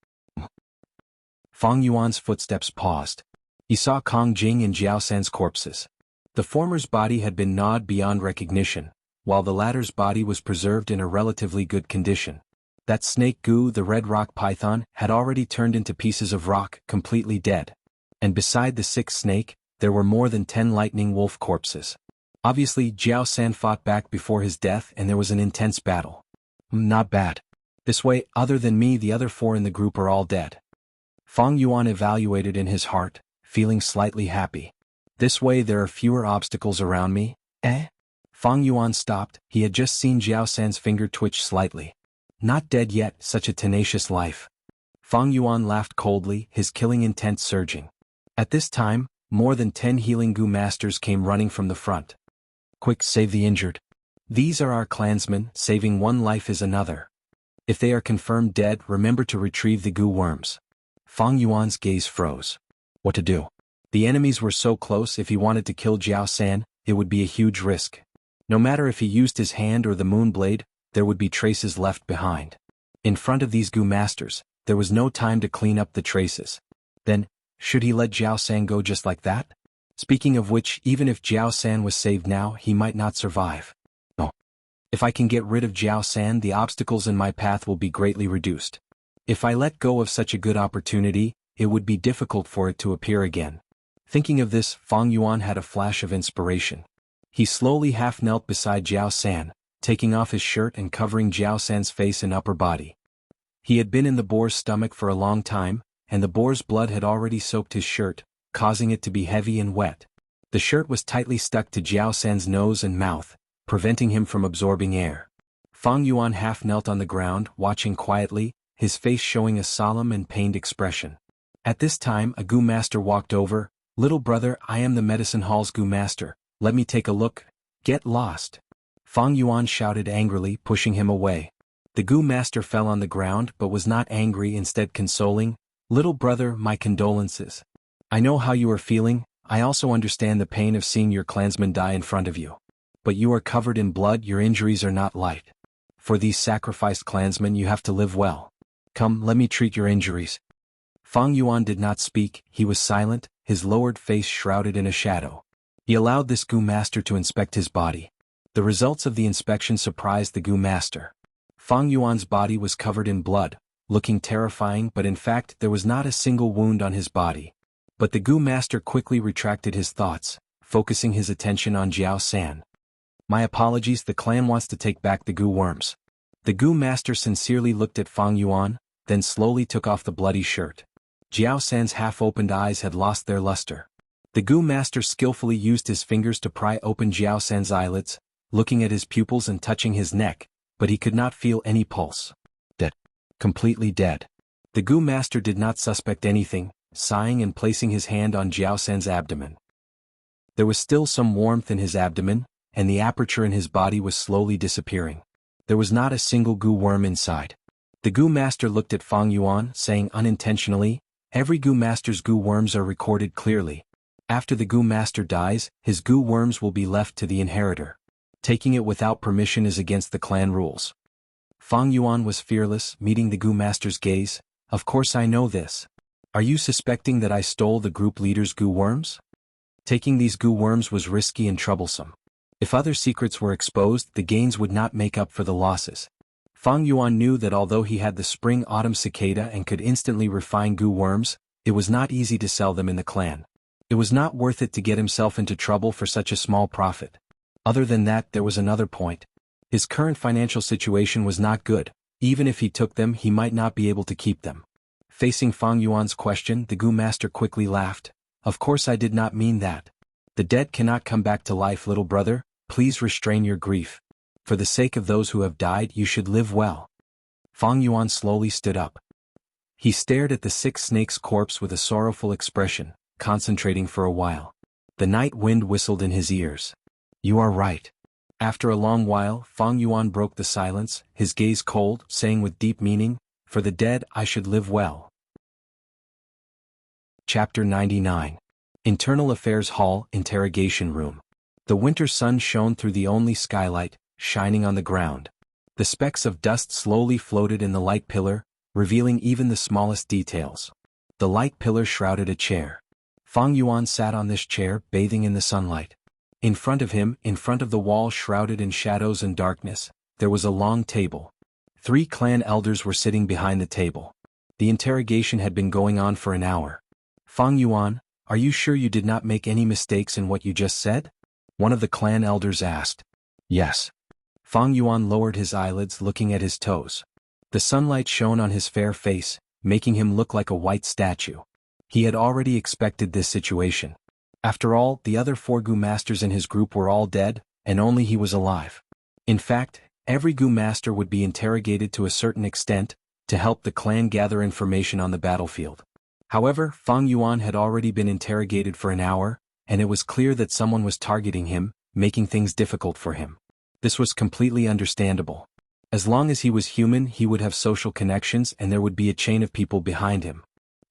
Fang Yuan's footsteps paused. He saw Kong Jing and Jiao San's corpses. The former's body had been gnawed beyond recognition, while the latter's body was preserved in a relatively good condition. That snake Gu, the red rock python, had already turned into pieces of rock, completely dead. And beside the sixth snake, there were more than 10 lightning wolf corpses. Obviously, Jiao San fought back before his death and there was an intense battle. Not bad. This way, other than me, the other 4 in the group are all dead. Fang Yuan evaluated in his heart, feeling slightly happy. This way there are fewer obstacles around me. Fang Yuan stopped. He had just seen Jiao San's finger twitch slightly. Not dead yet, such a tenacious life. Fang Yuan laughed coldly, his killing intent surging. At this time, more than 10 healing Gu masters came running from the front. Quick, save the injured. These are our clansmen, saving one life is another. If they are confirmed dead, remember to retrieve the Gu worms. Fang Yuan's gaze froze. What to do? The enemies were so close. If he wanted to kill Jiao San, it would be a huge risk. No matter if he used his hand or the moon blade, there would be traces left behind. In front of these Gu masters, there was no time to clean up the traces. Then, should he let Jiao San go just like that? Speaking of which, even if Jiao San was saved now, he might not survive. No. If I can get rid of Jiao San, the obstacles in my path will be greatly reduced. If I let go of such a good opportunity, it would be difficult for it to appear again. Thinking of this, Fang Yuan had a flash of inspiration. He slowly half-knelt beside Jiao San, taking off his shirt and covering Jiao San's face and upper body. He had been in the boar's stomach for a long time, and the boar's blood had already soaked his shirt, causing it to be heavy and wet. The shirt was tightly stuck to Jiao San's nose and mouth, preventing him from absorbing air. Fang Yuan half-knelt on the ground, watching quietly, his face showing a solemn and pained expression. At this time a Gu master walked over. "Little brother, I am the medicine hall's Gu master, let me take a look." "Get lost!" Fang Yuan shouted angrily, pushing him away. The Gu master fell on the ground but was not angry, instead consoling. "Little brother, my condolences. I know how you are feeling. I also understand the pain of seeing your clansmen die in front of you. But you are covered in blood, your injuries are not light. For these sacrificed clansmen you have to live well. Come, let me treat your injuries." Fang Yuan did not speak, he was silent, his lowered face shrouded in a shadow. He allowed this Gu master to inspect his body. The results of the inspection surprised the Gu master. Fang Yuan's body was covered in blood, looking terrifying, but in fact there was not a single wound on his body. But the Gu master quickly retracted his thoughts, focusing his attention on Jiao San. "My apologies, the clan wants to take back the Gu worms." The Gu master sincerely looked at Fang Yuan, then slowly took off the bloody shirt. Jiao San's half-opened eyes had lost their luster. The Gu master skillfully used his fingers to pry open Jiao San's eyelids, looking at his pupils and touching his neck, but he could not feel any pulse. Dead. Completely dead. The Gu master did not suspect anything, sighing and placing his hand on Jiao San's abdomen. There was still some warmth in his abdomen, and the aperture in his body was slowly disappearing. There was not a single Gu worm inside. The Gu master looked at Fang Yuan, saying unintentionally, "Every Gu master's Gu worms are recorded clearly. After the Gu master dies, his Gu worms will be left to the inheritor. Taking it without permission is against the clan rules." Fang Yuan was fearless, meeting the Gu master's gaze. "Of course I know this. Are you suspecting that I stole the group leader's Gu worms? Taking these Gu worms was risky and troublesome. If other secrets were exposed, the gains would not make up for the losses." Fang Yuan knew that although he had the spring-autumn cicada and could instantly refine Gu worms, it was not easy to sell them in the clan. It was not worth it to get himself into trouble for such a small profit. Other than that, there was another point. His current financial situation was not good. Even if he took them, he might not be able to keep them. Facing Fang Yuan's question, the Gu master quickly laughed. "Of course I did not mean that. The dead cannot come back to life, little brother. Please restrain your grief. For the sake of those who have died, you should live well." Fang Yuan slowly stood up. He stared at the 6 snakes' corpse with a sorrowful expression, concentrating for a while. The night wind whistled in his ears. "You are right." After a long while, Fang Yuan broke the silence, his gaze cold, saying with deep meaning, "For the dead, I should live well." Chapter 99. Internal Affairs Hall, Interrogation Room. The winter sun shone through the only skylight, shining on the ground. The specks of dust slowly floated in the light pillar, revealing even the smallest details. The light pillar shrouded a chair. Fang Yuan sat on this chair, bathing in the sunlight. In front of him, in front of the wall shrouded in shadows and darkness, there was a long table. 3 clan elders were sitting behind the table. The interrogation had been going on for an hour. "Fang Yuan, are you sure you did not make any mistakes in what you just said?" one of the clan elders asked. "Yes." Fang Yuan lowered his eyelids, looking at his toes. The sunlight shone on his fair face, making him look like a white statue. He had already expected this situation. After all, the other 4 Gu masters in his group were all dead, and only he was alive. In fact, every Gu master would be interrogated to a certain extent, to help the clan gather information on the battlefield. However, Fang Yuan had already been interrogated for an hour, and it was clear that someone was targeting him, making things difficult for him. This was completely understandable. As long as he was human, he would have social connections and there would be a chain of people behind him.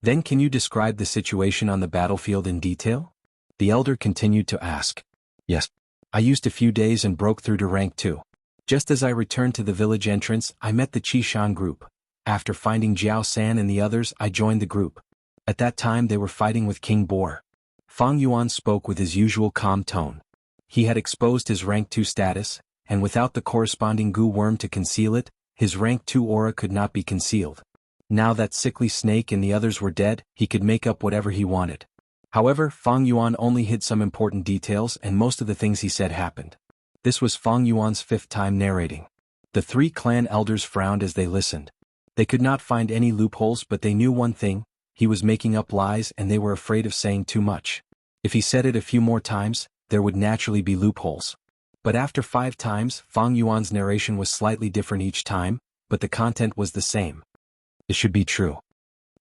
"Then can you describe the situation on the battlefield in detail?" the elder continued to ask. "Yes. I used a few days and broke through to rank 2. Just as I returned to the village entrance, I met the Qishan group. After finding Jiao San and the others, I joined the group. At that time they were fighting with King Boar." Fang Yuan spoke with his usual calm tone. He had exposed his rank 2 status, and without the corresponding Gu worm to conceal it, his rank 2 aura could not be concealed. Now that sickly snake and the others were dead, he could make up whatever he wanted. However, Fang Yuan only hid some important details and most of the things he said happened. This was Fang Yuan's 5th time narrating. The 3 clan elders frowned as they listened. They could not find any loopholes, but they knew one thing: he was making up lies and they were afraid of saying too much. If he said it a few more times, there would naturally be loopholes. But after 5 times, Fang Yuan's narration was slightly different each time, but the content was the same. It should be true.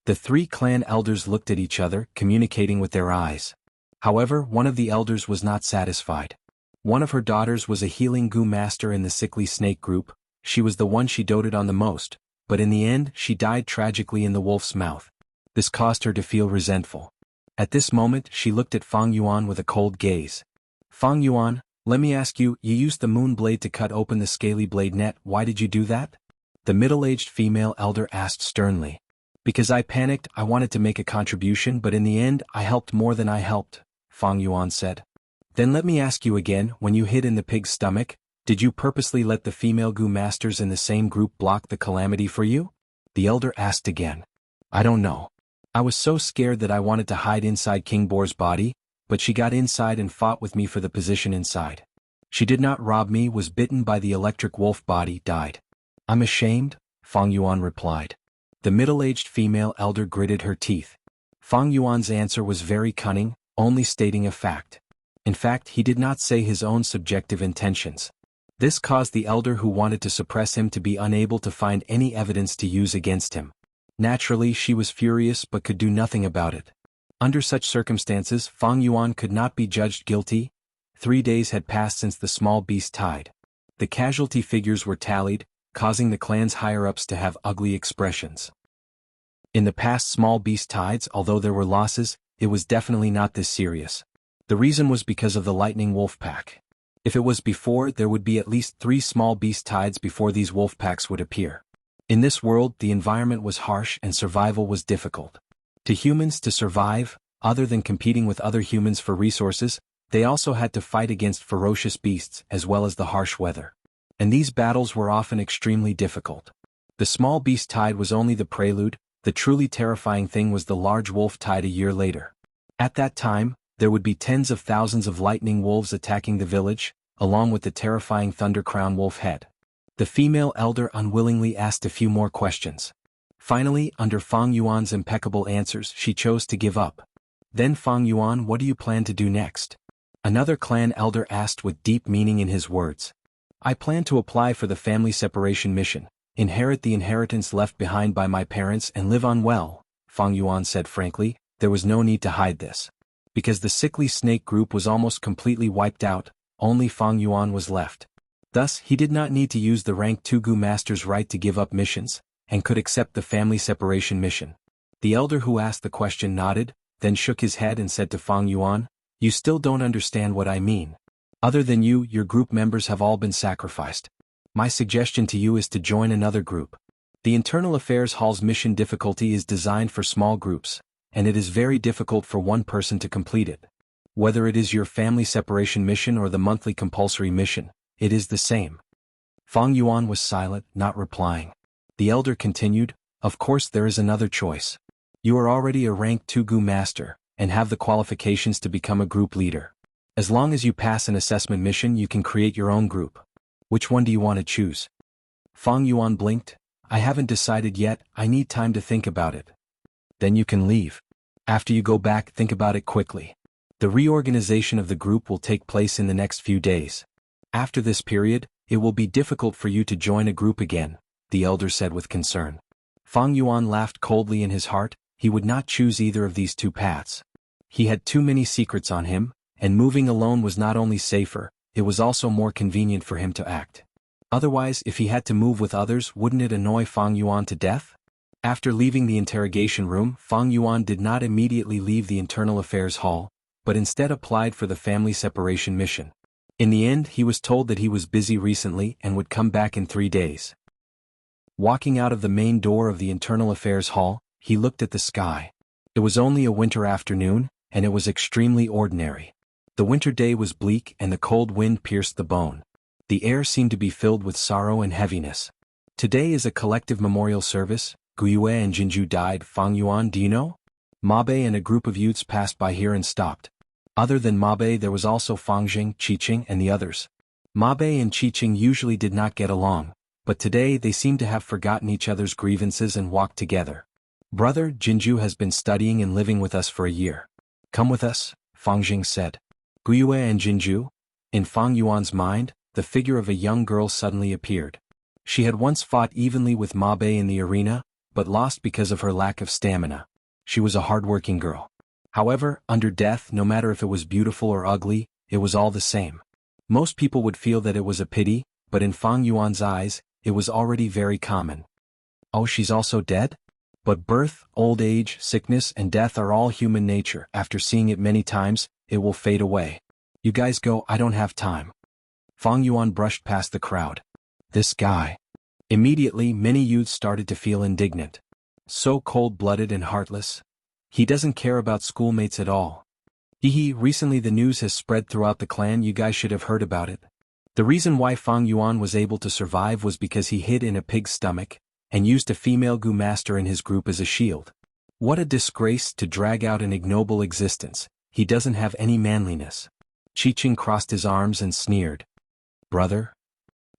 The 3 clan elders looked at each other, communicating with their eyes. However, one of the elders was not satisfied. One of her daughters was a healing Gu master in the sickly snake group. She was the one she doted on the most, but in the end she died tragically in the wolf's mouth. This caused her to feel resentful. At this moment she looked at Fang Yuan with a cold gaze. "Fang Yuan, let me ask you, you used the moon blade to cut open the scaly blade net. Why did you do that?" the middle-aged female elder asked sternly. "Because I panicked. I wanted to make a contribution, but in the end I helped more than I helped," Fang Yuan said. "Then let me ask you again, when you hid in the pig's stomach, did you purposely let the female Gu masters in the same group block the calamity for you?" the elder asked again. "I don't know. I was so scared that I wanted to hide inside King Boar's body, but she got inside and fought with me for the position inside. She did not rob me, was bitten by the electric wolf body, died." "I'm ashamed," Fang Yuan replied. The middle-aged female elder gritted her teeth. Fang Yuan's answer was very cunning, only stating a fact. In fact, he did not say his own subjective intentions. This caused the elder who wanted to suppress him to be unable to find any evidence to use against him. Naturally, she was furious but could do nothing about it. Under such circumstances, Fang Yuan could not be judged guilty. 3 days had passed since the small beast tied. The casualty figures were tallied, causing the clan's higher-ups to have ugly expressions. In the past small beast tides, although there were losses, it was definitely not this serious. The reason was because of the lightning wolf pack. If it was before, there would be at least 3 small beast tides before these wolf packs would appear. In this world, the environment was harsh and survival was difficult. To humans to survive, other than competing with other humans for resources, they also had to fight against ferocious beasts as well as the harsh weather. And these battles were often extremely difficult. The small beast tide was only the prelude. The truly terrifying thing was the large wolf tide a year later. At that time, there would be tens of thousands of lightning wolves attacking the village, along with the terrifying Thunder Crown wolf head. The female elder unwillingly asked a few more questions. Finally, under Fang Yuan's impeccable answers, she chose to give up. Then Fang Yuan, what do you plan to do next? Another clan elder asked with deep meaning in his words. I plan to apply for the family separation mission, inherit the inheritance left behind by my parents and live on well, Fang Yuan said frankly. There was no need to hide this. Because the sickly snake group was almost completely wiped out, only Fang Yuan was left. Thus, he did not need to use the rank Tugu master's right to give up missions, and could accept the family separation mission. The elder who asked the question nodded, then shook his head and said to Fang Yuan, you still don't understand what I mean. Other than you, your group members have all been sacrificed. My suggestion to you is to join another group. The Internal Affairs Hall's mission difficulty is designed for small groups, and it is very difficult for one person to complete it. Whether it is your family separation mission or the monthly compulsory mission, it is the same. Fang Yuan was silent, not replying. The elder continued, of course there is another choice. You are already a rank Tugu master, and have the qualifications to become a group leader. As long as you pass an assessment mission, you can create your own group. Which one do you want to choose? Fang Yuan blinked. I haven't decided yet, I need time to think about it. Then you can leave. After you go back, think about it quickly. The reorganization of the group will take place in the next few days. After this period, it will be difficult for you to join a group again, the elder said with concern. Fang Yuan laughed coldly in his heart. He would not choose either of these two paths. He had too many secrets on him, and moving alone was not only safer, it was also more convenient for him to act. Otherwise, if he had to move with others, wouldn't it annoy Fang Yuan to death? After leaving the interrogation room, Fang Yuan did not immediately leave the Internal Affairs Hall, but instead applied for the family separation mission. In the end, he was told that he was busy recently and would come back in 3 days. Walking out of the main door of the Internal Affairs Hall, he looked at the sky. It was only a winter afternoon, and it was extremely ordinary. The winter day was bleak and the cold wind pierced the bone. The air seemed to be filled with sorrow and heaviness. Today is a collective memorial service. Guyue and Jinju died. Fang Yuan, do you know? Mabe and a group of youths passed by here and stopped. Other than Mabe, there was also Fangjing, Qiqing, and the others. Mabe and Qiqing usually did not get along, but today they seemed to have forgotten each other's grievances and walked together. Brother, Jinju has been studying and living with us for a year. Come with us, Fangjing said. Guyue and Jinju? In Fang Yuan's mind, the figure of a young girl suddenly appeared. She had once fought evenly with Mabe in the arena, but lost because of her lack of stamina. She was a hardworking girl. However, under death, no matter if it was beautiful or ugly, it was all the same. Most people would feel that it was a pity, but in Fang Yuan's eyes, it was already very common. Oh, she's also dead? But birth, old age, sickness, and death are all human nature. After seeing it many times, it will fade away. You guys go, I don't have time. Fang Yuan brushed past the crowd. This guy. Immediately, many youths started to feel indignant. So cold-blooded and heartless. He doesn't care about schoolmates at all. Recently the news has spread throughout the clan. You guys should have heard about it. The reason why Fang Yuan was able to survive was because he hid in a pig's stomach, and used a female Gu master in his group as a shield. What a disgrace to drag out an ignoble existence. He doesn't have any manliness. Qiqing crossed his arms and sneered. Brother?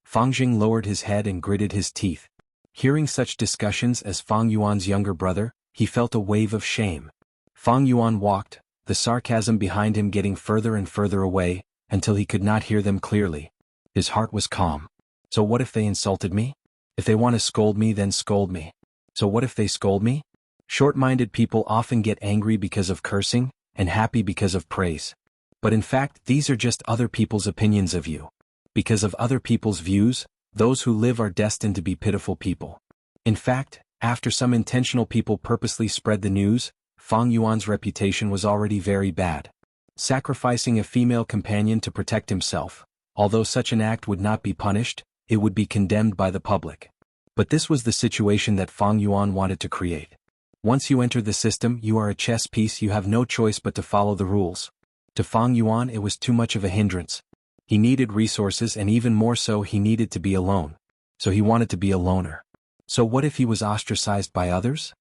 Fangjing lowered his head and gritted his teeth. Hearing such discussions as Fang Yuan's younger brother, he felt a wave of shame. Fang Yuan walked, the sarcasm behind him getting further and further away, until he could not hear them clearly. His heart was calm. So what if they insulted me? If they want to scold me, then scold me. So what if they scold me? Short-minded people often get angry because of cursing, and happy because of praise. But in fact, these are just other people's opinions of you. Because of other people's views, those who live are destined to be pitiful people. In fact, after some intentional people purposely spread the news, Fang Yuan's reputation was already very bad. Sacrificing a female companion to protect himself, although such an act would not be punished, it would be condemned by the public. But this was the situation that Fang Yuan wanted to create. Once you enter the system, you are a chess piece, you have no choice but to follow the rules. To Fang Yuan, it was too much of a hindrance. He needed resources, and even more so, he needed to be alone. So he wanted to be a loner. So what if he was ostracized by others?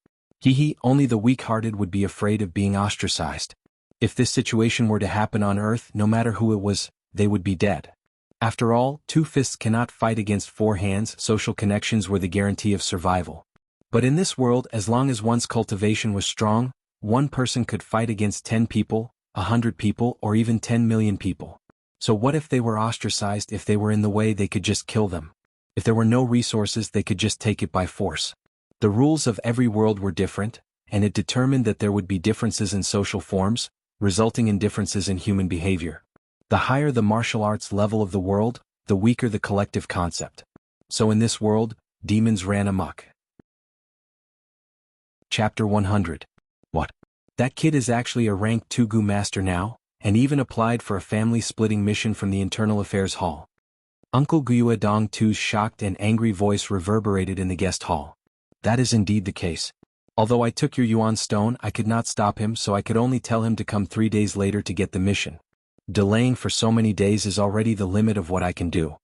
Only the weak-hearted would be afraid of being ostracized. If this situation were to happen on Earth, no matter who it was, they would be dead. After all, two fists cannot fight against four hands. Social connections were the guarantee of survival. But in this world, as long as one's cultivation was strong, one person could fight against 10 people, 100 people, or even 10 million people. So what if they were ostracized? If they were in the way, they could just kill them. If there were no resources, they could just take it by force. The rules of every world were different, and it determined that there would be differences in social forms, resulting in differences in human behavior. The higher the martial arts level of the world, the weaker the collective concept. So in this world, demons ran amok. Chapter 100. What? That kid is actually a rank 2 Gu master now, and even applied for a family-splitting mission from the Internal Affairs Hall. Uncle Guiyue Dong Tu's shocked and angry voice reverberated in the guest hall. That is indeed the case. Although I took your Yuan stone, I could not stop him, so I could only tell him to come 3 days later to get the mission. Delaying for so many days is already the limit of what I can do.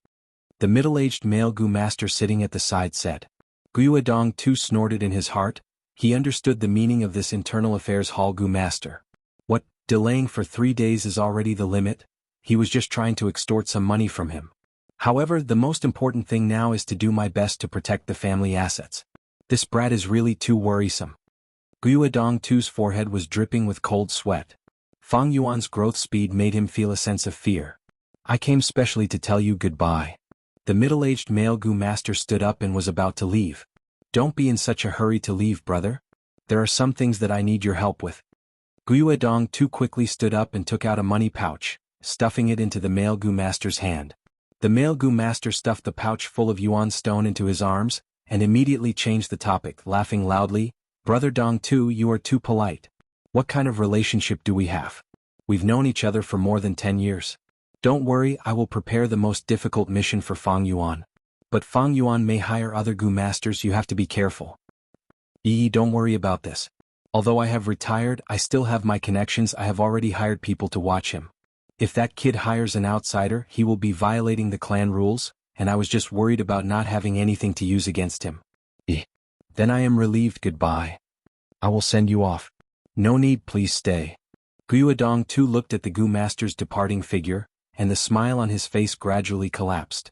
The middle-aged male Gu master sitting at the side said. Guiyue Dong Tu snorted in his heart. He understood the meaning of this Internal Affairs Hall Gu master. What, delaying for 3 days is already the limit? He was just trying to extort some money from him. However, the most important thing now is to do my best to protect the family assets. This brat is really too worrisome. Guiyue Dong Tu's forehead was dripping with cold sweat. Fang Yuan's growth speed made him feel a sense of fear. I came specially to tell you goodbye. The middle-aged male Gu master stood up and was about to leave. Don't be in such a hurry to leave, brother. There are some things that I need your help with. Guiyue Dong Tu quickly stood up and took out a money pouch, stuffing it into the male Gu master's hand. The male Gu master stuffed the pouch full of Yuan stone into his arms, and immediately changed the topic, laughing loudly. Brother Dong Tu, you are too polite. What kind of relationship do we have? We've known each other for more than 10 years. Don't worry, I will prepare the most difficult mission for Fang Yuan. But Fang Yuan may hire other Gu masters, you have to be careful. Don't worry about this. Although I have retired, I still have my connections. I have already hired people to watch him. If that kid hires an outsider, he will be violating the clan rules, and I was just worried about not having anything to use against him. Then I am relieved. Goodbye. I will send you off. No need, please stay. Guiyue Dong Tu looked at the Gu master's departing figure, and the smile on his face gradually collapsed.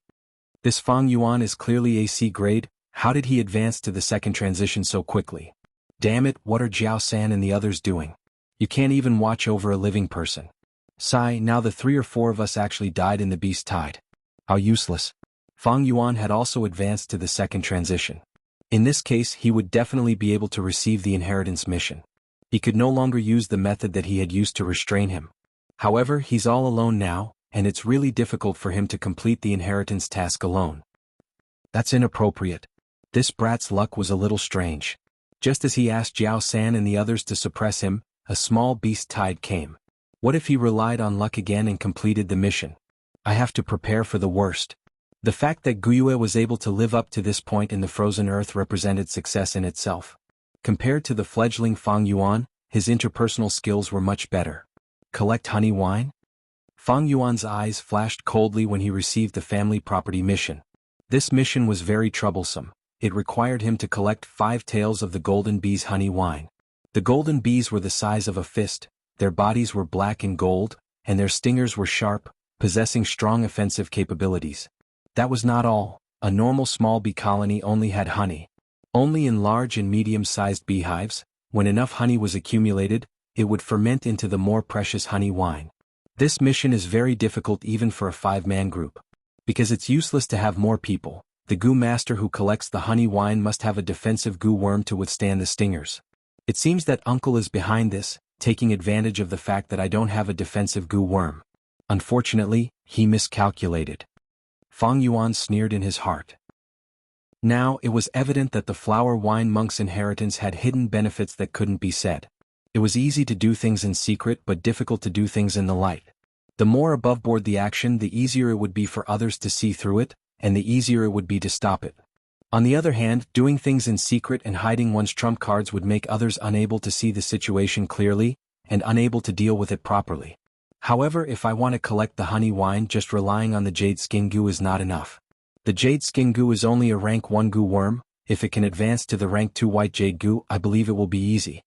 This Fang Yuan is clearly AC grade. How did he advance to the second transition so quickly? Damn it, what are Jiao San and the others doing? You can't even watch over a living person. Sigh, now the 3 or 4 of us actually died in the beast tide. How useless. Fang Yuan had also advanced to the second transition. In this case, he would definitely be able to receive the inheritance mission. He could no longer use the method that he had used to restrain him. However, he's all alone now, and it's really difficult for him to complete the inheritance task alone. That's inappropriate. This brat's luck was a little strange. Just as he asked Jiao San and the others to suppress him, a small beast tide came. What if he relied on luck again and completed the mission? I have to prepare for the worst. The fact that Guiyue was able to live up to this point in the frozen earth represented success in itself. Compared to the fledgling Fang Yuan, his interpersonal skills were much better. Collect honey wine? Fang Yuan's eyes flashed coldly when he received the family property mission. This mission was very troublesome. It required him to collect 5 tails of the golden bee's honey wine. The golden bees were the size of a fist, their bodies were black and gold, and their stingers were sharp, possessing strong offensive capabilities. That was not all. A normal small bee colony only had honey. Only in large and medium-sized beehives, when enough honey was accumulated, it would ferment into the more precious honey wine. This mission is very difficult even for a 5-man group. Because it's useless to have more people, the goo master who collects the honey wine must have a defensive goo worm to withstand the stingers. It seems that Uncle is behind this, taking advantage of the fact that I don't have a defensive goo worm. Unfortunately, he miscalculated. Fang Yuan sneered in his heart. Now it was evident that the flower wine monk's inheritance had hidden benefits that couldn't be said. It was easy to do things in secret but difficult to do things in the light. The more above-board the action, the easier it would be for others to see through it, and the easier it would be to stop it. On the other hand, doing things in secret and hiding one's trump cards would make others unable to see the situation clearly, and unable to deal with it properly. However, if I want to collect the honey wine, just relying on the jade skin goo is not enough. The jade skin goo is only a rank 1 goo worm. If it can advance to the rank 2 white jade goo, I believe it will be easy.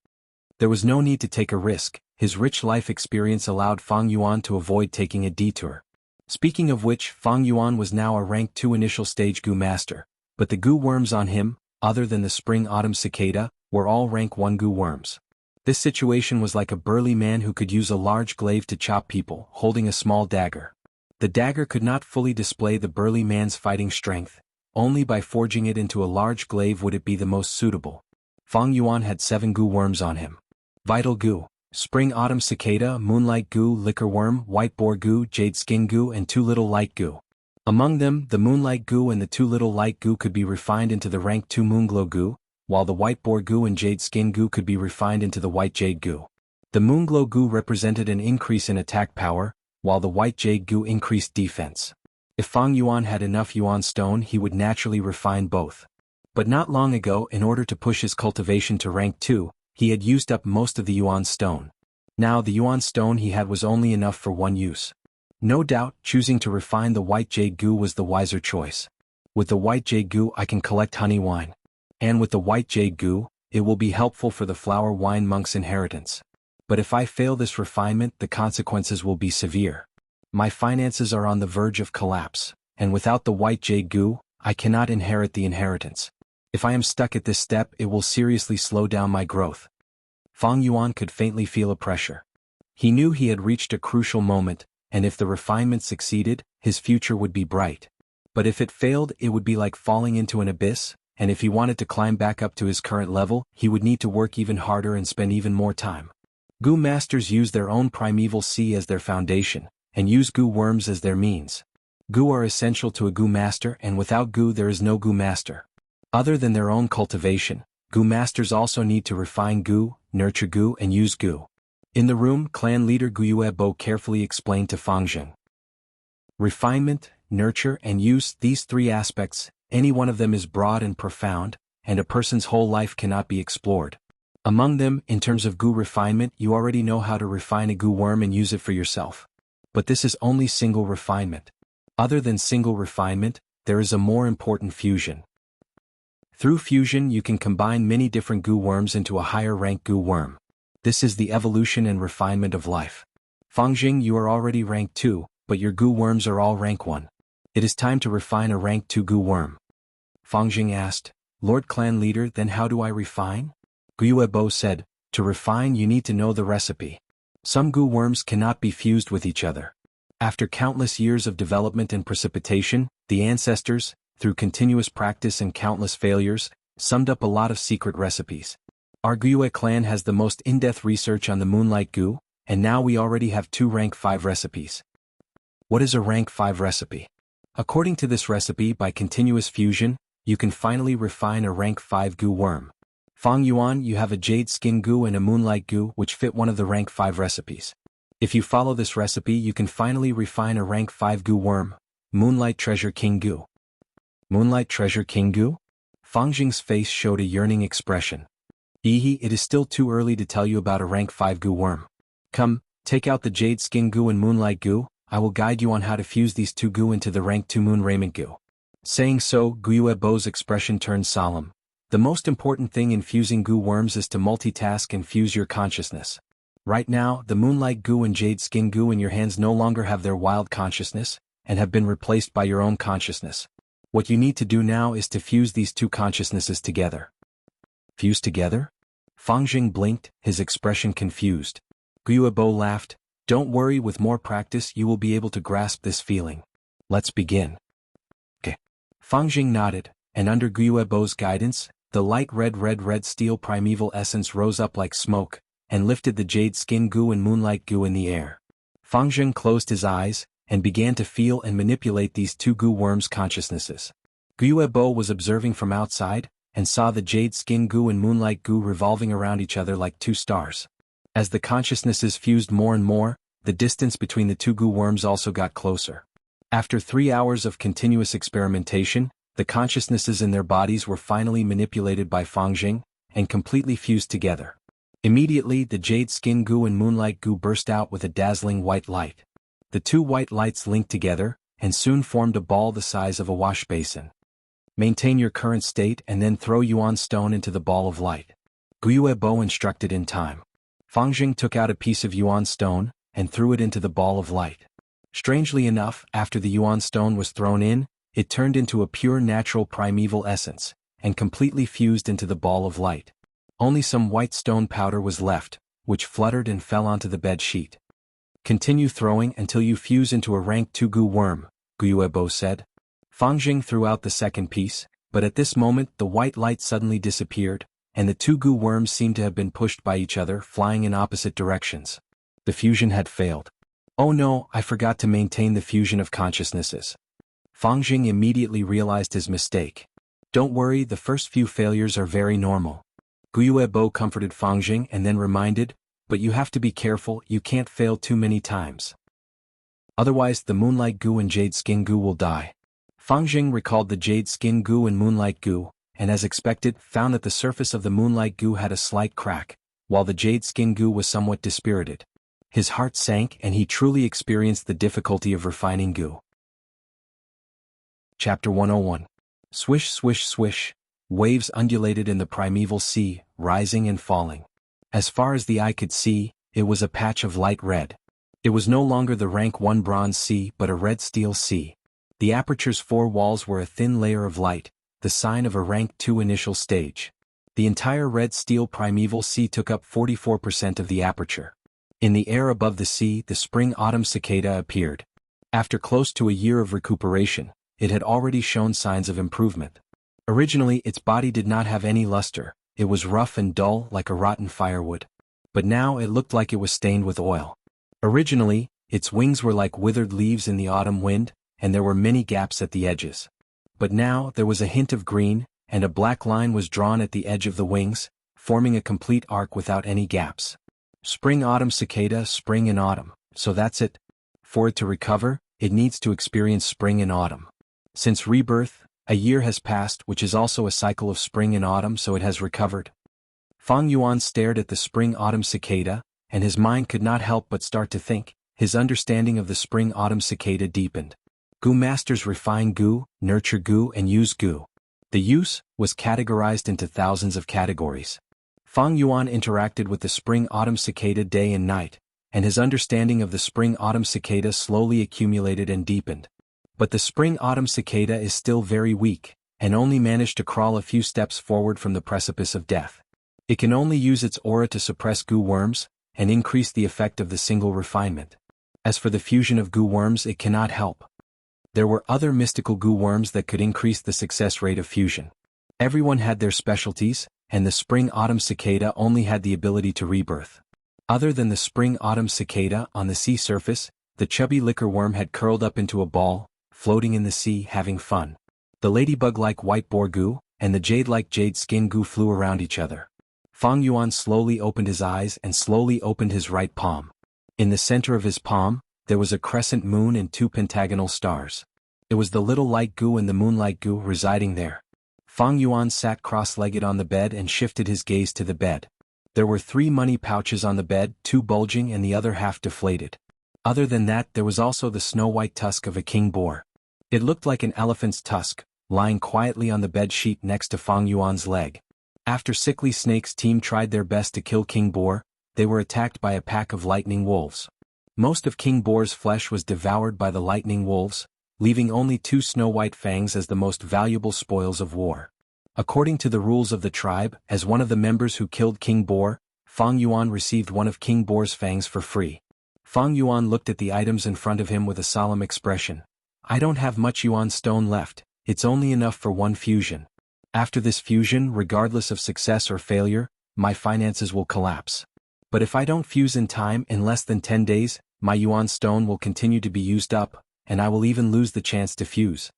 There was no need to take a risk. His rich life experience allowed Fang Yuan to avoid taking a detour. Speaking of which, Fang Yuan was now a rank 2 initial stage goo master, but the goo worms on him, other than the spring-autumn cicada, were all rank 1 goo worms. This situation was like a burly man who could use a large glaive to chop people, holding a small dagger. The dagger could not fully display the burly man's fighting strength. Only by forging it into a large glaive would it be the most suitable. Fang Yuan had 7 goo worms on him. Vital goo, spring-autumn cicada, moonlight goo, liquor worm, white boar goo, jade skin goo, and 2 little light goo. Among them, the moonlight goo and the 2 little light goo could be refined into the rank 2 moonglow goo, while the white boar goo and jade skin goo could be refined into the white jade goo. The moonglow goo represented an increase in attack power, while the white jade goo increased defense. If Fang Yuan had enough Yuan stone, he would naturally refine both. But not long ago, in order to push his cultivation to rank 2, he had used up most of the Yuan stone. Now the Yuan stone he had was only enough for one use. No doubt, choosing to refine the white jade goo was the wiser choice. With the white jade goo I can collect honey wine. And with the white jade goo, it will be helpful for the flower wine monk's inheritance. But if I fail this refinement, the consequences will be severe. My finances are on the verge of collapse, and without the white jade goo, I cannot inherit the inheritance. If I am stuck at this step, it will seriously slow down my growth. Fang Yuan could faintly feel a pressure. He knew he had reached a crucial moment, and if the refinement succeeded, his future would be bright. But if it failed, it would be like falling into an abyss, and if he wanted to climb back up to his current level, he would need to work even harder and spend even more time. Goo masters use their own primeval sea as their foundation, and use goo worms as their means. Goo are essential to a goo master, and without goo there is no goo master. Other than their own cultivation, goo masters also need to refine goo, nurture goo, and use goo. In the room, clan leader Wuxia Bo carefully explained to Fang Zheng. Refinement, nurture, and use, these 3 aspects, any one of them is broad and profound, and a person's whole life cannot be explored. Among them, in terms of goo refinement, you already know how to refine a goo worm and use it for yourself. But this is only single refinement. Other than single refinement, there is a more important fusion. Through fusion you can combine many different goo worms into a higher rank goo worm. This is the evolution and refinement of life. Fang Zheng, you are already rank 2, but your goo worms are all rank 1. It is time to refine a rank 2 goo worm. Fang Zheng asked, Lord Clan Leader, then how do I refine? Wuxia Bo said, to refine you need to know the recipe. Some goo worms cannot be fused with each other. After countless years of development and precipitation, the ancestors, through continuous practice and countless failures, summed up a lot of secret recipes. Our Wuxia clan has the most in-depth research on the moonlight goo, and now we already have 2 rank 5 recipes. What is a rank 5 recipe? According to this recipe, by continuous fusion, you can finally refine a rank 5 goo worm. Fang Yuan, you have a jade skin goo and a moonlight goo which fit one of the rank 5 recipes. If you follow this recipe, you can finally refine a rank 5 goo worm, Moonlight Treasure King Goo. Moonlight Treasure King Goo? Fang Zheng's face showed a yearning expression. It is still too early to tell you about a rank 5 goo worm. Come, take out the jade skin goo and moonlight goo, I will guide you on how to fuse these 2 goo into the rank 2 moon raiment goo. Saying so, Wuxia Bo's expression turned solemn. The most important thing in fusing goo worms is to multitask and fuse your consciousness. Right now, the moonlight goo and jade skin goo in your hands no longer have their wild consciousness, and have been replaced by your own consciousness. What you need to do now is to fuse these 2 consciousnesses together. Fuse together? Fang Jing blinked, his expression confused. Guobo laughed. Don't worry, with more practice you will be able to grasp this feeling. Let's begin. Okay. Fang Jing nodded, and under Guobo's guidance, the light red steel primeval essence rose up like smoke, and lifted the jade skin goo and moonlight goo in the air. Fang Jing closed his eyes, and began to feel and manipulate these two goo worms' consciousnesses. Guobo was observing from outside, and saw the jade skin goo and moonlight goo revolving around each other like two stars. As the consciousnesses fused more and more, the distance between the two goo worms also got closer. After 3 hours of continuous experimentation, the consciousnesses in their bodies were finally manipulated by Fang Jing, and completely fused together. Immediately the jade skin goo and moonlight goo burst out with a dazzling white light. The two white lights linked together, and soon formed a ball the size of a wash basin. Maintain your current state and then throw Yuan stone into the ball of light. Guobo instructed in time. Fang Jing took out a piece of Yuan stone, and threw it into the ball of light. Strangely enough, after the Yuan stone was thrown in, it turned into a pure natural primeval essence, and completely fused into the ball of light. Only some white stone powder was left, which fluttered and fell onto the bed sheet. Continue throwing until you fuse into a rank 2 goo worm, Guobo said. Fang Jing threw out the second piece, but at this moment the white light suddenly disappeared, and the two goo worms seemed to have been pushed by each other, flying in opposite directions. The fusion had failed. Oh no, I forgot to maintain the fusion of consciousnesses. Fang Jing immediately realized his mistake. Don't worry, the first few failures are very normal. Guobo comforted Fang Jing and then reminded, but you have to be careful, you can't fail too many times. Otherwise the moonlight goo and jade skin goo will die. Fang Jing recalled the jade skin goo and moonlight goo, and as expected, found that the surface of the moonlight goo had a slight crack, while the jade skin goo was somewhat dispirited. His heart sank and he truly experienced the difficulty of refining goo. Chapter 101. Swish swish swish. Waves undulated in the primeval sea, rising and falling. As far as the eye could see, it was a patch of light red. It was no longer the rank 1 bronze sea but a red steel sea. The aperture's 4 walls were a thin layer of light, the sign of a rank 2 initial stage. The entire red steel primeval sea took up 44% of the aperture. In the air above the sea, the spring-autumn cicada appeared. After close to a year of recuperation, it had already shown signs of improvement. Originally, its body did not have any luster, it was rough and dull like a rotten firewood. But now it looked like it was stained with oil. Originally, its wings were like withered leaves in the autumn wind, and there were many gaps at the edges. But now there was a hint of green, and a black line was drawn at the edge of the wings, forming a complete arc without any gaps. Spring-autumn cicada, spring and autumn, so that's it. For it to recover, it needs to experience spring and autumn. Since rebirth, a year has passed, which is also a cycle of spring and autumn, so it has recovered. Fang Yuan stared at the spring-autumn cicada, and his mind could not help but start to think. His understanding of the spring-autumn cicada deepened. Goo masters refine goo, nurture goo and use goo. The use was categorized into thousands of categories. Fang Yuan interacted with the spring-autumn cicada day and night, and his understanding of the spring-autumn cicada slowly accumulated and deepened. But the spring-autumn cicada is still very weak, and only managed to crawl a few steps forward from the precipice of death. It can only use its aura to suppress goo worms, and increase the effect of the single refinement. As for the fusion of goo worms, it cannot help. There were other mystical goo worms that could increase the success rate of fusion. Everyone had their specialties, and the spring-autumn cicada only had the ability to rebirth. Other than the spring-autumn cicada on the sea surface, the chubby liquor worm had curled up into a ball, floating in the sea having fun. The ladybug-like white boar goo, and the jade-like jade skin goo flew around each other. Fang Yuan slowly opened his eyes and slowly opened his right palm. In the center of his palm, there was a crescent moon and 2 pentagonal stars. It was the little light goo and the moonlight goo residing there. Fang Yuan sat cross-legged on the bed and shifted his gaze to the bed. There were 3 money pouches on the bed, 2 bulging and the other half deflated. Other than that, there was also the snow-white tusk of a king boar. It looked like an elephant's tusk, lying quietly on the bed sheet next to Fang Yuan's leg. After Sickly Snake's team tried their best to kill King Boar, they were attacked by a pack of lightning wolves. Most of King Boar's flesh was devoured by the lightning wolves, leaving only 2 snow-white fangs as the most valuable spoils of war. According to the rules of the tribe, as one of the members who killed King Boar, Fang Yuan received one of King Boar's fangs for free. Fang Yuan looked at the items in front of him with a solemn expression. I don't have much Yuan stone left, it's only enough for one fusion. After this fusion, regardless of success or failure, my finances will collapse. But if I don't fuse in time, in less than 10 days, my Yuan stone will continue to be used up, and I will even lose the chance to fuse.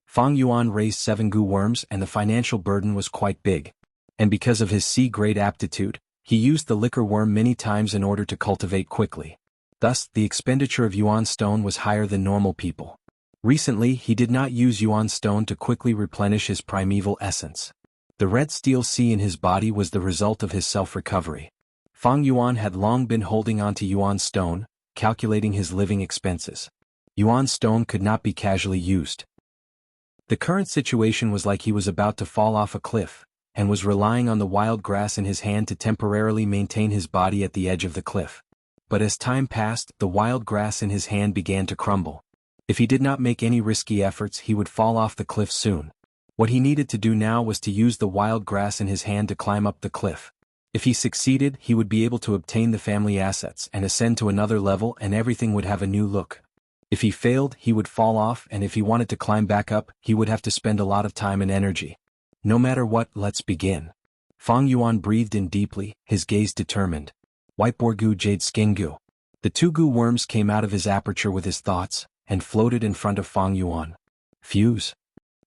Fang Yuan raised 7 gu worms and the financial burden was quite big. And because of his C-grade aptitude, he used the liquor worm many times in order to cultivate quickly. Thus, the expenditure of Yuan stone was higher than normal people. Recently, he did not use Yuan stone to quickly replenish his primeval essence. The red steel sea in his body was the result of his self-recovery. Fang Yuan had long been holding on to Yuan stone, calculating his living expenses. Yuan stone could not be casually used. The current situation was like he was about to fall off a cliff, and was relying on the wild grass in his hand to temporarily maintain his body at the edge of the cliff. But as time passed, the wild grass in his hand began to crumble. If he did not make any risky efforts, he would fall off the cliff soon. What he needed to do now was to use the wild grass in his hand to climb up the cliff. If he succeeded, he would be able to obtain the family assets and ascend to another level, and everything would have a new look. If he failed, he would fall off, and if he wanted to climb back up, he would have to spend a lot of time and energy. No matter what, let's begin. Fang Yuan breathed in deeply, his gaze determined. White boar gu, jade skin gu. The 2 gu worms came out of his aperture with his thoughts, and floated in front of Fang Yuan. Fuse.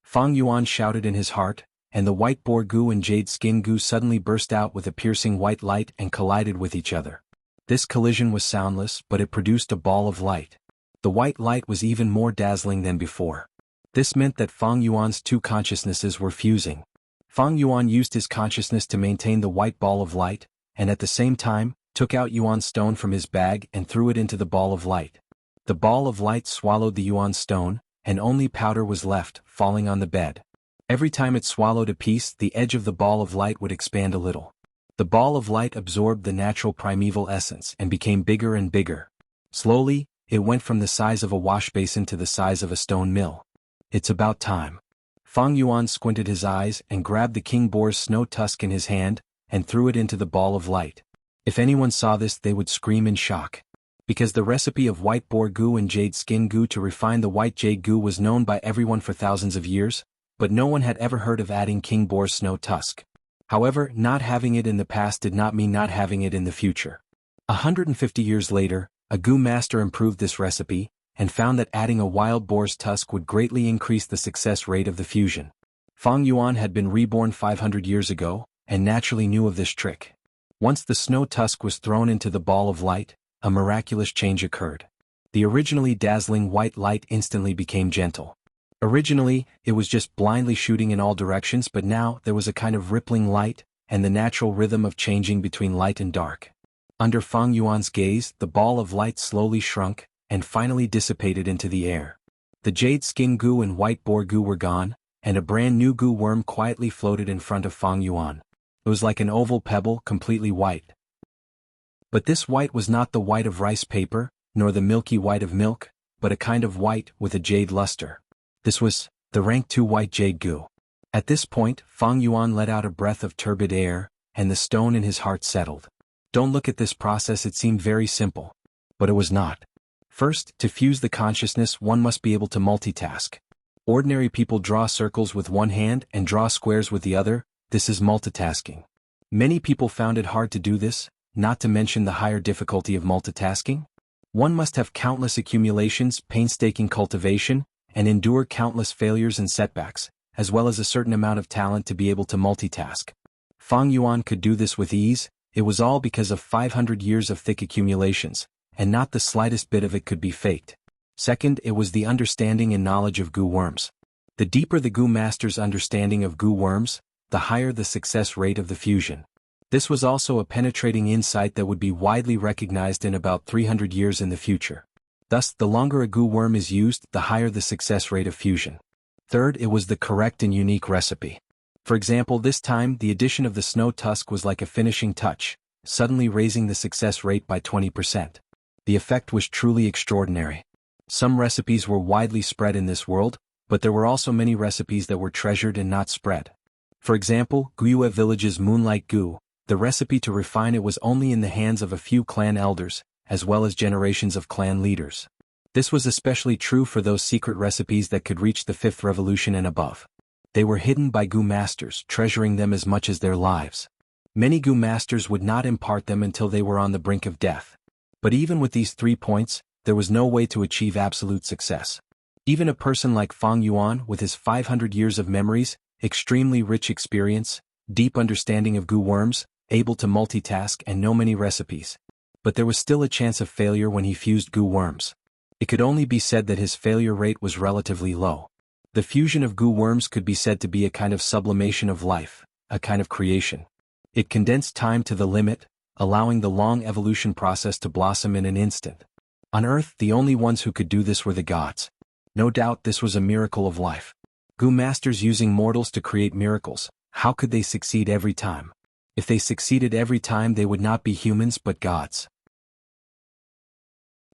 Fang Yuan shouted in his heart, and the white boar gu and jade skin gu suddenly burst out with a piercing white light and collided with each other. This collision was soundless, but it produced a ball of light. The white light was even more dazzling than before. This meant that Fang Yuan's 2 consciousnesses were fusing. Fang Yuan used his consciousness to maintain the white ball of light, and at the same time, took out Yuan stone from his bag and threw it into the ball of light. The ball of light swallowed the Yuan stone, and only powder was left, falling on the bed. Every time it swallowed a piece, the edge of the ball of light would expand a little. The ball of light absorbed the natural primeval essence and became bigger and bigger. Slowly, it went from the size of a wash basin to the size of a stone mill. It's about time. Fang Yuan squinted his eyes and grabbed the king boar's snow tusk in his hand, and threw it into the ball of light. If anyone saw this, they would scream in shock. Because the recipe of white boar gu and jade skin gu to refine the white jade gu was known by everyone for thousands of years, but no one had ever heard of adding king boar's snow tusk. However, not having it in the past did not mean not having it in the future. 150 years later, a gu master improved this recipe, and found that adding a wild boar's tusk would greatly increase the success rate of the fusion. Fang Yuan had been reborn 500 years ago, and naturally knew of this trick. Once the snow tusk was thrown into the ball of light, a miraculous change occurred. The originally dazzling white light instantly became gentle. Originally, it was just blindly shooting in all directions, but now there was a kind of rippling light, and the natural rhythm of changing between light and dark. Under Fang Yuan's gaze, the ball of light slowly shrunk, and finally dissipated into the air. The jade skin gu and white boar gu were gone, and a brand new gu worm quietly floated in front of Fang Yuan. It was like an oval pebble, completely white. But this white was not the white of rice paper, nor the milky white of milk, but a kind of white with a jade luster. This was the rank 2 white jade gu. At this point, Fang Yuan let out a breath of turbid air, and the stone in his heart settled. Don't look at this process, it seemed very simple. But it was not. First, to fuse the consciousness, one must be able to multitask. Ordinary people draw circles with one hand and draw squares with the other. This is multitasking. Many people found it hard to do this, not to mention the higher difficulty of multitasking. One must have countless accumulations, painstaking cultivation, and endure countless failures and setbacks, as well as a certain amount of talent to be able to multitask. Fang Yuan could do this with ease. It was all because of 500 years of thick accumulations, and not the slightest bit of it could be faked. Second, it was the understanding and knowledge of gu worms. The deeper the gu master's understanding of gu worms, the higher the success rate of the fusion. This was also a penetrating insight that would be widely recognized in about 300 years in the future. Thus, the longer a gu worm is used, the higher the success rate of fusion. Third, it was the correct and unique recipe. For example, this time, the addition of the snow tusk was like a finishing touch, suddenly raising the success rate by 20%. The effect was truly extraordinary. Some recipes were widely spread in this world, but there were also many recipes that were treasured and not spread. For example, Guyue Village's moonlight goo, the recipe to refine it was only in the hands of a few clan elders, as well as generations of clan leaders. This was especially true for those secret recipes that could reach the 5th revolution and above. They were hidden by goo masters, treasuring them as much as their lives. Many goo masters would not impart them until they were on the brink of death. But even with these 3 points, there was no way to achieve absolute success. Even a person like Fang Yuan, with his 500 years of memories, extremely rich experience, deep understanding of goo worms, able to multitask and know many recipes. But there was still a chance of failure when he fused goo worms. It could only be said that his failure rate was relatively low. The fusion of goo worms could be said to be a kind of sublimation of life, a kind of creation. It condensed time to the limit, allowing the long evolution process to blossom in an instant. On Earth, the only ones who could do this were the gods. No doubt this was a miracle of life. Goo masters using mortals to create miracles, how could they succeed every time? If they succeeded every time, they would not be humans but gods.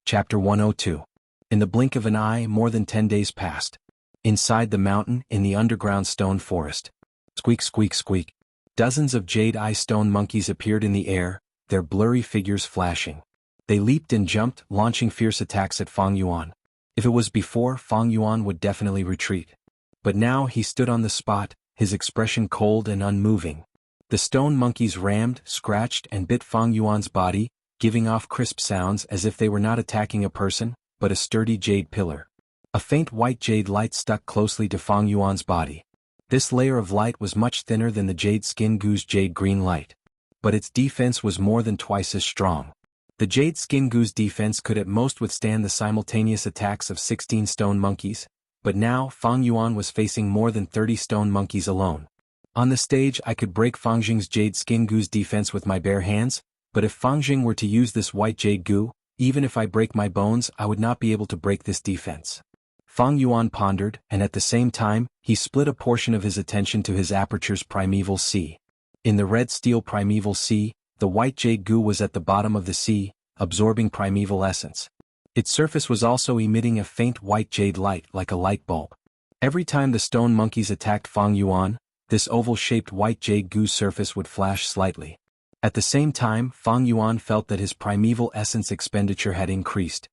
Chapter 102. In the blink of an eye, more than 10 days passed. Inside the mountain, in the underground stone forest. Squeak, squeak, squeak. Dozens of jade-eye stone monkeys appeared in the air, their blurry figures flashing. They leaped and jumped, launching fierce attacks at Fang Yuan. If it was before, Fang Yuan would definitely retreat. But now he stood on the spot, his expression cold and unmoving. The stone monkeys rammed, scratched and bit Fang Yuan's body, giving off crisp sounds as if they were not attacking a person, but a sturdy jade pillar. A faint white jade light stuck closely to Fang Yuan's body. This layer of light was much thinner than the jade skin goo's jade green light. But its defense was more than twice as strong. The jade skin goo's defense could at most withstand the simultaneous attacks of 16 stone monkeys, but now Fang Yuan was facing more than 30 stone monkeys alone. On the stage I could break Fang Jing's jade skin goo's defense with my bare hands, but if Fang Jing were to use this white jade goo, even if I break my bones I would not be able to break this defense. Fang Yuan pondered, and at the same time, he split a portion of his attention to his aperture's primeval sea. In the red steel primeval sea, the white jade goo was at the bottom of the sea, absorbing primeval essence. Its surface was also emitting a faint white jade light like a light bulb. Every time the stone monkeys attacked Fang Yuan, this oval-shaped white jade goo surface would flash slightly. At the same time, Fang Yuan felt that his primeval essence expenditure had increased.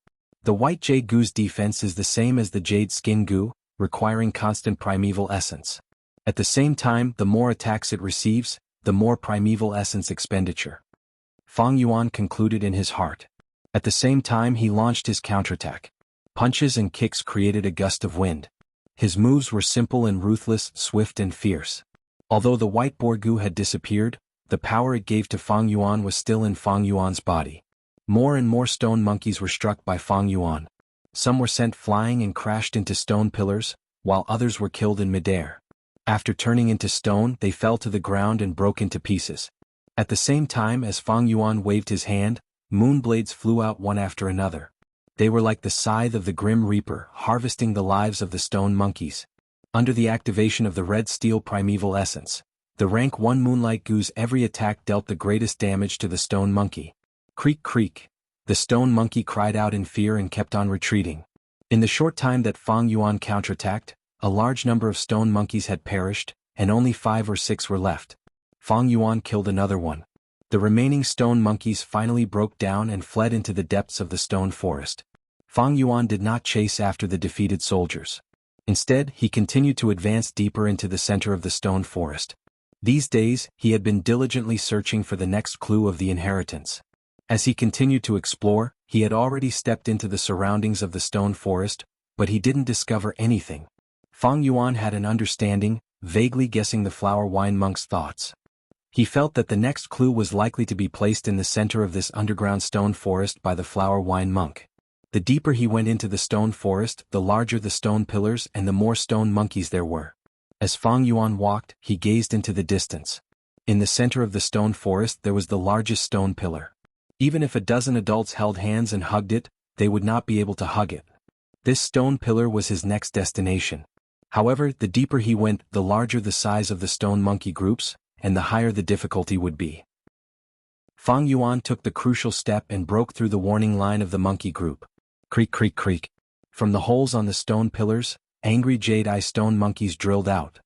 The white jade goo's defense is the same as the jade skin goo, requiring constant primeval essence. At the same time, the more attacks it receives, the more primeval essence expenditure. Fang Yuan concluded in his heart. At the same time he launched his counterattack. Punches and kicks created a gust of wind. His moves were simple and ruthless, swift and fierce. Although the white boar goo had disappeared, the power it gave to Fang Yuan was still in Fang Yuan's body. More and more stone monkeys were struck by Fang Yuan. Some were sent flying and crashed into stone pillars, while others were killed in midair. After turning into stone, they fell to the ground and broke into pieces. At the same time as Fang Yuan waved his hand, moon blades flew out one after another. They were like the scythe of the Grim Reaper, harvesting the lives of the stone monkeys. Under the activation of the red steel primeval essence, the rank 1 moonlight goo's every attack dealt the greatest damage to the stone monkey. Creak creak. The stone monkey cried out in fear and kept on retreating. In the short time that Fang Yuan counterattacked, a large number of stone monkeys had perished, and only 5 or 6 were left. Fang Yuan killed another one. The remaining stone monkeys finally broke down and fled into the depths of the stone forest. Fang Yuan did not chase after the defeated soldiers. Instead, he continued to advance deeper into the center of the stone forest. These days, he had been diligently searching for the next clue of the inheritance. As he continued to explore, he had already stepped into the surroundings of the stone forest, but he didn't discover anything. Fang Yuan had an understanding, vaguely guessing the flower wine monk's thoughts. He felt that the next clue was likely to be placed in the center of this underground stone forest by the flower wine monk. The deeper he went into the stone forest, the larger the stone pillars and the more stone monkeys there were. As Fang Yuan walked, he gazed into the distance. In the center of the stone forest there was the largest stone pillar. Even if a dozen adults held hands and hugged it, they would not be able to hug it. This stone pillar was his next destination. However, the deeper he went, the larger the size of the stone monkey groups, and the higher the difficulty would be. Fang Yuan took the crucial step and broke through the warning line of the monkey group. Creak creak creak. From the holes on the stone pillars, angry jade-eye stone monkeys drilled out.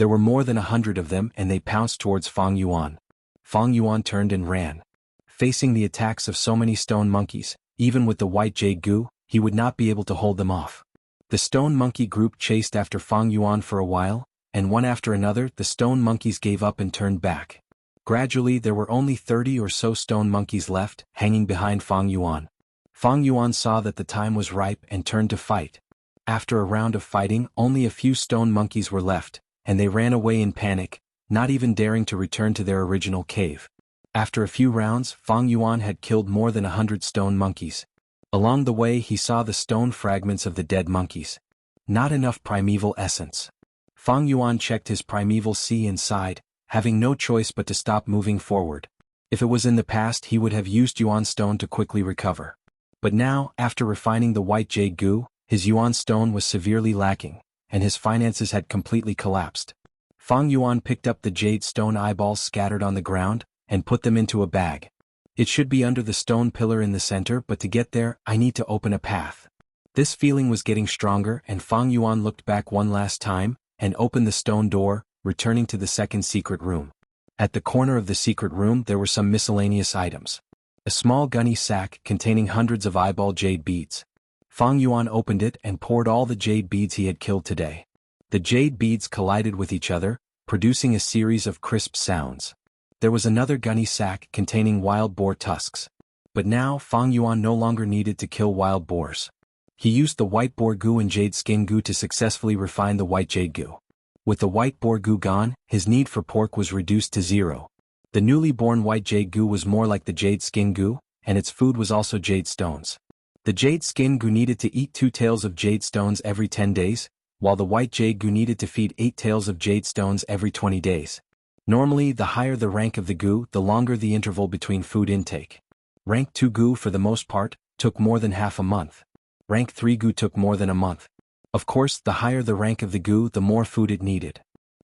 There were more than 100 of them and they pounced towards Fang Yuan. Fang Yuan turned and ran. Facing the attacks of so many stone monkeys, even with the white jade goo, he would not be able to hold them off. The stone monkey group chased after Fang Yuan for a while, and one after another the stone monkeys gave up and turned back. Gradually there were only 30 or so stone monkeys left, hanging behind Fang Yuan. Fang Yuan saw that the time was ripe and turned to fight. After a round of fighting, only a few stone monkeys were left, and they ran away in panic, not even daring to return to their original cave. After a few rounds, Fang Yuan had killed more than 100 stone monkeys. Along the way he saw the stone fragments of the dead monkeys. Not enough primeval essence. Fang Yuan checked his primeval sea and sighed, having no choice but to stop moving forward. If it was in the past he would have used Yuan stone to quickly recover. But now, after refining the white jade goo, his Yuan stone was severely lacking, and his finances had completely collapsed. Fang Yuan picked up the jade stone eyeballs scattered on the ground, and put them into a bag. It should be under the stone pillar in the center, but to get there, I need to open a path. This feeling was getting stronger and Fang Yuan looked back one last time, and opened the stone door, returning to the second secret room. At the corner of the secret room there were some miscellaneous items. A small gunny sack containing hundreds of eyeball jade beads. Fang Yuan opened it and poured all the jade beads he had killed today. The jade beads collided with each other, producing a series of crisp sounds. There was another gunny sack containing wild boar tusks. But now Fang Yuan no longer needed to kill wild boars. He used the white boar goo and jade skin goo to successfully refine the white jade goo. With the white boar goo gone, his need for pork was reduced to 0. The newly born white jade goo was more like the jade skin goo, and its food was also jade stones. The jade skin goo needed to eat 2 tails of jade stones every 10 days, while the white jade goo needed to feed 8 tails of jade stones every 20 days. Normally, the higher the rank of the goo, the longer the interval between food intake. Rank 2 goo, for the most part, took more than half a month. Rank 3 goo took more than a month. Of course, the higher the rank of the goo, the more food it needed.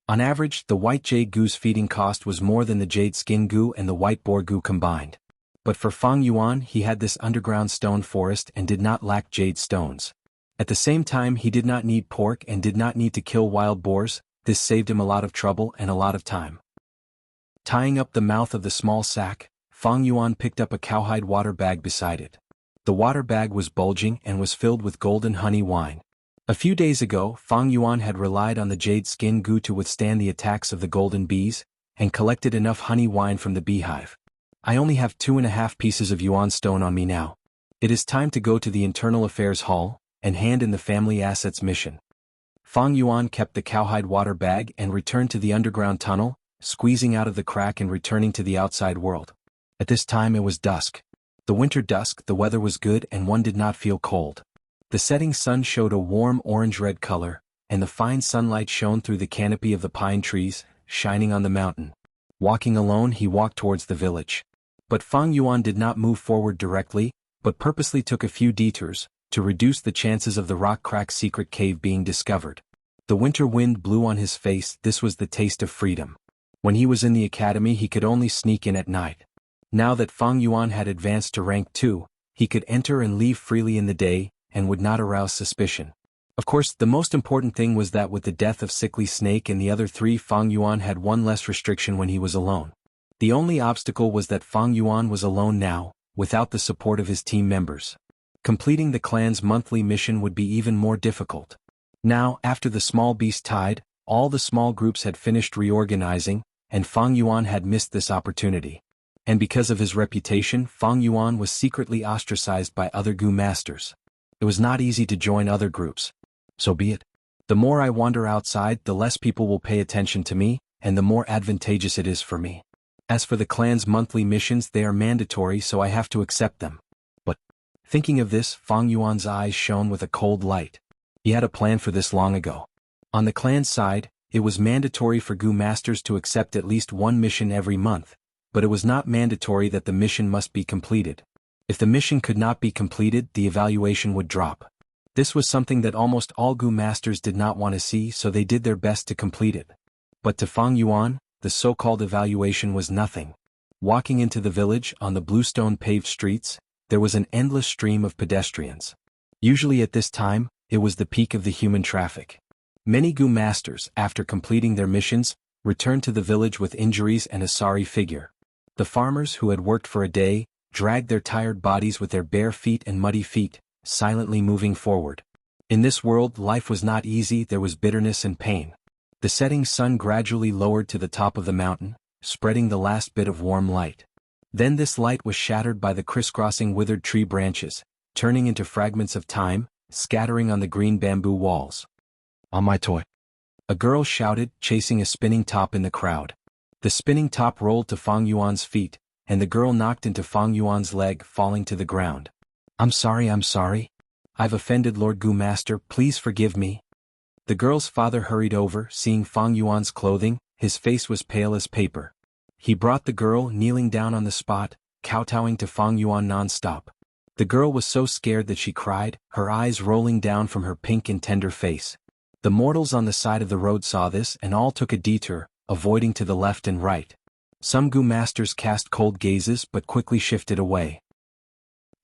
On average, the white jade goo's feeding cost was more than the jade skin goo and the white boar goo combined. But for Fang Yuan, he had this underground stone forest and did not lack jade stones. At the same time, he did not need pork and did not need to kill wild boars. This saved him a lot of trouble and a lot of time. Tying up the mouth of the small sack, Fang Yuan picked up a cowhide water bag beside it. The water bag was bulging and was filled with golden honey wine. A few days ago, Fang Yuan had relied on the jade skin goo to withstand the attacks of the golden bees, and collected enough honey wine from the beehive. I only have 2.5 pieces of Yuan stone on me now. It is time to go to the Internal Affairs Hall, and hand in the family assets mission. Fang Yuan kept the cowhide water bag and returned to the underground tunnel, squeezing out of the crack and returning to the outside world. At this time it was dusk. The winter dusk, the weather was good and one did not feel cold. The setting sun showed a warm orange-red color, and the fine sunlight shone through the canopy of the pine trees, shining on the mountain. Walking alone, he walked towards the village. But Fang Yuan did not move forward directly, but purposely took a few detours, to reduce the chances of the rock crack secret cave being discovered. The winter wind blew on his face. This was the taste of freedom. When he was in the academy he could only sneak in at night. Now that Fang Yuan had advanced to rank 2, he could enter and leave freely in the day, and would not arouse suspicion. Of course, the most important thing was that with the death of Sickly Snake and the other 3, Fang Yuan had one less restriction when he was alone. The only obstacle was that Fang Yuan was alone now, without the support of his team members. Completing the clan's monthly mission would be even more difficult. Now, after the small beast tide, all the small groups had finished reorganizing, and Fang Yuan had missed this opportunity. And because of his reputation, Fang Yuan was secretly ostracized by other Gu masters. It was not easy to join other groups. So be it. The more I wander outside, the less people will pay attention to me, and the more advantageous it is for me. As for the clan's monthly missions, they are mandatory, so I have to accept them. But, thinking of this, Fang Yuan's eyes shone with a cold light. He had a plan for this long ago. On the clan's side, it was mandatory for Gu masters to accept at least one mission every month, but it was not mandatory that the mission must be completed. If the mission could not be completed, the evaluation would drop. This was something that almost all Gu masters did not want to see, so they did their best to complete it. But to Fang Yuan, the so-called evaluation was nothing. Walking into the village on the bluestone paved streets, there was an endless stream of pedestrians. Usually at this time, it was the peak of the human traffic. Many Gu masters, after completing their missions, returned to the village with injuries and a sorry figure. The farmers who had worked for a day, dragged their tired bodies with their bare feet and muddy feet, silently moving forward. In this world life was not easy, there was bitterness and pain. The setting sun gradually lowered to the top of the mountain, spreading the last bit of warm light. Then this light was shattered by the crisscrossing withered tree branches, turning into fragments of time, scattering on the green bamboo walls. "On my toy!" a girl shouted, chasing a spinning top in the crowd. The spinning top rolled to Fang Yuan's feet, and the girl knocked into Fang Yuan's leg, falling to the ground. I'm sorry. I've offended Lord Gu Master, please forgive me." The girl's father hurried over, seeing Fang Yuan's clothing, his face was pale as paper. He brought the girl, kneeling down on the spot, kowtowing to Fang Yuan non-stop. The girl was so scared that she cried, her eyes rolling down from her pink and tender face. The mortals on the side of the road saw this and all took a detour, avoiding to the left and right. Some Gu masters cast cold gazes but quickly shifted away.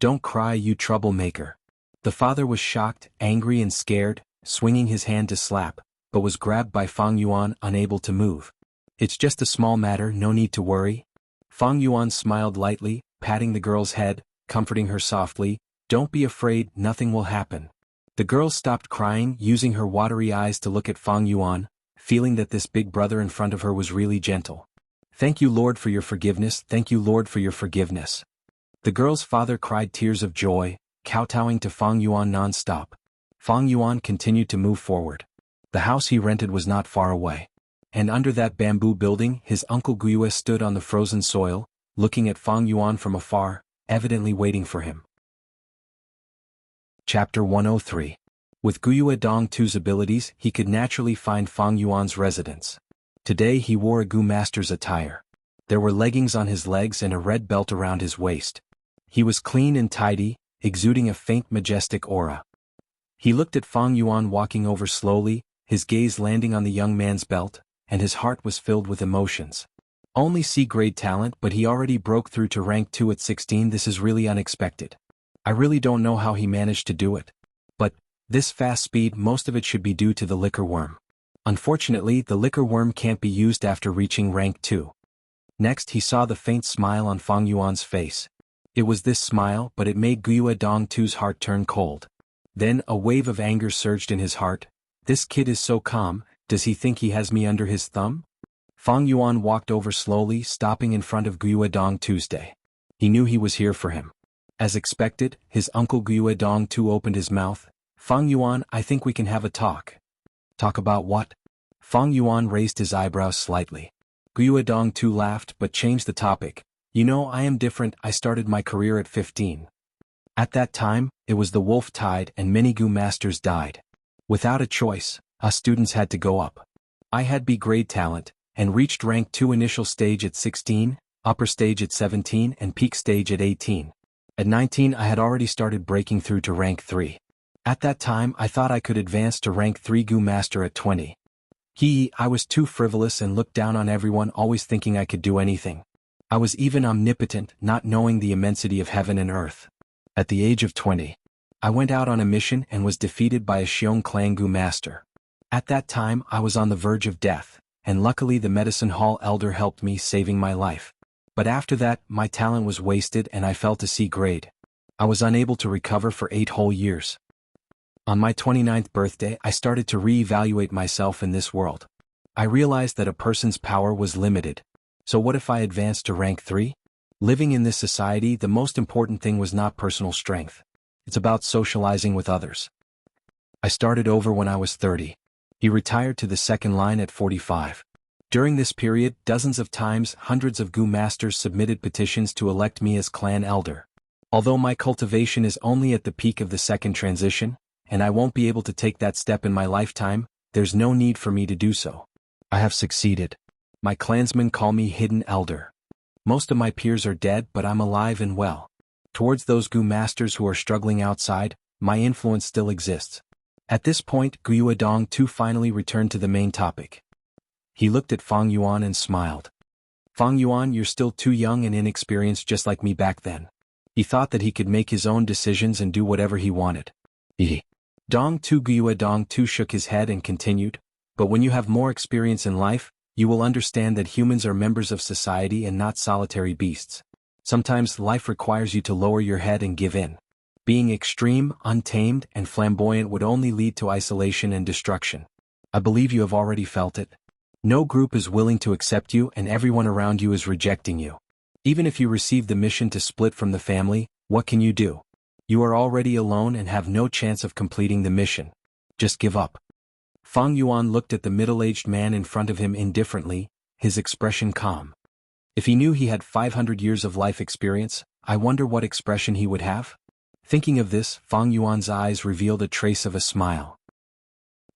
"Don't cry, you troublemaker." The father was shocked, angry and scared, swinging his hand to slap, but was grabbed by Fang Yuan, unable to move. "It's just a small matter, no need to worry." Fang Yuan smiled lightly, patting the girl's head, comforting her softly, "Don't be afraid, nothing will happen." The girl stopped crying, using her watery eyes to look at Fang Yuan, feeling that this big brother in front of her was really gentle. "Thank you, Lord, for your forgiveness, thank you, Lord, for your forgiveness." The girl's father cried tears of joy, kowtowing to Fang Yuan non-stop. Fang Yuan continued to move forward. The house he rented was not far away. And under that bamboo building, his uncle Guiyue stood on the frozen soil, looking at Fang Yuan from afar, evidently waiting for him. Chapter 103. With Guiyue Dong Tu's abilities, he could naturally find Fang Yuan's residence. Today he wore a Gu master's attire. There were leggings on his legs and a red belt around his waist. He was clean and tidy, exuding a faint majestic aura. He looked at Fang Yuan walking over slowly, his gaze landing on the young man's belt, and his heart was filled with emotions. Only C-grade talent, but he already broke through to rank 2 at 16. This is really unexpected. I really don't know how he managed to do it. But this fast speed, most of it should be due to the liquor worm. Unfortunately, the liquor worm can't be used after reaching rank 2. Next he saw the faint smile on Fang Yuan's face. It was this smile, but it made Guiyue Dong Tu's heart turn cold. Then a wave of anger surged in his heart. This kid is so calm, does he think he has me under his thumb? Fang Yuan walked over slowly, stopping in front of Guiyue Dong Tuesday. He knew he was here for him. As expected, his uncle Guiyue Dong Tu opened his mouth. "Fang Yuan, I think we can have a talk." "Talk about what?" Fang Yuan raised his eyebrows slightly. Guiyue Dong Tu laughed but changed the topic. "You know, I am different, I started my career at 15. At that time, it was the wolf tide and many Gu masters died. Without a choice, us students had to go up. I had B-grade talent, and reached rank 2 initial stage at 16, upper stage at 17 and peak stage at 18. At 19 I had already started breaking through to rank 3. At that time I thought I could advance to rank 3 Gu master at 20. I was too frivolous and looked down on everyone, always thinking I could do anything. I was even omnipotent, not knowing the immensity of heaven and earth. At the age of 20, I went out on a mission and was defeated by a Xiong clan Gu master. At that time I was on the verge of death, and luckily the medicine hall elder helped me, saving my life. But after that, my talent was wasted and I fell to C-grade. I was unable to recover for 8 whole years. On my 29th birthday I started to re-evaluate myself in this world. I realized that a person's power was limited. So what if I advanced to rank 3? Living in this society, the most important thing was not personal strength. It's about socializing with others. I started over when I was 30. He retired to the second line at 45. During this period, dozens of times, hundreds of Gu masters submitted petitions to elect me as clan elder. Although my cultivation is only at the peak of the second transition, and I won't be able to take that step in my lifetime, there's no need for me to do so. I have succeeded. My clansmen call me Hidden Elder. Most of my peers are dead, but I'm alive and well. Towards those Gu masters who are struggling outside, my influence still exists. At this point, Guiyue Dong Tu finally returned to the main topic. He looked at Fang Yuan and smiled. "Fang Yuan, you're still too young and inexperienced, just like me back then." He thought that he could make his own decisions and do whatever he wanted. Dong Tu Gyue Dong Tu shook his head and continued, but when you have more experience in life, you will understand that humans are members of society and not solitary beasts. Sometimes life requires you to lower your head and give in. Being extreme, untamed, and flamboyant would only lead to isolation and destruction. I believe you have already felt it. No group is willing to accept you and everyone around you is rejecting you. Even if you receive the mission to split from the family, what can you do? You are already alone and have no chance of completing the mission. Just give up. Fang Yuan looked at the middle-aged man in front of him indifferently, his expression calm. If he knew he had 500 years of life experience, I wonder what expression he would have? Thinking of this, Fang Yuan's eyes revealed a trace of a smile.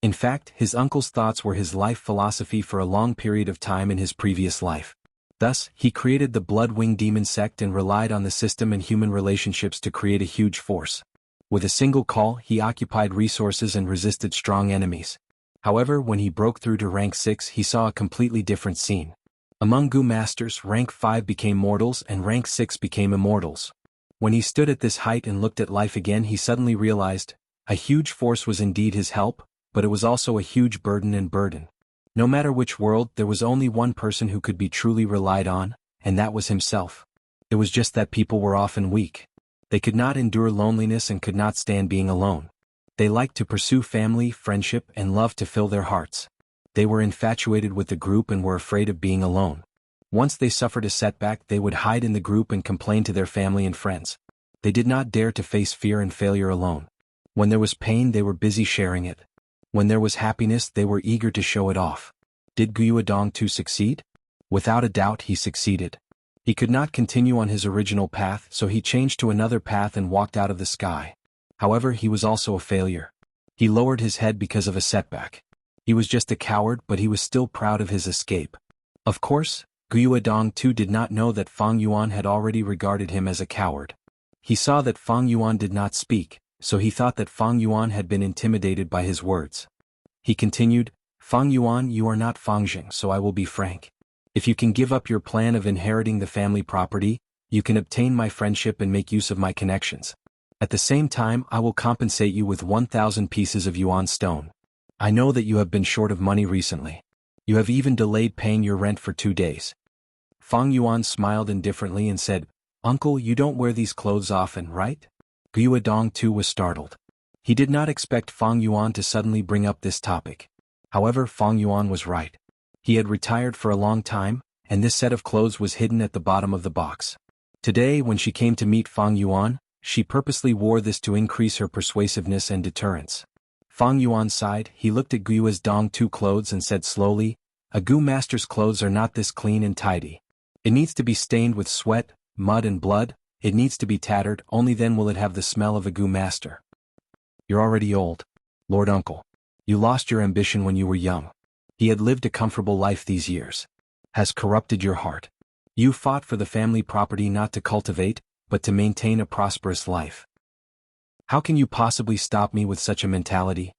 In fact, his uncle's thoughts were his life philosophy for a long period of time in his previous life. Thus, he created the Blood-Wing Demon sect and relied on the system and human relationships to create a huge force. With a single call, he occupied resources and resisted strong enemies. However, when he broke through to rank 6, he saw a completely different scene. Among Gu masters, rank 5 became mortals and rank 6 became immortals. When he stood at this height and looked at life again, he suddenly realized, a huge force was indeed his help, but it was also a huge burden. No matter which world, there was only one person who could be truly relied on, and that was himself. It was just that people were often weak. They could not endure loneliness and could not stand being alone. They liked to pursue family, friendship, and love to fill their hearts. They were infatuated with the group and were afraid of being alone. Once they suffered a setback, they would hide in the group and complain to their family and friends. They did not dare to face fear and failure alone. When there was pain, they were busy sharing it. When there was happiness, they were eager to show it off. Did Gyue Dong Tu succeed? Without a doubt, he succeeded. He could not continue on his original path, so he changed to another path and walked out of the sky. However, he was also a failure. He lowered his head because of a setback. He was just a coward, but he was still proud of his escape. Of course, Gyue Dong Tu did not know that Fang Yuan had already regarded him as a coward. He saw that Fang Yuan did not speak, so he thought that Fang Yuan had been intimidated by his words. He continued, Fang Yuan, you are not Fang Jing, so I will be frank. If you can give up your plan of inheriting the family property, you can obtain my friendship and make use of my connections. At the same time, I will compensate you with 1,000 pieces of Yuan stone. I know that you have been short of money recently. You have even delayed paying your rent for 2 days. Fang Yuan smiled indifferently and said, Uncle, you don't wear these clothes often, right? Gyue Dong Tu was startled. He did not expect Fang Yuan to suddenly bring up this topic. However, Fang Yuan was right. He had retired for a long time, and this set of clothes was hidden at the bottom of the box. Today, when she came to meet Fang Yuan, she purposely wore this to increase her persuasiveness and deterrence. Fang Yuan sighed. He looked at Gyue Dong Tu clothes and said slowly, a Gu master's clothes are not this clean and tidy. It needs to be stained with sweat, mud and blood. It needs to be tattered, only then will it have the smell of a Gu master. You're already old, Lord Uncle. You lost your ambition when you were young. He had lived a comfortable life these years. Has corrupted your heart. You fought for the family property not to cultivate, but to maintain a prosperous life. How can you possibly stop me with such a mentality?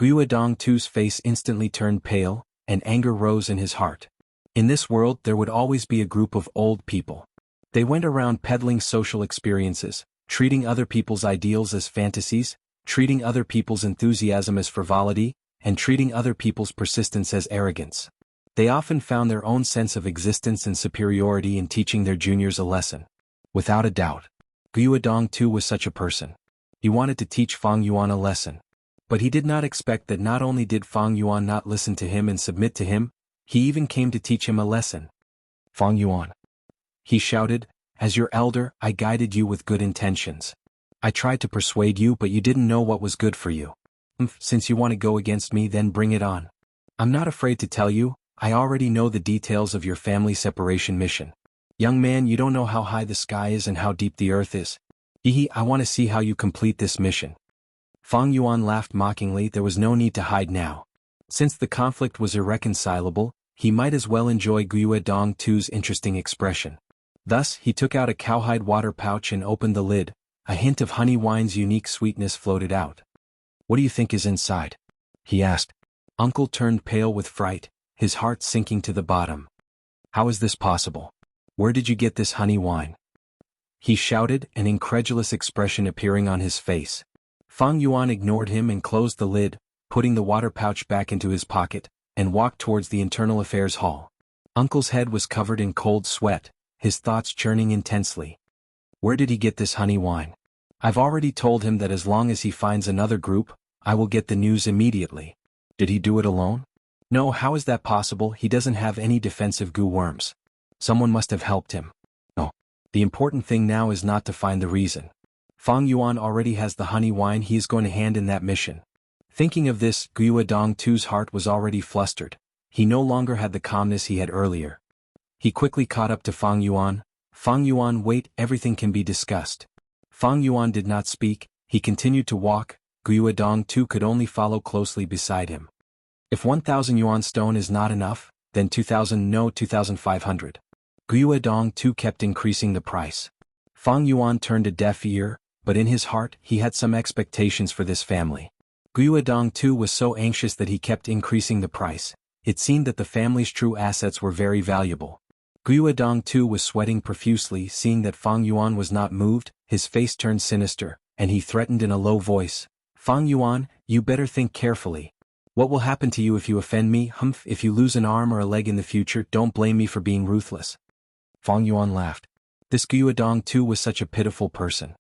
Gyue Dong Tu's face instantly turned pale, and anger rose in his heart. In this world there would always be a group of old people. They went around peddling social experiences, treating other people's ideals as fantasies, treating other people's enthusiasm as frivolity, and treating other people's persistence as arrogance. They often found their own sense of existence and superiority in teaching their juniors a lesson. Without a doubt, Gyue Dong Tu was such a person. He wanted to teach Fang Yuan a lesson. But he did not expect that not only did Fang Yuan not listen to him and submit to him, he even came to teach him a lesson. Fang Yuan, he shouted, as your elder, I guided you with good intentions. I tried to persuade you, but you didn't know what was good for you. Since you want to go against me, then bring it on. I'm not afraid to tell you, I already know the details of your family separation mission. Young man, you don't know how high the sky is and how deep the earth is. I want to see how you complete this mission. Fang Yuan laughed mockingly. There was no need to hide now. Since the conflict was irreconcilable, he might as well enjoy Gyue Dong Tu's interesting expression. Thus, he took out a cowhide water pouch and opened the lid. A hint of honey wine's unique sweetness floated out. What do you think is inside? He asked. Uncle turned pale with fright, his heart sinking to the bottom. How is this possible? Where did you get this honey wine? He shouted, an incredulous expression appearing on his face. Fang Yuan ignored him and closed the lid, putting the water pouch back into his pocket, and walked towards the internal affairs hall. Uncle's head was covered in cold sweat, his thoughts churning intensely. Where did he get this honey wine? I've already told him that as long as he finds another group, I will get the news immediately. Did he do it alone? No, how is that possible? He doesn't have any defensive goo worms. Someone must have helped him. No. The important thing now is not to find the reason. Fang Yuan already has the honey wine he is going to hand in that mission. Thinking of this, Guiyue Dongtu's heart was already flustered. He no longer had the calmness he had earlier. He quickly caught up to Fang Yuan. Fang Yuan, wait, everything can be discussed. Fang Yuan did not speak, he continued to walk. Guiyue Dongtu could only follow closely beside him. If 1,000 yuan stone is not enough, then 2,000, no, 2,500. Guiyue Dongtu kept increasing the price. Fang Yuan turned a deaf ear, but in his heart he had some expectations for this family. Guiyue Dongtu was so anxious that he kept increasing the price. It seemed that the family's true assets were very valuable. Guiyue Dongtu was sweating profusely, seeing that Fang Yuan was not moved. His face turned sinister, and he threatened in a low voice, Fang Yuan, you better think carefully. What will happen to you if you offend me? Humph, if you lose an arm or a leg in the future, don't blame me for being ruthless. Fang Yuan laughed. This Guiyue Dongtu was such a pitiful person.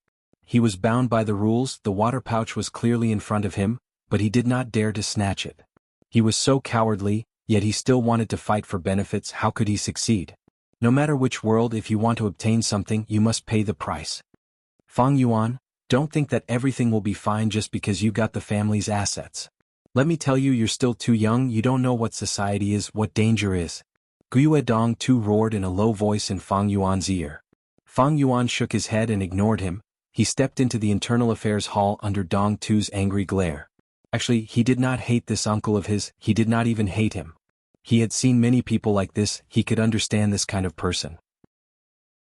He was bound by the rules, the water pouch was clearly in front of him, but he did not dare to snatch it. He was so cowardly, yet he still wanted to fight for benefits. How could he succeed? No matter which world, if you want to obtain something, you must pay the price. Fang Yuan, don't think that everything will be fine just because you got the family's assets. Let me tell you, you're still too young, you don't know what society is, what danger is. Guiyue Dongtu roared in a low voice in Fang Yuan's ear. Fang Yuan shook his head and ignored him. He stepped into the internal affairs hall under Dongtu's angry glare. Actually, he did not hate this uncle of his, he did not even hate him. He had seen many people like this, he could understand this kind of person.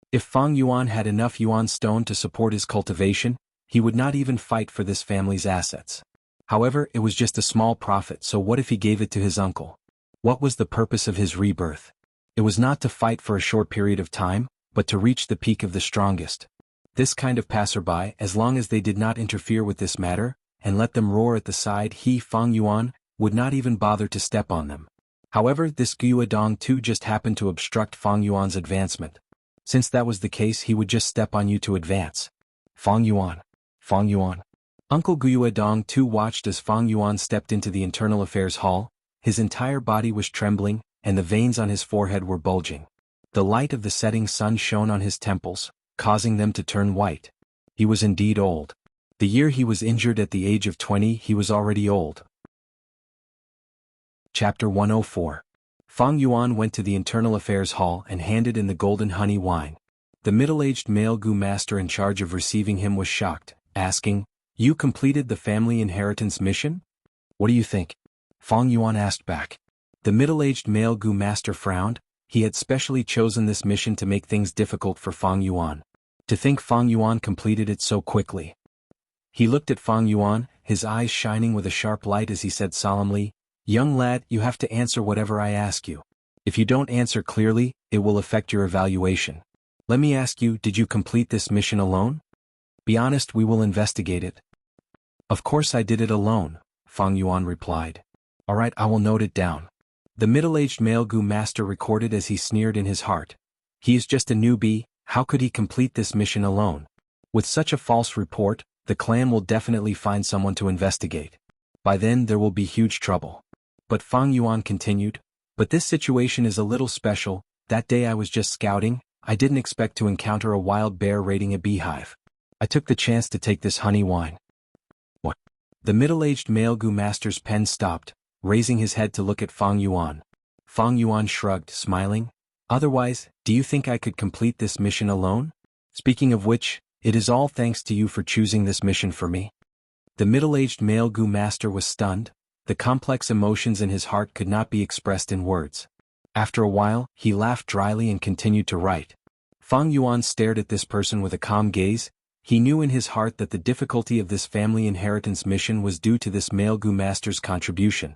If Fang Yuan had enough yuan stone to support his cultivation, he would not even fight for this family's assets. However, it was just a small profit, so what if he gave it to his uncle? What was the purpose of his rebirth? It was not to fight for a short period of time, but to reach the peak of the strongest. This kind of passerby, as long as they did not interfere with this matter, and let them roar at the side, he, Fang Yuan, would not even bother to step on them. However, this Guiyue Dongtu just happened to obstruct Fang Yuan's advancement. Since that was the case, he would just step on you to advance. Fang Yuan. Fang Yuan. Uncle Guiyue Dongtu watched as Fang Yuan stepped into the internal affairs hall. His entire body was trembling, and the veins on his forehead were bulging. The light of the setting sun shone on his temples, causing them to turn white. He was indeed old. The year he was injured at the age of 20, he was already old. Chapter 104. Fang Yuan went to the internal affairs hall and handed in the golden honey wine. The middle-aged male Gu master in charge of receiving him was shocked, asking, You completed the family inheritance mission? What do you think? Fang Yuan asked back. The middle-aged male Gu master frowned. He had specially chosen this mission to make things difficult for Fang Yuan. To think Fang Yuan completed it so quickly. He looked at Fang Yuan, his eyes shining with a sharp light as he said solemnly, Young lad, you have to answer whatever I ask you. If you don't answer clearly, it will affect your evaluation. Let me ask you, did you complete this mission alone? Be honest, we will investigate it. Of course I did it alone, Fang Yuan replied. Alright, I will note it down. The middle-aged male Gu master recorded as he sneered in his heart. He is just a newbie, how could he complete this mission alone? With such a false report, the clan will definitely find someone to investigate. By then there will be huge trouble. But Fang Yuan continued, But this situation is a little special. That day I was just scouting, I didn't expect to encounter a wild bear raiding a beehive. I took the chance to take this honey wine. What? The middle-aged male Gu master's pen stopped, raising his head to look at Fang Yuan. Fang Yuan shrugged, smiling. Otherwise, do you think I could complete this mission alone? Speaking of which, it is all thanks to you for choosing this mission for me. The middle-aged male Gu master was stunned. The complex emotions in his heart could not be expressed in words. After a while, he laughed dryly and continued to write. Fang Yuan stared at this person with a calm gaze. He knew in his heart that the difficulty of this family inheritance mission was due to this male Gu master's contribution.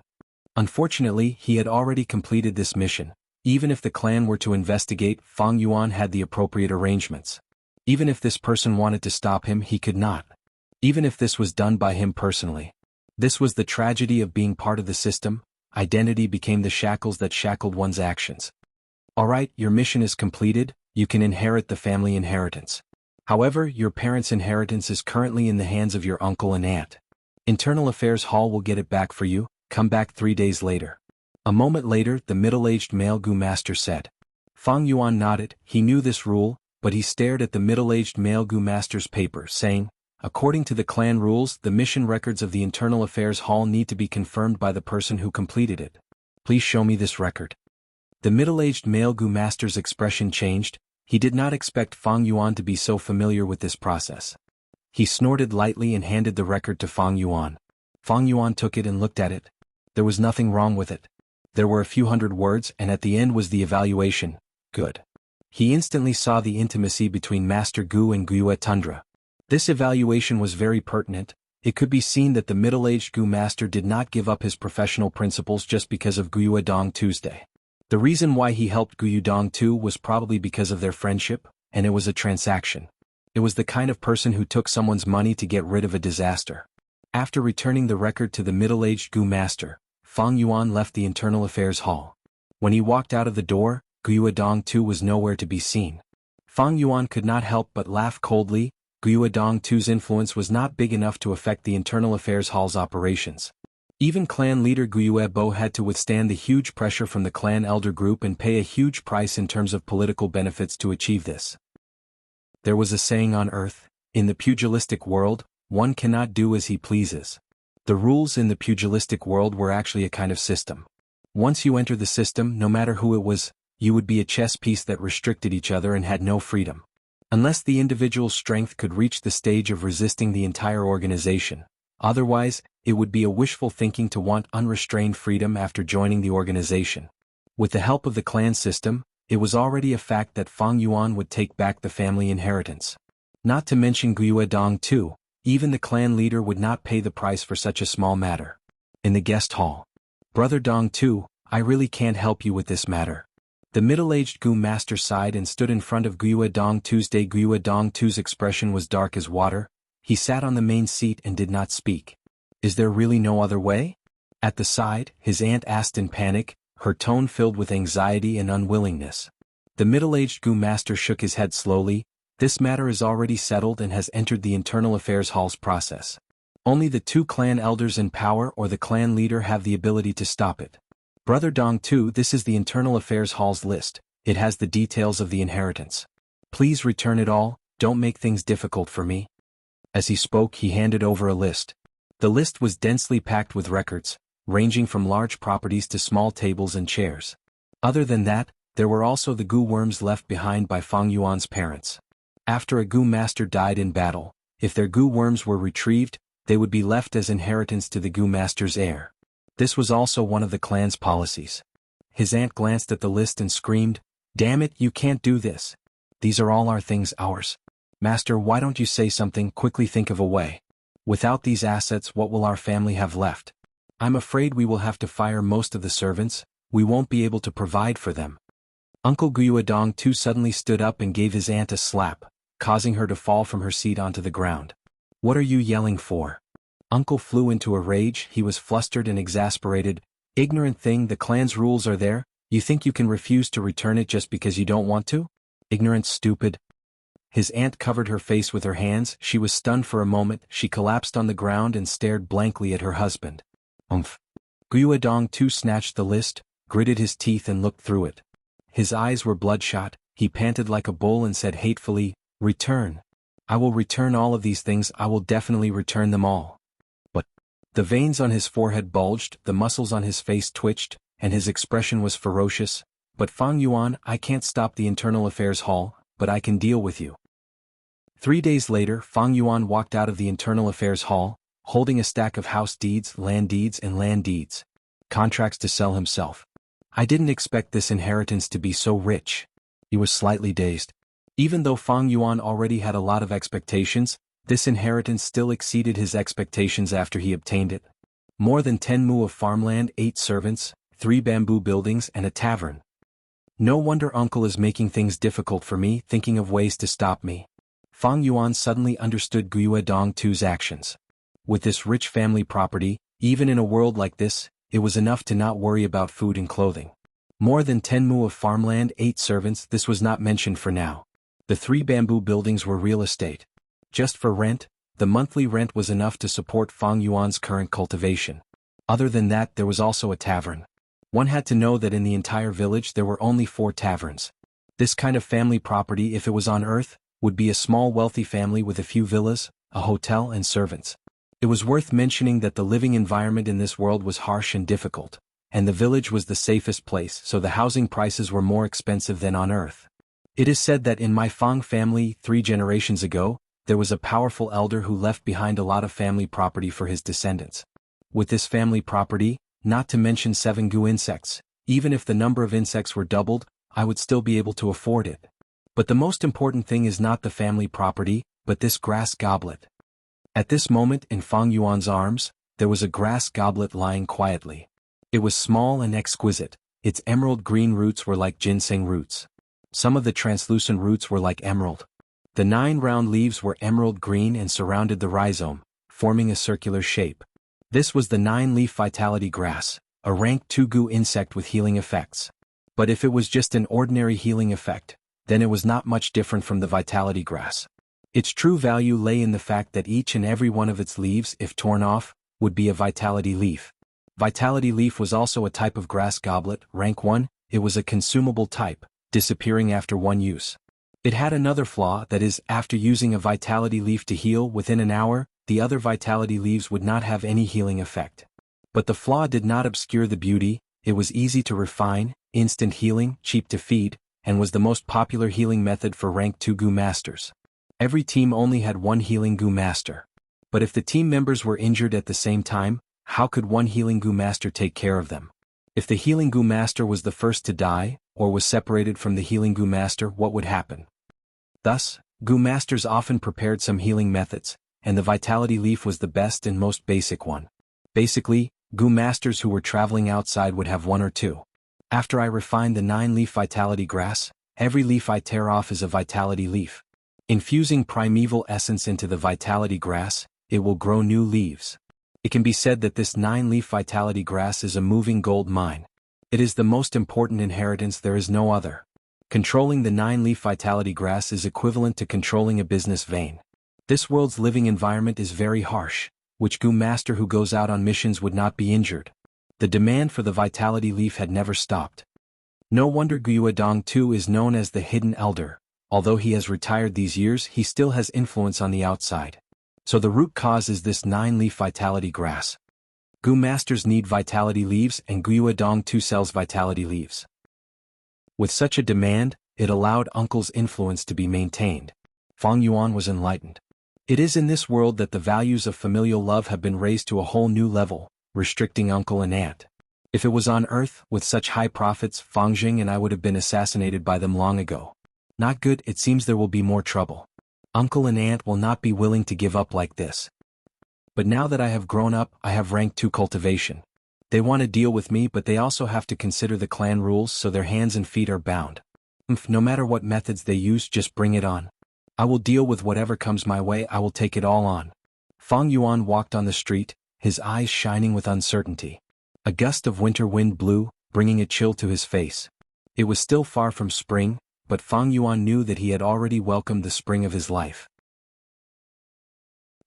Unfortunately, he had already completed this mission. Even if the clan were to investigate, Fang Yuan had the appropriate arrangements. Even if this person wanted to stop him, he could not. even if this was done by him personally. This was the tragedy of being part of the system. Identity became the shackles that shackled one's actions. Alright, your mission is completed, you can inherit the family inheritance. However, your parents' inheritance is currently in the hands of your uncle and aunt. Internal Affairs Hall will get it back for you, come back 3 days later. A moment later, the middle-aged male Gu master said. Fang Yuan nodded, he knew this rule, but he stared at the middle-aged male Gu master's paper, saying, according to the clan rules, the mission records of the Internal Affairs Hall need to be confirmed by the person who completed it. Please show me this record. The middle-aged male Gu master's expression changed. He did not expect Fang Yuan to be so familiar with this process. He snorted lightly and handed the record to Fang Yuan. Fang Yuan took it and looked at it. There was nothing wrong with it. There were a few hundred words, and at the end was the evaluation. Good. He instantly saw the intimacy between Master Gu and Guiyue Tundra. This evaluation was very pertinent. It could be seen that the middle-aged Gu master did not give up his professional principles just because of Guiyue Dong Tuesday. The reason why he helped Guiyue Dong Tu was probably because of their friendship, and it was a transaction. It was the kind of person who took someone's money to get rid of a disaster. After returning the record to the middle-aged Gu master, Fang Yuan left the Internal Affairs Hall. When he walked out of the door, Guiyue Dong Tu was nowhere to be seen. Fang Yuan could not help but laugh coldly. Guiyue Dong Tu's influence was not big enough to affect the Internal Affairs Hall's operations. Even clan leader Guiyue Bo had to withstand the huge pressure from the clan elder group and pay a huge price in terms of political benefits to achieve this. There was a saying on Earth, in the pugilistic world, one cannot do as he pleases. The rules in the pugilistic world were actually a kind of system. Once you enter the system, no matter who it was, you would be a chess piece that restricted each other and had no freedom. Unless the individual's strength could reach the stage of resisting the entire organization. Otherwise, it would be a wishful thinking to want unrestrained freedom after joining the organization. With the help of the clan system, it was already a fact that Fang Yuan would take back the family inheritance. Not to mention Guiyue Dong Tu, even the clan leader would not pay the price for such a small matter. In the guest hall. Brother Dong Tu, I really can't help you with this matter. The middle-aged Gu master sighed and stood in front of Guiyue Dong Tuesday. Guiyue Dong Tu's expression was dark as water. He sat on the main seat and did not speak. Is there really no other way? At the side, his aunt asked in panic, her tone filled with anxiety and unwillingness. The middle-aged Gu master shook his head slowly. This matter is already settled and has entered the Internal Affairs Hall's process. Only the 2 clan elders in power or the clan leader have the ability to stop it. Brother Dong Tu, this is the Internal Affairs Hall's list. It has the details of the inheritance. Please return it all, don't make things difficult for me. As he spoke, he handed over a list. The list was densely packed with records, ranging from large properties to small tables and chairs. Other than that, there were also the Gu worms left behind by Fang Yuan's parents. After a Gu master died in battle, if their Gu worms were retrieved, they would be left as inheritance to the Gu master's heir. This was also one of the clan's policies. His aunt glanced at the list and screamed, "Damn it, you can't do this. These are all our things, ours. Master, why don't you say something? Quickly think of a way. Without these assets, what will our family have left? I'm afraid we will have to fire most of the servants. We won't be able to provide for them." Uncle Guiyue Dong Tu suddenly stood up and gave his aunt a slap, causing her to fall from her seat onto the ground. "What are you yelling for?" Uncle flew into a rage. He was flustered and exasperated. "Ignorant thing, the clan's rules are there. You think you can refuse to return it just because you don't want to? Ignorant stupid." His aunt covered her face with her hands. She was stunned for a moment. She collapsed on the ground and stared blankly at her husband. Umph. Guiyue Dong Tu snatched the list, gritted his teeth and looked through it. His eyes were bloodshot. He panted like a bull and said hatefully, "Return. I will return all of these things. I will definitely return them all." But the veins on his forehead bulged, the muscles on his face twitched, and his expression was ferocious. "But Fang Yuan, I can't stop the Internal Affairs Hall, but I can deal with you." 3 days later, Fang Yuan walked out of the Internal Affairs Hall, holding a stack of house deeds, land deeds, contracts to sell himself. "I didn't expect this inheritance to be so rich." He was slightly dazed. Even though Fang Yuan already had a lot of expectations, this inheritance still exceeded his expectations after he obtained it. More than 10 mu of farmland, 8 servants, 3 bamboo buildings and a tavern. No wonder uncle is making things difficult for me, thinking of ways to stop me. Fang Yuan suddenly understood Guiyue Dongtu's actions. With this rich family property, even in a world like this, it was enough to not worry about food and clothing. More than 10 mu of farmland, 8 servants, this was not mentioned for now. The 3 bamboo buildings were real estate. Just for rent, the monthly rent was enough to support Fang Yuan's current cultivation. Other than that, there was also a tavern. One had to know that in the entire village there were only 4 taverns. This kind of family property, if it was on Earth, would be a small wealthy family with a few villas, a hotel and servants. It was worth mentioning that the living environment in this world was harsh and difficult, and the village was the safest place, so the housing prices were more expensive than on Earth. It is said that in my Fang family 3 generations ago, there was a powerful elder who left behind a lot of family property for his descendants. With this family property, not to mention 7 gu insects, even if the number of insects were doubled, I would still be able to afford it. But the most important thing is not the family property, but this grass goblet. At this moment in Fang Yuan's arms, there was a grass goblet lying quietly. It was small and exquisite, its emerald green roots were like ginseng roots. Some of the translucent roots were like emerald. The 9 round leaves were emerald green and surrounded the rhizome, forming a circular shape. This was the 9-leaf vitality grass, a rank 2 gu insect with healing effects. But if it was just an ordinary healing effect, then it was not much different from the vitality grass. Its true value lay in the fact that each and every one of its leaves, if torn off, would be a vitality leaf. Vitality leaf was also a type of grass goblet, rank 1, it was a consumable type, disappearing after 1 use. It had another flaw, that is, after using a vitality leaf to heal within an hour, the other vitality leaves would not have any healing effect. But the flaw did not obscure the beauty, it was easy to refine, instant healing, cheap to feed, and was the most popular healing method for rank 2 gu masters. Every team only had 1 healing gu master. But if the team members were injured at the same time, how could 1 healing gu master take care of them? If the healing gu master was the first to die, or was separated from the healing gu master, what would happen? Thus, gu masters often prepared some healing methods, and the vitality leaf was the best and most basic one. Basically, gu masters who were traveling outside would have 1 or 2. After I refine the 9-leaf vitality grass, every leaf I tear off is a vitality leaf. Infusing primeval essence into the vitality grass, it will grow new leaves. It can be said that this 9-leaf vitality grass is a moving gold mine. It is the most important inheritance, there is no other. Controlling the 9-leaf vitality grass is equivalent to controlling a business vein. This world's living environment is very harsh, which gu master who goes out on missions would not be injured. The demand for the vitality leaf had never stopped. No wonder Guiyue Dongtu is known as the Hidden Elder. Although he has retired these years, he still has influence on the outside. So the root cause is this 9-leaf vitality grass. Gu masters need vitality leaves and Guiyue Dongtu sells vitality leaves. With such a demand, it allowed uncle's influence to be maintained. Fang Yuan was enlightened. It is in this world that the values of familial love have been raised to a whole new level, restricting uncle and aunt. If it was on Earth, with such high profits, Fang Jing and I would have been assassinated by them long ago. Not good, it seems there will be more trouble. Uncle and aunt will not be willing to give up like this. But now that I have grown up, I have rank 2 cultivation. They want to deal with me, but they also have to consider the clan rules, so their hands and feet are bound. No matter what methods they use, just bring it on. I will deal with whatever comes my way, I will take it all on. Fang Yuan walked on the street, his eyes shining with uncertainty. A gust of winter wind blew, bringing a chill to his face. It was still far from spring, but Fang Yuan knew that he had already welcomed the spring of his life.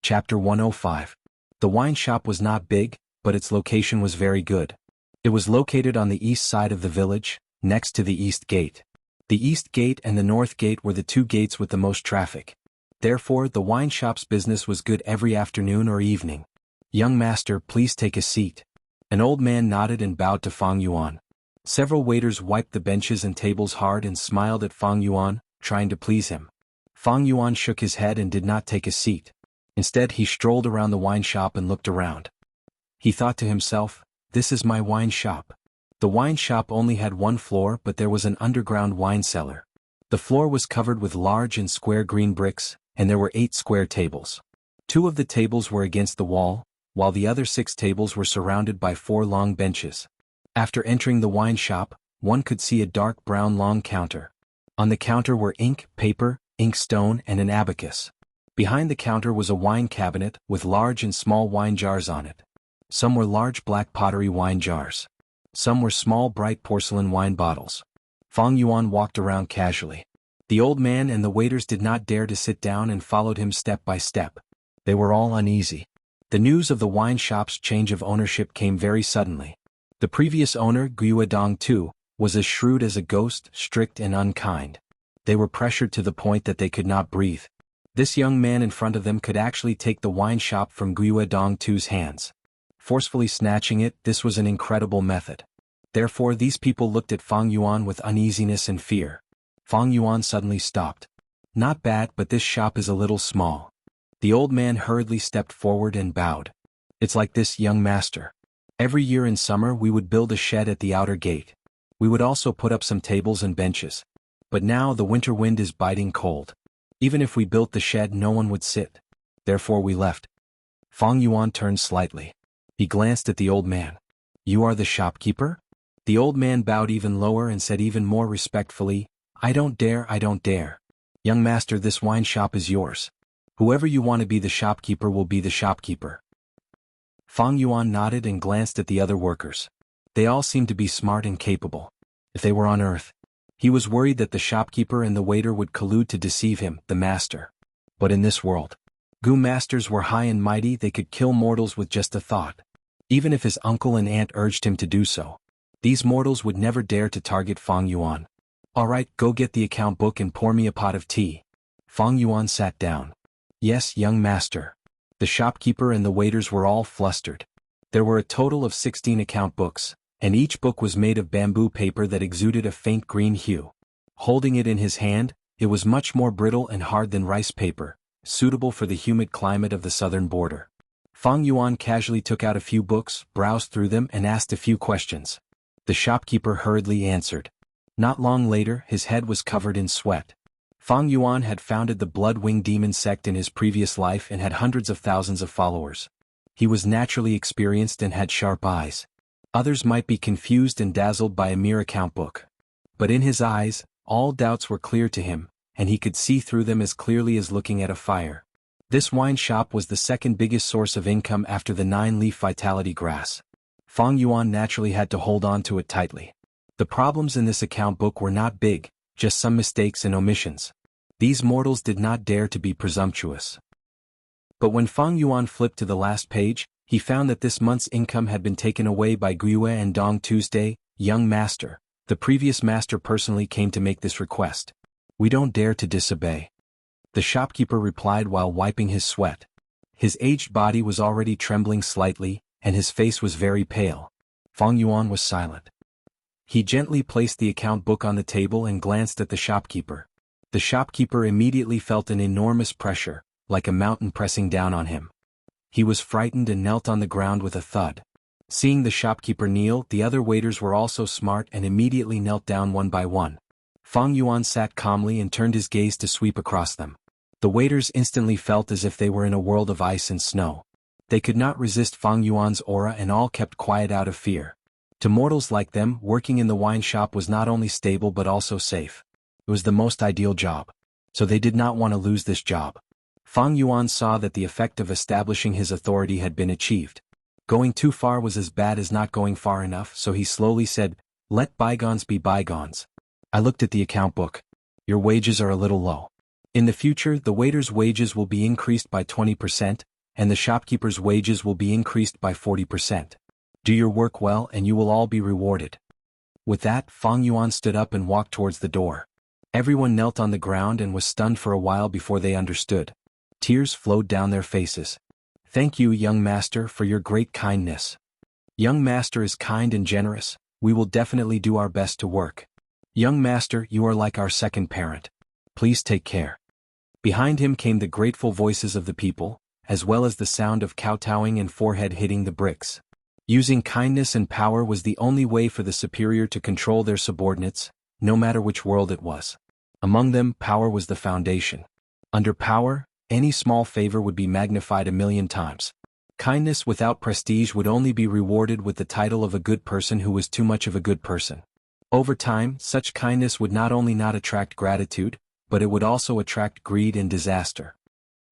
Chapter 105. The wine shop was not big, but its location was very good. It was located on the east side of the village, next to the east gate. The east gate and the north gate were the 2 gates with the most traffic. Therefore, the wine shop's business was good every afternoon or evening. "Young master, please take a seat." An old man nodded and bowed to Fang Yuan. Several waiters wiped the benches and tables hard and smiled at Fang Yuan, trying to please him. Fang Yuan shook his head and did not take a seat. Instead, he strolled around the wine shop and looked around. He thought to himself, "This is my wine shop." The wine shop only had 1 floor, but there was an underground wine cellar. The floor was covered with large and square green bricks, and there were 8 square tables. 2 of the tables were against the wall, while the other 6 tables were surrounded by 4 long benches. After entering the wine shop, one could see a dark brown long counter. On the counter were ink, paper, inkstone and an abacus. Behind the counter was a wine cabinet with large and small wine jars on it. Some were large black pottery wine jars. Some were small bright porcelain wine bottles. Fang Yuan walked around casually. The old man and the waiters did not dare to sit down and followed him step by step. They were all uneasy. The news of the wine shop's change of ownership came very suddenly. The previous owner, Guiyue Tu, was as shrewd as a ghost, strict and unkind. They were pressured to the point that they could not breathe. This young man in front of them could actually take the wine shop from Guiyue Tu's hands. Forcefully snatching it, this was an incredible method. Therefore these people looked at Fang Yuan with uneasiness and fear. Fang Yuan suddenly stopped. Not bad, but this shop is a little small. The old man hurriedly stepped forward and bowed. It's like this, young master. Every year in summer we would build a shed at the outer gate. We would also put up some tables and benches. But now the winter wind is biting cold. Even if we built the shed, no one would sit. Therefore we left. Fang Yuan turned slightly. He glanced at the old man. You are the shopkeeper? The old man bowed even lower and said even more respectfully, I don't dare. Young master, this wine shop is yours. Whoever you want to be the shopkeeper will be the shopkeeper. Fang Yuan nodded and glanced at the other workers. They all seemed to be smart and capable. If they were on Earth. He was worried that the shopkeeper and the waiter would collude to deceive him, the master. But in this world, Gu masters were high and mighty, they could kill mortals with just a thought. Even if his uncle and aunt urged him to do so. These mortals would never dare to target Fang Yuan. Alright, go get the account book and pour me a pot of tea. Fang Yuan sat down. Yes, young master. The shopkeeper and the waiters were all flustered. There were a total of 16 account books, and each book was made of bamboo paper that exuded a faint green hue. Holding it in his hand, it was much more brittle and hard than rice paper, suitable for the humid climate of the southern border. Fang Yuan casually took out a few books, browsed through them and asked a few questions. The shopkeeper hurriedly answered. Not long later, his head was covered in sweat. Fang Yuan had founded the Blood-Winged Demon sect in his previous life and had hundreds of thousands of followers. He was naturally experienced and had sharp eyes. Others might be confused and dazzled by a mere account book. But in his eyes, all doubts were clear to him, and he could see through them as clearly as looking at a fire. This wine shop was the second biggest source of income after the 9-leaf vitality grass. Fang Yuan naturally had to hold on to it tightly. The problems in this account book were not big, just some mistakes and omissions. These mortals did not dare to be presumptuous. But when Fang Yuan flipped to the last page, he found that this month's income had been taken away by Guiyue and Dong Tuesday, young master. The previous master personally came to make this request. We don't dare to disobey. The shopkeeper replied while wiping his sweat. His aged body was already trembling slightly, and his face was very pale. Fang Yuan was silent. He gently placed the account book on the table and glanced at the shopkeeper. The shopkeeper immediately felt an enormous pressure, like a mountain pressing down on him. He was frightened and knelt on the ground with a thud. Seeing the shopkeeper kneel, the other waiters were also smart and immediately knelt down one by one. Fang Yuan sat calmly and turned his gaze to sweep across them. The waiters instantly felt as if they were in a world of ice and snow. They could not resist Fang Yuan's aura and all kept quiet out of fear. To mortals like them, working in the wine shop was not only stable but also safe. It was the most ideal job. So they did not want to lose this job. Fang Yuan saw that the effect of establishing his authority had been achieved. Going too far was as bad as not going far enough, so he slowly said, "Let bygones be bygones." I looked at the account book. Your wages are a little low. In the future, the waiter's wages will be increased by 20%, and the shopkeeper's wages will be increased by 40%. Do your work well and you will all be rewarded. With that, Fang Yuan stood up and walked towards the door. Everyone knelt on the ground and was stunned for a while before they understood. Tears flowed down their faces. Thank you, young master, for your great kindness. Young master is kind and generous. We will definitely do our best to work. Young master, you are like our second parent. Please take care. Behind him came the grateful voices of the people, as well as the sound of kowtowing and forehead hitting the bricks. Using kindness and power was the only way for the superior to control their subordinates, no matter which world it was. Among them, power was the foundation. Under power, any small favor would be magnified 1,000,000 times. Kindness without prestige would only be rewarded with the title of a good person who was too much of a good person. Over time, such kindness would not only not attract gratitude, but it would also attract greed and disaster.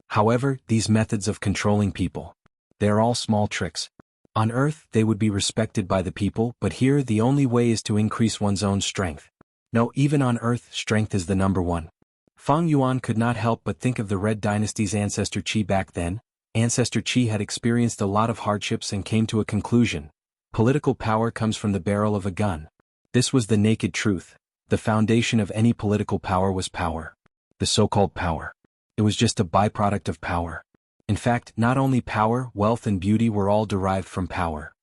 However, these methods of controlling people, they are all small tricks. On Earth, they would be respected by the people, but here the only way is to increase one's own strength. No, even on Earth, strength is the number one. Fang Yuan could not help but think of the Red Dynasty's ancestor Qi back then. Ancestor Qi had experienced a lot of hardships and came to a conclusion. Political power comes from the barrel of a gun. This was the naked truth. The foundation of any political power was power. The so-called power. It was just a byproduct of power. In fact, not only power, wealth and beauty were all derived from power.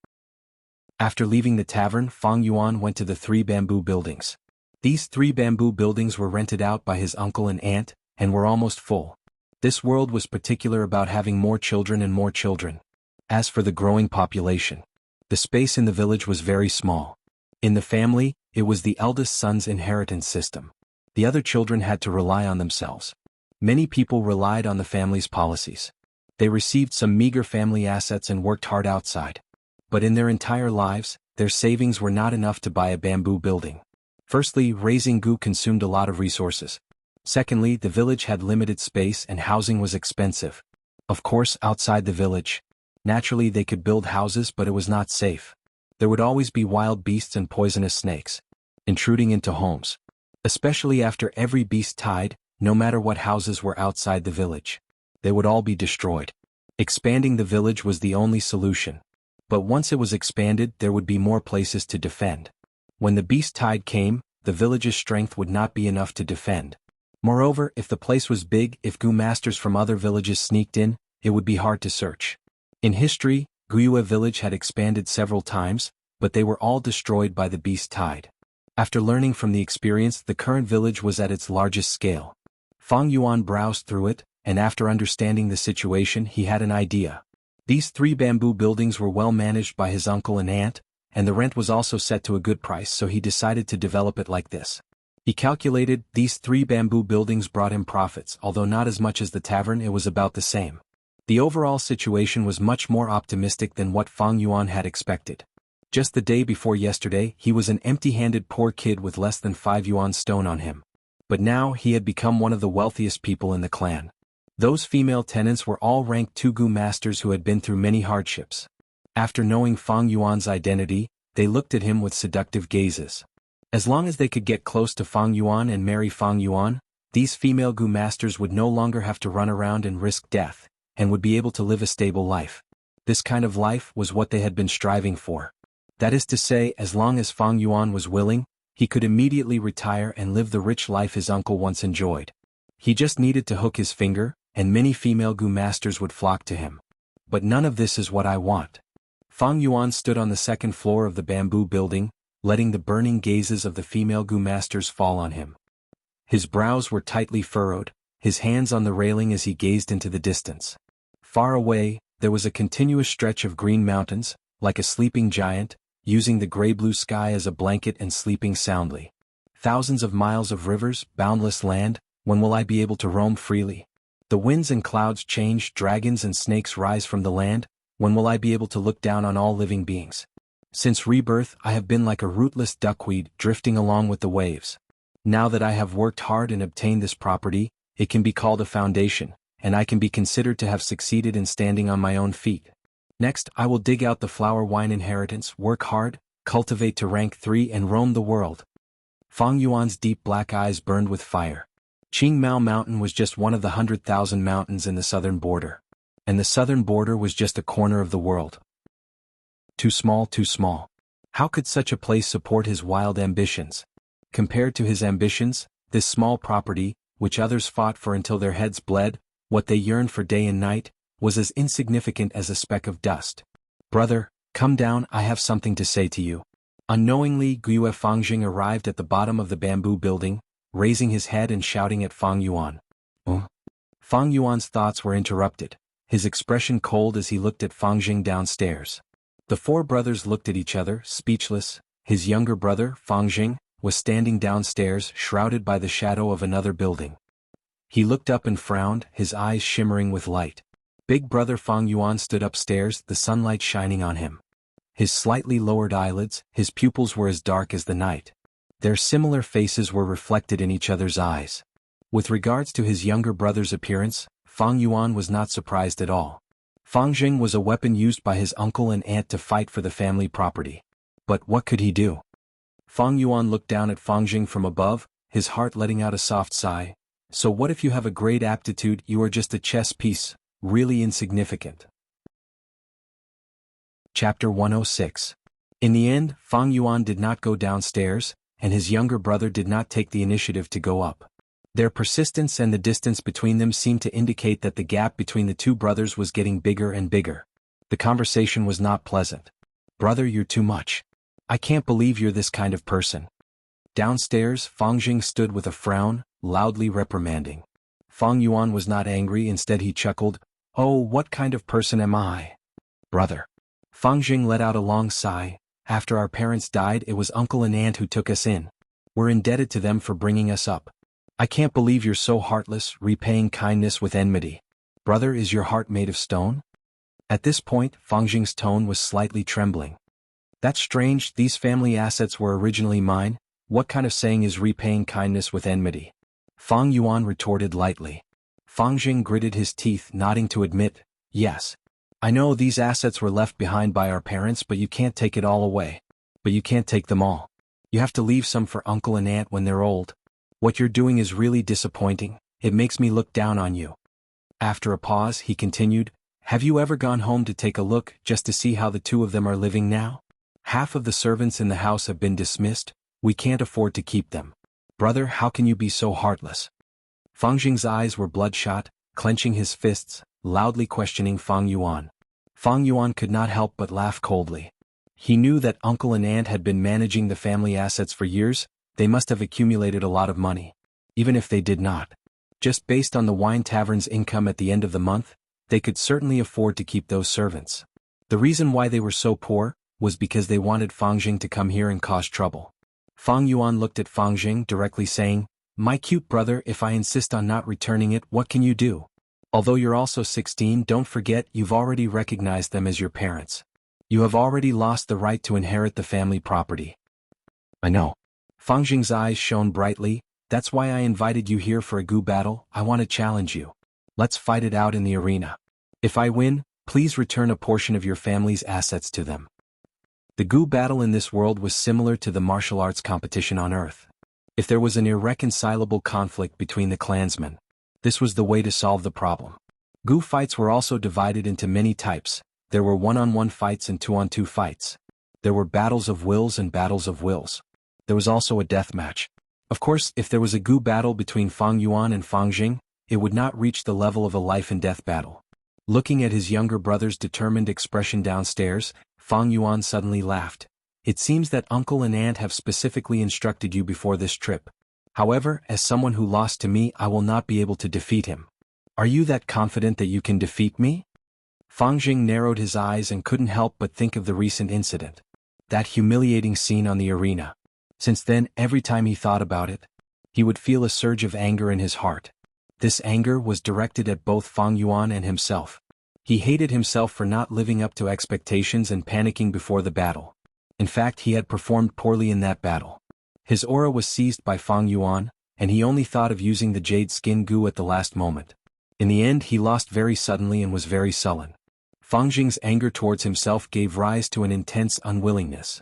After leaving the tavern, Fang Yuan went to the 3 bamboo buildings. These 3 bamboo buildings were rented out by his uncle and aunt, and were almost full. This world was particular about having more children and more children. As for the growing population, the space in the village was very small. In the family, it was the eldest son's inheritance system. The other children had to rely on themselves. Many people relied on the family's policies. They received some meager family assets and worked hard outside. But in their entire lives, their savings were not enough to buy a bamboo building. Firstly, raising gu consumed a lot of resources. Secondly, the village had limited space and housing was expensive. Of course, outside the village, naturally they could build houses, but it was not safe. There would always be wild beasts and poisonous snakes intruding into homes. Especially after every beast died, no matter what houses were outside the village, they would all be destroyed. Expanding the village was the only solution. But once it was expanded, there would be more places to defend. When the beast tide came, the village's strength would not be enough to defend. Moreover, if the place was big, if gu masters from other villages sneaked in, it would be hard to search. In history, Guyue village had expanded several times, but they were all destroyed by the beast tide. After learning from the experience, the current village was at its largest scale. Fang Yuan browsed through it, and after understanding the situation, he had an idea. These 3 bamboo buildings were well managed by his uncle and aunt, and the rent was also set to a good price, so he decided to develop it like this. He calculated, these 3 bamboo buildings brought him profits, although not as much as the tavern, it was about the same. The overall situation was much more optimistic than what Fang Yuan had expected. Just the day before yesterday, he was an empty-handed poor kid with less than 5 yuan stone on him. But now he had become one of the wealthiest people in the clan. Those female tenants were all ranked 2 gu masters who had been through many hardships. After knowing Fang Yuan's identity, they looked at him with seductive gazes. As long as they could get close to Fang Yuan and marry Fang Yuan, these female gu masters would no longer have to run around and risk death, and would be able to live a stable life. This kind of life was what they had been striving for. That is to say, as long as Fang Yuan was willing, he could immediately retire and live the rich life his uncle once enjoyed. He just needed to hook his finger, and many female gu masters would flock to him. But none of this is what I want. Fang Yuan stood on the 2nd floor of the bamboo building, letting the burning gazes of the female gu masters fall on him. His brows were tightly furrowed, his hands on the railing as he gazed into the distance. Far away, there was a continuous stretch of green mountains, like a sleeping giant, using the gray-blue sky as a blanket and sleeping soundly. Thousands of miles of rivers, boundless land, when will I be able to roam freely? The winds and clouds change, dragons and snakes rise from the land, when will I be able to look down on all living beings? Since rebirth, I have been like a rootless duckweed, drifting along with the waves. Now that I have worked hard and obtained this property, it can be called a foundation, and I can be considered to have succeeded in standing on my own feet. Next, I will dig out the flower wine inheritance, work hard, cultivate to rank 3 and roam the world. Fang Yuan's deep black eyes burned with fire. Qingmao Mountain was just one of the 100,000 mountains in the southern border. And the southern border was just a corner of the world. Too small, too small. How could such a place support his wild ambitions? Compared to his ambitions, this small property, which others fought for until their heads bled, what they yearned for day and night, was as insignificant as a speck of dust. Brother, come down, I have something to say to you. Unknowingly, Guyue Fangjing arrived at the bottom of the bamboo building, raising his head and shouting at Fang Yuan. Fang Yuan's thoughts were interrupted, his expression cold as he looked at Fangjing downstairs. The 4 brothers looked at each other, speechless. His younger brother, Fangjing, was standing downstairs, shrouded by the shadow of another building. He looked up and frowned, his eyes shimmering with light. Big brother Fang Yuan stood upstairs, the sunlight shining on him. His slightly lowered eyelids, his pupils were as dark as the night. Their similar faces were reflected in each other's eyes. With regards to his younger brother's appearance, Fang Yuan was not surprised at all. Fang Jing was a weapon used by his uncle and aunt to fight for the family property. But what could he do? Fang Yuan looked down at Fang Jing from above, his heart letting out a soft sigh. So what if you have a great aptitude, you are just a chess piece, really insignificant. Chapter 106. In the end, Fang Yuan did not go downstairs, and his younger brother did not take the initiative to go up. Their persistence and the distance between them seemed to indicate that the gap between the two brothers was getting bigger and bigger. The conversation was not pleasant. "Brother, you're too much. I can't believe you're this kind of person." Downstairs, Fang Jing stood with a frown, loudly reprimanding. Fang Yuan was not angry, instead he chuckled, "Oh, what kind of person am I? Brother." Fang Jing let out a long sigh. "After our parents died, it was uncle and aunt who took us in. We're indebted to them for bringing us up. I can't believe you're so heartless, repaying kindness with enmity. Brother, is your heart made of stone?" At this point, Fang Jing's tone was slightly trembling. "That's strange, these family assets were originally mine. What kind of saying is repaying kindness with enmity?" Fang Yuan retorted lightly. Fang Jing gritted his teeth, nodding to admit, "Yes. I know these assets were left behind by our parents, but you can't take it all away. But you can't take them all. You have to leave some for uncle and aunt when they're old. What you're doing is really disappointing. It makes me look down on you." After a pause, he continued, "Have you ever gone home to take a look, just to see how the two of them are living now? Half of the servants in the house have been dismissed. We can't afford to keep them. Brother, how can you be so heartless?" Fang Jing's eyes were bloodshot, clenching his fists, loudly questioning Fang Yuan. Fang Yuan could not help but laugh coldly. He knew that uncle and aunt had been managing the family assets for years. They must have accumulated a lot of money. Even if they did not, just based on the wine tavern's income at the end of the month, they could certainly afford to keep those servants. The reason why they were so poor was because they wanted Fang Jing to come here and cause trouble. Fang Yuan looked at Fang Jing directly, saying, "My cute brother, if I insist on not returning it, what can you do? Although you're also 16, don't forget you've already recognized them as your parents. You have already lost the right to inherit the family property." "I know." Fang Jing's eyes shone brightly. "That's why I invited you here for a Gu battle. I want to challenge you. Let's fight it out in the arena. If I win, please return a portion of your family's assets to them." The Gu battle in this world was similar to the martial arts competition on Earth. If there was an irreconcilable conflict between the clansmen, this was the way to solve the problem. Gu fights were also divided into many types. There were one-on-one fights and two-on-two fights. There were battles of wills and battles of wills. There was also a death match. Of course, if there was a Gu battle between Fang Yuan and Fang Jing, it would not reach the level of a life-and-death battle. Looking at his younger brother's determined expression downstairs, Fang Yuan suddenly laughed. "It seems that uncle and aunt have specifically instructed you before this trip. However, as someone who lost to me, I will not be able to defeat him. Are you that confident that you can defeat me?" Fang Jing narrowed his eyes and couldn't help but think of the recent incident. That humiliating scene on the arena. Since then, every time he thought about it, he would feel a surge of anger in his heart. This anger was directed at both Fang Yuan and himself. He hated himself for not living up to expectations and panicking before the battle. In fact, he had performed poorly in that battle. His aura was seized by Fang Yuan, and he only thought of using the jade skin Gu at the last moment. In the end, he lost very suddenly and was very sullen. Fang Jing's anger towards himself gave rise to an intense unwillingness.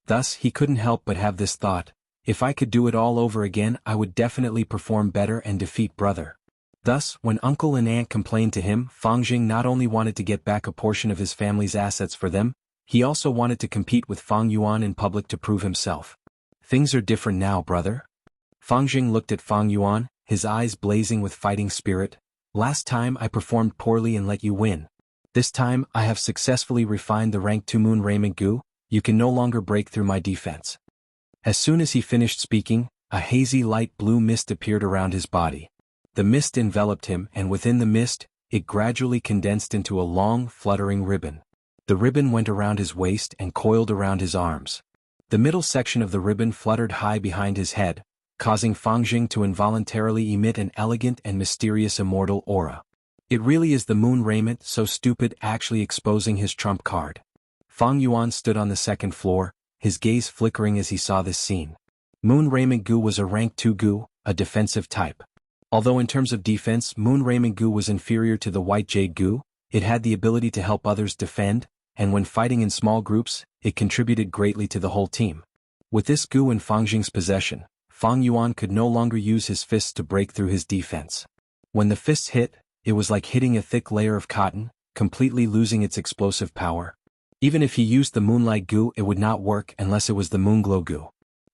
Thus, he couldn't help but have this thought: if I could do it all over again, I would definitely perform better and defeat brother. Thus, when uncle and aunt complained to him, Fang Jing not only wanted to get back a portion of his family's assets for them, he also wanted to compete with Fang Yuan in public to prove himself. "Things are different now, brother." Fang Jing looked at Fang Yuan, his eyes blazing with fighting spirit. "Last time I performed poorly and let you win. This time I have successfully refined the rank 2 Moon Raiment Gu. You can no longer break through my defense." As soon as he finished speaking, a hazy light blue mist appeared around his body. The mist enveloped him, and within the mist, it gradually condensed into a long, fluttering ribbon. The ribbon went around his waist and coiled around his arms. The middle section of the ribbon fluttered high behind his head, causing Fang Jing to involuntarily emit an elegant and mysterious immortal aura. It really is the moon raiment, so stupid, actually exposing his trump card. Fang Yuan stood on the second floor, his gaze flickering as he saw this scene. Moon Raiment Gu was a rank 2 Gu, a defensive type. Although in terms of defense Moon Raymond Gu was inferior to the White Jade Gu, it had the ability to help others defend, and when fighting in small groups, it contributed greatly to the whole team. With this Gu in Fang Jing's possession, Fang Yuan could no longer use his fists to break through his defense. When the fists hit, it was like hitting a thick layer of cotton, completely losing its explosive power. Even if he used the Moonlight Gu, it would not work unless it was the Moonglow Gu.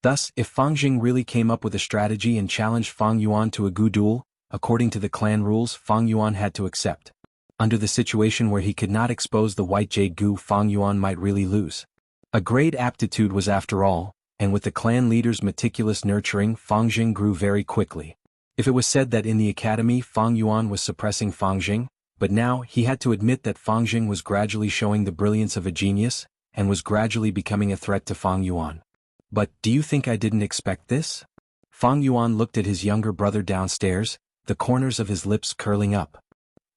Thus, if Fang Jing really came up with a strategy and challenged Fang Yuan to a Gu duel, according to the clan rules, Fang Yuan had to accept. Under the situation where he could not expose the White Jade Gu, Fang Yuan might really lose. A great aptitude was after all, and with the clan leader's meticulous nurturing, Fang Jing grew very quickly. If it was said that in the academy Fang Yuan was suppressing Fang Jing, but now he had to admit that Fang Jing was gradually showing the brilliance of a genius, and was gradually becoming a threat to Fang Yuan. But, do you think I didn't expect this? Fang Yuan looked at his younger brother downstairs, the corners of his lips curling up.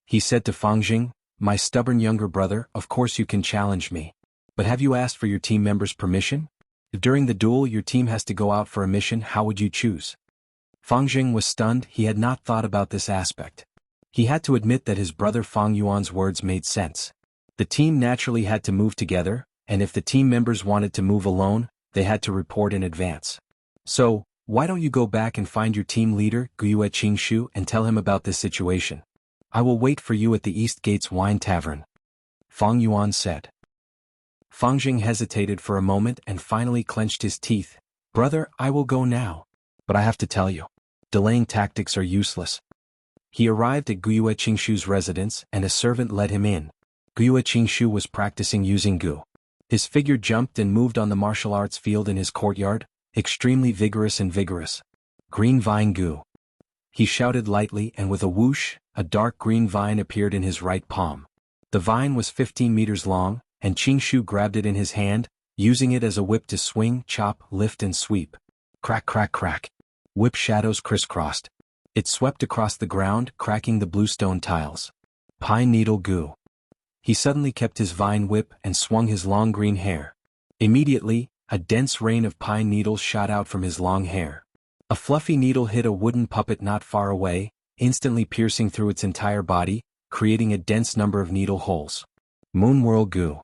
He said to Fang Jing, "My stubborn younger brother, of course you can challenge me. But have you asked for your team members' permission? If during the duel your team has to go out for a mission, how would you choose?" Fang Jing was stunned. He had not thought about this aspect. He had to admit that his brother Fang Yuan's words made sense. The team naturally had to move together, and if the team members wanted to move alone, they had to report in advance. "So, why don't you go back and find your team leader, Guiyue Qingshu, and tell him about this situation? I will wait for you at the East Gates Wine Tavern," Fang Yuan said. Fang Jing hesitated for a moment and finally clenched his teeth. "Brother, I will go now. But I have to tell you, delaying tactics are useless." He arrived at Guiyue Qingshu's residence and a servant led him in. Guiyue Qingshu was practicing using Gu. His figure jumped and moved on the martial arts field in his courtyard, extremely vigorous and vigorous. "Green vine Gu." He shouted lightly, and with a whoosh, a dark green vine appeared in his right palm. The vine was 15 meters long, and Qingshu grabbed it in his hand, using it as a whip to swing, chop, lift and sweep. Crack crack crack. Whip shadows crisscrossed. It swept across the ground, cracking the bluestone tiles. Pine needle Gu. He suddenly kept his vine whip and swung his long green hair. Immediately, a dense rain of pine needles shot out from his long hair. A fluffy needle hit a wooden puppet not far away, instantly piercing through its entire body, creating a dense number of needle holes. Moon Whirl Gu.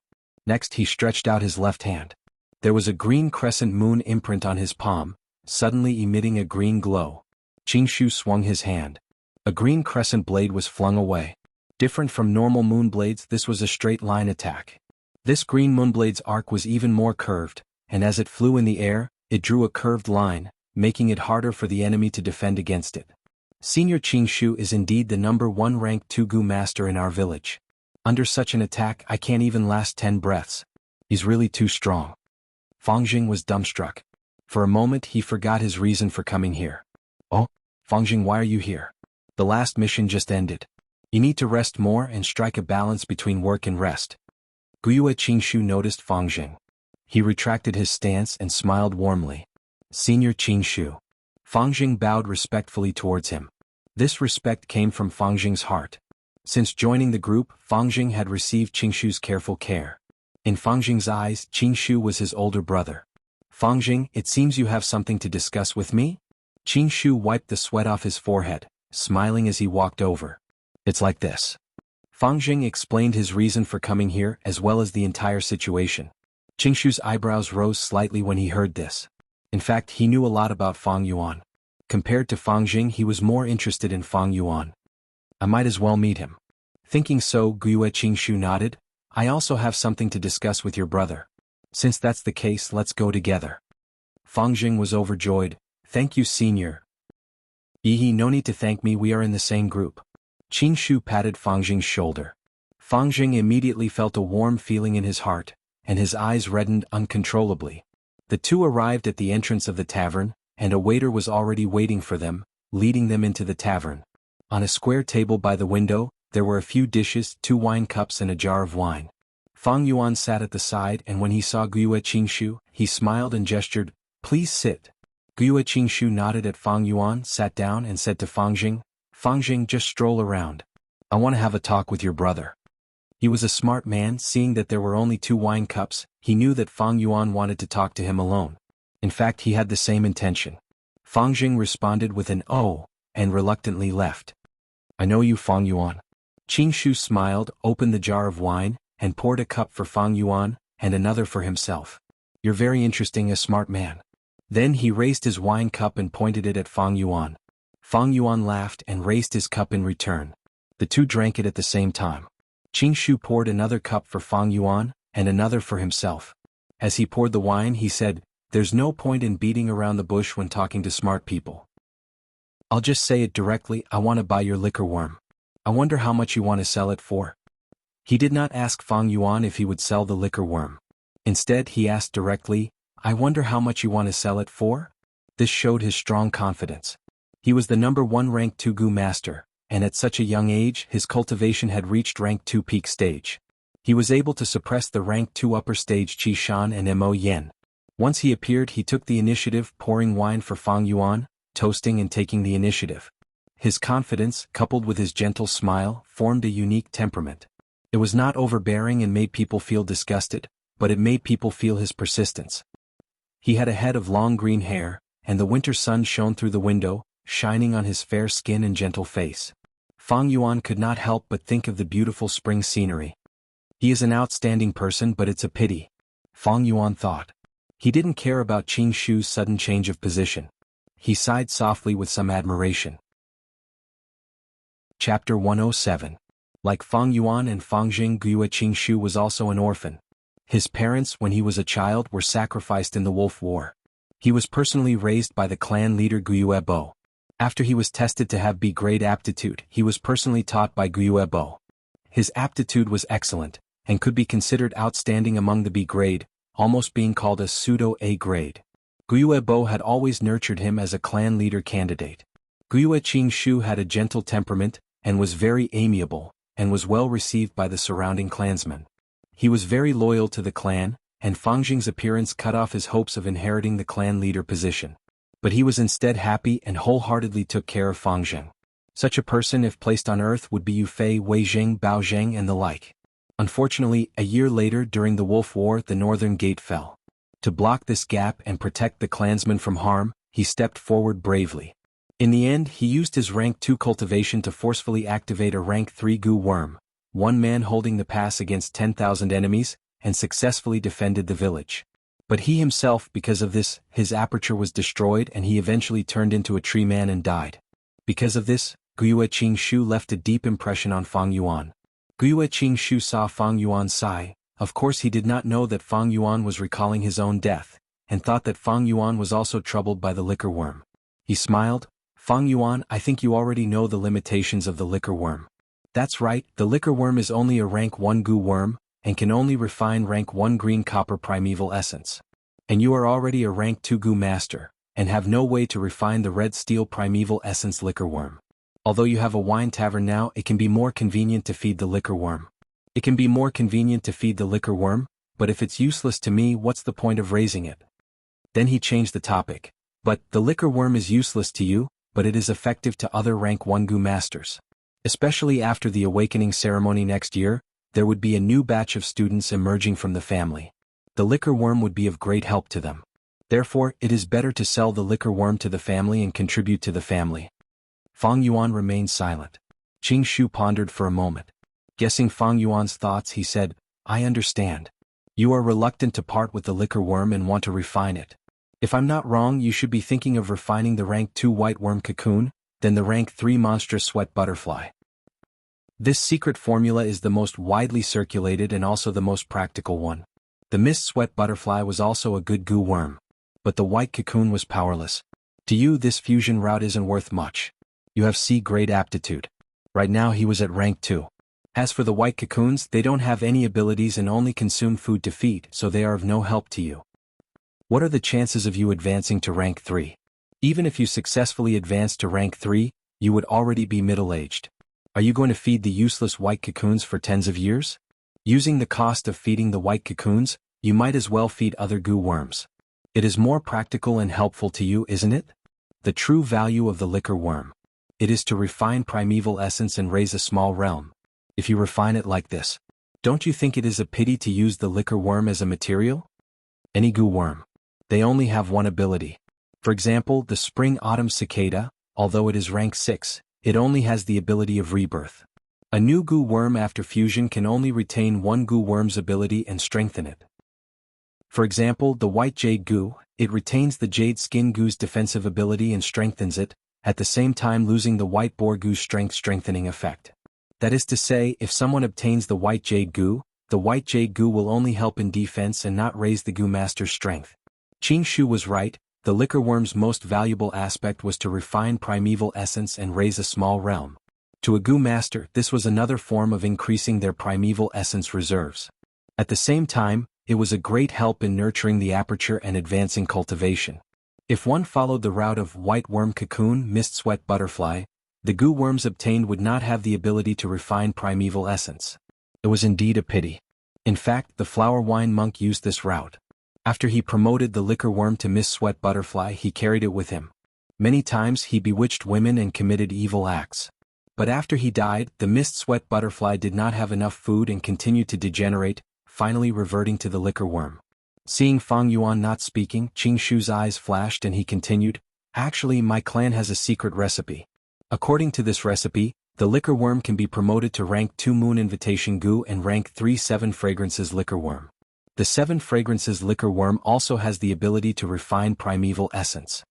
Next he stretched out his left hand. There was a green crescent moon imprint on his palm, suddenly emitting a green glow. Qingshu swung his hand. A green crescent blade was flung away. Different from normal moon blades, this was a straight line attack. This green moonblade's arc was even more curved, and as it flew in the air, it drew a curved line, making it harder for the enemy to defend against it. Senior Qingshu is indeed the #1 ranked Tugu master in our village. Under such an attack I can't even last 10 breaths. He's really too strong. Fang Jing was dumbstruck. For a moment he forgot his reason for coming here. "Oh, Fang Jing, why are you here? The last mission just ended. You need to rest more and strike a balance between work and rest." Guiyue Qingshu noticed Fang Jing. He retracted his stance and smiled warmly. "Senior Qingshu." Fang Jing bowed respectfully towards him. This respect came from Fang Jing's heart. Since joining the group, Fang Jing had received Qingshu's careful care. In Fang Jing's eyes, Qingshu was his older brother. "Fang Jing, it seems you have something to discuss with me?" Qingshu wiped the sweat off his forehead, smiling as he walked over. "It's like this." Fang Jing explained his reason for coming here as well as the entire situation. Qingshu's eyebrows rose slightly when he heard this. In fact, he knew a lot about Fang Yuan. Compared to Fang Jing, he was more interested in Fang Yuan. "I might as well meet him." Thinking so, Guiyue Qingshu nodded. "I also have something to discuss with your brother. Since that's the case, let's go together." Fang Jing was overjoyed. "Thank you, senior." "Yihi, no need to thank me, we are in the same group." Qingshu patted Fang Jing's shoulder. Fang Jing immediately felt a warm feeling in his heart, and his eyes reddened uncontrollably. The two arrived at the entrance of the tavern, and a waiter was already waiting for them, leading them into the tavern. On a square table by the window, there were a few dishes, 2 wine cups and a jar of wine. Fang Yuan sat at the side, and when he saw Guiyue Qingshu, he smiled and gestured, "Please sit." Guiyue Qingshu nodded at Fang Yuan, sat down and said to Fang Jing, "Fang Jing, just stroll around. I want to have a talk with your brother." He was a smart man. Seeing that there were only 2 wine cups, he knew that Fang Yuan wanted to talk to him alone. In fact, he had the same intention. Fang Jing responded with an "oh," and reluctantly left. I know you, Fang Yuan. Qing Shu smiled, opened the jar of wine, and poured a cup for Fang Yuan, and another for himself. You're very interesting, a smart man. Then he raised his wine cup and pointed it at Fang Yuan. Fang Yuan laughed and raised his cup in return. The two drank it at the same time. Qing Shu poured another cup for Fang Yuan, and another for himself. As he poured the wine, he said, "There's no point in beating around the bush when talking to smart people. I'll just say it directly, I want to buy your liquor worm. I wonder how much you want to sell it for." He did not ask Fang Yuan if he would sell the liquor worm. Instead, he asked directly, "I wonder how much you want to sell it for?" This showed his strong confidence. He was the #1 rank 2 Gu master, and at such a young age his cultivation had reached rank 2 peak stage. He was able to suppress the rank 2 upper stage Qi Shan and Mo Yen. Once he appeared, he took the initiative, pouring wine for Fang Yuan, toasting and taking the initiative. His confidence, coupled with his gentle smile, formed a unique temperament. It was not overbearing and made people feel disgusted, but it made people feel his persistence. He had a head of long green hair, and the winter sun shone through the window, shining on his fair skin and gentle face. Fang Yuan could not help but think of the beautiful spring scenery. He is an outstanding person, but it's a pity, Fang Yuan thought. He didn't care about Qing Shu's sudden change of position. He sighed softly with some admiration. Chapter 107. Like Fang Yuan and Fang Jing, Qing Shu was also an orphan. His parents, when he was a child, were sacrificed in the Wolf War. He was personally raised by the clan leader Bo. After he was tested to have B-grade aptitude, he was personally taught by Bo. His aptitude was excellent, and could be considered outstanding among the B-grade, almost being called a pseudo-A grade. Bo had always nurtured him as a clan leader candidate. Qing Shu had a gentle temperament, and was very amiable, and was well received by the surrounding clansmen. He was very loyal to the clan, and Fang Jing's appearance cut off his hopes of inheriting the clan leader position. But he was instead happy and wholeheartedly took care of Fang Jing. Such a person, if placed on earth, would be Yu Fei, Wei Zheng, Bao Zheng and the like. Unfortunately, a year later during the Wolf War, the northern gate fell. To block this gap and protect the clansmen from harm, he stepped forward bravely. In the end, he used his rank 2 cultivation to forcefully activate a rank 3 Gu worm, one man holding the pass against 10,000 enemies, and successfully defended the village. But he himself, because of this, his aperture was destroyed and he eventually turned into a tree man and died. Because of this, Qing Shu left a deep impression on Fang Yuan. Qing Shu saw Fang Yuan sigh. Of course he did not know that Fang Yuan was recalling his own death, and thought that Fang Yuan was also troubled by the liquor worm. He smiled. "Fang Yuan, I think you already know the limitations of the liquor worm." "That's right, the liquor worm is only a rank 1 Gu worm, and can only refine rank 1 green copper primeval essence. And you are already a rank 2 Gu master, and have no way to refine the red steel primeval essence liquor worm. Although you have a wine tavern now, it can be more convenient to feed the liquor worm. It can be more convenient to feed the liquor worm, but if it's useless to me, what's the point of raising it?" Then he changed the topic. "But, the liquor worm is useless to you, but it is effective to other rank 1 Gu masters. Especially after the awakening ceremony next year, there would be a new batch of students emerging from the family. The liquor worm would be of great help to them. Therefore, it is better to sell the liquor worm to the family and contribute to the family." Fang Yuan remained silent. Qing Shu pondered for a moment. Guessing Fang Yuan's thoughts, he said, "I understand. You are reluctant to part with the liquor worm and want to refine it. If I'm not wrong, you should be thinking of refining the rank 2 white worm cocoon, then the rank 3 monstrous sweat butterfly. This secret formula is the most widely circulated and also the most practical one. The mist sweat butterfly was also a good Gu worm. But the white cocoon was powerless. To you, this fusion route isn't worth much. You have C-grade aptitude. Right now he was at rank 2. As for the white cocoons, they don't have any abilities and only consume food to feed, so they are of no help to you. What are the chances of you advancing to rank 3? Even if you successfully advance to rank 3, you would already be middle-aged. Are you going to feed the useless white cocoons for tens of years? Using the cost of feeding the white cocoons, you might as well feed other Gu worms. It is more practical and helpful to you, isn't it? The true value of the liquor worm. It is to refine primeval essence and raise a small realm. If you refine it like this, don't you think it is a pity to use the liquor worm as a material? Any Gu worm. They only have one ability. For example, the spring-autumn cicada, although it is rank 6, it only has the ability of rebirth. A new goo worm after fusion can only retain one goo worm's ability and strengthen it. For example, the white jade goo, it retains the jade skin goo's defensive ability and strengthens it, at the same time losing the white boar goo's strengthening effect. That is to say, if someone obtains the white jade goo will only help in defense and not raise the goo master's strength. Qing Shu was right, the liquor worm's most valuable aspect was to refine primeval essence and raise a small realm. To a goo master, this was another form of increasing their primeval essence reserves. At the same time, it was a great help in nurturing the aperture and advancing cultivation. If one followed the route of white worm cocoon, mist sweat butterfly, the goo worms obtained would not have the ability to refine primeval essence. It was indeed a pity. In fact, the flower wine monk used this route. After he promoted the liquor worm to mist sweat butterfly, he carried it with him. Many times he bewitched women and committed evil acts. But after he died, the mist sweat butterfly did not have enough food and continued to degenerate, finally reverting to the liquor worm. Seeing Fang Yuan not speaking, Qing Shu's eyes flashed and he continued, "Actually, my clan has a secret recipe. According to this recipe, the liquor worm can be promoted to rank 2 moon invitation goo and rank 3 7 fragrances liquor worm. The 7 fragrances liquor worm also has the ability to refine primeval essence.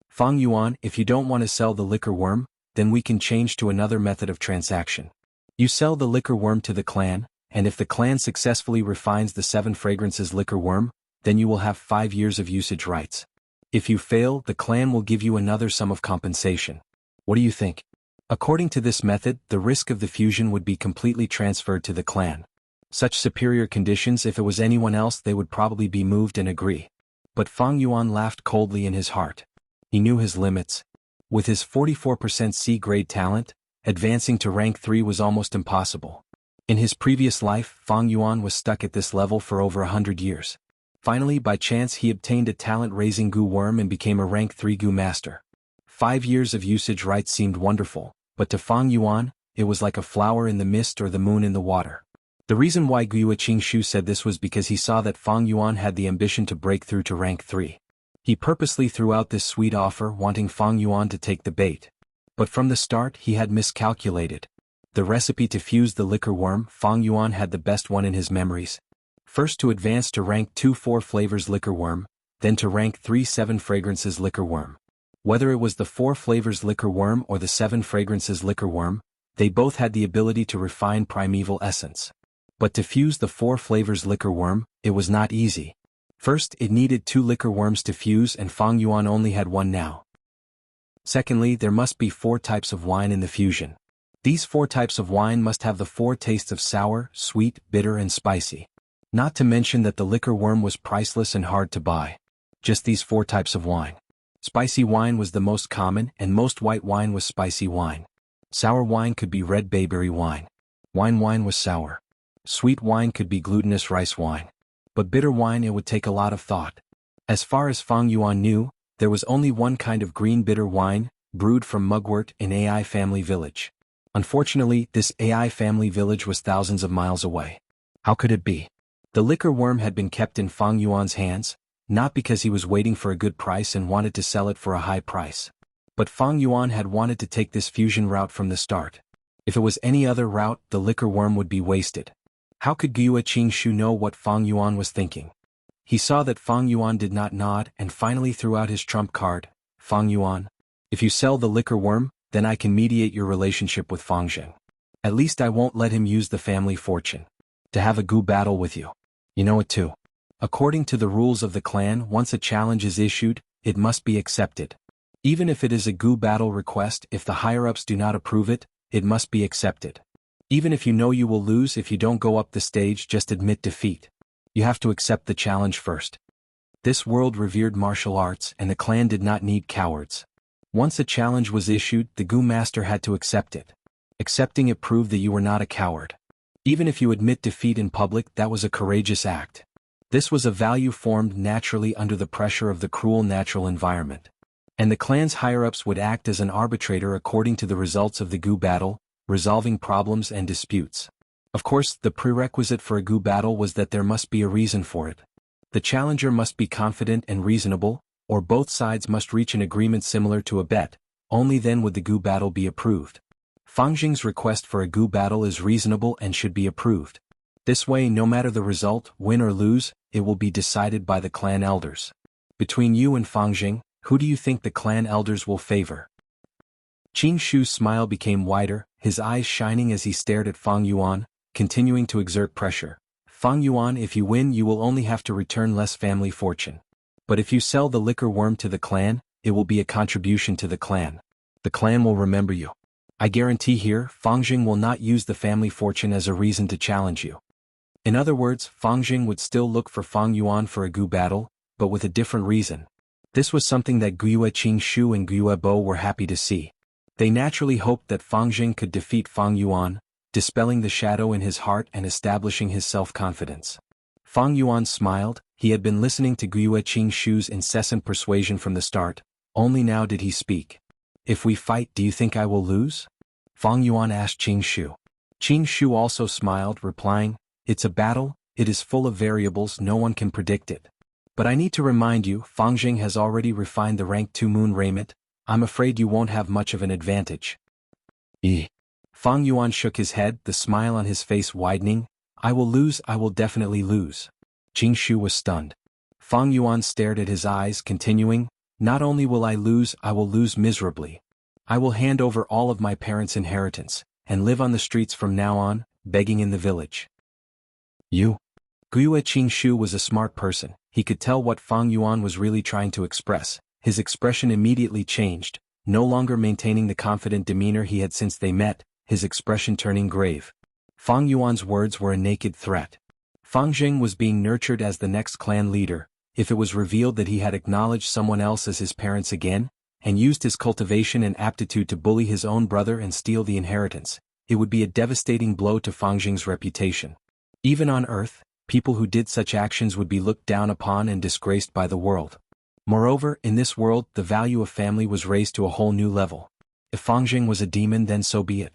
Fang Yuan, if you don't want to sell the liquor worm, then we can change to another method of transaction. You sell the liquor worm to the clan, and if the clan successfully refines the 7 fragrances liquor worm, then you will have 5 years of usage rights. If you fail, the clan will give you another sum of compensation. What do you think?" According to this method, the risk of the fusion would be completely transferred to the clan. Such superior conditions, if it was anyone else, they would probably be moved and agree. But Fang Yuan laughed coldly in his heart. He knew his limits. With his 44% C-grade talent, advancing to rank 3 was almost impossible. In his previous life, Fang Yuan was stuck at this level for over 100 years. Finally, by chance, he obtained a talent-raising goo worm and became a rank 3 goo master. 5 years of usage rights seemed wonderful, but to Fang Yuan, it was like a flower in the mist or the moon in the water. The reason why Qing Shu said this was because he saw that Fang Yuan had the ambition to break through to rank 3. He purposely threw out this sweet offer, wanting Fang Yuan to take the bait. But from the start, he had miscalculated. The recipe to fuse the liquor worm, Fang Yuan had the best one in his memories. First to advance to rank 2 4 flavors liquor worm, then to rank 3 7 fragrances liquor worm. Whether it was the 4 flavors liquor worm or the 7 fragrances liquor worm, they both had the ability to refine primeval essence. But to fuse the 4 flavors liquor worm, it was not easy. First, it needed 2 liquor worms to fuse and Fang Yuan only had 1 now. Secondly, there must be 4 types of wine in the fusion. These 4 types of wine must have the 4 tastes of sour, sweet, bitter and spicy. Not to mention that the liquor worm was priceless and hard to buy. Just these 4 types of wine. Spicy wine was the most common and most white wine was spicy wine. Sour wine could be red bayberry wine. Wine was sour. Sweet wine could be glutinous rice wine. But bitter wine, it would take a lot of thought. As far as Fang Yuan knew, there was only one kind of green bitter wine, brewed from mugwort in AI family village. Unfortunately, this AI family village was thousands of miles away. How could it be? The liquor worm had been kept in Fang Yuan's hands, not because he was waiting for a good price and wanted to sell it for a high price. But Fang Yuan had wanted to take this fusion route from the start. If it was any other route, the liquor worm would be wasted. How could Qing Shu know what Fang Yuan was thinking? He saw that Fang Yuan did not nod and finally threw out his trump card. "Fang Yuan, if you sell the liquor worm, then I can mediate your relationship with Fang Zheng. At least I won't let him use the family fortune to have a goo battle with you. You know it too. According to the rules of the clan, once a challenge is issued, it must be accepted. Even if it is a goo battle request, if the higher-ups do not approve it, it must be accepted. Even if you know you will lose if you don't go up the stage, just admit defeat. You have to accept the challenge first." This world revered martial arts and the clan did not need cowards. Once a challenge was issued, the goo master had to accept it. Accepting it proved that you were not a coward. Even if you admit defeat in public, that was a courageous act. This was a value formed naturally under the pressure of the cruel natural environment. And the clan's higher-ups would act as an arbitrator according to the results of the goo battle, resolving problems and disputes. Of course, the prerequisite for a goo battle was that there must be a reason for it. The challenger must be confident and reasonable, or both sides must reach an agreement similar to a bet, only then would the goo battle be approved. Fang Jing's request for a goo battle is reasonable and should be approved. This way, no matter the result, win or lose, it will be decided by the clan elders. Between you and Fang Jing, who do you think the clan elders will favor? Qing Shu's smile became wider, his eyes shining as he stared at Fang Yuan, continuing to exert pressure. Fang Yuan, if you win, you will only have to return less family fortune. But if you sell the liquor worm to the clan, it will be a contribution to the clan. The clan will remember you. I guarantee here, Fang Jing will not use the family fortune as a reason to challenge you. In other words, Fang Jing would still look for Fang Yuan for a goo battle, but with a different reason. This was something that Guiyue Qing Shu and Guiyue Bo were happy to see. They naturally hoped that Fang Jing could defeat Fang Yuan, dispelling the shadow in his heart and establishing his self-confidence. Fang Yuan smiled. He had been listening to Guiyue Qing Shu's incessant persuasion from the start, only now did he speak. If we fight, do you think I will lose? Fang Yuan asked Qing Shu. Qing Shu also smiled, replying, it's a battle, it is full of variables, no one can predict it. But I need to remind you, Fang Jing has already refined the rank 2 moon raiment, I'm afraid you won't have much of an advantage. Fang Yuan shook his head, the smile on his face widening, I will lose, I will definitely lose. Qing Shu was stunned. Fang Yuan stared at his eyes, continuing, not only will I will lose miserably. I will hand over all of my parents' inheritance, and live on the streets from now on, begging in the village. You? Guiyue Qing Shu was a smart person, he could tell what Fang Yuan was really trying to express. His expression immediately changed, no longer maintaining the confident demeanor he had since they met, his expression turning grave. Fang Yuan's words were a naked threat. Fang Jing was being nurtured as the next clan leader. If it was revealed that he had acknowledged someone else as his parents again, and used his cultivation and aptitude to bully his own brother and steal the inheritance, it would be a devastating blow to Fang Jing's reputation. Even on Earth, people who did such actions would be looked down upon and disgraced by the world. Moreover, in this world, the value of family was raised to a whole new level. If Fang Jing was a demon, then so be it.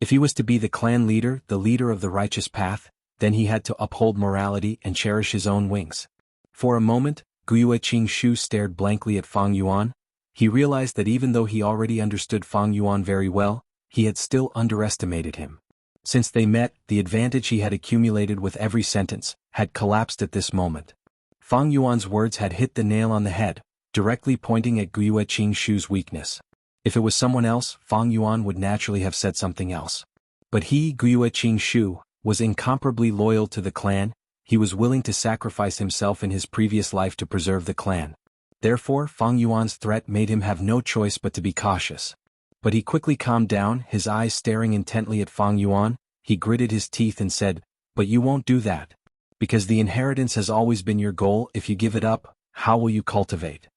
If he was to be the clan leader, the leader of the righteous path, then he had to uphold morality and cherish his own wings. For a moment, Guiyue Qing Shu stared blankly at Fang Yuan. He realized that even though he already understood Fang Yuan very well, he had still underestimated him. Since they met, the advantage he had accumulated with every sentence had collapsed at this moment. Fang Yuan's words had hit the nail on the head, directly pointing at Guiyue Qing Shu's weakness. If it was someone else, Fang Yuan would naturally have said something else. But he, Guiyue Qing Shu, was incomparably loyal to the clan. He was willing to sacrifice himself in his previous life to preserve the clan. Therefore, Fang Yuan's threat made him have no choice but to be cautious. But he quickly calmed down, his eyes staring intently at Fang Yuan. He gritted his teeth and said, but you won't do that. Because the inheritance has always been your goal. If you give it up, how will you cultivate?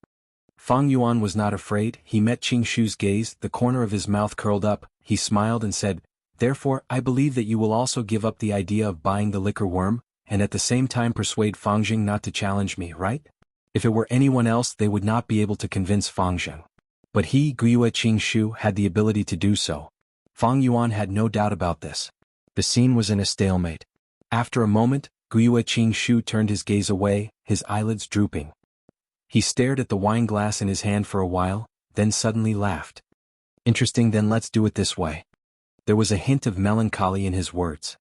Fang Yuan was not afraid. He met Qing Shu's gaze, the corner of his mouth curled up. He smiled and said, therefore, I believe that you will also give up the idea of buying the liquor worm, and at the same time persuade Fang Jing not to challenge me, right? If it were anyone else, they would not be able to convince Fang Jing. But he, Guiyue Qing Shu, had the ability to do so. Fang Yuan had no doubt about this. The scene was in a stalemate. After a moment, Guiyue Qing Shu turned his gaze away, his eyelids drooping. He stared at the wine glass in his hand for a while, then suddenly laughed. Interesting, then let's do it this way. There was a hint of melancholy in his words.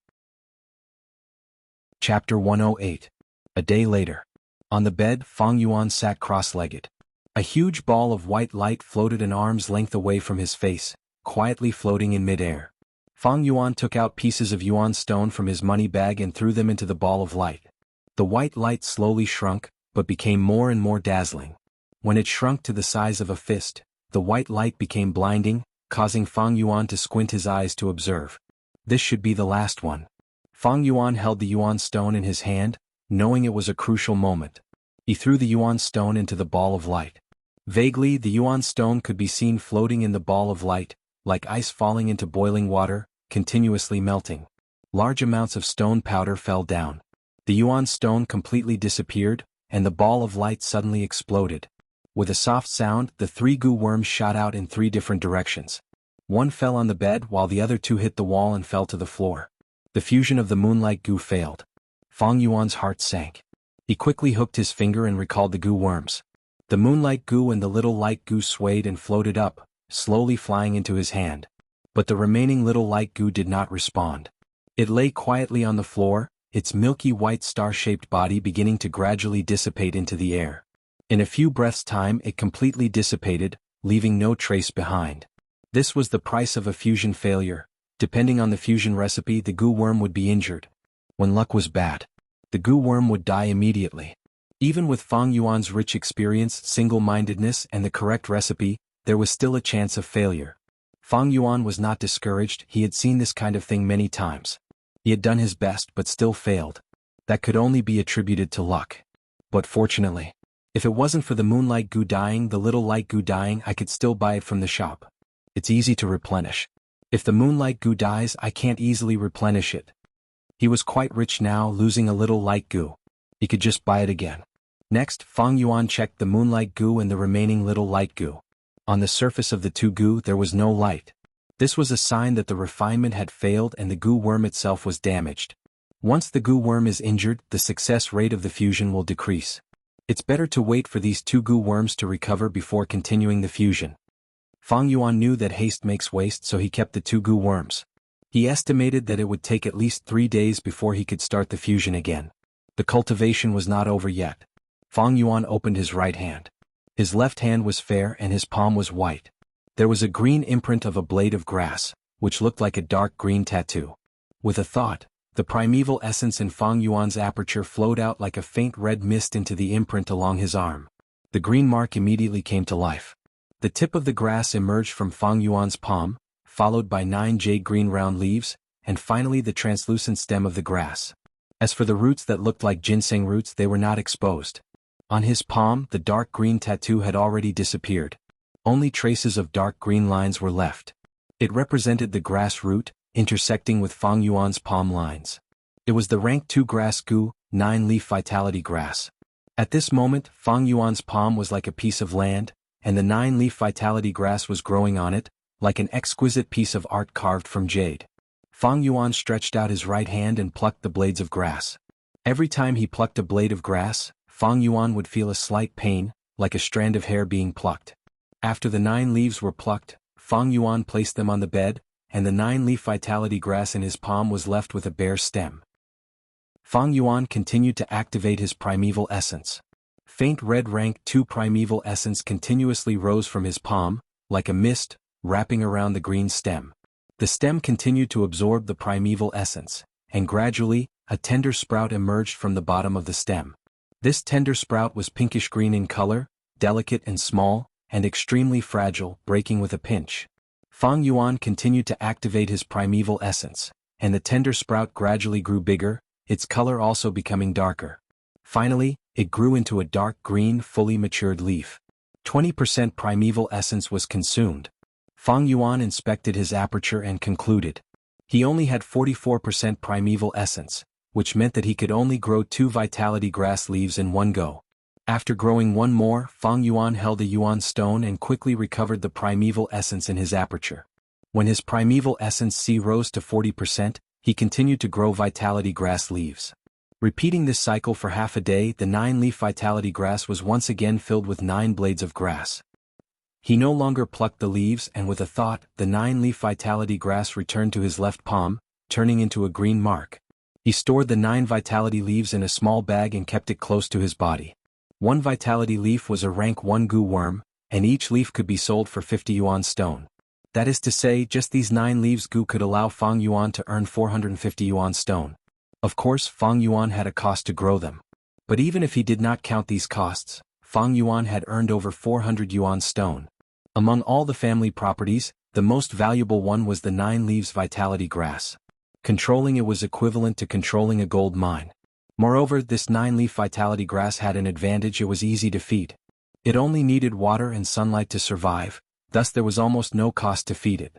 Chapter 108. A day later. On the bed, Fang Yuan sat cross-legged. A huge ball of white light floated an arm's length away from his face, quietly floating in mid-air. Fang Yuan took out pieces of Yuan stone from his money bag and threw them into the ball of light. The white light slowly shrunk, but became more and more dazzling. When it shrunk to the size of a fist, the white light became blinding, causing Fang Yuan to squint his eyes to observe. This should be the last one. Fang Yuan held the Yuan stone in his hand, knowing it was a crucial moment. He threw the Yuan stone into the ball of light. Vaguely, the Yuan stone could be seen floating in the ball of light, like ice falling into boiling water, continuously melting. Large amounts of stone powder fell down. The Yuan stone completely disappeared, and the ball of light suddenly exploded. With a soft sound, the 3 goo worms shot out in 3 different directions. One fell on the bed while the other 2 hit the wall and fell to the floor. The fusion of the moonlight goo failed. Fang Yuan's heart sank. He quickly hooked his finger and recalled the goo worms. The moonlight goo and the little light goo swayed and floated up, slowly flying into his hand. But the remaining little light goo did not respond. It lay quietly on the floor, its milky white star-shaped body beginning to gradually dissipate into the air. In a few breaths' time it completely dissipated, leaving no trace behind. This was the price of a fusion failure. Depending on the fusion recipe, the goo worm would be injured. When luck was bad, the goo worm would die immediately. Even with Fang Yuan's rich experience, single-mindedness, and the correct recipe, there was still a chance of failure. Fang Yuan was not discouraged. He had seen this kind of thing many times. He had done his best but still failed. That could only be attributed to luck. But fortunately, if it wasn't for the moonlight goo dying, the little light goo dying, I could still buy it from the shop. It's easy to replenish. If the moonlight goo dies, I can't easily replenish it. He was quite rich now, losing a little light goo. He could just buy it again. Next, Fang Yuan checked the moonlight goo and the remaining little light goo. On the surface of the two goo there was no light. This was a sign that the refinement had failed and the goo worm itself was damaged. Once the goo worm is injured, the success rate of the fusion will decrease. It's better to wait for these two goo worms to recover before continuing the fusion. Fang Yuan knew that haste makes waste, so he kept the two goo worms. He estimated that it would take at least 3 days before he could start the fusion again. The cultivation was not over yet. Fang Yuan opened his right hand. His left hand was fair and his palm was white. There was a green imprint of a blade of grass, which looked like a dark green tattoo. With a thought, the primeval essence in Fang Yuan's aperture flowed out like a faint red mist into the imprint along his arm. The green mark immediately came to life. The tip of the grass emerged from Fang Yuan's palm, followed by 9 jade green round leaves, and finally the translucent stem of the grass. As for the roots that looked like ginseng roots, they were not exposed. On his palm, the dark green tattoo had already disappeared. Only traces of dark green lines were left. It represented the grass root, intersecting with Fang Yuan's palm lines. It was the rank 2 grass goo, 9-leaf vitality grass. At this moment, Fang Yuan's palm was like a piece of land, and the 9-leaf vitality grass was growing on it, like an exquisite piece of art carved from jade. Fang Yuan stretched out his right hand and plucked the blades of grass. Every time he plucked a blade of grass, Fang Yuan would feel a slight pain, like a strand of hair being plucked. After the 9 leaves were plucked, Fang Yuan placed them on the bed, and the 9-leaf vitality grass in his palm was left with a bare stem. Fang Yuan continued to activate his primeval essence. Faint red rank 2 primeval essence continuously rose from his palm, like a mist, wrapping around the green stem. The stem continued to absorb the primeval essence, and gradually, a tender sprout emerged from the bottom of the stem. This tender sprout was pinkish-green in color, delicate and small, and extremely fragile, breaking with a pinch. Fang Yuan continued to activate his primeval essence, and the tender sprout gradually grew bigger, its color also becoming darker. Finally, it grew into a dark green, fully matured leaf. 20% primeval essence was consumed. Fang Yuan inspected his aperture and concluded. He only had 44% primeval essence, which meant that he could only grow 2 vitality grass leaves in one go. After growing one more, Fang Yuan held a Yuan stone and quickly recovered the primeval essence in his aperture. When his primeval essence C rose to 40%, he continued to grow vitality grass leaves. Repeating this cycle for half a day, the 9-leaf vitality grass was once again filled with 9 blades of grass. He no longer plucked the leaves, and with a thought, the 9-leaf vitality grass returned to his left palm, turning into a green mark. He stored the 9 vitality leaves in a small bag and kept it close to his body. 1 vitality leaf was a rank 1 goo worm, and each leaf could be sold for 50 Yuan stone. That is to say, just these 9 leaves goo could allow Fang Yuan to earn 450 Yuan stone. Of course, Fang Yuan had a cost to grow them. But even if he did not count these costs, Fang Yuan had earned over 400 Yuan stone. Among all the family properties, the most valuable one was the 9 leaves vitality grass. Controlling it was equivalent to controlling a gold mine. Moreover, this 9-leaf vitality grass had an advantage: it was easy to feed. It only needed water and sunlight to survive, thus there was almost no cost to feed it.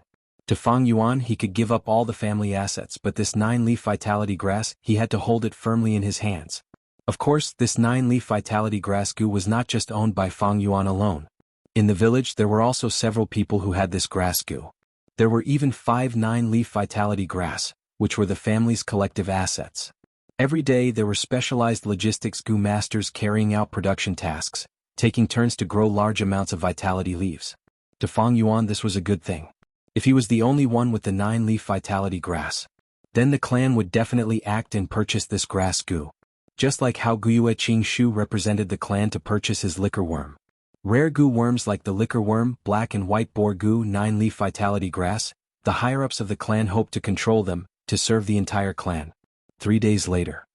To Fang Yuan, he could give up all the family assets, but this 9-leaf vitality grass, he had to hold it firmly in his hands. Of course, this 9-leaf vitality grass goo was not just owned by Fang Yuan alone. In the village there were also several people who had this grass goo. There were even 5 9-leaf vitality grass, which were the family's collective assets. Every day there were specialized logistics goo masters carrying out production tasks, taking turns to grow large amounts of vitality leaves. To Fang Yuan this was a good thing. If he was the only one with the 9-leaf vitality grass, then the clan would definitely act and purchase this grass goo. Just like how Wuxia Shu represented the clan to purchase his liquor worm. Rare goo worms like the liquor worm, black and white boar goo, 9-leaf vitality grass, the higher-ups of the clan hoped to control them, to serve the entire clan. 3 days later,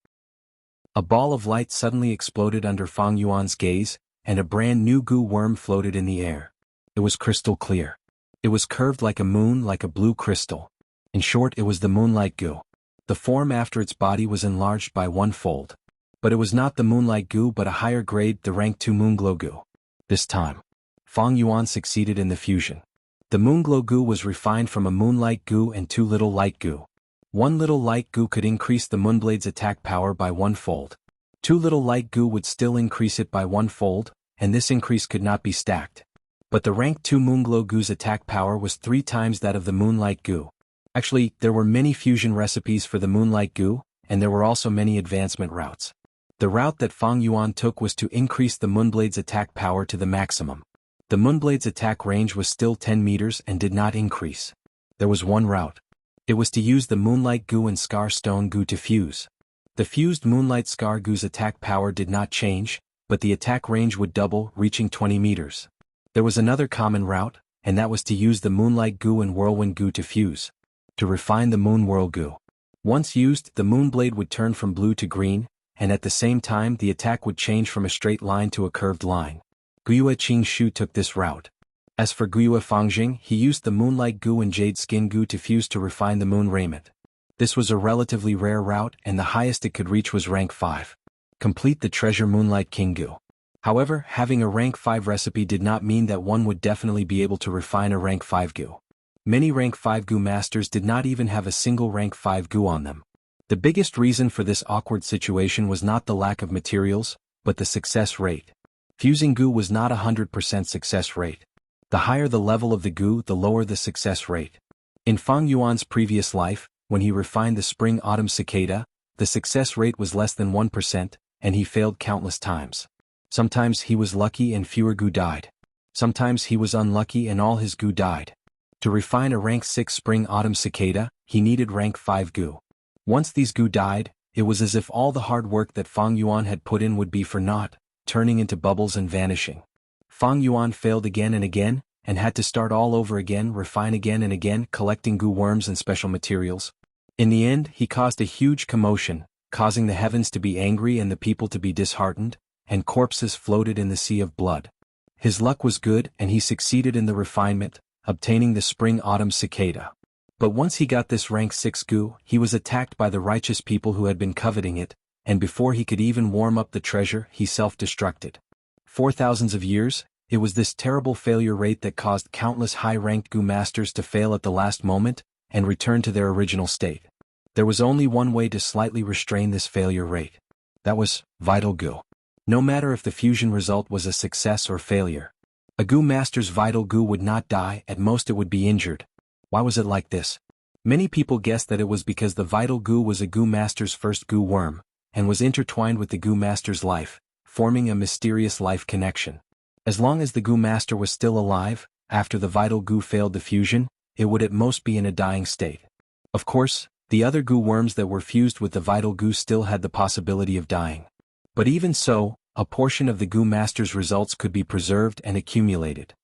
a ball of light suddenly exploded under Fang Yuan's gaze, and a brand new goo worm floated in the air. It was crystal clear. It was curved like a moon, like a blue crystal. In short, it was the moonlight goo. The form after its body was enlarged by 1-fold. But it was not the moonlight goo but a higher grade, the rank 2 moonglow goo. This time, Fang Yuan succeeded in the fusion. The moonglow goo was refined from a moonlight goo and 2 little light goo. 1 little light goo could increase the moonblade's attack power by 1-fold. 2 little light goo would still increase it by 1-fold, and this increase could not be stacked. But the rank 2 moonglow goo's attack power was 3 times that of the moonlight goo. Actually, there were many fusion recipes for the moonlight goo, and there were also many advancement routes. The route that Fang Yuan took was to increase the moonblade's attack power to the maximum. The moonblade's attack range was still 10 meters and did not increase. There was one route. It was to use the moonlight goo and scar stone goo to fuse. The fused moonlight scar goo's attack power did not change, but the attack range would double, reaching 20 meters. There was another common route, and that was to use the moonlight goo and whirlwind goo to fuse. To refine the moon whirl goo. Once used, the moonblade would turn from blue to green, and at the same time the attack would change from a straight line to a curved line. Wuxia Shu took this route. As for Wuxia Fangjing, he used the moonlight goo and jade skin goo to fuse to refine the moon raiment. This was a relatively rare route, and the highest it could reach was rank 5. Complete the treasure moonlight king goo. However, having a rank 5 recipe did not mean that one would definitely be able to refine a rank 5 goo. Many rank 5 goo masters did not even have a single rank 5 goo on them. The biggest reason for this awkward situation was not the lack of materials, but the success rate. Fusing goo was not 100% success rate. The higher the level of the goo, the lower the success rate. In Fang Yuan's previous life, when he refined the spring-autumn cicada, the success rate was less than 1%, and he failed countless times. Sometimes he was lucky and fewer goo died. Sometimes he was unlucky and all his goo died. To refine a rank 6 spring-autumn cicada, he needed rank 5 goo. Once these goo died, it was as if all the hard work that Fang Yuan had put in would be for naught, turning into bubbles and vanishing. Fang Yuan failed again and again, and had to start all over again, refine again and again, collecting goo worms and special materials. In the end, he caused a huge commotion, causing the heavens to be angry and the people to be disheartened, and corpses floated in the sea of blood. His luck was good and he succeeded in the refinement, obtaining the spring-autumn cicada. But once he got this rank 6 goo, he was attacked by the righteous people who had been coveting it, and before he could even warm up the treasure, he self-destructed. For thousands of years, it was this terrible failure rate that caused countless high-ranked goo masters to fail at the last moment, and return to their original state. There was only one way to slightly restrain this failure rate. That was vital goo. No matter if the fusion result was a success or failure. A goo master's vital goo would not die, at most it would be injured. Why was it like this? Many people guessed that it was because the vital goo was a goo master's first goo worm, and was intertwined with the goo master's life, forming a mysterious life connection. As long as the goo master was still alive, after the vital goo failed the fusion, it would at most be in a dying state. Of course, the other goo worms that were fused with the vital goo still had the possibility of dying. But even so, a portion of the goo master's results could be preserved and accumulated.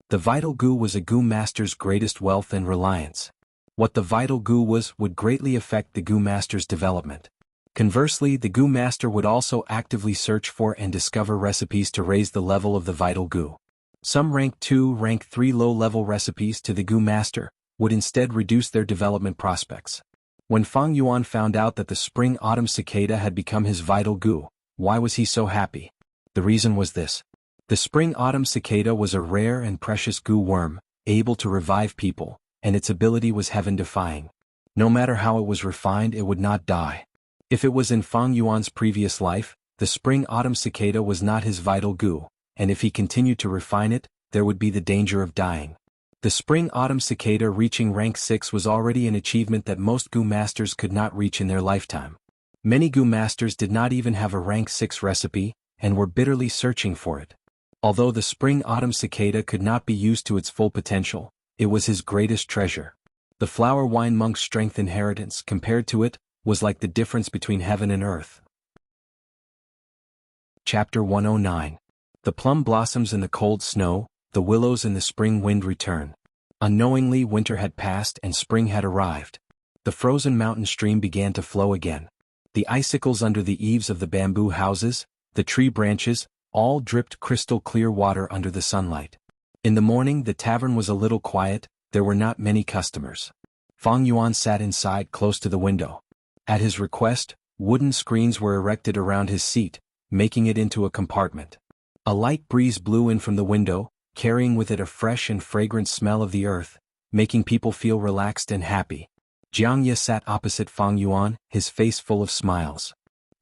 The vital goo was a goo master's greatest wealth and reliance. What the vital goo was would greatly affect the goo master's development. Conversely, the goo master would also actively search for and discover recipes to raise the level of the vital goo. Some rank 2, rank 3 low-level recipes to the goo master would instead reduce their development prospects. When Fang Yuan found out that the spring-autumn cicada had become his vital goo, why was he so happy? The reason was this. The spring-autumn cicada was a rare and precious goo worm, able to revive people, and its ability was heaven-defying. No matter how it was refined, it would not die. If it was in Fang Yuan's previous life, the spring-autumn cicada was not his vital goo, and if he continued to refine it, there would be the danger of dying. The spring-autumn cicada reaching rank 6 was already an achievement that most goo masters could not reach in their lifetime. Many goo masters did not even have a rank 6 recipe, and were bitterly searching for it. Although the spring-autumn cicada could not be used to its full potential, it was his greatest treasure. The flower wine monk's strength inheritance, compared to it, was like the difference between heaven and earth. Chapter 109. The plum blossoms in the cold snow, the willows in the spring wind return. Unknowingly winter had passed and spring had arrived. The frozen mountain stream began to flow again. The icicles under the eaves of the bamboo houses, the tree branches, all dripped crystal clear water under the sunlight. In the morning the tavern was a little quiet, there were not many customers. Fang Yuan sat inside close to the window. At his request, wooden screens were erected around his seat, making it into a compartment. A light breeze blew in from the window, carrying with it a fresh and fragrant smell of the earth, making people feel relaxed and happy. Jiang Ye sat opposite Fang Yuan, his face full of smiles.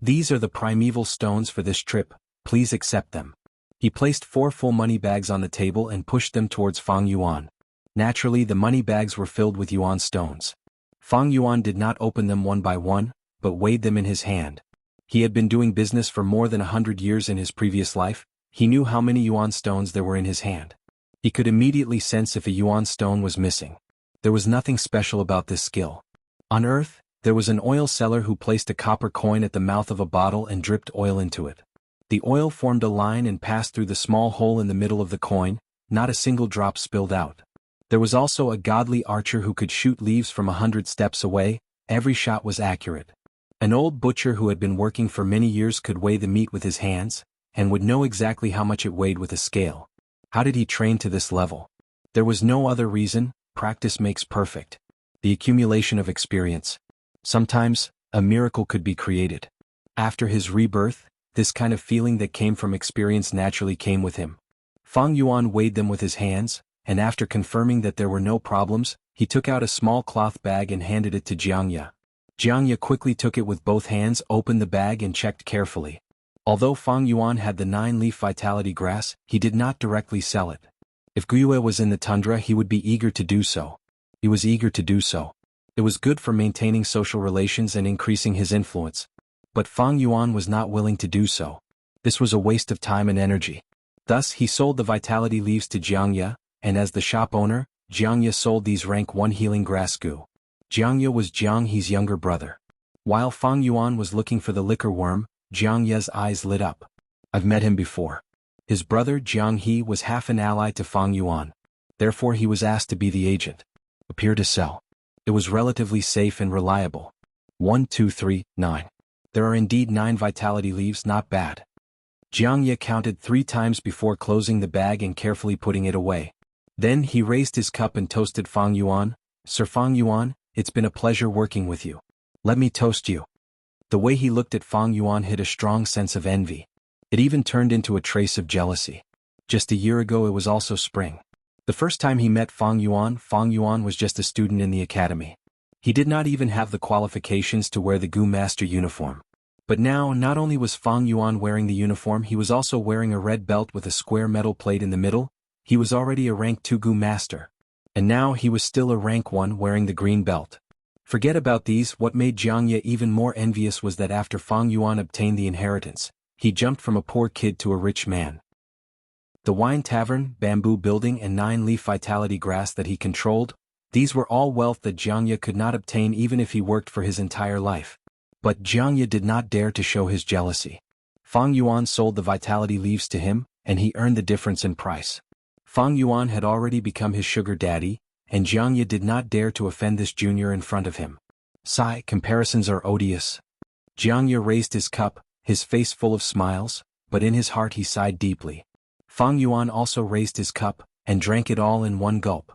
"These are the primeval stones for this trip, please accept them." He placed 4 full money bags on the table and pushed them towards Fang Yuan. Naturally, the money bags were filled with yuan stones. Fang Yuan did not open them one by one, but weighed them in his hand. He had been doing business for more than 100 years in his previous life. He knew how many yuan stones there were in his hand. He could immediately sense if a yuan stone was missing. There was nothing special about this skill. On Earth, there was an oil seller who placed a copper coin at the mouth of a bottle and dripped oil into it. The oil formed a line and passed through the small hole in the middle of the coin, not a single drop spilled out. There was also a godly archer who could shoot leaves from 100 steps away, every shot was accurate. An old butcher who had been working for many years could weigh the meat with his hands, and would know exactly how much it weighed with a scale. How did he train to this level? There was no other reason. Practice makes perfect. The accumulation of experience. Sometimes, a miracle could be created. After his rebirth, this kind of feeling that came from experience naturally came with him. Fang Yuan weighed them with his hands, and after confirming that there were no problems, he took out a small cloth bag and handed it to Jiang Ye. Jiang Ye quickly took it with both hands, opened the bag and checked carefully. Although Fang Yuan had the 9-leaf vitality grass, he did not directly sell it. If Guiyue was in the tundra, he would be eager to do so. He was eager to do so. It was good for maintaining social relations and increasing his influence. But Fang Yuan was not willing to do so. This was a waste of time and energy. Thus he sold the vitality leaves to Jiang Ye, and as the shop owner, Jiang Ye sold these rank 1 healing grass goo. Jiang Ye was Jiang He's younger brother. While Fang Yuan was looking for the liquor worm, Jiang Ye's eyes lit up. I've met him before. His brother Jiang He was half an ally to Fang Yuan. Therefore he was asked to be the agent. Appear to sell. It was relatively safe and reliable. 1 2 3 9. There are indeed 9 vitality leaves, not bad. Jiang Ye counted 3 times before closing the bag and carefully putting it away. Then he raised his cup and toasted Fang Yuan. Sir Fang Yuan, it's been a pleasure working with you. Let me toast you. The way he looked at Fang Yuan hid a strong sense of envy. It even turned into a trace of jealousy. Just a year ago it was also spring. The first time he met Fang Yuan was just a student in the academy. He did not even have the qualifications to wear the Gu Master uniform. But now, not only was Fang Yuan wearing the uniform, he was also wearing a red belt with a square metal plate in the middle. He was already a rank 2 Gu Master. And now he was still a rank 1 wearing the green belt. Forget about these, what made Jiang Ye even more envious was that after Fang Yuan obtained the inheritance, he jumped from a poor kid to a rich man. The wine tavern, bamboo building and 9-leaf vitality grass that he controlled, these were all wealth that Jiang Ye could not obtain even if he worked for his entire life. But Jiang Ye did not dare to show his jealousy. Fang Yuan sold the vitality leaves to him, and he earned the difference in price. Fang Yuan had already become his sugar daddy, and Jiang Ye did not dare to offend this junior in front of him. Sigh, comparisons are odious. Jiang Ye raised his cup, his face full of smiles, but in his heart he sighed deeply. Fang Yuan also raised his cup, and drank it all in one gulp.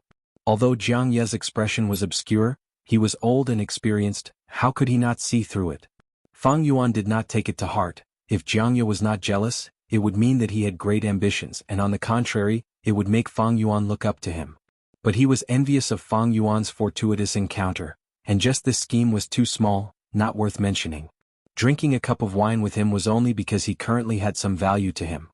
Although Jiang Ye's expression was obscure, he was old and experienced, how could he not see through it? Fang Yuan did not take it to heart. If Jiang Ye was not jealous, it would mean that he had great ambitions, and on the contrary, it would make Fang Yuan look up to him. But he was envious of Fang Yuan's fortuitous encounter, and just this scheme was too small, not worth mentioning. Drinking a cup of wine with him was only because he currently had some value to him.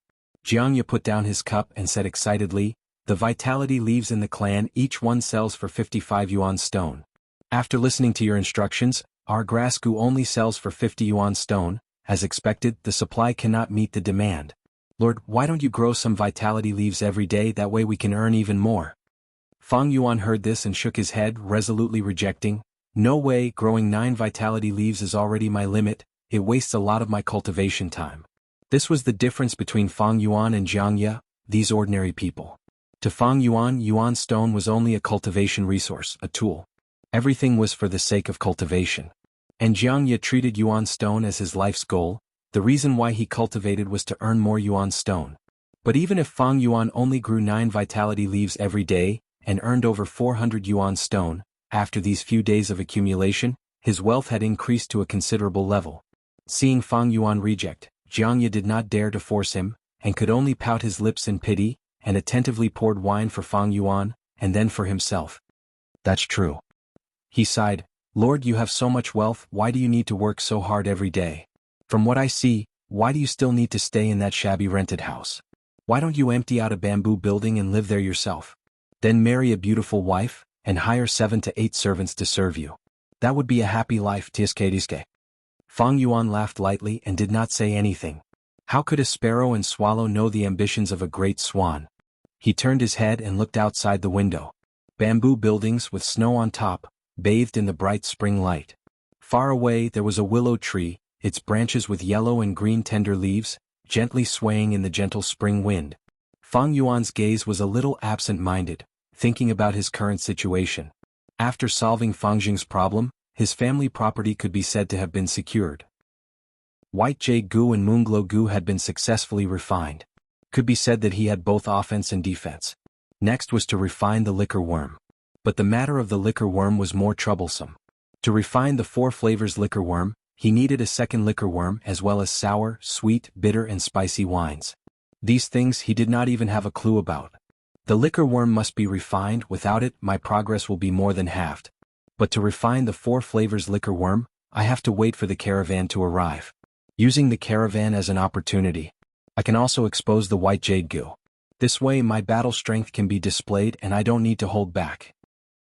Jiang Ye put down his cup and said excitedly, "The vitality leaves in the clan, each one sells for 55 yuan stone. After listening to your instructions, our grass goo only sells for 50 yuan stone, as expected, the supply cannot meet the demand. Lord, why don't you grow some vitality leaves every day, that way we can earn even more? Fang Yuan heard this and shook his head, resolutely rejecting. No way, growing 9 vitality leaves is already my limit, it wastes a lot of my cultivation time. This was the difference between Fang Yuan and Jiang Ye, these ordinary people. To Fang Yuan, Yuan stone was only a cultivation resource, a tool. Everything was for the sake of cultivation. And Jiang Ye treated Yuan stone as his life's goal. The reason why he cultivated was to earn more Yuan stone. But even if Fang Yuan only grew 9 vitality leaves every day, and earned over 400 Yuan stone, after these few days of accumulation, his wealth had increased to a considerable level. Seeing Fang Yuan reject, Jiang Ye did not dare to force him, and could only pout his lips in pity, and attentively poured wine for Fang Yuan, and then for himself. That's true. He sighed, Lord, you have so much wealth, why do you need to work so hard every day? From what I see, why do you still need to stay in that shabby rented house? Why don't you empty out a bamboo building and live there yourself? Then marry a beautiful wife, and hire 7 to 8 servants to serve you. That would be a happy life, tiske. Fang Yuan laughed lightly and did not say anything. How could a sparrow and swallow know the ambitions of a great swan? He turned his head and looked outside the window. Bamboo buildings with snow on top, bathed in the bright spring light. Far away there was a willow tree, its branches with yellow and green tender leaves, gently swaying in the gentle spring wind. Fang Yuan's gaze was a little absent-minded, thinking about his current situation. After solving Fang Jing's problem, his family property could be said to have been secured. White Jade Gu and Moonglow Gu had been successfully refined. Could be said that he had both offense and defense. Next was to refine the liquor worm. But the matter of the liquor worm was more troublesome. To refine the 4 flavors liquor worm, he needed a second liquor worm as well as sour, sweet, bitter and spicy wines. These things he did not even have a clue about. The liquor worm must be refined, without it my progress will be more than halved. But to refine the 4 flavors liquor worm, I have to wait for the caravan to arrive. Using the caravan as an opportunity, I can also expose the White Jade Gu. This way my battle strength can be displayed and I don't need to hold back.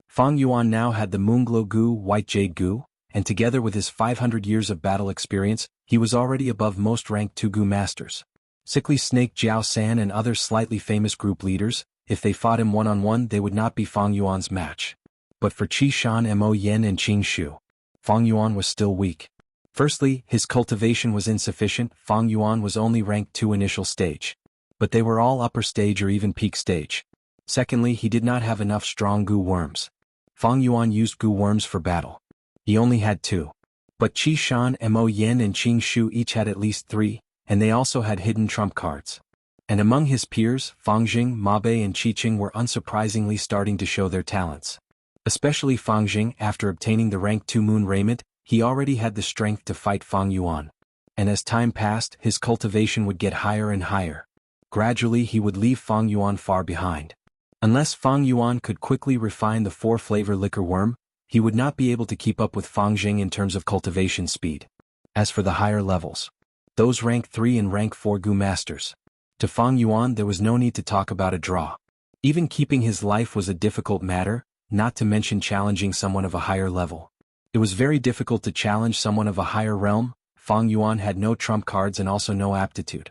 Fang Yuan now had the Moonglow Gu, White Jade Gu, and together with his 500 years of battle experience, he was already above most ranked 2 Gu masters. Sickly Snake Jiao San and other slightly famous group leaders, if they fought him one-on-one they would not be Fang Yuan's match. But for Qi Shan, Mo Yen and Qing Shu, Fang Yuan was still weak. Firstly, his cultivation was insufficient. Fang Yuan was only ranked 2 initial stage. But they were all upper stage or even peak stage. Secondly, he did not have enough strong Gu worms. Fang Yuan used Gu worms for battle. He only had 2. But Qi Shan, Mo Yen and Qing Shu each had at least 3, and they also had hidden trump cards. And among his peers, Fang Jing, Ma Bei and Qi Qing were unsurprisingly starting to show their talents. Especially Fang Jing, after obtaining the rank 2 moon raiment, he already had the strength to fight Fang Yuan. And as time passed, his cultivation would get higher and higher. Gradually he would leave Fang Yuan far behind. Unless Fang Yuan could quickly refine the 4-flavor liquor worm, he would not be able to keep up with Fang Jing in terms of cultivation speed. As for the higher levels, those rank 3 and rank 4 Gu masters, to Fang Yuan there was no need to talk about a draw. Even keeping his life was a difficult matter, not to mention challenging someone of a higher level. It was very difficult to challenge someone of a higher realm. Fang Yuan had no trump cards and also no aptitude.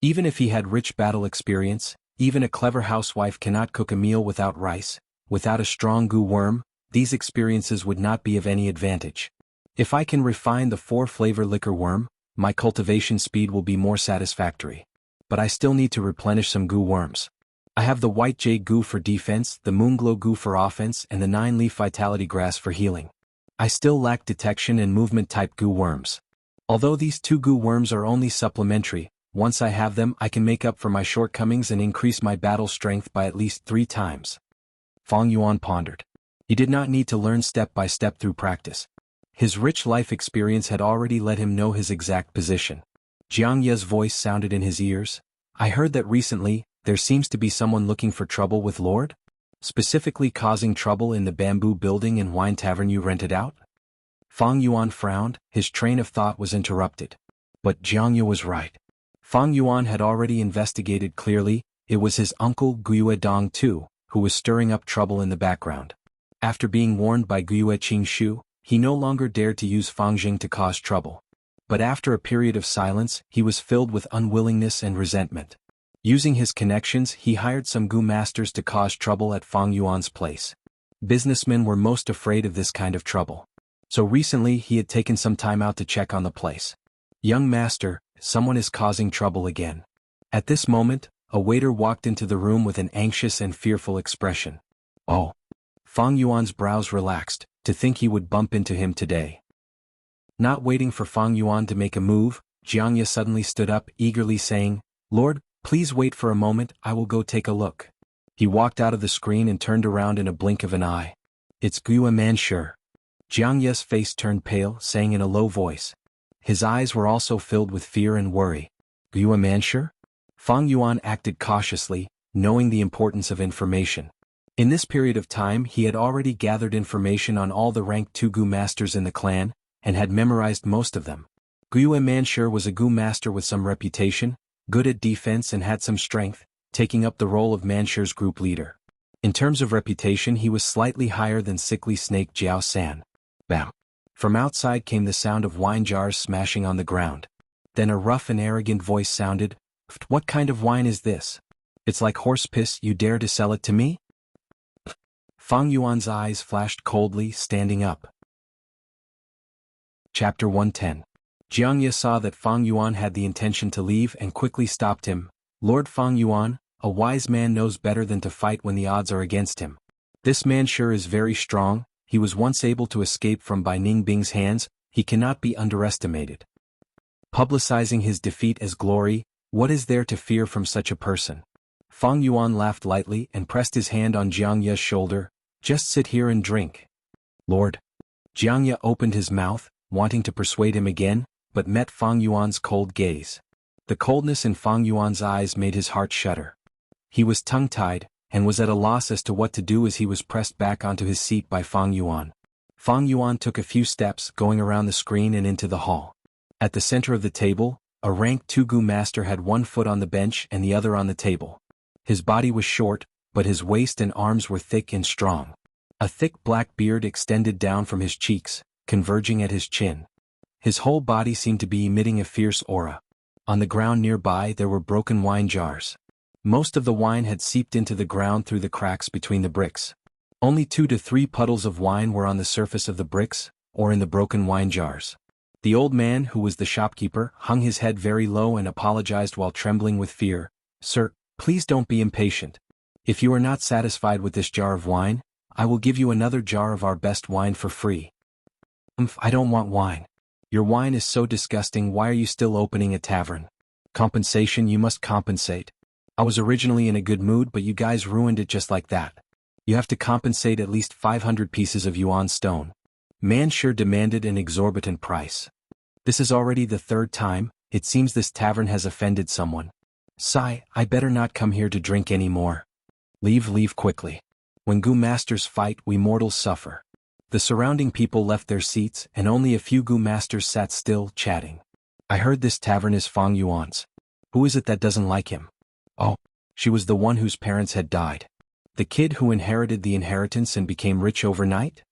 Even if he had rich battle experience, even a clever housewife cannot cook a meal without rice. Without a strong Gu worm, these experiences would not be of any advantage. If I can refine the 4-flavor liquor worm, my cultivation speed will be more satisfactory. But I still need to replenish some Gu worms. I have the White Jade Gu for defense, the Moonglow Gu for offense and the 9-leaf vitality grass for healing. I still lack detection and movement type Gu worms. Although these 2 Gu worms are only supplementary, once I have them I can make up for my shortcomings and increase my battle strength by at least 3 times. Fang Yuan pondered. He did not need to learn step by step through practice. His rich life experience had already let him know his exact position. Jiang Ye's voice sounded in his ears. I heard that recently, there seems to be someone looking for trouble with Lord? Specifically causing trouble in the bamboo building and wine tavern you rented out? Fang Yuan frowned, his train of thought was interrupted. But Jiang Ye was right. Fang Yuan had already investigated clearly, it was his uncle Guyue Dong too, who was stirring up trouble in the background. After being warned by Guyue Qing Shu, he no longer dared to use Fang Jing to cause trouble. But after a period of silence, he was filled with unwillingness and resentment. Using his connections, he hired some gu masters to cause trouble at Fang Yuan's place. Businessmen were most afraid of this kind of trouble. So recently he had taken some time out to check on the place. "Young master, someone is causing trouble again." At this moment, a waiter walked into the room with an anxious and fearful expression. Oh. Fang Yuan's brows relaxed, to think he would bump into him today. Not waiting for Fang Yuan to make a move, Jiangye suddenly stood up, eagerly saying, "Lord, please wait for a moment, I will go take a look." He walked out of the screen and turned around in a blink of an eye. "It's Guo Manshur." Jiangye's face turned pale, saying in a low voice. His eyes were also filled with fear and worry. "Guo Manshur?" Fang Yuan acted cautiously, knowing the importance of information. In this period of time he had already gathered information on all the rank 2 gu masters in the clan, and had memorized most of them. Guo Manshur was a gu master with some reputation, good at defense and had some strength, taking up the role of Manshur's group leader. In terms of reputation he was slightly higher than sickly snake Jiao San. Bam! From outside came the sound of wine jars smashing on the ground. Then a rough and arrogant voice sounded, "What kind of wine is this? It's like horse piss, you dare to sell it to me?" Fang Yuan's eyes flashed coldly, standing up. Chapter 110. Jiangye saw that Fang Yuan had the intention to leave and quickly stopped him. "Lord Fang Yuan, a wise man knows better than to fight when the odds are against him. This man sure is very strong, he was once able to escape from Bai Ningbing's hands, he cannot be underestimated. Publicizing his defeat as glory, what is there to fear from such a person?" Fang Yuan laughed lightly and pressed his hand on Jiangye's shoulder. "Just sit here and drink." "Lord." Jiangye opened his mouth, wanting to persuade him again, but met Fang Yuan's cold gaze. The coldness in Fang Yuan's eyes made his heart shudder. He was tongue-tied, and was at a loss as to what to do as he was pressed back onto his seat by Fang Yuan. Fang Yuan took a few steps, going around the screen and into the hall. At the center of the table, a rank 2 gu master had one foot on the bench and the other on the table. His body was short, but his waist and arms were thick and strong. A thick black beard extended down from his cheeks, converging at his chin. His whole body seemed to be emitting a fierce aura. On the ground nearby there were broken wine jars. Most of the wine had seeped into the ground through the cracks between the bricks. Only 2 to 3 puddles of wine were on the surface of the bricks, or in the broken wine jars. The old man, who was the shopkeeper, hung his head very low and apologized while trembling with fear. "Sir, please don't be impatient. If you are not satisfied with this jar of wine, I will give you another jar of our best wine for free." I don't want wine. Your wine is so disgusting, why are you still opening a tavern?" "Compensation, you must compensate. I was originally in a good mood but you guys ruined it just like that. You have to compensate at least 500 pieces of Yuan stone." Manshur demanded an exorbitant price. "This is already the 3rd time, it seems this tavern has offended someone. Sigh, I better not come here to drink any more. Leave quickly. When gu masters fight we mortals suffer." The surrounding people left their seats and only a few gu masters sat still, chatting. "I heard this tavern is Fang Yuan's. Who is it that doesn't like him?" "Oh, she was the one whose parents had died. The kid who inherited the inheritance and became rich overnight?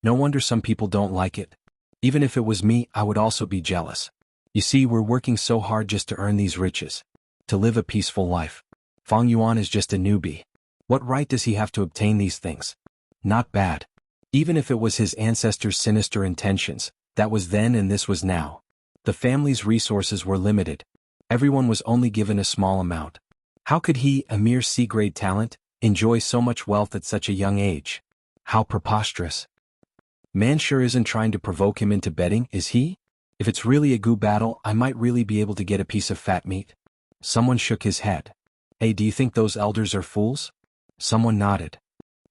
No wonder some people don't like it. Even if it was me, I would also be jealous. You see, we're working so hard just to earn these riches. To live a peaceful life. Fang Yuan is just a newbie. What right does he have to obtain these things? Not bad. Even if it was his ancestors' sinister intentions, that was then and this was now. The family's resources were limited. Everyone was only given a small amount. How could he, a mere C-grade talent, enjoy so much wealth at such a young age? How preposterous. Manshur isn't trying to provoke him into betting, is he? If it's really a gu battle, I might really be able to get a piece of fat meat." Someone shook his head. "Hey, do you think those elders are fools?" Someone nodded.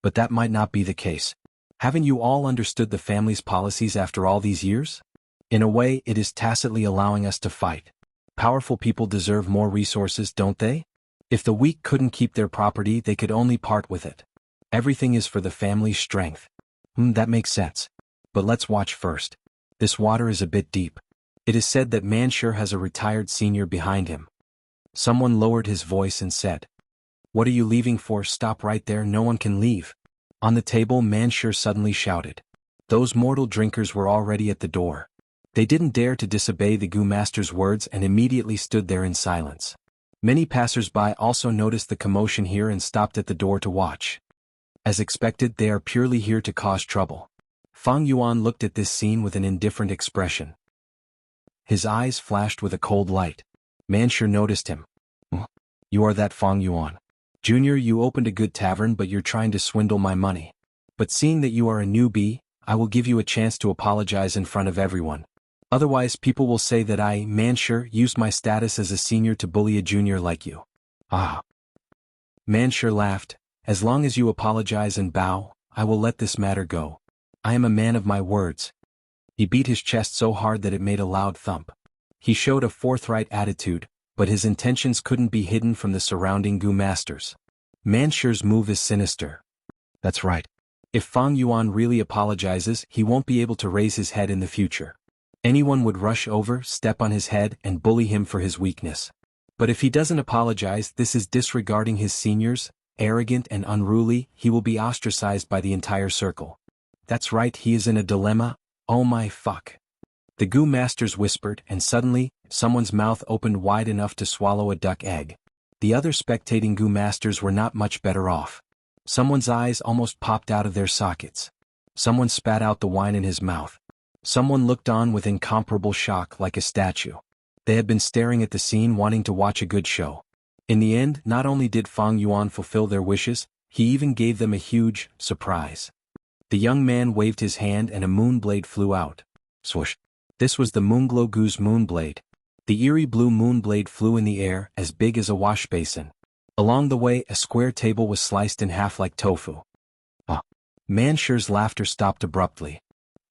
"But that might not be the case. Haven't you all understood the family's policies after all these years? In a way, it is tacitly allowing us to fight. Powerful people deserve more resources, don't they? If the weak couldn't keep their property, they could only part with it. Everything is for the family's strength." That makes sense. But let's watch first. This water is a bit deep. It is said that Manshur has a retired senior behind him. Someone lowered his voice and said, "What are you leaving for? Stop right there, no one can leave." On the table, Manshur suddenly shouted. Those mortal drinkers were already at the door. They didn't dare to disobey the Gu Master's words and immediately stood there in silence. Many passers-by also noticed the commotion here and stopped at the door to watch. As expected, they are purely here to cause trouble. Fang Yuan looked at this scene with an indifferent expression. His eyes flashed with a cold light. Manshur noticed him. You are that Fang Yuan. Junior, you opened a good tavern but you're trying to swindle my money. But seeing that you are a newbie, I will give you a chance to apologize in front of everyone. Otherwise people will say that I, Manshur, used my status as a senior to bully a junior like you. Ah. Manshur laughed. As long as you apologize and bow, I will let this matter go. I am a man of my words. He beat his chest so hard that it made a loud thump. He showed a forthright attitude, but his intentions couldn't be hidden from the surrounding Gu Masters. Manshur's move is sinister. That's right. If Fang Yuan really apologizes, he won't be able to raise his head in the future. Anyone would rush over, step on his head, and bully him for his weakness. But if he doesn't apologize, this is disregarding his seniors, arrogant and unruly, he will be ostracized by the entire circle. That's right, he is in a dilemma. Oh my fuck. The Gu Masters whispered, and suddenly, someone's mouth opened wide enough to swallow a duck egg. The other spectating Gu Masters were not much better off. Someone's eyes almost popped out of their sockets. Someone spat out the wine in his mouth. Someone looked on with incomparable shock like a statue. They had been staring at the scene wanting to watch a good show. In the end, not only did Fang Yuan fulfill their wishes, he even gave them a huge surprise. The young man waved his hand and a moonblade flew out. Swoosh. This was the Moonglow Gu's moonblade. The eerie blue moonblade flew in the air, as big as a wash basin. Along the way, a square table was sliced in half like tofu. Manshur's laughter stopped abruptly.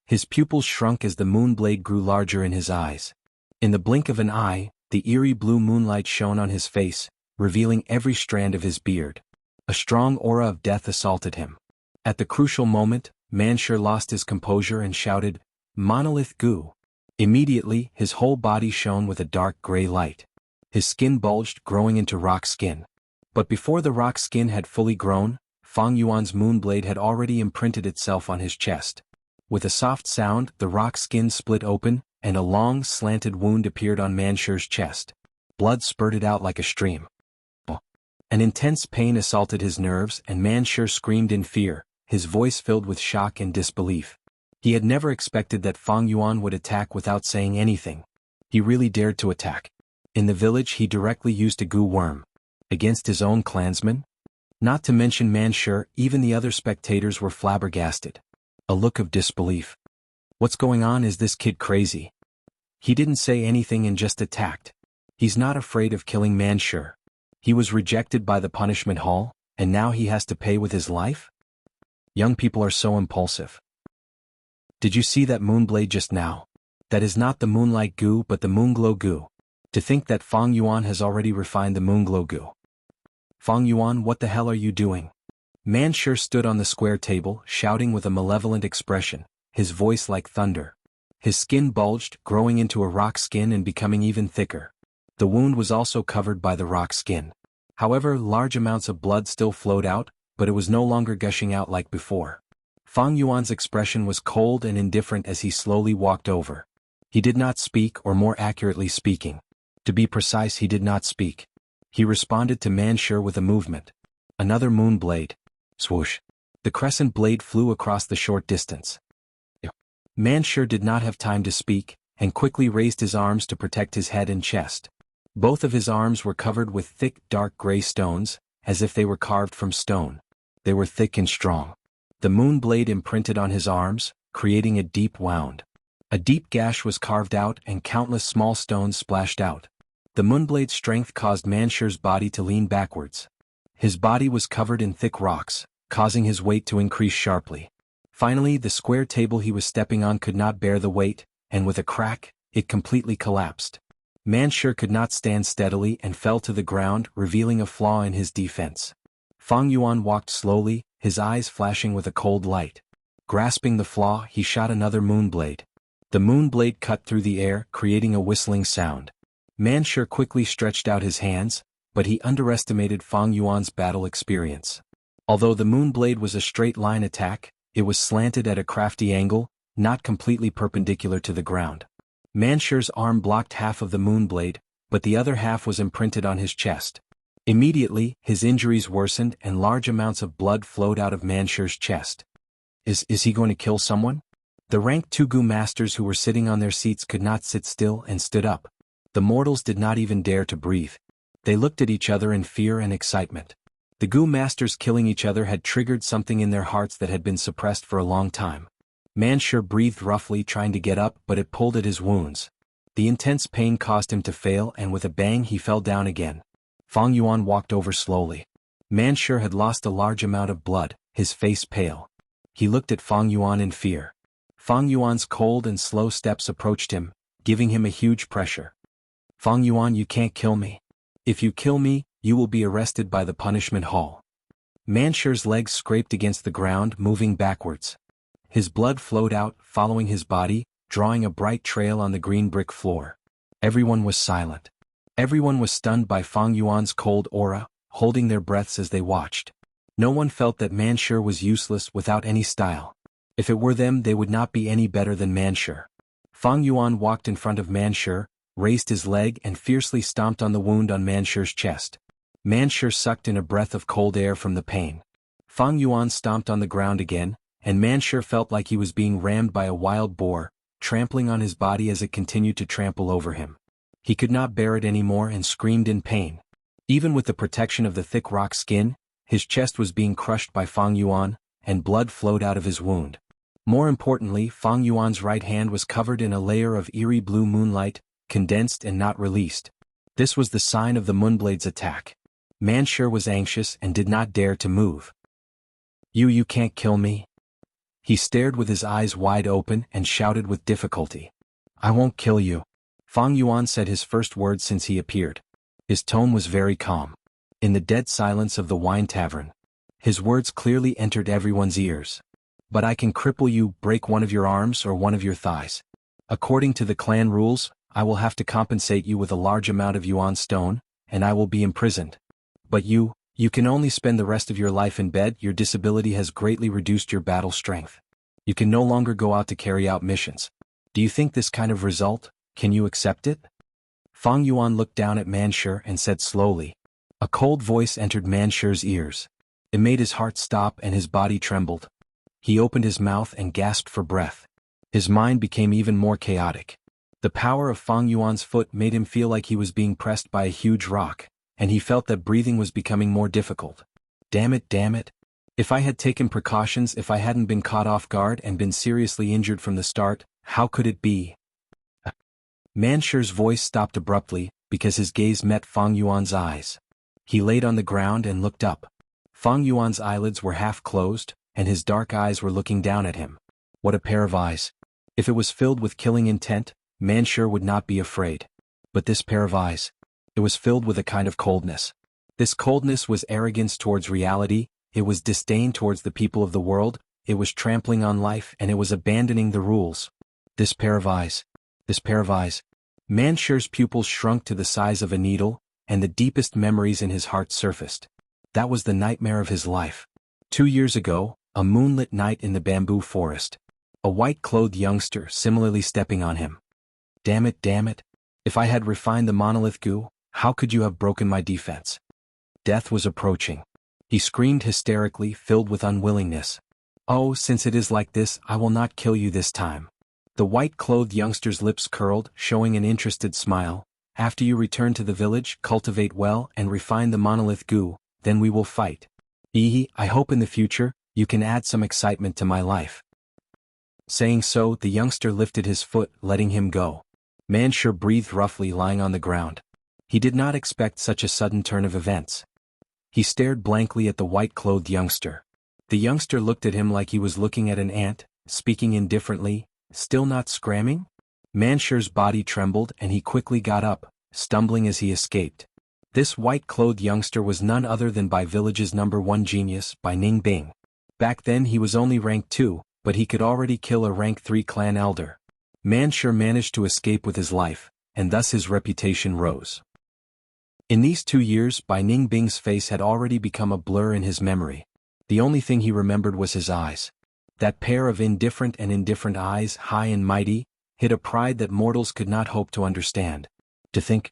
His pupils shrunk as the moonblade grew larger in his eyes. In the blink of an eye, the eerie blue moonlight shone on his face, revealing every strand of his beard. A strong aura of death assaulted him. At the crucial moment, Manshur lost his composure and shouted, "Monolith Gu!" Immediately, his whole body shone with a dark gray light. His skin bulged, growing into rock skin. But before the rock skin had fully grown, Fang Yuan's moonblade had already imprinted itself on his chest. With a soft sound, the rock skin split open, and a long, slanted wound appeared on Manshur's chest. Blood spurted out like a stream. An intense pain assaulted his nerves, and Manshur screamed in fear, his voice filled with shock and disbelief. He had never expected that Fang Yuan would attack without saying anything. He really dared to attack. In the village he directly used a Gu worm. Against his own clansmen? Not to mention Manshur, even the other spectators were flabbergasted. A look of disbelief. What's going on? Is this kid crazy? He didn't say anything and just attacked. He's not afraid of killing Manshur. He was rejected by the punishment hall, and now he has to pay with his life? Young people are so impulsive. Did you see that moonblade just now? That is not the Moonlight Gu but the Moonglow Gu. To think that Fang Yuan has already refined the Moonglow Gu. Fang Yuan, what the hell are you doing? Manshur stood on the square table, shouting with a malevolent expression, his voice like thunder. His skin bulged, growing into a rock skin and becoming even thicker. The wound was also covered by the rock skin. However, large amounts of blood still flowed out, but it was no longer gushing out like before. Fang Yuan's expression was cold and indifferent as he slowly walked over. He did not speak, or more accurately speaking. To be precise, he did not speak. He responded to Manshur with a movement. Another moonblade. Swoosh. The crescent blade flew across the short distance. Manshur did not have time to speak, and quickly raised his arms to protect his head and chest. Both of his arms were covered with thick, dark gray stones, as if they were carved from stone. They were thick and strong. The moonblade imprinted on his arms, creating a deep wound. A deep gash was carved out and countless small stones splashed out. The moonblade's strength caused Manshur's body to lean backwards. His body was covered in thick rocks, causing his weight to increase sharply. Finally, the square table he was stepping on could not bear the weight, and with a crack, it completely collapsed. Manshur could not stand steadily and fell to the ground, revealing a flaw in his defense. Fang Yuan walked slowly, his eyes flashing with a cold light. Grasping the flaw, he shot another moonblade. The moonblade cut through the air, creating a whistling sound. Manshur quickly stretched out his hands, but he underestimated Fang Yuan's battle experience. Although the moonblade was a straight-line attack, it was slanted at a crafty angle, not completely perpendicular to the ground. Mansher's arm blocked half of the moonblade, but the other half was imprinted on his chest. Immediately, his injuries worsened and large amounts of blood flowed out of Mansher's chest. Is he going to kill someone? The rank 2 Gu masters who were sitting on their seats could not sit still and stood up. The mortals did not even dare to breathe. They looked at each other in fear and excitement. The Gu masters killing each other had triggered something in their hearts that had been suppressed for a long time. Mansher breathed roughly trying to get up, but it pulled at his wounds. The intense pain caused him to fail, and with a bang he fell down again. Fang Yuan walked over slowly. Mansher had lost a large amount of blood, his face pale. He looked at Fang Yuan in fear. Fang Yuan's cold and slow steps approached him, giving him a huge pressure. Fang Yuan, you can't kill me. If you kill me, you will be arrested by the punishment hall. Mansher's legs scraped against the ground, moving backwards. His blood flowed out, following his body, drawing a bright trail on the green brick floor. Everyone was silent. Everyone was stunned by Fang Yuan's cold aura, holding their breaths as they watched. No one felt that Mansher was useless without any style. If it were them, they would not be any better than Mansher. Fang Yuan walked in front of Mansher, raised his leg and fiercely stomped on the wound on Mansher's chest. Mansher sucked in a breath of cold air from the pain. Fang Yuan stomped on the ground again, and Mansher felt like he was being rammed by a wild boar, trampling on his body as it continued to trample over him. He could not bear it anymore and screamed in pain. Even with the protection of the thick rock skin, his chest was being crushed by Fang Yuan, and blood flowed out of his wound. More importantly, Fang Yuan's right hand was covered in a layer of eerie blue moonlight, condensed and not released. This was the sign of the Moonblade's attack. Mansher was anxious and did not dare to move. You can't kill me? He stared with his eyes wide open and shouted with difficulty. I won't kill you. Fang Yuan said his first words since he appeared. His tone was very calm. In the dead silence of the wine tavern, his words clearly entered everyone's ears. But I can cripple you, break one of your arms or one of your thighs. According to the clan rules, I will have to compensate you with a large amount of Yuan stone, and I will be imprisoned. But you can only spend the rest of your life in bed. Your disability has greatly reduced your battle strength. You can no longer go out to carry out missions. Do you think this kind of result, can you accept it? Fang Yuan looked down at Mansher and said slowly. A cold voice entered Mansher's ears. It made his heart stop and his body trembled. He opened his mouth and gasped for breath. His mind became even more chaotic. The power of Fang Yuan's foot made him feel like he was being pressed by a huge rock, and he felt that breathing was becoming more difficult. Damn it. If I had taken precautions, if I hadn't been caught off guard and been seriously injured from the start, how could it be? Mansher's voice stopped abruptly, because his gaze met Fang Yuan's eyes. He laid on the ground and looked up. Fang Yuan's eyelids were half closed, and his dark eyes were looking down at him. What a pair of eyes. If it was filled with killing intent, Mansher would not be afraid. But this pair of eyes, it was filled with a kind of coldness. This coldness was arrogance towards reality, it was disdain towards the people of the world, it was trampling on life, and it was abandoning the rules. This pair of eyes. Mansher's pupils shrunk to the size of a needle, and the deepest memories in his heart surfaced. That was the nightmare of his life. 2 years ago, a moonlit night in the bamboo forest. A white-clothed youngster similarly stepping on him. Damn it. If I had refined the monolith goo, how could you have broken my defense? Death was approaching. He screamed hysterically, filled with unwillingness. Oh, since it is like this, I will not kill you this time. The white-clothed youngster's lips curled, showing an interested smile. After you return to the village, cultivate well and refine the monolith goo, then we will fight. I hope in the future, you can add some excitement to my life. Saying so, the youngster lifted his foot, letting him go. Mansher breathed roughly, lying on the ground. He did not expect such a sudden turn of events. He stared blankly at the white-clothed youngster. The youngster looked at him like he was looking at an ant, speaking indifferently, still not screaming? Mansher's body trembled and he quickly got up, stumbling as he escaped. This white-clothed youngster was none other than Bai Village's #1 genius, Bai Ningbing. Back then he was only rank 2, but he could already kill a rank 3 clan elder. Mansher managed to escape with his life, and thus his reputation rose. In these 2 years, Bai Ningbing's face had already become a blur in his memory. The only thing he remembered was his eyes. That pair of indifferent eyes, high and mighty, hid a pride that mortals could not hope to understand. To think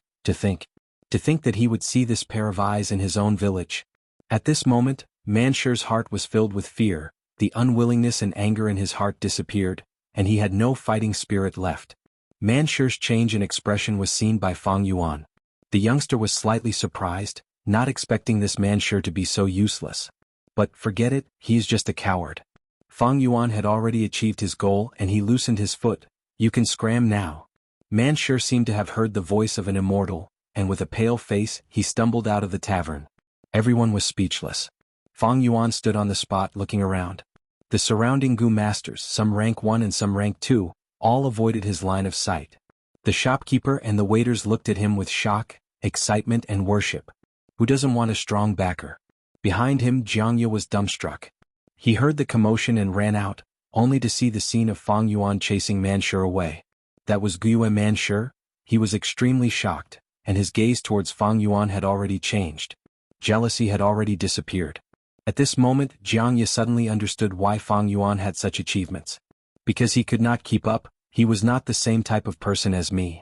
that he would see this pair of eyes in his own village. At this moment, Mansur's heart was filled with fear, the unwillingness and anger in his heart disappeared, and he had no fighting spirit left. Mansur's change in expression was seen by Fang Yuan. The youngster was slightly surprised, not expecting this Mansur to be so useless. But forget it, he's just a coward. Fang Yuan had already achieved his goal and he loosened his foot. You can scram now. Mansur seemed to have heard the voice of an immortal, and with a pale face he stumbled out of the tavern. Everyone was speechless. Fang Yuan stood on the spot looking around. The surrounding Gu masters, some rank 1 and some rank 2, all avoided his line of sight. The shopkeeper and the waiters looked at him with shock, excitement and worship. Who doesn't want a strong backer? Behind him Jiangye was dumbstruck. He heard the commotion and ran out, only to see the scene of Fang Yuan chasing Mansur away. That was Guiyue Mansur? He was extremely shocked, and his gaze towards Fang Yuan had already changed. Jealousy had already disappeared. At this moment Jiangye suddenly understood why Fang Yuan had such achievements. Because he could not keep up, he was not the same type of person as me.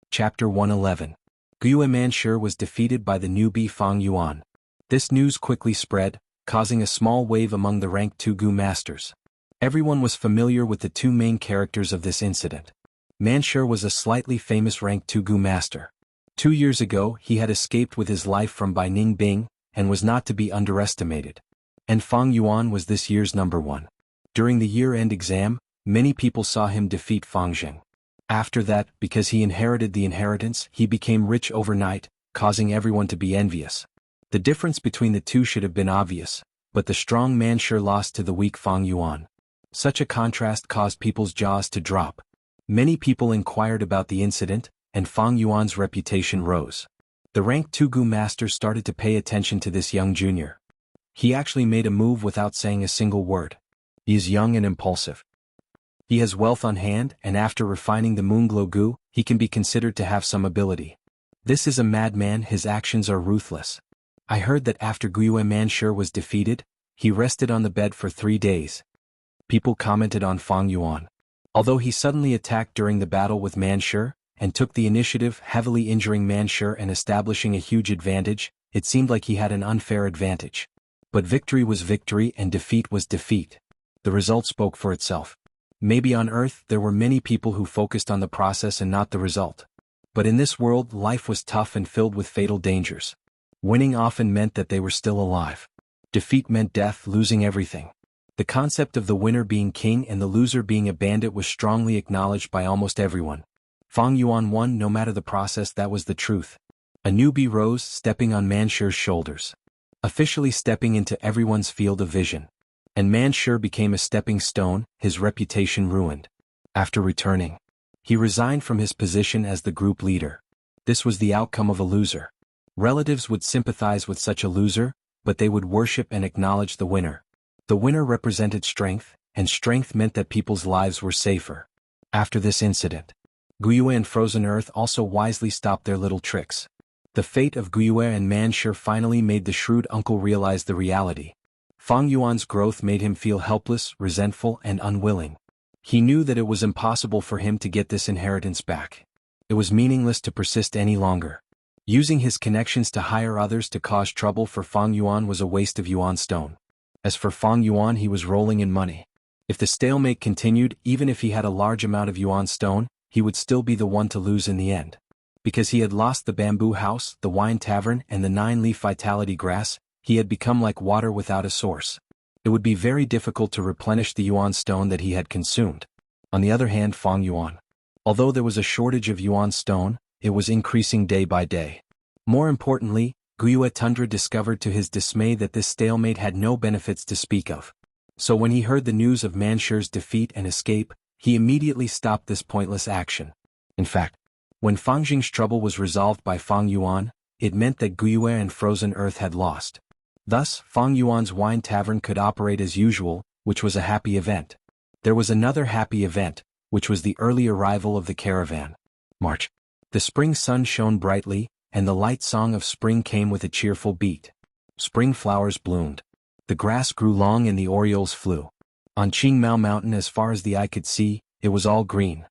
Chapter 111. Guiyue Mansur was defeated by the newbie Fang Yuan. This news quickly spread, causing a small wave among the rank 2 Gu masters. Everyone was familiar with the two main characters of this incident. Mansur was a slightly famous rank 2 Gu master. 2 years ago he had escaped with his life from Baining Bing, and was not to be underestimated. And Fang Yuan was this year's number 1. During the year-end exam, many people saw him defeat Fang Zheng. After that, because he inherited the inheritance, he became rich overnight, causing everyone to be envious. The difference between the two should have been obvious, but the strong Mansur lost to the weak Fang Yuan. Such a contrast caused people's jaws to drop. Many people inquired about the incident, and Fang Yuan's reputation rose. The rank 2 Gu master started to pay attention to this young junior. He actually made a move without saying a single word. He is young and impulsive. He has wealth on hand, and after refining the Moonglow Gu, he can be considered to have some ability. This is a madman, his actions are ruthless. I heard that after Guiyue Mansur was defeated, he rested on the bed for 3 days. People commented on Fang Yuan. Although he suddenly attacked during the battle with Mansur, and took the initiative, heavily injuring Mansur and establishing a huge advantage, it seemed like he had an unfair advantage. But victory was victory and defeat was defeat. The result spoke for itself. Maybe on Earth there were many people who focused on the process and not the result. But in this world life was tough and filled with fatal dangers. Winning often meant that they were still alive. Defeat meant death, losing everything. The concept of the winner being king and the loser being a bandit was strongly acknowledged by almost everyone. Fang Yuan won no matter the process, that was the truth. A newbie rose, stepping on Mansur's shoulders. Officially stepping into everyone's field of vision. And Mansur became a stepping stone, his reputation ruined. After returning, he resigned from his position as the group leader. This was the outcome of a loser. Relatives would sympathize with such a loser, but they would worship and acknowledge the winner. The winner represented strength, and strength meant that people's lives were safer. After this incident, Guiyue and Frozen Earth also wisely stopped their little tricks. The fate of Guiyue and Mansur finally made the shrewd uncle realize the reality. Fang Yuan's growth made him feel helpless, resentful, and unwilling. He knew that it was impossible for him to get this inheritance back. It was meaningless to persist any longer. Using his connections to hire others to cause trouble for Fang Yuan was a waste of Yuan stone. As for Fang Yuan, he was rolling in money. If the stalemate continued, even if he had a large amount of Yuan stone, he would still be the one to lose in the end. Because he had lost the bamboo house, the wine tavern, and the 9-leaf vitality grass, he had become like water without a source. It would be very difficult to replenish the Yuan stone that he had consumed. On the other hand, Fang Yuan. Although there was a shortage of Yuan stone, it was increasing day by day. More importantly, Guiyue Tundra discovered to his dismay that this stalemate had no benefits to speak of. So when he heard the news of Mansur's defeat and escape, he immediately stopped this pointless action. In fact, when Fang Jing's trouble was resolved by Fang Yuan, it meant that Guiyue and Frozen Earth had lost. Thus, Fang Yuan's wine tavern could operate as usual, which was a happy event. There was another happy event, which was the early arrival of the caravan. March. The spring sun shone brightly, and the light song of spring came with a cheerful beat. Spring flowers bloomed. The grass grew long and the orioles flew. On Qingmao Mountain, as far as the eye could see, it was all green.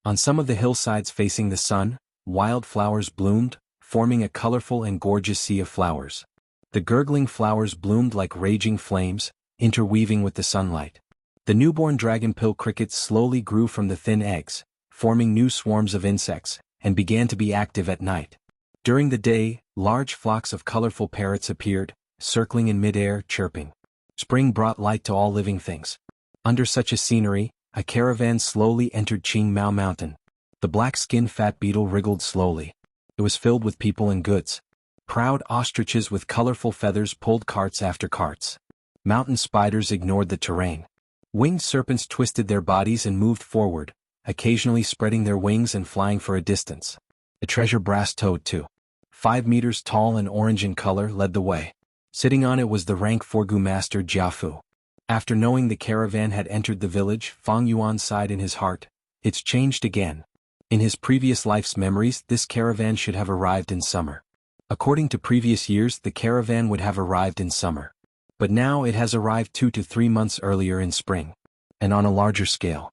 On some of the hillsides facing the sun, wild flowers bloomed, forming a colorful and gorgeous sea of flowers. The gurgling flowers bloomed like raging flames, interweaving with the sunlight. The newborn dragonpill crickets slowly grew from the thin eggs, forming new swarms of insects, and began to be active at night. During the day, large flocks of colorful parrots appeared, circling in midair, chirping. Spring brought light to all living things. Under such a scenery, a caravan slowly entered Qing Mao Mountain. The black-skinned fat beetle wriggled slowly. It was filled with people and goods. Proud ostriches with colorful feathers pulled carts after carts. Mountain spiders ignored the terrain. Winged serpents twisted their bodies and moved forward, occasionally spreading their wings and flying for a distance. A treasure brass toad too. 5 meters tall and orange in color led the way. Sitting on it was the rank Forgu master Jiafu. After knowing the caravan had entered the village, Fang Yuan sighed in his heart. It's changed again. In his previous life's memories, this caravan should have arrived in summer. According to previous years, the caravan would have arrived in summer. But now it has arrived 2 to 3 months earlier in spring. And on a larger scale.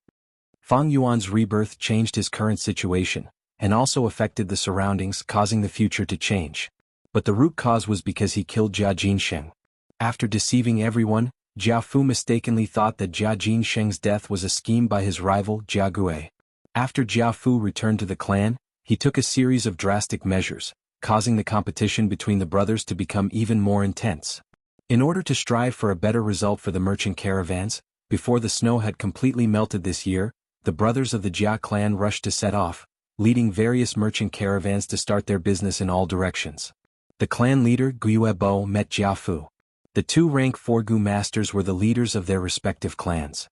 Fang Yuan's rebirth changed his current situation, and also affected the surroundings, causing the future to change. But the root cause was because he killed Jia Jinsheng. After deceiving everyone, Jiafu mistakenly thought that Jia Jinsheng's death was a scheme by his rival, Jia Gui. After Jiafu returned to the clan, he took a series of drastic measures, causing the competition between the brothers to become even more intense. In order to strive for a better result for the merchant caravans, before the snow had completely melted this year, the brothers of the Jia clan rushed to set off, leading various merchant caravans to start their business in all directions. The clan leader Guiyue Bo met Jiafu. The 2 rank Forgu masters were the leaders of their respective clans.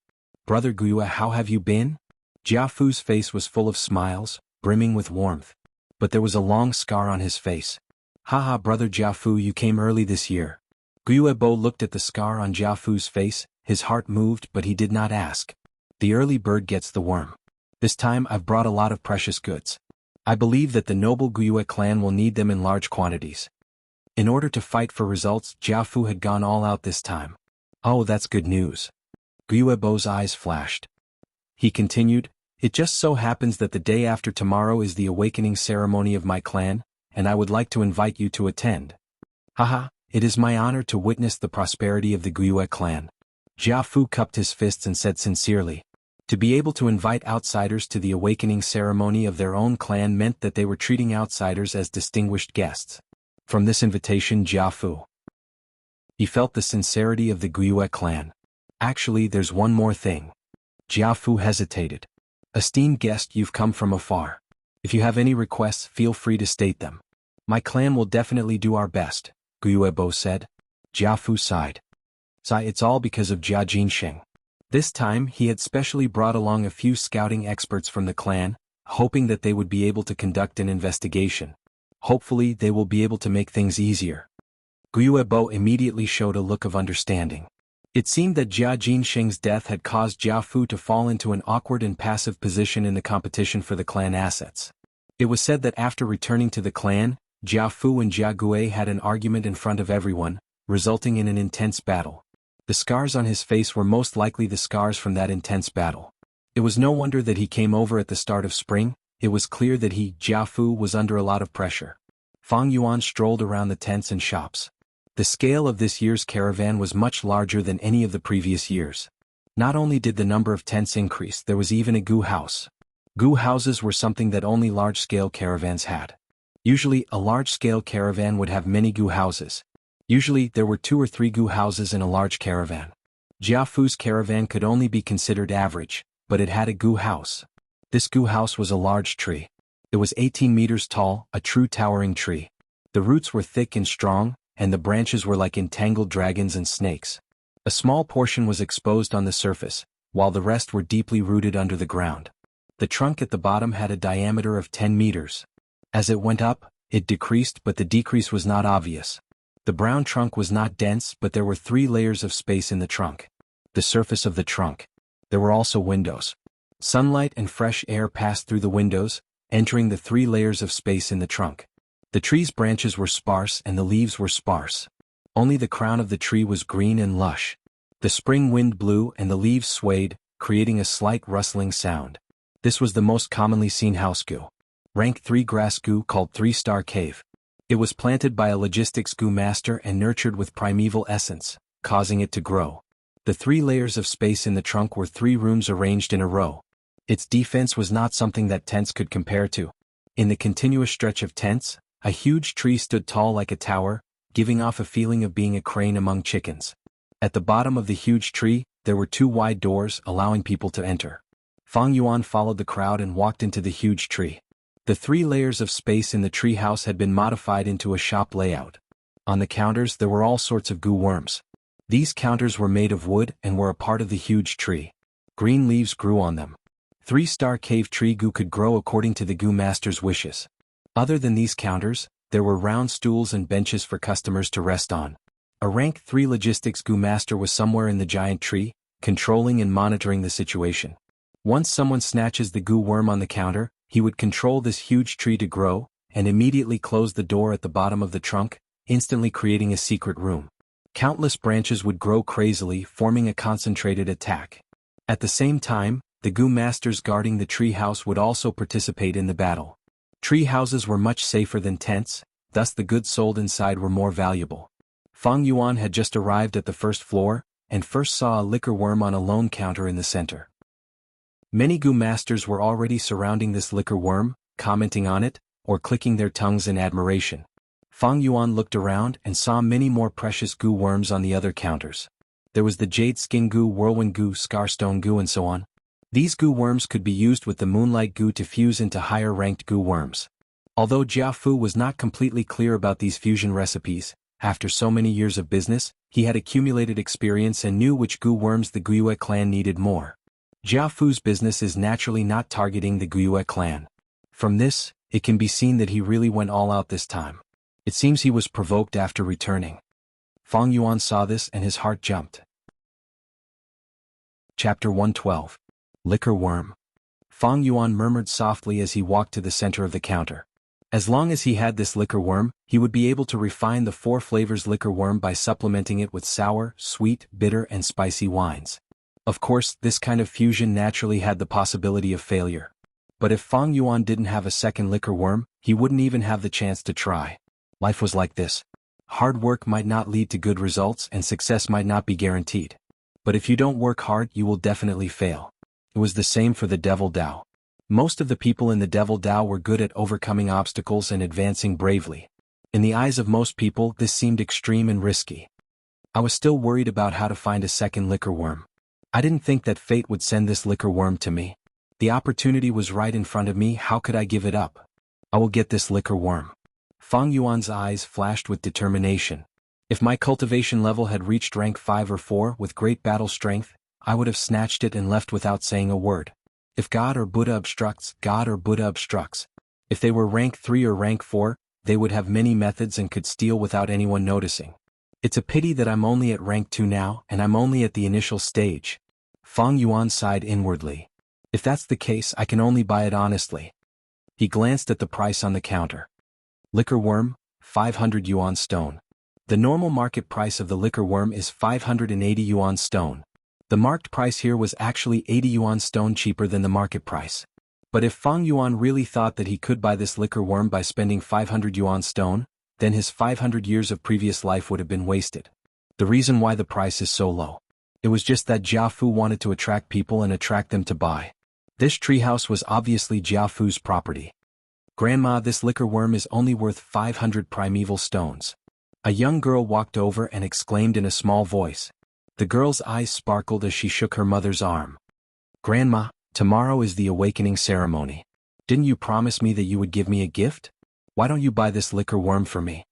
Brother Guiyue, how have you been? Jiafu's face was full of smiles, brimming with warmth. But there was a long scar on his face. Haha, brother Jiafu, you came early this year. Guiyue Bo looked at the scar on Jiafu's face, his heart moved but he did not ask. The early bird gets the worm. This time I've brought a lot of precious goods. I believe that the noble Guiyue clan will need them in large quantities. In order to fight for results, Jiafu had gone all out this time. Oh, that's good news. Guiyue Bo's eyes flashed. He continued, it just so happens that the day after tomorrow is the awakening ceremony of my clan, and I would like to invite you to attend. Haha, it is my honor to witness the prosperity of the Guiyue clan. Jiafu cupped his fists and said sincerely. To be able to invite outsiders to the awakening ceremony of their own clan meant that they were treating outsiders as distinguished guests. From this invitation, Jiafu. He felt the sincerity of the Guiyue clan. Actually, there's one more thing. Jiafu hesitated. Esteemed guest, you've come from afar. If you have any requests, feel free to state them. My clan will definitely do our best, Guiyue Bo said. Jiafu sighed. It's all because of Jia Jinsheng. This time, he had specially brought along a few scouting experts from the clan, hoping that they would be able to conduct an investigation. Hopefully, they will be able to make things easier. Guiyue Bo immediately showed a look of understanding. It seemed that Jia Jinsheng's death had caused Jiafu to fall into an awkward and passive position in the competition for the clan assets. It was said that after returning to the clan, Jiafu and Jia Gui had an argument in front of everyone, resulting in an intense battle. The scars on his face were most likely the scars from that intense battle. It was no wonder that he came over at the start of spring. It was clear that he, Jiafu, was under a lot of pressure. Fang Yuan strolled around the tents and shops. The scale of this year's caravan was much larger than any of the previous years. Not only did the number of tents increase, there was even a gu house. Gu houses were something that only large-scale caravans had. Usually, a large-scale caravan would have many gu houses. Usually, there were 2 or 3 gu houses in a large caravan. Jiafu's caravan could only be considered average, but it had a gu house. This gu house was a large tree. It was 18 meters tall, a true towering tree. The roots were thick and strong, and the branches were like entangled dragons and snakes. A small portion was exposed on the surface, while the rest were deeply rooted under the ground. The trunk at the bottom had a diameter of 10 meters. As it went up, it decreased, but the decrease was not obvious. The brown trunk was not dense, but there were 3 layers of space in the trunk. The surface of the trunk. There were also windows. Sunlight and fresh air passed through the windows, entering the 3 layers of space in the trunk. The tree's branches were sparse and the leaves were sparse. Only the crown of the tree was green and lush. The spring wind blew and the leaves swayed, creating a slight rustling sound. This was the most commonly seen house goo. Rank 3 grass goo called 3-star cave. It was planted by a logistics goo master and nurtured with primeval essence, causing it to grow. The 3 layers of space in the trunk were 3 rooms arranged in a row. Its defense was not something that tents could compare to. In the continuous stretch of tents, a huge tree stood tall like a tower, giving off a feeling of being a crane among chickens. At the bottom of the huge tree, there were 2 wide doors allowing people to enter. Fang Yuan followed the crowd and walked into the huge tree. The 3 layers of space in the tree house had been modified into a shop layout. On the counters there were all sorts of goo worms. These counters were made of wood and were a part of the huge tree. Green leaves grew on them. 3-star cave tree goo could grow according to the goo master's wishes. Other than these counters, there were round stools and benches for customers to rest on. A rank 3 logistics goo master was somewhere in the giant tree, controlling and monitoring the situation. Once someone snatches the goo worm on the counter, he would control this huge tree to grow, and immediately close the door at the bottom of the trunk, instantly creating a secret room. Countless branches would grow crazily, forming a concentrated attack. At the same time, the goo masters guarding the tree house would also participate in the battle. Tree houses were much safer than tents, thus the goods sold inside were more valuable. Fang Yuan had just arrived at the first floor, and first saw a liquor worm on a lone counter in the center. Many goo masters were already surrounding this liquor worm, commenting on it, or clicking their tongues in admiration. Fang Yuan looked around and saw many more precious goo worms on the other counters. There was the jade skin goo, whirlwind goo, scarstone goo and so on. These goo worms could be used with the moonlight goo to fuse into higher-ranked goo worms. Although Jiafu was not completely clear about these fusion recipes, after so many years of business, he had accumulated experience and knew which goo worms the Guiyue clan needed more. Jiafu's business is naturally not targeting the Guiyue clan. From this, it can be seen that he really went all out this time. It seems he was provoked after returning. Fang Yuan saw this and his heart jumped. Chapter 112. Liquor Worm. Fang Yuan murmured softly as he walked to the center of the counter. As long as he had this liquor worm, he would be able to refine the 4 flavors liquor worm by supplementing it with sour, sweet, bitter and spicy wines. Of course, this kind of fusion naturally had the possibility of failure. But if Fang Yuan didn't have a second liquor worm, he wouldn't even have the chance to try. Life was like this. Hard work might not lead to good results and success might not be guaranteed. But if you don't work hard, you will definitely fail. It was the same for the Devil Dao. Most of the people in the Devil Dao were good at overcoming obstacles and advancing bravely. In the eyes of most people, this seemed extreme and risky. I was still worried about how to find a second liquor worm. I didn't think that fate would send this liquor worm to me. The opportunity was right in front of me, how could I give it up? I will get this liquor worm. Fang Yuan's eyes flashed with determination. If my cultivation level had reached rank 5 or 4 with great battle strength, I would have snatched it and left without saying a word. If God or Buddha obstructs, God or Buddha obstructs. If they were rank 3 or rank 4, they would have many methods and could steal without anyone noticing. It's a pity that I'm only at rank 2 now and I'm only at the initial stage. Fang Yuan sighed inwardly. If that's the case, I can only buy it honestly. He glanced at the price on the counter. Liquor worm, 500 yuan stone. The normal market price of the liquor worm is 580 yuan stone. The marked price here was actually 80 yuan stone cheaper than the market price. But if Fang Yuan really thought that he could buy this liquor worm by spending 500 yuan stone, then his 500 years of previous life would have been wasted. The reason why the price is so low. It was just that Jiafu wanted to attract people and attract them to buy. This treehouse was obviously Jiafu's property. Grandma, this liquor worm is only worth 500 primeval stones. A young girl walked over and exclaimed in a small voice. The girl's eyes sparkled as she shook her mother's arm. Grandma, tomorrow is the awakening ceremony. Didn't you promise me that you would give me a gift? Why don't you buy this liquor worm for me?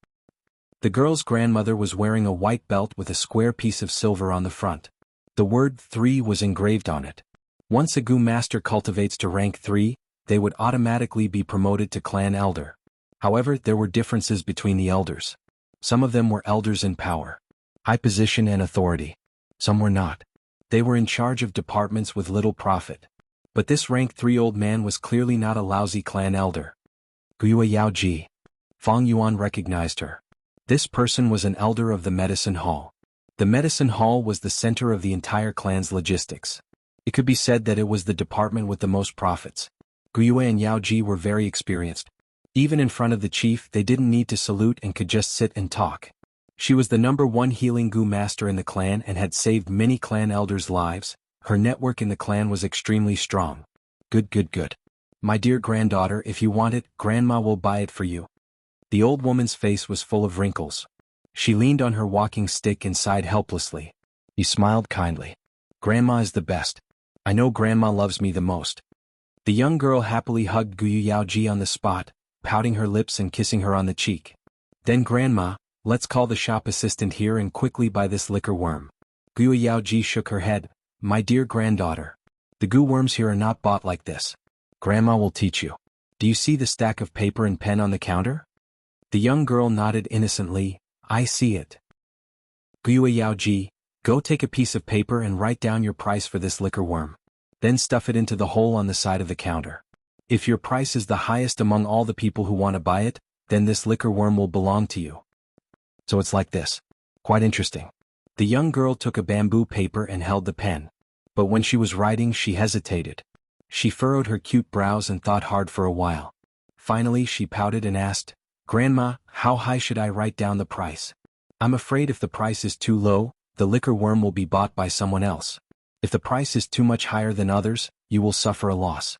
The girl's grandmother was wearing a white belt with a square piece of silver on the front. The word 3 was engraved on it. Once a goo master cultivates to rank 3, they would automatically be promoted to clan elder. However, there were differences between the elders. Some of them were elders in power, high position and authority. Some were not. They were in charge of departments with little profit. But this rank 3 old man was clearly not a lousy clan elder. Guiyue Yaoji. Fang Yuan recognized her. This person was an elder of the medicine hall. The medicine hall was the center of the entire clan's logistics. It could be said that it was the department with the most profits. Guyue and Yao Ji were very experienced. Even in front of the chief, they didn't need to salute and could just sit and talk. She was the #1 healing Gu master in the clan and had saved many clan elders' lives. Her network in the clan was extremely strong. Good. My dear granddaughter, if you want it, Grandma will buy it for you. The old woman's face was full of wrinkles. She leaned on her walking stick and sighed helplessly. He smiled kindly. Grandma is the best. I know Grandma loves me the most. The young girl happily hugged Guyu Yaoji on the spot, pouting her lips and kissing her on the cheek. Then Grandma, let's call the shop assistant here and quickly buy this liquor worm. Guyu Yaoji shook her head. My dear granddaughter, the goo worms here are not bought like this. Grandma will teach you. Do you see the stack of paper and pen on the counter? The young girl nodded innocently. I see it. Guyu Yaoji, go take a piece of paper and write down your price for this liquor worm. Then stuff it into the hole on the side of the counter. If your price is the highest among all the people who want to buy it, then this liquor worm will belong to you. So it's like this. Quite interesting. The young girl took a bamboo paper and held the pen. But when she was writing, she hesitated. She furrowed her cute brows and thought hard for a while. Finally, she pouted and asked, Grandma, how high should I write down the price? I'm afraid if the price is too low, the liquor worm will be bought by someone else. If the price is too much higher than others, you will suffer a loss.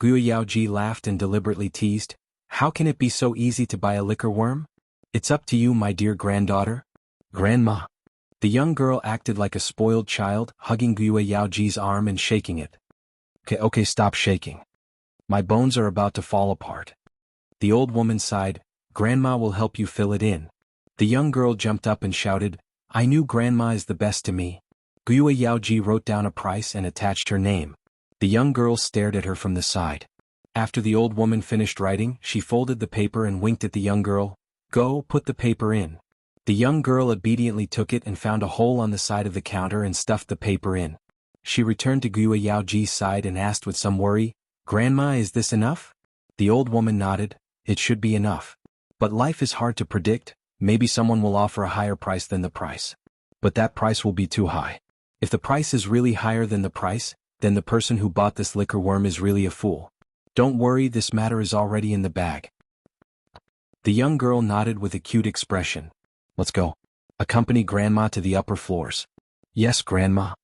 Guyu Yaoji laughed and deliberately teased, How can it be so easy to buy a liquor worm? It's up to you, my dear granddaughter. Grandma. The young girl acted like a spoiled child, hugging Guyu Yaoji's arm and shaking it. Okay, stop shaking. My bones are about to fall apart. The old woman sighed, Grandma will help you fill it in. The young girl jumped up and shouted, I knew Grandma is the best to me. Guyu Yaoji wrote down a price and attached her name. The young girl stared at her from the side. After the old woman finished writing, she folded the paper and winked at the young girl. Go, put the paper in. The young girl obediently took it and found a hole on the side of the counter and stuffed the paper in. She returned to Guyu Yaoji's side and asked with some worry, Grandma, is this enough? The old woman nodded. It should be enough. But life is hard to predict. Maybe someone will offer a higher price than the price. But that price will be too high. If the price is really higher than the price, then the person who bought this liquor worm is really a fool. Don't worry, this matter is already in the bag. The young girl nodded with a cute expression. Let's go. Accompany Grandma to the upper floors. Yes, Grandma.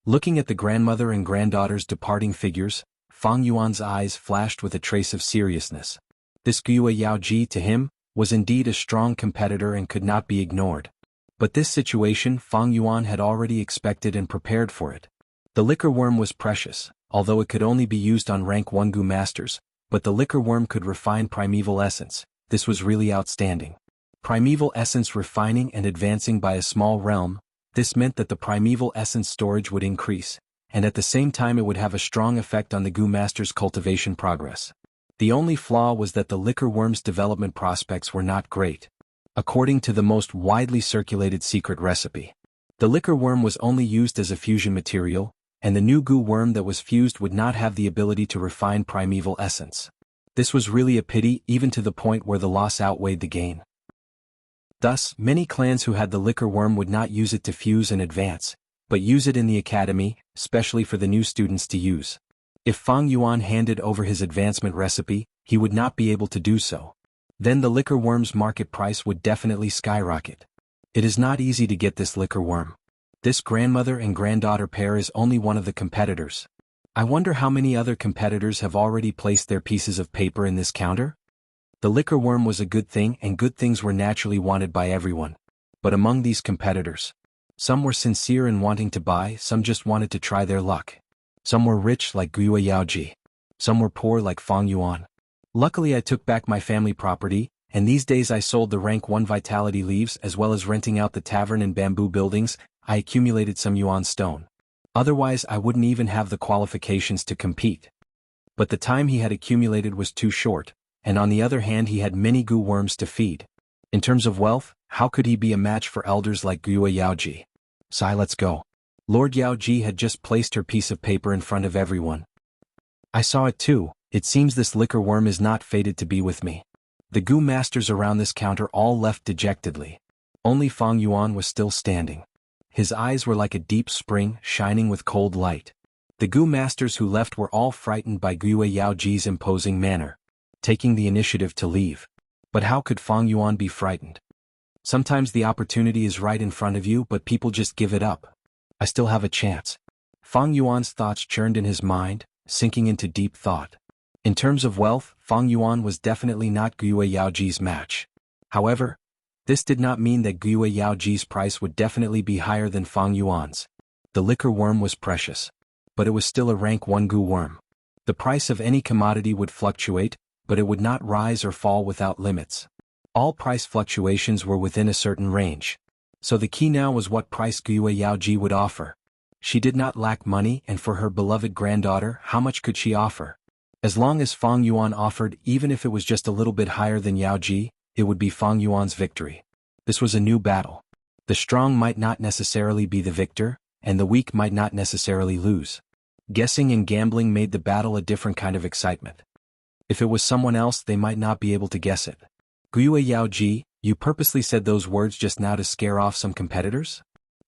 Looking at the grandmother and granddaughter's departing figures, Fang Yuan's eyes flashed with a trace of seriousness. This Guyu Yaoji, to him, was indeed a strong competitor and could not be ignored. But this situation Fang Yuan had already expected and prepared for it. The liquor worm was precious, although it could only be used on rank 1 Gu masters, but the liquor worm could refine primeval essence. This was really outstanding. Primeval essence refining and advancing by a small realm, this meant that the primeval essence storage would increase, and at the same time it would have a strong effect on the Gu master's cultivation progress. The only flaw was that the liquor worm's development prospects were not great. According to the most widely circulated secret recipe, the liquor worm was only used as a fusion material, and the new Gu worm that was fused would not have the ability to refine primeval essence. This was really a pity, even to the point where the loss outweighed the gain. Thus, many clans who had the liquor worm would not use it to fuse and advance, but use it in the academy, especially for the new students to use. If Fang Yuan handed over his advancement recipe, he would not be able to do so. Then the liquor worm's market price would definitely skyrocket. It is not easy to get this liquor worm. This grandmother and granddaughter pair is only one of the competitors. I wonder how many other competitors have already placed their pieces of paper in this counter? The liquor worm was a good thing, and good things were naturally wanted by everyone. But among these competitors, some were sincere in wanting to buy, some just wanted to try their luck. Some were rich like Guyu Yaoji. Some were poor like Fang Yuan. Luckily I took back my family property, and these days I sold the rank 1 vitality leaves as well as renting out the tavern and bamboo buildings. I accumulated some Yuan stone. Otherwise I wouldn't even have the qualifications to compete. But the time he had accumulated was too short, and on the other hand he had many Gu worms to feed. In terms of wealth, how could he be a match for elders like Guyu Yaoji? Sai, let's go. Lord Yaoji had just placed her piece of paper in front of everyone. I saw it too. It seems this liquor worm is not fated to be with me. The Gu masters around this counter all left dejectedly. Only Fang Yuan was still standing. His eyes were like a deep spring, shining with cold light. The Gu masters who left were all frightened by Gu Yaoji's imposing manner, taking the initiative to leave. But how could Fang Yuan be frightened? Sometimes the opportunity is right in front of you but people just give it up. I still have a chance. Fang Yuan's thoughts churned in his mind, sinking into deep thought. In terms of wealth, Fang Yuan was definitely not Gu Yaoji's match. However, this did not mean that Gu Yaoji's price would definitely be higher than Fang Yuan's. The liquor worm was precious, but it was still a rank 1 Gu worm. The price of any commodity would fluctuate, but it would not rise or fall without limits. All price fluctuations were within a certain range. So the key now was what price Gu Yaoji would offer. She did not lack money, and for her beloved granddaughter, how much could she offer? As long as Fang Yuan offered, even if it was just a little bit higher than Yaoji, it would be Fang Yuan's victory. This was a new battle. The strong might not necessarily be the victor, and the weak might not necessarily lose. Guessing and gambling made the battle a different kind of excitement. If it was someone else, they might not be able to guess it. Gu Yaoji, you purposely said those words just now to scare off some competitors?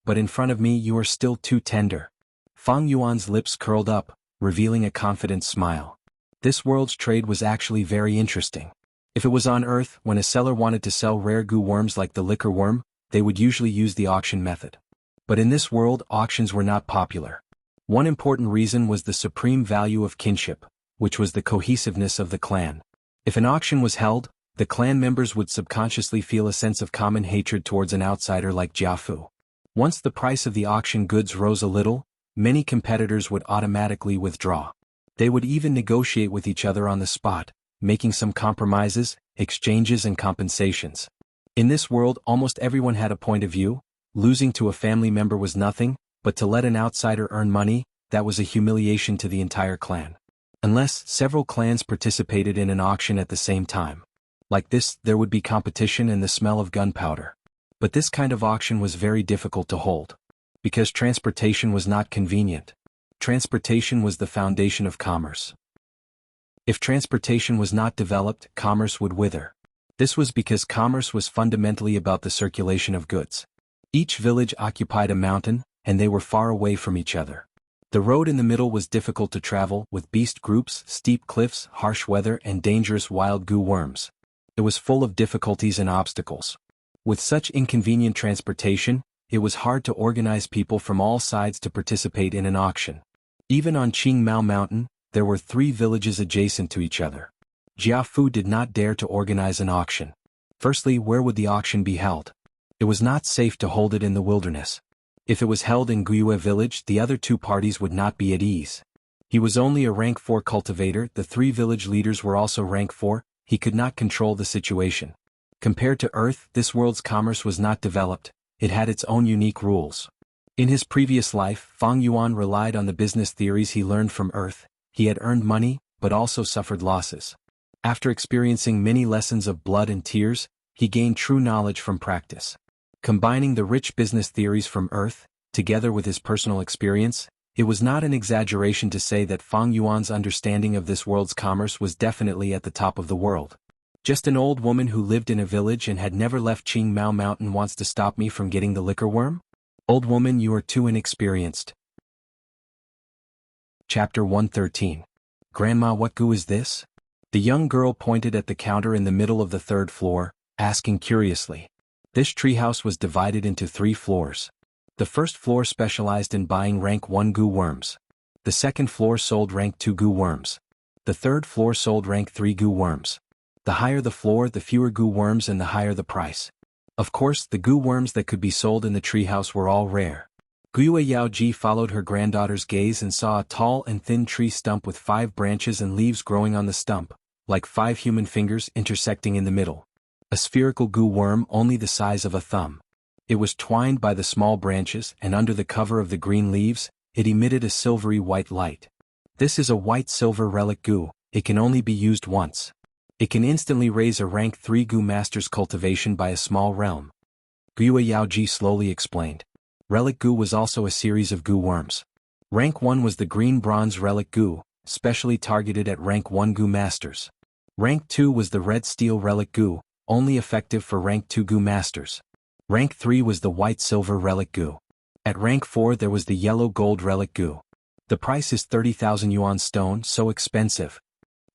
But in front of me you are still too tender. Fang Yuan's lips curled up, revealing a confident smile. This world's trade was actually very interesting. If it was on Earth, when a seller wanted to sell rare Gu worms like the liquor worm, they would usually use the auction method. But in this world, auctions were not popular. One important reason was the supreme value of kinship, which was the cohesiveness of the clan. If an auction was held, the clan members would subconsciously feel a sense of common hatred towards an outsider like Jiafu. Once the price of the auction goods rose a little, many competitors would automatically withdraw. They would even negotiate with each other on the spot, making some compromises, exchanges and compensations. In this world, almost everyone had a point of view. Losing to a family member was nothing, but to let an outsider earn money, that was a humiliation to the entire clan. Unless several clans participated in an auction at the same time. Like this, there would be competition and the smell of gunpowder. But this kind of auction was very difficult to hold. Because transportation was not convenient. Transportation was the foundation of commerce. If transportation was not developed, commerce would wither. This was because commerce was fundamentally about the circulation of goods. Each village occupied a mountain, and they were far away from each other. The road in the middle was difficult to travel, with beast groups, steep cliffs, harsh weather, and dangerous wild Gu worms. It was full of difficulties and obstacles. With such inconvenient transportation, it was hard to organize people from all sides to participate in an auction. Even on Qingmao Mountain, there were 3 villages adjacent to each other. Jiafu did not dare to organize an auction. Firstly, where would the auction be held? It was not safe to hold it in the wilderness. If it was held in Guyue village, the other 2 parties would not be at ease. He was only a rank 4 cultivator, the 3 village leaders were also rank 4, he could not control the situation. Compared to Earth, this world's commerce was not developed, it had its own unique rules. In his previous life, Fang Yuan relied on the business theories he learned from Earth. He had earned money, but also suffered losses. After experiencing many lessons of blood and tears, he gained true knowledge from practice. Combining the rich business theories from Earth, together with his personal experience, it was not an exaggeration to say that Fang Yuan's understanding of this world's commerce was definitely at the top of the world. Just an old woman who lived in a village and had never left Qingmao Mountain wants to stop me from getting the liquor worm? Old woman, you are too inexperienced. Chapter 113. Grandma, what Gu is this? The young girl pointed at the counter in the middle of the 3rd floor, asking curiously. This treehouse was divided into 3 floors. The first floor specialized in buying rank 1 Gu worms. The second floor sold rank 2 Gu worms. The third floor sold rank 3 Gu worms. The higher the floor, the fewer Gu worms and the higher the price. Of course, the Gu worms that could be sold in the treehouse were all rare. Gu Yaoji followed her granddaughter's gaze and saw a tall and thin tree stump with 5 branches and leaves growing on the stump, like 5 human fingers intersecting in the middle. A spherical Gu worm only the size of a thumb. It was twined by the small branches, and under the cover of the green leaves, it emitted a silvery white light. This is a white-silver relic Gu, it can only be used once. It can instantly raise a rank 3 Gu master's cultivation by a small realm. Gu Yaoji slowly explained. Relic Gu was also a series of Gu worms. Rank 1 was the green bronze relic Gu, specially targeted at rank 1 Gu masters. Rank 2 was the red steel relic Gu, only effective for rank 2 Gu masters. Rank 3 was the white silver relic Gu. At rank 4 there was the yellow gold relic Gu. The price is 30,000 yuan stone, so expensive.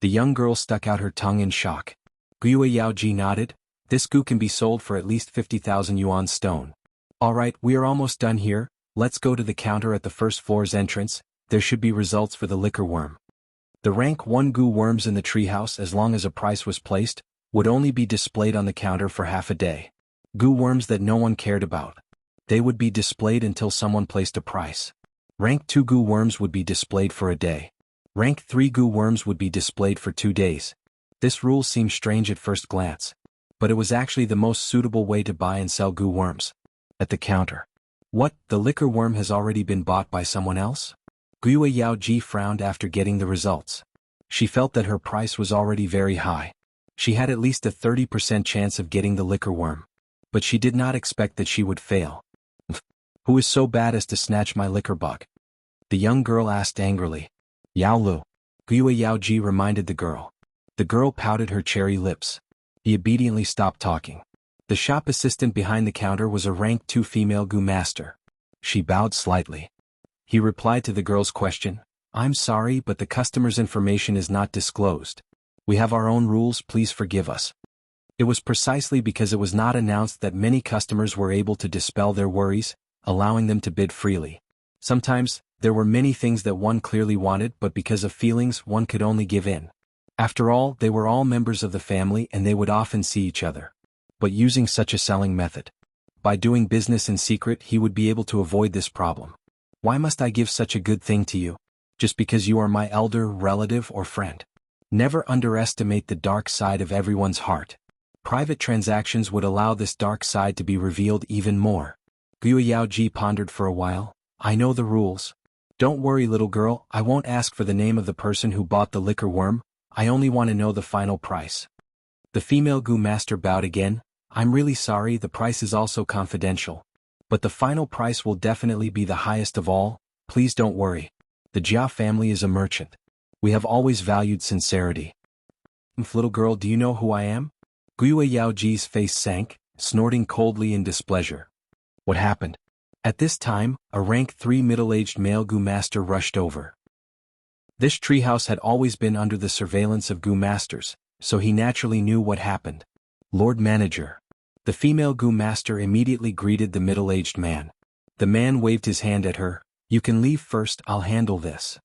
The young girl stuck out her tongue in shock. Guyue Yaoji nodded. This goo can be sold for at least 50,000 yuan stone. Alright, we are almost done here, let's go to the counter at the first floor's entrance, there should be results for the liquor worm. The rank 1 goo worms in the treehouse, as long as a price was placed, would only be displayed on the counter for half a day. Goo worms that no one cared about. They would be displayed until someone placed a price. Rank 2 goo worms would be displayed for a day. Rank 3 goo worms would be displayed for 2 days. This rule seemed strange at first glance, but it was actually the most suitable way to buy and sell goo worms. At the counter. What, the liquor worm has already been bought by someone else? Guyue Yaoji frowned after getting the results. She felt that her price was already very high. She had at least a 30% chance of getting the liquor worm. But she did not expect that she would fail. Who is so bad as to snatch my liquor bug? The young girl asked angrily. Yao Lu. Guyue Yaoji reminded the girl. The girl pouted her cherry lips. He obediently stopped talking. The shop assistant behind the counter was a rank 2 female goo master. She bowed slightly. He replied to the girl's question, I'm sorry, but the customer's information is not disclosed. We have our own rules, please forgive us. It was precisely because it was not announced that many customers were able to dispel their worries, allowing them to bid freely. Sometimes, there were many things that one clearly wanted, but because of feelings one could only give in. After all, they were all members of the family and they would often see each other. But using such a selling method, by doing business in secret, he would be able to avoid this problem. Why must I give such a good thing to you? Just because you are my elder relative or friend? Never underestimate the dark side of everyone's heart. Private transactions would allow this dark side to be revealed even more. Guyue Yaoji pondered for a while. I know the rules. Don't worry, little girl, I won't ask for the name of the person who bought the liquor worm, I only want to know the final price. The female goo master bowed again. I'm really sorry, the price is also confidential. But the final price will definitely be the highest of all, please don't worry. The Jia family is a merchant. We have always valued sincerity. Little girl, do you know who I am? Guyue Yaoji's face sank, snorting coldly in displeasure. What happened? At this time, a rank 3 middle-aged male goo master rushed over. This treehouse had always been under the surveillance of goo masters, so he naturally knew what happened. Lord Manager. The female goo master immediately greeted the middle-aged man. The man waved his hand at her. You can leave first, I'll handle this.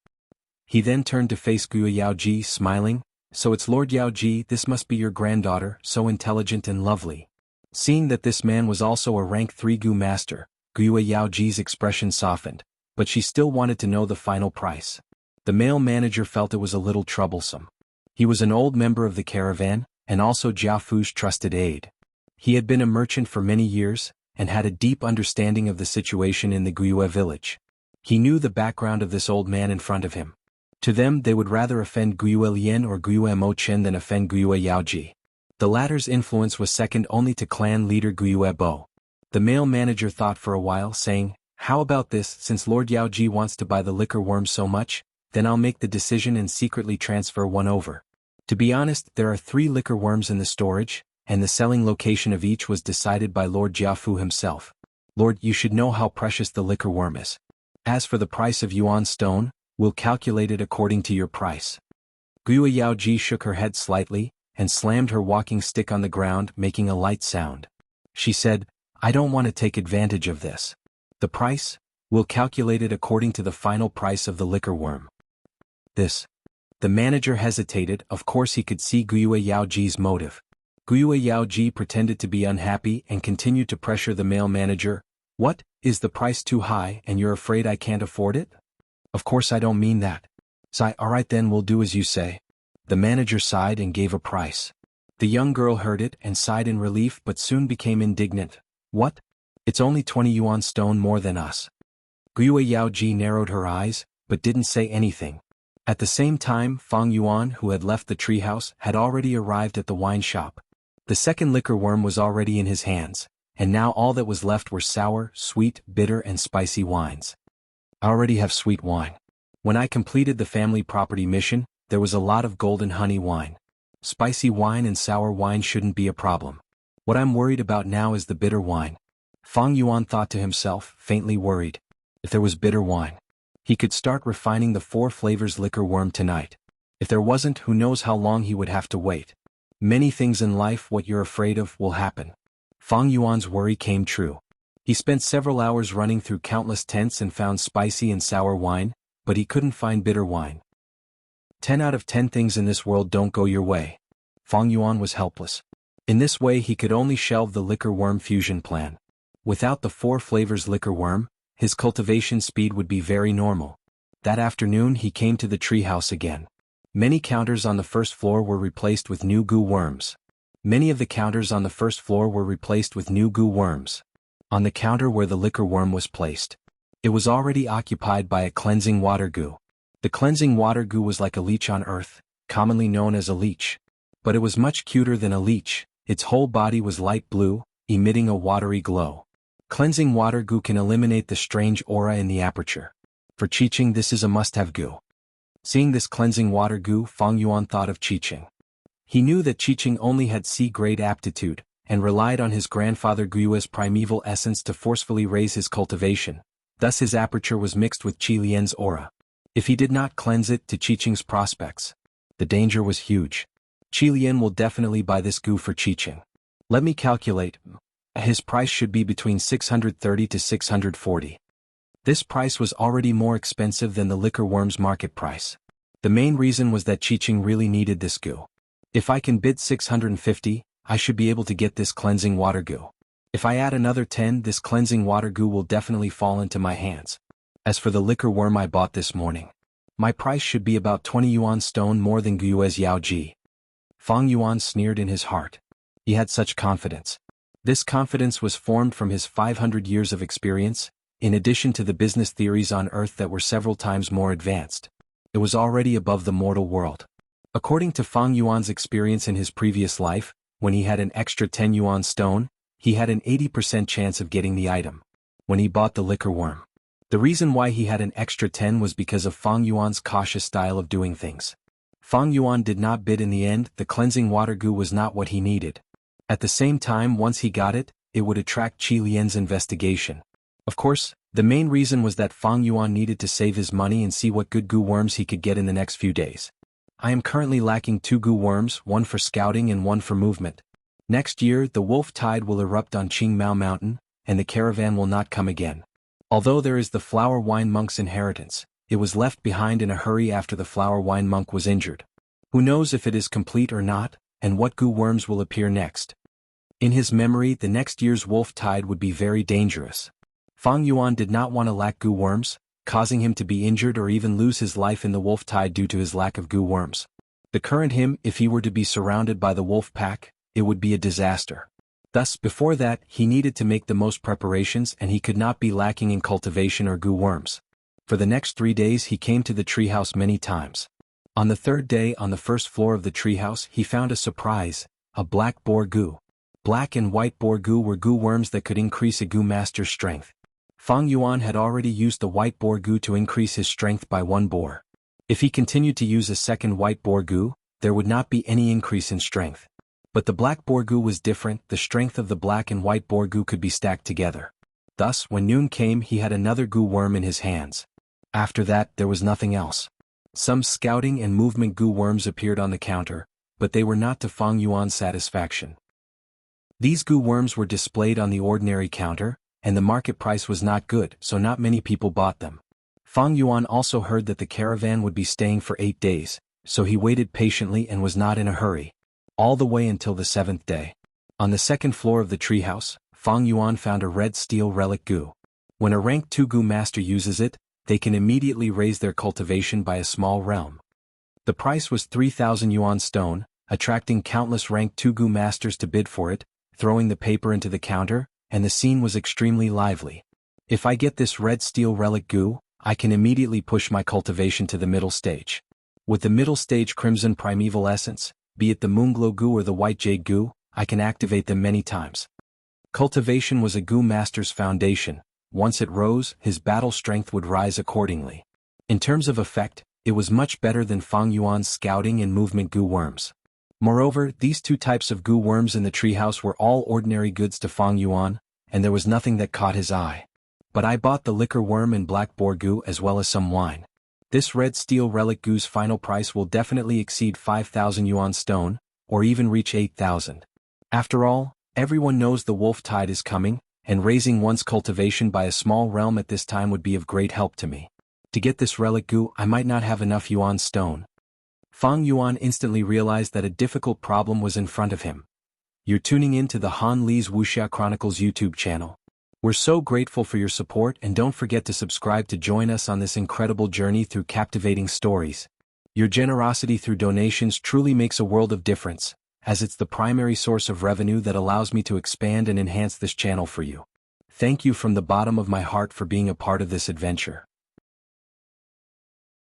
He then turned to face Guyue Yaoji, smiling. So it's Lord Yaoji, this must be your granddaughter, so intelligent and lovely. Seeing that this man was also a rank 3 goo master, Guyue Yaoji's expression softened, but she still wanted to know the final price. The male manager felt it was a little troublesome. He was an old member of the caravan, and also Jia Fu's trusted aide. He had been a merchant for many years, and had a deep understanding of the situation in the Guyue village. He knew the background of this old man in front of him. To them they would rather offend Guyue Lian or Guyue Mo Chen than offend Guyue Yaoji. The latter's influence was second only to clan leader Guyue Bo. The male manager thought for a while, saying, how about this, since Lord Yaoji wants to buy the liquor worm so much, then I'll make the decision and secretly transfer one over. To be honest, there are 3 liquor worms in the storage, and the selling location of each was decided by Lord Jia Fu himself. Lord, you should know how precious the liquor worm is. As for the price of Yuan stone, we'll calculate it according to your price. Guyue Yaoji shook her head slightly, and slammed her walking stick on the ground, making a light sound. She said, I don't want to take advantage of this. The price? We'll calculate it according to the final price of the liquor worm. This. The manager hesitated, of course he could see Guyue Yaoji's motive. Guyue Yaoji pretended to be unhappy and continued to pressure the male manager. What, is the price too high and you're afraid I can't afford it? Of course I don't mean that. Sigh, alright then we'll do as you say. The manager sighed and gave a price. The young girl heard it and sighed in relief but soon became indignant. What? It's only 20 yuan stone more than us. Guyue Yaoji narrowed her eyes, but didn't say anything. At the same time, Fang Yuan, who had left the treehouse, had already arrived at the wine shop. The second liquor worm was already in his hands, and now all that was left were sour, sweet, bitter and spicy wines. I already have sweet wine. When I completed the family property mission, there was a lot of golden honey wine. Spicy wine and sour wine shouldn't be a problem. What I'm worried about now is the bitter wine. Fang Yuan thought to himself, faintly worried. If there was bitter wine, He could start refining the 4 flavors liquor worm tonight. If there wasn't, who knows how long he would have to wait. Many things in life what you're afraid of will happen. Fang Yuan's worry came true. He spent several hours running through countless tents and found spicy and sour wine, but he couldn't find bitter wine. 10 out of 10 things in this world don't go your way. Fang Yuan was helpless. In this way he could only shelve the liquor worm fusion plan. Without the 4 flavors liquor worm, his cultivation speed would be very normal. That afternoon he came to the treehouse again. Many counters on the first floor were replaced with new goo worms. Many of the counters on the first floor were replaced with new goo worms. On the counter where the liquor worm was placed, it was already occupied by a cleansing water goo. The cleansing water goo was like a leech on earth, commonly known as a leech. But it was much cuter than a leech. Its whole body was light blue, emitting a watery glow. Cleansing water goo can eliminate the strange aura in the aperture. For Qiqing this is a must-have goo. Seeing this cleansing water goo, Fang Yuan thought of Qiqing. He knew that Qiqing only had C-grade aptitude, and relied on his grandfather Guo's primeval essence to forcefully raise his cultivation. Thus his aperture was mixed with Qi Lian's aura. If he did not cleanse it to Qiqing's prospects, the danger was huge. Qi Lian will definitely buy this goo for Qiqing. Let me calculate. His price should be between 630 to 640. This price was already more expensive than the liquor worm's market price. The main reason was that Qiqing really needed this goo. If I can bid 650, I should be able to get this cleansing water goo. If I add another 10, this cleansing water goo will definitely fall into my hands. As for the liquor worm I bought this morning, my price should be about 20 yuan stone more than Guo's Yao Ji. Fang Yuan sneered in his heart. He had such confidence. This confidence was formed from his 500 years of experience, in addition to the business theories on Earth that were several times more advanced. It was already above the mortal world. According to Fang Yuan's experience in his previous life, when he had an extra 10 yuan stone, he had an 80% chance of getting the item. When he bought the liquor worm, the reason why he had an extra 10 was because of Fang Yuan's cautious style of doing things. Fang Yuan did not bid in the end. The cleansing water goo was not what he needed. At the same time, once he got it, it would attract Qi Lian's investigation. Of course, the main reason was that Fang Yuan needed to save his money and see what good goo worms he could get in the next few days. I am currently lacking 2 goo worms, one for scouting and one for movement. Next year, the wolf tide will erupt on Qingmao Mountain, and the caravan will not come again. Although there is the flower wine monk's inheritance, it was left behind in a hurry after the flower wine monk was injured. Who knows if it is complete or not, and what goo worms will appear next. In his memory, the next year's wolf tide would be very dangerous. Fang Yuan did not want to lack goo worms, causing him to be injured or even lose his life in the wolf tide due to his lack of goo worms. The current him, if he were to be surrounded by the wolf pack, it would be a disaster. Thus, before that, he needed to make the most preparations and he could not be lacking in cultivation or goo worms. For the next 3 days he came to the treehouse many times. On the 3rd day, on the first floor of the treehouse, he found a surprise, a black boar goo. Black and white boar goo were goo worms that could increase a goo master's strength. Fang Yuan had already used the white boar goo to increase his strength by 1 boar. If he continued to use a second white boar goo, there would not be any increase in strength. But the black boar goo was different. The strength of the black and white boar goo could be stacked together. Thus, when noon came, he had another goo worm in his hands. After that, there was nothing else. Some scouting and movement goo worms appeared on the counter, but they were not to Fang Yuan's satisfaction. These goo worms were displayed on the ordinary counter, and the market price was not good, so not many people bought them. Fang Yuan also heard that the caravan would be staying for 8 days, so he waited patiently and was not in a hurry. All the way until the 7th day. On the 2nd floor of the treehouse, Fang Yuan found a red steel relic goo. When a rank 2 goo master uses it, they can immediately raise their cultivation by a small realm. The price was 3,000 yuan stone, attracting countless rank 2 goo masters to bid for it, throwing the paper into the counter, and the scene was extremely lively. If I get this red steel relic goo, I can immediately push my cultivation to the middle stage. With the middle stage crimson primeval essence, be it the moonglow goo or the white jade goo, I can activate them many times. Cultivation was a goo master's foundation. Once it rose, his battle strength would rise accordingly. In terms of effect, it was much better than Fang Yuan's scouting and movement goo worms. Moreover, these 2 types of goo worms in the treehouse were all ordinary goods to Fang Yuan, and there was nothing that caught his eye. But I bought the liquor worm and black boar goo as well as some wine. This red steel relic goo's final price will definitely exceed 5,000 yuan stone, or even reach 8,000. After all, everyone knows the wolf tide is coming, and raising one's cultivation by a small realm at this time would be of great help to me. To get this relic goo, I might not have enough yuan stone. Fang Yuan instantly realized that a difficult problem was in front of him. You're tuning in to the Han Li's Wuxia Chronicles YouTube channel. We're so grateful for your support, and don't forget to subscribe to join us on this incredible journey through captivating stories. Your generosity through donations truly makes a world of difference, as it's the primary source of revenue that allows me to expand and enhance this channel for you. Thank you from the bottom of my heart for being a part of this adventure.